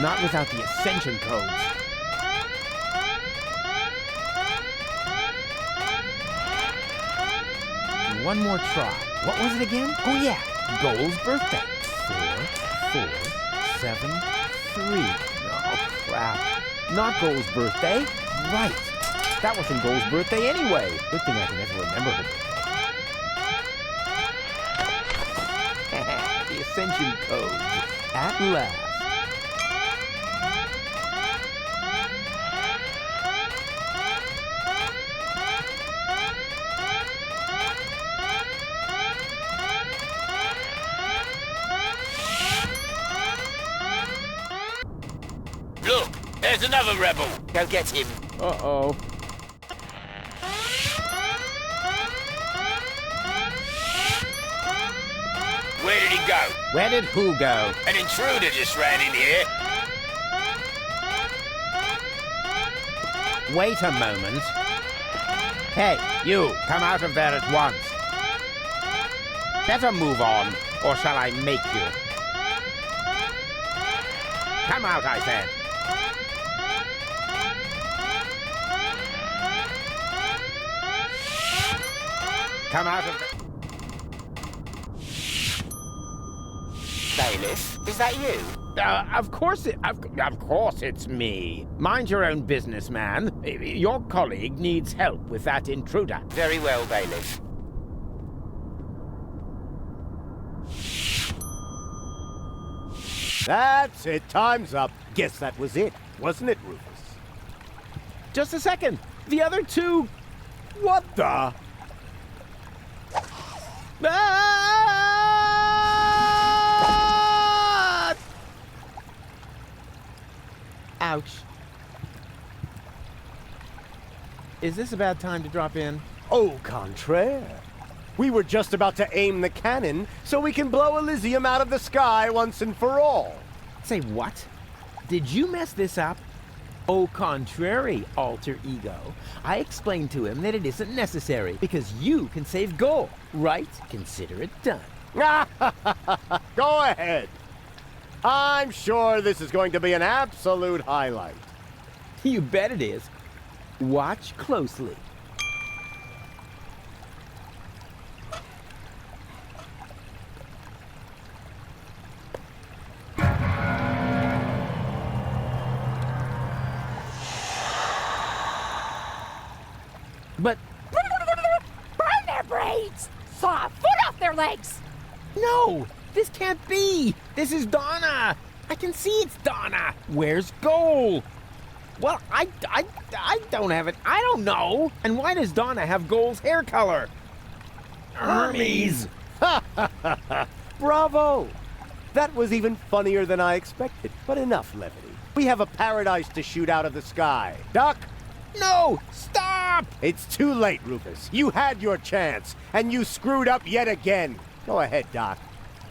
Not without the ascension codes. One more try. What was it again? Oh yeah, Goal's birthday. 447 3. Oh crap. Not Goal's birthday. Right. That wasn't Goal's birthday anyway. Good thing I can never remember her birthday. The ascension codes. At last. Look, there's another rebel. Go get him. Uh-oh. Where did he go? Where did who go? An intruder just ran in here. Wait a moment. Hey, you, come out of there at once. Better move on, or shall I make you? Come out, I said. Come out of the... Bailiff, is that you? Of course it's me. Mind your own business, man. Your colleague needs help with that intruder. Very well, Bailiff. That's it. Time's up. Guess that was it, wasn't it, Rufus? Just a second. The other two... What the... Ah! Ouch. Is this a bad time to drop in? Au contraire. We were just about to aim the cannon so we can blow Elysium out of the sky once and for all. Say what? Did you mess this up? Au contrary, alter ego. I explained to him that it isn't necessary because you can save Goal, right? Consider it done. Go ahead. I'm sure this is going to be an absolute highlight. You bet it is. Watch closely. But... Burn their brains! Saw a foot off their legs! No! This can't be! This is Donna! I can see it's Donna! Where's Goal? Well, I don't have it. I don't know. And why does Donna have Goal's hair color? Hermes! Bravo! That was even funnier than I expected. But enough levity. We have a paradise to shoot out of the sky. Duck! No! Stop! It's too late, Rufus. You had your chance, and you screwed up yet again. Go ahead, Doc.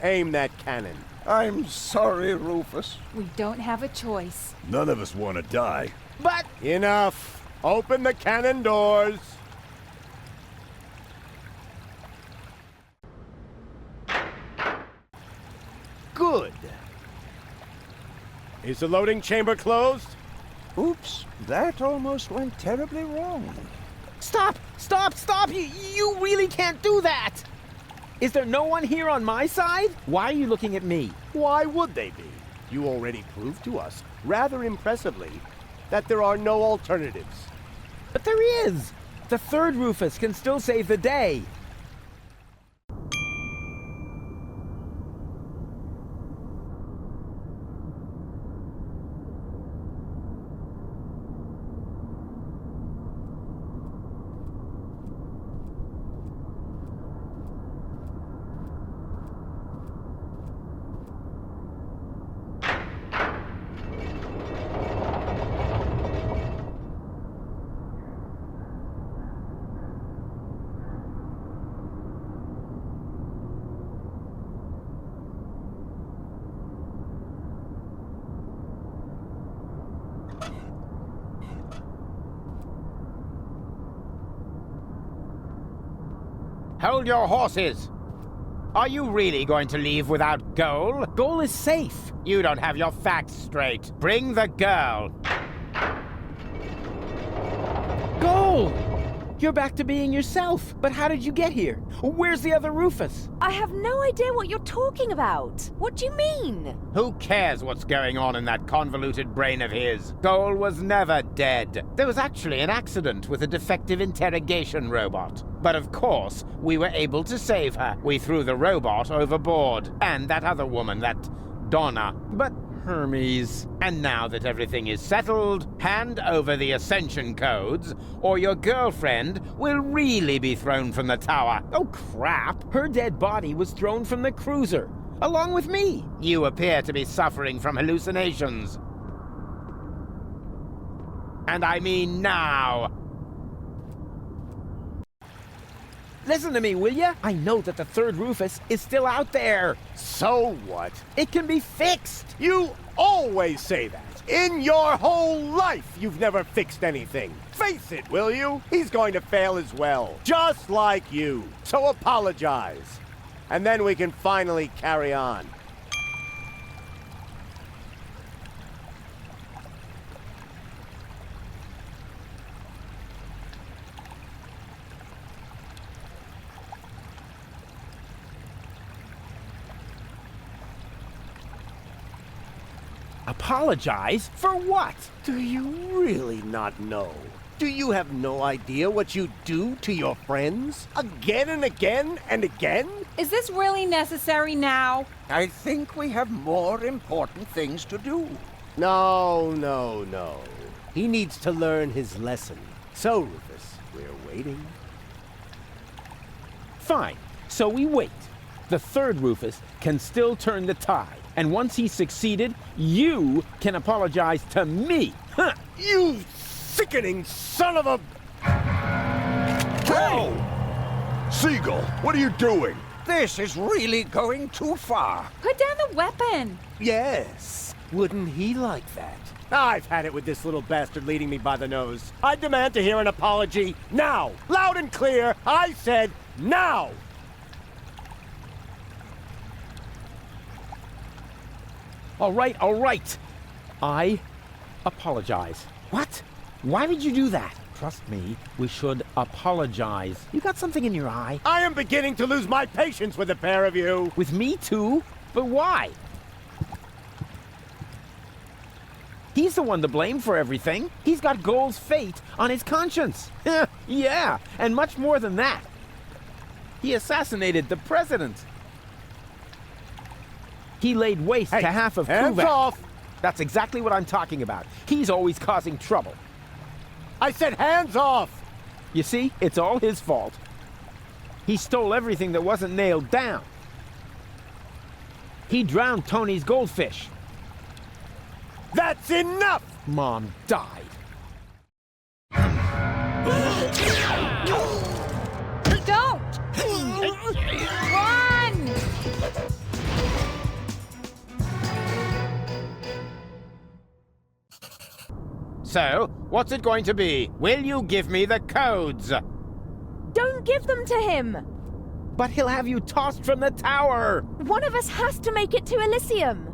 Aim that cannon. I'm sorry, Rufus. We don't have a choice. None of us want to die. But... Enough. Open the cannon doors. Good. Is the loading chamber closed? Oops, that almost went terribly wrong. Stop! Stop! Stop! You really can't do that! Is there no one here on my side? Why are you looking at me? Why would they be? You already proved to us, rather impressively, that there are no alternatives. But there is! The third Rufus can still save the day. Hold your horses! Are you really going to leave without Goal? Goal is safe. You don't have your facts straight. Bring the girl. Goal! You're back to being yourself. But how did you get here? Where's the other Rufus? I have no idea what you're talking about. What do you mean? Who cares what's going on in that convoluted brain of his? Goal was never dead. There was actually an accident with a defective interrogation robot. But of course, we were able to save her. We threw the robot overboard. And that other woman, that Donna. But Hermes. And now that everything is settled, hand over the Ascension codes, or your girlfriend will really be thrown from the tower. Oh, crap! Her dead body was thrown from the cruiser, along with me. You appear to be suffering from hallucinations. And I mean now. Listen to me, will ya? I know that the third Rufus is still out there. So what? It can be fixed. You always say that. In your whole life, you've never fixed anything. Face it, will you? He's going to fail as well. Just like you. So apologize. And then we can finally carry on. Apologize? For what? Do you really not know? Do you have no idea what you do to your friends? Again and again and again? Is this really necessary now? I think we have more important things to do. No. He needs to learn his lesson. So, Rufus, we're waiting. Fine. So we wait. The third Rufus can still turn the tide. And once he's succeeded, you can apologize to me. Huh. You sickening son of a... Whoa! Seagull, what are you doing? This is really going too far. Put down the weapon. Yes. Wouldn't he like that? I've had it with this little bastard leading me by the nose. I demand to hear an apology now. Loud and clear. I said now. All right. I apologize. What? Why did you do that? Trust me, we should apologize. You got something in your eye? I am beginning to lose my patience with the pair of you. With me too? But why? He's the one to blame for everything. He's got Goal's fate on his conscience. Yeah, and much more than that. He assassinated the president. He laid waste to half of hands Kuvak. off! That's exactly what I'm talking about. He's always causing trouble. I said hands off! You see, it's all his fault. He stole everything that wasn't nailed down. He drowned Tony's goldfish. That's enough! Mom died. Don't! Run! So, what's it going to be? Will you give me the codes? Don't give them to him! But he'll have you tossed from the tower! One of us has to make it to Elysium!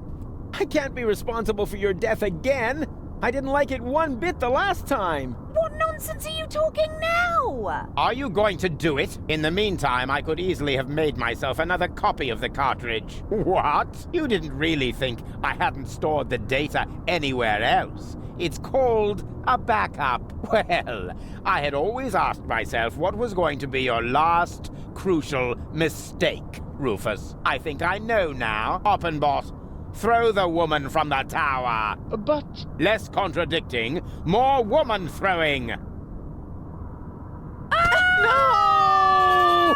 I can't be responsible for your death again! I didn't like it one bit the last time. What nonsense are you talking now? Are you going to do it? In the meantime, I could easily have made myself another copy of the cartridge. What? You didn't really think I hadn't stored the data anywhere else? It's called a backup. Well, I had always asked myself what was going to be your last crucial mistake, Rufus. I think I know now. Oppenbot, throw the woman from the tower. But... Less contradicting, more woman throwing. No!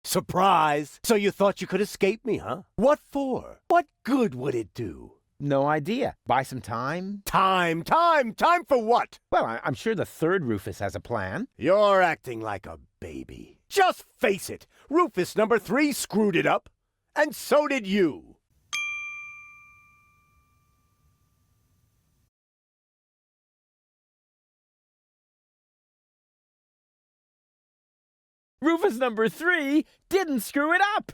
Surprise! So you thought you could escape me, huh? What for? What good would it do? No idea. Buy some time? Time for what? Well, I'm sure the third Rufus has a plan. You're acting like a baby. Just face it, Rufus number 3 screwed it up. And so did you. Rufus number 3 didn't screw it up!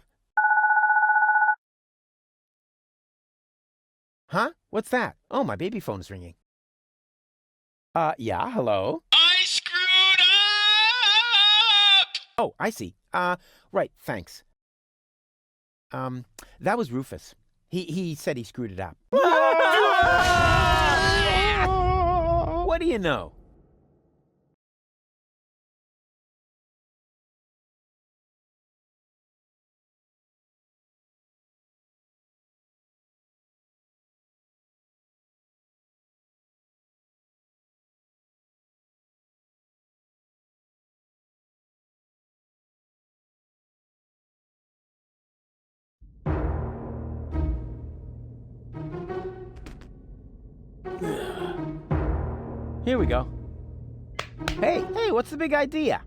Huh? What's that? Oh, my baby phone's ringing. Yeah, hello? I screwed up! Oh, I see. Right, thanks. That was Rufus. He said he screwed it up. What do you know? Here we go. Hey, what's the big idea?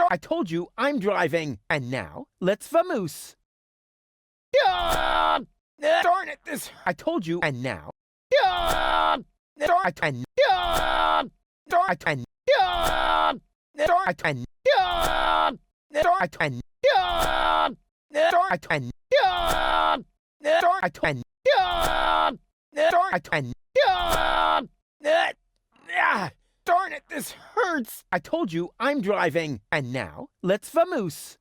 I told you I'm driving, and now let's vamoose. Darn it, this... I told you, and now... Darn it, this hurts! I told you I'm driving, and now let's vamoose.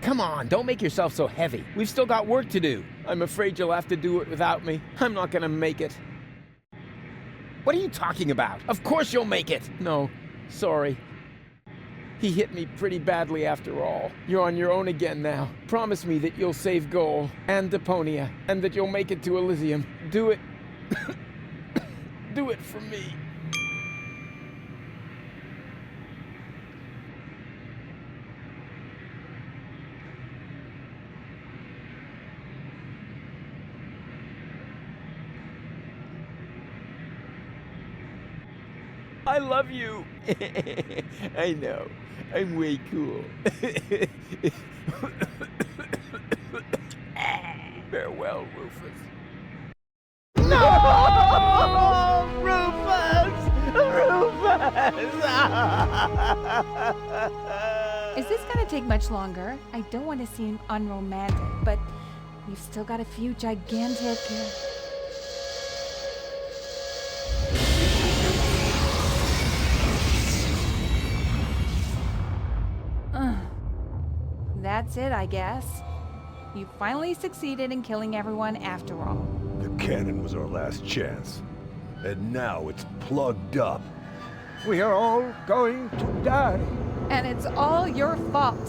Come on, don't make yourself so heavy. We've still got work to do. I'm afraid you'll have to do it without me. I'm not gonna make it. What are you talking about? Of course you'll make it! No, sorry. He hit me pretty badly after all. You're on your own again now. Promise me that you'll save Goal and Deponia, and that you'll make it to Elysium. Do it. Do it for me. I love you. I know. I'm way cool. Farewell, Rufus. No! Rufus! Is this gonna take much longer? I don't want to seem unromantic, but we've still got a few gigantic... That's it, I guess. You finally succeeded in killing everyone after all. The cannon was our last chance. And now it's plugged up. We are all going to die. And it's all your fault.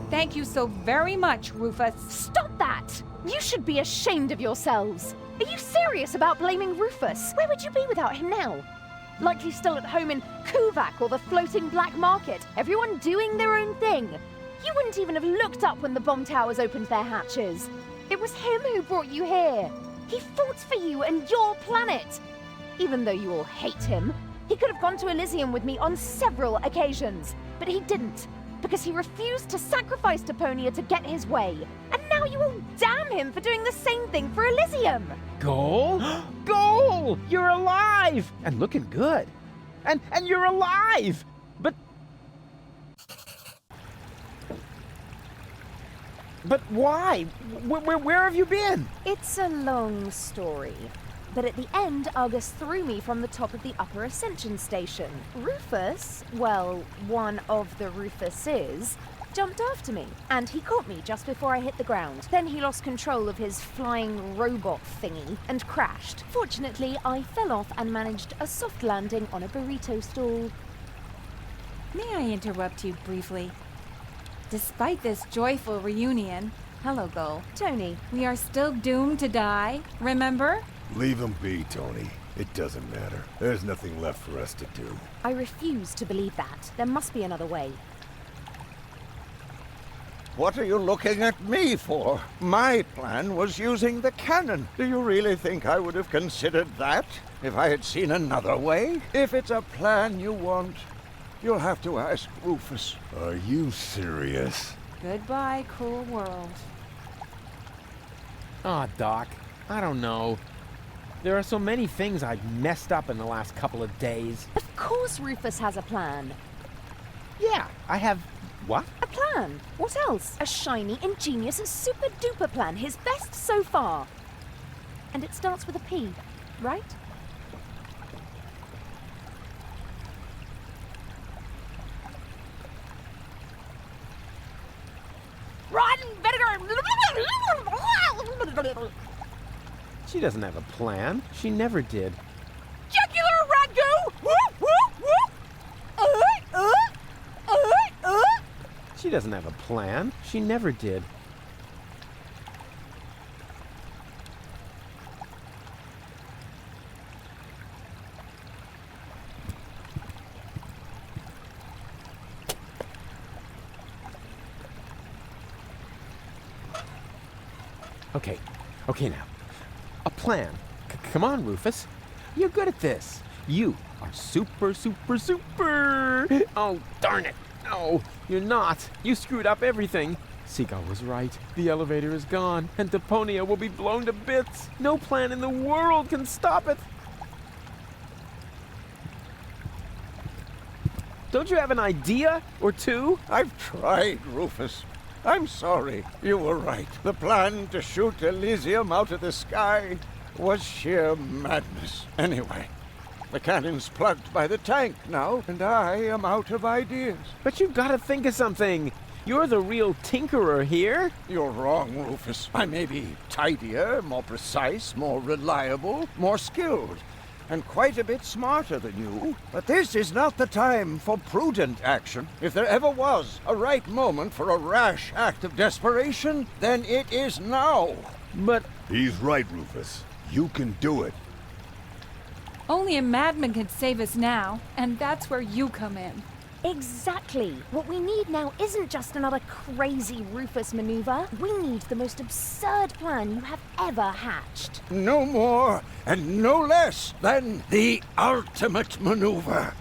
Thank you so very much, Rufus. Stop that! You should be ashamed of yourselves. Are you serious about blaming Rufus? Where would you be without him now? Likely still at home in Kuvak or the floating black market, everyone doing their own thing. You wouldn't even have looked up when the bomb towers opened their hatches. It was him who brought you here. He fought for you and your planet. Even though you all hate him, he could have gone to Elysium with me on several occasions. But he didn't, because he refused to sacrifice Deponia to get his way. And now you all damn him for doing the same thing for Elysium. Goal? Goal! You're alive! And looking good. And you're alive! But why? Where have you been? It's a long story. But at the end, Argus threw me from the top of the upper ascension station. Rufus, well, one of the Rufuses, jumped after me, and he caught me just before I hit the ground. Then he lost control of his flying robot thingy and crashed. Fortunately, I fell off and managed a soft landing on a burrito stall. May I interrupt you briefly? Despite this joyful reunion, hello, Gull. Tony. We are still doomed to die, remember? Leave him be, Tony. It doesn't matter. There's nothing left for us to do. I refuse to believe that. There must be another way. What are you looking at me for? My plan was using the cannon. Do you really think I would have considered that if I had seen another way? If it's a plan you want, you'll have to ask Rufus. Are you serious? Goodbye, cruel world. Aw, Doc. I don't know. There are so many things I've messed up in the last couple of days. Of course Rufus has a plan. Yeah, I have... What? A plan. What else? A shiny, ingenious, super-duper plan. His best so far. And it starts with a P, right? Run, vinegar! She doesn't have a plan. She never did. Jugular ragu! Whoop, whoop, whoop! She doesn't have a plan. She never did. Okay now. A plan. Come on, Rufus. You're good at this. You are super. Oh, darn it. No, you're not. You screwed up everything. Seagull was right. The elevator is gone, and Deponia will be blown to bits. No plan in the world can stop it. Don't you have an idea or two? I've tried, Rufus. I'm sorry. You were right. The plan to shoot Elysium out of the sky was sheer madness. Anyway, the cannon's plugged by the tank now, and I am out of ideas. But you've got to think of something. You're the real tinkerer here. You're wrong, Rufus. I may be tidier, more precise, more reliable, more skilled, and quite a bit smarter than you. But this is not the time for prudent action. If there ever was a right moment for a rash act of desperation, then it is now. But... He's right, Rufus. You can do it. Only a madman can save us now, and that's where you come in. Exactly. What we need now isn't just another crazy Rufus maneuver. We need the most absurd plan you have ever hatched. No more and no less than the ultimate maneuver.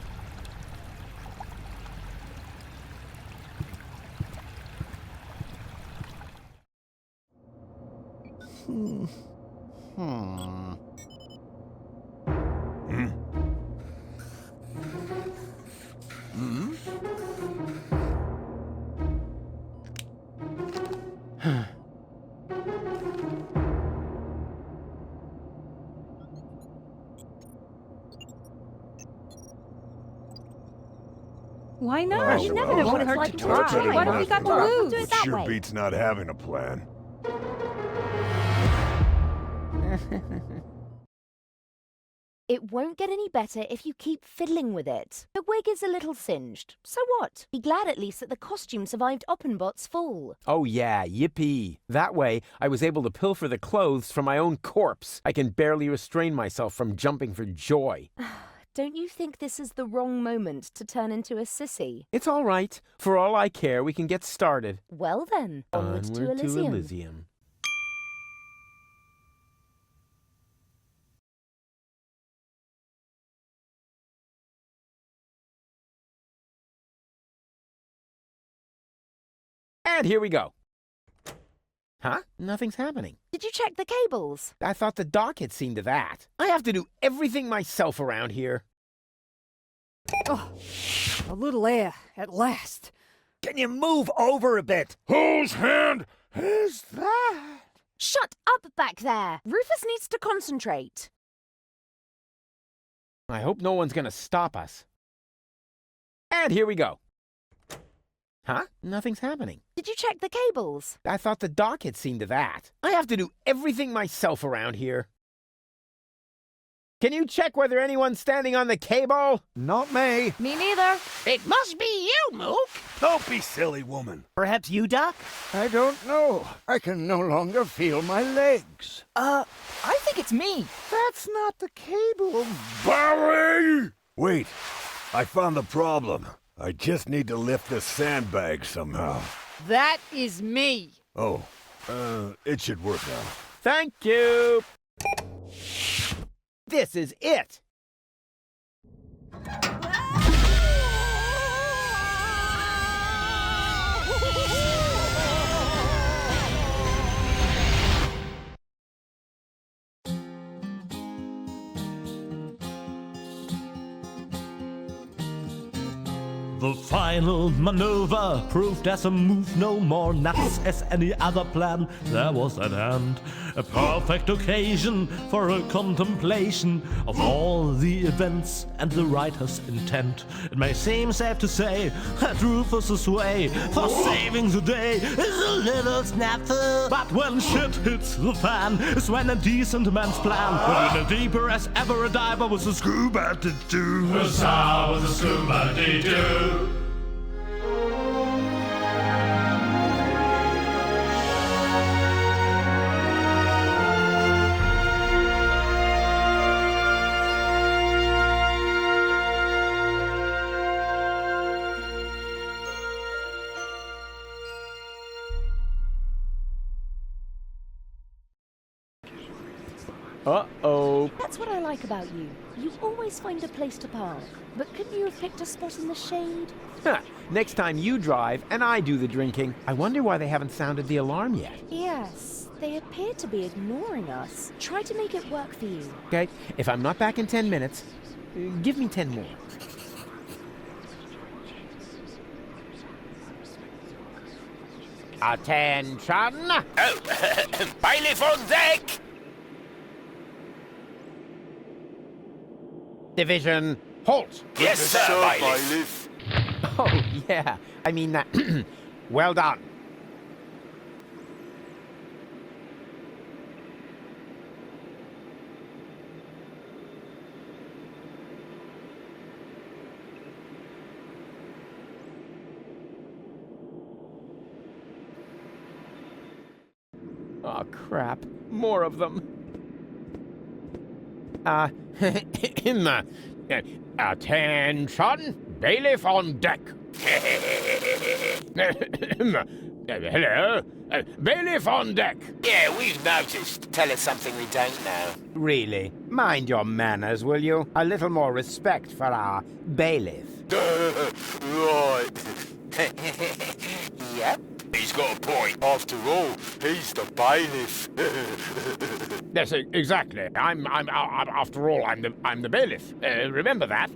Why not? Oh, You never well, know what it's better like to not try. What have we got to do lose? it sure beats not having a plan. It won't get any better if you keep fiddling with it. The wig is a little singed. So what? Be glad at least that the costume survived Oppenbot's fall. Oh yeah, yippee. That way, I was able to pilfer the clothes from my own corpse. I can barely restrain myself from jumping for joy. Don't you think this is the wrong moment to turn into a sissy? It's all right. For all I care, we can get started. Well then, onward to Elysium. And here we go. Huh? Nothing's happening. Did you check the cables? I thought the doc had seen to that. I have to do everything myself around here. Oh, a little air, at last. Can you move over a bit? Whose hand is that? Shut up back there! Rufus needs to concentrate. I hope no one's gonna stop us. And here we go. Huh? Nothing's happening. Did you check the cables? I thought the doc had seen to that. I have to do everything myself around here. Can you check whether anyone's standing on the cable? Not me. Me neither. It must be you, Mook. Don't be silly, woman. Perhaps you, Doc? I don't know. I can no longer feel my legs. I think it's me. That's not the cable. Barry! Wait, I found the problem. I just need to lift this sandbag somehow. That is me. Oh, it should work now. Thank you. This is it. The final maneuver proved as a move no more nuts as any other plan there was at hand. A perfect occasion for a contemplation of all the events and the writer's intent. It may seem safe to say that Rufus's way for saving the day is a little snafu. But when shit hits the fan is when a decent man's plan put in a deeper as ever a diver was a scuba to do. Was a scuba to do. Uh-oh. That's what I like about you. You always find a place to park. But couldn't you have picked a spot in the shade? Next time you drive and I do the drinking. I wonder why they haven't sounded the alarm yet. Yes, they appear to be ignoring us. Try to make it work for you. Okay, if I'm not back in 10 minutes, give me 10 more. Attention! Oh, bailiff on deck! Division, halt! Yes, sir, bailiff. Oh, yeah. I mean that. Well done. Oh, crap. More of them. Attention! Bailiff on deck. Hello? Bailiff on deck. Yeah, we've noticed. Tell us something we don't know. Really? Mind your manners, will you? A little more respect for our bailiff. Right. Yep. He's got a point. After all, he's the bailiff. Yes, exactly. After all, I'm the bailiff. Remember that.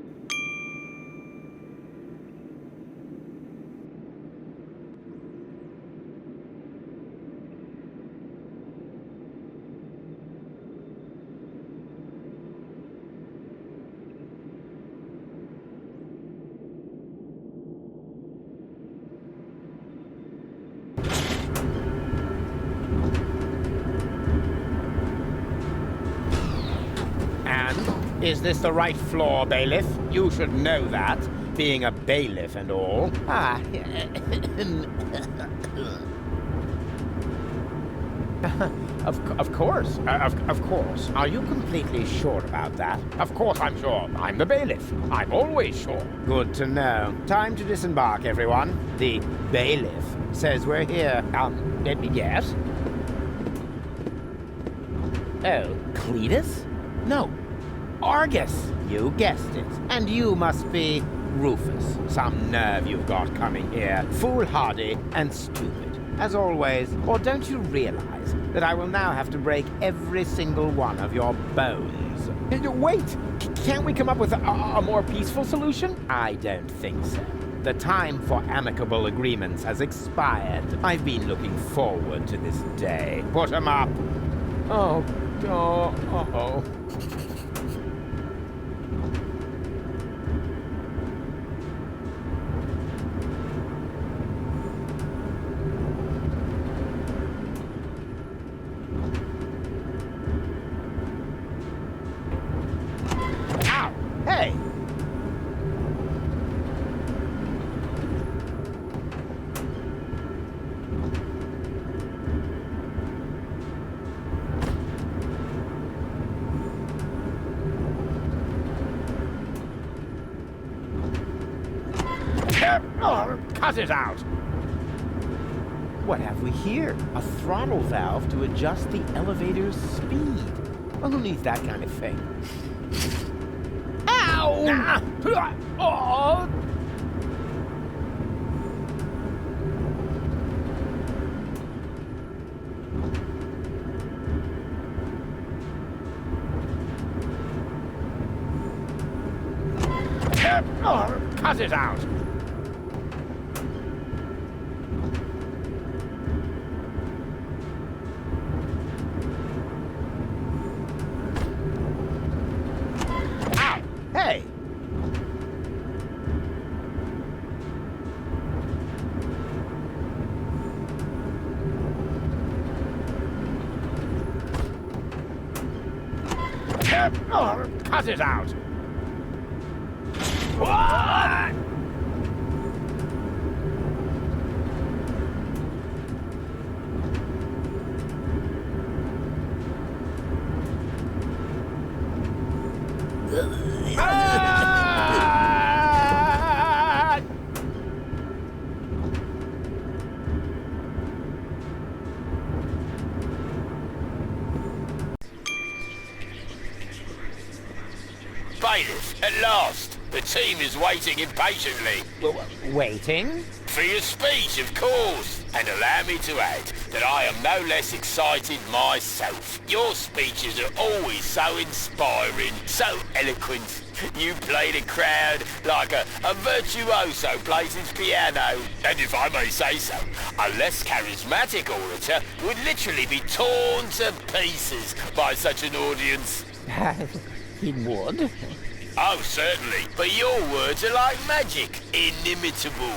Is this the right floor, bailiff? You should know that, being a bailiff and all. Ah. Of course. Of course. Are you completely sure about that? Of course I'm sure. I'm the bailiff. I'm always sure. Good to know. Time to disembark, everyone. The bailiff says we're here. Yes? Oh, Cletus? No. Argus! You guessed it. And you must be Rufus. Some nerve you've got coming here. Foolhardy and stupid, as always. Or don't you realize that I will now have to break every single one of your bones? Wait! Can't we come up with a more peaceful solution? I don't think so. The time for amicable agreements has expired. I've been looking forward to this day. Put 'em up! Oh. Hey! Cut it out! What have we here? A throttle valve to adjust the elevator's speed. Well, who needs that kind of thing? Ow! Oh! Cut it out! Hey! Cut it out! What? Bailiff, at last! The team is waiting impatiently. Waiting? For your speech, of course. And allow me to add that I am no less excited myself. Your speeches are always so inspiring, so eloquent. You play the crowd like a virtuoso plays his piano. And if I may say so, a less charismatic orator would literally be torn to pieces by such an audience. He would? Oh, certainly. But your words are like magic. Inimitable.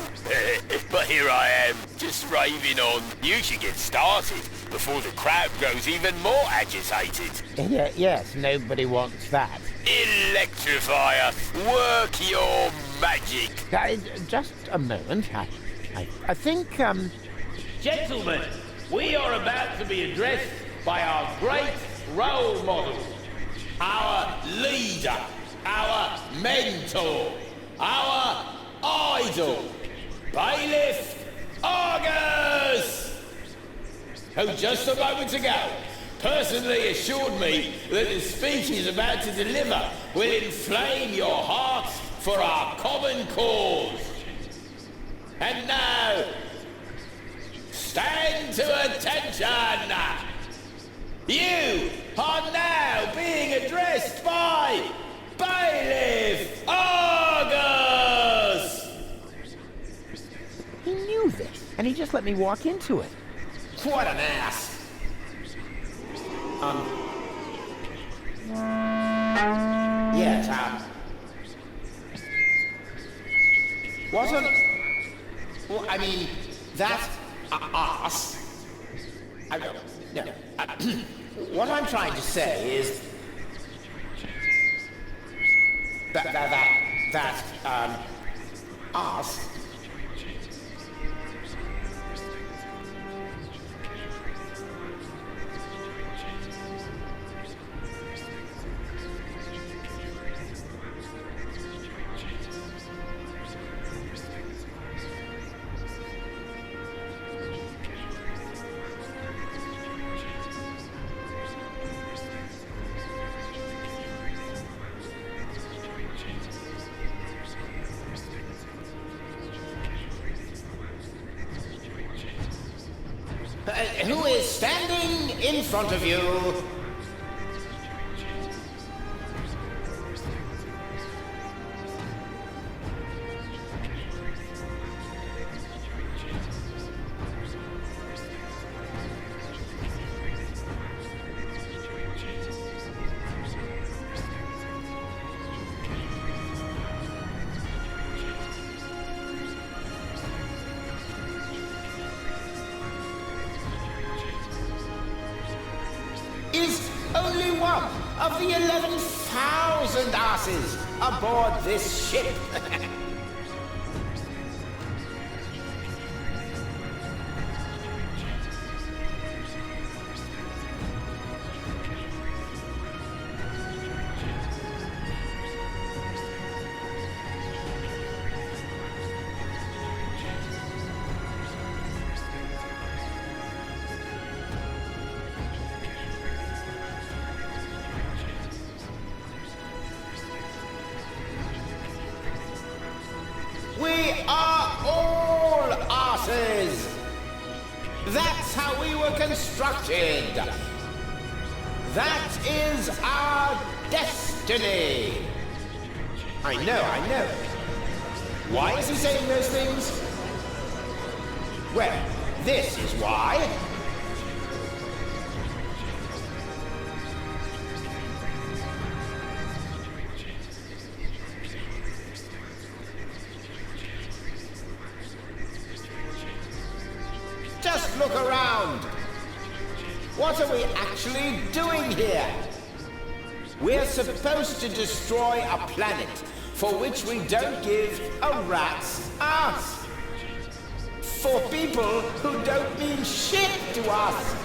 But here I am, just raving on. You should get started before the crowd grows even more agitated. Yes, nobody wants that. Electrifier, work your magic. Just a moment. I think, Gentlemen, we are about to be addressed by our great role model, our leader, our mentor, our idol, Bailiff Argus, who just a moment ago personally assured me that the speech he's about to deliver will inflame your hearts for our common cause. And now, stand to attention! You are now being addressed by Bailiff Argus! He knew this, and he just let me walk into it. What an ass! Yes, what an... Well, I mean, that ass... No. What I'm trying to say is... That ass... who is standing in front of you? Is only one of the 11,000 asses aboard this ship. We are all asses. That's how we were constructed. That is our destiny. I know. Why is he saying those things? Well, this is why. Just look around. What are we actually doing here? We're supposed to destroy a planet for which we don't give a rat's ass. For people who don't mean shit to us.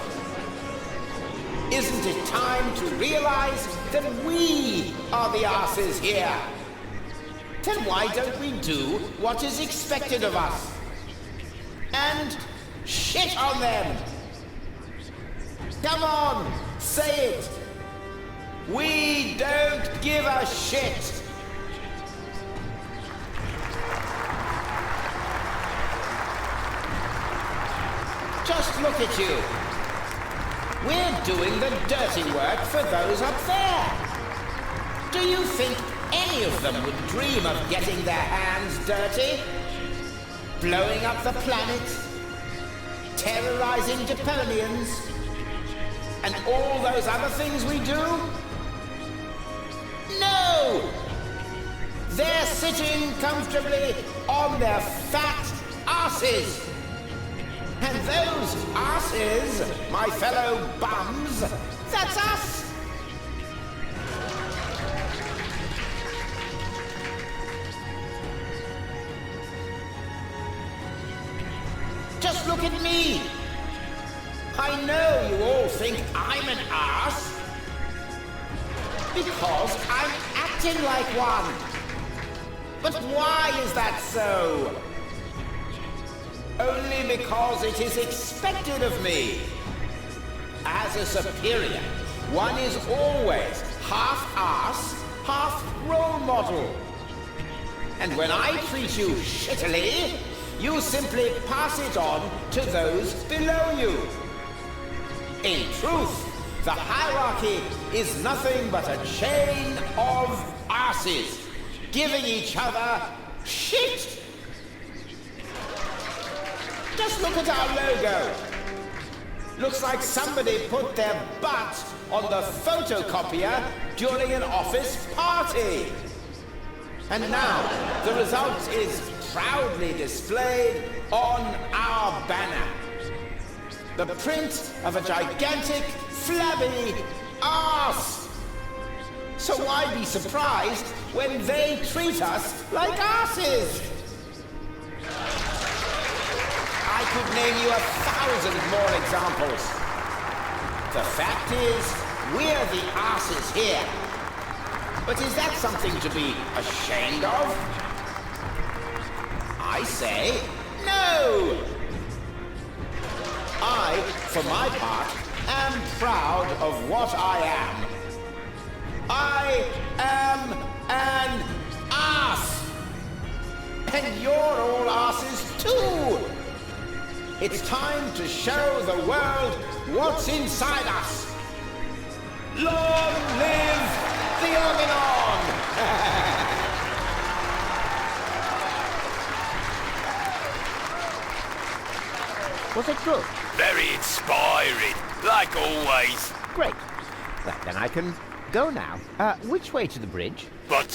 Isn't it time to realize that we are the asses here? Then why don't we do what is expected of us? And shit on them! Come on, say it! We don't give a shit! Just look at you. We're doing the dirty work for those up there. Do you think any of them would dream of getting their hands dirty? Blowing up the planet? Terrorizing Deponians? And all those other things we do? No! They're sitting comfortably on their fat asses. And those asses, my fellow bums, that's us! Just look at me! I know you all think I'm an ass because I'm acting like one. But why is that so? Only because it is expected of me. As a superior, one is always half ass, half role model. And when I treat you shittily, you simply pass it on to those below you. In truth, the hierarchy is nothing but a chain of asses, giving each other shit. Just look at our logo. Looks like somebody put their butt on the photocopier during an office party. And now, the result is proudly displayed on our banner. The print of a gigantic, flabby arse. So why be surprised when they treat us like arses? I could name you 1,000 more examples. The fact is, we're the arses here. But is that something to be ashamed of? I say no! I, for my part, am proud of what I am. I am an ass! And you're all asses too! It's time to show the world what's inside us. Long live the Organon! Was it good? Very inspiring, like always. Great. Well, then I can go now. Which way to the bridge? But,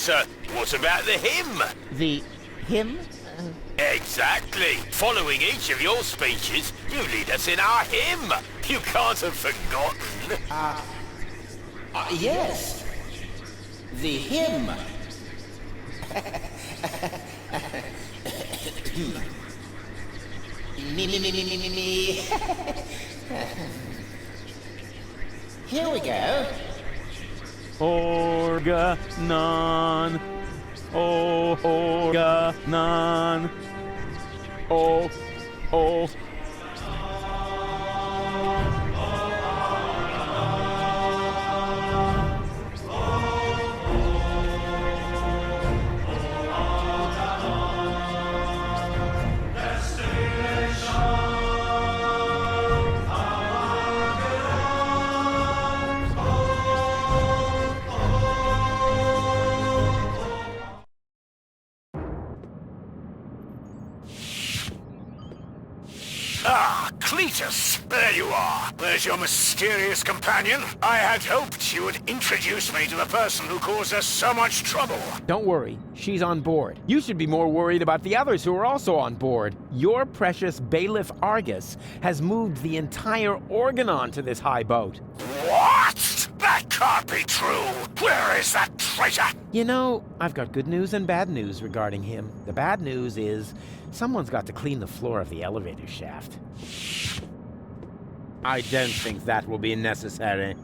what about the hymn? The hymn? Exactly. Following each of your speeches, you lead us in our hymn. You can't have forgotten. Yes. The hymn. Me. Here we go. Organon. Oh, Organon. Oh. Ah, Cletus! There you are. There's your mysterious companion. I had hoped you would introduce me to the person who caused us so much trouble. Don't worry, she's on board. You should be more worried about the others who are also on board. Your precious bailiff Argus has moved the entire Organon to this high boat. What? That can't be true. Where is that traitor? You know, I've got good news and bad news regarding him. The bad news is someone's got to clean the floor of the elevator shaft. I don't think that will be necessary.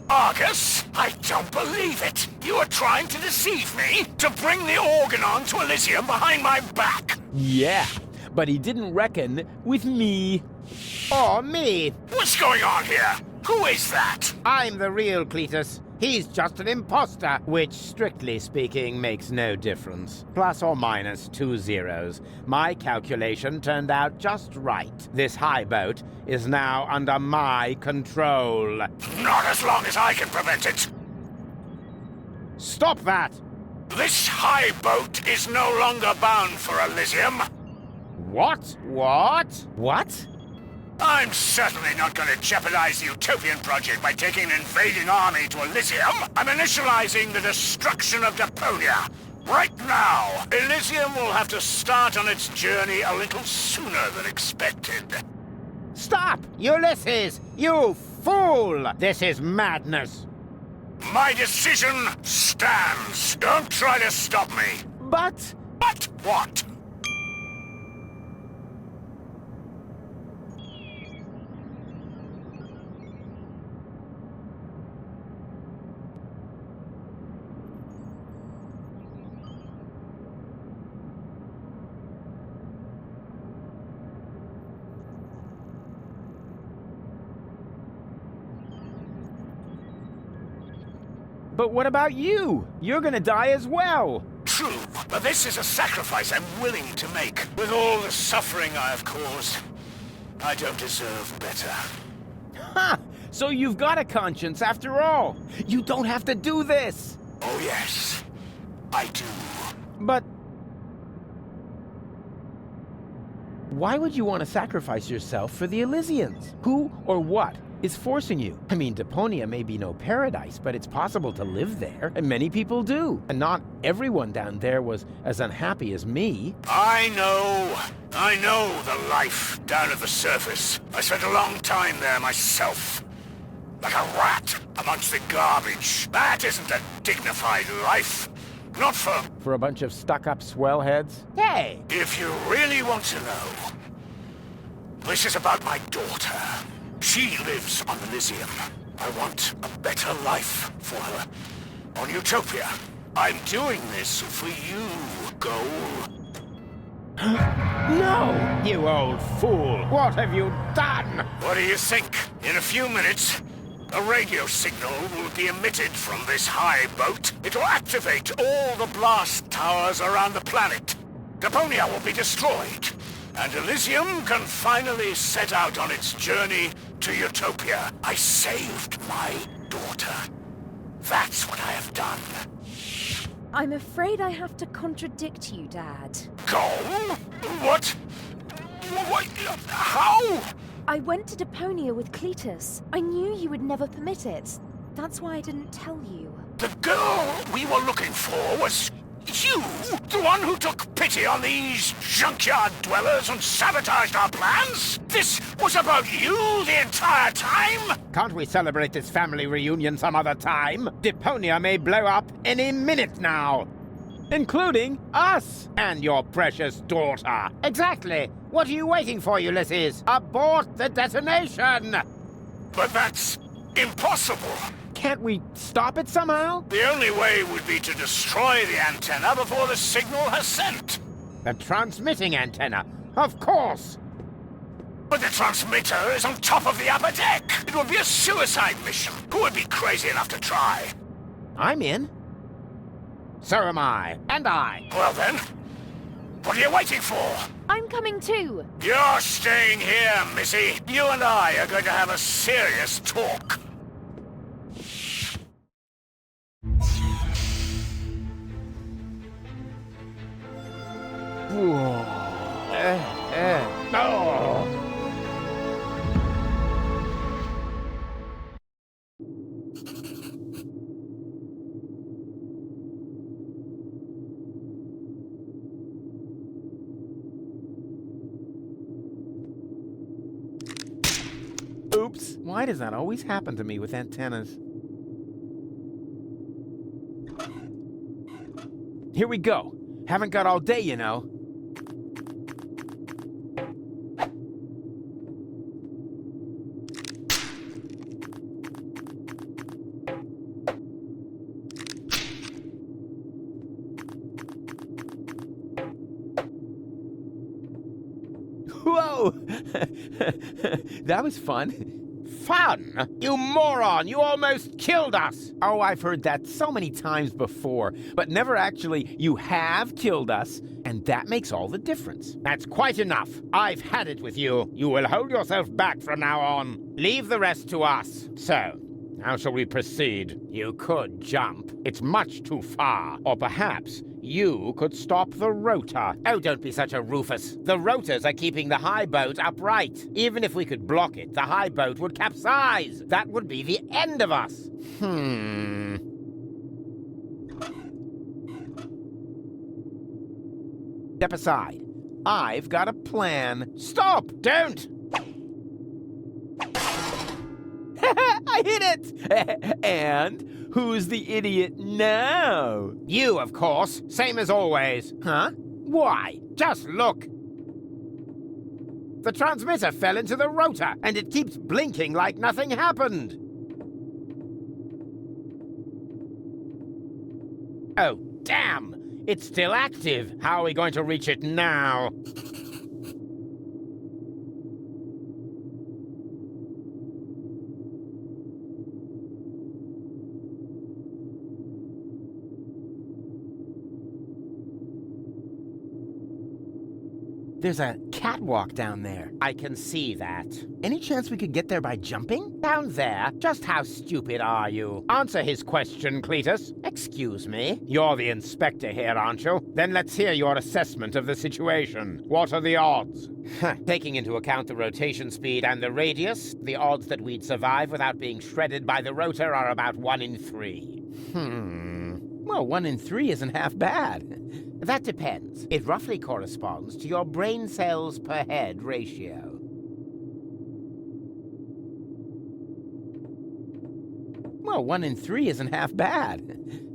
Argus, I don't believe it. You are trying to deceive me, to bring the Organon to Elysium behind my back. Yeah, but he didn't reckon with me. Or me. What's going on here? Who is that? I'm the real Cletus. He's just an imposter, which, strictly speaking, makes no difference. Plus or minus 2 zeros. My calculation turned out just right. This high boat is now under my control. Not as long as I can prevent it. Stop that! This high boat is no longer bound for Elysium. What? What? I'm certainly not going to jeopardize the Utopian project by taking an invading army to Elysium. I'm initializing the destruction of Deponia. Right now, Elysium will have to start on its journey a little sooner than expected. Stop! Ulysses! You fool! This is madness! My decision stands. Don't try to stop me. But what? But what about you? You're gonna die as well. True, but this is a sacrifice I'm willing to make. With all the suffering I have caused, I don't deserve better. Ha! So you've got a conscience after all. You don't have to do this. Oh yes, I do. But why would you want to sacrifice yourself for the Elysians? Who or what is forcing you? I mean, Deponia may be no paradise, but it's possible to live there, and many people do. And not everyone down there was as unhappy as me. I know the life down at the surface. I spent a long time there myself. Like a rat amongst the garbage. That isn't a dignified life. Not for a bunch of stuck-up swellheads? Hey! If you really want to know, this is about my daughter. She lives on Elysium. I want a better life for her. On Utopia. I'm doing this for you, Goal. No! You old fool! What have you done? What do you think? In a few minutes, a radio signal will be emitted from this high boat. It will activate all the blast towers around the planet. Deponia will be destroyed, and Elysium can finally set out on its journey to Utopia. I saved my daughter. That's what I have done. I'm afraid I have to contradict you, Dad. Go? What? What? How? I went to Deponia with Cletus. I knew you would never permit it. That's why I didn't tell you. The girl we were looking for was you? The one who took pity on these junkyard dwellers and sabotaged our plans? This was about you the entire time? Can't we celebrate this family reunion some other time? Deponia may blow up any minute now. Including us! And your precious daughter. Exactly. What are you waiting for, Ulysses? Abort the detonation! But that's impossible. Can't we stop it somehow? The only way would be to destroy the antenna before the signal has sent. The transmitting antenna? Of course! But the transmitter is on top of the upper deck. It would be a suicide mission. Who would be crazy enough to try? I'm in. So am I. And I. Well then, what are you waiting for? I'm coming too. You're staying here, Missy. You and I are going to have a serious talk. Whoa. Oh. Oops. Why does that always happen to me with antennas? Here we go. Haven't got all day, you know. Whoa! That was fun. Fun? You moron! You almost killed us! Oh, I've heard that so many times before, but never actually, you have killed us, and that makes all the difference. That's quite enough. I've had it with you. You will hold yourself back from now on. Leave the rest to us. So, how shall we proceed? You could jump. It's much too far. Or perhaps you could stop the rotor. Oh, don't be such a Rufus. The rotors are keeping the high boat upright. Even if we could block it, the high boat would capsize. That would be the end of us. Step aside. I've got a plan. Stop! Don't! I hit it! And who's the idiot now? You, of course. Same as always. Huh? Why? Just look. The transmitter fell into the rotor, and it keeps blinking like nothing happened. Oh, damn! It's still active. How are we going to reach it now? There's a catwalk down there. I can see that. Any chance we could get there by jumping? Down there? Just how stupid are you? Answer his question, Cletus. Excuse me? You're the inspector here, aren't you? Then let's hear your assessment of the situation. What are the odds? Taking into account the rotation speed and the radius, the odds that we'd survive without being shredded by the rotor are about 1 in 3. Well, 1 in 3 isn't half bad. That depends. It roughly corresponds to your brain cells per head ratio. Well, 1 in 3 isn't half bad.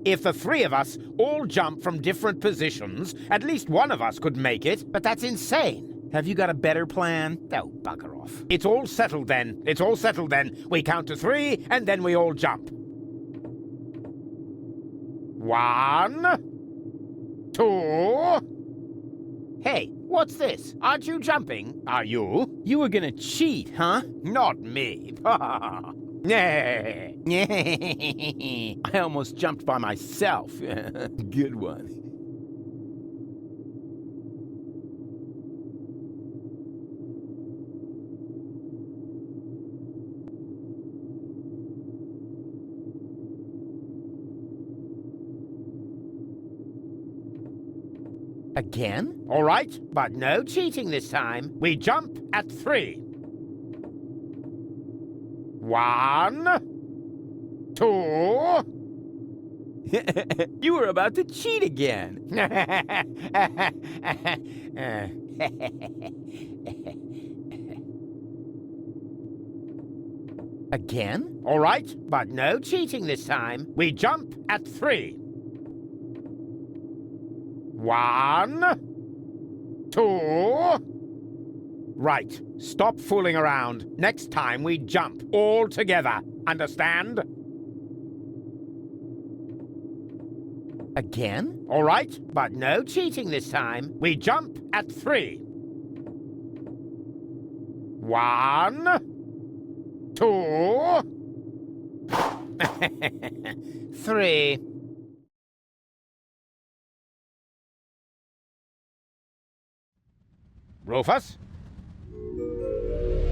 If the 3 of us all jump from different positions, at least one of us could make it, but that's insane. Have you got a better plan? Oh, bugger off. It's all settled then. It's all settled then. We count to 3, and then we all jump. 1, 2... Hey, what's this? Aren't you jumping? Are you? You were gonna cheat, huh? Not me. I almost jumped by myself. Good one. Again? All right, but no cheating this time. We jump at 3. 1, 2... You were about to cheat again. Again? All right, but no cheating this time. We jump at 3. 1, 2... Right. Stop fooling around. Next time we jump all together. Understand? Again? All right, but no cheating this time. We jump at 3. 1, 2... 3. Rufus?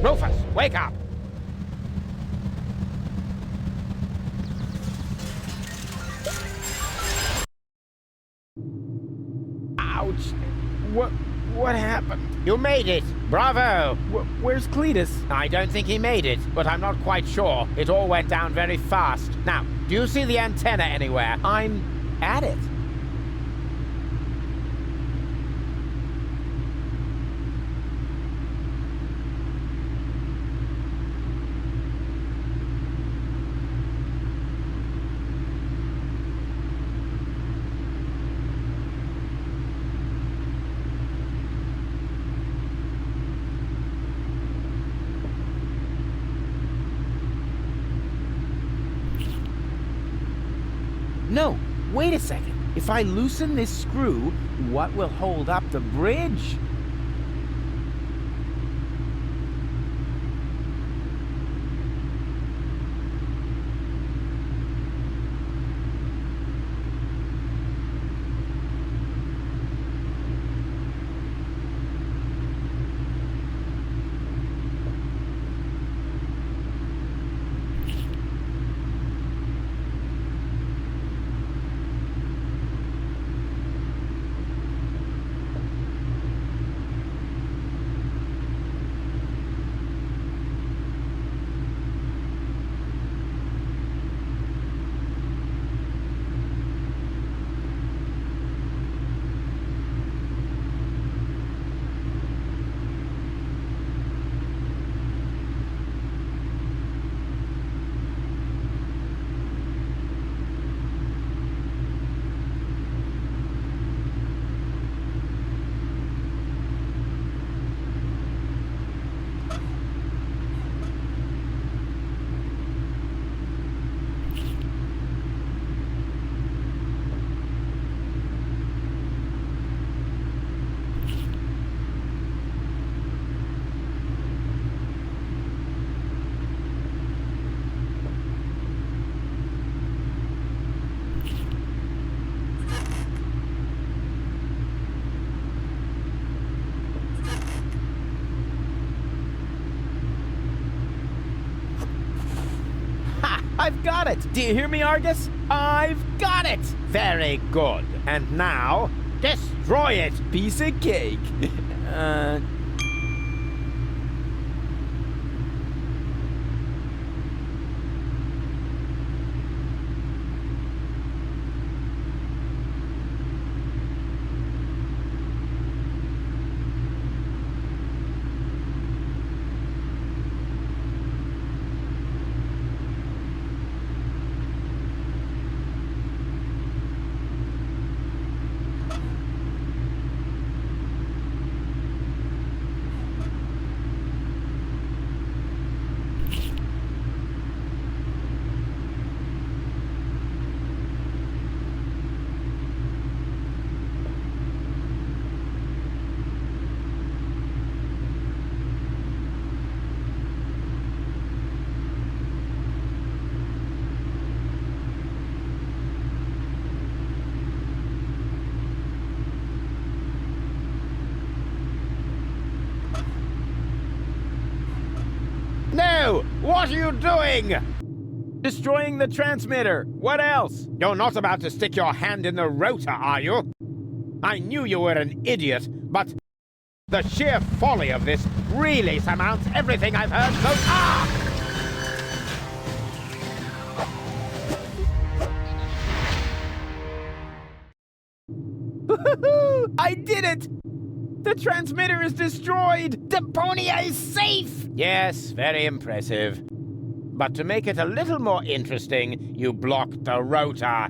Rufus, wake up! Ouch! What happened? You made it! Bravo! Where's Cletus? I don't think he made it, but I'm not quite sure. It all went down very fast. Now, do you see the antenna anywhere? I'm at it. No, wait a second. If I loosen this screw, what will hold up the bridge? I've got it! Do you hear me, Argus? I've got it! Very good. And now, destroy it! Piece of cake. No! What are you doing? Destroying the transmitter. What else? You're not about to stick your hand in the rotor, are you? I knew you were an idiot, but the sheer folly of this really surmounts everything I've heard so far! I did it! The transmitter is destroyed! Deponia is safe! Yes, very impressive. But to make it a little more interesting, you blocked the rotor.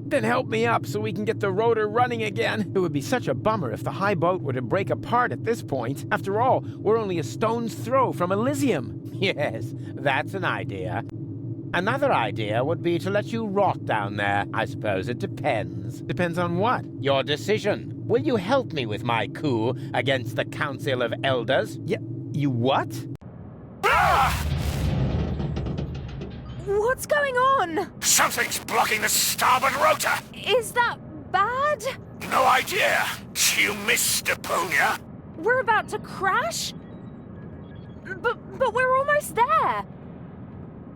Then help me up so we can get the rotor running again. It would be such a bummer if the high boat were to break apart at this point. After all, we're only a stone's throw from Elysium. Yes, that's an idea. Another idea would be to let you rot down there. I suppose it depends. Depends on what? Your decision. Will you help me with my coup against the Council of Elders? You what? What's going on? Something's blocking the starboard rotor. Is that bad? No idea. You missed Deponia. We're about to crash? But we're almost there.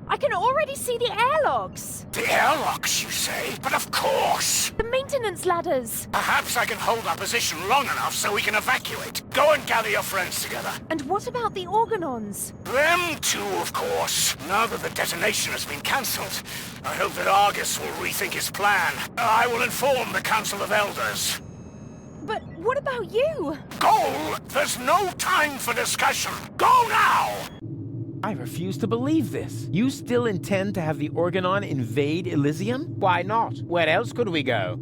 I can already see the airlocks. The airlocks, you say? But of course! The maintenance ladders. Perhaps I can hold our position long enough so we can evacuate. Go and gather your friends together. And what about the organons? Them too, of course. Now that the detonation has been cancelled, I hope that Argus will rethink his plan. I will inform the Council of Elders. But what about you? Go! There's no time for discussion. Go now! I refuse to believe this. You still intend to have the Organon invade Elysium? Why not? Where else could we go?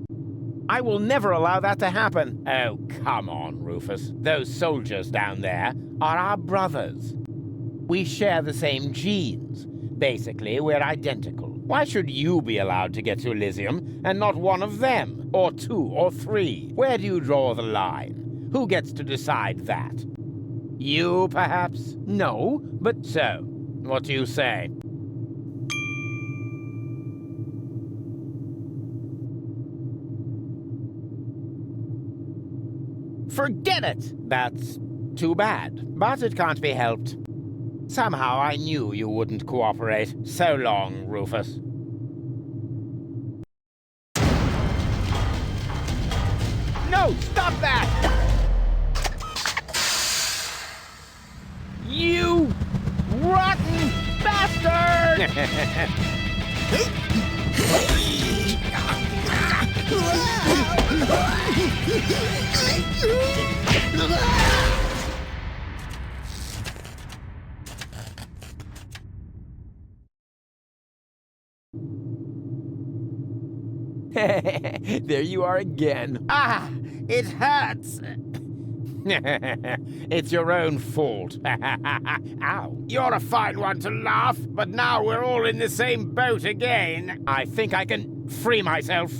I will never allow that to happen. Oh, come on, Rufus. Those soldiers down there are our brothers. We share the same genes. Basically, we're identical. Why should you be allowed to get to Elysium and not one of them? Or two or three? Where do you draw the line? Who gets to decide that? You, perhaps? No, but... So, what do you say? Forget it! That's too bad. But it can't be helped. Somehow I knew you wouldn't cooperate. So long, Rufus. No! Stop that! You rotten bastard! There you are again. Ah! It hurts! It's your own fault. Ow. You're a fine one to laugh, but now we're all in the same boat again. I think I can free myself.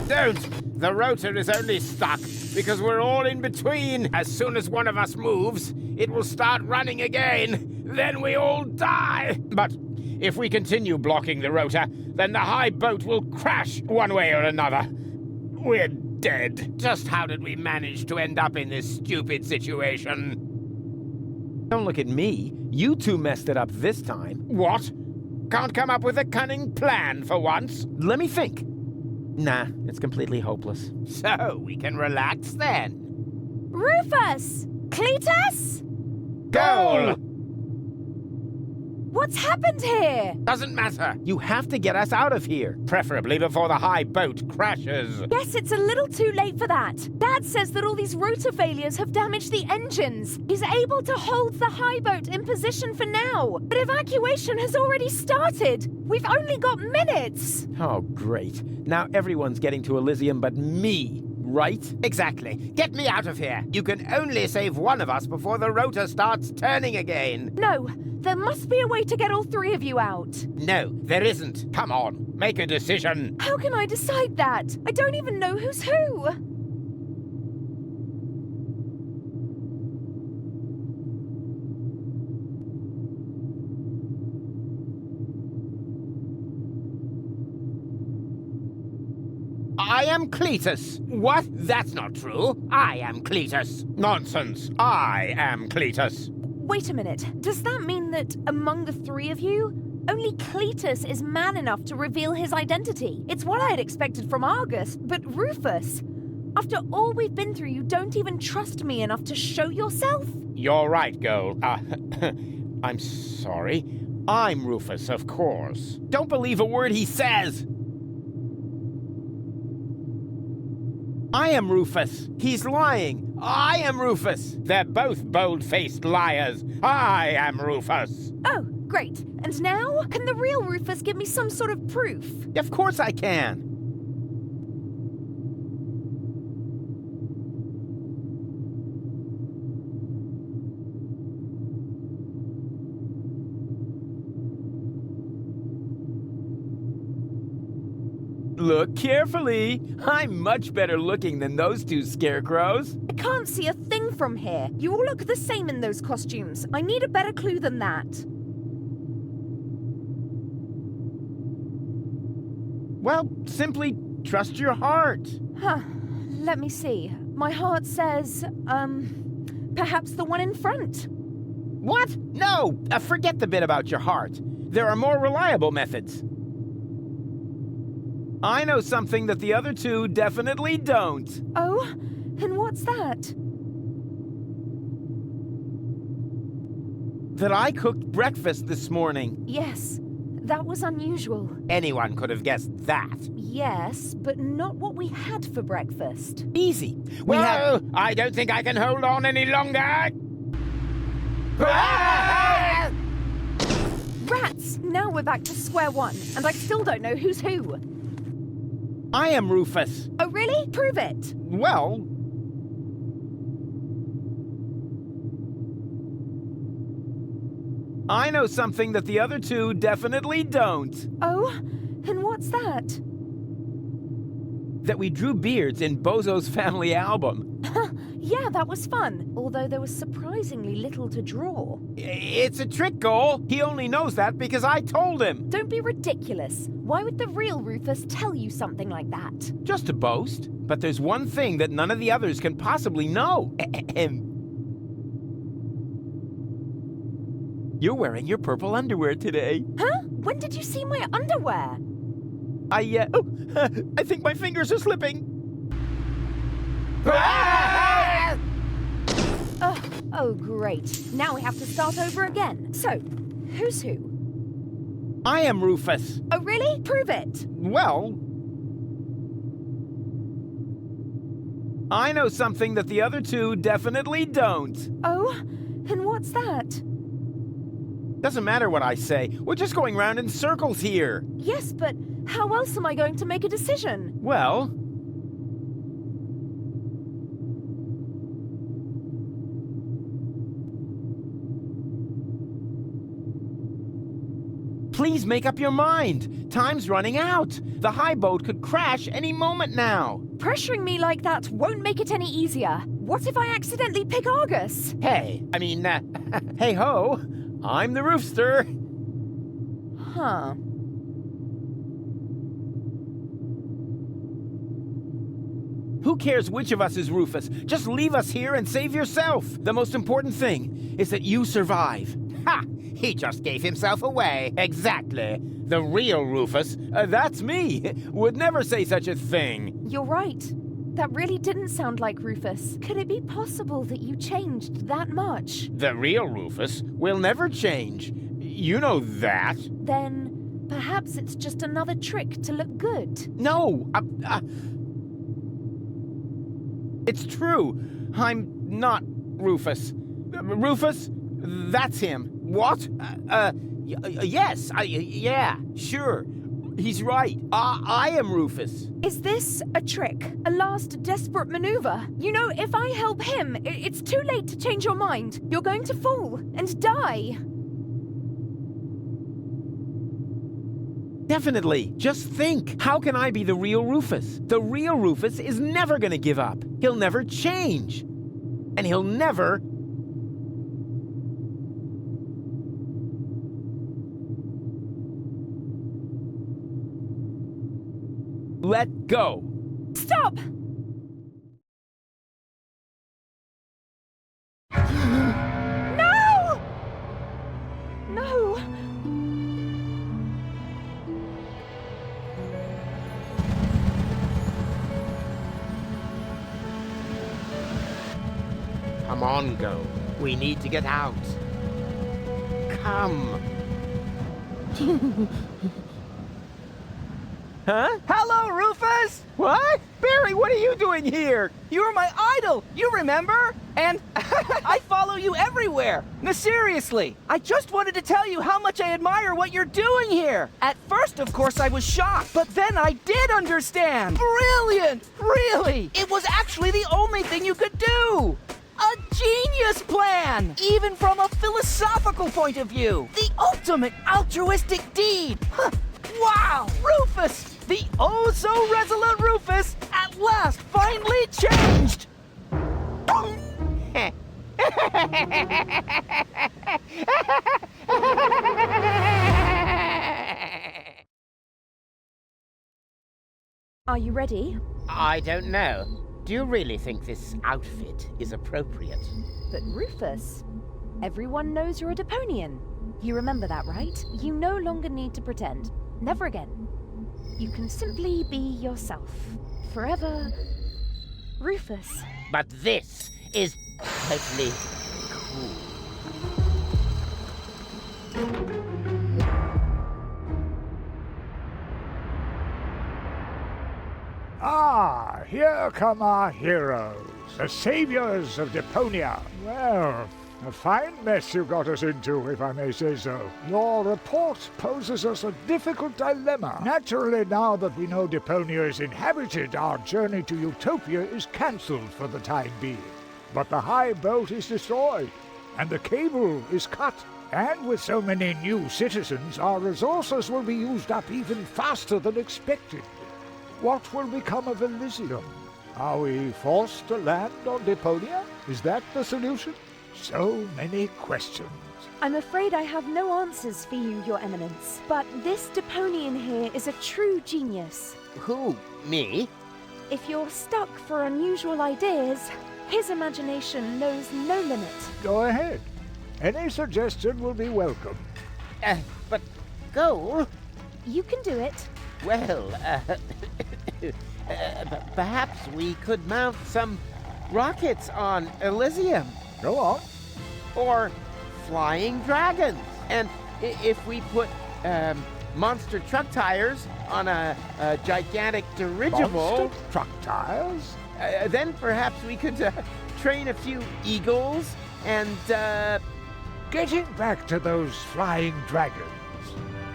Don't! The rotor is only stuck because we're all in between. As soon as one of us moves, it will start running again. Then we all die. But if we continue blocking the rotor, then the high boat will crash one way or another. We're dead. Just how did we manage to end up in this stupid situation? Don't look at me. You two messed it up this time. What? Can't come up with a cunning plan for once? Let me think. Nah, it's completely hopeless. So, we can relax then. Rufus! Cletus? Goal! What's happened here? Doesn't matter. You have to get us out of here. Preferably before the high boat crashes. Yes, it's a little too late for that. Dad says that all these rotor failures have damaged the engines. He's able to hold the high boat in position for now. But evacuation has already started. We've only got minutes. Oh, great. Now everyone's getting to Elysium but me, right? Exactly. Get me out of here. You can only save one of us before the rotor starts turning again. No, there must be a way to get all three of you out. No, there isn't. Come on, make a decision. How can I decide that? I don't even know who's who. I am Cletus. What? That's not true. I am Cletus. Nonsense. I am Cletus. Wait a minute. Does that mean that among the three of you, only Cletus is man enough to reveal his identity? It's what I had expected from Argus, but Rufus, after all we've been through, you don't even trust me enough to show yourself? You're right, Goal. I'm sorry. I'm Rufus, of course. Don't believe a word he says. I am Rufus. He's lying. I am Rufus. They're both bold-faced liars. I am Rufus. Oh, great. And now, can the real Rufus give me some sort of proof? Of course I can. Look carefully. I'm much better looking than those two scarecrows. I can't see a thing from here. You all look the same in those costumes. I need a better clue than that. Well, simply trust your heart. Huh. Let me see. My heart says, perhaps the one in front. What? No! Forget the bit about your heart. There are more reliable methods. I know something that the other two definitely don't. Oh? And what's that? That I cooked breakfast this morning. Yes, that was unusual. Anyone could have guessed that. Yes, but not what we had for breakfast. Easy. Well, I don't think I can hold on any longer. Rats! Now we're back to square one, and I still don't know who's who. I am Rufus. Oh, really? Prove it. Well... I know something that the other two definitely don't. Oh? And what's that? That we drew beards in Bozo's family album. Yeah, that was fun. Although there was surprisingly little to draw. It's a trick, Goal. He only knows that because I told him. Don't be ridiculous. Why would the real Rufus tell you something like that? Just to boast. But there's one thing that none of the others can possibly know. You're wearing your purple underwear today. Huh? When did you see my underwear? I think my fingers are slipping. Oh, great. Now we have to start over again. So, who's who? I am Rufus. Oh, really? Prove it. Well... I know something that the other two definitely don't. Oh? And what's that? Doesn't matter what I say. We're just going round in circles here. Yes, but how else am I going to make a decision? Well... Please make up your mind. Time's running out. The high boat could crash any moment now. Pressuring me like that won't make it any easier. What if I accidentally pick Argus? Hey, hey ho, I'm the roofster. Who cares which of us is Rufus? Just leave us here and save yourself. The most important thing is that you survive. Ha! He just gave himself away. Exactly. The real Rufus. That's me. Would never say such a thing. You're right. That really didn't sound like Rufus. Could it be possible that you changed that much? The real Rufus will never change. You know that. Then perhaps it's just another trick to look good. No! It's true. I'm not Rufus. Rufus? That's him. What? Yes. Yeah, sure. He's right. I am Rufus. Is this a trick? A last desperate maneuver? You know, if I help him, it's too late to change your mind. You're going to fall and die. Definitely. Just think. How can I be the real Rufus? The real Rufus is never gonna give up. He'll never change. And he'll never... let go. Stop! No! No! Come on, Go. We need to get out. Come. Huh? Hello, Rufus! What? Barry, what are you doing here? You were my idol, you remember? And I follow you everywhere. No, seriously, I just wanted to tell you how much I admire what you're doing here. At first, of course, I was shocked, but then I did understand. Brilliant! Really! It was actually the only thing you could do. A genius plan! Even from a philosophical point of view. The ultimate altruistic deed. Huh. Wow! Rufus! The oh-so-resolute Rufus at last finally changed! Are you ready? I don't know. Do you really think this outfit is appropriate? But Rufus, everyone knows you're a Deponian. You remember that, right? You no longer need to pretend. Never again. You can simply be yourself. Forever, Rufus. But this is totally cool. Ah, here come our heroes, the saviors of Deponia. Well, a fine mess you got us into, if I may say so. Your report poses us a difficult dilemma. Naturally, now that we know Deponia is inhabited, our journey to Utopia is cancelled for the time being. But the high boat is destroyed, and the cable is cut. And with so many new citizens, our resources will be used up even faster than expected. What will become of Elysium? Are we forced to land on Deponia? Is that the solution? So many questions. I'm afraid I have no answers for you, Your Eminence. But this Deponian here is a true genius. Who? Me? If you're stuck for unusual ideas, his imagination knows no limit. Go ahead. Any suggestion will be welcome. But Go? You can do it. Well, perhaps we could mount some rockets on Elysium. Go on. Or flying dragons. And if we put monster truck tires on a gigantic dirigible... Monster truck tires? Then perhaps we could train a few eagles and... Getting back to those flying dragons,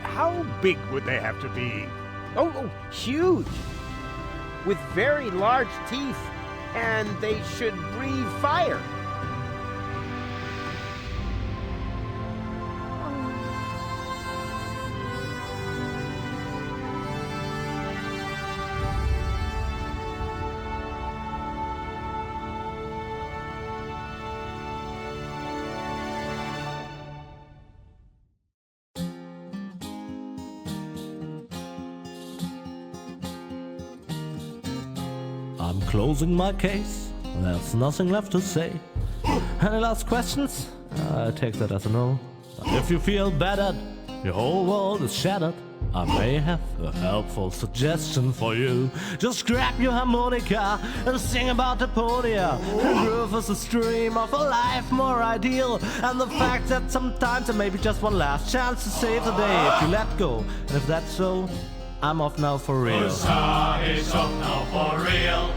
how big would they have to be? Oh, huge! With very large teeth, and they should breathe fire. I'm closing my case. There's nothing left to say. Any last questions? I take that as a no. But if you feel battered, your whole world is shattered, I may have a helpful suggestion for you. Just grab your harmonica and sing about Deponia. Rufus is a dream of a life more ideal, and the fact that sometimes there may be just one last chance to save the day if you let go. And if that's so, I'm off now for real. Huzzah is off now for real.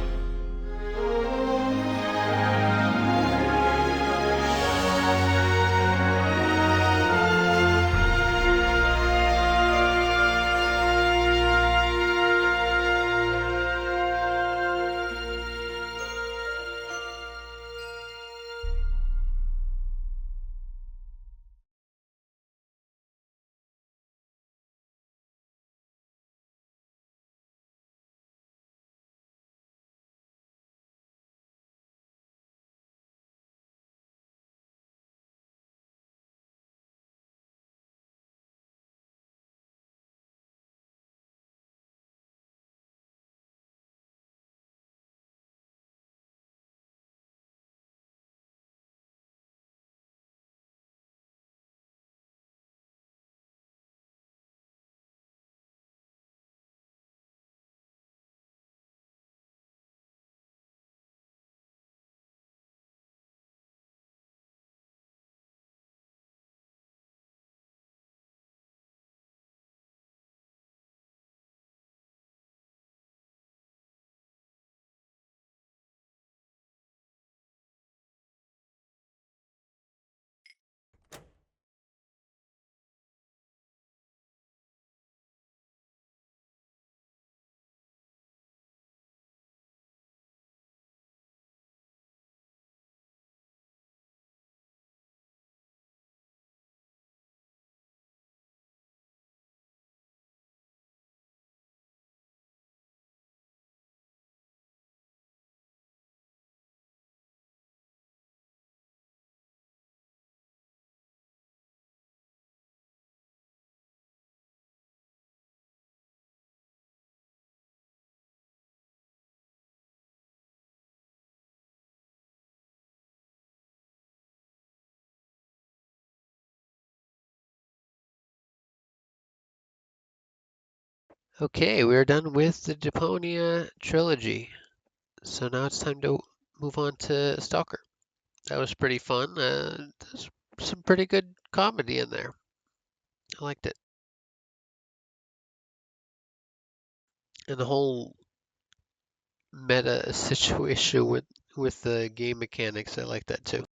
Okay, we're done with the Deponia trilogy. So now it's time to move on to Stalker. That was pretty fun. There's some pretty good comedy in there. I liked it. And the whole meta situation with the game mechanics, I like that too.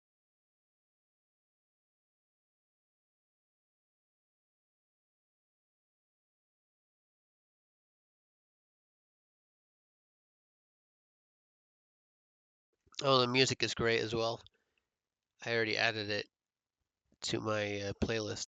Oh, the music is great as well. I already added it to my playlist.